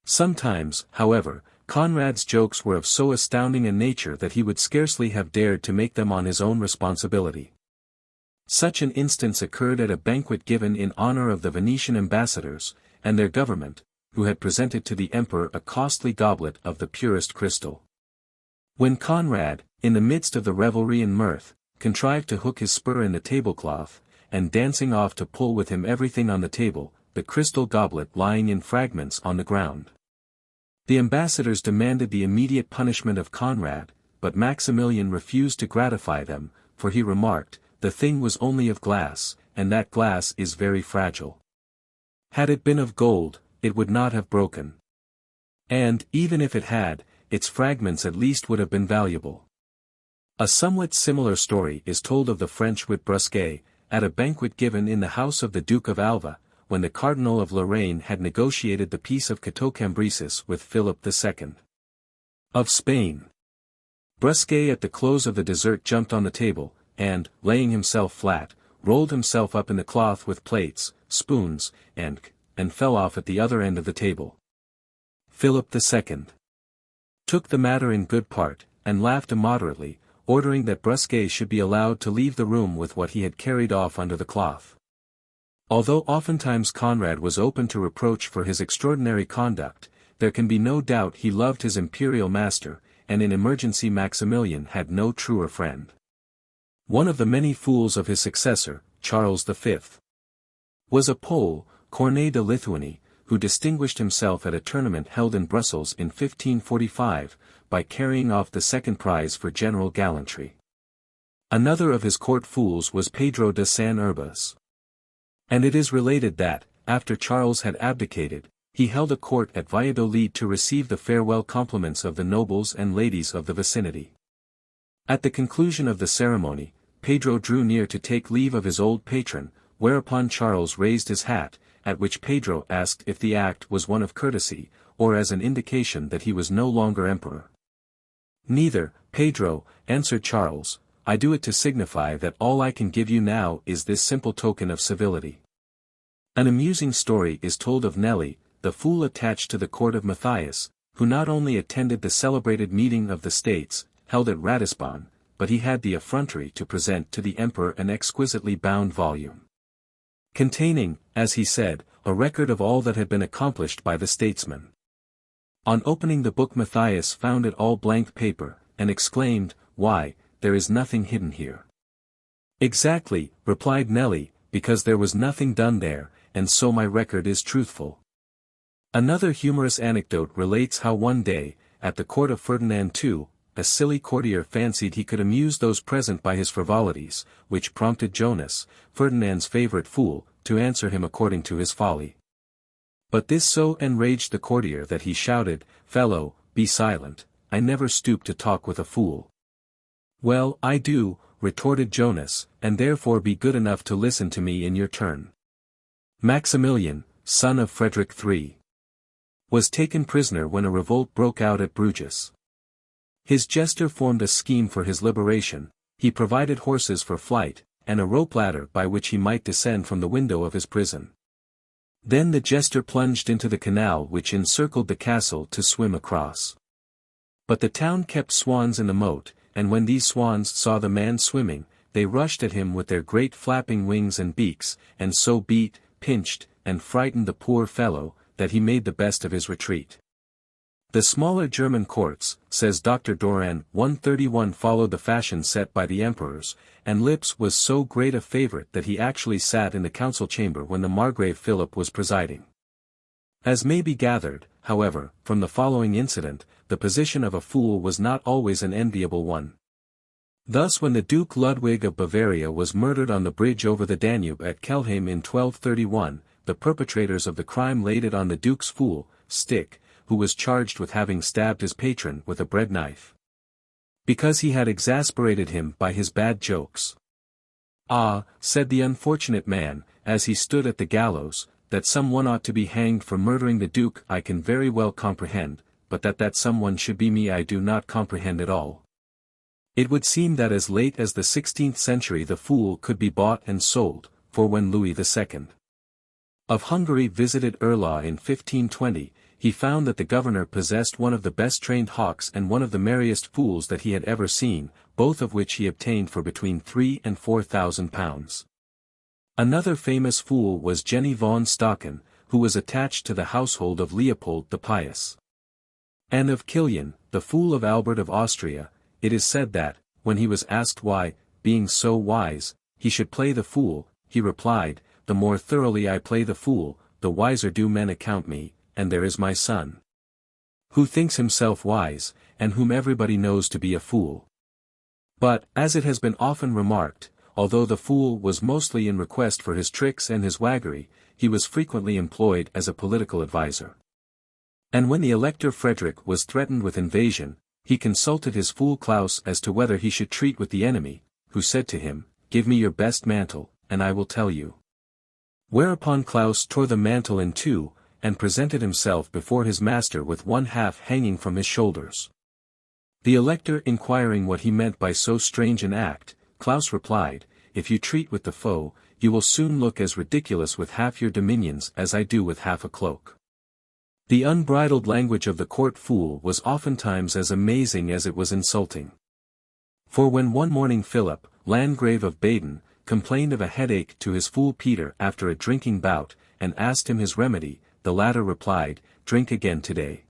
Sometimes, however, Conrad's jokes were of so astounding a nature that he would scarcely have dared to make them on his own responsibility. Such an instance occurred at a banquet given in honor of the Venetian ambassadors, and their government, who had presented to the emperor a costly goblet of the purest crystal. When Conrad, in the midst of the revelry and mirth, contrived to hook his spur in the tablecloth, and dancing off to pull with him everything on the table, the crystal goblet lying in fragments on the ground. The ambassadors demanded the immediate punishment of Conrad, but Maximilian refused to gratify them, for he remarked, "The thing was only of glass, and that glass is very fragile. Had it been of gold, it would not have broken. And, even if it had, its fragments at least would have been valuable." A somewhat similar story is told of the French wit Brusquet, at a banquet given in the house of the Duke of Alva, when the Cardinal of Lorraine had negotiated the peace of Cateau Cambresis with Philip II of Spain. Brusquet at the close of the dessert jumped on the table, and, laying himself flat, rolled himself up in the cloth with plates, spoons, and fell off at the other end of the table. Philip II took the matter in good part, and laughed immoderately, ordering that Brusquet should be allowed to leave the room with what he had carried off under the cloth. Although oftentimes Conrad was open to reproach for his extraordinary conduct, there can be no doubt he loved his imperial master, and in emergency Maximilian had no truer friend. One of the many fools of his successor, Charles V, was a Pole, Cornet de Lithuanie, who distinguished himself at a tournament held in Brussels in 1545, by carrying off the second prize for general gallantry. Another of his court fools was Pedro de San Urbas. And it is related that, after Charles had abdicated, he held a court at Valladolid to receive the farewell compliments of the nobles and ladies of the vicinity. At the conclusion of the ceremony, Pedro drew near to take leave of his old patron, whereupon Charles raised his hat, at which Pedro asked if the act was one of courtesy, or as an indication that he was no longer emperor. "Neither, Pedro," answered Charles, "I do it to signify that all I can give you now is this simple token of civility." An amusing story is told of Nelly, the fool attached to the court of Matthias, who not only attended the celebrated meeting of the States, held at Ratisbon, but he had the effrontery to present to the emperor an exquisitely bound volume, containing, as he said, a record of all that had been accomplished by the statesman. On opening the book Matthias found it all blank paper, and exclaimed, "Why, there is nothing hidden here." "Exactly," replied Nelly, "because there was nothing done there, and so my record is truthful." Another humorous anecdote relates how one day, at the court of Ferdinand II, a silly courtier fancied he could amuse those present by his frivolities, which prompted Jonas, Ferdinand's favourite fool, to answer him according to his folly. But this so enraged the courtier that he shouted, "Fellow, be silent, I never stoop to talk with a fool." "Well, I do," retorted Jonas, "and therefore be good enough to listen to me in your turn. Maximilian, son of Frederick III, was taken prisoner when a revolt broke out at Bruges. His jester formed a scheme for his liberation. He provided horses for flight, and a rope ladder by which he might descend from the window of his prison. Then the jester plunged into the canal which encircled the castle to swim across. But the town kept swans in the moat, and when these swans saw the man swimming, they rushed at him with their great flapping wings and beaks, and so beat, pinched, and frightened the poor fellow, that he made the best of his retreat. The smaller German courts, says Dr. Doran, 131 followed the fashion set by the emperors, and Lips was so great a favourite that he actually sat in the council chamber when the Margrave Philip was presiding. As may be gathered, however, from the following incident, the position of a fool was not always an enviable one. Thus when the Duke Ludwig of Bavaria was murdered on the bridge over the Danube at Kelheim in 1231, the perpetrators of the crime laid it on the Duke's fool, Stick, who was charged with having stabbed his patron with a bread knife, because he had exasperated him by his bad jokes. "Ah," said the unfortunate man, as he stood at the gallows, "that some one ought to be hanged for murdering the Duke I can very well comprehend, but that some one should be me I do not comprehend at all." It would seem that as late as the 16th century the fool could be bought and sold, for when Louis II of Hungary visited Erlaw in 1520, he found that the governor possessed one of the best trained hawks and one of the merriest fools that he had ever seen, both of which he obtained for between £3,000 and £4,000. Another famous fool was Jenny von Stauchen, who was attached to the household of Leopold the Pious. And of Kilian, the fool of Albert of Austria, it is said that, when he was asked why, being so wise, he should play the fool, he replied, "The more thoroughly I play the fool, the wiser do men account me, and there is my son, who thinks himself wise, and whom everybody knows to be a fool." But, as it has been often remarked, although the fool was mostly in request for his tricks and his waggery, he was frequently employed as a political adviser. And when the Elector Frederick was threatened with invasion, he consulted his fool Claus as to whether he should treat with the enemy, who said to him, "Give me your best mantle, and I will tell you." Whereupon Claus tore the mantle in two, and presented himself before his master with one half hanging from his shoulders. The Elector inquiring what he meant by so strange an act, Claus replied, "If you treat with the foe, you will soon look as ridiculous with half your dominions as I do with half a cloak." The unbridled language of the court fool was oftentimes as amazing as it was insulting. For when one morning Philip, Landgrave of Baden, complained of a headache to his fool Peter after a drinking bout, and asked him his remedy, the latter replied, "Drink again today."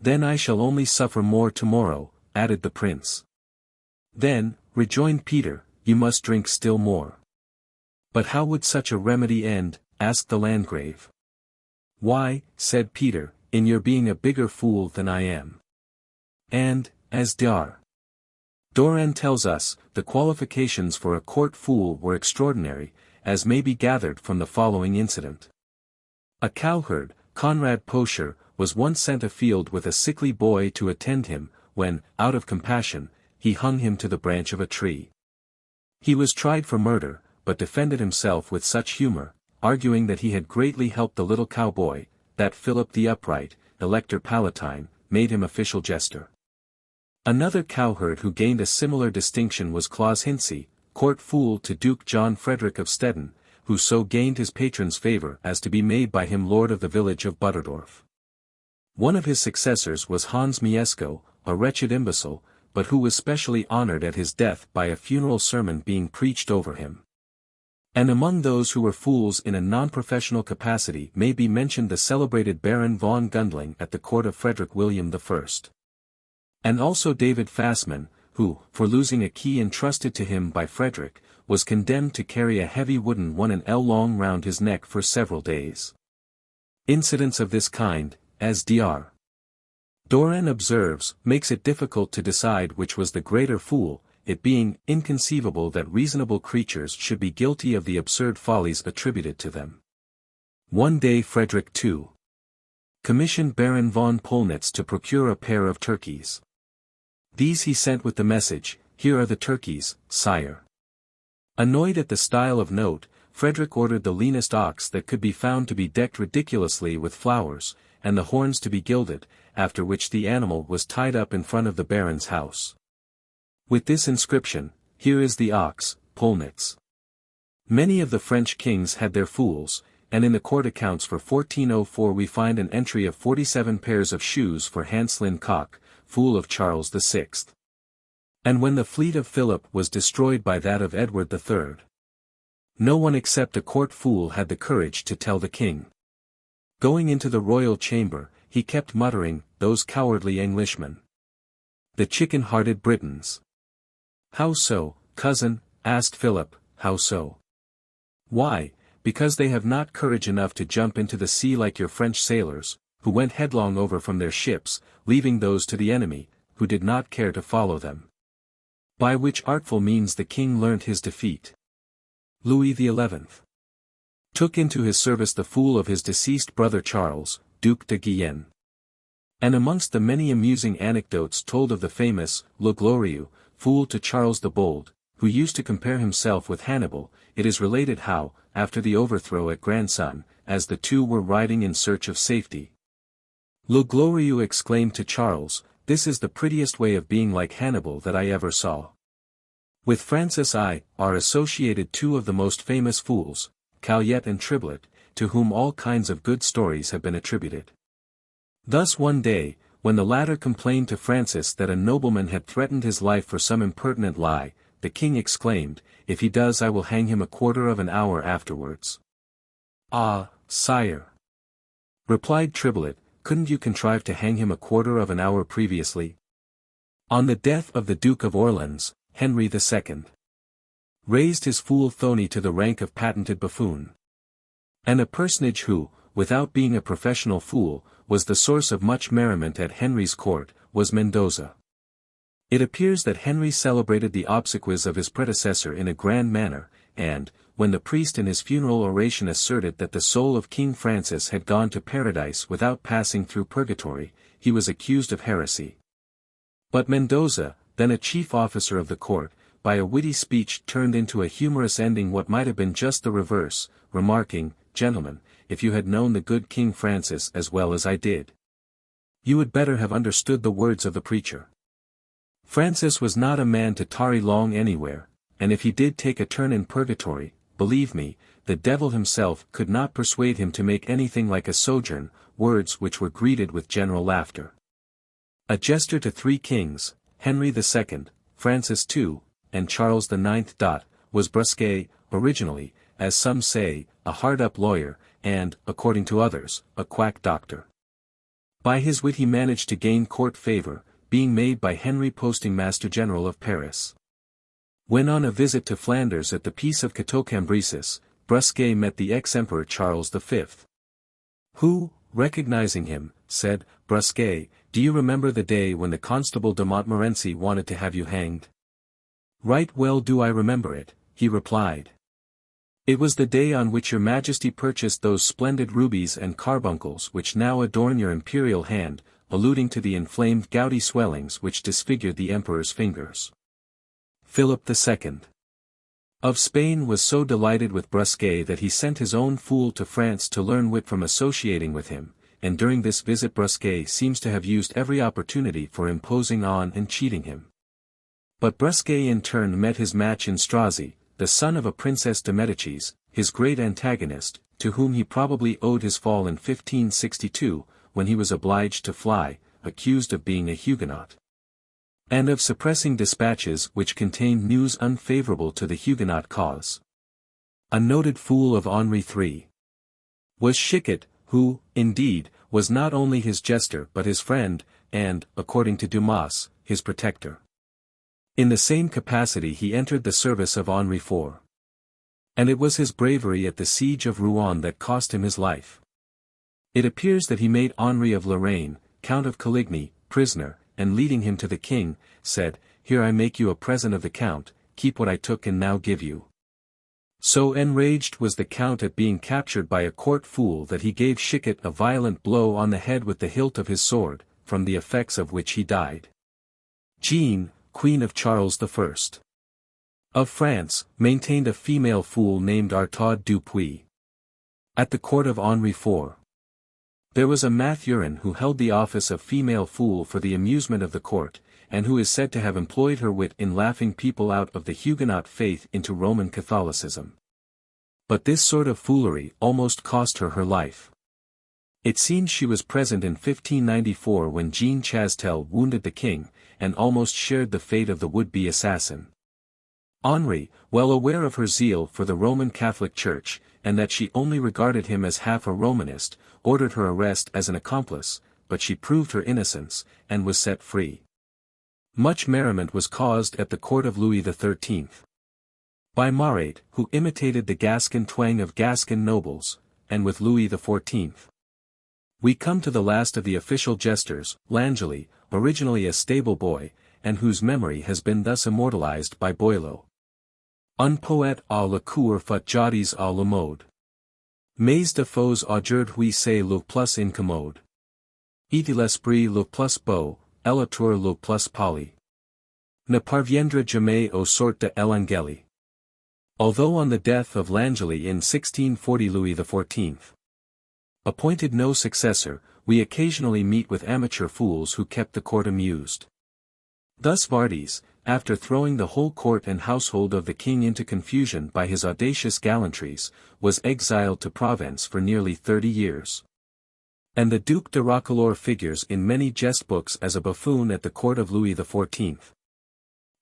"Then I shall only suffer more tomorrow," added the prince. "Then," rejoined Peter, "you must drink still more." "But how would such a remedy end?" asked the Landgrave. "Why," said Peter, "in your being a bigger fool than I am." And, as Dr. Doran tells us, the qualifications for a court fool were extraordinary, as may be gathered from the following incident. A cowherd, Conrad Pocher, was once sent afield with a sickly boy to attend him, when, out of compassion, he hung him to the branch of a tree. He was tried for murder, but defended himself with such humour, arguing that he had greatly helped the little cowboy, that Philip the Upright, Elector Palatine, made him official jester. Another cowherd who gained a similar distinction was Claus Hincy, court fool to Duke John Frederick of Stettin, who so gained his patron's favour as to be made by him lord of the village of Butterdorf. One of his successors was Hans Miesco, a wretched imbecile, but who was specially honoured at his death by a funeral sermon being preached over him. And among those who were fools in a non-professional capacity may be mentioned the celebrated Baron von Gundling at the court of Frederick William I. And also David Fassmann, who, for losing a key entrusted to him by Frederick, was condemned to carry a heavy wooden one an ell long round his neck for several days. Incidents of this kind, as Dr. Doran observes, makes it difficult to decide which was the greater fool, it being inconceivable that reasonable creatures should be guilty of the absurd follies attributed to them. One day Frederick II commissioned Baron von Polnitz to procure a pair of turkeys. These he sent with the message, "Here are the turkeys, sire." Annoyed at the style of note, Frederick ordered the leanest ox that could be found to be decked ridiculously with flowers, and the horns to be gilded, after which the animal was tied up in front of the baron's house. With this inscription, "Here is the ox, Polnitz." Many of the French kings had their fools, and in the court accounts for 1404 we find an entry of 47 pairs of shoes for Hanslin Cock, fool of Charles VI. And when the fleet of Philip was destroyed by that of Edward III, no one except a court fool had the courage to tell the king. Going into the royal chamber, he kept muttering, "Those cowardly Englishmen. The chicken-hearted Britons." "How so, cousin?" asked Philip, "how so?" "Why, because they have not courage enough to jump into the sea like your French sailors, who went headlong over from their ships, leaving those to the enemy, who did not care to follow them." By which artful means the king learnt his defeat. Louis XI took into his service the fool of his deceased brother Charles, Duc de Guyenne. And amongst the many amusing anecdotes told of the famous Le Glorieux, fool to Charles the Bold, who used to compare himself with Hannibal, it is related how, after the overthrow at Grandson, as the two were riding in search of safety, Le Glorieux exclaimed to Charles, "This is the prettiest way of being like Hannibal that I ever saw." With Francis I are associated two of the most famous fools, Caliet and Triblet, to whom all kinds of good stories have been attributed. Thus one day, when the latter complained to Francis that a nobleman had threatened his life for some impertinent lie, the king exclaimed, "If he does I will hang him a quarter of an hour afterwards." "Ah, sire," replied Triblet, "couldn't you contrive to hang him a quarter of an hour previously?" On the death of the Duke of Orleans, Henry II raised his fool Thony to the rank of patented buffoon. And a personage who, without being a professional fool, was the source of much merriment at Henry's court, was Mendoza. It appears that Henry celebrated the obsequies of his predecessor in a grand manner, and, when the priest in his funeral oration asserted that the soul of King Francis had gone to paradise without passing through purgatory, he was accused of heresy. But Mendoza, then a chief officer of the court, by a witty speech turned into a humorous ending what might have been just the reverse, remarking, "Gentlemen, if you had known the good King Francis as well as I did, you would better have understood the words of the preacher. Francis was not a man to tarry long anywhere, and if he did take a turn in purgatory, believe me, the devil himself could not persuade him to make anything like a sojourn," words which were greeted with general laughter. A jester to three kings, Henry II, Francis II, and Charles IX. Was Brusquet, originally, as some say, a hard-up lawyer, and, according to others, a quack doctor. By his wit he managed to gain court favor, being made by Henry Posting-Master General of Paris. When on a visit to Flanders at the Peace of Cateau-Cambrésis, Brusquet met the ex-emperor Charles V. Who, recognizing him, said, "Brusquet, do you remember the day when the Constable de Montmorency wanted to have you hanged?" "Right well do I remember it," he replied. "It was the day on which your Majesty purchased those splendid rubies and carbuncles which now adorn your imperial hand," alluding to the inflamed gouty swellings which disfigured the emperor's fingers. Philip II of Spain was so delighted with Brusquet that he sent his own fool to France to learn wit from associating with him, and during this visit Brusquet seems to have used every opportunity for imposing on and cheating him. But Brusquet in turn met his match in Strozzi, the son of a Princess de Medicis, his great antagonist, to whom he probably owed his fall in 1562, when he was obliged to fly, accused of being a Huguenot, and of suppressing dispatches which contained news unfavorable to the Huguenot cause. A noted fool of Henri III was Chiquet, who, indeed, was not only his jester but his friend, and, according to Dumas, his protector. In the same capacity he entered the service of Henri IV. And it was his bravery at the siege of Rouen that cost him his life. It appears that he made Henri of Lorraine, Count of Coligny, prisoner, and leading him to the king, said, "Here I make you a present of the count, keep what I took and now give you." So enraged was the count at being captured by a court fool that he gave Schicket a violent blow on the head with the hilt of his sword, from the effects of which he died. Jeanne, Queen of Charles I. of France, maintained a female fool named Artaud Dupuis. At the court of Henri IV, there was a Mathurin who held the office of female fool for the amusement of the court, and who is said to have employed her wit in laughing people out of the Huguenot faith into Roman Catholicism. But this sort of foolery almost cost her her life. It seems she was present in 1594 when Jean Chastel wounded the king, and almost shared the fate of the would-be assassin. Henri, well aware of her zeal for the Roman Catholic Church, and that she only regarded him as half a Romanist, ordered her arrest as an accomplice, but she proved her innocence, and was set free. Much merriment was caused at the court of Louis XIII. by Marat, who imitated the Gascon twang of Gascon nobles, and with Louis XIV. We come to the last of the official jesters, L'Angely, originally a stable boy, and whose memory has been thus immortalized by Boileau. Un poète à la cour fait jadis à la mode. Mais de faux aujourd'hui c'est le plus incommode. Et l'esprit le plus beau, et la tour le plus poli. Ne parviendra jamais aux sortes de l'Angely. Although on the death of L'Angely in 1640 Louis XIV. appointed no successor, we occasionally meet with amateur fools who kept the court amused. Thus Vardis, after throwing the whole court and household of the king into confusion by his audacious gallantries, was exiled to Provence for nearly 30 years. And the Duc de Roquelaure figures in many jest books as a buffoon at the court of Louis XIV.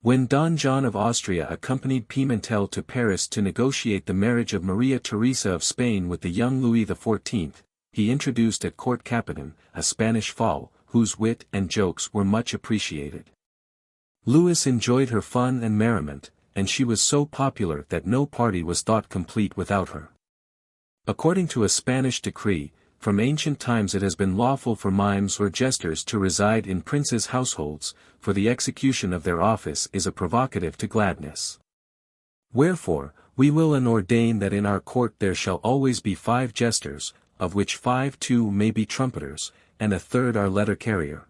When Don John of Austria accompanied Pimentel to Paris to negotiate the marriage of Maria Theresa of Spain with the young Louis XIV, he introduced at court Capitan, a Spanish fowl, whose wit and jokes were much appreciated. Louis enjoyed her fun and merriment, and she was so popular that no party was thought complete without her. According to a Spanish decree, from ancient times it has been lawful for mimes or jesters to reside in princes' households, for the execution of their office is a provocative to gladness. Wherefore, we will ordain that in our court there shall always be 5 jesters, of which 5 too may be trumpeters, and a third are letter-carrier.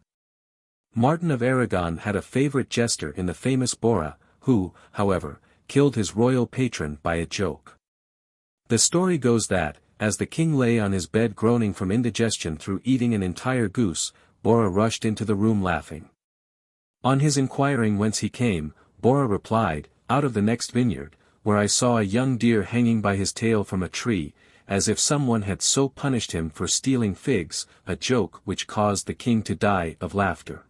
Martin of Aragon had a favourite jester in the famous Borra, who, however, killed his royal patron by a joke. The story goes that, as the king lay on his bed groaning from indigestion through eating an entire goose, Borra rushed into the room laughing. On his inquiring whence he came, Borra replied, "Out of the next vineyard, where I saw a young deer hanging by his tail from a tree, as if someone had so punished him for stealing figs," a joke which caused the king to die of laughter.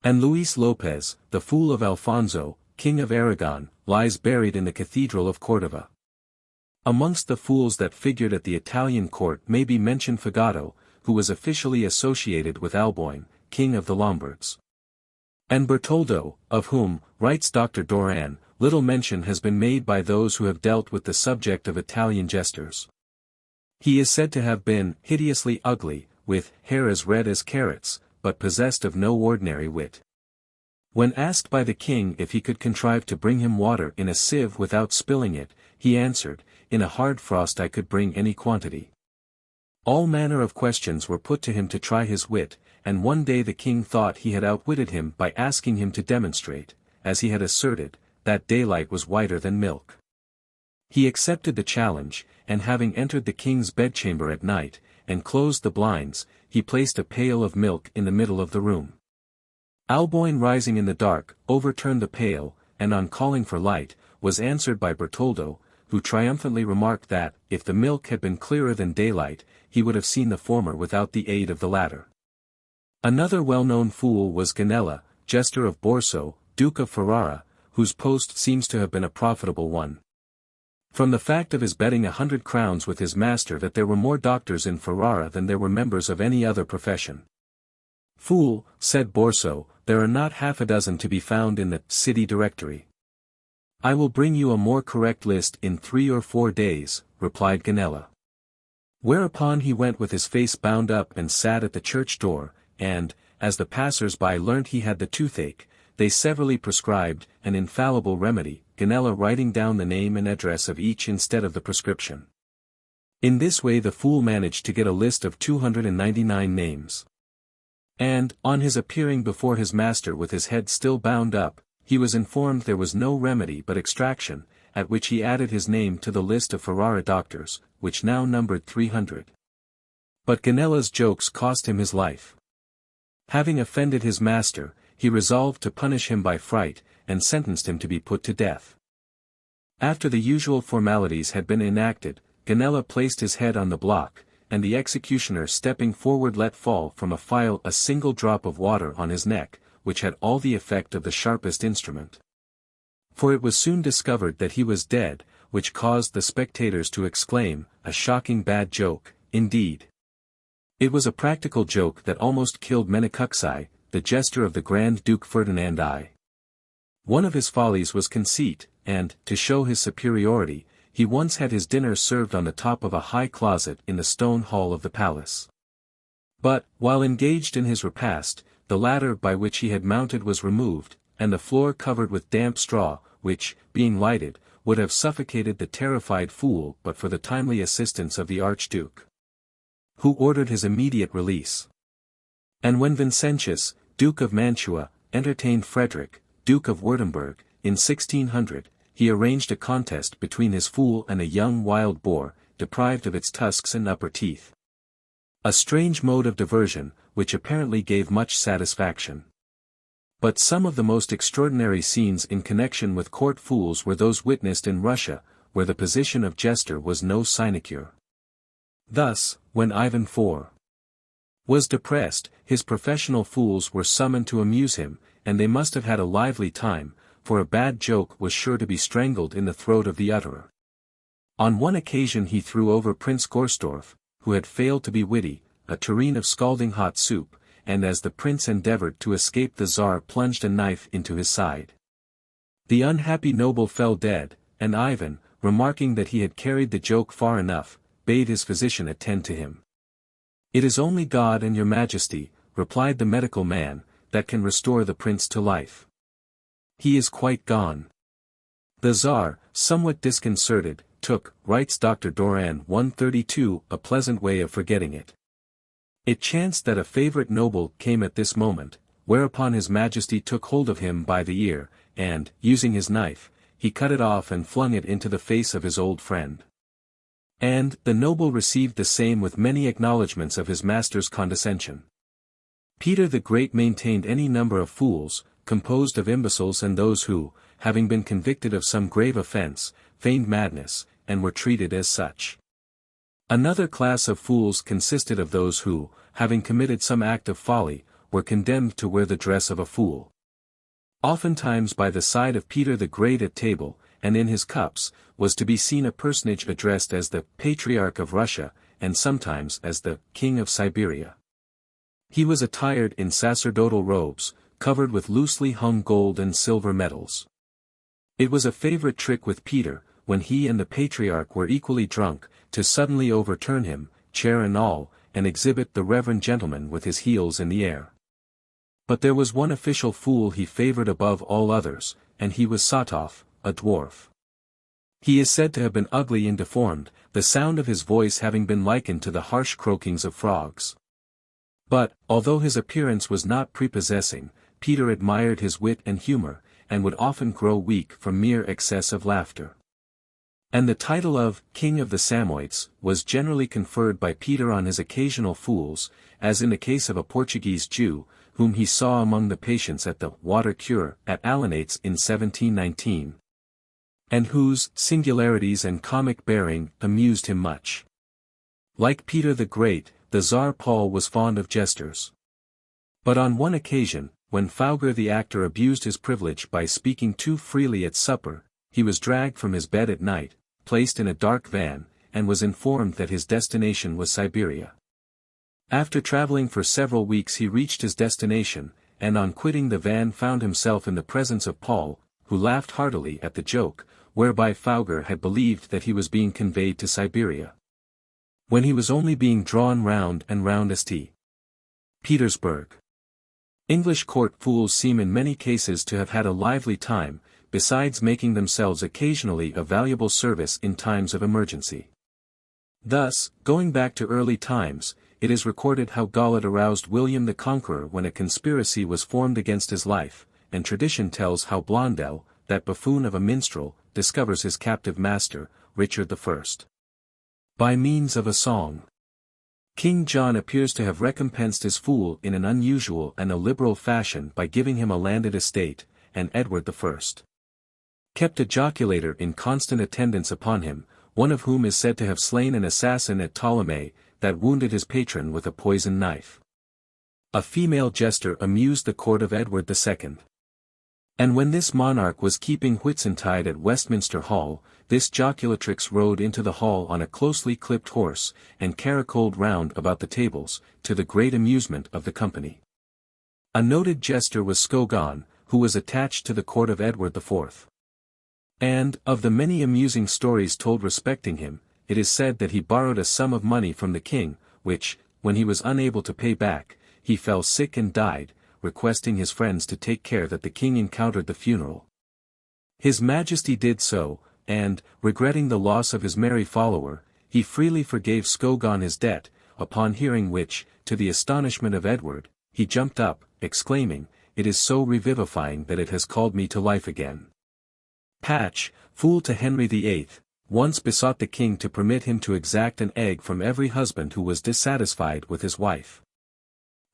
And Luis Lopez, the fool of Alfonso, king of Aragon, lies buried in the cathedral of Cordova. Amongst the fools that figured at the Italian court may be mentioned Fagato, who was officially associated with Alboin, king of the Lombards. And Bertoldo, of whom, writes Dr. Doran, little mention has been made by those who have dealt with the subject of Italian jesters. He is said to have been hideously ugly, with hair as red as carrots, but possessed of no ordinary wit. When asked by the king if he could contrive to bring him water in a sieve without spilling it, he answered, "In a hard frost I could bring any quantity." All manner of questions were put to him to try his wit, and one day the king thought he had outwitted him by asking him to demonstrate, as he had asserted, that daylight was whiter than milk. He accepted the challenge, and having entered the king's bedchamber at night, and closed the blinds, he placed a pail of milk in the middle of the room. Alboin rising in the dark, overturned the pail, and on calling for light, was answered by Bertoldo, who triumphantly remarked that, if the milk had been clearer than daylight, he would have seen the former without the aid of the latter. Another well-known fool was Ganella, jester of Borso, Duke of Ferrara, whose post seems to have been a profitable one. From the fact of his betting 100 crowns with his master that there were more doctors in Ferrara than there were members of any other profession. "Fool," said Borso, "there are not half a dozen to be found in the city directory." "I will bring you a more correct list in 3 or 4 days, replied Ganella. Whereupon he went with his face bound up and sat at the church door, and, as the passers-by learnt he had the toothache, they severally prescribed an infallible remedy, Ganella writing down the name and address of each instead of the prescription. In this way the fool managed to get a list of 299 names. And, on his appearing before his master with his head still bound up, he was informed there was no remedy but extraction, at which he added his name to the list of Ferrara doctors, which now numbered 300. But Ganella's jokes cost him his life. Having offended his master, he resolved to punish him by fright, and sentenced him to be put to death. After the usual formalities had been enacted, Ganella placed his head on the block, and the executioner stepping forward let fall from a phial a single drop of water on his neck, which had all the effect of the sharpest instrument. For it was soon discovered that he was dead, which caused the spectators to exclaim, "A shocking bad joke, indeed." It was a practical joke that almost killed Menicucci, the jester of the Grand Duke Ferdinand I. One of his follies was conceit, and, to show his superiority, he once had his dinner served on the top of a high closet in the stone hall of the palace. But, while engaged in his repast, the ladder by which he had mounted was removed, and the floor covered with damp straw, which, being lighted, would have suffocated the terrified fool but for the timely assistance of the Archduke, who ordered his immediate release. And when Vincentius, Duke of Mantua, entertained Frederick, Duke of Württemberg, in 1600, he arranged a contest between his fool and a young wild boar, deprived of its tusks and upper teeth. A strange mode of diversion, which apparently gave much satisfaction. But some of the most extraordinary scenes in connection with court fools were those witnessed in Russia, where the position of jester was no sinecure. Thus, when Ivan IV was depressed, his professional fools were summoned to amuse him, and they must have had a lively time, for a bad joke was sure to be strangled in the throat of the utterer. On one occasion he threw over Prince Gorsdorf, who had failed to be witty, a tureen of scalding hot soup, and as the prince endeavored to escape the Tsar plunged a knife into his side. The unhappy noble fell dead, and Ivan, remarking that he had carried the joke far enough, bade his physician attend to him. "It is only God and your Majesty," replied the medical man, "that can restore the prince to life. He is quite gone." The Tsar, somewhat disconcerted, took, writes Dr. Doran 132, a pleasant way of forgetting it. It chanced that a favorite noble came at this moment, whereupon his Majesty took hold of him by the ear, and, using his knife, he cut it off and flung it into the face of his old friend. And, the noble received the same with many acknowledgments of his master's condescension. Peter the Great maintained any number of fools, composed of imbeciles and those who, having been convicted of some grave offense, feigned madness, and were treated as such. Another class of fools consisted of those who, having committed some act of folly, were condemned to wear the dress of a fool. Oftentimes by the side of Peter the Great at table, and in his cups, was to be seen a personage addressed as the Patriarch of Russia, and sometimes as the King of Siberia. He was attired in sacerdotal robes, covered with loosely hung gold and silver medals. It was a favorite trick with Peter, when he and the Patriarch were equally drunk, to suddenly overturn him, chair and all, and exhibit the reverend gentleman with his heels in the air. But there was one official fool he favored above all others, and he was Sotov, a dwarf. He is said to have been ugly and deformed, the sound of his voice having been likened to the harsh croakings of frogs. But, although his appearance was not prepossessing, Peter admired his wit and humor, and would often grow weak from mere excess of laughter. And the title of King of the Samoids was generally conferred by Peter on his occasional fools, as in the case of a Portuguese Jew, whom he saw among the patients at the water cure at Alanates in 1719, and whose singularities and comic bearing amused him much. Like Peter the Great, the Tsar Paul was fond of jesters. But on one occasion, when Fauger the actor abused his privilege by speaking too freely at supper, he was dragged from his bed at night, placed in a dark van, and was informed that his destination was Siberia. After traveling for several weeks he reached his destination, and on quitting the van found himself in the presence of Paul, who laughed heartily at the joke, whereby Fauger had believed that he was being conveyed to Siberia, when he was only being drawn round and round St. Petersburg. English court fools seem in many cases to have had a lively time, besides making themselves occasionally a valuable service in times of emergency. Thus, going back to early times, it is recorded how Gaulet aroused William the Conqueror when a conspiracy was formed against his life, and tradition tells how Blondel, that buffoon of a minstrel, discovers his captive master, Richard I. by means of a song. King John appears to have recompensed his fool in an unusual and a liberal fashion by giving him a landed estate, and Edward I kept a joculator in constant attendance upon him, one of whom is said to have slain an assassin at Ptolemais, that wounded his patron with a poisoned knife. A female jester amused the court of Edward II. And when this monarch was keeping Whitsuntide at Westminster Hall, this joculatrix rode into the hall on a closely clipped horse, and caracoled round about the tables, to the great amusement of the company. A noted jester was Scogan, who was attached to the court of Edward IV. And, of the many amusing stories told respecting him, it is said that he borrowed a sum of money from the king, which, when he was unable to pay back, he fell sick and died, requesting his friends to take care that the king encountered the funeral. His Majesty did so, and, regretting the loss of his merry follower, he freely forgave Scogan his debt, upon hearing which, to the astonishment of Edward, he jumped up, exclaiming, "It is so revivifying that it has called me to life again." Patch, fool to Henry VIII, once besought the king to permit him to exact an egg from every husband who was dissatisfied with his wife.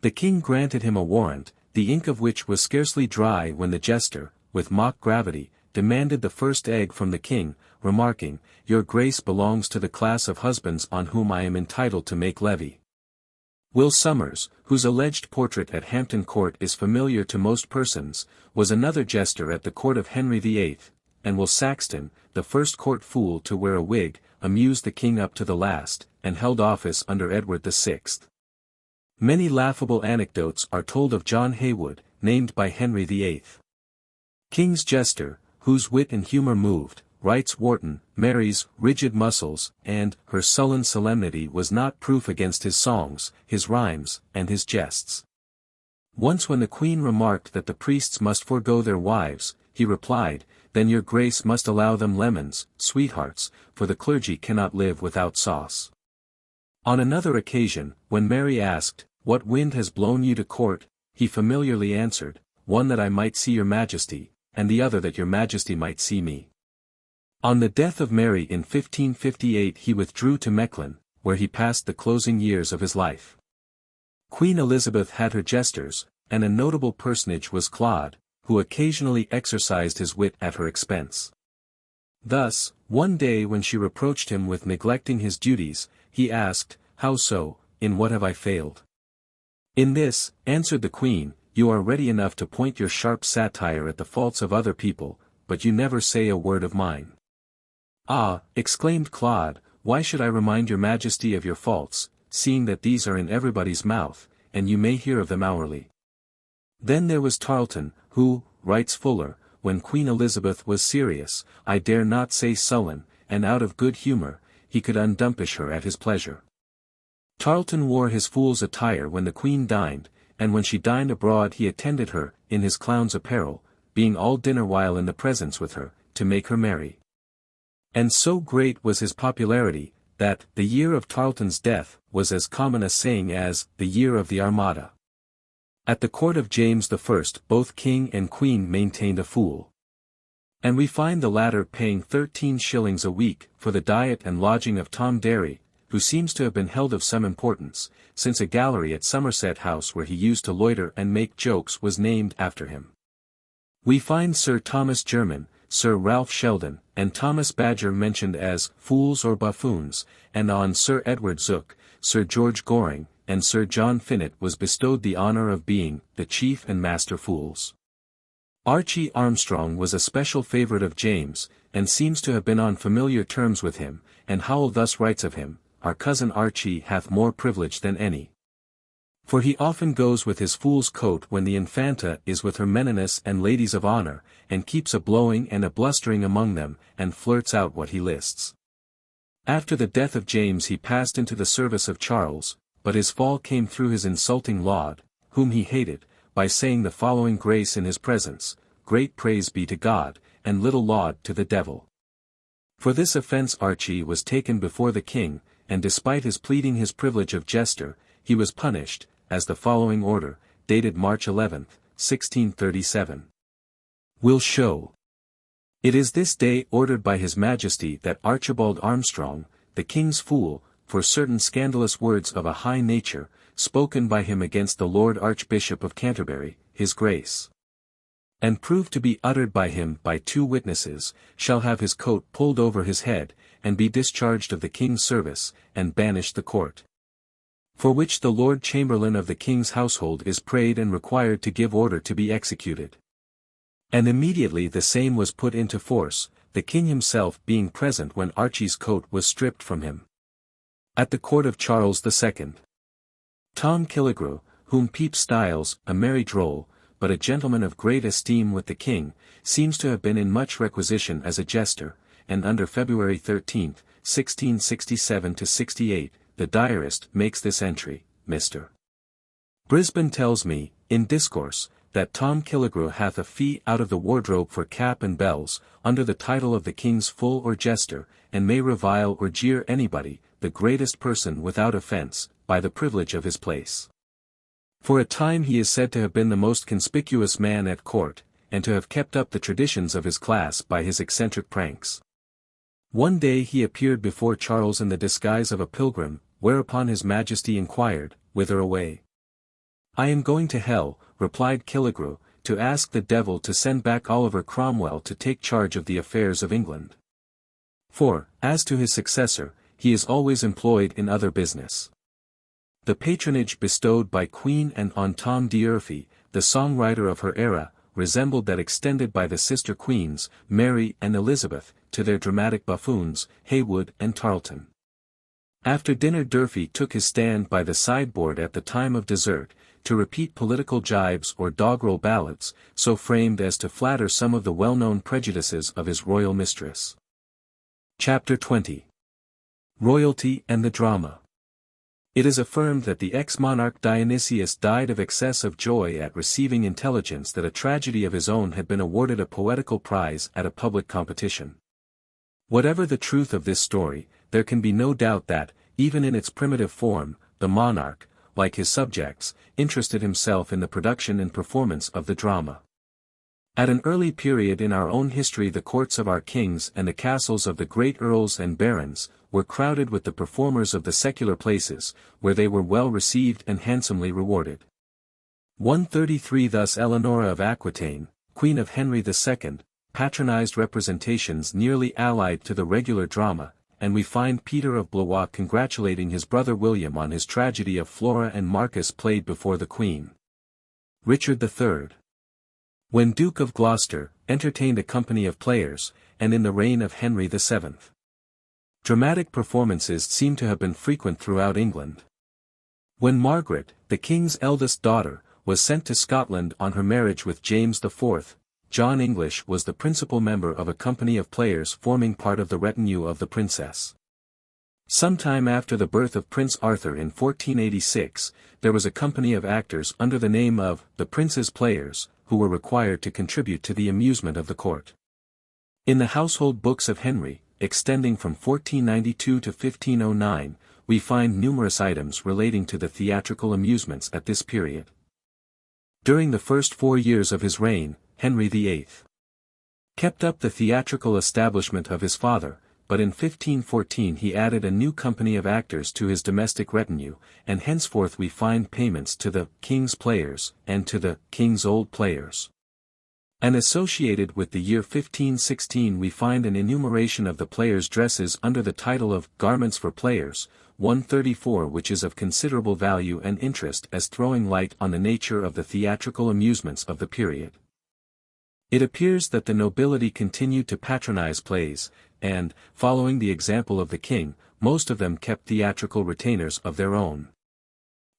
The king granted him a warrant, the ink of which was scarcely dry when the jester, with mock gravity, demanded the first egg from the king, remarking, "Your grace belongs to the class of husbands on whom I am entitled to make levy." Will Somers, whose alleged portrait at Hampton Court is familiar to most persons, was another jester at the court of Henry VIII, and Will Saxton, the first court fool to wear a wig, amused the king up to the last, and held office under Edward VI. Many laughable anecdotes are told of John Heywood, named by Henry VIII. King's jester, whose wit and humour moved, writes Warton, Mary's rigid muscles, and her sullen solemnity was not proof against his songs, his rhymes, and his jests. Once when the queen remarked that the priests must forego their wives, he replied, "Then your grace must allow them lemons, sweethearts, for the clergy cannot live without sauce." On another occasion, when Mary asked, "What wind has blown you to court?" he familiarly answered, "One that I might see your majesty, and the other that your majesty might see me." On the death of Mary in 1558 he withdrew to Mechlin, where he passed the closing years of his life. Queen Elizabeth had her jesters, and a notable personage was Claude, who occasionally exercised his wit at her expense. Thus, one day when she reproached him with neglecting his duties, he asked, "How so, in what have I failed?" "In this," answered the queen, "you are ready enough to point your sharp satire at the faults of other people, but you never say a word of mine." "Ah," exclaimed Claude, "why should I remind your majesty of your faults, seeing that these are in everybody's mouth, and you may hear of them hourly?" Then there was Tarleton, who, writes Fuller, when Queen Elizabeth was serious, I dare not say sullen, and out of good humour, he could undumpish her at his pleasure. Tarleton wore his fool's attire when the queen dined, and when she dined abroad he attended her, in his clown's apparel, being all dinner while in the presence with her, to make her merry. And so great was his popularity, that, the year of Tarleton's death, was as common a saying as, the year of the Armada. At the court of James I both king and queen maintained a fool. And we find the latter paying 13 shillings a week for the diet and lodging of Tom Derry, who seems to have been held of some importance, since a gallery at Somerset House where he used to loiter and make jokes was named after him. We find Sir Thomas Jermyn, Sir Ralph Sheldon, and Thomas Badger mentioned as fools or buffoons, and on Sir Edward Zook, Sir George Goring, and Sir John Finett was bestowed the honour of being the chief and master fools. Archie Armstrong was a special favourite of James, and seems to have been on familiar terms with him, and Howell thus writes of him, "Our cousin Archie hath more privilege than any. For he often goes with his fool's coat when the Infanta is with her Menenius and ladies of honour, and keeps a blowing and a blustering among them, and flirts out what he lists." After the death of James he passed into the service of Charles, but his fall came through his insulting Laud, whom he hated, by saying the following grace in his presence, great praise be to God, and little laud to the devil. For this offence Archie was taken before the king, and despite his pleading his privilege of jester, he was punished, as the following order, dated March 11, 1637. Will show. It is this day ordered by his majesty that Archibald Armstrong, the king's fool, for certain scandalous words of a high nature, spoken by him against the Lord Archbishop of Canterbury, his grace, and proved to be uttered by him by 2 witnesses, shall have his coat pulled over his head, and be discharged of the king's service, and banished the court. For which the Lord Chamberlain of the king's household is prayed and required to give order to be executed. And immediately the same was put into force, the king himself being present when Archie's coat was stripped from him. At the court of Charles II. Tom Killigrew, whom Pepys styles a merry droll, but a gentleman of great esteem with the king, seems to have been in much requisition as a jester, and under February 13, 1667-68, the diarist makes this entry, Mr. Brisbane tells me, in discourse, that Tom Killigrew hath a fee out of the wardrobe for cap and bells, under the title of the king's fool or jester, and may revile or jeer anybody, the greatest person without offence, by the privilege of his place. For a time he is said to have been the most conspicuous man at court, and to have kept up the traditions of his class by his eccentric pranks. One day he appeared before Charles in the disguise of a pilgrim, whereupon his majesty inquired, whither away? I am going to hell, replied Killigrew, to ask the devil to send back Oliver Cromwell to take charge of the affairs of England. For, as to his successor, he is always employed in other business. The patronage bestowed by Queen Anne on Tom D'Urfey, the songwriter of her era, resembled that extended by the sister queens, Mary and Elizabeth, to their dramatic buffoons, Heywood and Tarleton. After dinner D'Urfey took his stand by the sideboard at the time of dessert, to repeat political jibes or doggerel ballads, so framed as to flatter some of the well-known prejudices of his royal mistress. Chapter 20. Royalty and the Drama. It is affirmed that the ex-monarch Dionysius died of excess of joy at receiving intelligence that a tragedy of his own had been awarded a poetical prize at a public competition. Whatever the truth of this story, there can be no doubt that, even in its primitive form, the monarch, like his subjects, interested himself in the production and performance of the drama. At an early period in our own history the courts of our kings and the castles of the great earls and barons, were crowded with the performers of the secular places, where they were well received and handsomely rewarded. 133 Thus Eleanora of Aquitaine, Queen of Henry II, patronized representations nearly allied to the regular drama, and we find Peter of Blois congratulating his brother William on his tragedy of Flora and Marcus played before the Queen. Richard III, when Duke of Gloucester, entertained a company of players, and in the reign of Henry VII. Dramatic performances seem to have been frequent throughout England. When Margaret, the king's eldest daughter, was sent to Scotland on her marriage with James IV, John English was the principal member of a company of players forming part of the retinue of the princess. Sometime after the birth of Prince Arthur in 1486, there was a company of actors under the name of the Prince's Players, who were required to contribute to the amusement of the court. In the household books of Henry, extending from 1492 to 1509, we find numerous items relating to the theatrical amusements at this period. During the first 4 years of his reign, Henry VIII kept up the theatrical establishment of his father, but in 1514 he added a new company of actors to his domestic retinue, and henceforth we find payments to the King's Players, and to the King's Old Players. And associated with the year 1516 we find an enumeration of the players' dresses under the title of Garments for Players, 134, which is of considerable value and interest as throwing light on the nature of the theatrical amusements of the period. It appears that the nobility continued to patronize plays, and, following the example of the king, most of them kept theatrical retainers of their own.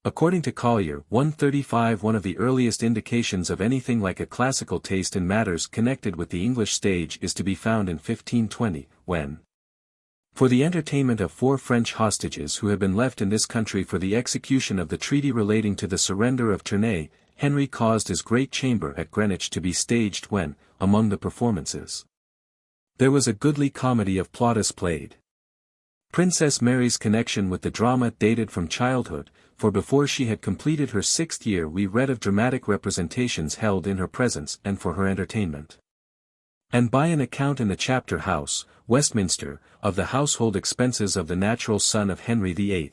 According to Collier 135, one of the earliest indications of anything like a classical taste in matters connected with the English stage is to be found in 1520, when, for the entertainment of 4 French hostages who had been left in this country for the execution of the treaty relating to the surrender of Tournay, Henry caused his great chamber at Greenwich to be staged when, among the performances, there was a goodly comedy of Plautus played. Princess Mary's connection with the drama dated from childhood, for before she had completed her 6th year we read of dramatic representations held in her presence and for her entertainment. And by an account in the Chapter House, Westminster, of the household expenses of the natural son of Henry VIII,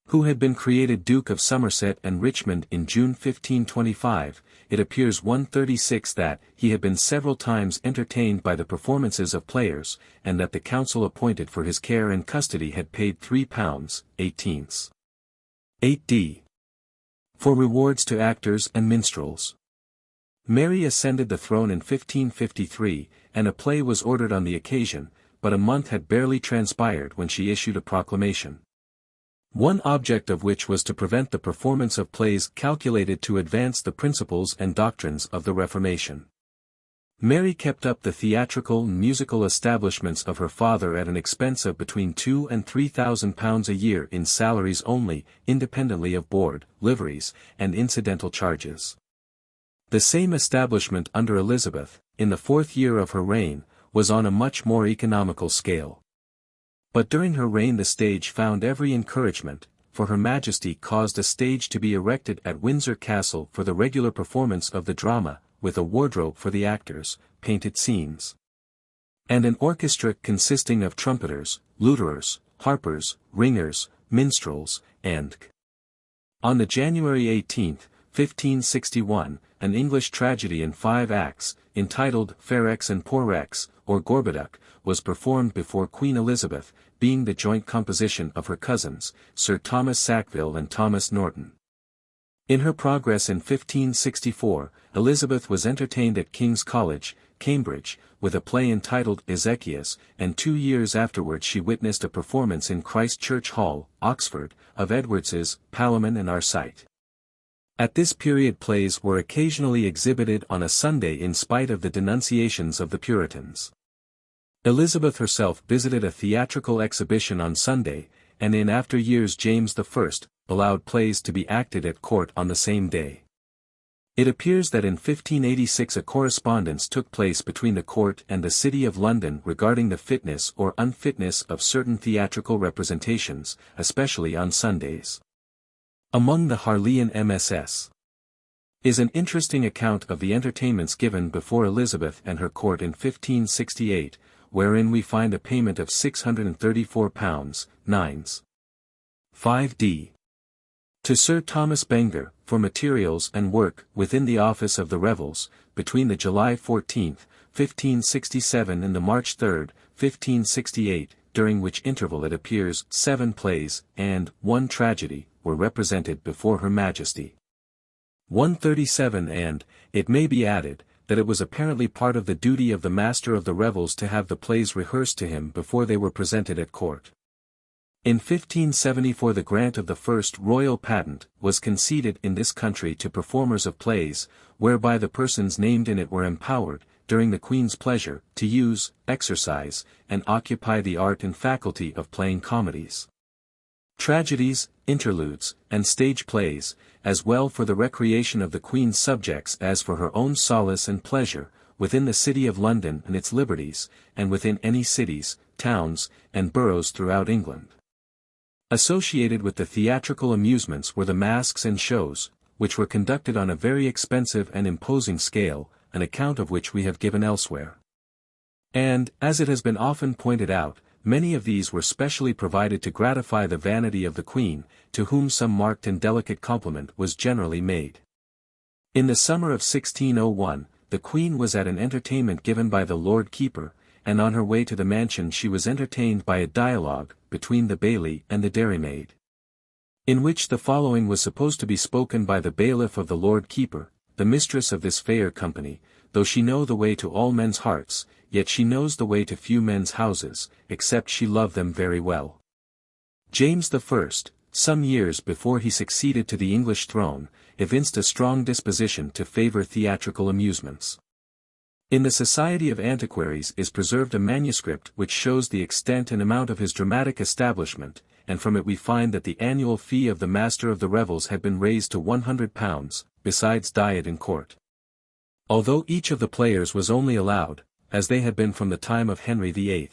who had been created Duke of Somerset and Richmond in June 1525, it appears 136 that he had been several times entertained by the performances of players, and that the council appointed for his care and custody had paid £3, 18s. 8d. for rewards to actors and minstrels. Mary ascended the throne in 1553, and a play was ordered on the occasion, but a month had barely transpired when she issued a proclamation, one object of which was to prevent the performance of plays calculated to advance the principles and doctrines of the Reformation. Mary kept up the theatrical and musical establishments of her father at an expense of between £2,000 and £3,000 a year in salaries only, independently of board, liveries, and incidental charges. The same establishment under Elizabeth, in the 4th year of her reign, was on a much more economical scale. But during her reign the stage found every encouragement, for Her Majesty caused a stage to be erected at Windsor Castle for the regular performance of the drama, with a wardrobe for the actors, painted scenes, and an orchestra consisting of trumpeters, luthiers, harpers, ringers, minstrels, and on the January 18, 1561, an English tragedy in 5 acts, entitled Fair Ex and Poor Ex, or Gorboduc, was performed before Queen Elizabeth, being the joint composition of her cousins, Sir Thomas Sackville and Thomas Norton. In her progress in 1564, Elizabeth was entertained at King's College, Cambridge, with a play entitled Epicures, and 2 years afterwards she witnessed a performance in Christ Church Hall, Oxford, of Edwards's Palamon and Arcite. At this period plays were occasionally exhibited on a Sunday in spite of the denunciations of the Puritans. Elizabeth herself visited a theatrical exhibition on Sunday, and in after years James I allowed plays to be acted at court on the same day. It appears that in 1586 a correspondence took place between the court and the City of London regarding the fitness or unfitness of certain theatrical representations, especially on Sundays. Among the Harleian MSS is an interesting account of the entertainments given before Elizabeth and her court in 1568, wherein we find a payment of £634, 9s. 5d. to Sir Thomas Benger, for materials and work within the office of the Revels, between the July 14, 1567 and the March 3, 1568, during which interval it appears 7 plays, and 1 tragedy, were represented before Her Majesty. 137 and, it may be added, that it was apparently part of the duty of the Master of the Revels to have the plays rehearsed to him before they were presented at court. In 1574 the grant of the first royal patent was conceded in this country to performers of plays, whereby the persons named in it were empowered, during the Queen's pleasure, to use, exercise, and occupy the art and faculty of playing comedies, tragedies, interludes, and stage plays, as well for the recreation of the Queen's subjects as for her own solace and pleasure, within the City of London and its liberties, and within any cities, towns, and boroughs throughout England. Associated with the theatrical amusements were the masques and shows, which were conducted on a very expensive and imposing scale, an account of which we have given elsewhere. And, as it has been often pointed out, many of these were specially provided to gratify the vanity of the Queen, to whom some marked and delicate compliment was generally made. In the summer of 1601, the Queen was at an entertainment given by the Lord Keeper, and on her way to the mansion she was entertained by a dialogue between the baillie and the dairymaid, in which the following was supposed to be spoken by the bailiff of the Lord Keeper: "The mistress of this fair company, though she know the way to all men's hearts, yet she knows the way to few men's houses, except she love them very well." James I, some years before he succeeded to the English throne, evinced a strong disposition to favour theatrical amusements. In the Society of Antiquaries is preserved a manuscript which shows the extent and amount of his dramatic establishment, and from it we find that the annual fee of the master of the revels had been raised to £100, besides diet in court. Although each of the players was only allowed, as they had been from the time of Henry VIII,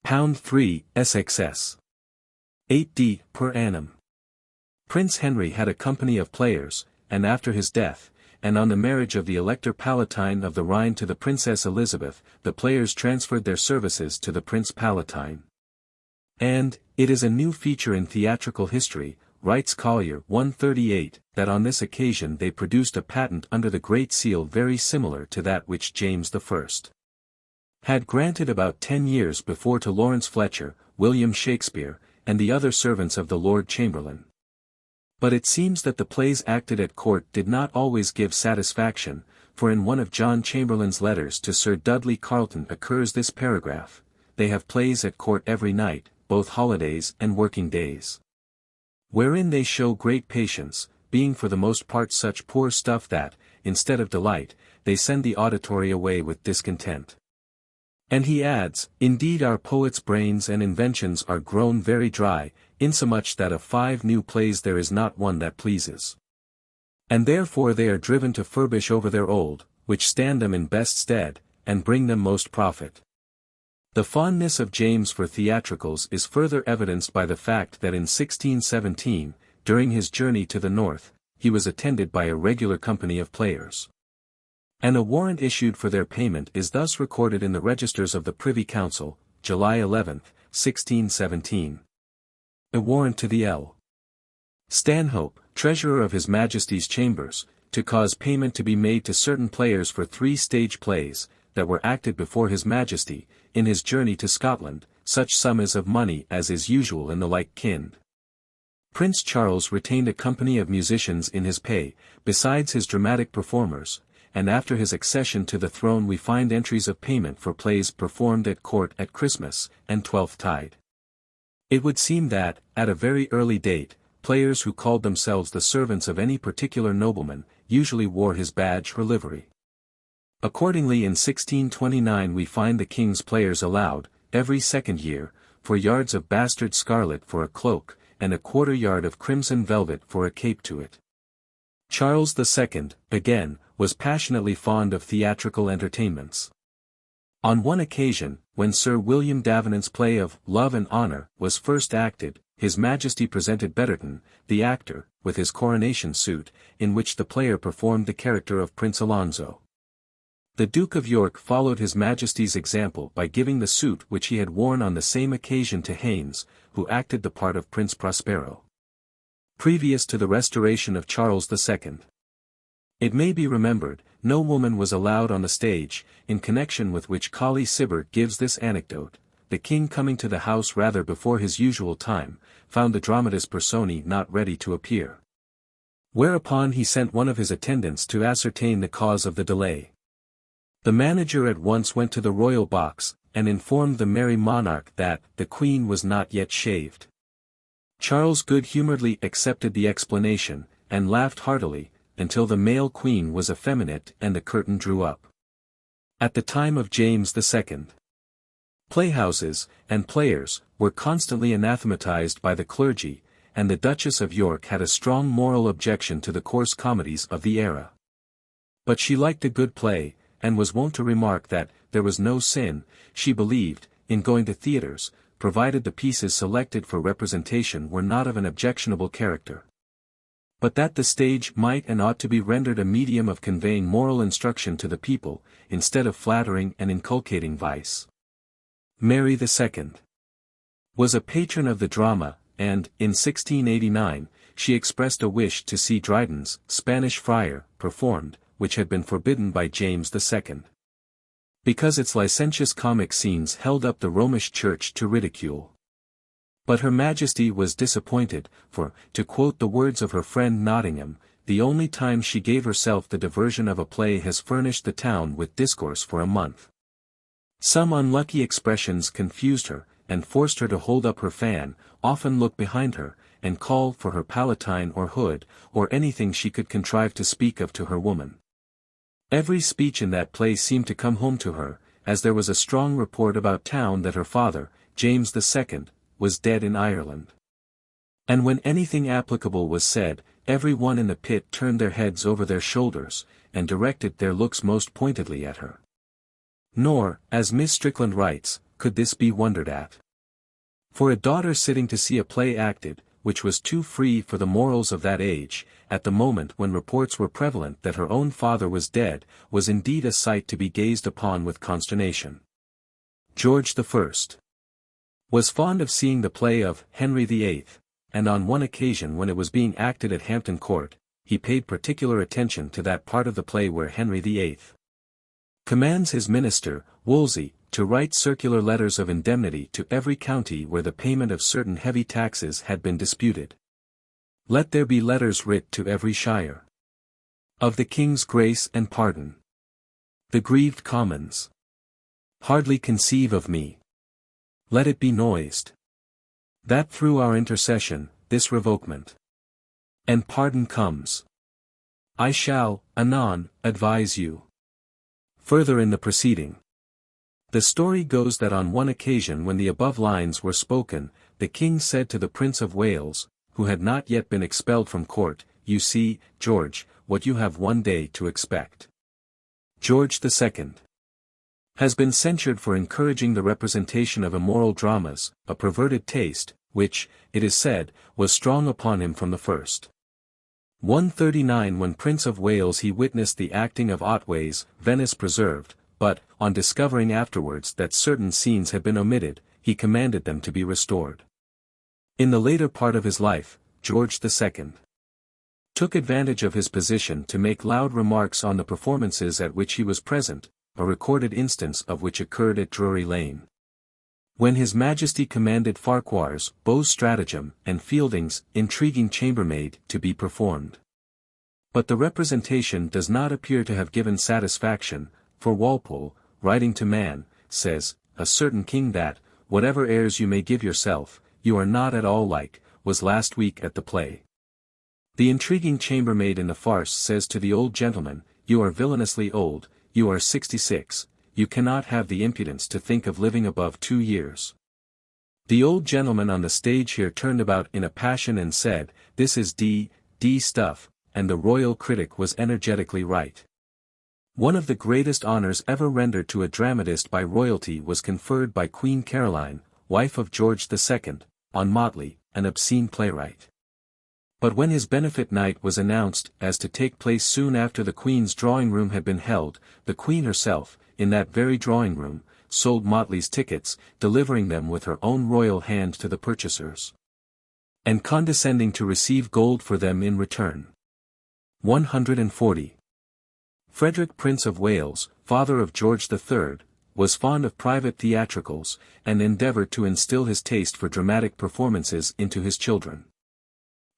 £3 SXS 8d per annum. Prince Henry had a company of players, and after his death, and on the marriage of the Elector Palatine of the Rhine to the Princess Elizabeth, the players transferred their services to the Prince Palatine. And, it is a new feature in theatrical history, writes Collier 138, that on this occasion they produced a patent under the Great Seal very similar to that which James I had granted about 10 years before to Lawrence Fletcher, William Shakespeare, and the other servants of the Lord Chamberlain. But it seems that the plays acted at court did not always give satisfaction, for in one of John Chamberlain's letters to Sir Dudley Carleton occurs this paragraph: "They have plays at court every night, both holidays and working days. Wherein they show great patience, being for the most part such poor stuff that, instead of delight, they send the auditory away with discontent." And he adds, "Indeed our poets' brains and inventions are grown very dry, insomuch that of 5 new plays there is not one that pleases. And therefore they are driven to furbish over their old, which stand them in best stead, and bring them most profit." The fondness of James for theatricals is further evidenced by the fact that in 1617, during his journey to the north, he was attended by a regular company of players. And a warrant issued for their payment is thus recorded in the registers of the Privy Council, July 11, 1617. A warrant to the L. Stanhope, Treasurer of His Majesty's Chambers, to cause payment to be made to certain players for 3 stage plays, that were acted before His Majesty, in his journey to Scotland, such sum as of money as is usual in the like kind. Prince Charles retained a company of musicians in his pay, besides his dramatic performers, and after his accession to the throne we find entries of payment for plays performed at court at Christmas, and Twelfth-tide. It would seem that, at a very early date, players who called themselves the servants of any particular nobleman, usually wore his badge or livery. Accordingly in 1629 we find the king's players allowed, every second year, for yards of bastard scarlet for a cloak, and a quarter yard of crimson velvet for a cape to it. Charles II, again, was passionately fond of theatrical entertainments. On one occasion, when Sir William Davenant's play of Love and Honour was first acted, His Majesty presented Betterton, the actor, with his coronation suit, in which the player performed the character of Prince Alonso. The Duke of York followed His Majesty's example by giving the suit which he had worn on the same occasion to Haynes, who acted the part of Prince Prospero. Previous to the restoration of Charles II. It may be remembered, no woman was allowed on the stage, in connection with which Colley Cibber gives this anecdote: the king coming to the house rather before his usual time, found the dramatis personae not ready to appear. Whereupon he sent one of his attendants to ascertain the cause of the delay. The manager at once went to the royal box, and informed the merry monarch that the queen was not yet shaved. Charles good-humouredly accepted the explanation, and laughed heartily, until the male queen was effeminate and the curtain drew up. At the time of James II, playhouses, and players, were constantly anathematized by the clergy, and the Duchess of York had a strong moral objection to the coarse comedies of the era. But she liked a good play, and was wont to remark that there was no sin, she believed, in going to theatres, provided the pieces selected for representation were not of an objectionable character. But that the stage might and ought to be rendered a medium of conveying moral instruction to the people, instead of flattering and inculcating vice. Mary II was a patron of the drama, and, in 1689, she expressed a wish to see Dryden's Spanish Friar performed, which had been forbidden by James II. Because its licentious comic scenes held up the Romish Church to ridicule. But Her Majesty was disappointed, for, to quote the words of her friend Nottingham, the only time she gave herself the diversion of a play has furnished the town with discourse for a month. Some unlucky expressions confused her, and forced her to hold up her fan, often look behind her, and call for her palatine or hood, or anything she could contrive to speak of to her woman. Every speech in that play seemed to come home to her, as there was a strong report about town that her father, James II, was dead in Ireland. And when anything applicable was said, every one in the pit turned their heads over their shoulders, and directed their looks most pointedly at her. Nor, as Miss Strickland writes, could this be wondered at. For a daughter sitting to see a play acted, which was too free for the morals of that age, at the moment when reports were prevalent that her own father was dead, was indeed a sight to be gazed upon with consternation. George I was fond of seeing the play of Henry VIII, and on one occasion when it was being acted at Hampton Court, he paid particular attention to that part of the play where Henry VIII commands his minister, Wolsey, to write circular letters of indemnity to every county where the payment of certain heavy taxes had been disputed. Let there be letters writ to every shire of the King's grace and pardon. The grieved commons hardly conceive of me. Let it be noised that through our intercession, this revokement and pardon comes. I shall, anon, advise you further in the proceeding. The story goes that on one occasion when the above lines were spoken, the king said to the Prince of Wales, who had not yet been expelled from court, "You see, George, what you have one day to expect." George II has been censured for encouraging the representation of immoral dramas, a perverted taste, which, it is said, was strong upon him from the first. 139 When Prince of Wales he witnessed the acting of Otway's Venice Preserved, but, on discovering afterwards that certain scenes had been omitted, he commanded them to be restored. In the later part of his life, George II took advantage of his position to make loud remarks on the performances at which he was present, a recorded instance of which occurred at Drury Lane. When His Majesty commanded Farquhar's Beaux Stratagem and Fielding's Intriguing Chambermaid to be performed. But the representation does not appear to have given satisfaction, for Walpole, writing to Man, says, "A certain king that, whatever airs you may give yourself, you are not at all like, was last week at the play." The intriguing chambermaid in the farce says to the old gentleman, "You are villainously old, you are 66, you cannot have the impudence to think of living above 2 years." The old gentleman on the stage here turned about in a passion and said, "This is D stuff," and the royal critic was energetically right. One of the greatest honors ever rendered to a dramatist by royalty was conferred by Queen Caroline, wife of George II, on Motley, an obscene playwright. But when his benefit night was announced as to take place soon after the Queen's drawing-room had been held, the Queen herself, in that very drawing-room, sold Motley's tickets, delivering them with her own royal hand to the purchasers, and condescending to receive gold for them in return. 140. Frederick Prince of Wales, father of George III, was fond of private theatricals, and endeavoured to instill his taste for dramatic performances into his children.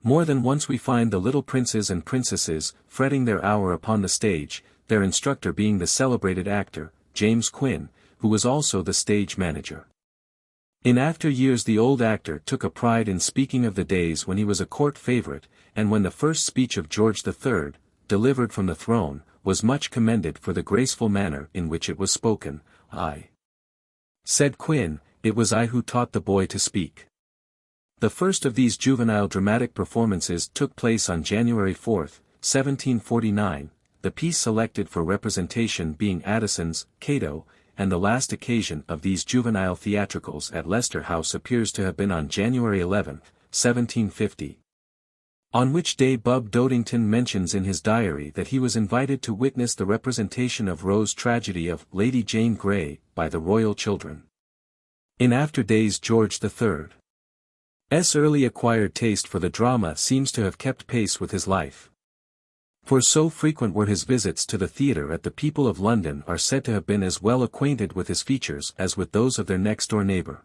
More than once we find the little princes and princesses fretting their hour upon the stage, their instructor being the celebrated actor, James Quinn, who was also the stage manager. In after years the old actor took a pride in speaking of the days when he was a court favourite, and when the first speech of George III, delivered from the throne, was much commended for the graceful manner in which it was spoken. "I," said Quinn, "it was I who taught the boy to speak." The first of these juvenile dramatic performances took place on January 4, 1749, the piece selected for representation being Addison's Cato, and the last occasion of these juvenile theatricals at Leicester House appears to have been on January 11, 1750. On which day Bub Dodington mentions in his diary that he was invited to witness the representation of Rowe's tragedy of Lady Jane Grey by the royal children. In after days George III's early acquired taste for the drama seems to have kept pace with his life. For so frequent were his visits to the theatre that the people of London are said to have been as well acquainted with his features as with those of their next-door neighbour.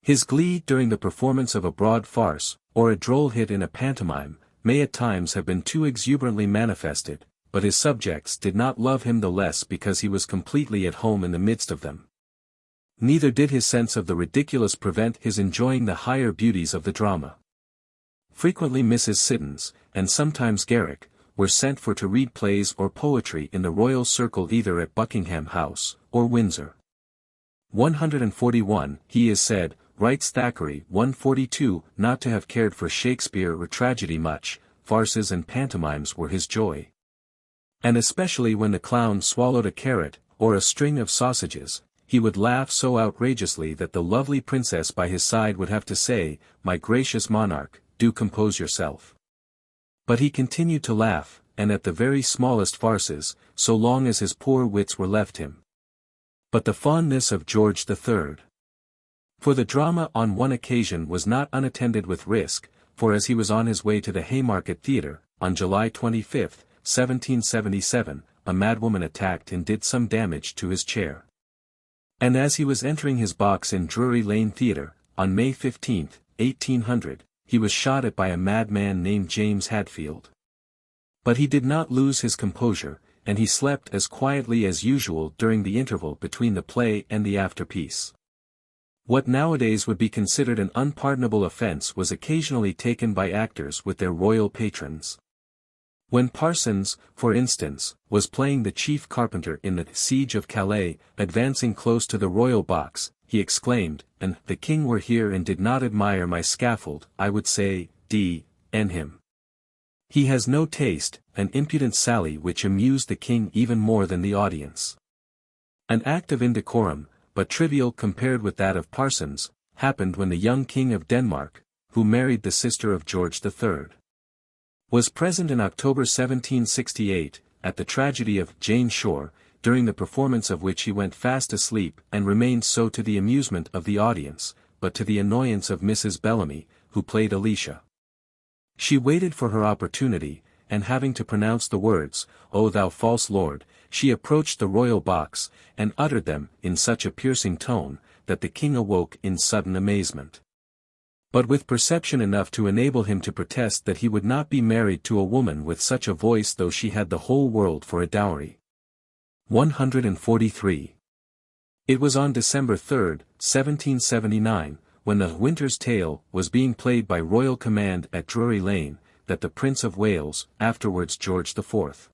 His glee during the performance of a broad farce, or a droll hit in a pantomime, may at times have been too exuberantly manifested, but his subjects did not love him the less because he was completely at home in the midst of them. Neither did his sense of the ridiculous prevent his enjoying the higher beauties of the drama. Frequently Mrs. Siddons, and sometimes Garrick, were sent for to read plays or poetry in the royal circle either at Buckingham House, or Windsor. 141, he is said, writes Thackeray 142, not to have cared for Shakespeare or tragedy much, farces and pantomimes were his joy. And especially when the clown swallowed a carrot, or a string of sausages, he would laugh so outrageously that the lovely princess by his side would have to say, "My gracious monarch, do compose yourself." But he continued to laugh, and at the very smallest farces, so long as his poor wits were left him. But the fondness of George III. For the drama on one occasion was not unattended with risk, for as he was on his way to the Haymarket Theatre, on July 25, 1777, a madwoman attacked and did some damage to his chair. And as he was entering his box in Drury Lane Theatre, on May 15, 1800, he was shot at by a madman named James Hadfield. But he did not lose his composure, and he slept as quietly as usual during the interval between the play and the afterpiece. What nowadays would be considered an unpardonable offence was occasionally taken by actors with their royal patrons. When Parsons, for instance, was playing the chief carpenter in the Siege of Calais, advancing close to the royal box, he exclaimed, "And the king were here and did not admire my scaffold, I would say, D.N. him. He has no taste," an impudent sally which amused the king even more than the audience. An act of indecorum, but trivial compared with that of Parsons, happened when the young king of Denmark, who married the sister of George III, was present in October 1768, at the tragedy of Jane Shore, during the performance of which he went fast asleep and remained so to the amusement of the audience, but to the annoyance of Mrs. Bellamy, who played Alicia. She waited for her opportunity, and having to pronounce the words, "O thou false lord," she approached the royal box, and uttered them in such a piercing tone, that the king awoke in sudden amazement. But with perception enough to enable him to protest that he would not be married to a woman with such a voice though she had the whole world for a dowry. 143. It was on December 3, 1779, when The Winter's Tale was being played by royal command at Drury Lane, that the Prince of Wales, afterwards George IV,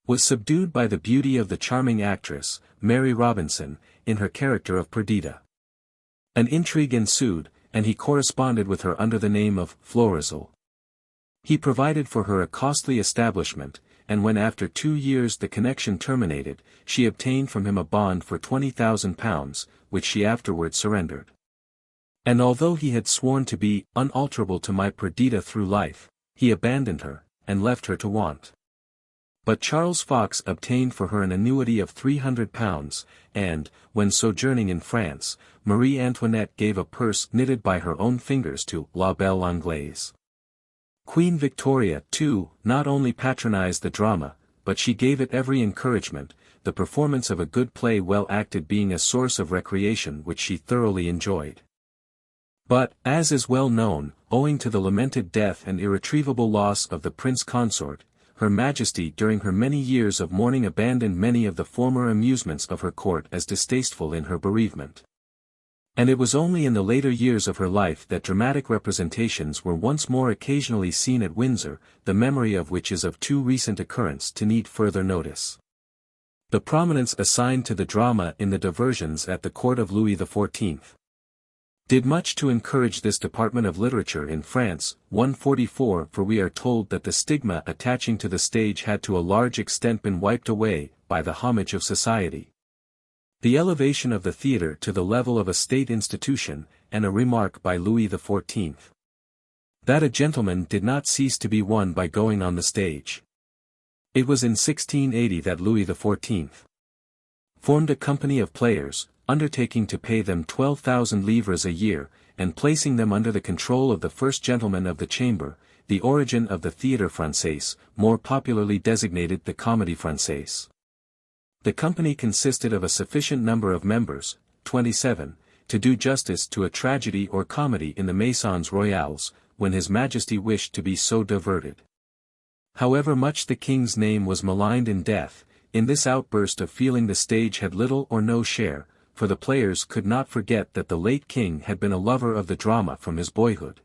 was subdued by the beauty of the charming actress, Mary Robinson, in her character of Perdita. An intrigue ensued, and he corresponded with her under the name of Florizel. He provided for her a costly establishment, and when after 2 years the connection terminated, she obtained from him a bond for £20,000, which she afterwards surrendered. And although he had sworn to be unalterable to my Perdita through life, he abandoned her, and left her to want. But Charles Fox obtained for her an annuity of £300, and, when sojourning in France, Marie Antoinette gave a purse knitted by her own fingers to La Belle Anglaise. Queen Victoria, too, not only patronized the drama, but she gave it every encouragement, the performance of a good play well acted being a source of recreation which she thoroughly enjoyed. But, as is well known, owing to the lamented death and irretrievable loss of the Prince Consort, Her Majesty during her many years of mourning abandoned many of the former amusements of her court as distasteful in her bereavement. And it was only in the later years of her life that dramatic representations were once more occasionally seen at Windsor, the memory of which is of too recent occurrence to need further notice. The prominence assigned to the drama in the diversions at the court of Louis XIV did much to encourage this department of literature in France. 144 For we are told that the stigma attaching to the stage had to a large extent been wiped away by the homage of society, the elevation of the theatre to the level of a state institution, and a remark by Louis XIV that a gentleman did not cease to be one by going on the stage. It was in 1680 that Louis XIV formed a company of players, undertaking to pay them 12,000 livres a year, and placing them under the control of the first gentleman of the chamber, the origin of the Théâtre Français, more popularly designated the Comédie Française. The company consisted of a sufficient number of members, 27, to do justice to a tragedy or comedy in the Maisons Royales, when His Majesty wished to be so diverted. However much the king's name was maligned in death, in this outburst of feeling the stage had little or no share, for the players could not forget that the late king had been a lover of the drama from his boyhood,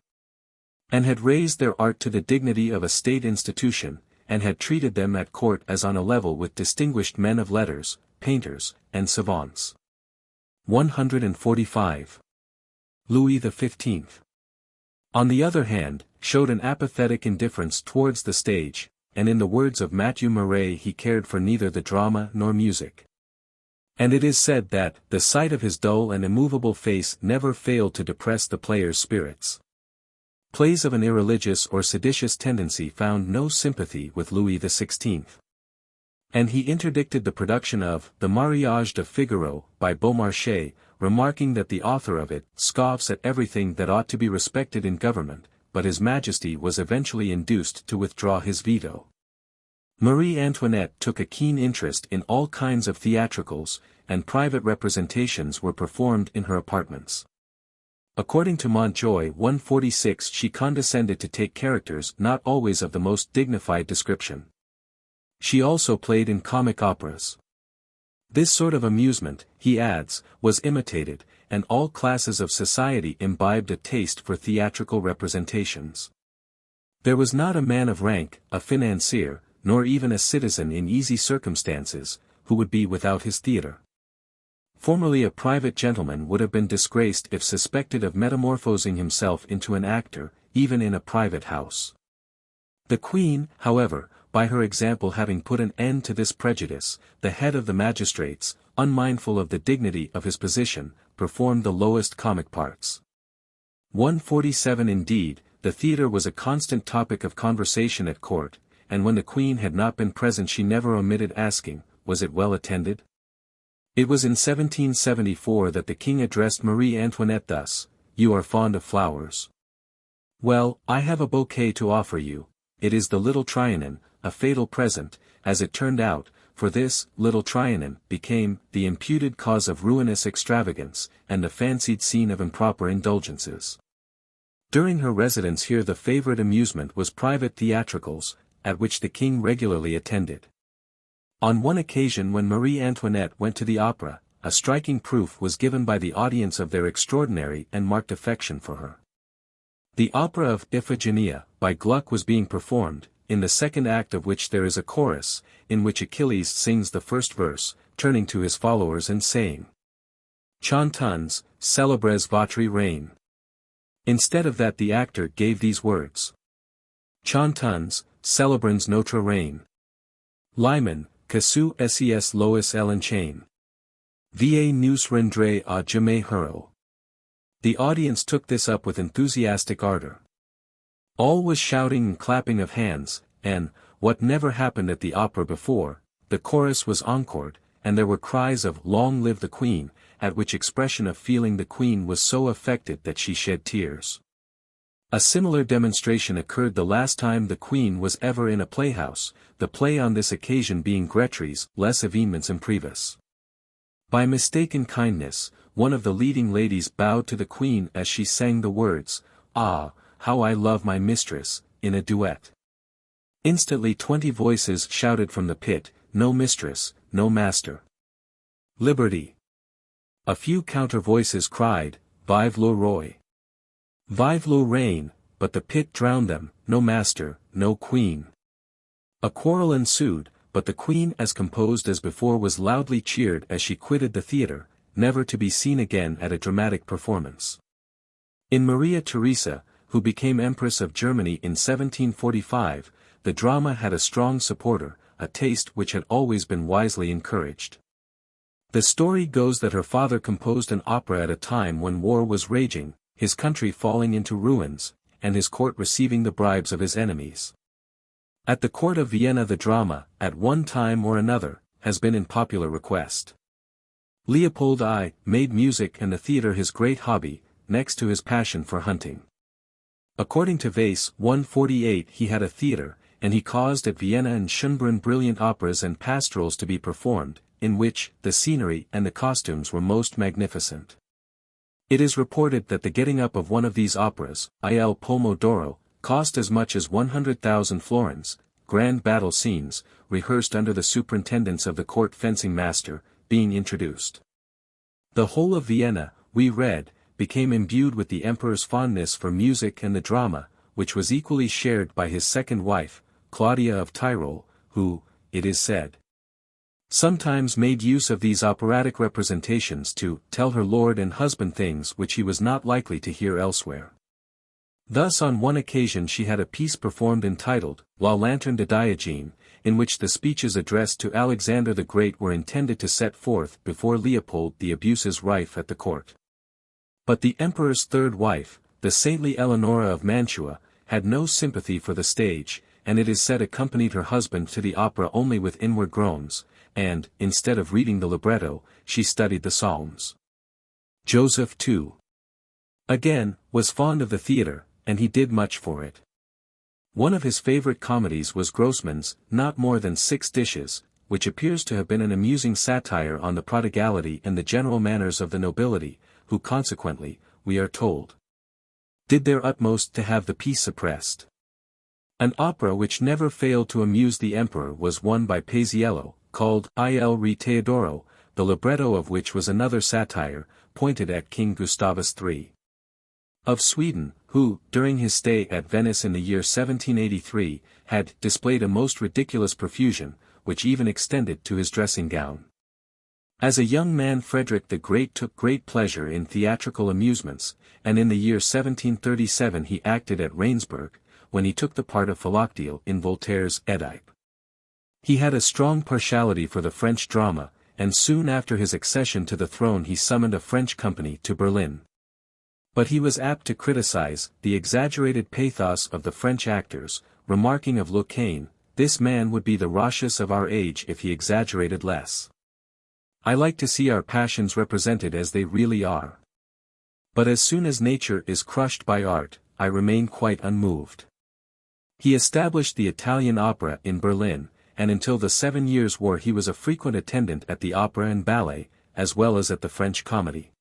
and had raised their art to the dignity of a state institution, and had treated them at court as on a level with distinguished men of letters, painters, and savants. 145. Louis XV. On the other hand, showed an apathetic indifference towards the stage, and in the words of Matthew Murray he cared for neither the drama nor music. And it is said that, the sight of his dull and immovable face never failed to depress the players' spirits. Plays of an irreligious or seditious tendency found no sympathy with Louis XVI. And he interdicted the production of The Mariage de Figaro, by Beaumarchais, remarking that the author of it scoffs at everything that ought to be respected in government, but His Majesty was eventually induced to withdraw his veto. Marie Antoinette took a keen interest in all kinds of theatricals, and private representations were performed in her apartments. According to Montjoy 146, she condescended to take characters not always of the most dignified description. She also played in comic operas. This sort of amusement, he adds, was imitated, and all classes of society imbibed a taste for theatrical representations. There was not a man of rank, a financier, nor even a citizen in easy circumstances, who would be without his theatre. Formerly a private gentleman would have been disgraced if suspected of metamorphosing himself into an actor, even in a private house. The Queen, however, by her example having put an end to this prejudice, the head of the magistrates, unmindful of the dignity of his position, performed the lowest comic parts. 147 Indeed, the theatre was a constant topic of conversation at court, and when the Queen had not been present she never omitted asking, was it well attended? It was in 1774 that the king addressed Marie Antoinette thus: "You are fond of flowers. Well, I have a bouquet to offer you. It is the little Trianon, a fatal present, as it turned out, for this little Trianon became the imputed cause of ruinous extravagance, and the fancied scene of improper indulgences." During her residence here the favorite amusement was private theatricals, at which the king regularly attended. On one occasion when Marie Antoinette went to the opera, a striking proof was given by the audience of their extraordinary and marked affection for her. The opera of Iphigenia, by Gluck was being performed, in the second act of which there is a chorus, in which Achilles sings the first verse, turning to his followers and saying, "Chantons, célébres votre reine." Instead of that the actor gave these words: "Chantons, célébrons notre reine. Lyman, que sous ses lois l'enchaîne. Va nous rendre à jamais heureux." The audience took this up with enthusiastic ardor. All was shouting and clapping of hands, and, what never happened at the opera before, the chorus was encored, and there were cries of "Long live the Queen," at which expression of feeling the Queen was so affected that she shed tears. A similar demonstration occurred the last time the Queen was ever in a playhouse, the play on this occasion being Grétry's Les Événements Imprévus. By mistaken kindness, one of the leading ladies bowed to the Queen as she sang the words, "Ah, how I love my mistress," in a duet. Instantly 20 voices shouted from the pit, "No mistress, no master. Liberty." A few counter voices cried, "Vive le roi. Vive le reine," but the pit drowned them, "No master, no queen." A quarrel ensued, but the Queen as composed as before was loudly cheered as she quitted the theatre, never to be seen again at a dramatic performance. In Maria Theresa, who became Empress of Germany in 1745, the drama had a strong supporter, a taste which had always been wisely encouraged. The story goes that her father composed an opera at a time when war was raging, his country falling into ruins, and his court receiving the bribes of his enemies. At the court of Vienna the drama, at one time or another, has been in popular request. Leopold I made music and the theatre his great hobby, next to his passion for hunting. According to Vase 148 he had a theatre, and he caused at Vienna and Schönbrunn brilliant operas and pastorals to be performed, in which the scenery and the costumes were most magnificent. It is reported that the getting up of one of these operas, Il Pomo d'Oro, cost as much as 100,000 florins, grand battle scenes, rehearsed under the superintendence of the court fencing master, being introduced. The whole of Vienna, we read, became imbued with the emperor's fondness for music and the drama, which was equally shared by his second wife, Claudia of Tyrol, who, it is said, sometimes made use of these operatic representations to tell her lord and husband things which he was not likely to hear elsewhere. Thus on one occasion she had a piece performed entitled, La Lanterne de Diogene, in which the speeches addressed to Alexander the Great were intended to set forth before Leopold the abuses rife at the court. But the emperor's third wife, the saintly Eleonora of Mantua, had no sympathy for the stage, and it is said accompanied her husband to the opera only with inward groans, and, instead of reading the libretto, she studied the psalms. Joseph too, again, was fond of the theatre, and he did much for it. One of his favorite comedies was Grossman's Not More Than 6 Dishes, which appears to have been an amusing satire on the prodigality and the general manners of the nobility, who consequently, we are told, did their utmost to have the piece suppressed. An opera which never failed to amuse the emperor was one by Paisiello, called Il Re Teodoro, the libretto of which was another satire, pointed at King Gustavus III of Sweden, who, during his stay at Venice in the year 1783, had displayed a most ridiculous profusion, which even extended to his dressing gown. As a young man Frederick the Great took great pleasure in theatrical amusements, and in the year 1737 he acted at Rainsburg, when he took the part of Philocteal in Voltaire's Oedipe. He had a strong partiality for the French drama, and soon after his accession to the throne he summoned a French company to Berlin. But he was apt to criticize the exaggerated pathos of the French actors, remarking of Lecain, "This man would be the Roscius of our age if he exaggerated less. I like to see our passions represented as they really are. But as soon as nature is crushed by art, I remain quite unmoved." He established the Italian opera in Berlin, and until the 7 Years' War he was a frequent attendant at the opera and ballet, as well as at the French comedy.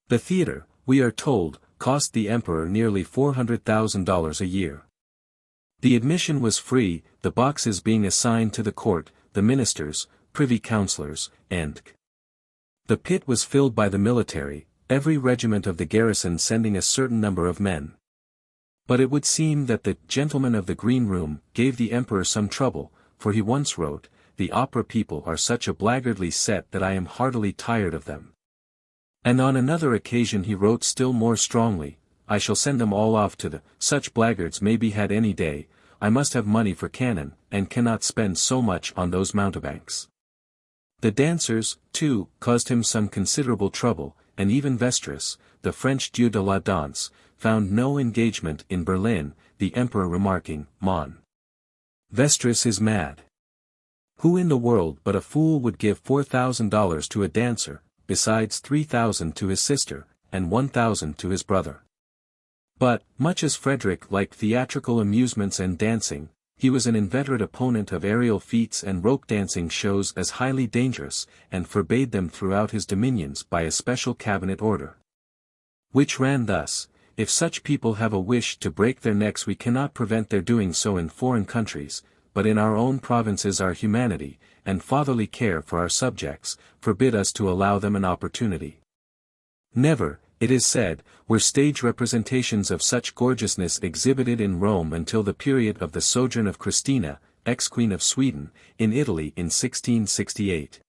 The theatre, we are told, cost the emperor nearly $400,000 a year. The admission was free, the boxes being assigned to the court, the ministers, privy councillors, and the pit was filled by the military, every regiment of the garrison sending a certain number of men. But it would seem that the gentlemen of the green room gave the emperor some trouble, for he once wrote, "The opera people are such a blackguardly set that I am heartily tired of them." And on another occasion he wrote still more strongly, "I shall send them all off to the, such blackguards may be had any day, I must have money for cannon, and cannot spend so much on those mountebanks." The dancers, too, caused him some considerable trouble, and even Vestris, the French dieu de la danse, found no engagement in Berlin, the emperor remarking, "Mon Vestris is mad. Who in the world but a fool would give $4,000 to a dancer, besides 3,000 to his sister, and 1,000 to his brother?" But, much as Frederick liked theatrical amusements and dancing, he was an inveterate opponent of aerial feats and rope dancing shows as highly dangerous, and forbade them throughout his dominions by a special cabinet order, which ran thus: "If such people have a wish to break their necks we cannot prevent their doing so in foreign countries, but in our own provinces our humanity, and fatherly care for our subjects, forbid us to allow them an opportunity." Never, it is said, were stage representations of such gorgeousness exhibited in Rome until the period of the sojourn of Christina, ex-Queen of Sweden, in Italy in 1668.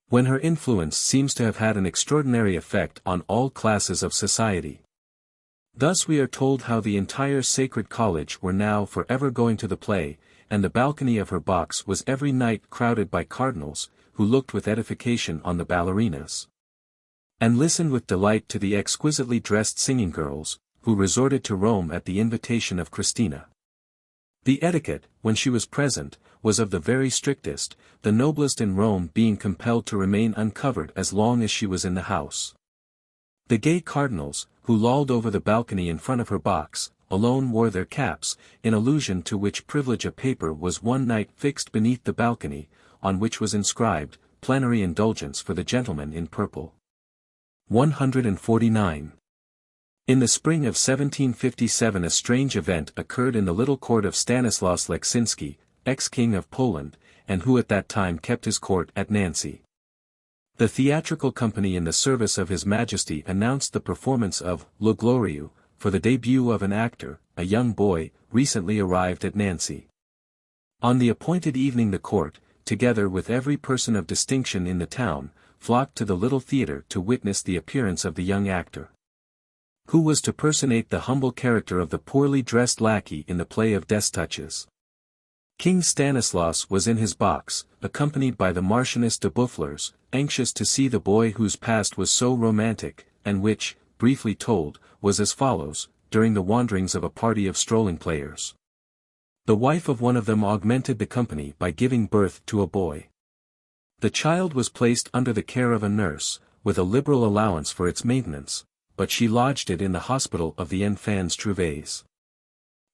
When her influence seems to have had an extraordinary effect on all classes of society. Thus we are told how the entire Sacred College were now for ever going to the play, and the balcony of her box was every night crowded by cardinals, who looked with edification on the ballerinas, and listened with delight to the exquisitely dressed singing girls, who resorted to Rome at the invitation of Christina. The etiquette, when she was present, was of the very strictest, the noblest in Rome being compelled to remain uncovered as long as she was in the house. The gay cardinals, who lolled over the balcony in front of her box, alone wore their caps, in allusion to which privilege a paper was one night fixed beneath the balcony, on which was inscribed, "Plenary indulgence for the gentlemen in purple." 149. In the spring of 1757 a strange event occurred in the little court of Stanislaus Leczinski, ex-king of Poland, and who at that time kept his court at Nancy. The theatrical company in the service of His Majesty announced the performance of Le Glorieux, for the debut of an actor, a young boy, recently arrived at Nancy. On the appointed evening the court, together with every person of distinction in the town, flocked to the little theatre to witness the appearance of the young actor, who was to personate the humble character of the poorly dressed lackey in the play of Death-Touches. King Stanislaus was in his box, accompanied by the Marchioness de Boufflers, anxious to see the boy whose past was so romantic, and which, briefly told, was as follows: during the wanderings of a party of strolling players, the wife of one of them augmented the company by giving birth to a boy. The child was placed under the care of a nurse, with a liberal allowance for its maintenance, but she lodged it in the hospital of the Enfants Trouvés.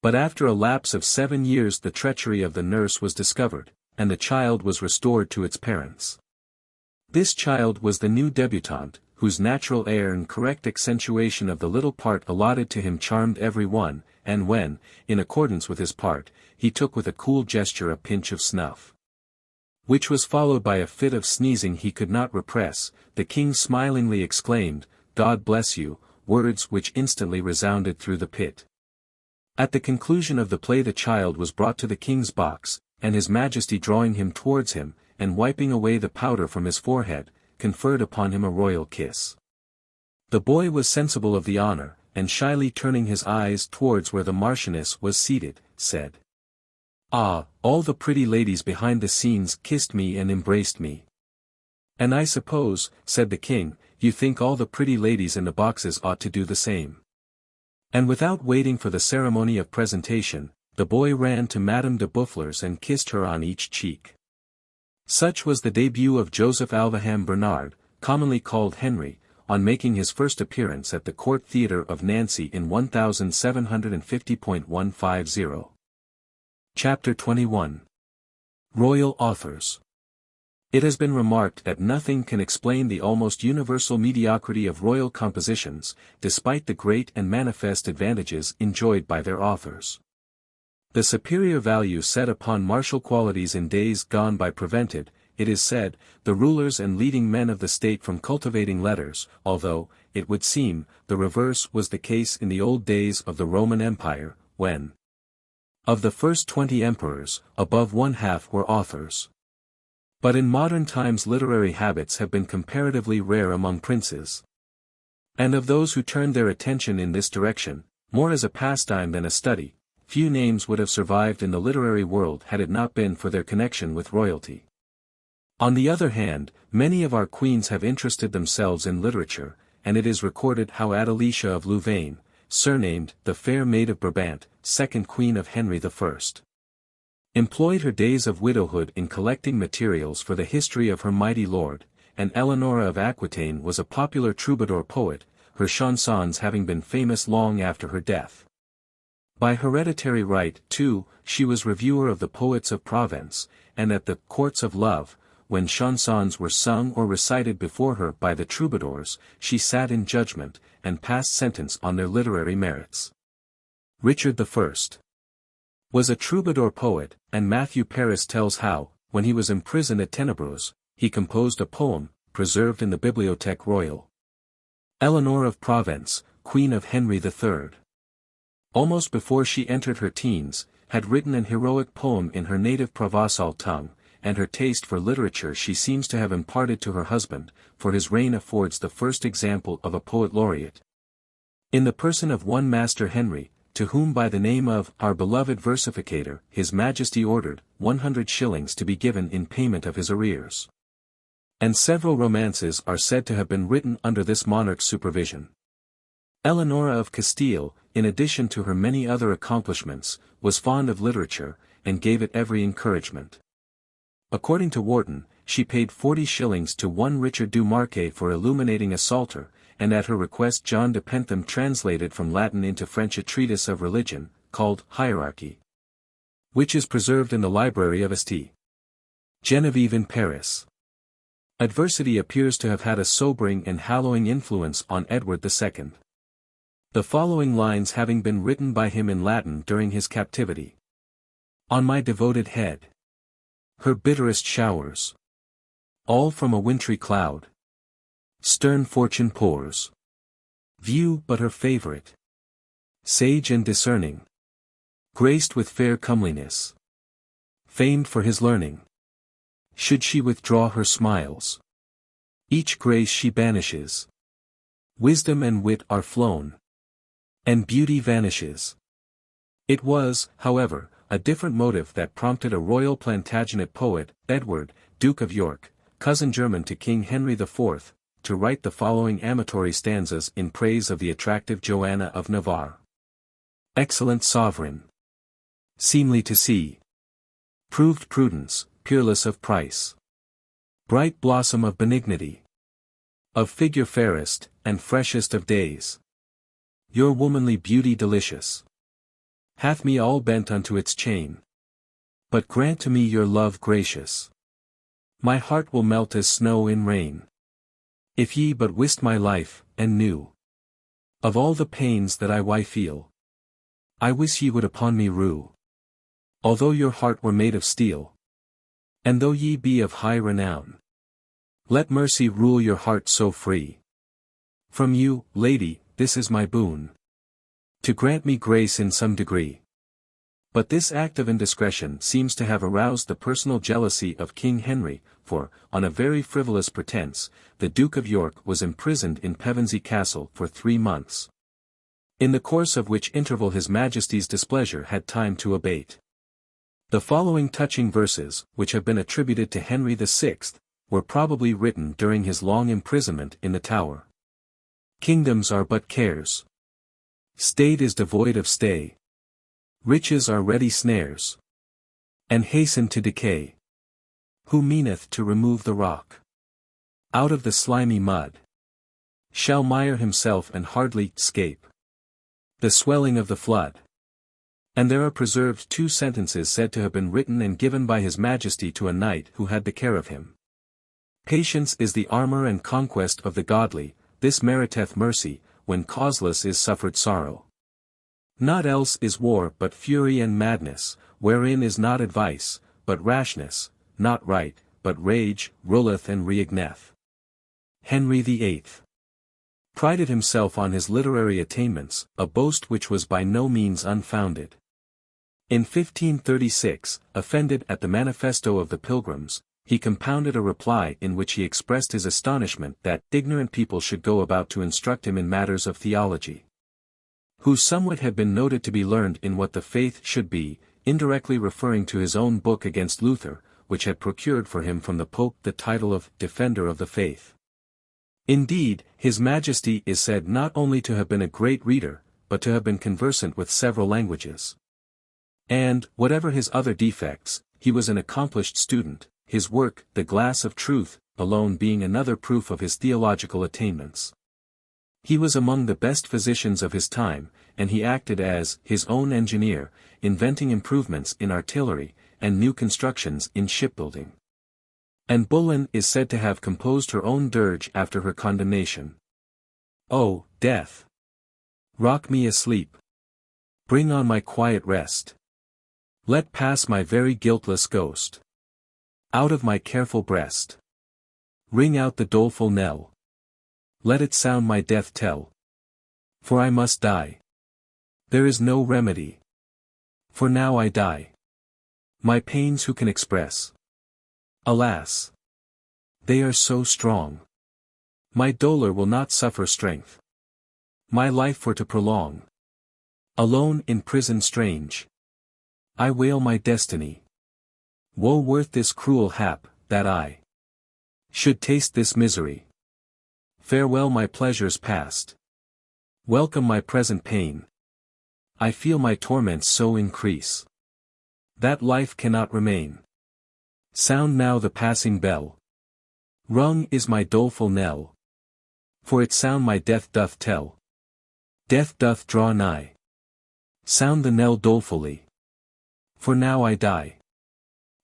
But after a lapse of 7 years the treachery of the nurse was discovered, and the child was restored to its parents. This child was the new debutante, whose natural air and correct accentuation of the little part allotted to him charmed every one, and when, in accordance with his part, he took with a cool gesture a pinch of snuff, which was followed by a fit of sneezing he could not repress, the king smilingly exclaimed, "God bless you," words which instantly resounded through the pit. At the conclusion of the play the child was brought to the king's box, and his majesty drawing him towards him, and wiping away the powder from his forehead, conferred upon him a royal kiss. The boy was sensible of the honor, and shyly turning his eyes towards where the Marchioness was seated, said, "Ah, all the pretty ladies behind the scenes kissed me and embraced me." "And I suppose," said the king, "you think all the pretty ladies in the boxes ought to do the same." And without waiting for the ceremony of presentation, the boy ran to Madame de Boufflers and kissed her on each cheek. Such was the debut of Joseph Alvaham Bernard, commonly called Henry, on making his first appearance at the Court Theatre of Nancy in 1750.150. Chapter 21. Royal Authors. It has been remarked that nothing can explain the almost universal mediocrity of royal compositions, despite the great and manifest advantages enjoyed by their authors. The superior value set upon martial qualities in days gone by prevented, it is said, the rulers and leading men of the state from cultivating letters, although, it would seem, the reverse was the case in the old days of the Roman Empire, when, of the first 20 emperors, above one half were authors. But in modern times literary habits have been comparatively rare among princes. And of those who turned their attention in this direction, more as a pastime than a study, few names would have survived in the literary world had it not been for their connection with royalty. On the other hand, many of our queens have interested themselves in literature, and it is recorded how Adelicia of Louvain, surnamed the Fair Maid of Brabant, second queen of Henry I, employed her days of widowhood in collecting materials for the history of her mighty lord, and Eleonora of Aquitaine was a popular troubadour poet, her chansons having been famous long after her death. By hereditary right, too, she was reviewer of the poets of Provence, and at the courts of love, when chansons were sung or recited before her by the troubadours, she sat in judgment, and passed sentence on their literary merits. Richard I was a troubadour poet, and Matthew Paris tells how, when he was imprisoned at Tenebreuse, he composed a poem, preserved in the Bibliothèque Royale. Eleanor of Provence, Queen of Henry III, almost before she entered her teens, had written an heroic poem in her native Provençal tongue, and her taste for literature she seems to have imparted to her husband, for his reign affords the first example of a poet laureate, in the person of one Master Henry, to whom by the name of our beloved versificator His Majesty ordered 100 shillings to be given in payment of his arrears. And several romances are said to have been written under this monarch's supervision. Eleonora of Castile, in addition to her many other accomplishments, was fond of literature, and gave it every encouragement. According to Wharton, she paid 40 shillings to one Richard du Marquet for illuminating a psalter, and at her request John de Pentham translated from Latin into French a treatise of religion, called Hierarchy, which is preserved in the library of St. Genevieve in Paris. Adversity appears to have had a sobering and hallowing influence on Edward II. The following lines having been written by him in Latin during his captivity. On my devoted head, her bitterest showers, all from a wintry cloud, stern fortune pours. View but her favourite, sage and discerning, graced with fair comeliness, famed for his learning, Should she withdraw her smiles? Each grace she banishes. Wisdom and wit are flown. And beauty vanishes. It was, however, a different motive that prompted a royal Plantagenet poet, Edward, Duke of York, cousin german to King Henry IV, to write the following amatory stanzas in praise of the attractive Joanna of Navarre. Excellent sovereign. Seemly to see. Proved prudence, peerless of price. Bright blossom of benignity. Of figure fairest, and freshest of days. Your womanly beauty delicious hath me all bent unto its chain. But grant to me your love gracious. My heart will melt as snow in rain. If ye but wist my life, and knew of all the pains that I feel, I wish ye would upon me rue. Although your heart were made of steel, and though ye be of high renown, let mercy rule your heart so free. From you, lady, this is my boon, to grant me grace in some degree. But this act of indiscretion seems to have aroused the personal jealousy of King Henry, for, on a very frivolous pretence, the Duke of York was imprisoned in Pevensey Castle for 3 months. In the course of which interval His Majesty's displeasure had time to abate. The following touching verses, which have been attributed to Henry VI, were probably written during his long imprisonment in the Tower. Kingdoms are but cares. State is devoid of stay. Riches are ready snares, and hasten to decay. Who meaneth to remove the rock out of the slimy mud, shall mire himself and hardly 'scape the swelling of the flood. And there are preserved 2 sentences said to have been written and given by His Majesty to a knight who had the care of him. Patience is the armor and conquest of the godly, this meriteth mercy, when causeless is suffered sorrow. Naught else is war but fury and madness, wherein is not advice, but rashness, not right, but rage, ruleth and reigneth. Henry VIII prided himself on his literary attainments, a boast which was by no means unfounded. In 1536, offended at the Manifesto of the Pilgrims, he compounded a reply in which he expressed his astonishment that ignorant people should go about to instruct him in matters of theology, who somewhat had been noted to be learned in what the faith should be, indirectly referring to his own book against Luther, which had procured for him from the Pope the title of Defender of the Faith. Indeed, His Majesty is said not only to have been a great reader, but to have been conversant with several languages. And, whatever his other defects, he was an accomplished student, his work, The Glass of Truth, alone being another proof of his theological attainments. He was among the best physicians of his time, and he acted as his own engineer, inventing improvements in artillery, and new constructions in shipbuilding. And Bullen is said to have composed her own dirge after her condemnation. O, death! Rock me asleep. Bring on my quiet rest. Let pass my very guiltless ghost. Out of my careful breast. Ring out the doleful knell. Let it sound my death tell. For I must die. There is no remedy. For now I die. My pains who can express? Alas! They are so strong. My dolour will not suffer strength. My life for to prolong. Alone in prison strange. I wail my destiny. Woe worth this cruel hap, that I should taste this misery. Farewell my pleasures past. Welcome my present pain. I feel my torments so increase, that life cannot remain. Sound now the passing bell. Rung is my doleful knell. For its sound my death doth tell. Death doth draw nigh. Sound the knell dolefully. For now I die.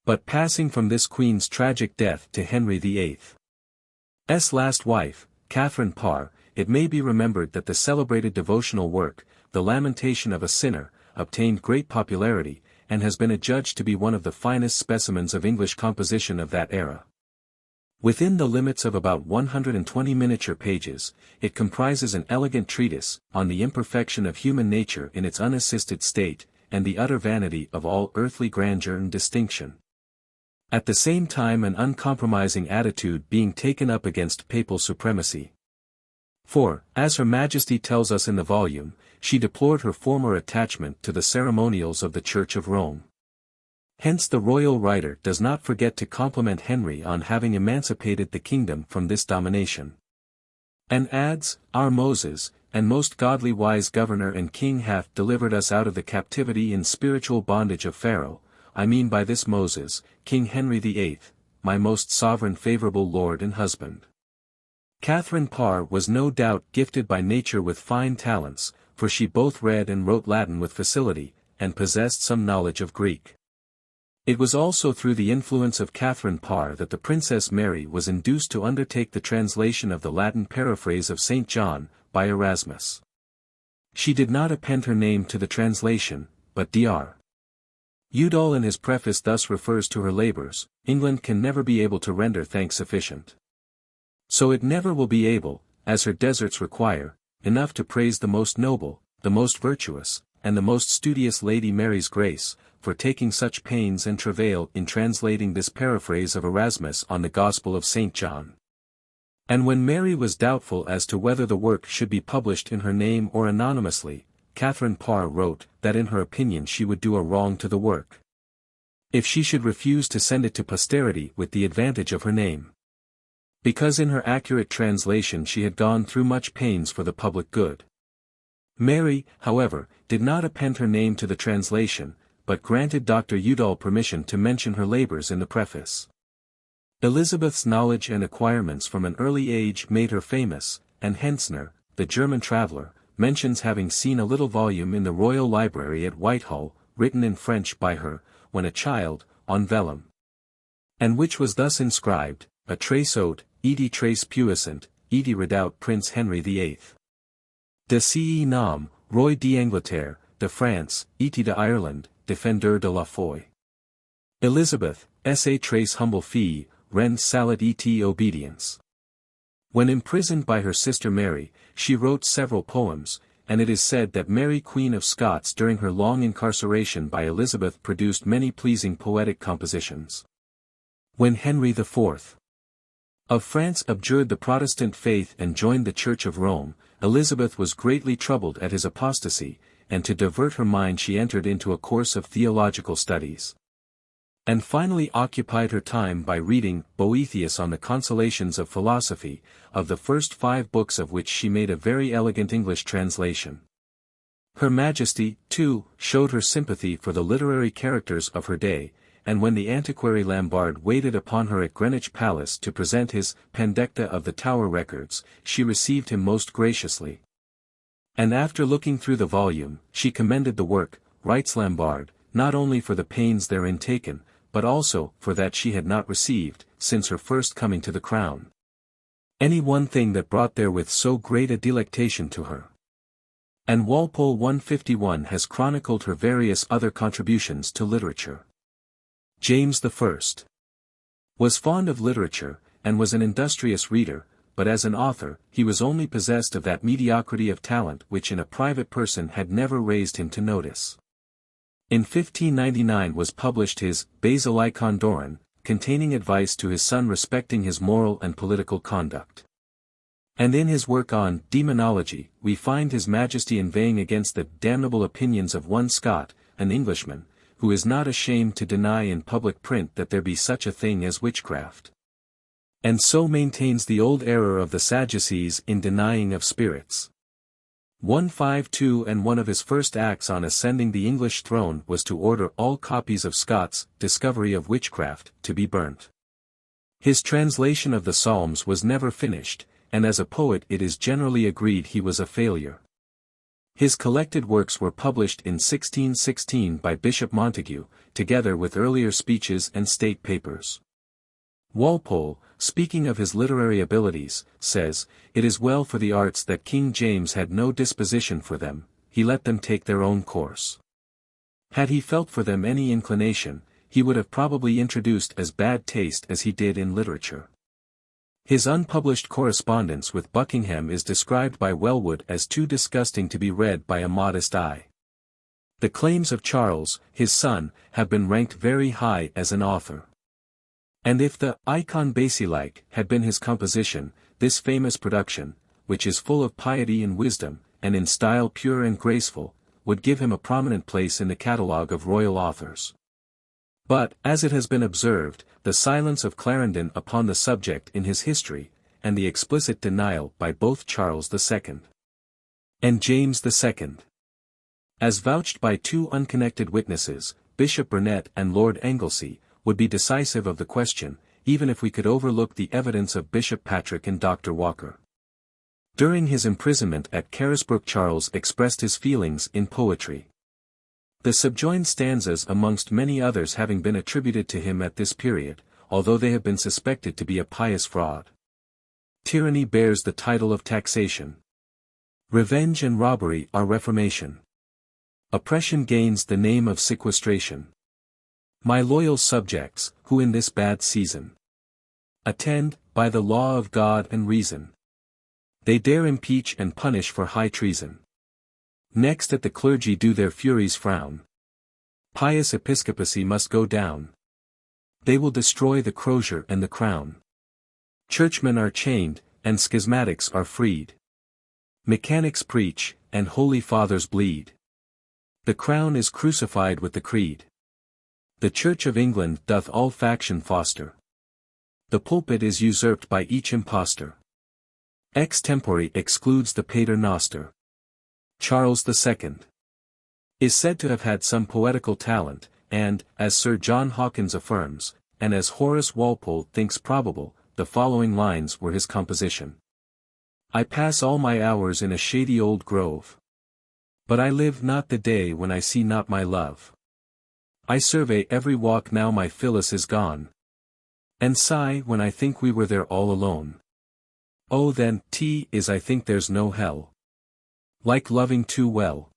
But passing from this Queen's tragic death to Henry VIII's last wife, Catherine Parr, it may be remembered that the celebrated devotional work, The Lamentation of a Sinner, obtained great popularity, and has been adjudged to be one of the finest specimens of English composition of that era. Within the limits of about 120 miniature pages, it comprises an elegant treatise on the imperfection of human nature in its unassisted state, and the utter vanity of all earthly grandeur and distinction. At the same time an uncompromising attitude being taken up against papal supremacy. For, as Her Majesty tells us in the volume, she deplored her former attachment to the ceremonials of the Church of Rome. Hence the royal writer does not forget to compliment Henry on having emancipated the kingdom from this domination. And adds, "Our Moses, and most godly wise governor and king hath delivered us out of the captivity in spiritual bondage of Pharaoh, I mean by this Moses, King Henry VIII, my most sovereign favourable lord and husband." Catherine Parr was no doubt gifted by nature with fine talents, for she both read and wrote Latin with facility, and possessed some knowledge of Greek. It was also through the influence of Catherine Parr that the Princess Mary was induced to undertake the translation of the Latin paraphrase of St. John, by Erasmus. She did not append her name to the translation, but Dr. Udall in his preface thus refers to her labours: "England can never be able to render thanks sufficient. So it never will be able, as her deserts require, enough to praise the most noble, the most virtuous, and the most studious Lady Mary's grace, for taking such pains and travail in translating this paraphrase of Erasmus on the Gospel of St. John." And when Mary was doubtful as to whether the work should be published in her name or anonymously, Catherine Parr wrote that in her opinion she would do a wrong to the work if she should refuse to send it to posterity with the advantage of her name. Because in her accurate translation she had gone through much pains for the public good. Mary, however, did not append her name to the translation, but granted Dr. Udall permission to mention her labours in the preface. Elizabeth's knowledge and acquirements from an early age made her famous, and Hentzner, the German traveller, mentions having seen a little volume in the Royal Library at Whitehall, written in French by her, when a child, on vellum, and which was thus inscribed, "A trace haute, edi trace puissant, edi redoute Prince Henry VIII. De ce nom, Roi d'Angleterre, de France, et de Ireland, Defendeur de la foi. Elizabeth, sa trace humble fille, rend salat et obedience." When imprisoned by her sister Mary, she wrote several poems, and it is said that Mary Queen of Scots during her long incarceration by Elizabeth produced many pleasing poetic compositions. When Henry IV of France abjured the Protestant faith and joined the Church of Rome, Elizabeth was greatly troubled at his apostasy, and to divert her mind she entered into a course of theological studies, and finally occupied her time by reading Boethius on the Consolations of Philosophy, of the first 5 books of which she made a very elegant English translation. Her Majesty, too, showed her sympathy for the literary characters of her day, and when the antiquary Lambarde waited upon her at Greenwich Palace to present his Pandecta of the Tower Records, she received him most graciously. And after looking through the volume, she commended the work, writes Lambarde, not only for the pains therein taken, but also for that she had not received, since her first coming to the crown, any one thing that brought therewith so great a delectation to her. And Walpole 151 has chronicled her various other contributions to literature. James I was fond of literature, and was an industrious reader, but as an author, he was only possessed of that mediocrity of talent which in a private person had never raised him to notice. In 1599 was published his Basilicon Doron, containing advice to his son respecting his moral and political conduct. And in his work on Demonology, we find His Majesty inveighing against the damnable opinions of one Scot, an Englishman, who is not ashamed to deny in public print that there be such a thing as witchcraft, and so maintains the old error of the Sadducees in denying of spirits. 152 And one of his first acts on ascending the English throne was to order all copies of Scott's Discovery of Witchcraft to be burnt. His translation of the Psalms was never finished, and as a poet it is generally agreed he was a failure. His collected works were published in 1616 by Bishop Montague, together with earlier speeches and state papers. Walpole, speaking of his literary abilities, says, "It is well for the arts that King James had no disposition for them, he let them take their own course. Had he felt for them any inclination, he would have probably introduced as bad taste as he did in literature." His unpublished correspondence with Buckingham is described by Wellwood as too disgusting to be read by a modest eye. The claims of Charles, his son, have been ranked very high as an author. And if the icon Basilique had been his composition, this famous production, which is full of piety and wisdom, and in style pure and graceful, would give him a prominent place in the catalogue of royal authors. But, as it has been observed, the silence of Clarendon upon the subject in his history, and the explicit denial by both Charles II and James II, as vouched by two unconnected witnesses, Bishop Burnet and Lord Anglesey, would be decisive of the question, even if we could overlook the evidence of Bishop Patrick and Dr. Walker. During his imprisonment at Carisbrooke, Charles expressed his feelings in poetry. The subjoined stanzas amongst many others having been attributed to him at this period, although they have been suspected to be a pious fraud. Tyranny bears the title of taxation. Revenge and robbery are reformation. Oppression gains the name of sequestration. My loyal subjects, who in this bad season attend, by the law of God and reason, they dare impeach and punish for high treason. Next at the clergy do their furies frown. Pious episcopacy must go down. They will destroy the crozier and the crown. Churchmen are chained, and schismatics are freed. Mechanics preach, and holy fathers bleed. The crown is crucified with the creed. The Church of England doth all faction foster. The pulpit is usurped by each impostor. Extempore excludes the pater noster. Charles II is said to have had some poetical talent, and, as Sir John Hawkins affirms, and as Horace Walpole thinks probable, the following lines were his composition. I pass all my hours in a shady old grove. But I live not the day when I see not my love. I survey every walk now my Phyllis is gone, and sigh when I think we were there all alone. Oh then, is I think there's no hell, like loving too well.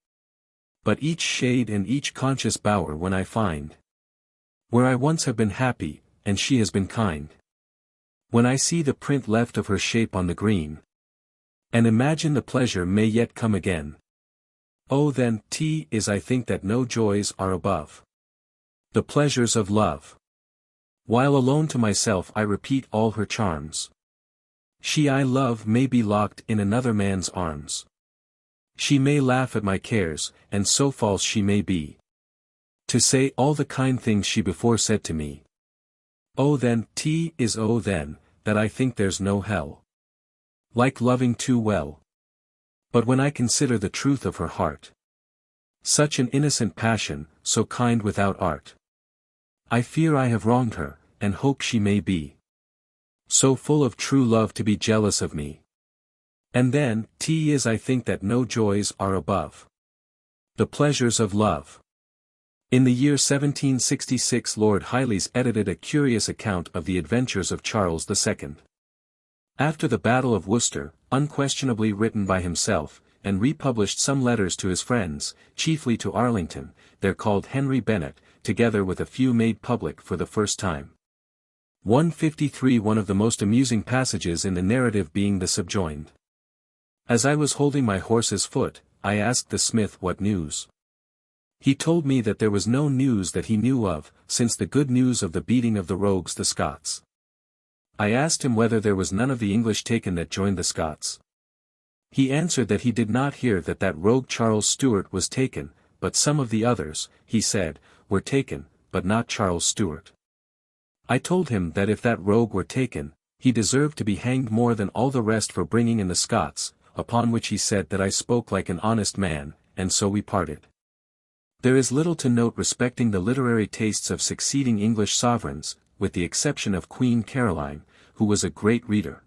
But each shade and each conscious bower when I find, where I once have been happy, and she has been kind. When I see the print left of her shape on the green, and imagine the pleasure may yet come again. Oh then, is I think that no joys are above the pleasures of love. While alone to myself I repeat all her charms. She I love may be locked in another man's arms. She may laugh at my cares, and so false she may be, to say all the kind things she before said to me. Oh then, oh then, that I think there's no hell, like loving too well. But when I consider the truth of her heart, such an innocent passion, so kind without art, I fear I have wronged her, and hope she may be so full of true love to be jealous of me. And then, is I think that no joys are above the pleasures of love. In the year 1766 Lord Hylleys edited a curious account of the adventures of Charles II. After the Battle of Worcester, unquestionably written by himself, and republished some letters to his friends, chiefly to Arlington, they're called Henry Bennet, together with a few made public for the first time. 153 One of the most amusing passages in the narrative being the subjoined. As I was holding my horse's foot, I asked the smith what news. He told me that there was no news that he knew of, since the good news of the beating of the rogues the Scots. I asked him whether there was none of the English taken that joined the Scots. He answered that he did not hear that rogue Charles Stuart was taken, but some of the others, he said, were taken, but not Charles Stuart. I told him that if that rogue were taken, he deserved to be hanged more than all the rest for bringing in the Scots, upon which he said that I spoke like an honest man, and so we parted. There is little to note respecting the literary tastes of succeeding English sovereigns, with the exception of Queen Caroline, who was a great reader,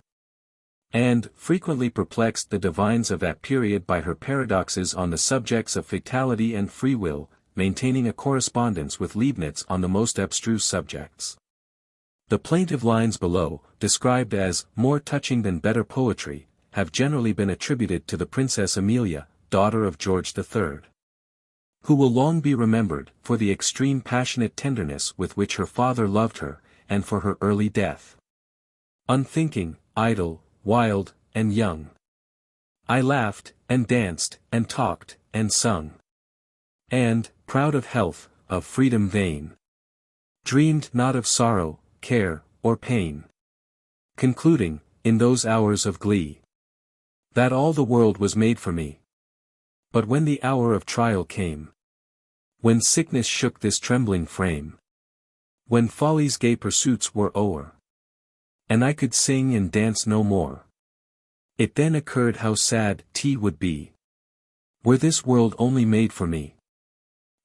and frequently perplexed the divines of that period by her paradoxes on the subjects of fatality and free will, maintaining a correspondence with Leibniz on the most abstruse subjects. The plaintive lines below, described as more touching than better poetry, have generally been attributed to the Princess Amelia, daughter of George III, who will long be remembered for the extreme passionate tenderness with which her father loved her, and for her early death. Unthinking, idle, wild, and young, I laughed, and danced, and talked, and sung, and, proud of health, of freedom vain, dreamed not of sorrow, care, or pain. Concluding, in those hours of glee, that all the world was made for me. But when the hour of trial came, when sickness shook this trembling frame, when folly's gay pursuits were o'er, and I could sing and dance no more, it then occurred how sad 't would be, were this world only made for me.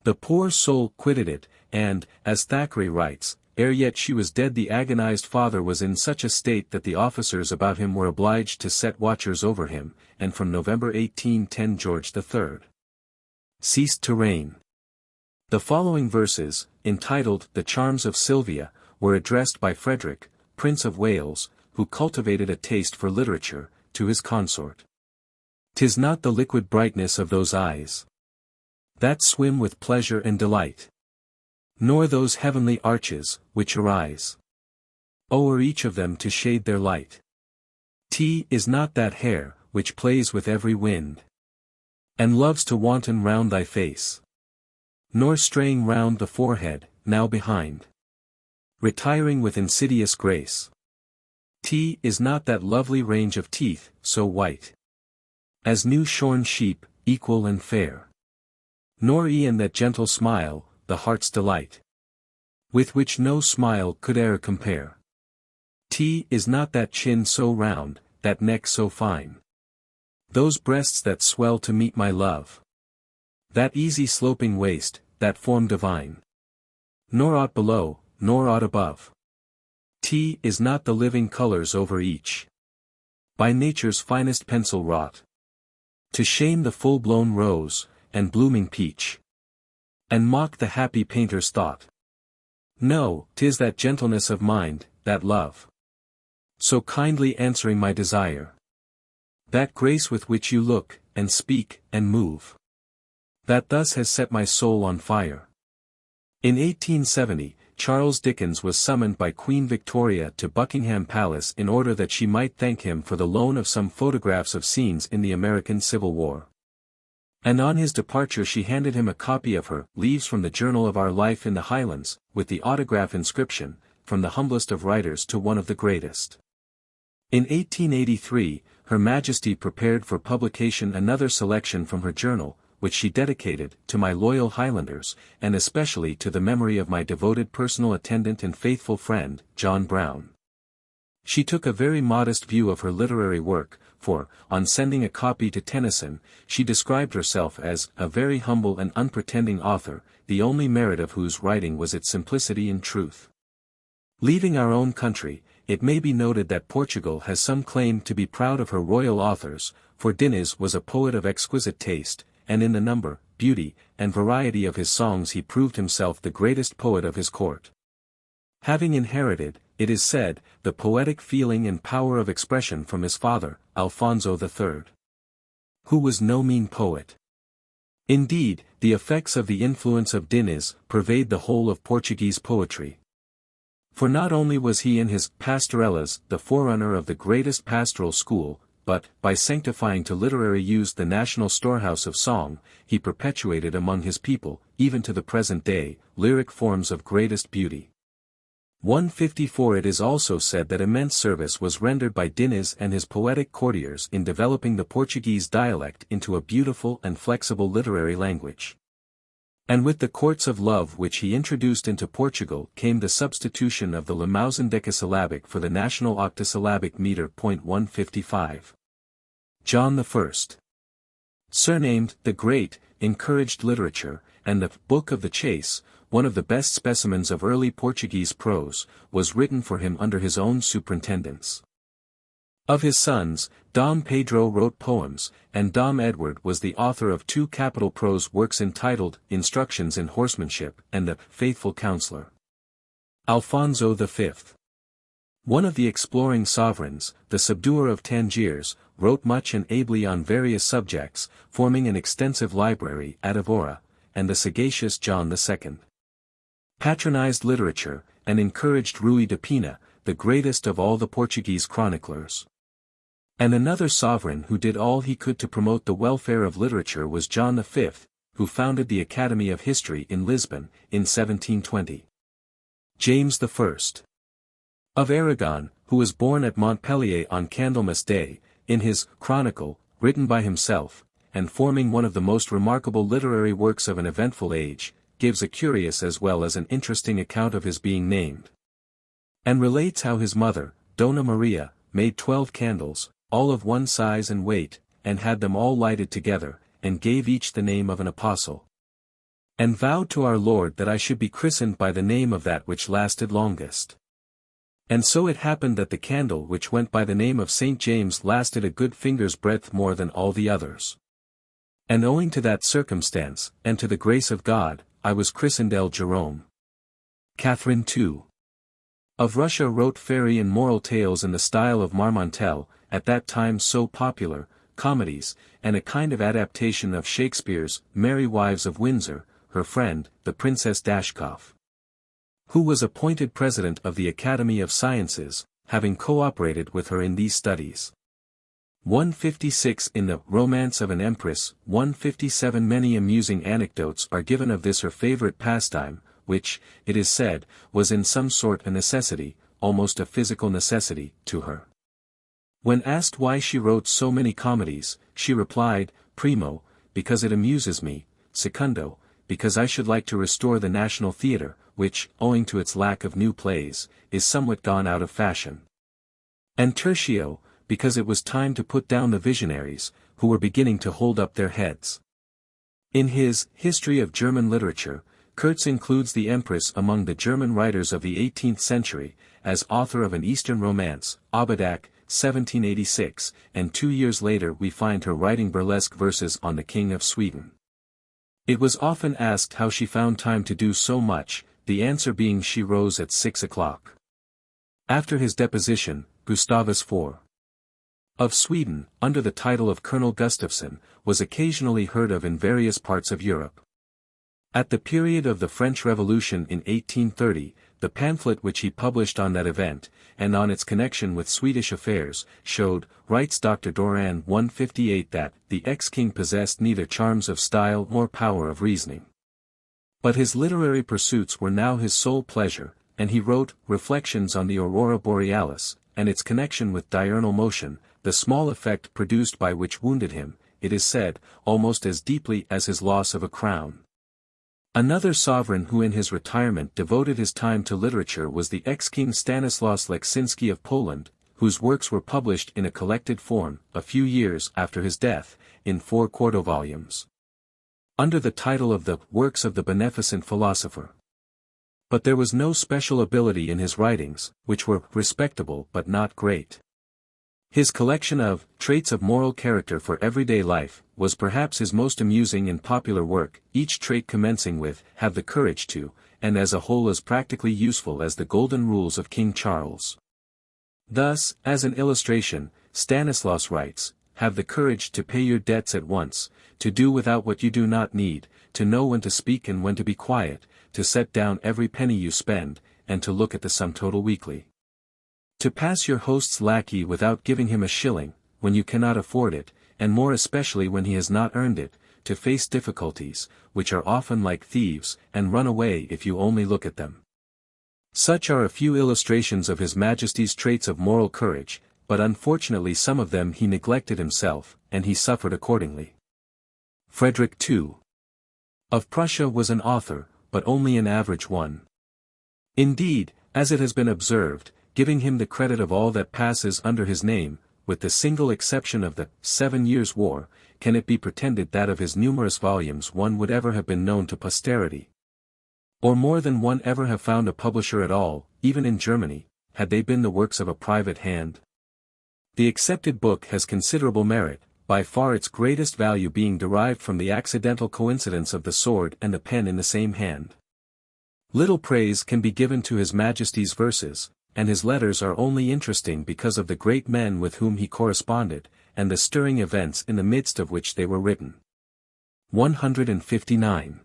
The poor soul quitted it, and, as Thackeray writes, ere yet she was dead the agonized father was in such a state that the officers about him were obliged to set watchers over him, and from November 1810 George III ceased to reign. The following verses, entitled The Charms of Sylvia, were addressed by Frederick, Prince of Wales, who cultivated a taste for literature, to his consort. "'Tis not the liquid brightness of those eyes that swim with pleasure and delight, nor those heavenly arches, which arise o'er each of them to shade their light. 'Tis not that hair, which plays with every wind, and loves to wanton round thy face, nor straying round the forehead, now behind, retiring with insidious grace. 'Tis not that lovely range of teeth, so white as new shorn sheep, equal and fair, nor e'en that gentle smile, the heart's delight, with which no smile could e'er compare. 'Tis not that chin so round, that neck so fine, those breasts that swell to meet my love, that easy sloping waist, that form divine, nor aught below, nor aught above. 'Tis not the living colors over each, by nature's finest pencil wrought, to shame the full-blown rose, and blooming peach, and mock the happy painter's thought. No, 'tis that gentleness of mind, that love, so kindly answering my desire, that grace with which you look, and speak, and move, that thus has set my soul on fire." In 1870, Charles Dickens was summoned by Queen Victoria to Buckingham Palace in order that she might thank him for the loan of some photographs of scenes in the American Civil War. And on his departure she handed him a copy of her Leaves from the Journal of Our Life in the Highlands, with the autograph inscription, "From the humblest of writers to one of the greatest." In 1883, Her Majesty prepared for publication another selection from her journal, which she dedicated to my loyal Highlanders, and especially to the memory of my devoted personal attendant and faithful friend, John Brown. She took a very modest view of her literary work, for, on sending a copy to Tennyson, she described herself as a very humble and unpretending author, the only merit of whose writing was its simplicity and truth. Leaving our own country, it may be noted that Portugal has some claim to be proud of her royal authors, for Diniz was a poet of exquisite taste, and in the number, beauty, and variety of his songs he proved himself the greatest poet of his court. Having inherited, it is said, the poetic feeling and power of expression from his father, Alfonso III, who was no mean poet. Indeed, the effects of the influence of Diniz pervade the whole of Portuguese poetry. For not only was he in his Pastorelas the forerunner of the greatest pastoral school, but, by sanctifying to literary use the national storehouse of song, he perpetuated among his people, even to the present day, lyric forms of greatest beauty. 154 It is also said that immense service was rendered by Diniz and his poetic courtiers in developing the Portuguese dialect into a beautiful and flexible literary language. And with the courts of love which he introduced into Portugal came the substitution of the Limousin decasyllabic for the national octosyllabic meter. 155. John I, surnamed the Great, encouraged literature, and the Book of the Chase, one of the best specimens of early Portuguese prose, was written for him under his own superintendence. Of his sons, Dom Pedro wrote poems, and Dom Edward was the author of two capital prose works entitled Instructions in Horsemanship and The Faithful Counsellor. Alfonso V, one of the exploring sovereigns, the subduer of Tangiers, wrote much and ably on various subjects, forming an extensive library at Evora, and the sagacious John II patronized literature, and encouraged Rui de Pina, the greatest of all the Portuguese chroniclers. And another sovereign who did all he could to promote the welfare of literature was John V, who founded the Academy of History in Lisbon, in 1720. James I, of Aragon, who was born at Montpellier on Candlemas Day, in his Chronicle, written by himself, and forming one of the most remarkable literary works of an eventful age, gives a curious as well as an interesting account of his being named. And relates how his mother, Dona Maria, made 12 candles, all of one size and weight, and had them all lighted together, and gave each the name of an apostle. And vowed to our Lord that I should be christened by the name of that which lasted longest. And so it happened that the candle which went by the name of St. James lasted a good finger's breadth more than all the others. And owing to that circumstance, and to the grace of God, I was christened El Jerome. Catherine II. Of Russia wrote fairy and moral tales in the style of Marmontel, at that time so popular, comedies, and a kind of adaptation of Shakespeare's Merry Wives of Windsor, her friend, the Princess Dashkoff, who was appointed president of the Academy of Sciences, having co-operated with her in these studies. 156 In the Romance of an Empress, 157 Many amusing anecdotes are given of this her favorite pastime, which, it is said, was in some sort a necessity, almost a physical necessity, to her. When asked why she wrote so many comedies, she replied, Primo, because it amuses me, secundo, because I should like to restore the National Theatre, which, owing to its lack of new plays, is somewhat gone out of fashion. And tertio, because it was time to put down the visionaries, who were beginning to hold up their heads. In his History of German Literature, Kurtz includes the Empress among the German writers of the 18th century, as author of an Eastern romance, Obodak, 1786, and 2 years later we find her writing burlesque verses on the King of Sweden. It was often asked how she found time to do so much, the answer being she rose at 6 o'clock. After his deposition, Gustavus IV. of Sweden, under the title of Colonel Gustafsson, was occasionally heard of in various parts of Europe. At the period of the French Revolution in 1830, the pamphlet which he published on that event, and on its connection with Swedish affairs, showed, writes Dr. Doran 158 that, the ex-king possessed neither charms of style nor power of reasoning. But his literary pursuits were now his sole pleasure, and he wrote, Reflections on the Aurora Borealis, and its connection with diurnal motion, the small effect produced by which wounded him, it is said, almost as deeply as his loss of a crown. Another sovereign who in his retirement devoted his time to literature was the ex-king Stanislaus Leczinski of Poland, whose works were published in a collected form, a few years after his death, in 4 quarto volumes, under the title of the Works of the Beneficent Philosopher. But there was no special ability in his writings, which were respectable but not great. His collection of Traits of Moral Character for Everyday Life was perhaps his most amusing and popular work, each trait commencing with Have the Courage to, and as a whole as practically useful as the Golden Rules of King Charles. Thus, as an illustration, Stanislaus writes, Have the courage to pay your debts at once, to do without what you do not need, to know when to speak and when to be quiet, to set down every penny you spend, and to look at the sum total weekly. To pass your host's lackey without giving him a shilling, when you cannot afford it, and more especially when he has not earned it, to face difficulties, which are often like thieves, and run away if you only look at them. Such are a few illustrations of His Majesty's traits of moral courage, but unfortunately some of them he neglected himself, and he suffered accordingly. Frederick II. of Prussia was an author, but only an average one. Indeed, as it has been observed, giving him the credit of all that passes under his name, with the single exception of the 7 Years' War, can it be pretended that of his numerous volumes one would ever have been known to posterity? Or more than one ever have found a publisher at all, even in Germany, had they been the works of a private hand? The accepted book has considerable merit, by far its greatest value being derived from the accidental coincidence of the sword and the pen in the same hand. Little praise can be given to His Majesty's verses, and his letters are only interesting because of the great men with whom he corresponded, and the stirring events in the midst of which they were written. 159.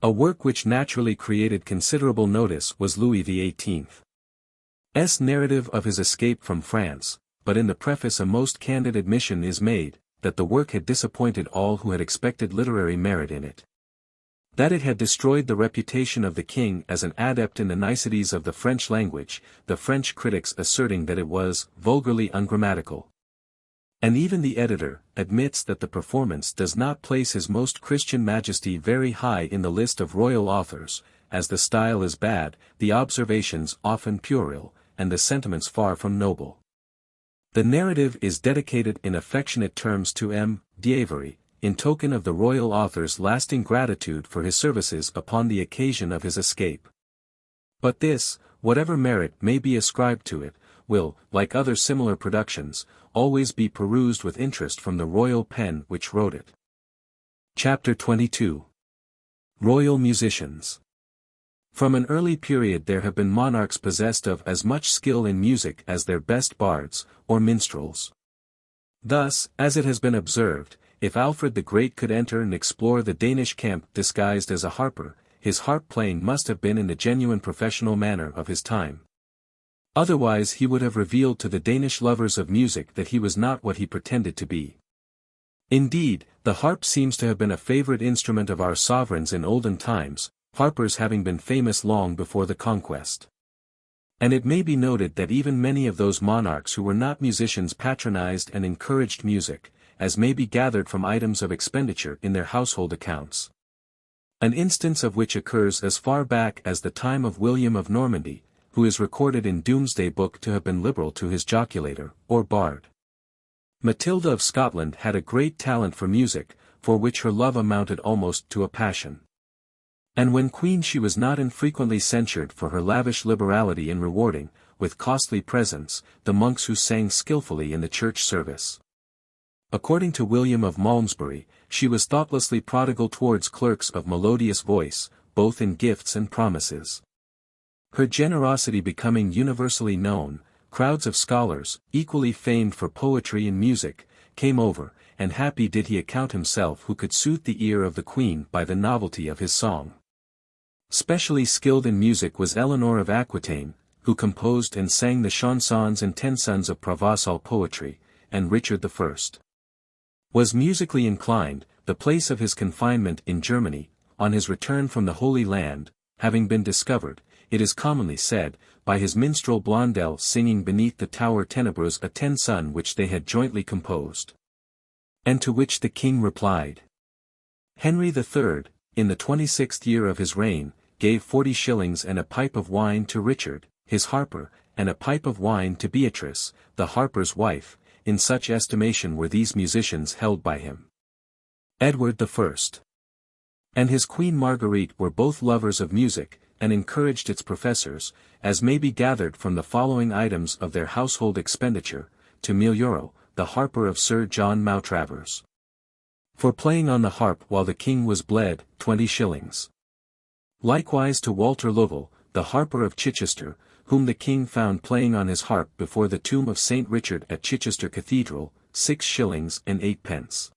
A work which naturally created considerable notice was Louis XVIII's narrative of his escape from France, but in the preface a most candid admission is made, that the work had disappointed all who had expected literary merit in it. That it had destroyed the reputation of the king as an adept in the niceties of the French language, the French critics asserting that it was vulgarly ungrammatical. And even the editor admits that the performance does not place His Most Christian Majesty very high in the list of royal authors, as the style is bad, the observations often puerile, and the sentiments far from noble. The narrative is dedicated in affectionate terms to M. d'Avery, in token of the royal author's lasting gratitude for his services upon the occasion of his escape. But this, whatever merit may be ascribed to it, will, like other similar productions, always be perused with interest from the royal pen which wrote it. Chapter 22. Royal Musicians. From an early period there have been monarchs possessed of as much skill in music as their best bards, or minstrels. Thus, as it has been observed, if Alfred the Great could enter and explore the Danish camp disguised as a harper, his harp playing must have been in the genuine professional manner of his time. Otherwise he would have revealed to the Danish lovers of music that he was not what he pretended to be. Indeed, the harp seems to have been a favorite instrument of our sovereigns in olden times, harpers having been famous long before the conquest. And it may be noted that even many of those monarchs who were not musicians patronized and encouraged music, as may be gathered from items of expenditure in their household accounts. An instance of which occurs as far back as the time of William of Normandy, who is recorded in Domesday Book to have been liberal to his joculator, or bard. Matilda of Scotland had a great talent for music, for which her love amounted almost to a passion. And when queen she was not infrequently censured for her lavish liberality in rewarding, with costly presents, the monks who sang skilfully in the church service. According to William of Malmesbury, she was thoughtlessly prodigal towards clerks of melodious voice, both in gifts and promises. Her generosity becoming universally known, crowds of scholars, equally famed for poetry and music, came over, and happy did he account himself who could soothe the ear of the queen by the novelty of his song. Specially skilled in music was Eleanor of Aquitaine, who composed and sang the chansons and tensons of Provençal poetry, and Richard I. was musically inclined. The place of his confinement in Germany, on his return from the Holy Land, having been discovered, it is commonly said, by his minstrel Blondel singing beneath the Tower Ténébreux a tenson which they had jointly composed. And to which the king replied. Henry III, in the 26th year of his reign, gave 40 shillings and a pipe of wine to Richard, his harper, and a pipe of wine to Beatrice, the harper's wife, in such estimation were these musicians held by him. Edward I. and his queen Marguerite were both lovers of music, and encouraged its professors, as may be gathered from the following items of their household expenditure, to €1, the harper of Sir John Maltravers. For playing on the harp while the king was bled, 20 shillings. Likewise to Walter Lovell, the harper of Chichester, whom the king found playing on his harp before the tomb of St. Richard at Chichester Cathedral, 6 shillings and 8 pence.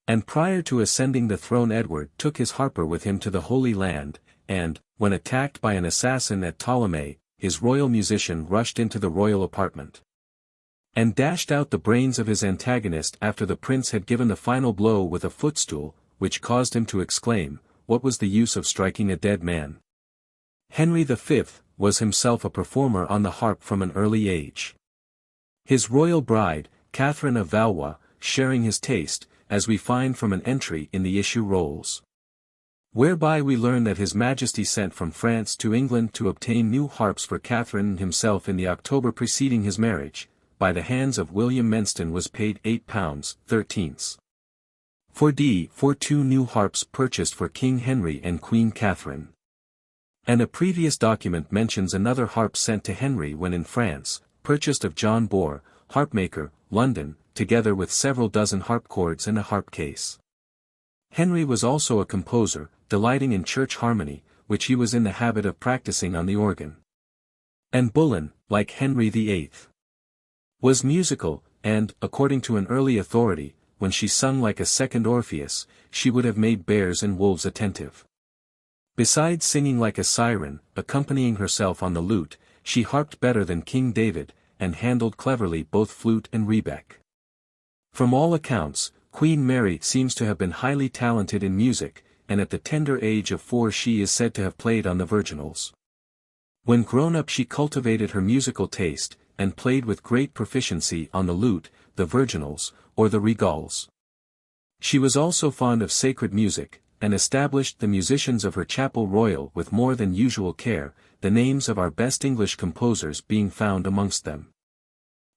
And prior to ascending the throne Edward took his harper with him to the Holy Land, and, when attacked by an assassin at Ptolemais, his royal musician rushed into the royal apartment, and dashed out the brains of his antagonist after the prince had given the final blow with a footstool, which caused him to exclaim, "What was the use of striking a dead man?" Henry V was himself a performer on the harp from an early age. His royal bride, Catherine of Valois, sharing his taste, as we find from an entry in the issue rolls. Whereby we learn that His Majesty sent from France to England to obtain new harps for Catherine and himself in the October preceding his marriage, by the hands of William Menston was paid £8, 13. For 2 new harps purchased for King Henry and Queen Catherine. And a previous document mentions another harp sent to Henry when in France, purchased of John Bohr, harpmaker, London, together with several dozen harpcords and a harp case. Henry was also a composer, delighting in church harmony, which he was in the habit of practicing on the organ. And Bullen, like Henry VIII, was musical, and, according to an early authority, when she sung like a second Orpheus, she would have made bears and wolves attentive. Besides singing like a siren, accompanying herself on the lute, she harped better than King David, and handled cleverly both flute and rebec. From all accounts, Queen Mary seems to have been highly talented in music, and at the tender age of 4 she is said to have played on the virginals. When grown up she cultivated her musical taste, and played with great proficiency on the lute, the virginals, or the regals. She was also fond of sacred music, and established the musicians of her chapel royal with more than usual care, the names of our best English composers being found amongst them.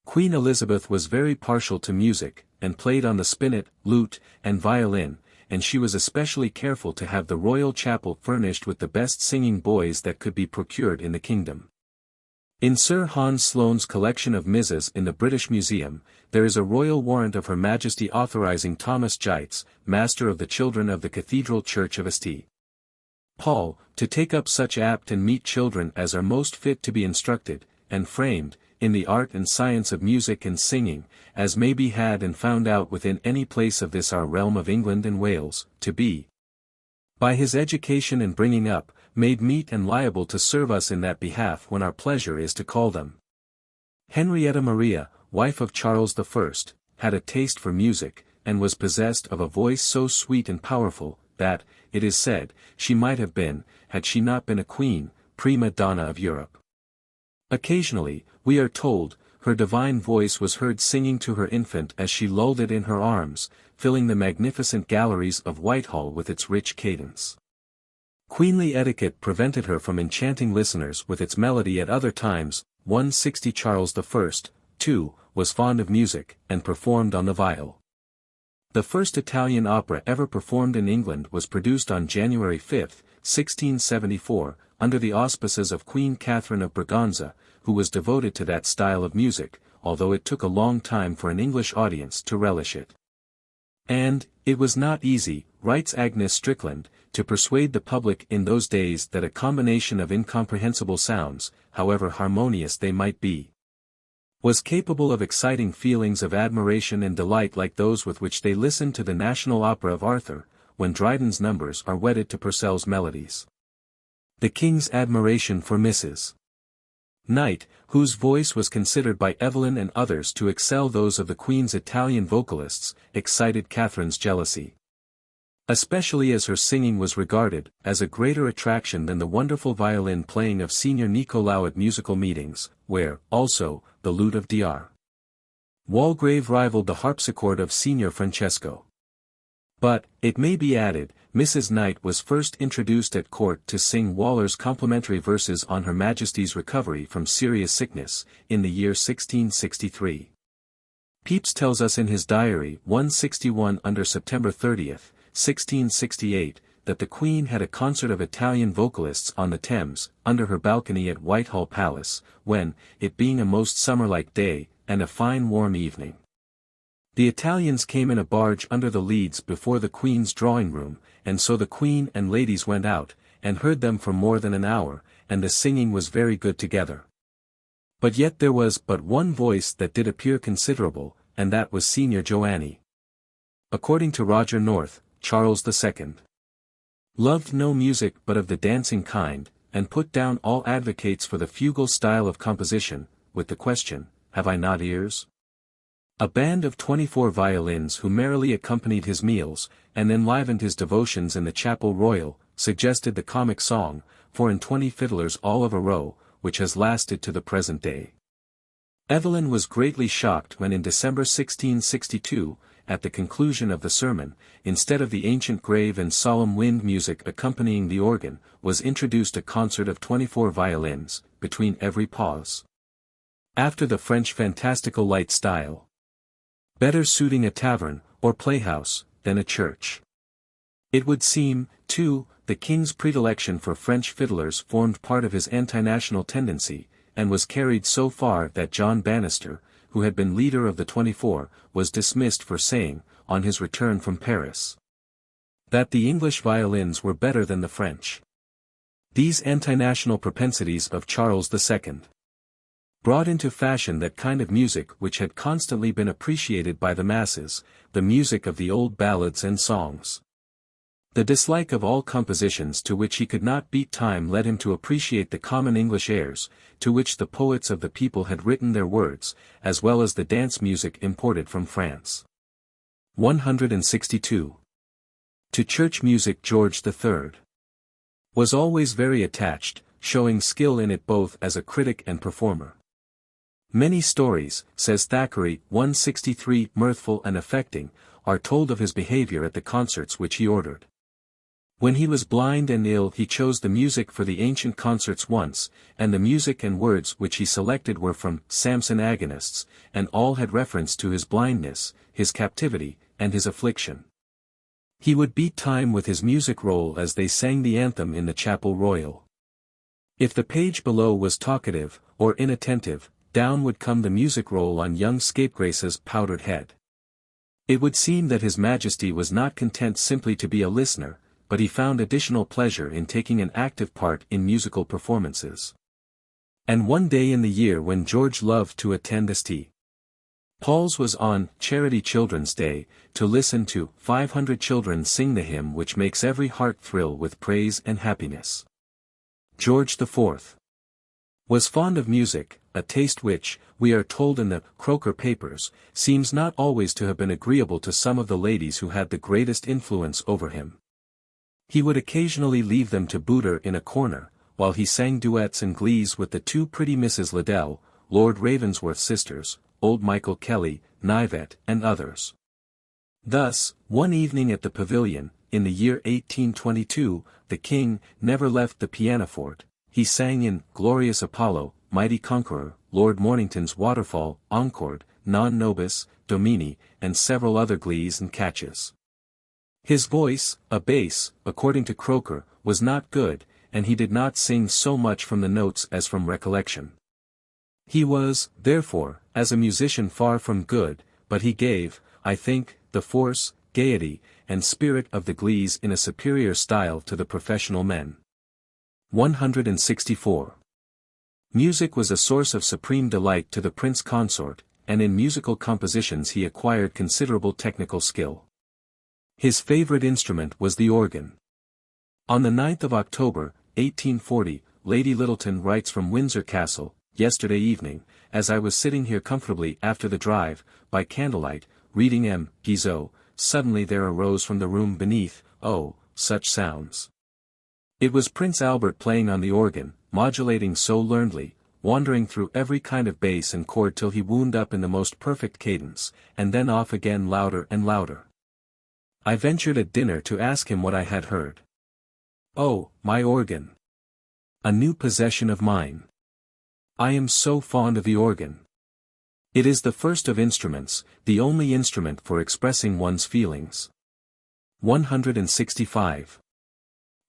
Queen Elizabeth was very partial to music, and played on the spinet, lute, and violin, and she was especially careful to have the royal chapel furnished with the best singing boys that could be procured in the kingdom. In Sir Hans Sloane's collection of misses in the British Museum, there is a royal warrant of Her Majesty authorizing Thomas Gites, Master of the Children of the Cathedral Church of St. Paul, to take up such apt and meet children as are most fit to be instructed, and framed, in the art and science of music and singing, as may be had and found out within any place of this our realm of England and Wales, to be, by his education and bringing up, made meet and liable to serve us in that behalf when our pleasure is to call them. Henrietta Maria, wife of Charles I, had a taste for music, and was possessed of a voice so sweet and powerful, that, it is said, she might have been, had she not been a queen, prima donna of Europe. Occasionally, we are told, her divine voice was heard singing to her infant as she lulled it in her arms, filling the magnificent galleries of Whitehall with its rich cadence. Queenly etiquette prevented her from enchanting listeners with its melody at other times. 160 Charles I, too, was fond of music, and performed on the viol. The first Italian opera ever performed in England was produced on January 5, 1674, under the auspices of Queen Catherine of Braganza, who was devoted to that style of music, although it took a long time for an English audience to relish it. And, it was not easy, writes Agnes Strickland, to persuade the public in those days that a combination of incomprehensible sounds, however harmonious they might be, was capable of exciting feelings of admiration and delight like those with which they listened to the national opera of Arthur, when Dryden's numbers are wedded to Purcell's melodies. The King's admiration for Mrs. Knight, whose voice was considered by Evelyn and others to excel those of the Queen's Italian vocalists, excited Catherine's jealousy. Especially as her singing was regarded as a greater attraction than the wonderful violin playing of Signor Niccolao at musical meetings, where, also, the lute of Dr. Walgrave rivaled the harpsichord of Signor Francesco. But, it may be added, Mrs. Knight was first introduced at court to sing Waller's complimentary verses on Her Majesty's recovery from serious sickness, in the year 1663. Pepys tells us in his diary 161 under September 30, 1668, that the Queen had a concert of Italian vocalists on the Thames, under her balcony at Whitehall Palace, when, it being a most summer-like day, and a fine warm evening, the Italians came in a barge under the leads before the Queen's drawing-room, and so the Queen and ladies went out, and heard them for more than an hour, and the singing was very good together. But yet there was but one voice that did appear considerable, and that was Signor Giovanni. According to Roger North, Charles II loved no music but of the dancing kind, and put down all advocates for the fugal style of composition, with the question, "Have I not ears?" A band of 24 violins who merrily accompanied his meals, and enlivened his devotions in the chapel royal, suggested the comic song, 4 and 20 fiddlers all of a row, which has lasted to the present day. Evelyn was greatly shocked when in December 1662, at the conclusion of the sermon, instead of the ancient grave and solemn wind music accompanying the organ, was introduced a concert of 24 violins, between every pause, after the French fantastical light style, better suiting a tavern, or playhouse, than a church. It would seem, too, the King's predilection for French fiddlers formed part of his anti-national tendency, and was carried so far that John Bannister, who had been leader of the 24, was dismissed for saying, on his return from Paris, that the English violins were better than the French. These anti-national propensities of Charles II brought into fashion that kind of music which had constantly been appreciated by the masses, the music of the old ballads and songs. The dislike of all compositions to which he could not beat time led him to appreciate the common English airs, to which the poets of the people had written their words, as well as the dance music imported from France. 162. To church music George III was always very attached, showing skill in it both as a critic and performer. Many stories, says Thackeray 163, mirthful and affecting, are told of his behavior at the concerts which he ordered. When he was blind and ill he chose the music for the ancient concerts once, and the music and words which he selected were from Samson Agonists, and all had reference to his blindness, his captivity, and his affliction. He would beat time with his music roll as they sang the anthem in the chapel royal. If the page below was talkative, or inattentive, down would come the music roll on young scapegrace's powdered head. It would seem that His Majesty was not content simply to be a listener, but he found additional pleasure in taking an active part in musical performances. And one day in the year when George loved to attend St. Paul's was on Charity Children's Day, to listen to 500 children sing the hymn which makes every heart thrill with praise and happiness. George IV was fond of music, a taste which, we are told in the Croker Papers, seems not always to have been agreeable to some of the ladies who had the greatest influence over him. He would occasionally leave them to booter in a corner, while he sang duets and glees with the two pretty Mrs. Liddell, Lord Ravensworth's sisters, old Michael Kelly, Knivet, and others. Thus, one evening at the Pavilion, in the year 1822, the king never left the pianoforte. He sang in Glorious Apollo, Mighty Conqueror, Lord Mornington's Waterfall, Encord, Non Nobis, Domini, and several other glees and catches. His voice, a bass, according to Croker, was not good, and he did not sing so much from the notes as from recollection. He was, therefore, as a musician far from good, but he gave, I think, the force, gaiety, and spirit of the glees in a superior style to the professional men. 164. Music was a source of supreme delight to the Prince Consort, and in musical compositions he acquired considerable technical skill. His favorite instrument was the organ. On the 9th of October, 1840, Lady Lyttelton writes from Windsor Castle, yesterday evening, as I was sitting here comfortably after the drive, by candlelight, reading M. Guizot, suddenly there arose from the room beneath, oh, such sounds. It was Prince Albert playing on the organ, modulating so learnedly, wandering through every kind of bass and chord till he wound up in the most perfect cadence, and then off again louder and louder. I ventured at dinner to ask him what I had heard. Oh, my organ! A new possession of mine. I am so fond of the organ. It is the first of instruments, the only instrument for expressing one's feelings. 165.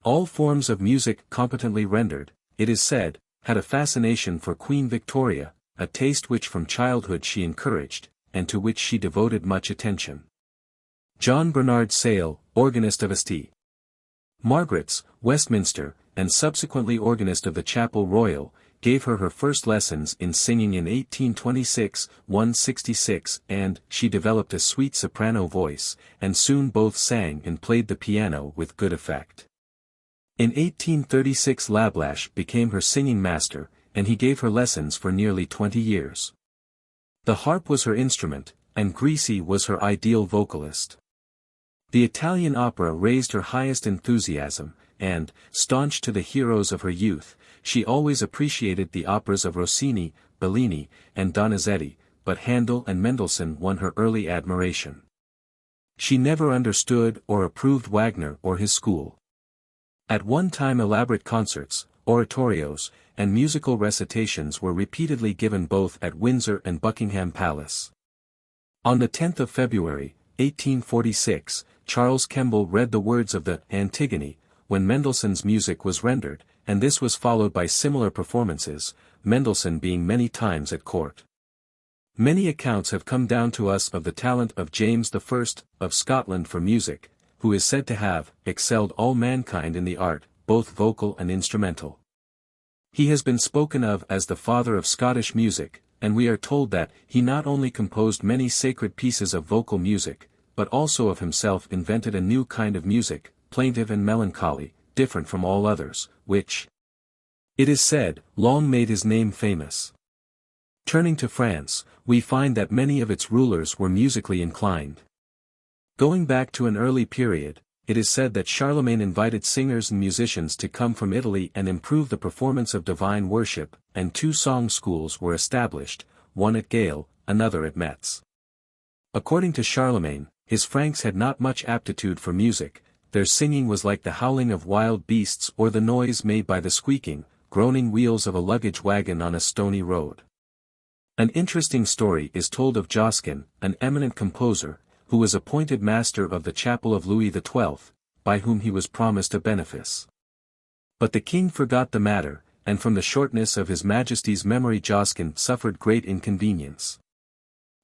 All forms of music competently rendered, it is said, had a fascination for Queen Victoria, a taste which from childhood she encouraged, and to which she devoted much attention. John Bernard Sale, organist of St. Margaret's, Westminster, and subsequently organist of the Chapel Royal, gave her first lessons in singing in 1826, 166, and she developed a sweet soprano voice, and soon both sang and played the piano with good effect. In 1836 Lablache became her singing master, and he gave her lessons for nearly 20 years. The harp was her instrument, and Grisi was her ideal vocalist. The Italian opera raised her highest enthusiasm, and, staunch to the heroes of her youth, she always appreciated the operas of Rossini, Bellini, and Donizetti, but Handel and Mendelssohn won her early admiration. She never understood or approved Wagner or his school. At one time elaborate concerts, oratorios, and musical recitations were repeatedly given both at Windsor and Buckingham Palace. On the 10th of February, 1846, Charles Kemble read the words of the Antigone, when Mendelssohn's music was rendered, and this was followed by similar performances, Mendelssohn being many times at court. Many accounts have come down to us of the talent of James I of Scotland for music, who is said to have excelled all mankind in the art, both vocal and instrumental. He has been spoken of as the father of Scottish music, and we are told that he not only composed many sacred pieces of vocal music, but also of himself invented a new kind of music, plaintive and melancholy, different from all others, which, it is said, long made his name famous. Turning to France, we find that many of its rulers were musically inclined. Going back to an early period, it is said that Charlemagne invited singers and musicians to come from Italy and improve the performance of divine worship, and 2 song schools were established, one at Gale, another at Metz. According to Charlemagne, his Franks had not much aptitude for music, their singing was like the howling of wild beasts or the noise made by the squeaking, groaning wheels of a luggage wagon on a stony road. An interesting story is told of Josquin, an eminent composer, who was appointed master of the chapel of Louis XII, by whom he was promised a benefice. But the king forgot the matter, and from the shortness of his majesty's memory Josquin suffered great inconvenience.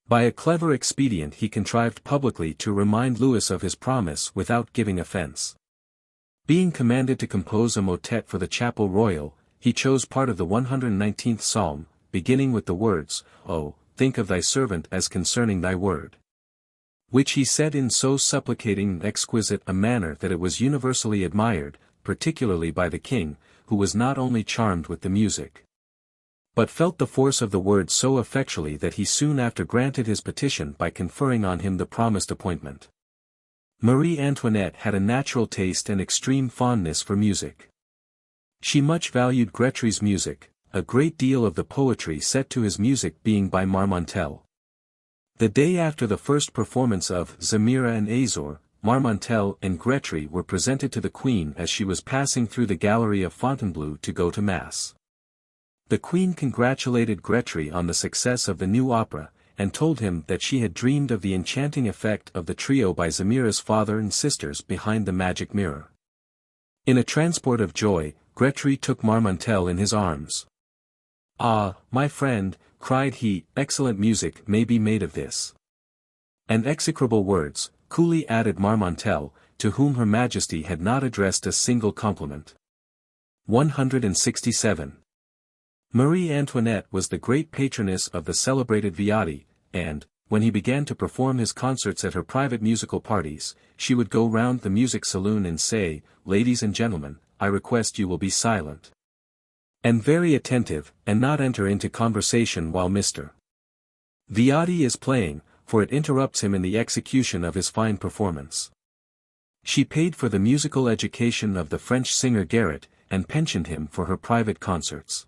By a clever expedient he contrived publicly to remind Louis of his promise without giving offence. Being commanded to compose a motet for the chapel royal, he chose part of the 119th psalm, beginning with the words, "O, think of thy servant as concerning thy word," which he said in so supplicating and exquisite a manner that it was universally admired, particularly by the king, who was not only charmed with the music, but felt the force of the words so effectually that he soon after granted his petition by conferring on him the promised appointment. Marie Antoinette had a natural taste and extreme fondness for music. She much valued Grétry's music, a great deal of the poetry set to his music being by Marmontel. The day after the first performance of Zamira and Azor, Marmontel and Grétry were presented to the Queen as she was passing through the gallery of Fontainebleau to go to Mass. The Queen congratulated Grétry on the success of the new opera, and told him that she had dreamed of the enchanting effect of the trio by Zamira's father and sisters behind the magic mirror. In a transport of joy, Grétry took Marmontel in his arms. "Ah, my friend," cried he, "excellent music may be made of this." And execrable words, coolly added Marmontel, to whom Her Majesty had not addressed a single compliment. 167. Marie Antoinette was the great patroness of the celebrated Viotti, and, when he began to perform his concerts at her private musical parties, she would go round the music saloon and say, "Ladies and gentlemen, I request you will be silent and very attentive, and not enter into conversation while Mr. Viotti is playing, for it interrupts him in the execution of his fine performance." She paid for the musical education of the French singer Garrett, and pensioned him for her private concerts.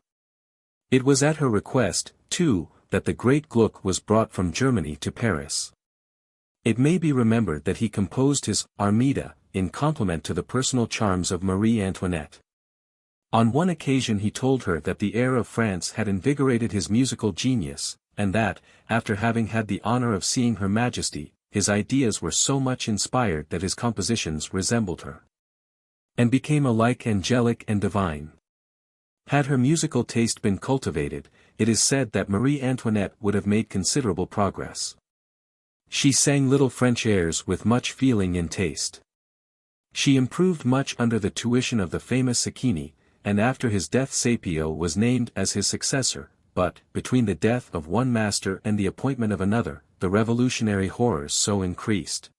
It was at her request, too, that the great Gluck was brought from Germany to Paris. It may be remembered that he composed his Armida, in compliment to the personal charms of Marie Antoinette. On one occasion he told her that the air of France had invigorated his musical genius, and that, after having had the honor of seeing Her Majesty, his ideas were so much inspired that his compositions resembled her, and became alike angelic and divine. Had her musical taste been cultivated, it is said that Marie Antoinette would have made considerable progress. She sang little French airs with much feeling and taste. She improved much under the tuition of the famous Sacchini, and after his death Sapio was named as his successor, but, between the death of one master and the appointment of another, the revolutionary horrors so increased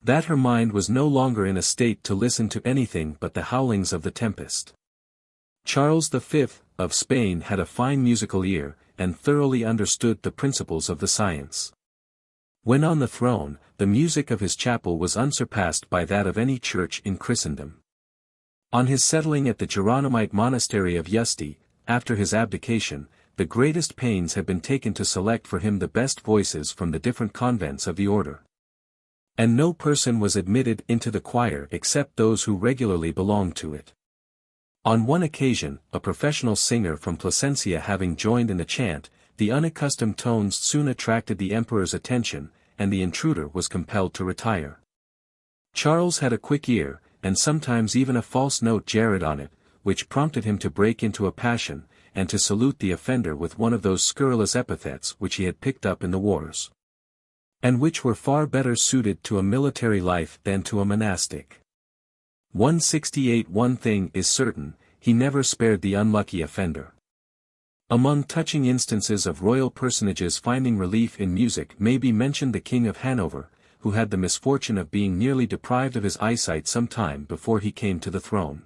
that her mind was no longer in a state to listen to anything but the howlings of the tempest. Charles V, of Spain had a fine musical ear, and thoroughly understood the principles of the science. When on the throne, the music of his chapel was unsurpassed by that of any church in Christendom. On his settling at the Geronimite monastery of Yusti, after his abdication, the greatest pains had been taken to select for him the best voices from the different convents of the order. And no person was admitted into the choir except those who regularly belonged to it. On one occasion, a professional singer from Plasencia having joined in the chant, the unaccustomed tones soon attracted the emperor's attention, and the intruder was compelled to retire. Charles had a quick ear, and sometimes even a false note jarred on it, which prompted him to break into a passion, and to salute the offender with one of those scurrilous epithets which he had picked up in the wars, and which were far better suited to a military life than to a monastic. 168. One thing is certain, he never spared the unlucky offender. Among touching instances of royal personages finding relief in music may be mentioned the King of Hanover, who had the misfortune of being nearly deprived of his eyesight some time before he came to the throne.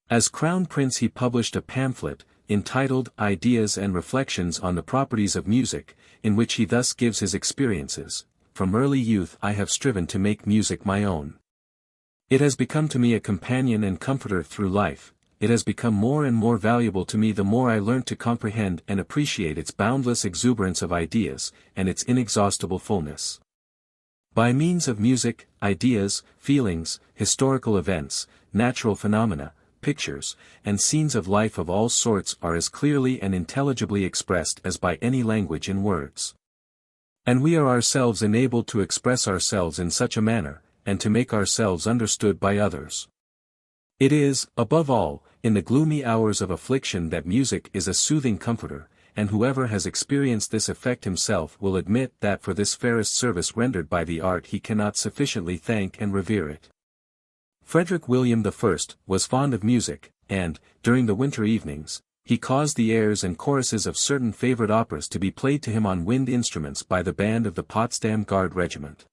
As Crown Prince he published a pamphlet, entitled Ideas and Reflections on the Properties of Music, in which he thus gives his experiences: "From early youth I have striven to make music my own. It has become to me a companion and comforter through life. It has become more and more valuable to me the more I learnt to comprehend and appreciate its boundless exuberance of ideas, and its inexhaustible fullness. By means of music, ideas, feelings, historical events, natural phenomena, pictures, and scenes of life of all sorts are as clearly and intelligibly expressed as by any language in words. And we are ourselves enabled to express ourselves in such a manner, and to make ourselves understood by others. It is, above all, in the gloomy hours of affliction that music is a soothing comforter, and whoever has experienced this effect himself will admit that for this fairest service rendered by the art he cannot sufficiently thank and revere it. Frederick William I was fond of music, and, during the winter evenings, he caused the airs and choruses of certain favorite operas to be played to him on wind instruments by the band of the Potsdam Guard Regiment.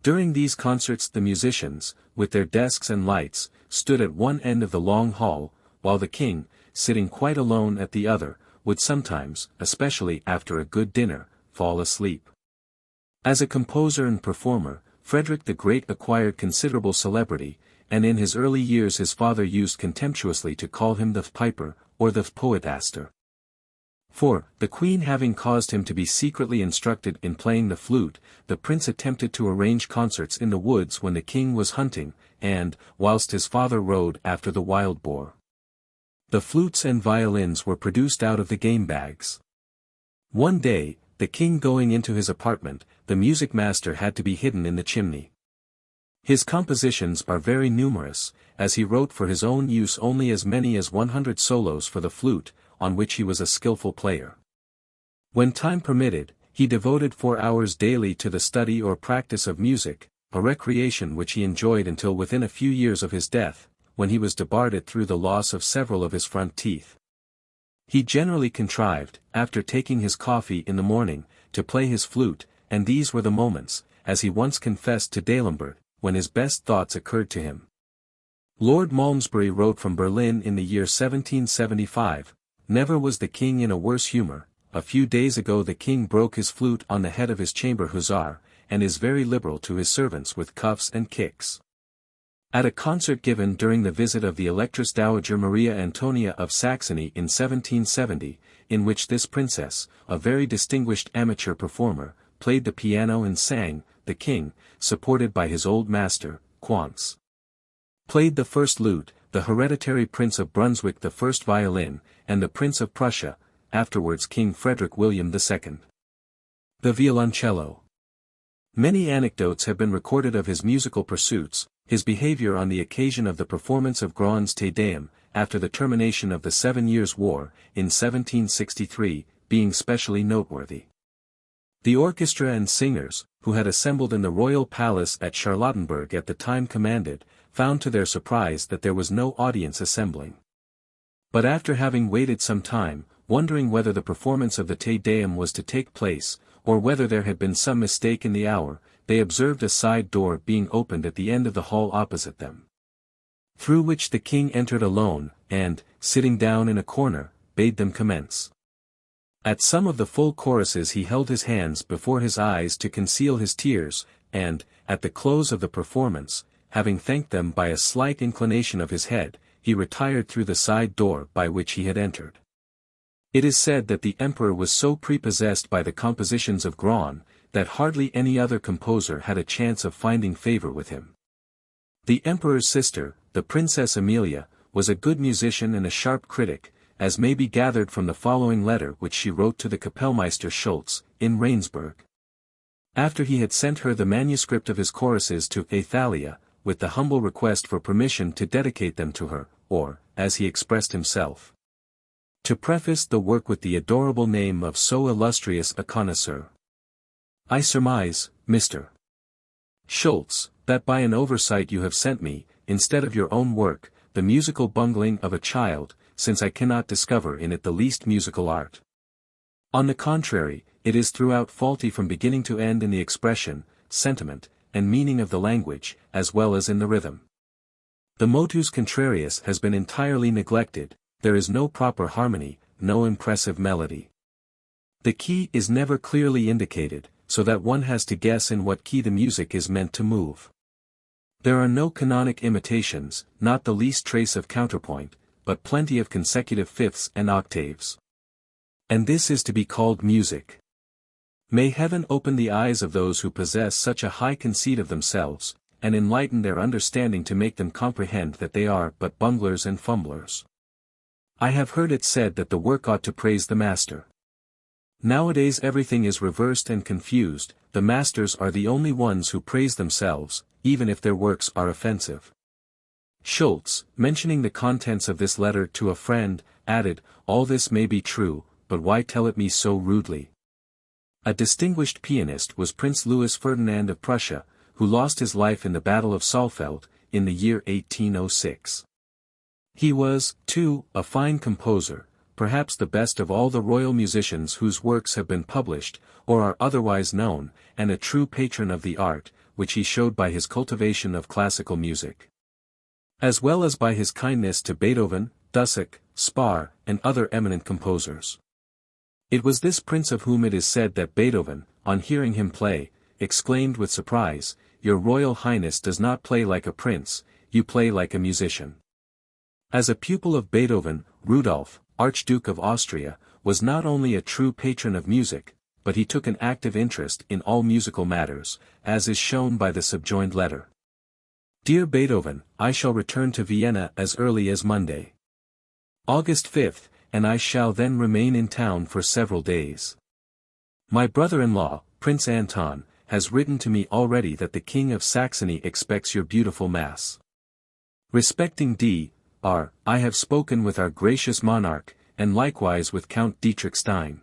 During these concerts the musicians, with their desks and lights, stood at one end of the long hall, while the king, sitting quite alone at the other, would sometimes, especially after a good dinner, fall asleep. As a composer and performer, Frederick the Great acquired considerable celebrity, and in his early years his father used contemptuously to call him the piper, or the poetaster. For, the queen having caused him to be secretly instructed in playing the flute, the prince attempted to arrange concerts in the woods when the king was hunting, and, whilst his father rode after the wild boar. The flutes and violins were produced out of the game bags. One day, the king going into his apartment, the music master had to be hidden in the chimney. His compositions are very numerous, as he wrote for his own use only as many as 100 solos for the flute, on which he was a skillful player. When time permitted, he devoted 4 hours daily to the study or practice of music, a recreation which he enjoyed until within a few years of his death, when he was debarred through the loss of several of his front teeth. He generally contrived, after taking his coffee in the morning, to play his flute, and these were the moments, as he once confessed to D'Alembert, when his best thoughts occurred to him. Lord Malmesbury wrote from Berlin in the year 1775, "Never was the king in a worse humour. A few days ago the king broke his flute on the head of his chamber hussar, and is very liberal to his servants with cuffs and kicks." At a concert given during the visit of the Electress Dowager Maria Antonia of Saxony in 1770, in which this princess, a very distinguished amateur performer, played the piano and sang, the king, supported by his old master, Quantz, played the first lute, the hereditary Prince of Brunswick the first violin, and the Prince of Prussia, afterwards King Frederick William II, the violoncello. Many anecdotes have been recorded of his musical pursuits, his behavior on the occasion of the performance of Graun's Te Deum, after the termination of the 7 Years' War, in 1763, being specially noteworthy. The orchestra and singers, who had assembled in the royal palace at Charlottenburg at the time commanded, found to their surprise that there was no audience assembling. But after having waited some time, wondering whether the performance of the Te Deum was to take place, or whether there had been some mistake in the hour, they observed a side door being opened at the end of the hall opposite them, through which the king entered alone, and, sitting down in a corner, bade them commence. At some of the full choruses he held his hands before his eyes to conceal his tears, and, at the close of the performance, having thanked them by a slight inclination of his head, he retired through the side door by which he had entered. It is said that the emperor was so prepossessed by the compositions of Graun, that hardly any other composer had a chance of finding favor with him. The emperor's sister, the Princess Amelia, was a good musician and a sharp critic, as may be gathered from the following letter which she wrote to the Kapellmeister Schultz, in Rheinsberg. After he had sent her the manuscript of his choruses to Athalia, with the humble request for permission to dedicate them to her, or, as he expressed himself, to preface the work with the adorable name of so illustrious a connoisseur. I surmise, Mr. Schultz, that by an oversight you have sent me, instead of your own work, the musical bungling of a child, since I cannot discover in it the least musical art. On the contrary, it is throughout faulty from beginning to end in the expression, sentiment, and meaning of the language, as well as in the rhythm. The motus contrarius has been entirely neglected, there is no proper harmony, no impressive melody. The key is never clearly indicated, so that one has to guess in what key the music is meant to move. There are no canonic imitations, not the least trace of counterpoint, but plenty of consecutive fifths and octaves. And this is to be called music. May heaven open the eyes of those who possess such a high conceit of themselves, and enlighten their understanding to make them comprehend that they are but bunglers and fumblers. I have heard it said that the work ought to praise the master. Nowadays everything is reversed and confused, the masters are the only ones who praise themselves, even if their works are offensive. Schultz, mentioning the contents of this letter to a friend, added, "All this may be true, but why tell it me so rudely?" A distinguished pianist was Prince Louis Ferdinand of Prussia, who lost his life in the Battle of Saalfeld, in the year 1806. He was, too, a fine composer, perhaps the best of all the royal musicians whose works have been published, or are otherwise known, and a true patron of the art, which he showed by his cultivation of classical music, as well as by his kindness to Beethoven, Dussek, Spar, and other eminent composers. It was this prince of whom it is said that Beethoven, on hearing him play, exclaimed with surprise, "Your Royal Highness does not play like a prince, you play like a musician." As a pupil of Beethoven, Rudolph, Archduke of Austria, was not only a true patron of music, but he took an active interest in all musical matters, as is shown by the subjoined letter. "Dear Beethoven, I shall return to Vienna as early as Monday, August 5th, and I shall then remain in town for several days. My brother-in-law, Prince Anton, has written to me already that the King of Saxony expects your beautiful mass. Respecting D.R., I have spoken with our gracious monarch, and likewise with Count Dietrich Stein.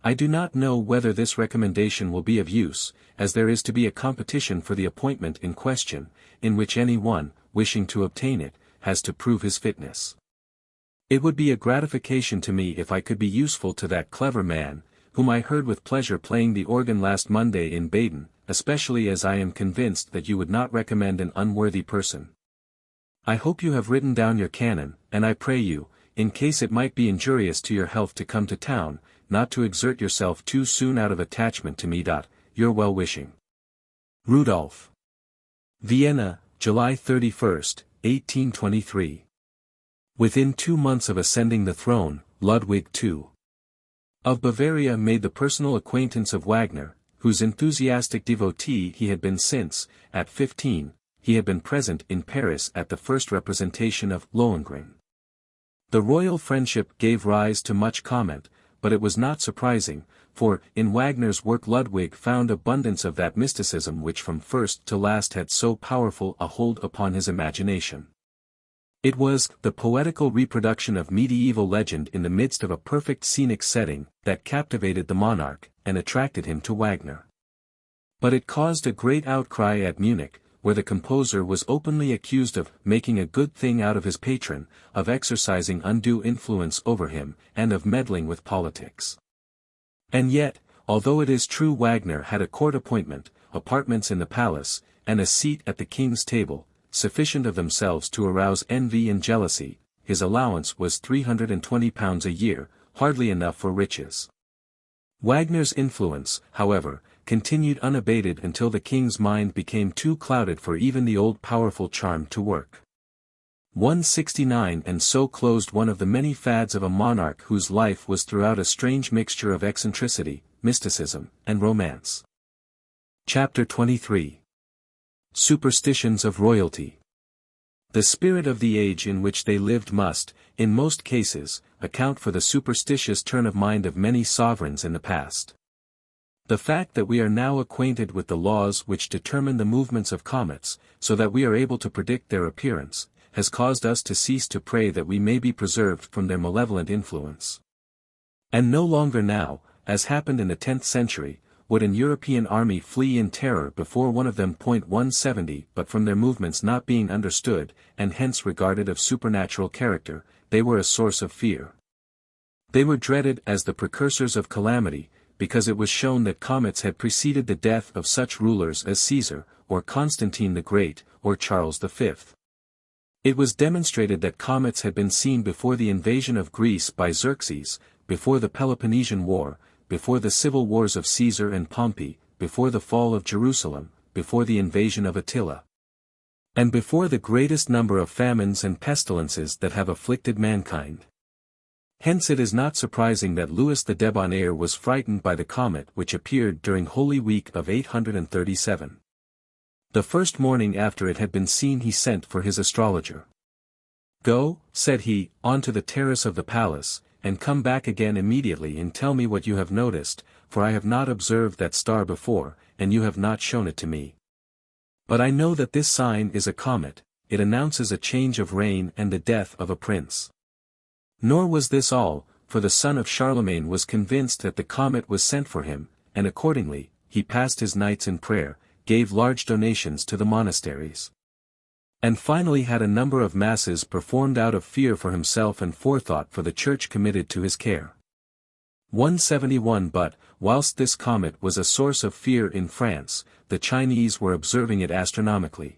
I do not know whether this recommendation will be of use, as there is to be a competition for the appointment in question, in which any one, wishing to obtain it, has to prove his fitness. It would be a gratification to me if I could be useful to that clever man, whom I heard with pleasure playing the organ last Monday in Baden, especially as I am convinced that you would not recommend an unworthy person. I hope you have written down your canon, and I pray you, in case it might be injurious to your health to come to town, not to exert yourself too soon out of attachment to me. Your well-wishing Rudolph." Vienna, July 31, 1823. Within 2 months of ascending the throne, Ludwig II of Bavaria made the personal acquaintance of Wagner, whose enthusiastic devotee he had been since, at 15, he had been present in Paris at the first representation of Lohengrin. The royal friendship gave rise to much comment, but it was not surprising, for, in Wagner's work Ludwig found abundance of that mysticism which from first to last had so powerful a hold upon his imagination. It was the poetical reproduction of medieval legend in the midst of a perfect scenic setting that captivated the monarch, and attracted him to Wagner. But it caused a great outcry at Munich, where the composer was openly accused of making a good thing out of his patron, of exercising undue influence over him, and of meddling with politics. And yet, although it is true Wagner had a court appointment, apartments in the palace, and a seat at the king's table, sufficient of themselves to arouse envy and jealousy, his allowance was £320 a year, hardly enough for riches. Wagner's influence, however, continued unabated until the king's mind became too clouded for even the old powerful charm to work. 169 And so closed one of the many fads of a monarch whose life was throughout a strange mixture of eccentricity, mysticism, and romance. Chapter 23. Superstitions of Royalty. The spirit of the age in which they lived must, in most cases, account for the superstitious turn of mind of many sovereigns in the past. The fact that we are now acquainted with the laws which determine the movements of comets, so that we are able to predict their appearance, has caused us to cease to pray that we may be preserved from their malevolent influence. And no longer now, as happened in the 10th century, would an European army flee in terror before one of them. 170 But from their movements not being understood, and hence regarded of supernatural character, they were a source of fear. They were dreaded as the precursors of calamity, because it was shown that comets had preceded the death of such rulers as Caesar, or Constantine the Great, or Charles V. It was demonstrated that comets had been seen before the invasion of Greece by Xerxes, before the Peloponnesian War, before the civil wars of Caesar and Pompey, before the fall of Jerusalem, before the invasion of Attila. and before the greatest number of famines and pestilences that have afflicted mankind. Hence it is not surprising that Louis the Debonair was frightened by the comet which appeared during Holy Week of 837. The first morning after it had been seen he sent for his astrologer. "Go," said he, "on to the terrace of the palace, and come back again immediately and tell me what you have noticed, for I have not observed that star before, and you have not shown it to me. But I know that this sign is a comet, it announces a change of reign and the death of a prince." Nor was this all, for the son of Charlemagne was convinced that the comet was sent for him, and accordingly, he passed his nights in prayer, gave large donations to the monasteries, and finally had a number of masses performed out of fear for himself and forethought for the church committed to his care. 171 But, whilst this comet was a source of fear in France, the Chinese were observing it astronomically.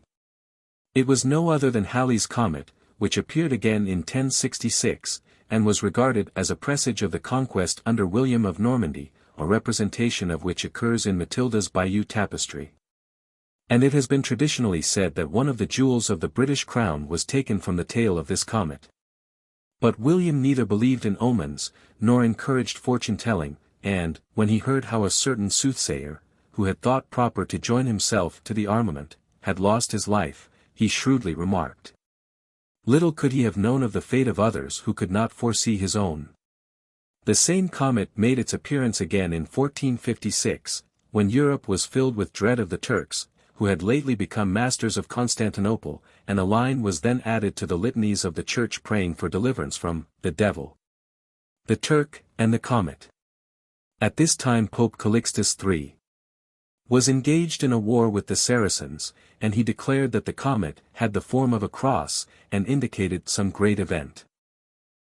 It was no other than Halley's comet, which appeared again in 1066, and was regarded as a presage of the conquest under William of Normandy, a representation of which occurs in Matilda's Bayeux tapestry. And it has been traditionally said that one of the jewels of the British crown was taken from the tail of this comet. But William neither believed in omens, nor encouraged fortune-telling, and, when he heard how a certain soothsayer, who had thought proper to join himself to the armament, had lost his life, he shrewdly remarked, "Little could he have known of the fate of others who could not foresee his own." The same comet made its appearance again in 1456, when Europe was filled with dread of the Turks, who had lately become masters of Constantinople, and a line was then added to the litanies of the Church praying for deliverance from the devil, the Turk, and the comet. At this time Pope Calixtus III was engaged in a war with the Saracens, and he declared that the comet had the form of a cross, and indicated some great event.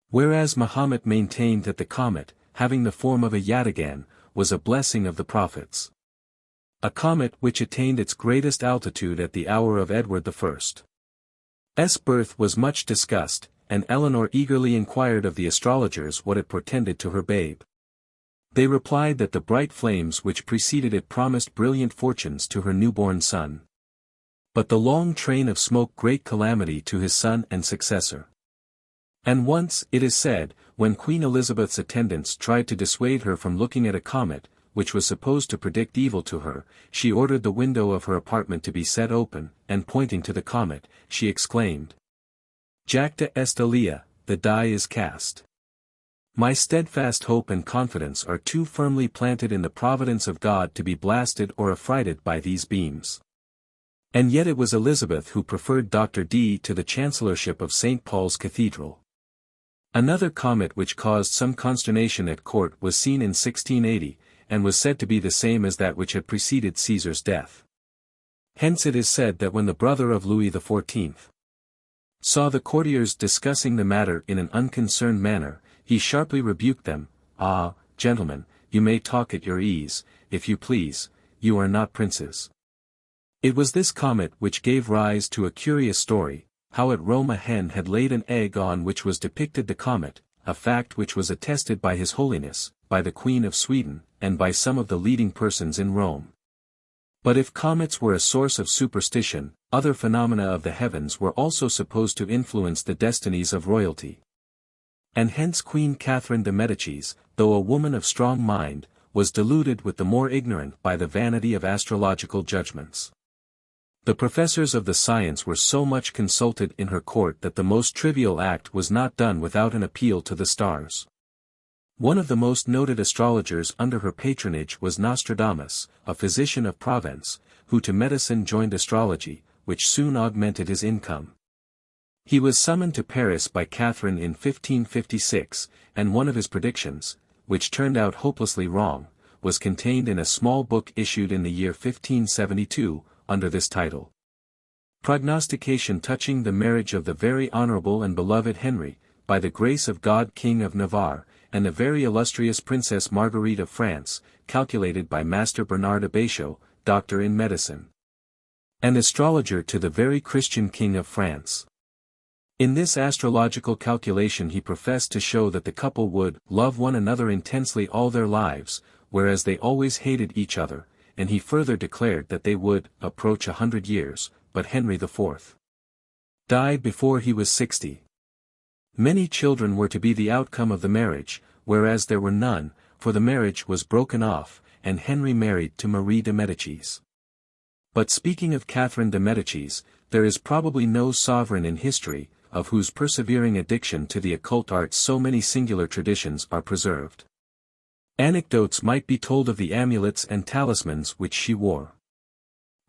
Whereas Mahomet maintained that the comet, having the form of a yataghan, was a blessing of the prophets. A comet which attained its greatest altitude at the hour of Edward I's birth was much discussed, and Eleanor eagerly inquired of the astrologers what it portended to her babe. They replied that the bright flames which preceded it promised brilliant fortunes to her newborn son. But the long train of smoke great calamity to his son and successor. And once, it is said, when Queen Elizabeth's attendants tried to dissuade her from looking at a comet, which was supposed to predict evil to her, she ordered the window of her apartment to be set open, and pointing to the comet, she exclaimed, "Jacta est alia, the die is cast. My steadfast hope and confidence are too firmly planted in the providence of God to be blasted or affrighted by these beams." And yet it was Elizabeth who preferred Dr. Dee to the chancellorship of St. Paul's Cathedral. Another comet which caused some consternation at court was seen in 1680, and was said to be the same as that which had preceded Caesar's death. Hence it is said that when the brother of Louis XIV saw the courtiers discussing the matter in an unconcerned manner, he sharply rebuked them, "Ah, gentlemen, you may talk at your ease, if you please, you are not princes." It was this comet which gave rise to a curious story, how at Rome a hen had laid an egg on which was depicted the comet, a fact which was attested by His Holiness, by the Queen of Sweden, and by some of the leading persons in Rome. But if comets were a source of superstition, other phenomena of the heavens were also supposed to influence the destinies of royalty. And hence Queen Catherine de' Medicis, though a woman of strong mind, was deluded with the more ignorant by the vanity of astrological judgments. The professors of the science were so much consulted in her court that the most trivial act was not done without an appeal to the stars. One of the most noted astrologers under her patronage was Nostradamus, a physician of Provence, who to medicine joined astrology, which soon augmented his income. He was summoned to Paris by Catherine in 1556, and one of his predictions, which turned out hopelessly wrong, was contained in a small book issued in the year 1572, under this title: Prognostication touching the marriage of the very honorable and beloved Henry, by the grace of God King of Navarre, and the very illustrious Princess Marguerite of France, calculated by Master Bernard Abecho, doctor in medicine, and astrologer to the very Christian King of France. In this astrological calculation he professed to show that the couple would love one another intensely all their lives, whereas they always hated each other, and he further declared that they would approach 100 years, but Henry IV died before he was 60. Many children were to be the outcome of the marriage, whereas there were none, for the marriage was broken off, and Henry married to Marie de Médicis. But speaking of Catherine de Médicis, there is probably no sovereign in history, of whose persevering addiction to the occult arts so many singular traditions are preserved. Anecdotes might be told of the amulets and talismans which she wore,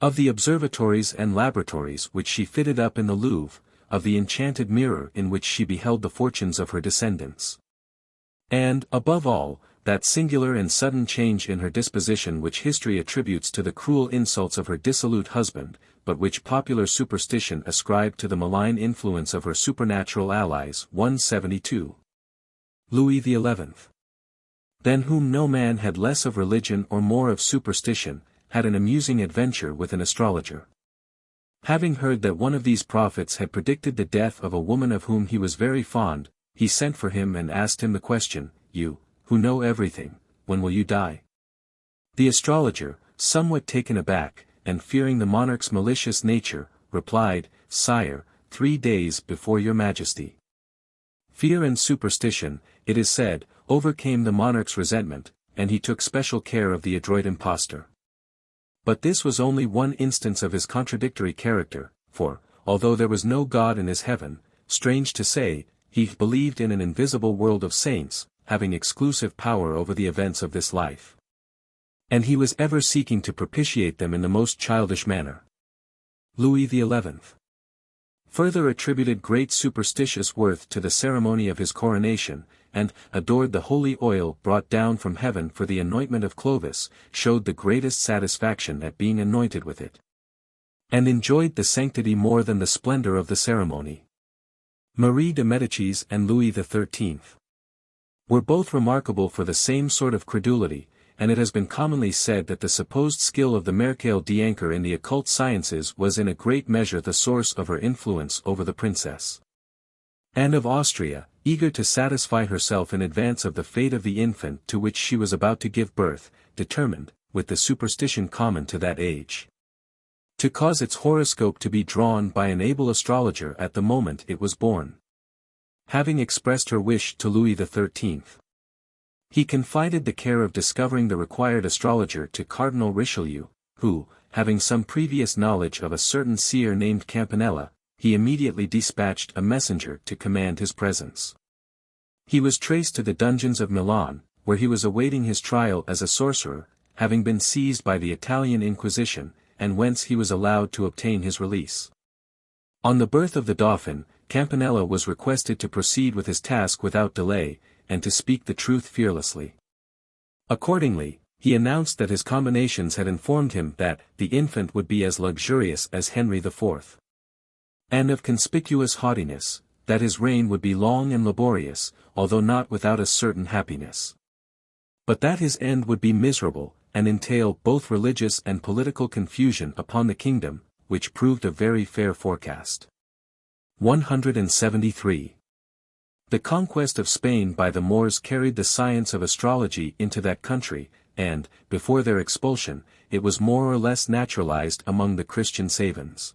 of the observatories and laboratories which she fitted up in the Louvre, of the enchanted mirror in which she beheld the fortunes of her descendants. And, above all, that singular and sudden change in her disposition which history attributes to the cruel insults of her dissolute husband, but which popular superstition ascribed to the malign influence of her supernatural allies. 172. Louis XI, than whom no man had less of religion or more of superstition, had an amusing adventure with an astrologer. Having heard that one of these prophets had predicted the death of a woman of whom he was very fond, he sent for him and asked him the question, "You, who know everything, when will you die?" The astrologer, somewhat taken aback, and fearing the monarch's malicious nature, replied, "Sire, 3 days before your majesty." Fear and superstition, it is said, overcame the monarch's resentment, and he took special care of the adroit impostor. But this was only one instance of his contradictory character, for, although there was no God in his heaven, strange to say, he believed in an invisible world of saints, having exclusive power over the events of this life. And he was ever seeking to propitiate them in the most childish manner. Louis XI further attributed great superstitious worth to the ceremony of his coronation, and, adored the holy oil brought down from heaven for the anointment of Clovis, showed the greatest satisfaction at being anointed with it, and enjoyed the sanctity more than the splendor of the ceremony. Marie de Médicis and Louis XIII were both remarkable for the same sort of credulity, and it has been commonly said that the supposed skill of the Marechal d'Ancre in the occult sciences was in a great measure the source of her influence over the princess Anne of Austria, eager to satisfy herself in advance of the fate of the infant to which she was about to give birth, determined, with the superstition common to that age, to cause its horoscope to be drawn by an able astrologer at the moment it was born. Having expressed her wish to Louis XIII, he confided the care of discovering the required astrologer to Cardinal Richelieu, who, having some previous knowledge of a certain seer named Campanella, he immediately dispatched a messenger to command his presence. He was traced to the dungeons of Milan, where he was awaiting his trial as a sorcerer, having been seized by the Italian Inquisition, and whence he was allowed to obtain his release. On the birth of the Dauphin, Campanella was requested to proceed with his task without delay, and to speak the truth fearlessly. Accordingly, he announced that his combinations had informed him that the infant would be as luxurious as Henry IV, and of conspicuous haughtiness, that his reign would be long and laborious, although not without a certain happiness, but that his end would be miserable, and entail both religious and political confusion upon the kingdom, which proved a very fair forecast. 173. The conquest of Spain by the Moors carried the science of astrology into that country, and, before their expulsion, it was more or less naturalized among the Christian savans.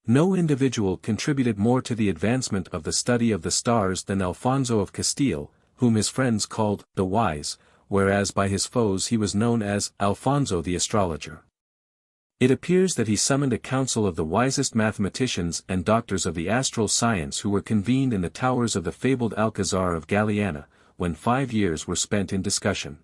No individual contributed more to the advancement of the study of the stars than Alfonso of Castile, whom his friends called the Wise, whereas by his foes he was known as Alfonso the Astrologer. It appears that he summoned a council of the wisest mathematicians and doctors of the astral science who were convened in the towers of the fabled Alcazar of Galiana, when 5 years were spent in discussion.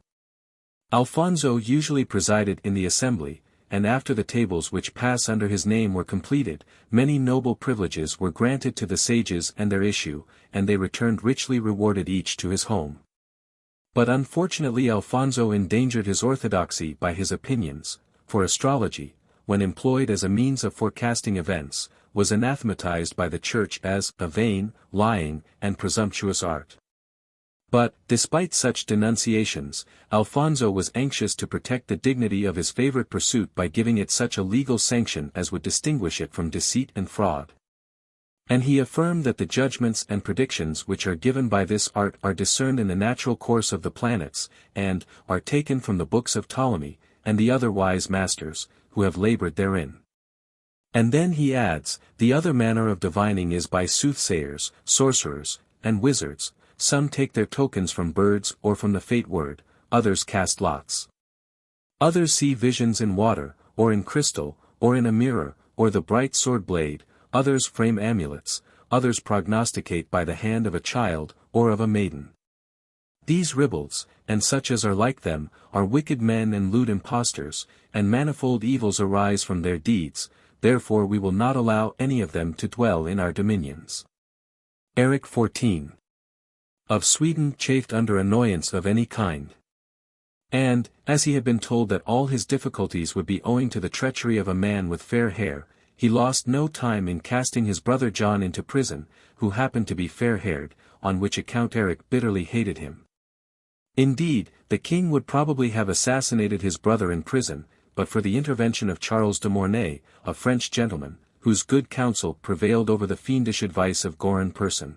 Alfonso usually presided in the assembly, and after the tables which pass under his name were completed, many noble privileges were granted to the sages and their issue, and they returned richly rewarded each to his home. But unfortunately Alfonso endangered his orthodoxy by his opinions, for astrology, when employed as a means of forecasting events, was anathematized by the Church as a vain, lying, and presumptuous art. But, despite such denunciations, Alfonso was anxious to protect the dignity of his favorite pursuit by giving it such a legal sanction as would distinguish it from deceit and fraud. And he affirmed that the judgments and predictions which are given by this art are discerned in the natural course of the planets, and are taken from the books of Ptolemy, and the other wise masters, who have labored therein. And then he adds, the other manner of divining is by soothsayers, sorcerers, and wizards, some take their tokens from birds or from the fate word, others cast lots. Others see visions in water, or in crystal, or in a mirror, or the bright sword blade, others frame amulets, others prognosticate by the hand of a child, or of a maiden. These ribalds, and such as are like them, are wicked men and lewd impostors, and manifold evils arise from their deeds, therefore we will not allow any of them to dwell in our dominions. Eric 14. Of Sweden chafed under annoyance of any kind. And, as he had been told that all his difficulties would be owing to the treachery of a man with fair hair, he lost no time in casting his brother John into prison, who happened to be fair-haired, on which account Eric bitterly hated him. Indeed, the king would probably have assassinated his brother in prison, but for the intervention of Charles de Mornay, a French gentleman, whose good counsel prevailed over the fiendish advice of Goran Persson.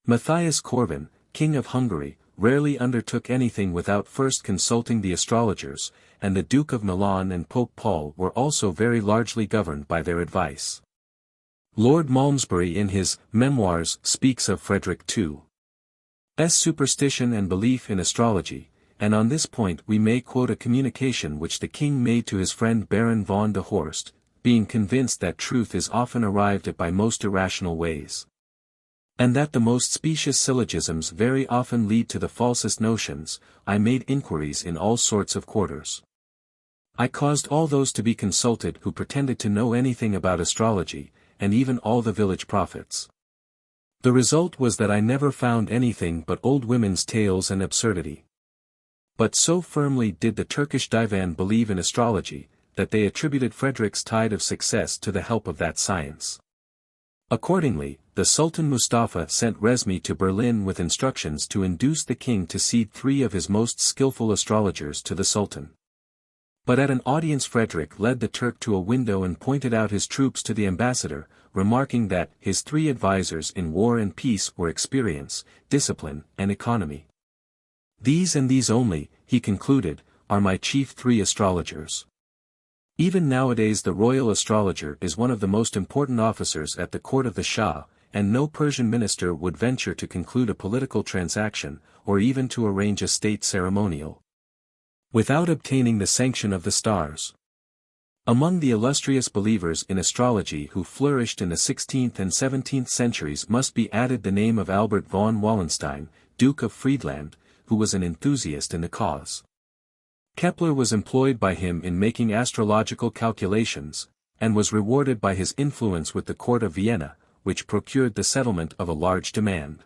Matthias Corvin, king of Hungary, rarely undertook anything without first consulting the astrologers, and the Duke of Milan and Pope Paul were also very largely governed by their advice. Lord Malmesbury in his Memoirs speaks of Frederick II's superstition and belief in astrology, and on this point we may quote a communication which the king made to his friend Baron von de Horst, being convinced that truth is often arrived at by most irrational ways, and that the most specious syllogisms very often lead to the falsest notions. I made inquiries in all sorts of quarters. I caused all those to be consulted who pretended to know anything about astrology, and even all the village prophets. The result was that I never found anything but old women's tales and absurdity. But so firmly did the Turkish divan believe in astrology, that they attributed Frederick's tide of success to the help of that science. Accordingly, the Sultan Mustafa sent Resmi to Berlin with instructions to induce the king to cede 3 of his most skillful astrologers to the Sultan. But at an audience Frederick led the Turk to a window and pointed out his troops to the ambassador, remarking that his 3 advisers in war and peace were experience, discipline, and economy. These and these only, he concluded, are my chief 3 astrologers. Even nowadays the royal astrologer is one of the most important officers at the court of the Shah, and no Persian minister would venture to conclude a political transaction, or even to arrange a state ceremonial, without obtaining the sanction of the stars. Among the illustrious believers in astrology who flourished in the 16th and 17th centuries must be added the name of Albert von Wallenstein, Duke of Friedland, who was an enthusiast in the cause. Kepler was employed by him in making astrological calculations, and was rewarded by his influence with the court of Vienna, which procured the settlement of a large demand.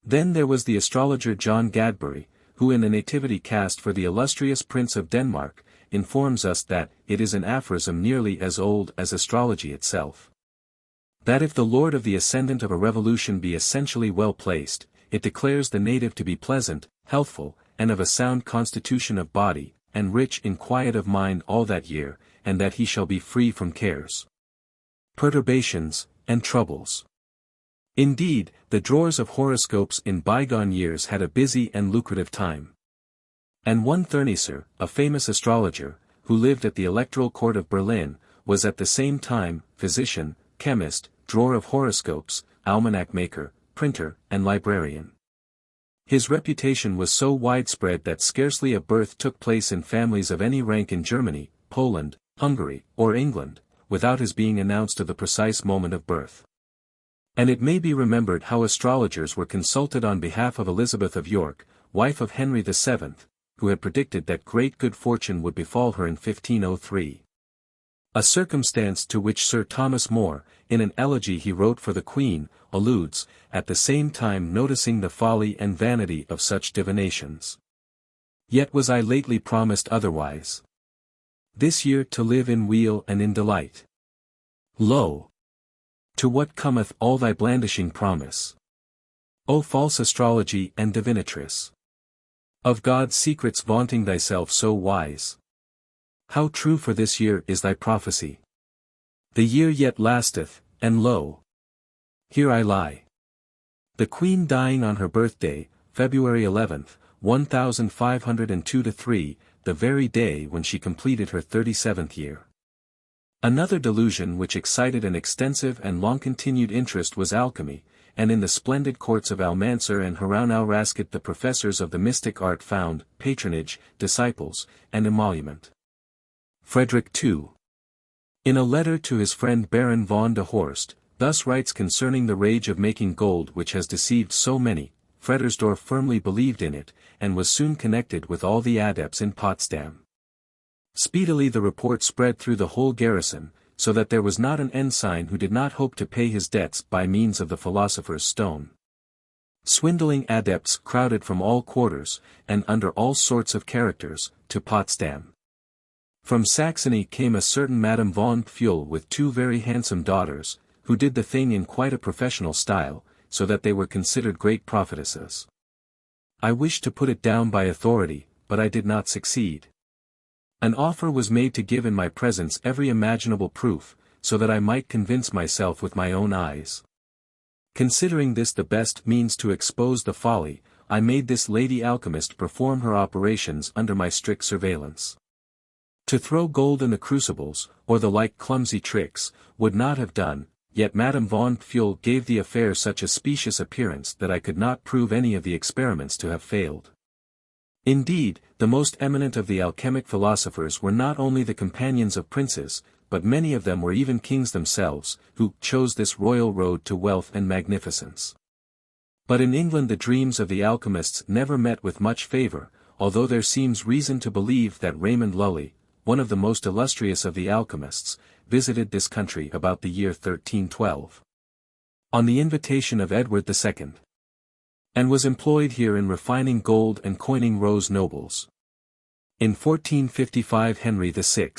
Then there was the astrologer John Gadbury, who in a nativity cast for the illustrious Prince of Denmark, informs us that it is an aphorism nearly as old as astrology itself. That if the lord of the ascendant of a revolution be essentially well placed, it declares the native to be pleasant, healthful, and of a sound constitution of body, and rich in quiet of mind all that year, and that he shall be free from cares, perturbations, and troubles. Indeed, the drawers of horoscopes in bygone years had a busy and lucrative time. And one Thurneser, a famous astrologer, who lived at the Electoral Court of Berlin, was at the same time physician, chemist, drawer of horoscopes, almanac maker, printer, and librarian. His reputation was so widespread that scarcely a birth took place in families of any rank in Germany, Poland, Hungary, or England, without his being announced to the precise moment of birth. And it may be remembered how astrologers were consulted on behalf of Elizabeth of York, wife of Henry VII, who had predicted that great good fortune would befall her in 1503. A circumstance to which Sir Thomas More, in an elegy he wrote for the Queen, alludes, at the same time noticing the folly and vanity of such divinations. Yet was I lately promised otherwise. This year to live in weal and in delight. Lo! To what cometh all thy blandishing promise? O false astrology and divinatress! Of God's secrets vaunting thyself so wise. How true for this year is thy prophecy! The year yet lasteth, and lo! Here I lie. The Queen dying on her birthday, February 11th, 1502-3, the very day when she completed her 37th year. Another delusion which excited an extensive and long-continued interest was alchemy, and in the splendid courts of Almanzor and Harun al-Rashid the professors of the mystic art found patronage, disciples, and emolument. Frederick II. In a letter to his friend Baron von der Horst, thus writes concerning the rage of making gold which has deceived so many: Fredersdorf firmly believed in it, and was soon connected with all the adepts in Potsdam. Speedily the report spread through the whole garrison, so that there was not an ensign who did not hope to pay his debts by means of the philosopher's stone. Swindling adepts crowded from all quarters, and under all sorts of characters, to Potsdam. From Saxony came a certain Madame von Pfuel with 2 very handsome daughters, who did the thing in quite a professional style, so that they were considered great prophetesses. I wished to put it down by authority, but I did not succeed. An offer was made to give in my presence every imaginable proof, so that I might convince myself with my own eyes. Considering this the best means to expose the folly, I made this lady alchemist perform her operations under my strict surveillance. To throw gold in the crucibles, or the like clumsy tricks, would not have done, yet Madame von Pfuel gave the affair such a specious appearance that I could not prove any of the experiments to have failed. Indeed, the most eminent of the alchemic philosophers were not only the companions of princes, but many of them were even kings themselves, who chose this royal road to wealth and magnificence. But in England the dreams of the alchemists never met with much favour, although there seems reason to believe that Raymond Lully, one of the most illustrious of the alchemists, visited this country about the year 1312. On the invitation of Edward II. And was employed here in refining gold and coining rose nobles. In 1455 Henry VI.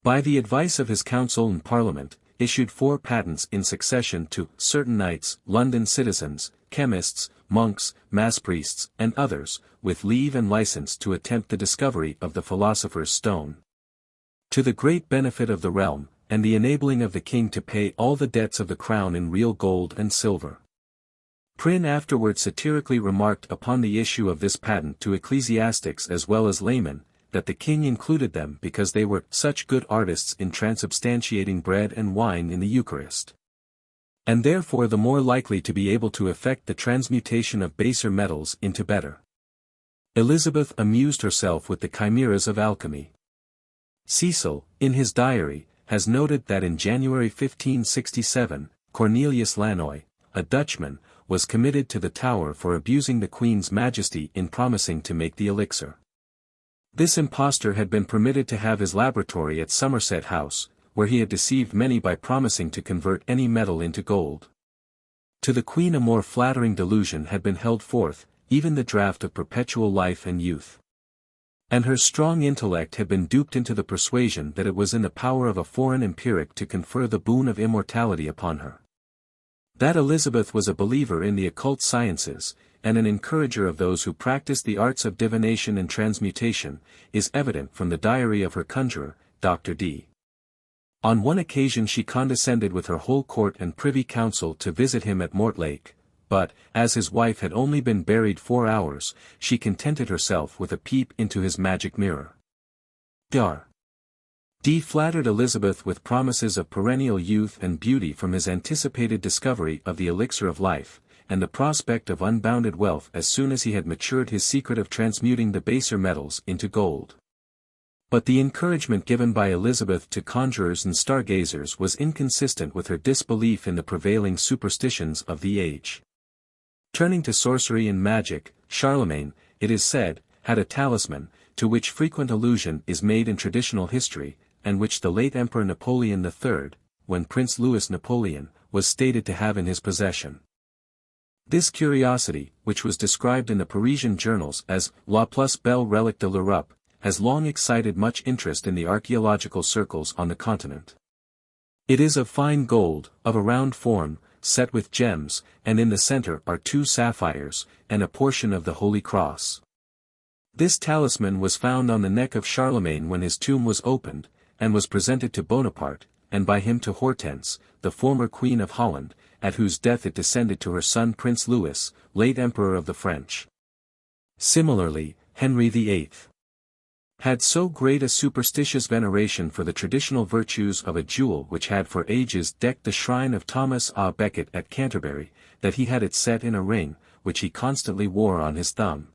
By the advice of his council and parliament, issued 4 patents in succession to certain knights, London citizens, chemists, monks, mass priests, and others, with leave and license to attempt the discovery of the philosopher's stone. To the great benefit of the realm, and the enabling of the king to pay all the debts of the crown in real gold and silver. Prynne afterward satirically remarked upon the issue of this patent to ecclesiastics as well as laymen, that the king included them because they were such good artists in transubstantiating bread and wine in the Eucharist. And therefore the more likely to be able to effect the transmutation of baser metals into better. Elizabeth amused herself with the chimeras of alchemy. Cecil, in his diary, has noted that in January 1567, Cornelius Lannoy, a Dutchman, was committed to the Tower for abusing the Queen's Majesty in promising to make the elixir. This impostor had been permitted to have his laboratory at Somerset House, where he had deceived many by promising to convert any metal into gold. To the Queen a more flattering delusion had been held forth, even the draught of perpetual life and youth. And her strong intellect had been duped into the persuasion that it was in the power of a foreign empiric to confer the boon of immortality upon her. That Elizabeth was a believer in the occult sciences, and an encourager of those who practiced the arts of divination and transmutation, is evident from the diary of her conjurer, Dr. D. On one occasion she condescended with her whole court and privy council to visit him at Mortlake, but, as his wife had only been buried 4 hours, she contented herself with a peep into his magic mirror. Dr. D flattered Elizabeth with promises of perennial youth and beauty from his anticipated discovery of the elixir of life, and the prospect of unbounded wealth as soon as he had matured his secret of transmuting the baser metals into gold. But the encouragement given by Elizabeth to conjurers and stargazers was inconsistent with her disbelief in the prevailing superstitions of the age. Turning to sorcery and magic, Charlemagne, it is said, had a talisman, to which frequent allusion is made in traditional history, and which the late Emperor Napoleon III, when Prince Louis Napoleon, was stated to have in his possession. This curiosity, which was described in the Parisian journals as la plus belle relique de l'Europe, has long excited much interest in the archaeological circles on the continent. It is of fine gold, of a round form, set with gems, and in the center are 2 sapphires, and a portion of the Holy Cross. This talisman was found on the neck of Charlemagne when his tomb was opened, and was presented to Bonaparte, and by him to Hortense, the former Queen of Holland, at whose death it descended to her son Prince Louis, late Emperor of the French. Similarly, Henry VIII. had so great a superstitious veneration for the traditional virtues of a jewel which had for ages decked the shrine of Thomas à Becket at Canterbury, that he had it set in a ring, which he constantly wore on his thumb.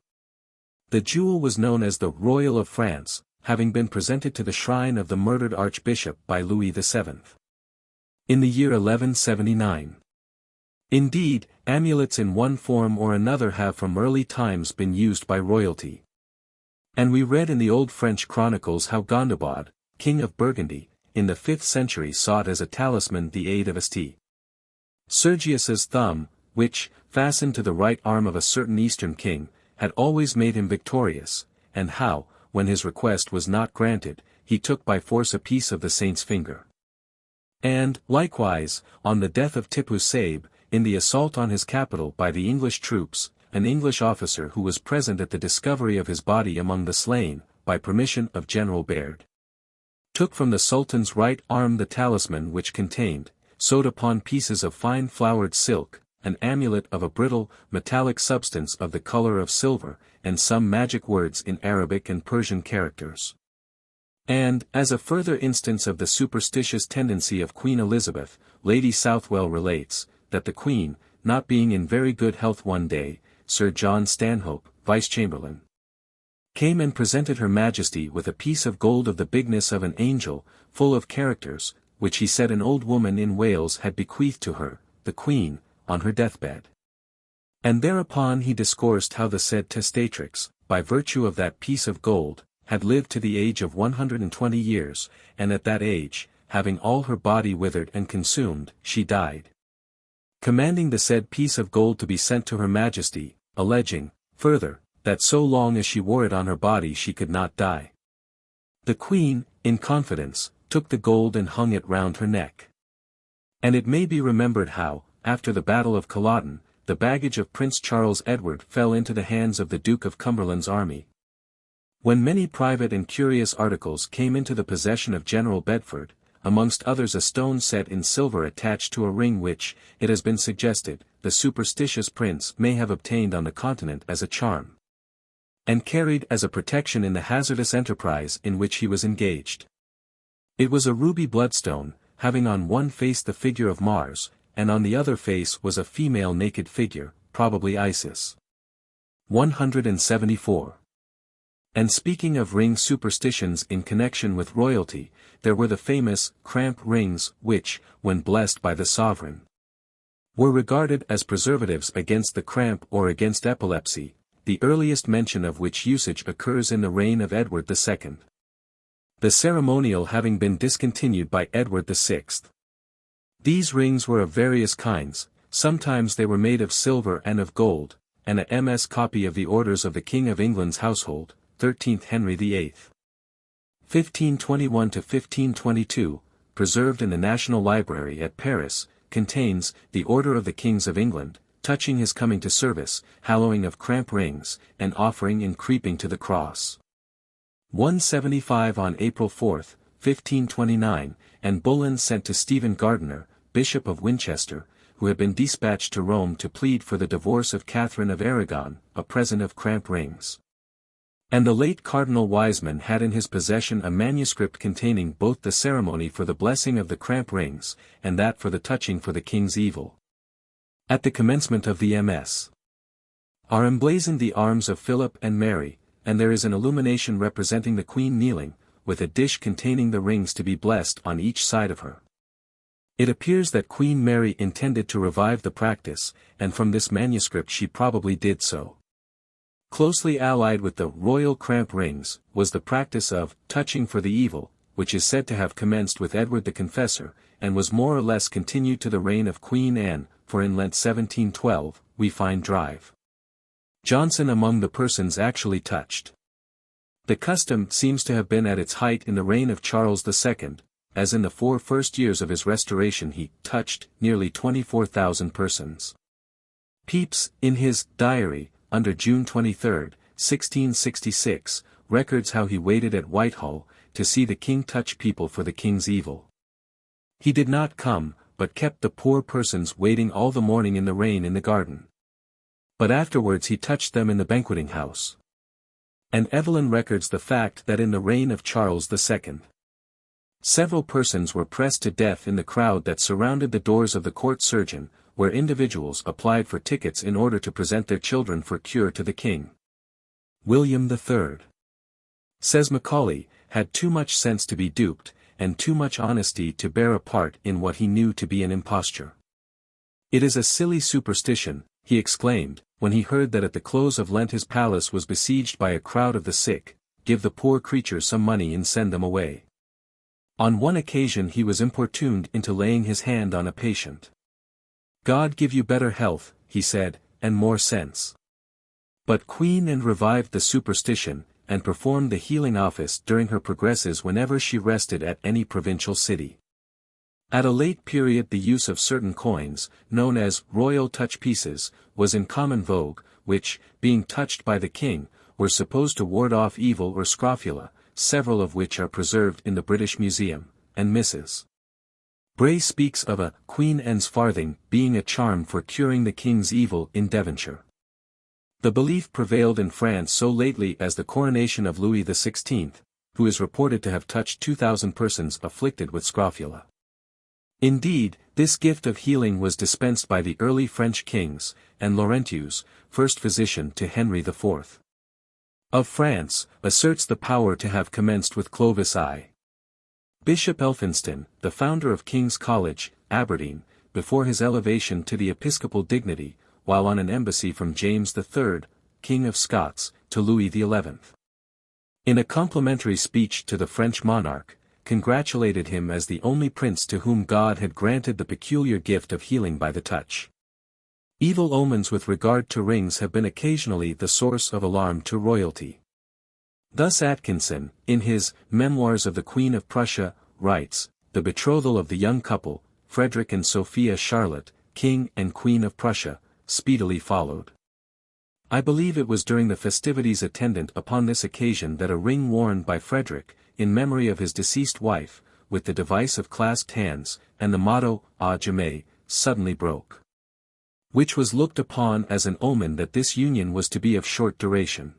The jewel was known as the Royal of France, having been presented to the shrine of the murdered Archbishop by Louis VII. In the year 1179. Indeed, amulets in one form or another have from early times been used by royalty. And we read in the old French chronicles how Gondebaud, king of Burgundy, in the 5th century sought as a talisman the aid of St. Sergius's thumb, which, fastened to the right arm of a certain Eastern king, had always made him victorious, and how, when his request was not granted, he took by force a piece of the saint's finger. And, likewise, on the death of Tippoo Saib, in the assault on his capital by the English troops, an English officer who was present at the discovery of his body among the slain, by permission of General Baird, took from the Sultan's right arm the talisman which contained, sewed upon pieces of fine flowered silk, an amulet of a brittle, metallic substance of the color of silver, and some magic words in Arabic and Persian characters. And, as a further instance of the superstitious tendency of Queen Elizabeth, Lady Southwell relates, that the Queen, not being in very good health one day, Sir John Stanhope, Vice-Chamberlain, came and presented Her Majesty with a piece of gold of the bigness of an angel, full of characters, which he said an old woman in Wales had bequeathed to her, the Queen, on her deathbed. And thereupon he discoursed how the said testatrix, by virtue of that piece of gold, had lived to the age of 120 years, and at that age, having all her body withered and consumed, she died. Commanding the said piece of gold to be sent to Her Majesty, alleging, further, that so long as she wore it on her body she could not die. The Queen, in confidence, took the gold and hung it round her neck. And it may be remembered how, after the Battle of Culloden, the baggage of Prince Charles Edward fell into the hands of the Duke of Cumberland's army. When many private and curious articles came into the possession of General Bedford, amongst others a stone set in silver attached to a ring which, it has been suggested, the superstitious prince may have obtained on the continent as a charm, and carried as a protection in the hazardous enterprise in which he was engaged. It was a ruby bloodstone, having on one face the figure of Mars, and on the other face was a female naked figure, probably Isis. 174. And speaking of ring superstitions in connection with royalty, there were the famous cramp rings which, when blessed by the sovereign, were regarded as preservatives against the cramp or against epilepsy, the earliest mention of which usage occurs in the reign of Edward II. The ceremonial having been discontinued by Edward VI. These rings were of various kinds, sometimes they were made of silver and of gold, and a MS copy of the Orders of the King of England's Household, 13th Henry VIII. 1521–1522, preserved in the National Library at Paris, contains, the Order of the Kings of England, touching his coming to service, hallowing of cramp rings, and offering in creeping to the cross. 175 on April 4, 1529, and bulletin sent to Stephen Gardiner, Bishop of Winchester, who had been dispatched to Rome to plead for the divorce of Catherine of Aragon, a present of cramp rings. And the late Cardinal Wiseman had in his possession a manuscript containing both the ceremony for the blessing of the cramp rings, and that for the touching for the king's evil. At the commencement of the MS. are emblazoned the arms of Philip and Mary, and there is an illumination representing the Queen kneeling, with a dish containing the rings to be blessed on each side of her. It appears that Queen Mary intended to revive the practice, and from this manuscript she probably did so. Closely allied with the royal cramp rings, was the practice of touching for the evil, which is said to have commenced with Edward the Confessor, and was more or less continued to the reign of Queen Anne, for in Lent 1712, we find Drive Johnson among the persons actually touched. The custom seems to have been at its height in the reign of Charles II, as in the 4 first years of his restoration he touched nearly 24,000 persons. Pepys, in his Diary, under June 23, 1666, records how he waited at Whitehall, to see the king touch people for the king's evil. He did not come, but kept the poor persons waiting all the morning in the rain in the garden. But afterwards he touched them in the banqueting house. And Evelyn records the fact that in the reign of Charles II, several persons were pressed to death in the crowd that surrounded the doors of the court surgeon, where individuals applied for tickets in order to present their children for cure to the king. William III, says Macaulay, had too much sense to be duped, and too much honesty to bear a part in what he knew to be an imposture. It is a silly superstition, he exclaimed, when he heard that at the close of Lent his palace was besieged by a crowd of the sick, give the poor creatures some money and send them away. On one occasion he was importuned into laying his hand on a patient. God give you better health, he said, and more sense. But Queen Anne revived the superstition, and performed the healing office during her progresses whenever she rested at any provincial city. At a late period the use of certain coins, known as royal touch pieces, was in common vogue, which, being touched by the king, were supposed to ward off evil or scrofula, several of which are preserved in the British Museum, and Mrs. Bray speaks of a Queen Anne's farthing being a charm for curing the king's evil in Devonshire. The belief prevailed in France so lately as the coronation of Louis XVI, who is reported to have touched 2,000 persons afflicted with scrofula. Indeed, this gift of healing was dispensed by the early French kings, and Laurentius, first physician to Henry IV of France, asserts the power to have commenced with Clovis I. Bishop Elphinston, the founder of King's College, Aberdeen, before his elevation to the episcopal dignity, while on an embassy from James III, King of Scots, to Louis XI. In a complimentary speech to the French monarch, congratulated him as the only prince to whom God had granted the peculiar gift of healing by the touch. Evil omens with regard to rings have been occasionally the source of alarm to royalty. Thus Atkinson, in his Memoirs of the Queen of Prussia, writes, the betrothal of the young couple, Frederick and Sophia Charlotte, King and Queen of Prussia, speedily followed. I believe it was during the festivities attendant upon this occasion that a ring worn by Frederick, in memory of his deceased wife, with the device of clasped hands, and the motto, A jamais, suddenly broke. Which was looked upon as an omen that this union was to be of short duration.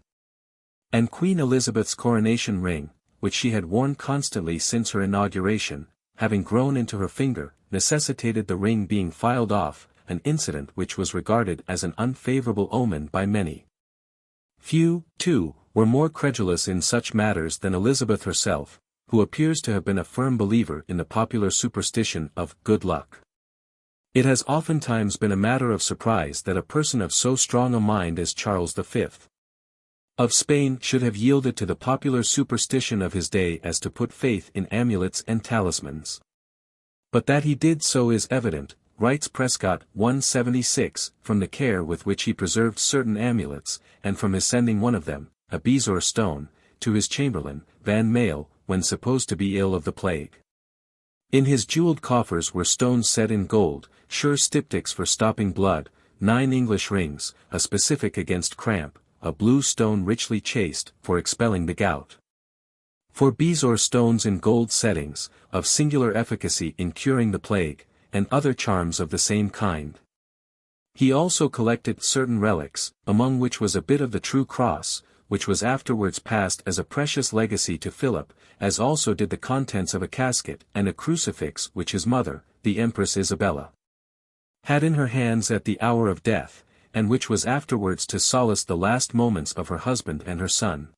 And Queen Elizabeth's coronation ring, which she had worn constantly since her inauguration, having grown into her finger, necessitated the ring being filed off, an incident which was regarded as an unfavorable omen by many. Few, too, were more credulous in such matters than Elizabeth herself, who appears to have been a firm believer in the popular superstition of good luck. It has oftentimes been a matter of surprise that a person of so strong a mind as Charles V of Spain should have yielded to the popular superstition of his day as to put faith in amulets and talismans. But that he did so is evident, writes Prescott 176, from the care with which he preserved certain amulets, and from his sending one of them, a bezoar stone, to his chamberlain, Van Mail, when supposed to be ill of the plague. In his jeweled coffers were stones set in gold, sure styptics for stopping blood, 9 English rings, a specific against cramp, a blue stone richly chased, for expelling the gout. 4 bezoar stones in gold settings, of singular efficacy in curing the plague, and other charms of the same kind. He also collected certain relics, among which was a bit of the true cross, which was afterwards passed as a precious legacy to Philip, as also did the contents of a casket and a crucifix which his mother, the Empress Isabella, had in her hands at the hour of death, and which was afterwards to solace the last moments of her husband and her son.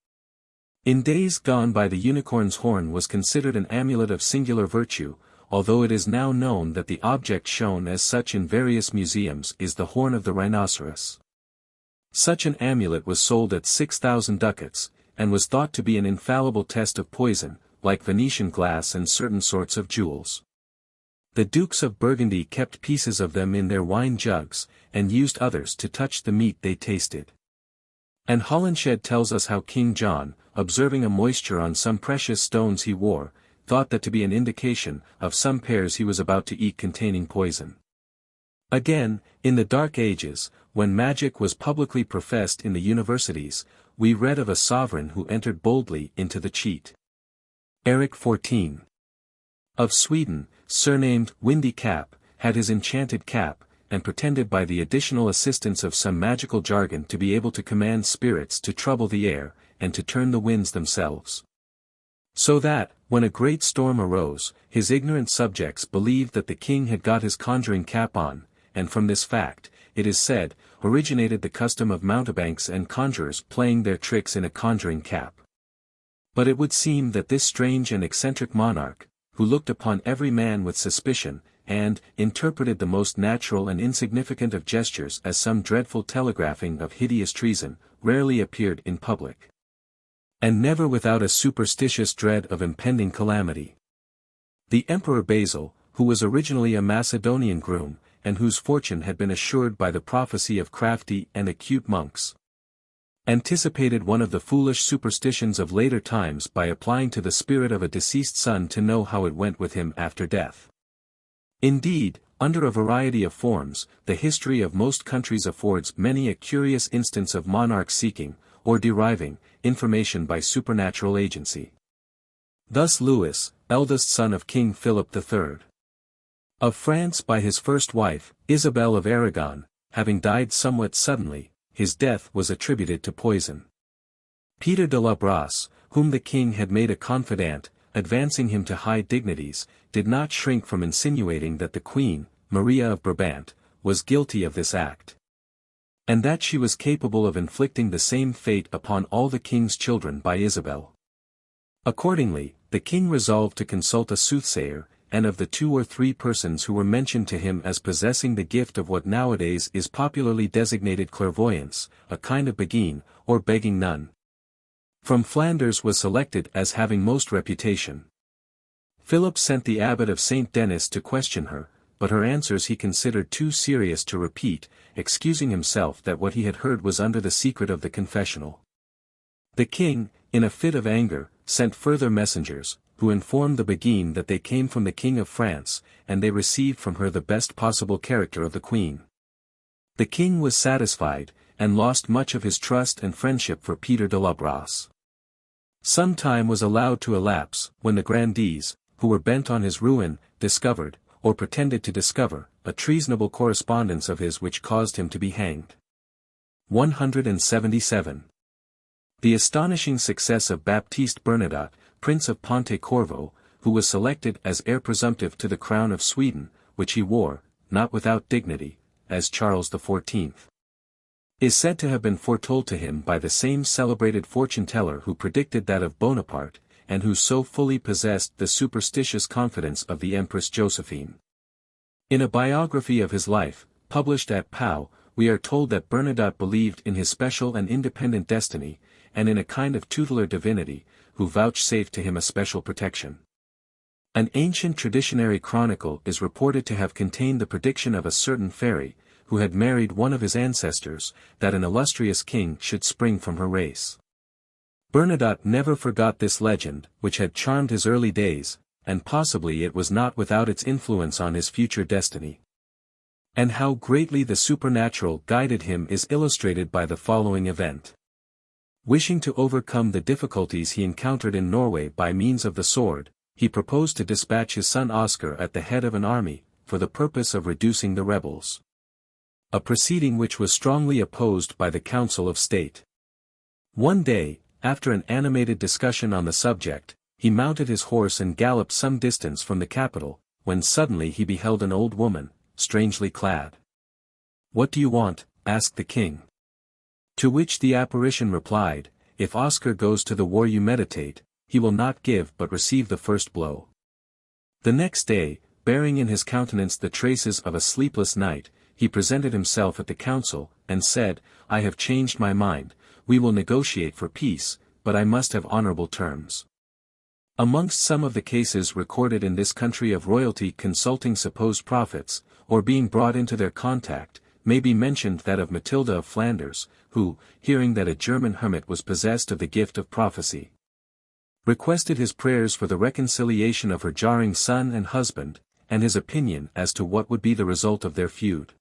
In days gone by the unicorn's horn was considered an amulet of singular virtue, although it is now known that the object shown as such in various museums is the horn of the rhinoceros. Such an amulet was sold at 6,000 ducats, and was thought to be an infallible test of poison, like Venetian glass and certain sorts of jewels. The Dukes of Burgundy kept pieces of them in their wine jugs, and used others to touch the meat they tasted. And Holinshed tells us how King John, observing a moisture on some precious stones he wore, thought that to be an indication of some pears he was about to eat containing poison. Again, in the Dark Ages, when magic was publicly professed in the universities, we read of a sovereign who entered boldly into the cheat. Eric XIV of Sweden, surnamed Windy Cap, had his enchanted cap, and pretended by the additional assistance of some magical jargon to be able to command spirits to trouble the air, and to turn the winds themselves. So that, when a great storm arose, his ignorant subjects believed that the king had got his conjuring cap on, and from this fact, it is said, originated the custom of mountebanks and conjurers playing their tricks in a conjuring cap. But it would seem that this strange and eccentric monarch, who looked upon every man with suspicion, and interpreted the most natural and insignificant of gestures as some dreadful telegraphing of hideous treason, rarely appeared in public. And never without a superstitious dread of impending calamity. The Emperor Basil, who was originally a Macedonian groom, and whose fortune had been assured by the prophecy of crafty and acute monks, anticipated one of the foolish superstitions of later times by applying to the spirit of a deceased son to know how it went with him after death. Indeed, under a variety of forms, the history of most countries affords many a curious instance of monarchs seeking, or deriving, information by supernatural agency. Thus Louis, eldest son of King Philip III. of France by his first wife, Isabel of Aragon, having died somewhat suddenly, his death was attributed to poison. Peter de la Brosse, whom the king had made a confidant, advancing him to high dignities, did not shrink from insinuating that the queen, Maria of Brabant, was guilty of this act, and that she was capable of inflicting the same fate upon all the king's children by Isabel. Accordingly, the king resolved to consult a soothsayer, and of the 2 or 3 persons who were mentioned to him as possessing the gift of what nowadays is popularly designated clairvoyance, a kind of beguine, or begging nun, from Flanders was selected as having most reputation. Philip sent the abbot of St. Denis to question her, but her answers he considered too serious to repeat, excusing himself that what he had heard was under the secret of the confessional. The king, in a fit of anger, sent further messengers, who informed the beguine that they came from the King of France, and they received from her the best possible character of the queen. The king was satisfied, and lost much of his trust and friendship for Peter de la Brosse. Some time was allowed to elapse, when the grandees, who were bent on his ruin, discovered, or pretended to discover, a treasonable correspondence of his which caused him to be hanged. 177. The astonishing success of Baptiste Bernadotte, Prince of Ponte Corvo, who was selected as heir presumptive to the crown of Sweden, which he wore, not without dignity, as Charles XIV. Is said to have been foretold to him by the same celebrated fortune-teller who predicted that of Bonaparte, and who so fully possessed the superstitious confidence of the Empress Josephine. In a biography of his life, published at Pau, we are told that Bernadotte believed in his special and independent destiny, and in a kind of tutelar divinity, who vouchsafed to him a special protection. An ancient traditionary chronicle is reported to have contained the prediction of a certain fairy, who had married one of his ancestors, that an illustrious king should spring from her race. Bernadotte never forgot this legend, which had charmed his early days, and possibly it was not without its influence on his future destiny. And how greatly the supernatural guided him is illustrated by the following event. Wishing to overcome the difficulties he encountered in Norway by means of the sword, he proposed to dispatch his son Oscar at the head of an army, for the purpose of reducing the rebels. A proceeding which was strongly opposed by the Council of State. One day, after an animated discussion on the subject, he mounted his horse and galloped some distance from the capital, when suddenly he beheld an old woman, strangely clad. "What do you want?" asked the king. To which the apparition replied, "If Oscar goes to the war you meditate, he will not give but receive the first blow." The next day, bearing in his countenance the traces of a sleepless night, he presented himself at the council, and said, "I have changed my mind, we will negotiate for peace, but I must have honorable terms." Amongst some of the cases recorded in this country of royalty consulting supposed prophets, or being brought into their contact, may be mentioned that of Matilda of Flanders, who, hearing that a German hermit was possessed of the gift of prophecy, requested his prayers for the reconciliation of her jarring son and husband, and his opinion as to what would be the result of their feud.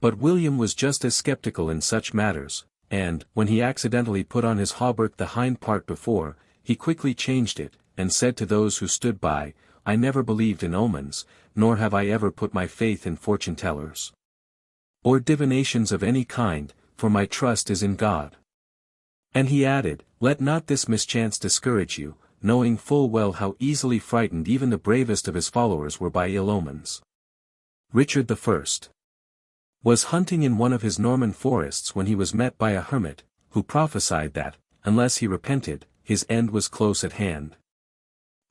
But William was just as skeptical in such matters, and, when he accidentally put on his hauberk the hind part before, he quickly changed it, and said to those who stood by, "I never believed in omens, nor have I ever put my faith in fortune-tellers, or divinations of any kind, for my trust is in God." And he added, Let not this mischance discourage you, knowing full well how easily frightened even the bravest of his followers were by ill omens. Richard I was hunting in one of his Norman forests when he was met by a hermit, who prophesied that, unless he repented, his end was close at hand.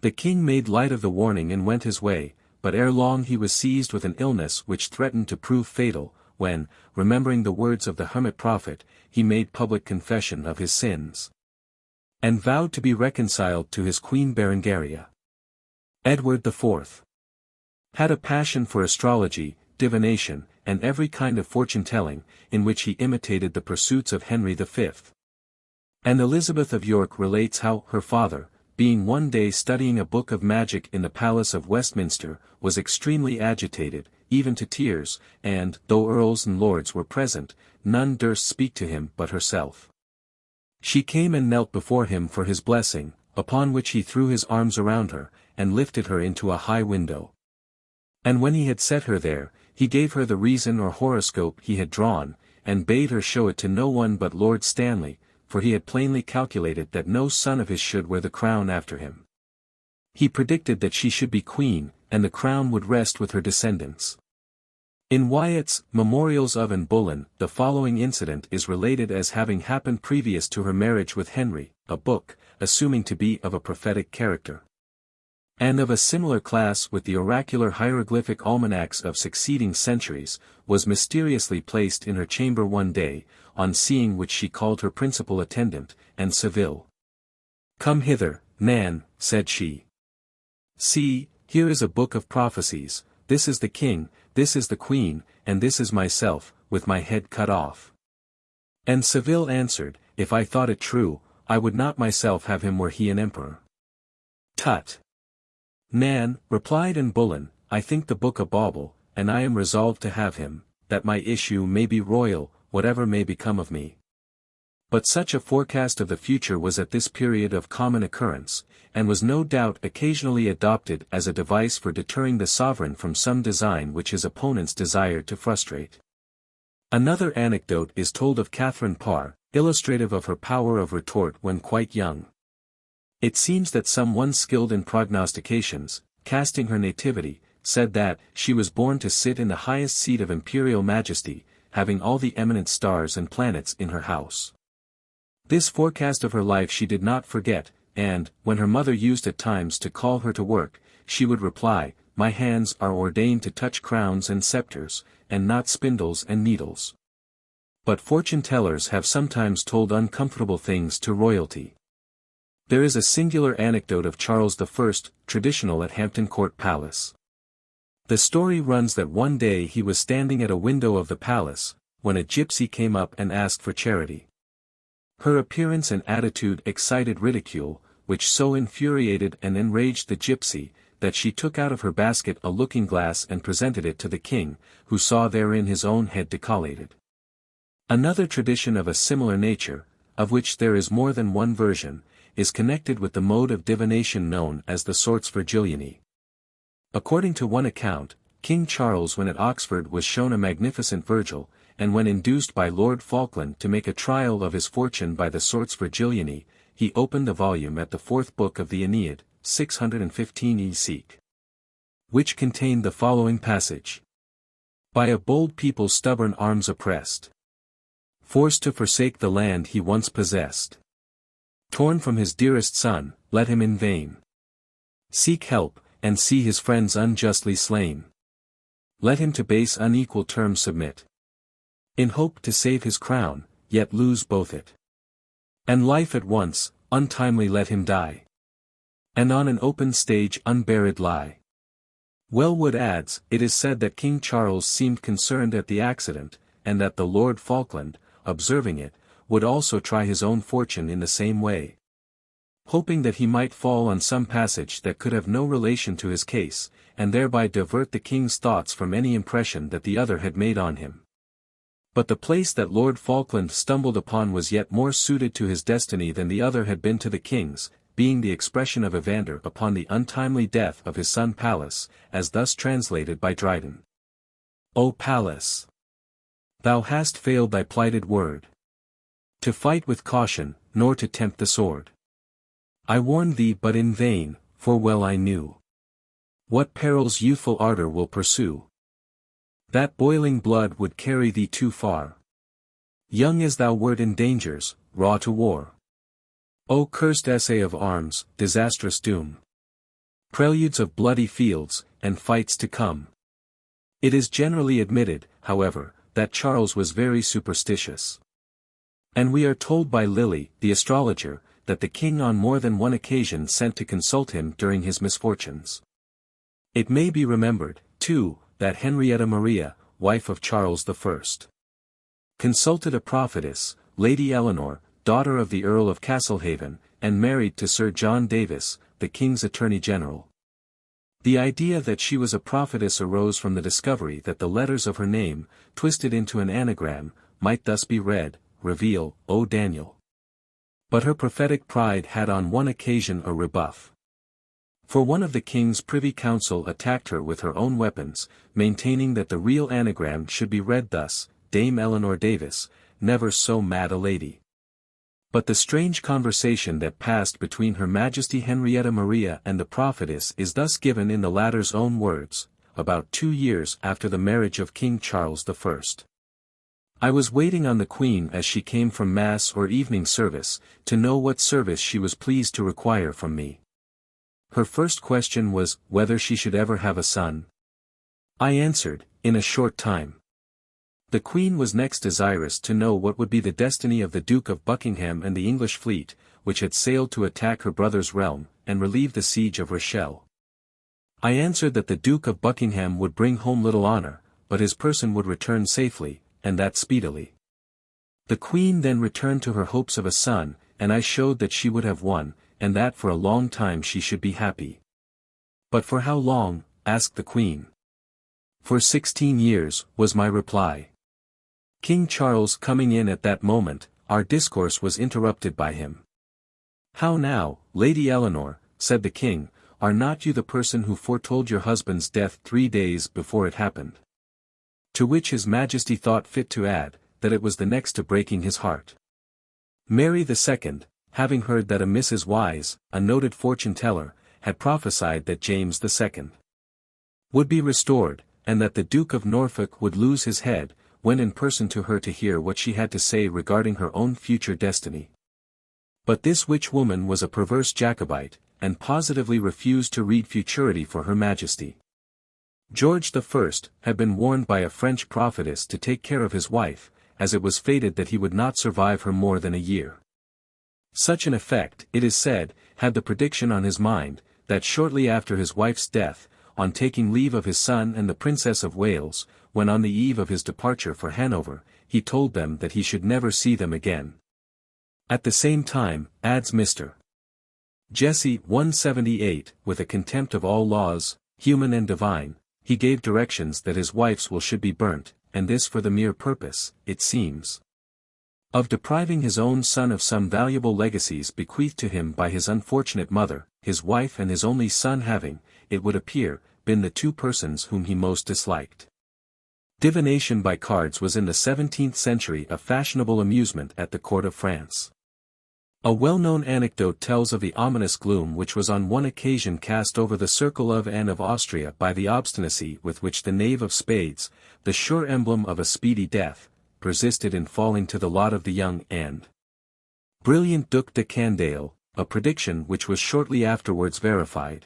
The king made light of the warning and went his way, but ere long he was seized with an illness which threatened to prove fatal, when, remembering the words of the hermit prophet, he made public confession of his sins, and vowed to be reconciled to his queen Berengaria. Edward IV had a passion for astrology, divination, and every kind of fortune-telling, in which he imitated the pursuits of Henry V. And Elizabeth of York relates how her father, being one day studying a book of magic in the Palace of Westminster, was extremely agitated, even to tears, and, though earls and lords were present, none durst speak to him but herself. She came and knelt before him for his blessing, upon which he threw his arms around her, and lifted her into a high window. And when he had set her there, he gave her the reason or horoscope he had drawn, and bade her show it to no one but Lord Stanley, for he had plainly calculated that no son of his should wear the crown after him. He predicted that she should be queen, and the crown would rest with her descendants. In Wyatt's Memorials of Anne Boleyn, the following incident is related as having happened previous to her marriage with Henry, a book, assuming to be of a prophetic character, and of a similar class with the oracular hieroglyphic almanacs of succeeding centuries, was mysteriously placed in her chamber one day, on seeing which she called her principal attendant, and Seville. "Come hither, Nan," said she. "See, here is a book of prophecies, this is the king, this is the queen, and this is myself, with my head cut off." And Seville answered, "If I thought it true, I would not myself have him were he an emperor." "Tut! Nan," replied Anne Boleyn, "I think the book a bauble, and I am resolved to have him, that my issue may be royal, whatever may become of me." But such a forecast of the future was at this period of common occurrence, and was no doubt occasionally adopted as a device for deterring the sovereign from some design which his opponents desired to frustrate. Another anecdote is told of Catherine Parr, illustrative of her power of retort when quite young. It seems that some one skilled in prognostications, casting her nativity, said that she was born to sit in the highest seat of imperial majesty, having all the eminent stars and planets in her house. This forecast of her life she did not forget, and, when her mother used at times to call her to work, she would reply, "My hands are ordained to touch crowns and scepters, and not spindles and needles." But fortune-tellers have sometimes told uncomfortable things to royalty. There is a singular anecdote of Charles I, traditional at Hampton Court Palace. The story runs that one day he was standing at a window of the palace, when a gypsy came up and asked for charity. Her appearance and attitude excited ridicule, which so infuriated and enraged the gypsy, that she took out of her basket a looking-glass and presented it to the king, who saw therein his own head decollated. Another tradition of a similar nature, of which there is more than one version, is connected with the mode of divination known as the sorts Virgilianae. According to one account, King Charles when at Oxford was shown a magnificent Virgil, and when induced by Lord Falkland to make a trial of his fortune by the sorts Virgilianae, he opened the volume at the fourth book of the Aeneid, 615 EC, which contained the following passage. "By a bold people stubborn arms oppressed, forced to forsake the land he once possessed. Torn from his dearest son, let him in vain seek help, and see his friends unjustly slain. Let him to base unequal terms submit, in hope to save his crown, yet lose both it and life at once, untimely let him die, and on an open stage unburied lie." Wellwood adds, "It is said that King Charles seemed concerned at the accident, and that the Lord Falkland, observing it, would also try his own fortune in the same way, hoping that he might fall on some passage that could have no relation to his case, and thereby divert the king's thoughts from any impression that the other had made on him. But the place that Lord Falkland stumbled upon was yet more suited to his destiny than the other had been to the king's, being the expression of Evander upon the untimely death of his son Pallas, as thus translated by Dryden. O Pallas! Thou hast failed thy plighted word. To fight with caution, nor to tempt the sword. I warned thee but in vain, for well I knew what perils youthful ardor will pursue. That boiling blood would carry thee too far. Young as thou wert in dangers, raw to war. O cursed essay of arms, disastrous doom! Preludes of bloody fields, and fights to come. It is generally admitted, however, that Charles was very superstitious. And we are told by Lilly, the astrologer, that the king on more than one occasion sent to consult him during his misfortunes. It may be remembered, too, that Henrietta Maria, wife of Charles I, consulted a prophetess, Lady Eleanor, daughter of the Earl of Castlehaven, and married to Sir John Davis, the king's Attorney General. The idea that she was a prophetess arose from the discovery that the letters of her name, twisted into an anagram, might thus be read, Reveal, O Daniel. But her prophetic pride had on one occasion a rebuff. For one of the king's privy council attacked her with her own weapons, maintaining that the real anagram should be read thus, Dame Eleanor Davis, never so mad a lady. But the strange conversation that passed between Her Majesty Henrietta Maria and the prophetess is thus given in the latter's own words, about 2 years after the marriage of King Charles I. I was waiting on the Queen as she came from Mass or evening service, to know what service she was pleased to require from me. Her first question was, whether she should ever have a son. I answered, in a short time. The Queen was next desirous to know what would be the destiny of the Duke of Buckingham and the English fleet, which had sailed to attack her brother's realm, and relieve the siege of Rochelle. I answered that the Duke of Buckingham would bring home little honor, but his person would return safely, and that speedily. The Queen then returned to her hopes of a son, and I showed that she would have one, and that for a long time she should be happy. But for how long? Asked the Queen. For 16 years, was my reply. King Charles coming in at that moment, our discourse was interrupted by him. How now, Lady Eleanor, said the king, are not you the person who foretold your husband's death 3 days before it happened? To which his Majesty thought fit to add, that it was the next to breaking his heart. Mary II, having heard that a Mrs. Wise, a noted fortune-teller, had prophesied that James II would be restored, and that the Duke of Norfolk would lose his head, went in person to her to hear what she had to say regarding her own future destiny. But this witch woman was a perverse Jacobite, and positively refused to read futurity for Her Majesty. George I had been warned by a French prophetess to take care of his wife, as it was fated that he would not survive her more than a year. Such an effect, it is said, had the prediction on his mind, that shortly after his wife's death, on taking leave of his son and the Princess of Wales, when on the eve of his departure for Hanover, he told them that he should never see them again. At the same time, adds Mr. Jesse 178, with a contempt of all laws, human and divine, he gave directions that his wife's will should be burnt, and this for the mere purpose, it seems, of depriving his own son of some valuable legacies bequeathed to him by his unfortunate mother, his wife and his only son having, it would appear, been the 2 persons whom he most disliked. Divination by cards was in the 17th century a fashionable amusement at the court of France. A well-known anecdote tells of the ominous gloom which was on one occasion cast over the circle of Anne of Austria by the obstinacy with which the knave of spades, the sure emblem of a speedy death, persisted in falling to the lot of the young and brilliant Duc de Candale, a prediction which was shortly afterwards verified.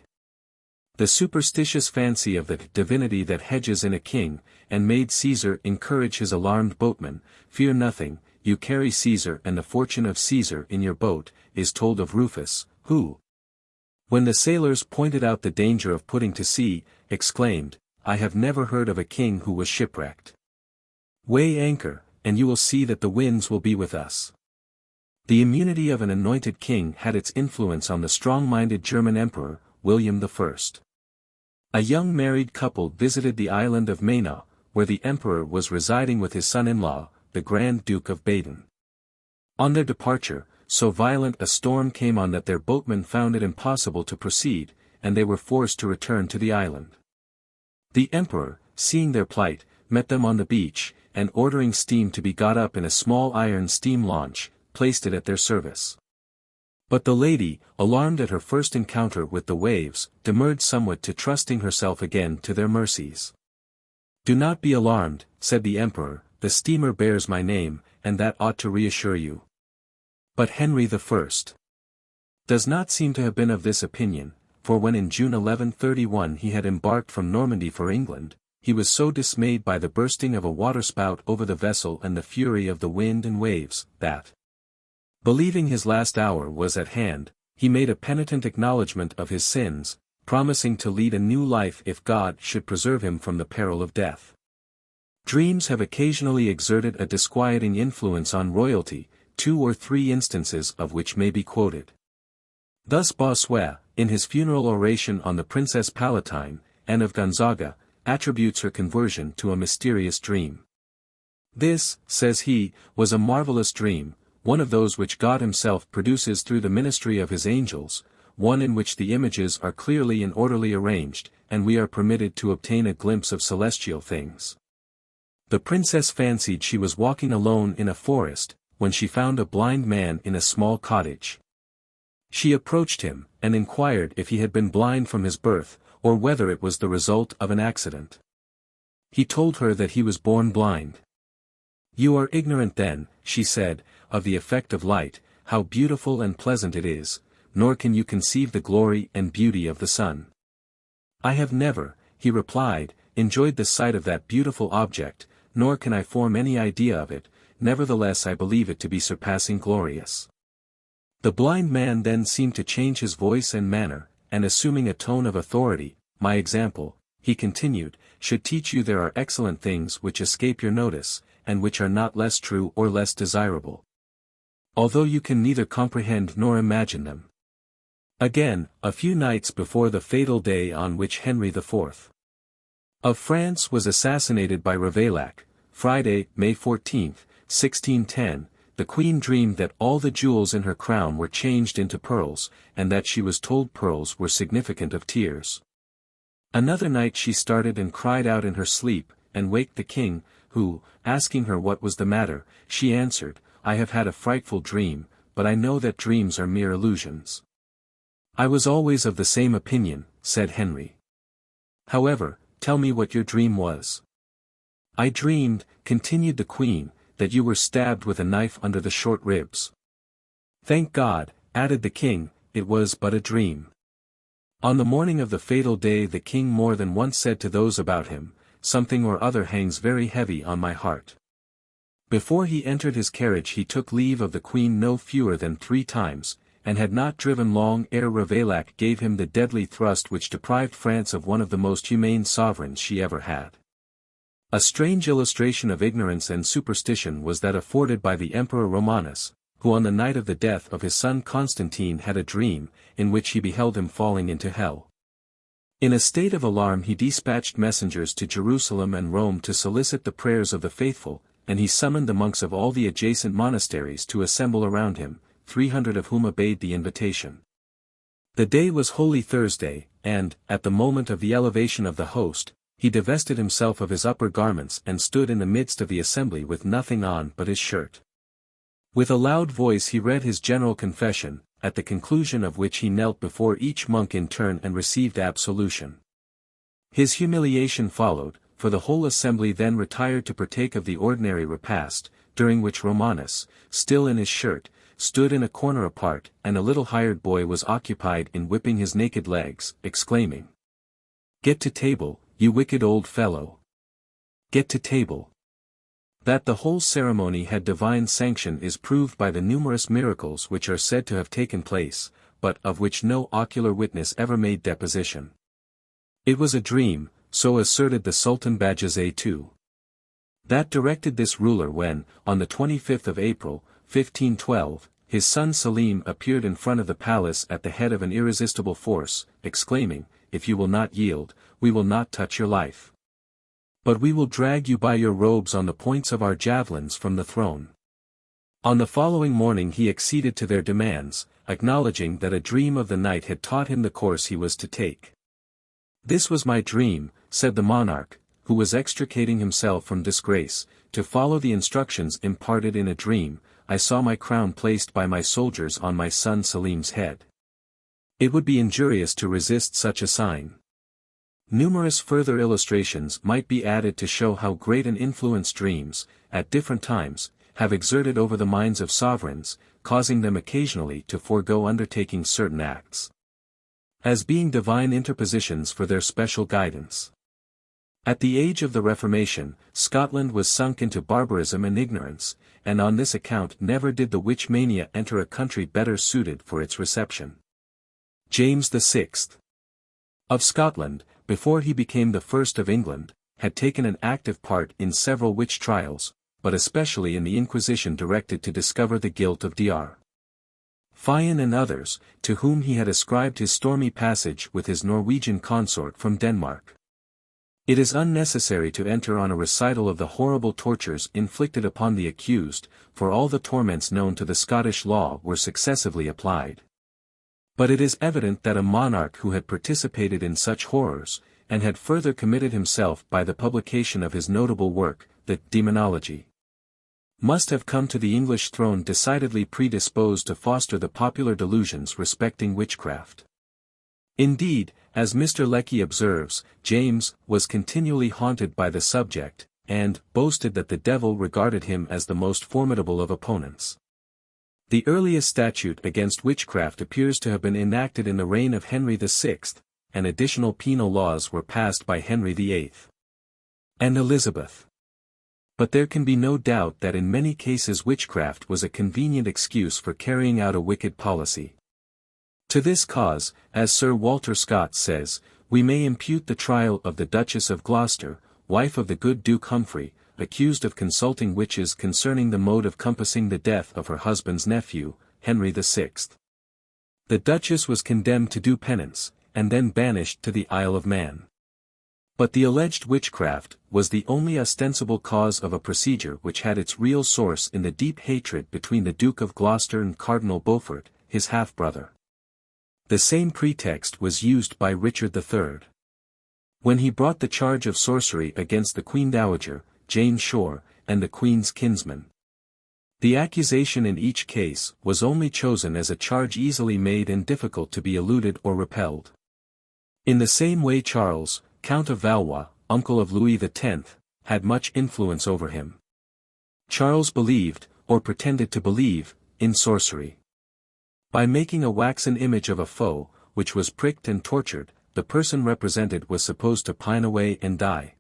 The superstitious fancy of the divinity that hedges in a king, and made Caesar encourage his alarmed boatmen, fear nothing, you carry Caesar and the fortune of Caesar in your boat, is told of Rufus, who, when the sailors pointed out the danger of putting to sea, exclaimed, I have never heard of a king who was shipwrecked. Weigh anchor, and you will see that the winds will be with us. The immunity of an anointed king had its influence on the strong-minded German emperor, William I. A young married couple visited the island of Maina, where the emperor was residing with his son-in-law, the Grand Duke of Baden. On their departure, so violent a storm came on that their boatmen found it impossible to proceed, and they were forced to return to the island. The emperor, seeing their plight, met them on the beach, and ordering steam to be got up in a small iron steam launch, placed it at their service. But the lady, alarmed at her first encounter with the waves, demurred somewhat to trusting herself again to their mercies. "Do not be alarmed," said the emperor, "the steamer bears my name, and that ought to reassure you." But Henry I does not seem to have been of this opinion, for when in June 1131 he had embarked from Normandy for England, he was so dismayed by the bursting of a waterspout over the vessel and the fury of the wind and waves, that, believing his last hour was at hand, he made a penitent acknowledgment of his sins, promising to lead a new life if God should preserve him from the peril of death. Dreams have occasionally exerted a disquieting influence on royalty, 2 or 3 instances of which may be quoted. Thus Bossuet, in his funeral oration on the Princess Palatine, Anne of Gonzaga, attributes her conversion to a mysterious dream. "This," says he, "was a marvelous dream, one of those which God himself produces through the ministry of his angels, one in which the images are clearly and orderly arranged, and we are permitted to obtain a glimpse of celestial things. The princess fancied she was walking alone in a forest, when she found a blind man in a small cottage. She approached him, and inquired if he had been blind from his birth, or whether it was the result of an accident. He told her that he was born blind. 'You are ignorant then,' she said, 'of the effect of light, how beautiful and pleasant it is, nor can you conceive the glory and beauty of the sun.' 'I have never,' he replied, 'enjoyed the sight of that beautiful object, nor can I form any idea of it, nevertheless I believe it to be surpassing glorious.' The blind man then seemed to change his voice and manner, and assuming a tone of authority, 'My example,' he continued, 'should teach you there are excellent things which escape your notice, and which are not less true or less desirable, although you can neither comprehend nor imagine them.'" Again, a few nights before the fatal day on which Henry IV of France was assassinated by Ravaillac, Friday, May 14, 1610, the Queen dreamed that all the jewels in her crown were changed into pearls, and that she was told pearls were significant of tears. Another night she started and cried out in her sleep, and waked the king, who, asking her what was the matter, she answered, "I have had a frightful dream, but I know that dreams are mere illusions." "I was always of the same opinion," said Henry. "However, tell me what your dream was." "I dreamed," continued the queen, "that you were stabbed with a knife under the short ribs." "Thank God," added the king, "it was but a dream." On the morning of the fatal day the king more than once said to those about him, "Something or other hangs very heavy on my heart." Before he entered his carriage he took leave of the queen no fewer than 3 times, and had not driven long ere Ravaillac gave him the deadly thrust which deprived France of one of the most humane sovereigns she ever had. A strange illustration of ignorance and superstition was that afforded by the Emperor Romanus, who on the night of the death of his son Constantine had a dream, in which he beheld him falling into hell. In a state of alarm he dispatched messengers to Jerusalem and Rome to solicit the prayers of the faithful, and he summoned the monks of all the adjacent monasteries to assemble around him, 300 of whom obeyed the invitation. The day was Holy Thursday, and, at the moment of the elevation of the host, he divested himself of his upper garments and stood in the midst of the assembly with nothing on but his shirt. With a loud voice he read his general confession, at the conclusion of which he knelt before each monk in turn and received absolution. His humiliation followed, for the whole assembly then retired to partake of the ordinary repast, during which Romanus, still in his shirt, stood in a corner apart, and a little hired boy was occupied in whipping his naked legs, exclaiming, "Get to table, you wicked old fellow! Get to table!" That the whole ceremony had divine sanction is proved by the numerous miracles which are said to have taken place, but of which no ocular witness ever made deposition. It was a dream, so asserted the Sultan Bajazet too. That directed this ruler when, on the 25th of April, 1512, his son Selim appeared in front of the palace at the head of an irresistible force, exclaiming, "If you will not yield, we will not touch your life. But we will drag you by your robes on the points of our javelins from the throne." On the following morning he acceded to their demands, acknowledging that a dream of the night had taught him the course he was to take. "This was my dream," said the monarch, who was extricating himself from disgrace, "to follow the instructions imparted in a dream, I saw my crown placed by my soldiers on my son Selim's head. It would be injurious to resist such a sign. Numerous further illustrations might be added to show how great an influence dreams, at different times, have exerted over the minds of sovereigns, causing them occasionally to forego undertaking certain acts, as being divine interpositions for their special guidance. At the age of the Reformation, Scotland was sunk into barbarism and ignorance, and on this account never did the witch mania enter a country better suited for its reception. James VI of Scotland, before he became the first of England, had taken an active part in several witch trials, but especially in the Inquisition directed to discover the guilt of Dr. Fian and others, to whom he had ascribed his stormy passage with his Norwegian consort from Denmark. It is unnecessary to enter on a recital of the horrible tortures inflicted upon the accused, for all the torments known to the Scottish law were successively applied. But it is evident that a monarch who had participated in such horrors, and had further committed himself by the publication of his notable work, the Demonology, must have come to the English throne decidedly predisposed to foster the popular delusions respecting witchcraft. Indeed, as Mr. Lecky observes, James was continually haunted by the subject, and boasted that the devil regarded him as the most formidable of opponents. The earliest statute against witchcraft appears to have been enacted in the reign of Henry VI, and additional penal laws were passed by Henry VIII and Elizabeth. But there can be no doubt that in many cases witchcraft was a convenient excuse for carrying out a wicked policy. To this cause, as Sir Walter Scott says, we may impute the trial of the Duchess of Gloucester, wife of the good Duke Humphrey, accused of consulting witches concerning the mode of compassing the death of her husband's nephew, Henry VI. The Duchess was condemned to do penance, and then banished to the Isle of Man. But the alleged witchcraft was the only ostensible cause of a procedure which had its real source in the deep hatred between the Duke of Gloucester and Cardinal Beaufort, his half-brother. The same pretext was used by Richard III. When he brought the charge of sorcery against the Queen Dowager, Jane Shore, and the Queen's kinsman. The accusation in each case was only chosen as a charge easily made and difficult to be eluded or repelled. In the same way Charles, Count of Valois, uncle of Louis X, had much influence over him. Charles believed, or pretended to believe, in sorcery. By making a waxen image of a foe, which was pricked and tortured, the person represented was supposed to pine away and die.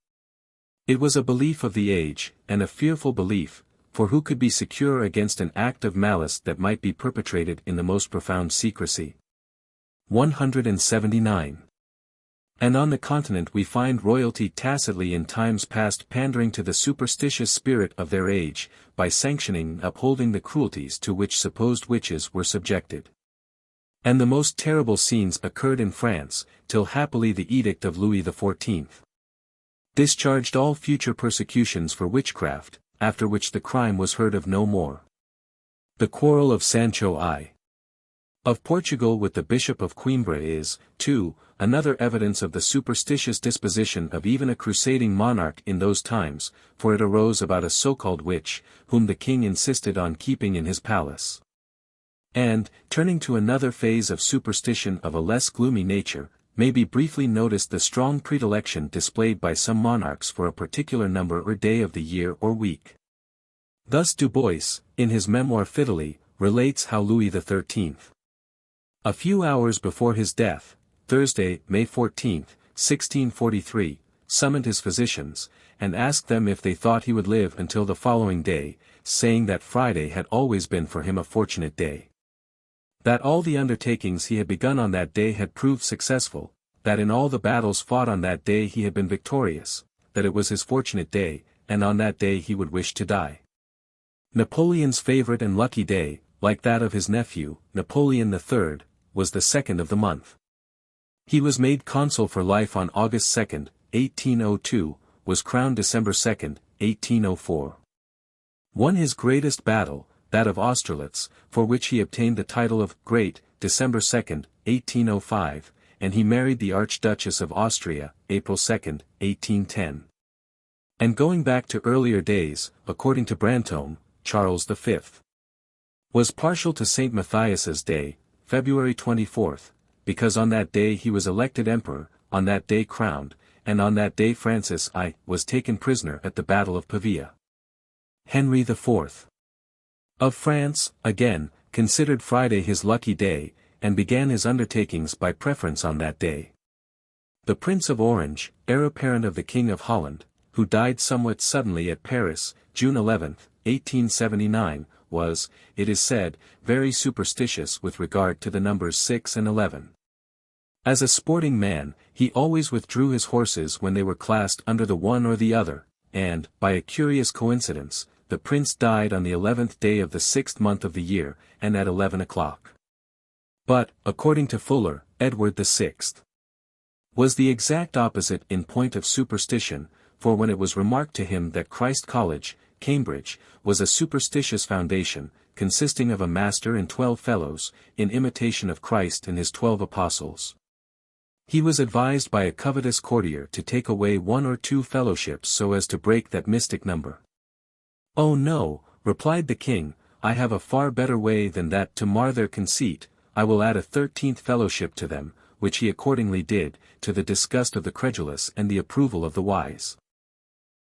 It was a belief of the age, and a fearful belief, for who could be secure against an act of malice that might be perpetrated in the most profound secrecy? 179. And on the continent we find royalty tacitly in times past pandering to the superstitious spirit of their age, by sanctioning and upholding the cruelties to which supposed witches were subjected. And the most terrible scenes occurred in France, till happily the edict of Louis XIV. discharged all future persecutions for witchcraft, after which the crime was heard of no more. The quarrel of Sancho I. of Portugal with the Bishop of Coimbra is, too, another evidence of the superstitious disposition of even a crusading monarch in those times, for it arose about a so-called witch, whom the king insisted on keeping in his palace. And, turning to another phase of superstition of a less gloomy nature, may be briefly noticed the strong predilection displayed by some monarchs for a particular number or day of the year or week. Thus Du Bois, in his memoir Fidelity, relates how Louis XIII, a few hours before his death, Thursday, May 14, 1643, summoned his physicians, and asked them if they thought he would live until the following day, saying that Friday had always been for him a fortunate day. That all the undertakings he had begun on that day had proved successful, that in all the battles fought on that day he had been victorious, that it was his fortunate day, and on that day he would wish to die. Napoleon's favorite and lucky day, like that of his nephew, Napoleon III, was the 2nd of the month. He was made consul for life on August 2, 1802, was crowned December 2, 1804. Won his greatest battle, that of Austerlitz, for which he obtained the title of Great, December 2, 1805, and he married the Archduchess of Austria, April 2, 1810. And going back to earlier days, according to Brantome, Charles V Was partial to St. Matthias's day, February 24th, because on that day he was elected emperor, on that day crowned, and on that day Francis I was taken prisoner at the Battle of Pavia. Henry IV of France, again, considered Friday his lucky day, and began his undertakings by preference on that day. The Prince of Orange, heir apparent of the King of Holland, who died somewhat suddenly at Paris, June 11, 1879, was, it is said, very superstitious with regard to the numbers 6 and 11. As a sporting man, he always withdrew his horses when they were classed under the one or the other, and, by a curious coincidence, the prince died on the 11th day of the 6th month of the year, and at 11 o'clock. But, according to Fuller, Edward VI was the exact opposite in point of superstition, for when it was remarked to him that Christ College, Cambridge, was a superstitious foundation, consisting of a master and 12 fellows, in imitation of Christ and his 12 apostles, he was advised by a covetous courtier to take away 1 or 2 fellowships so as to break that mystic number. "Oh no," replied the king, "I have a far better way than that to mar their conceit, I will add a 13th fellowship to them," which he accordingly did, to the disgust of the credulous and the approval of the wise.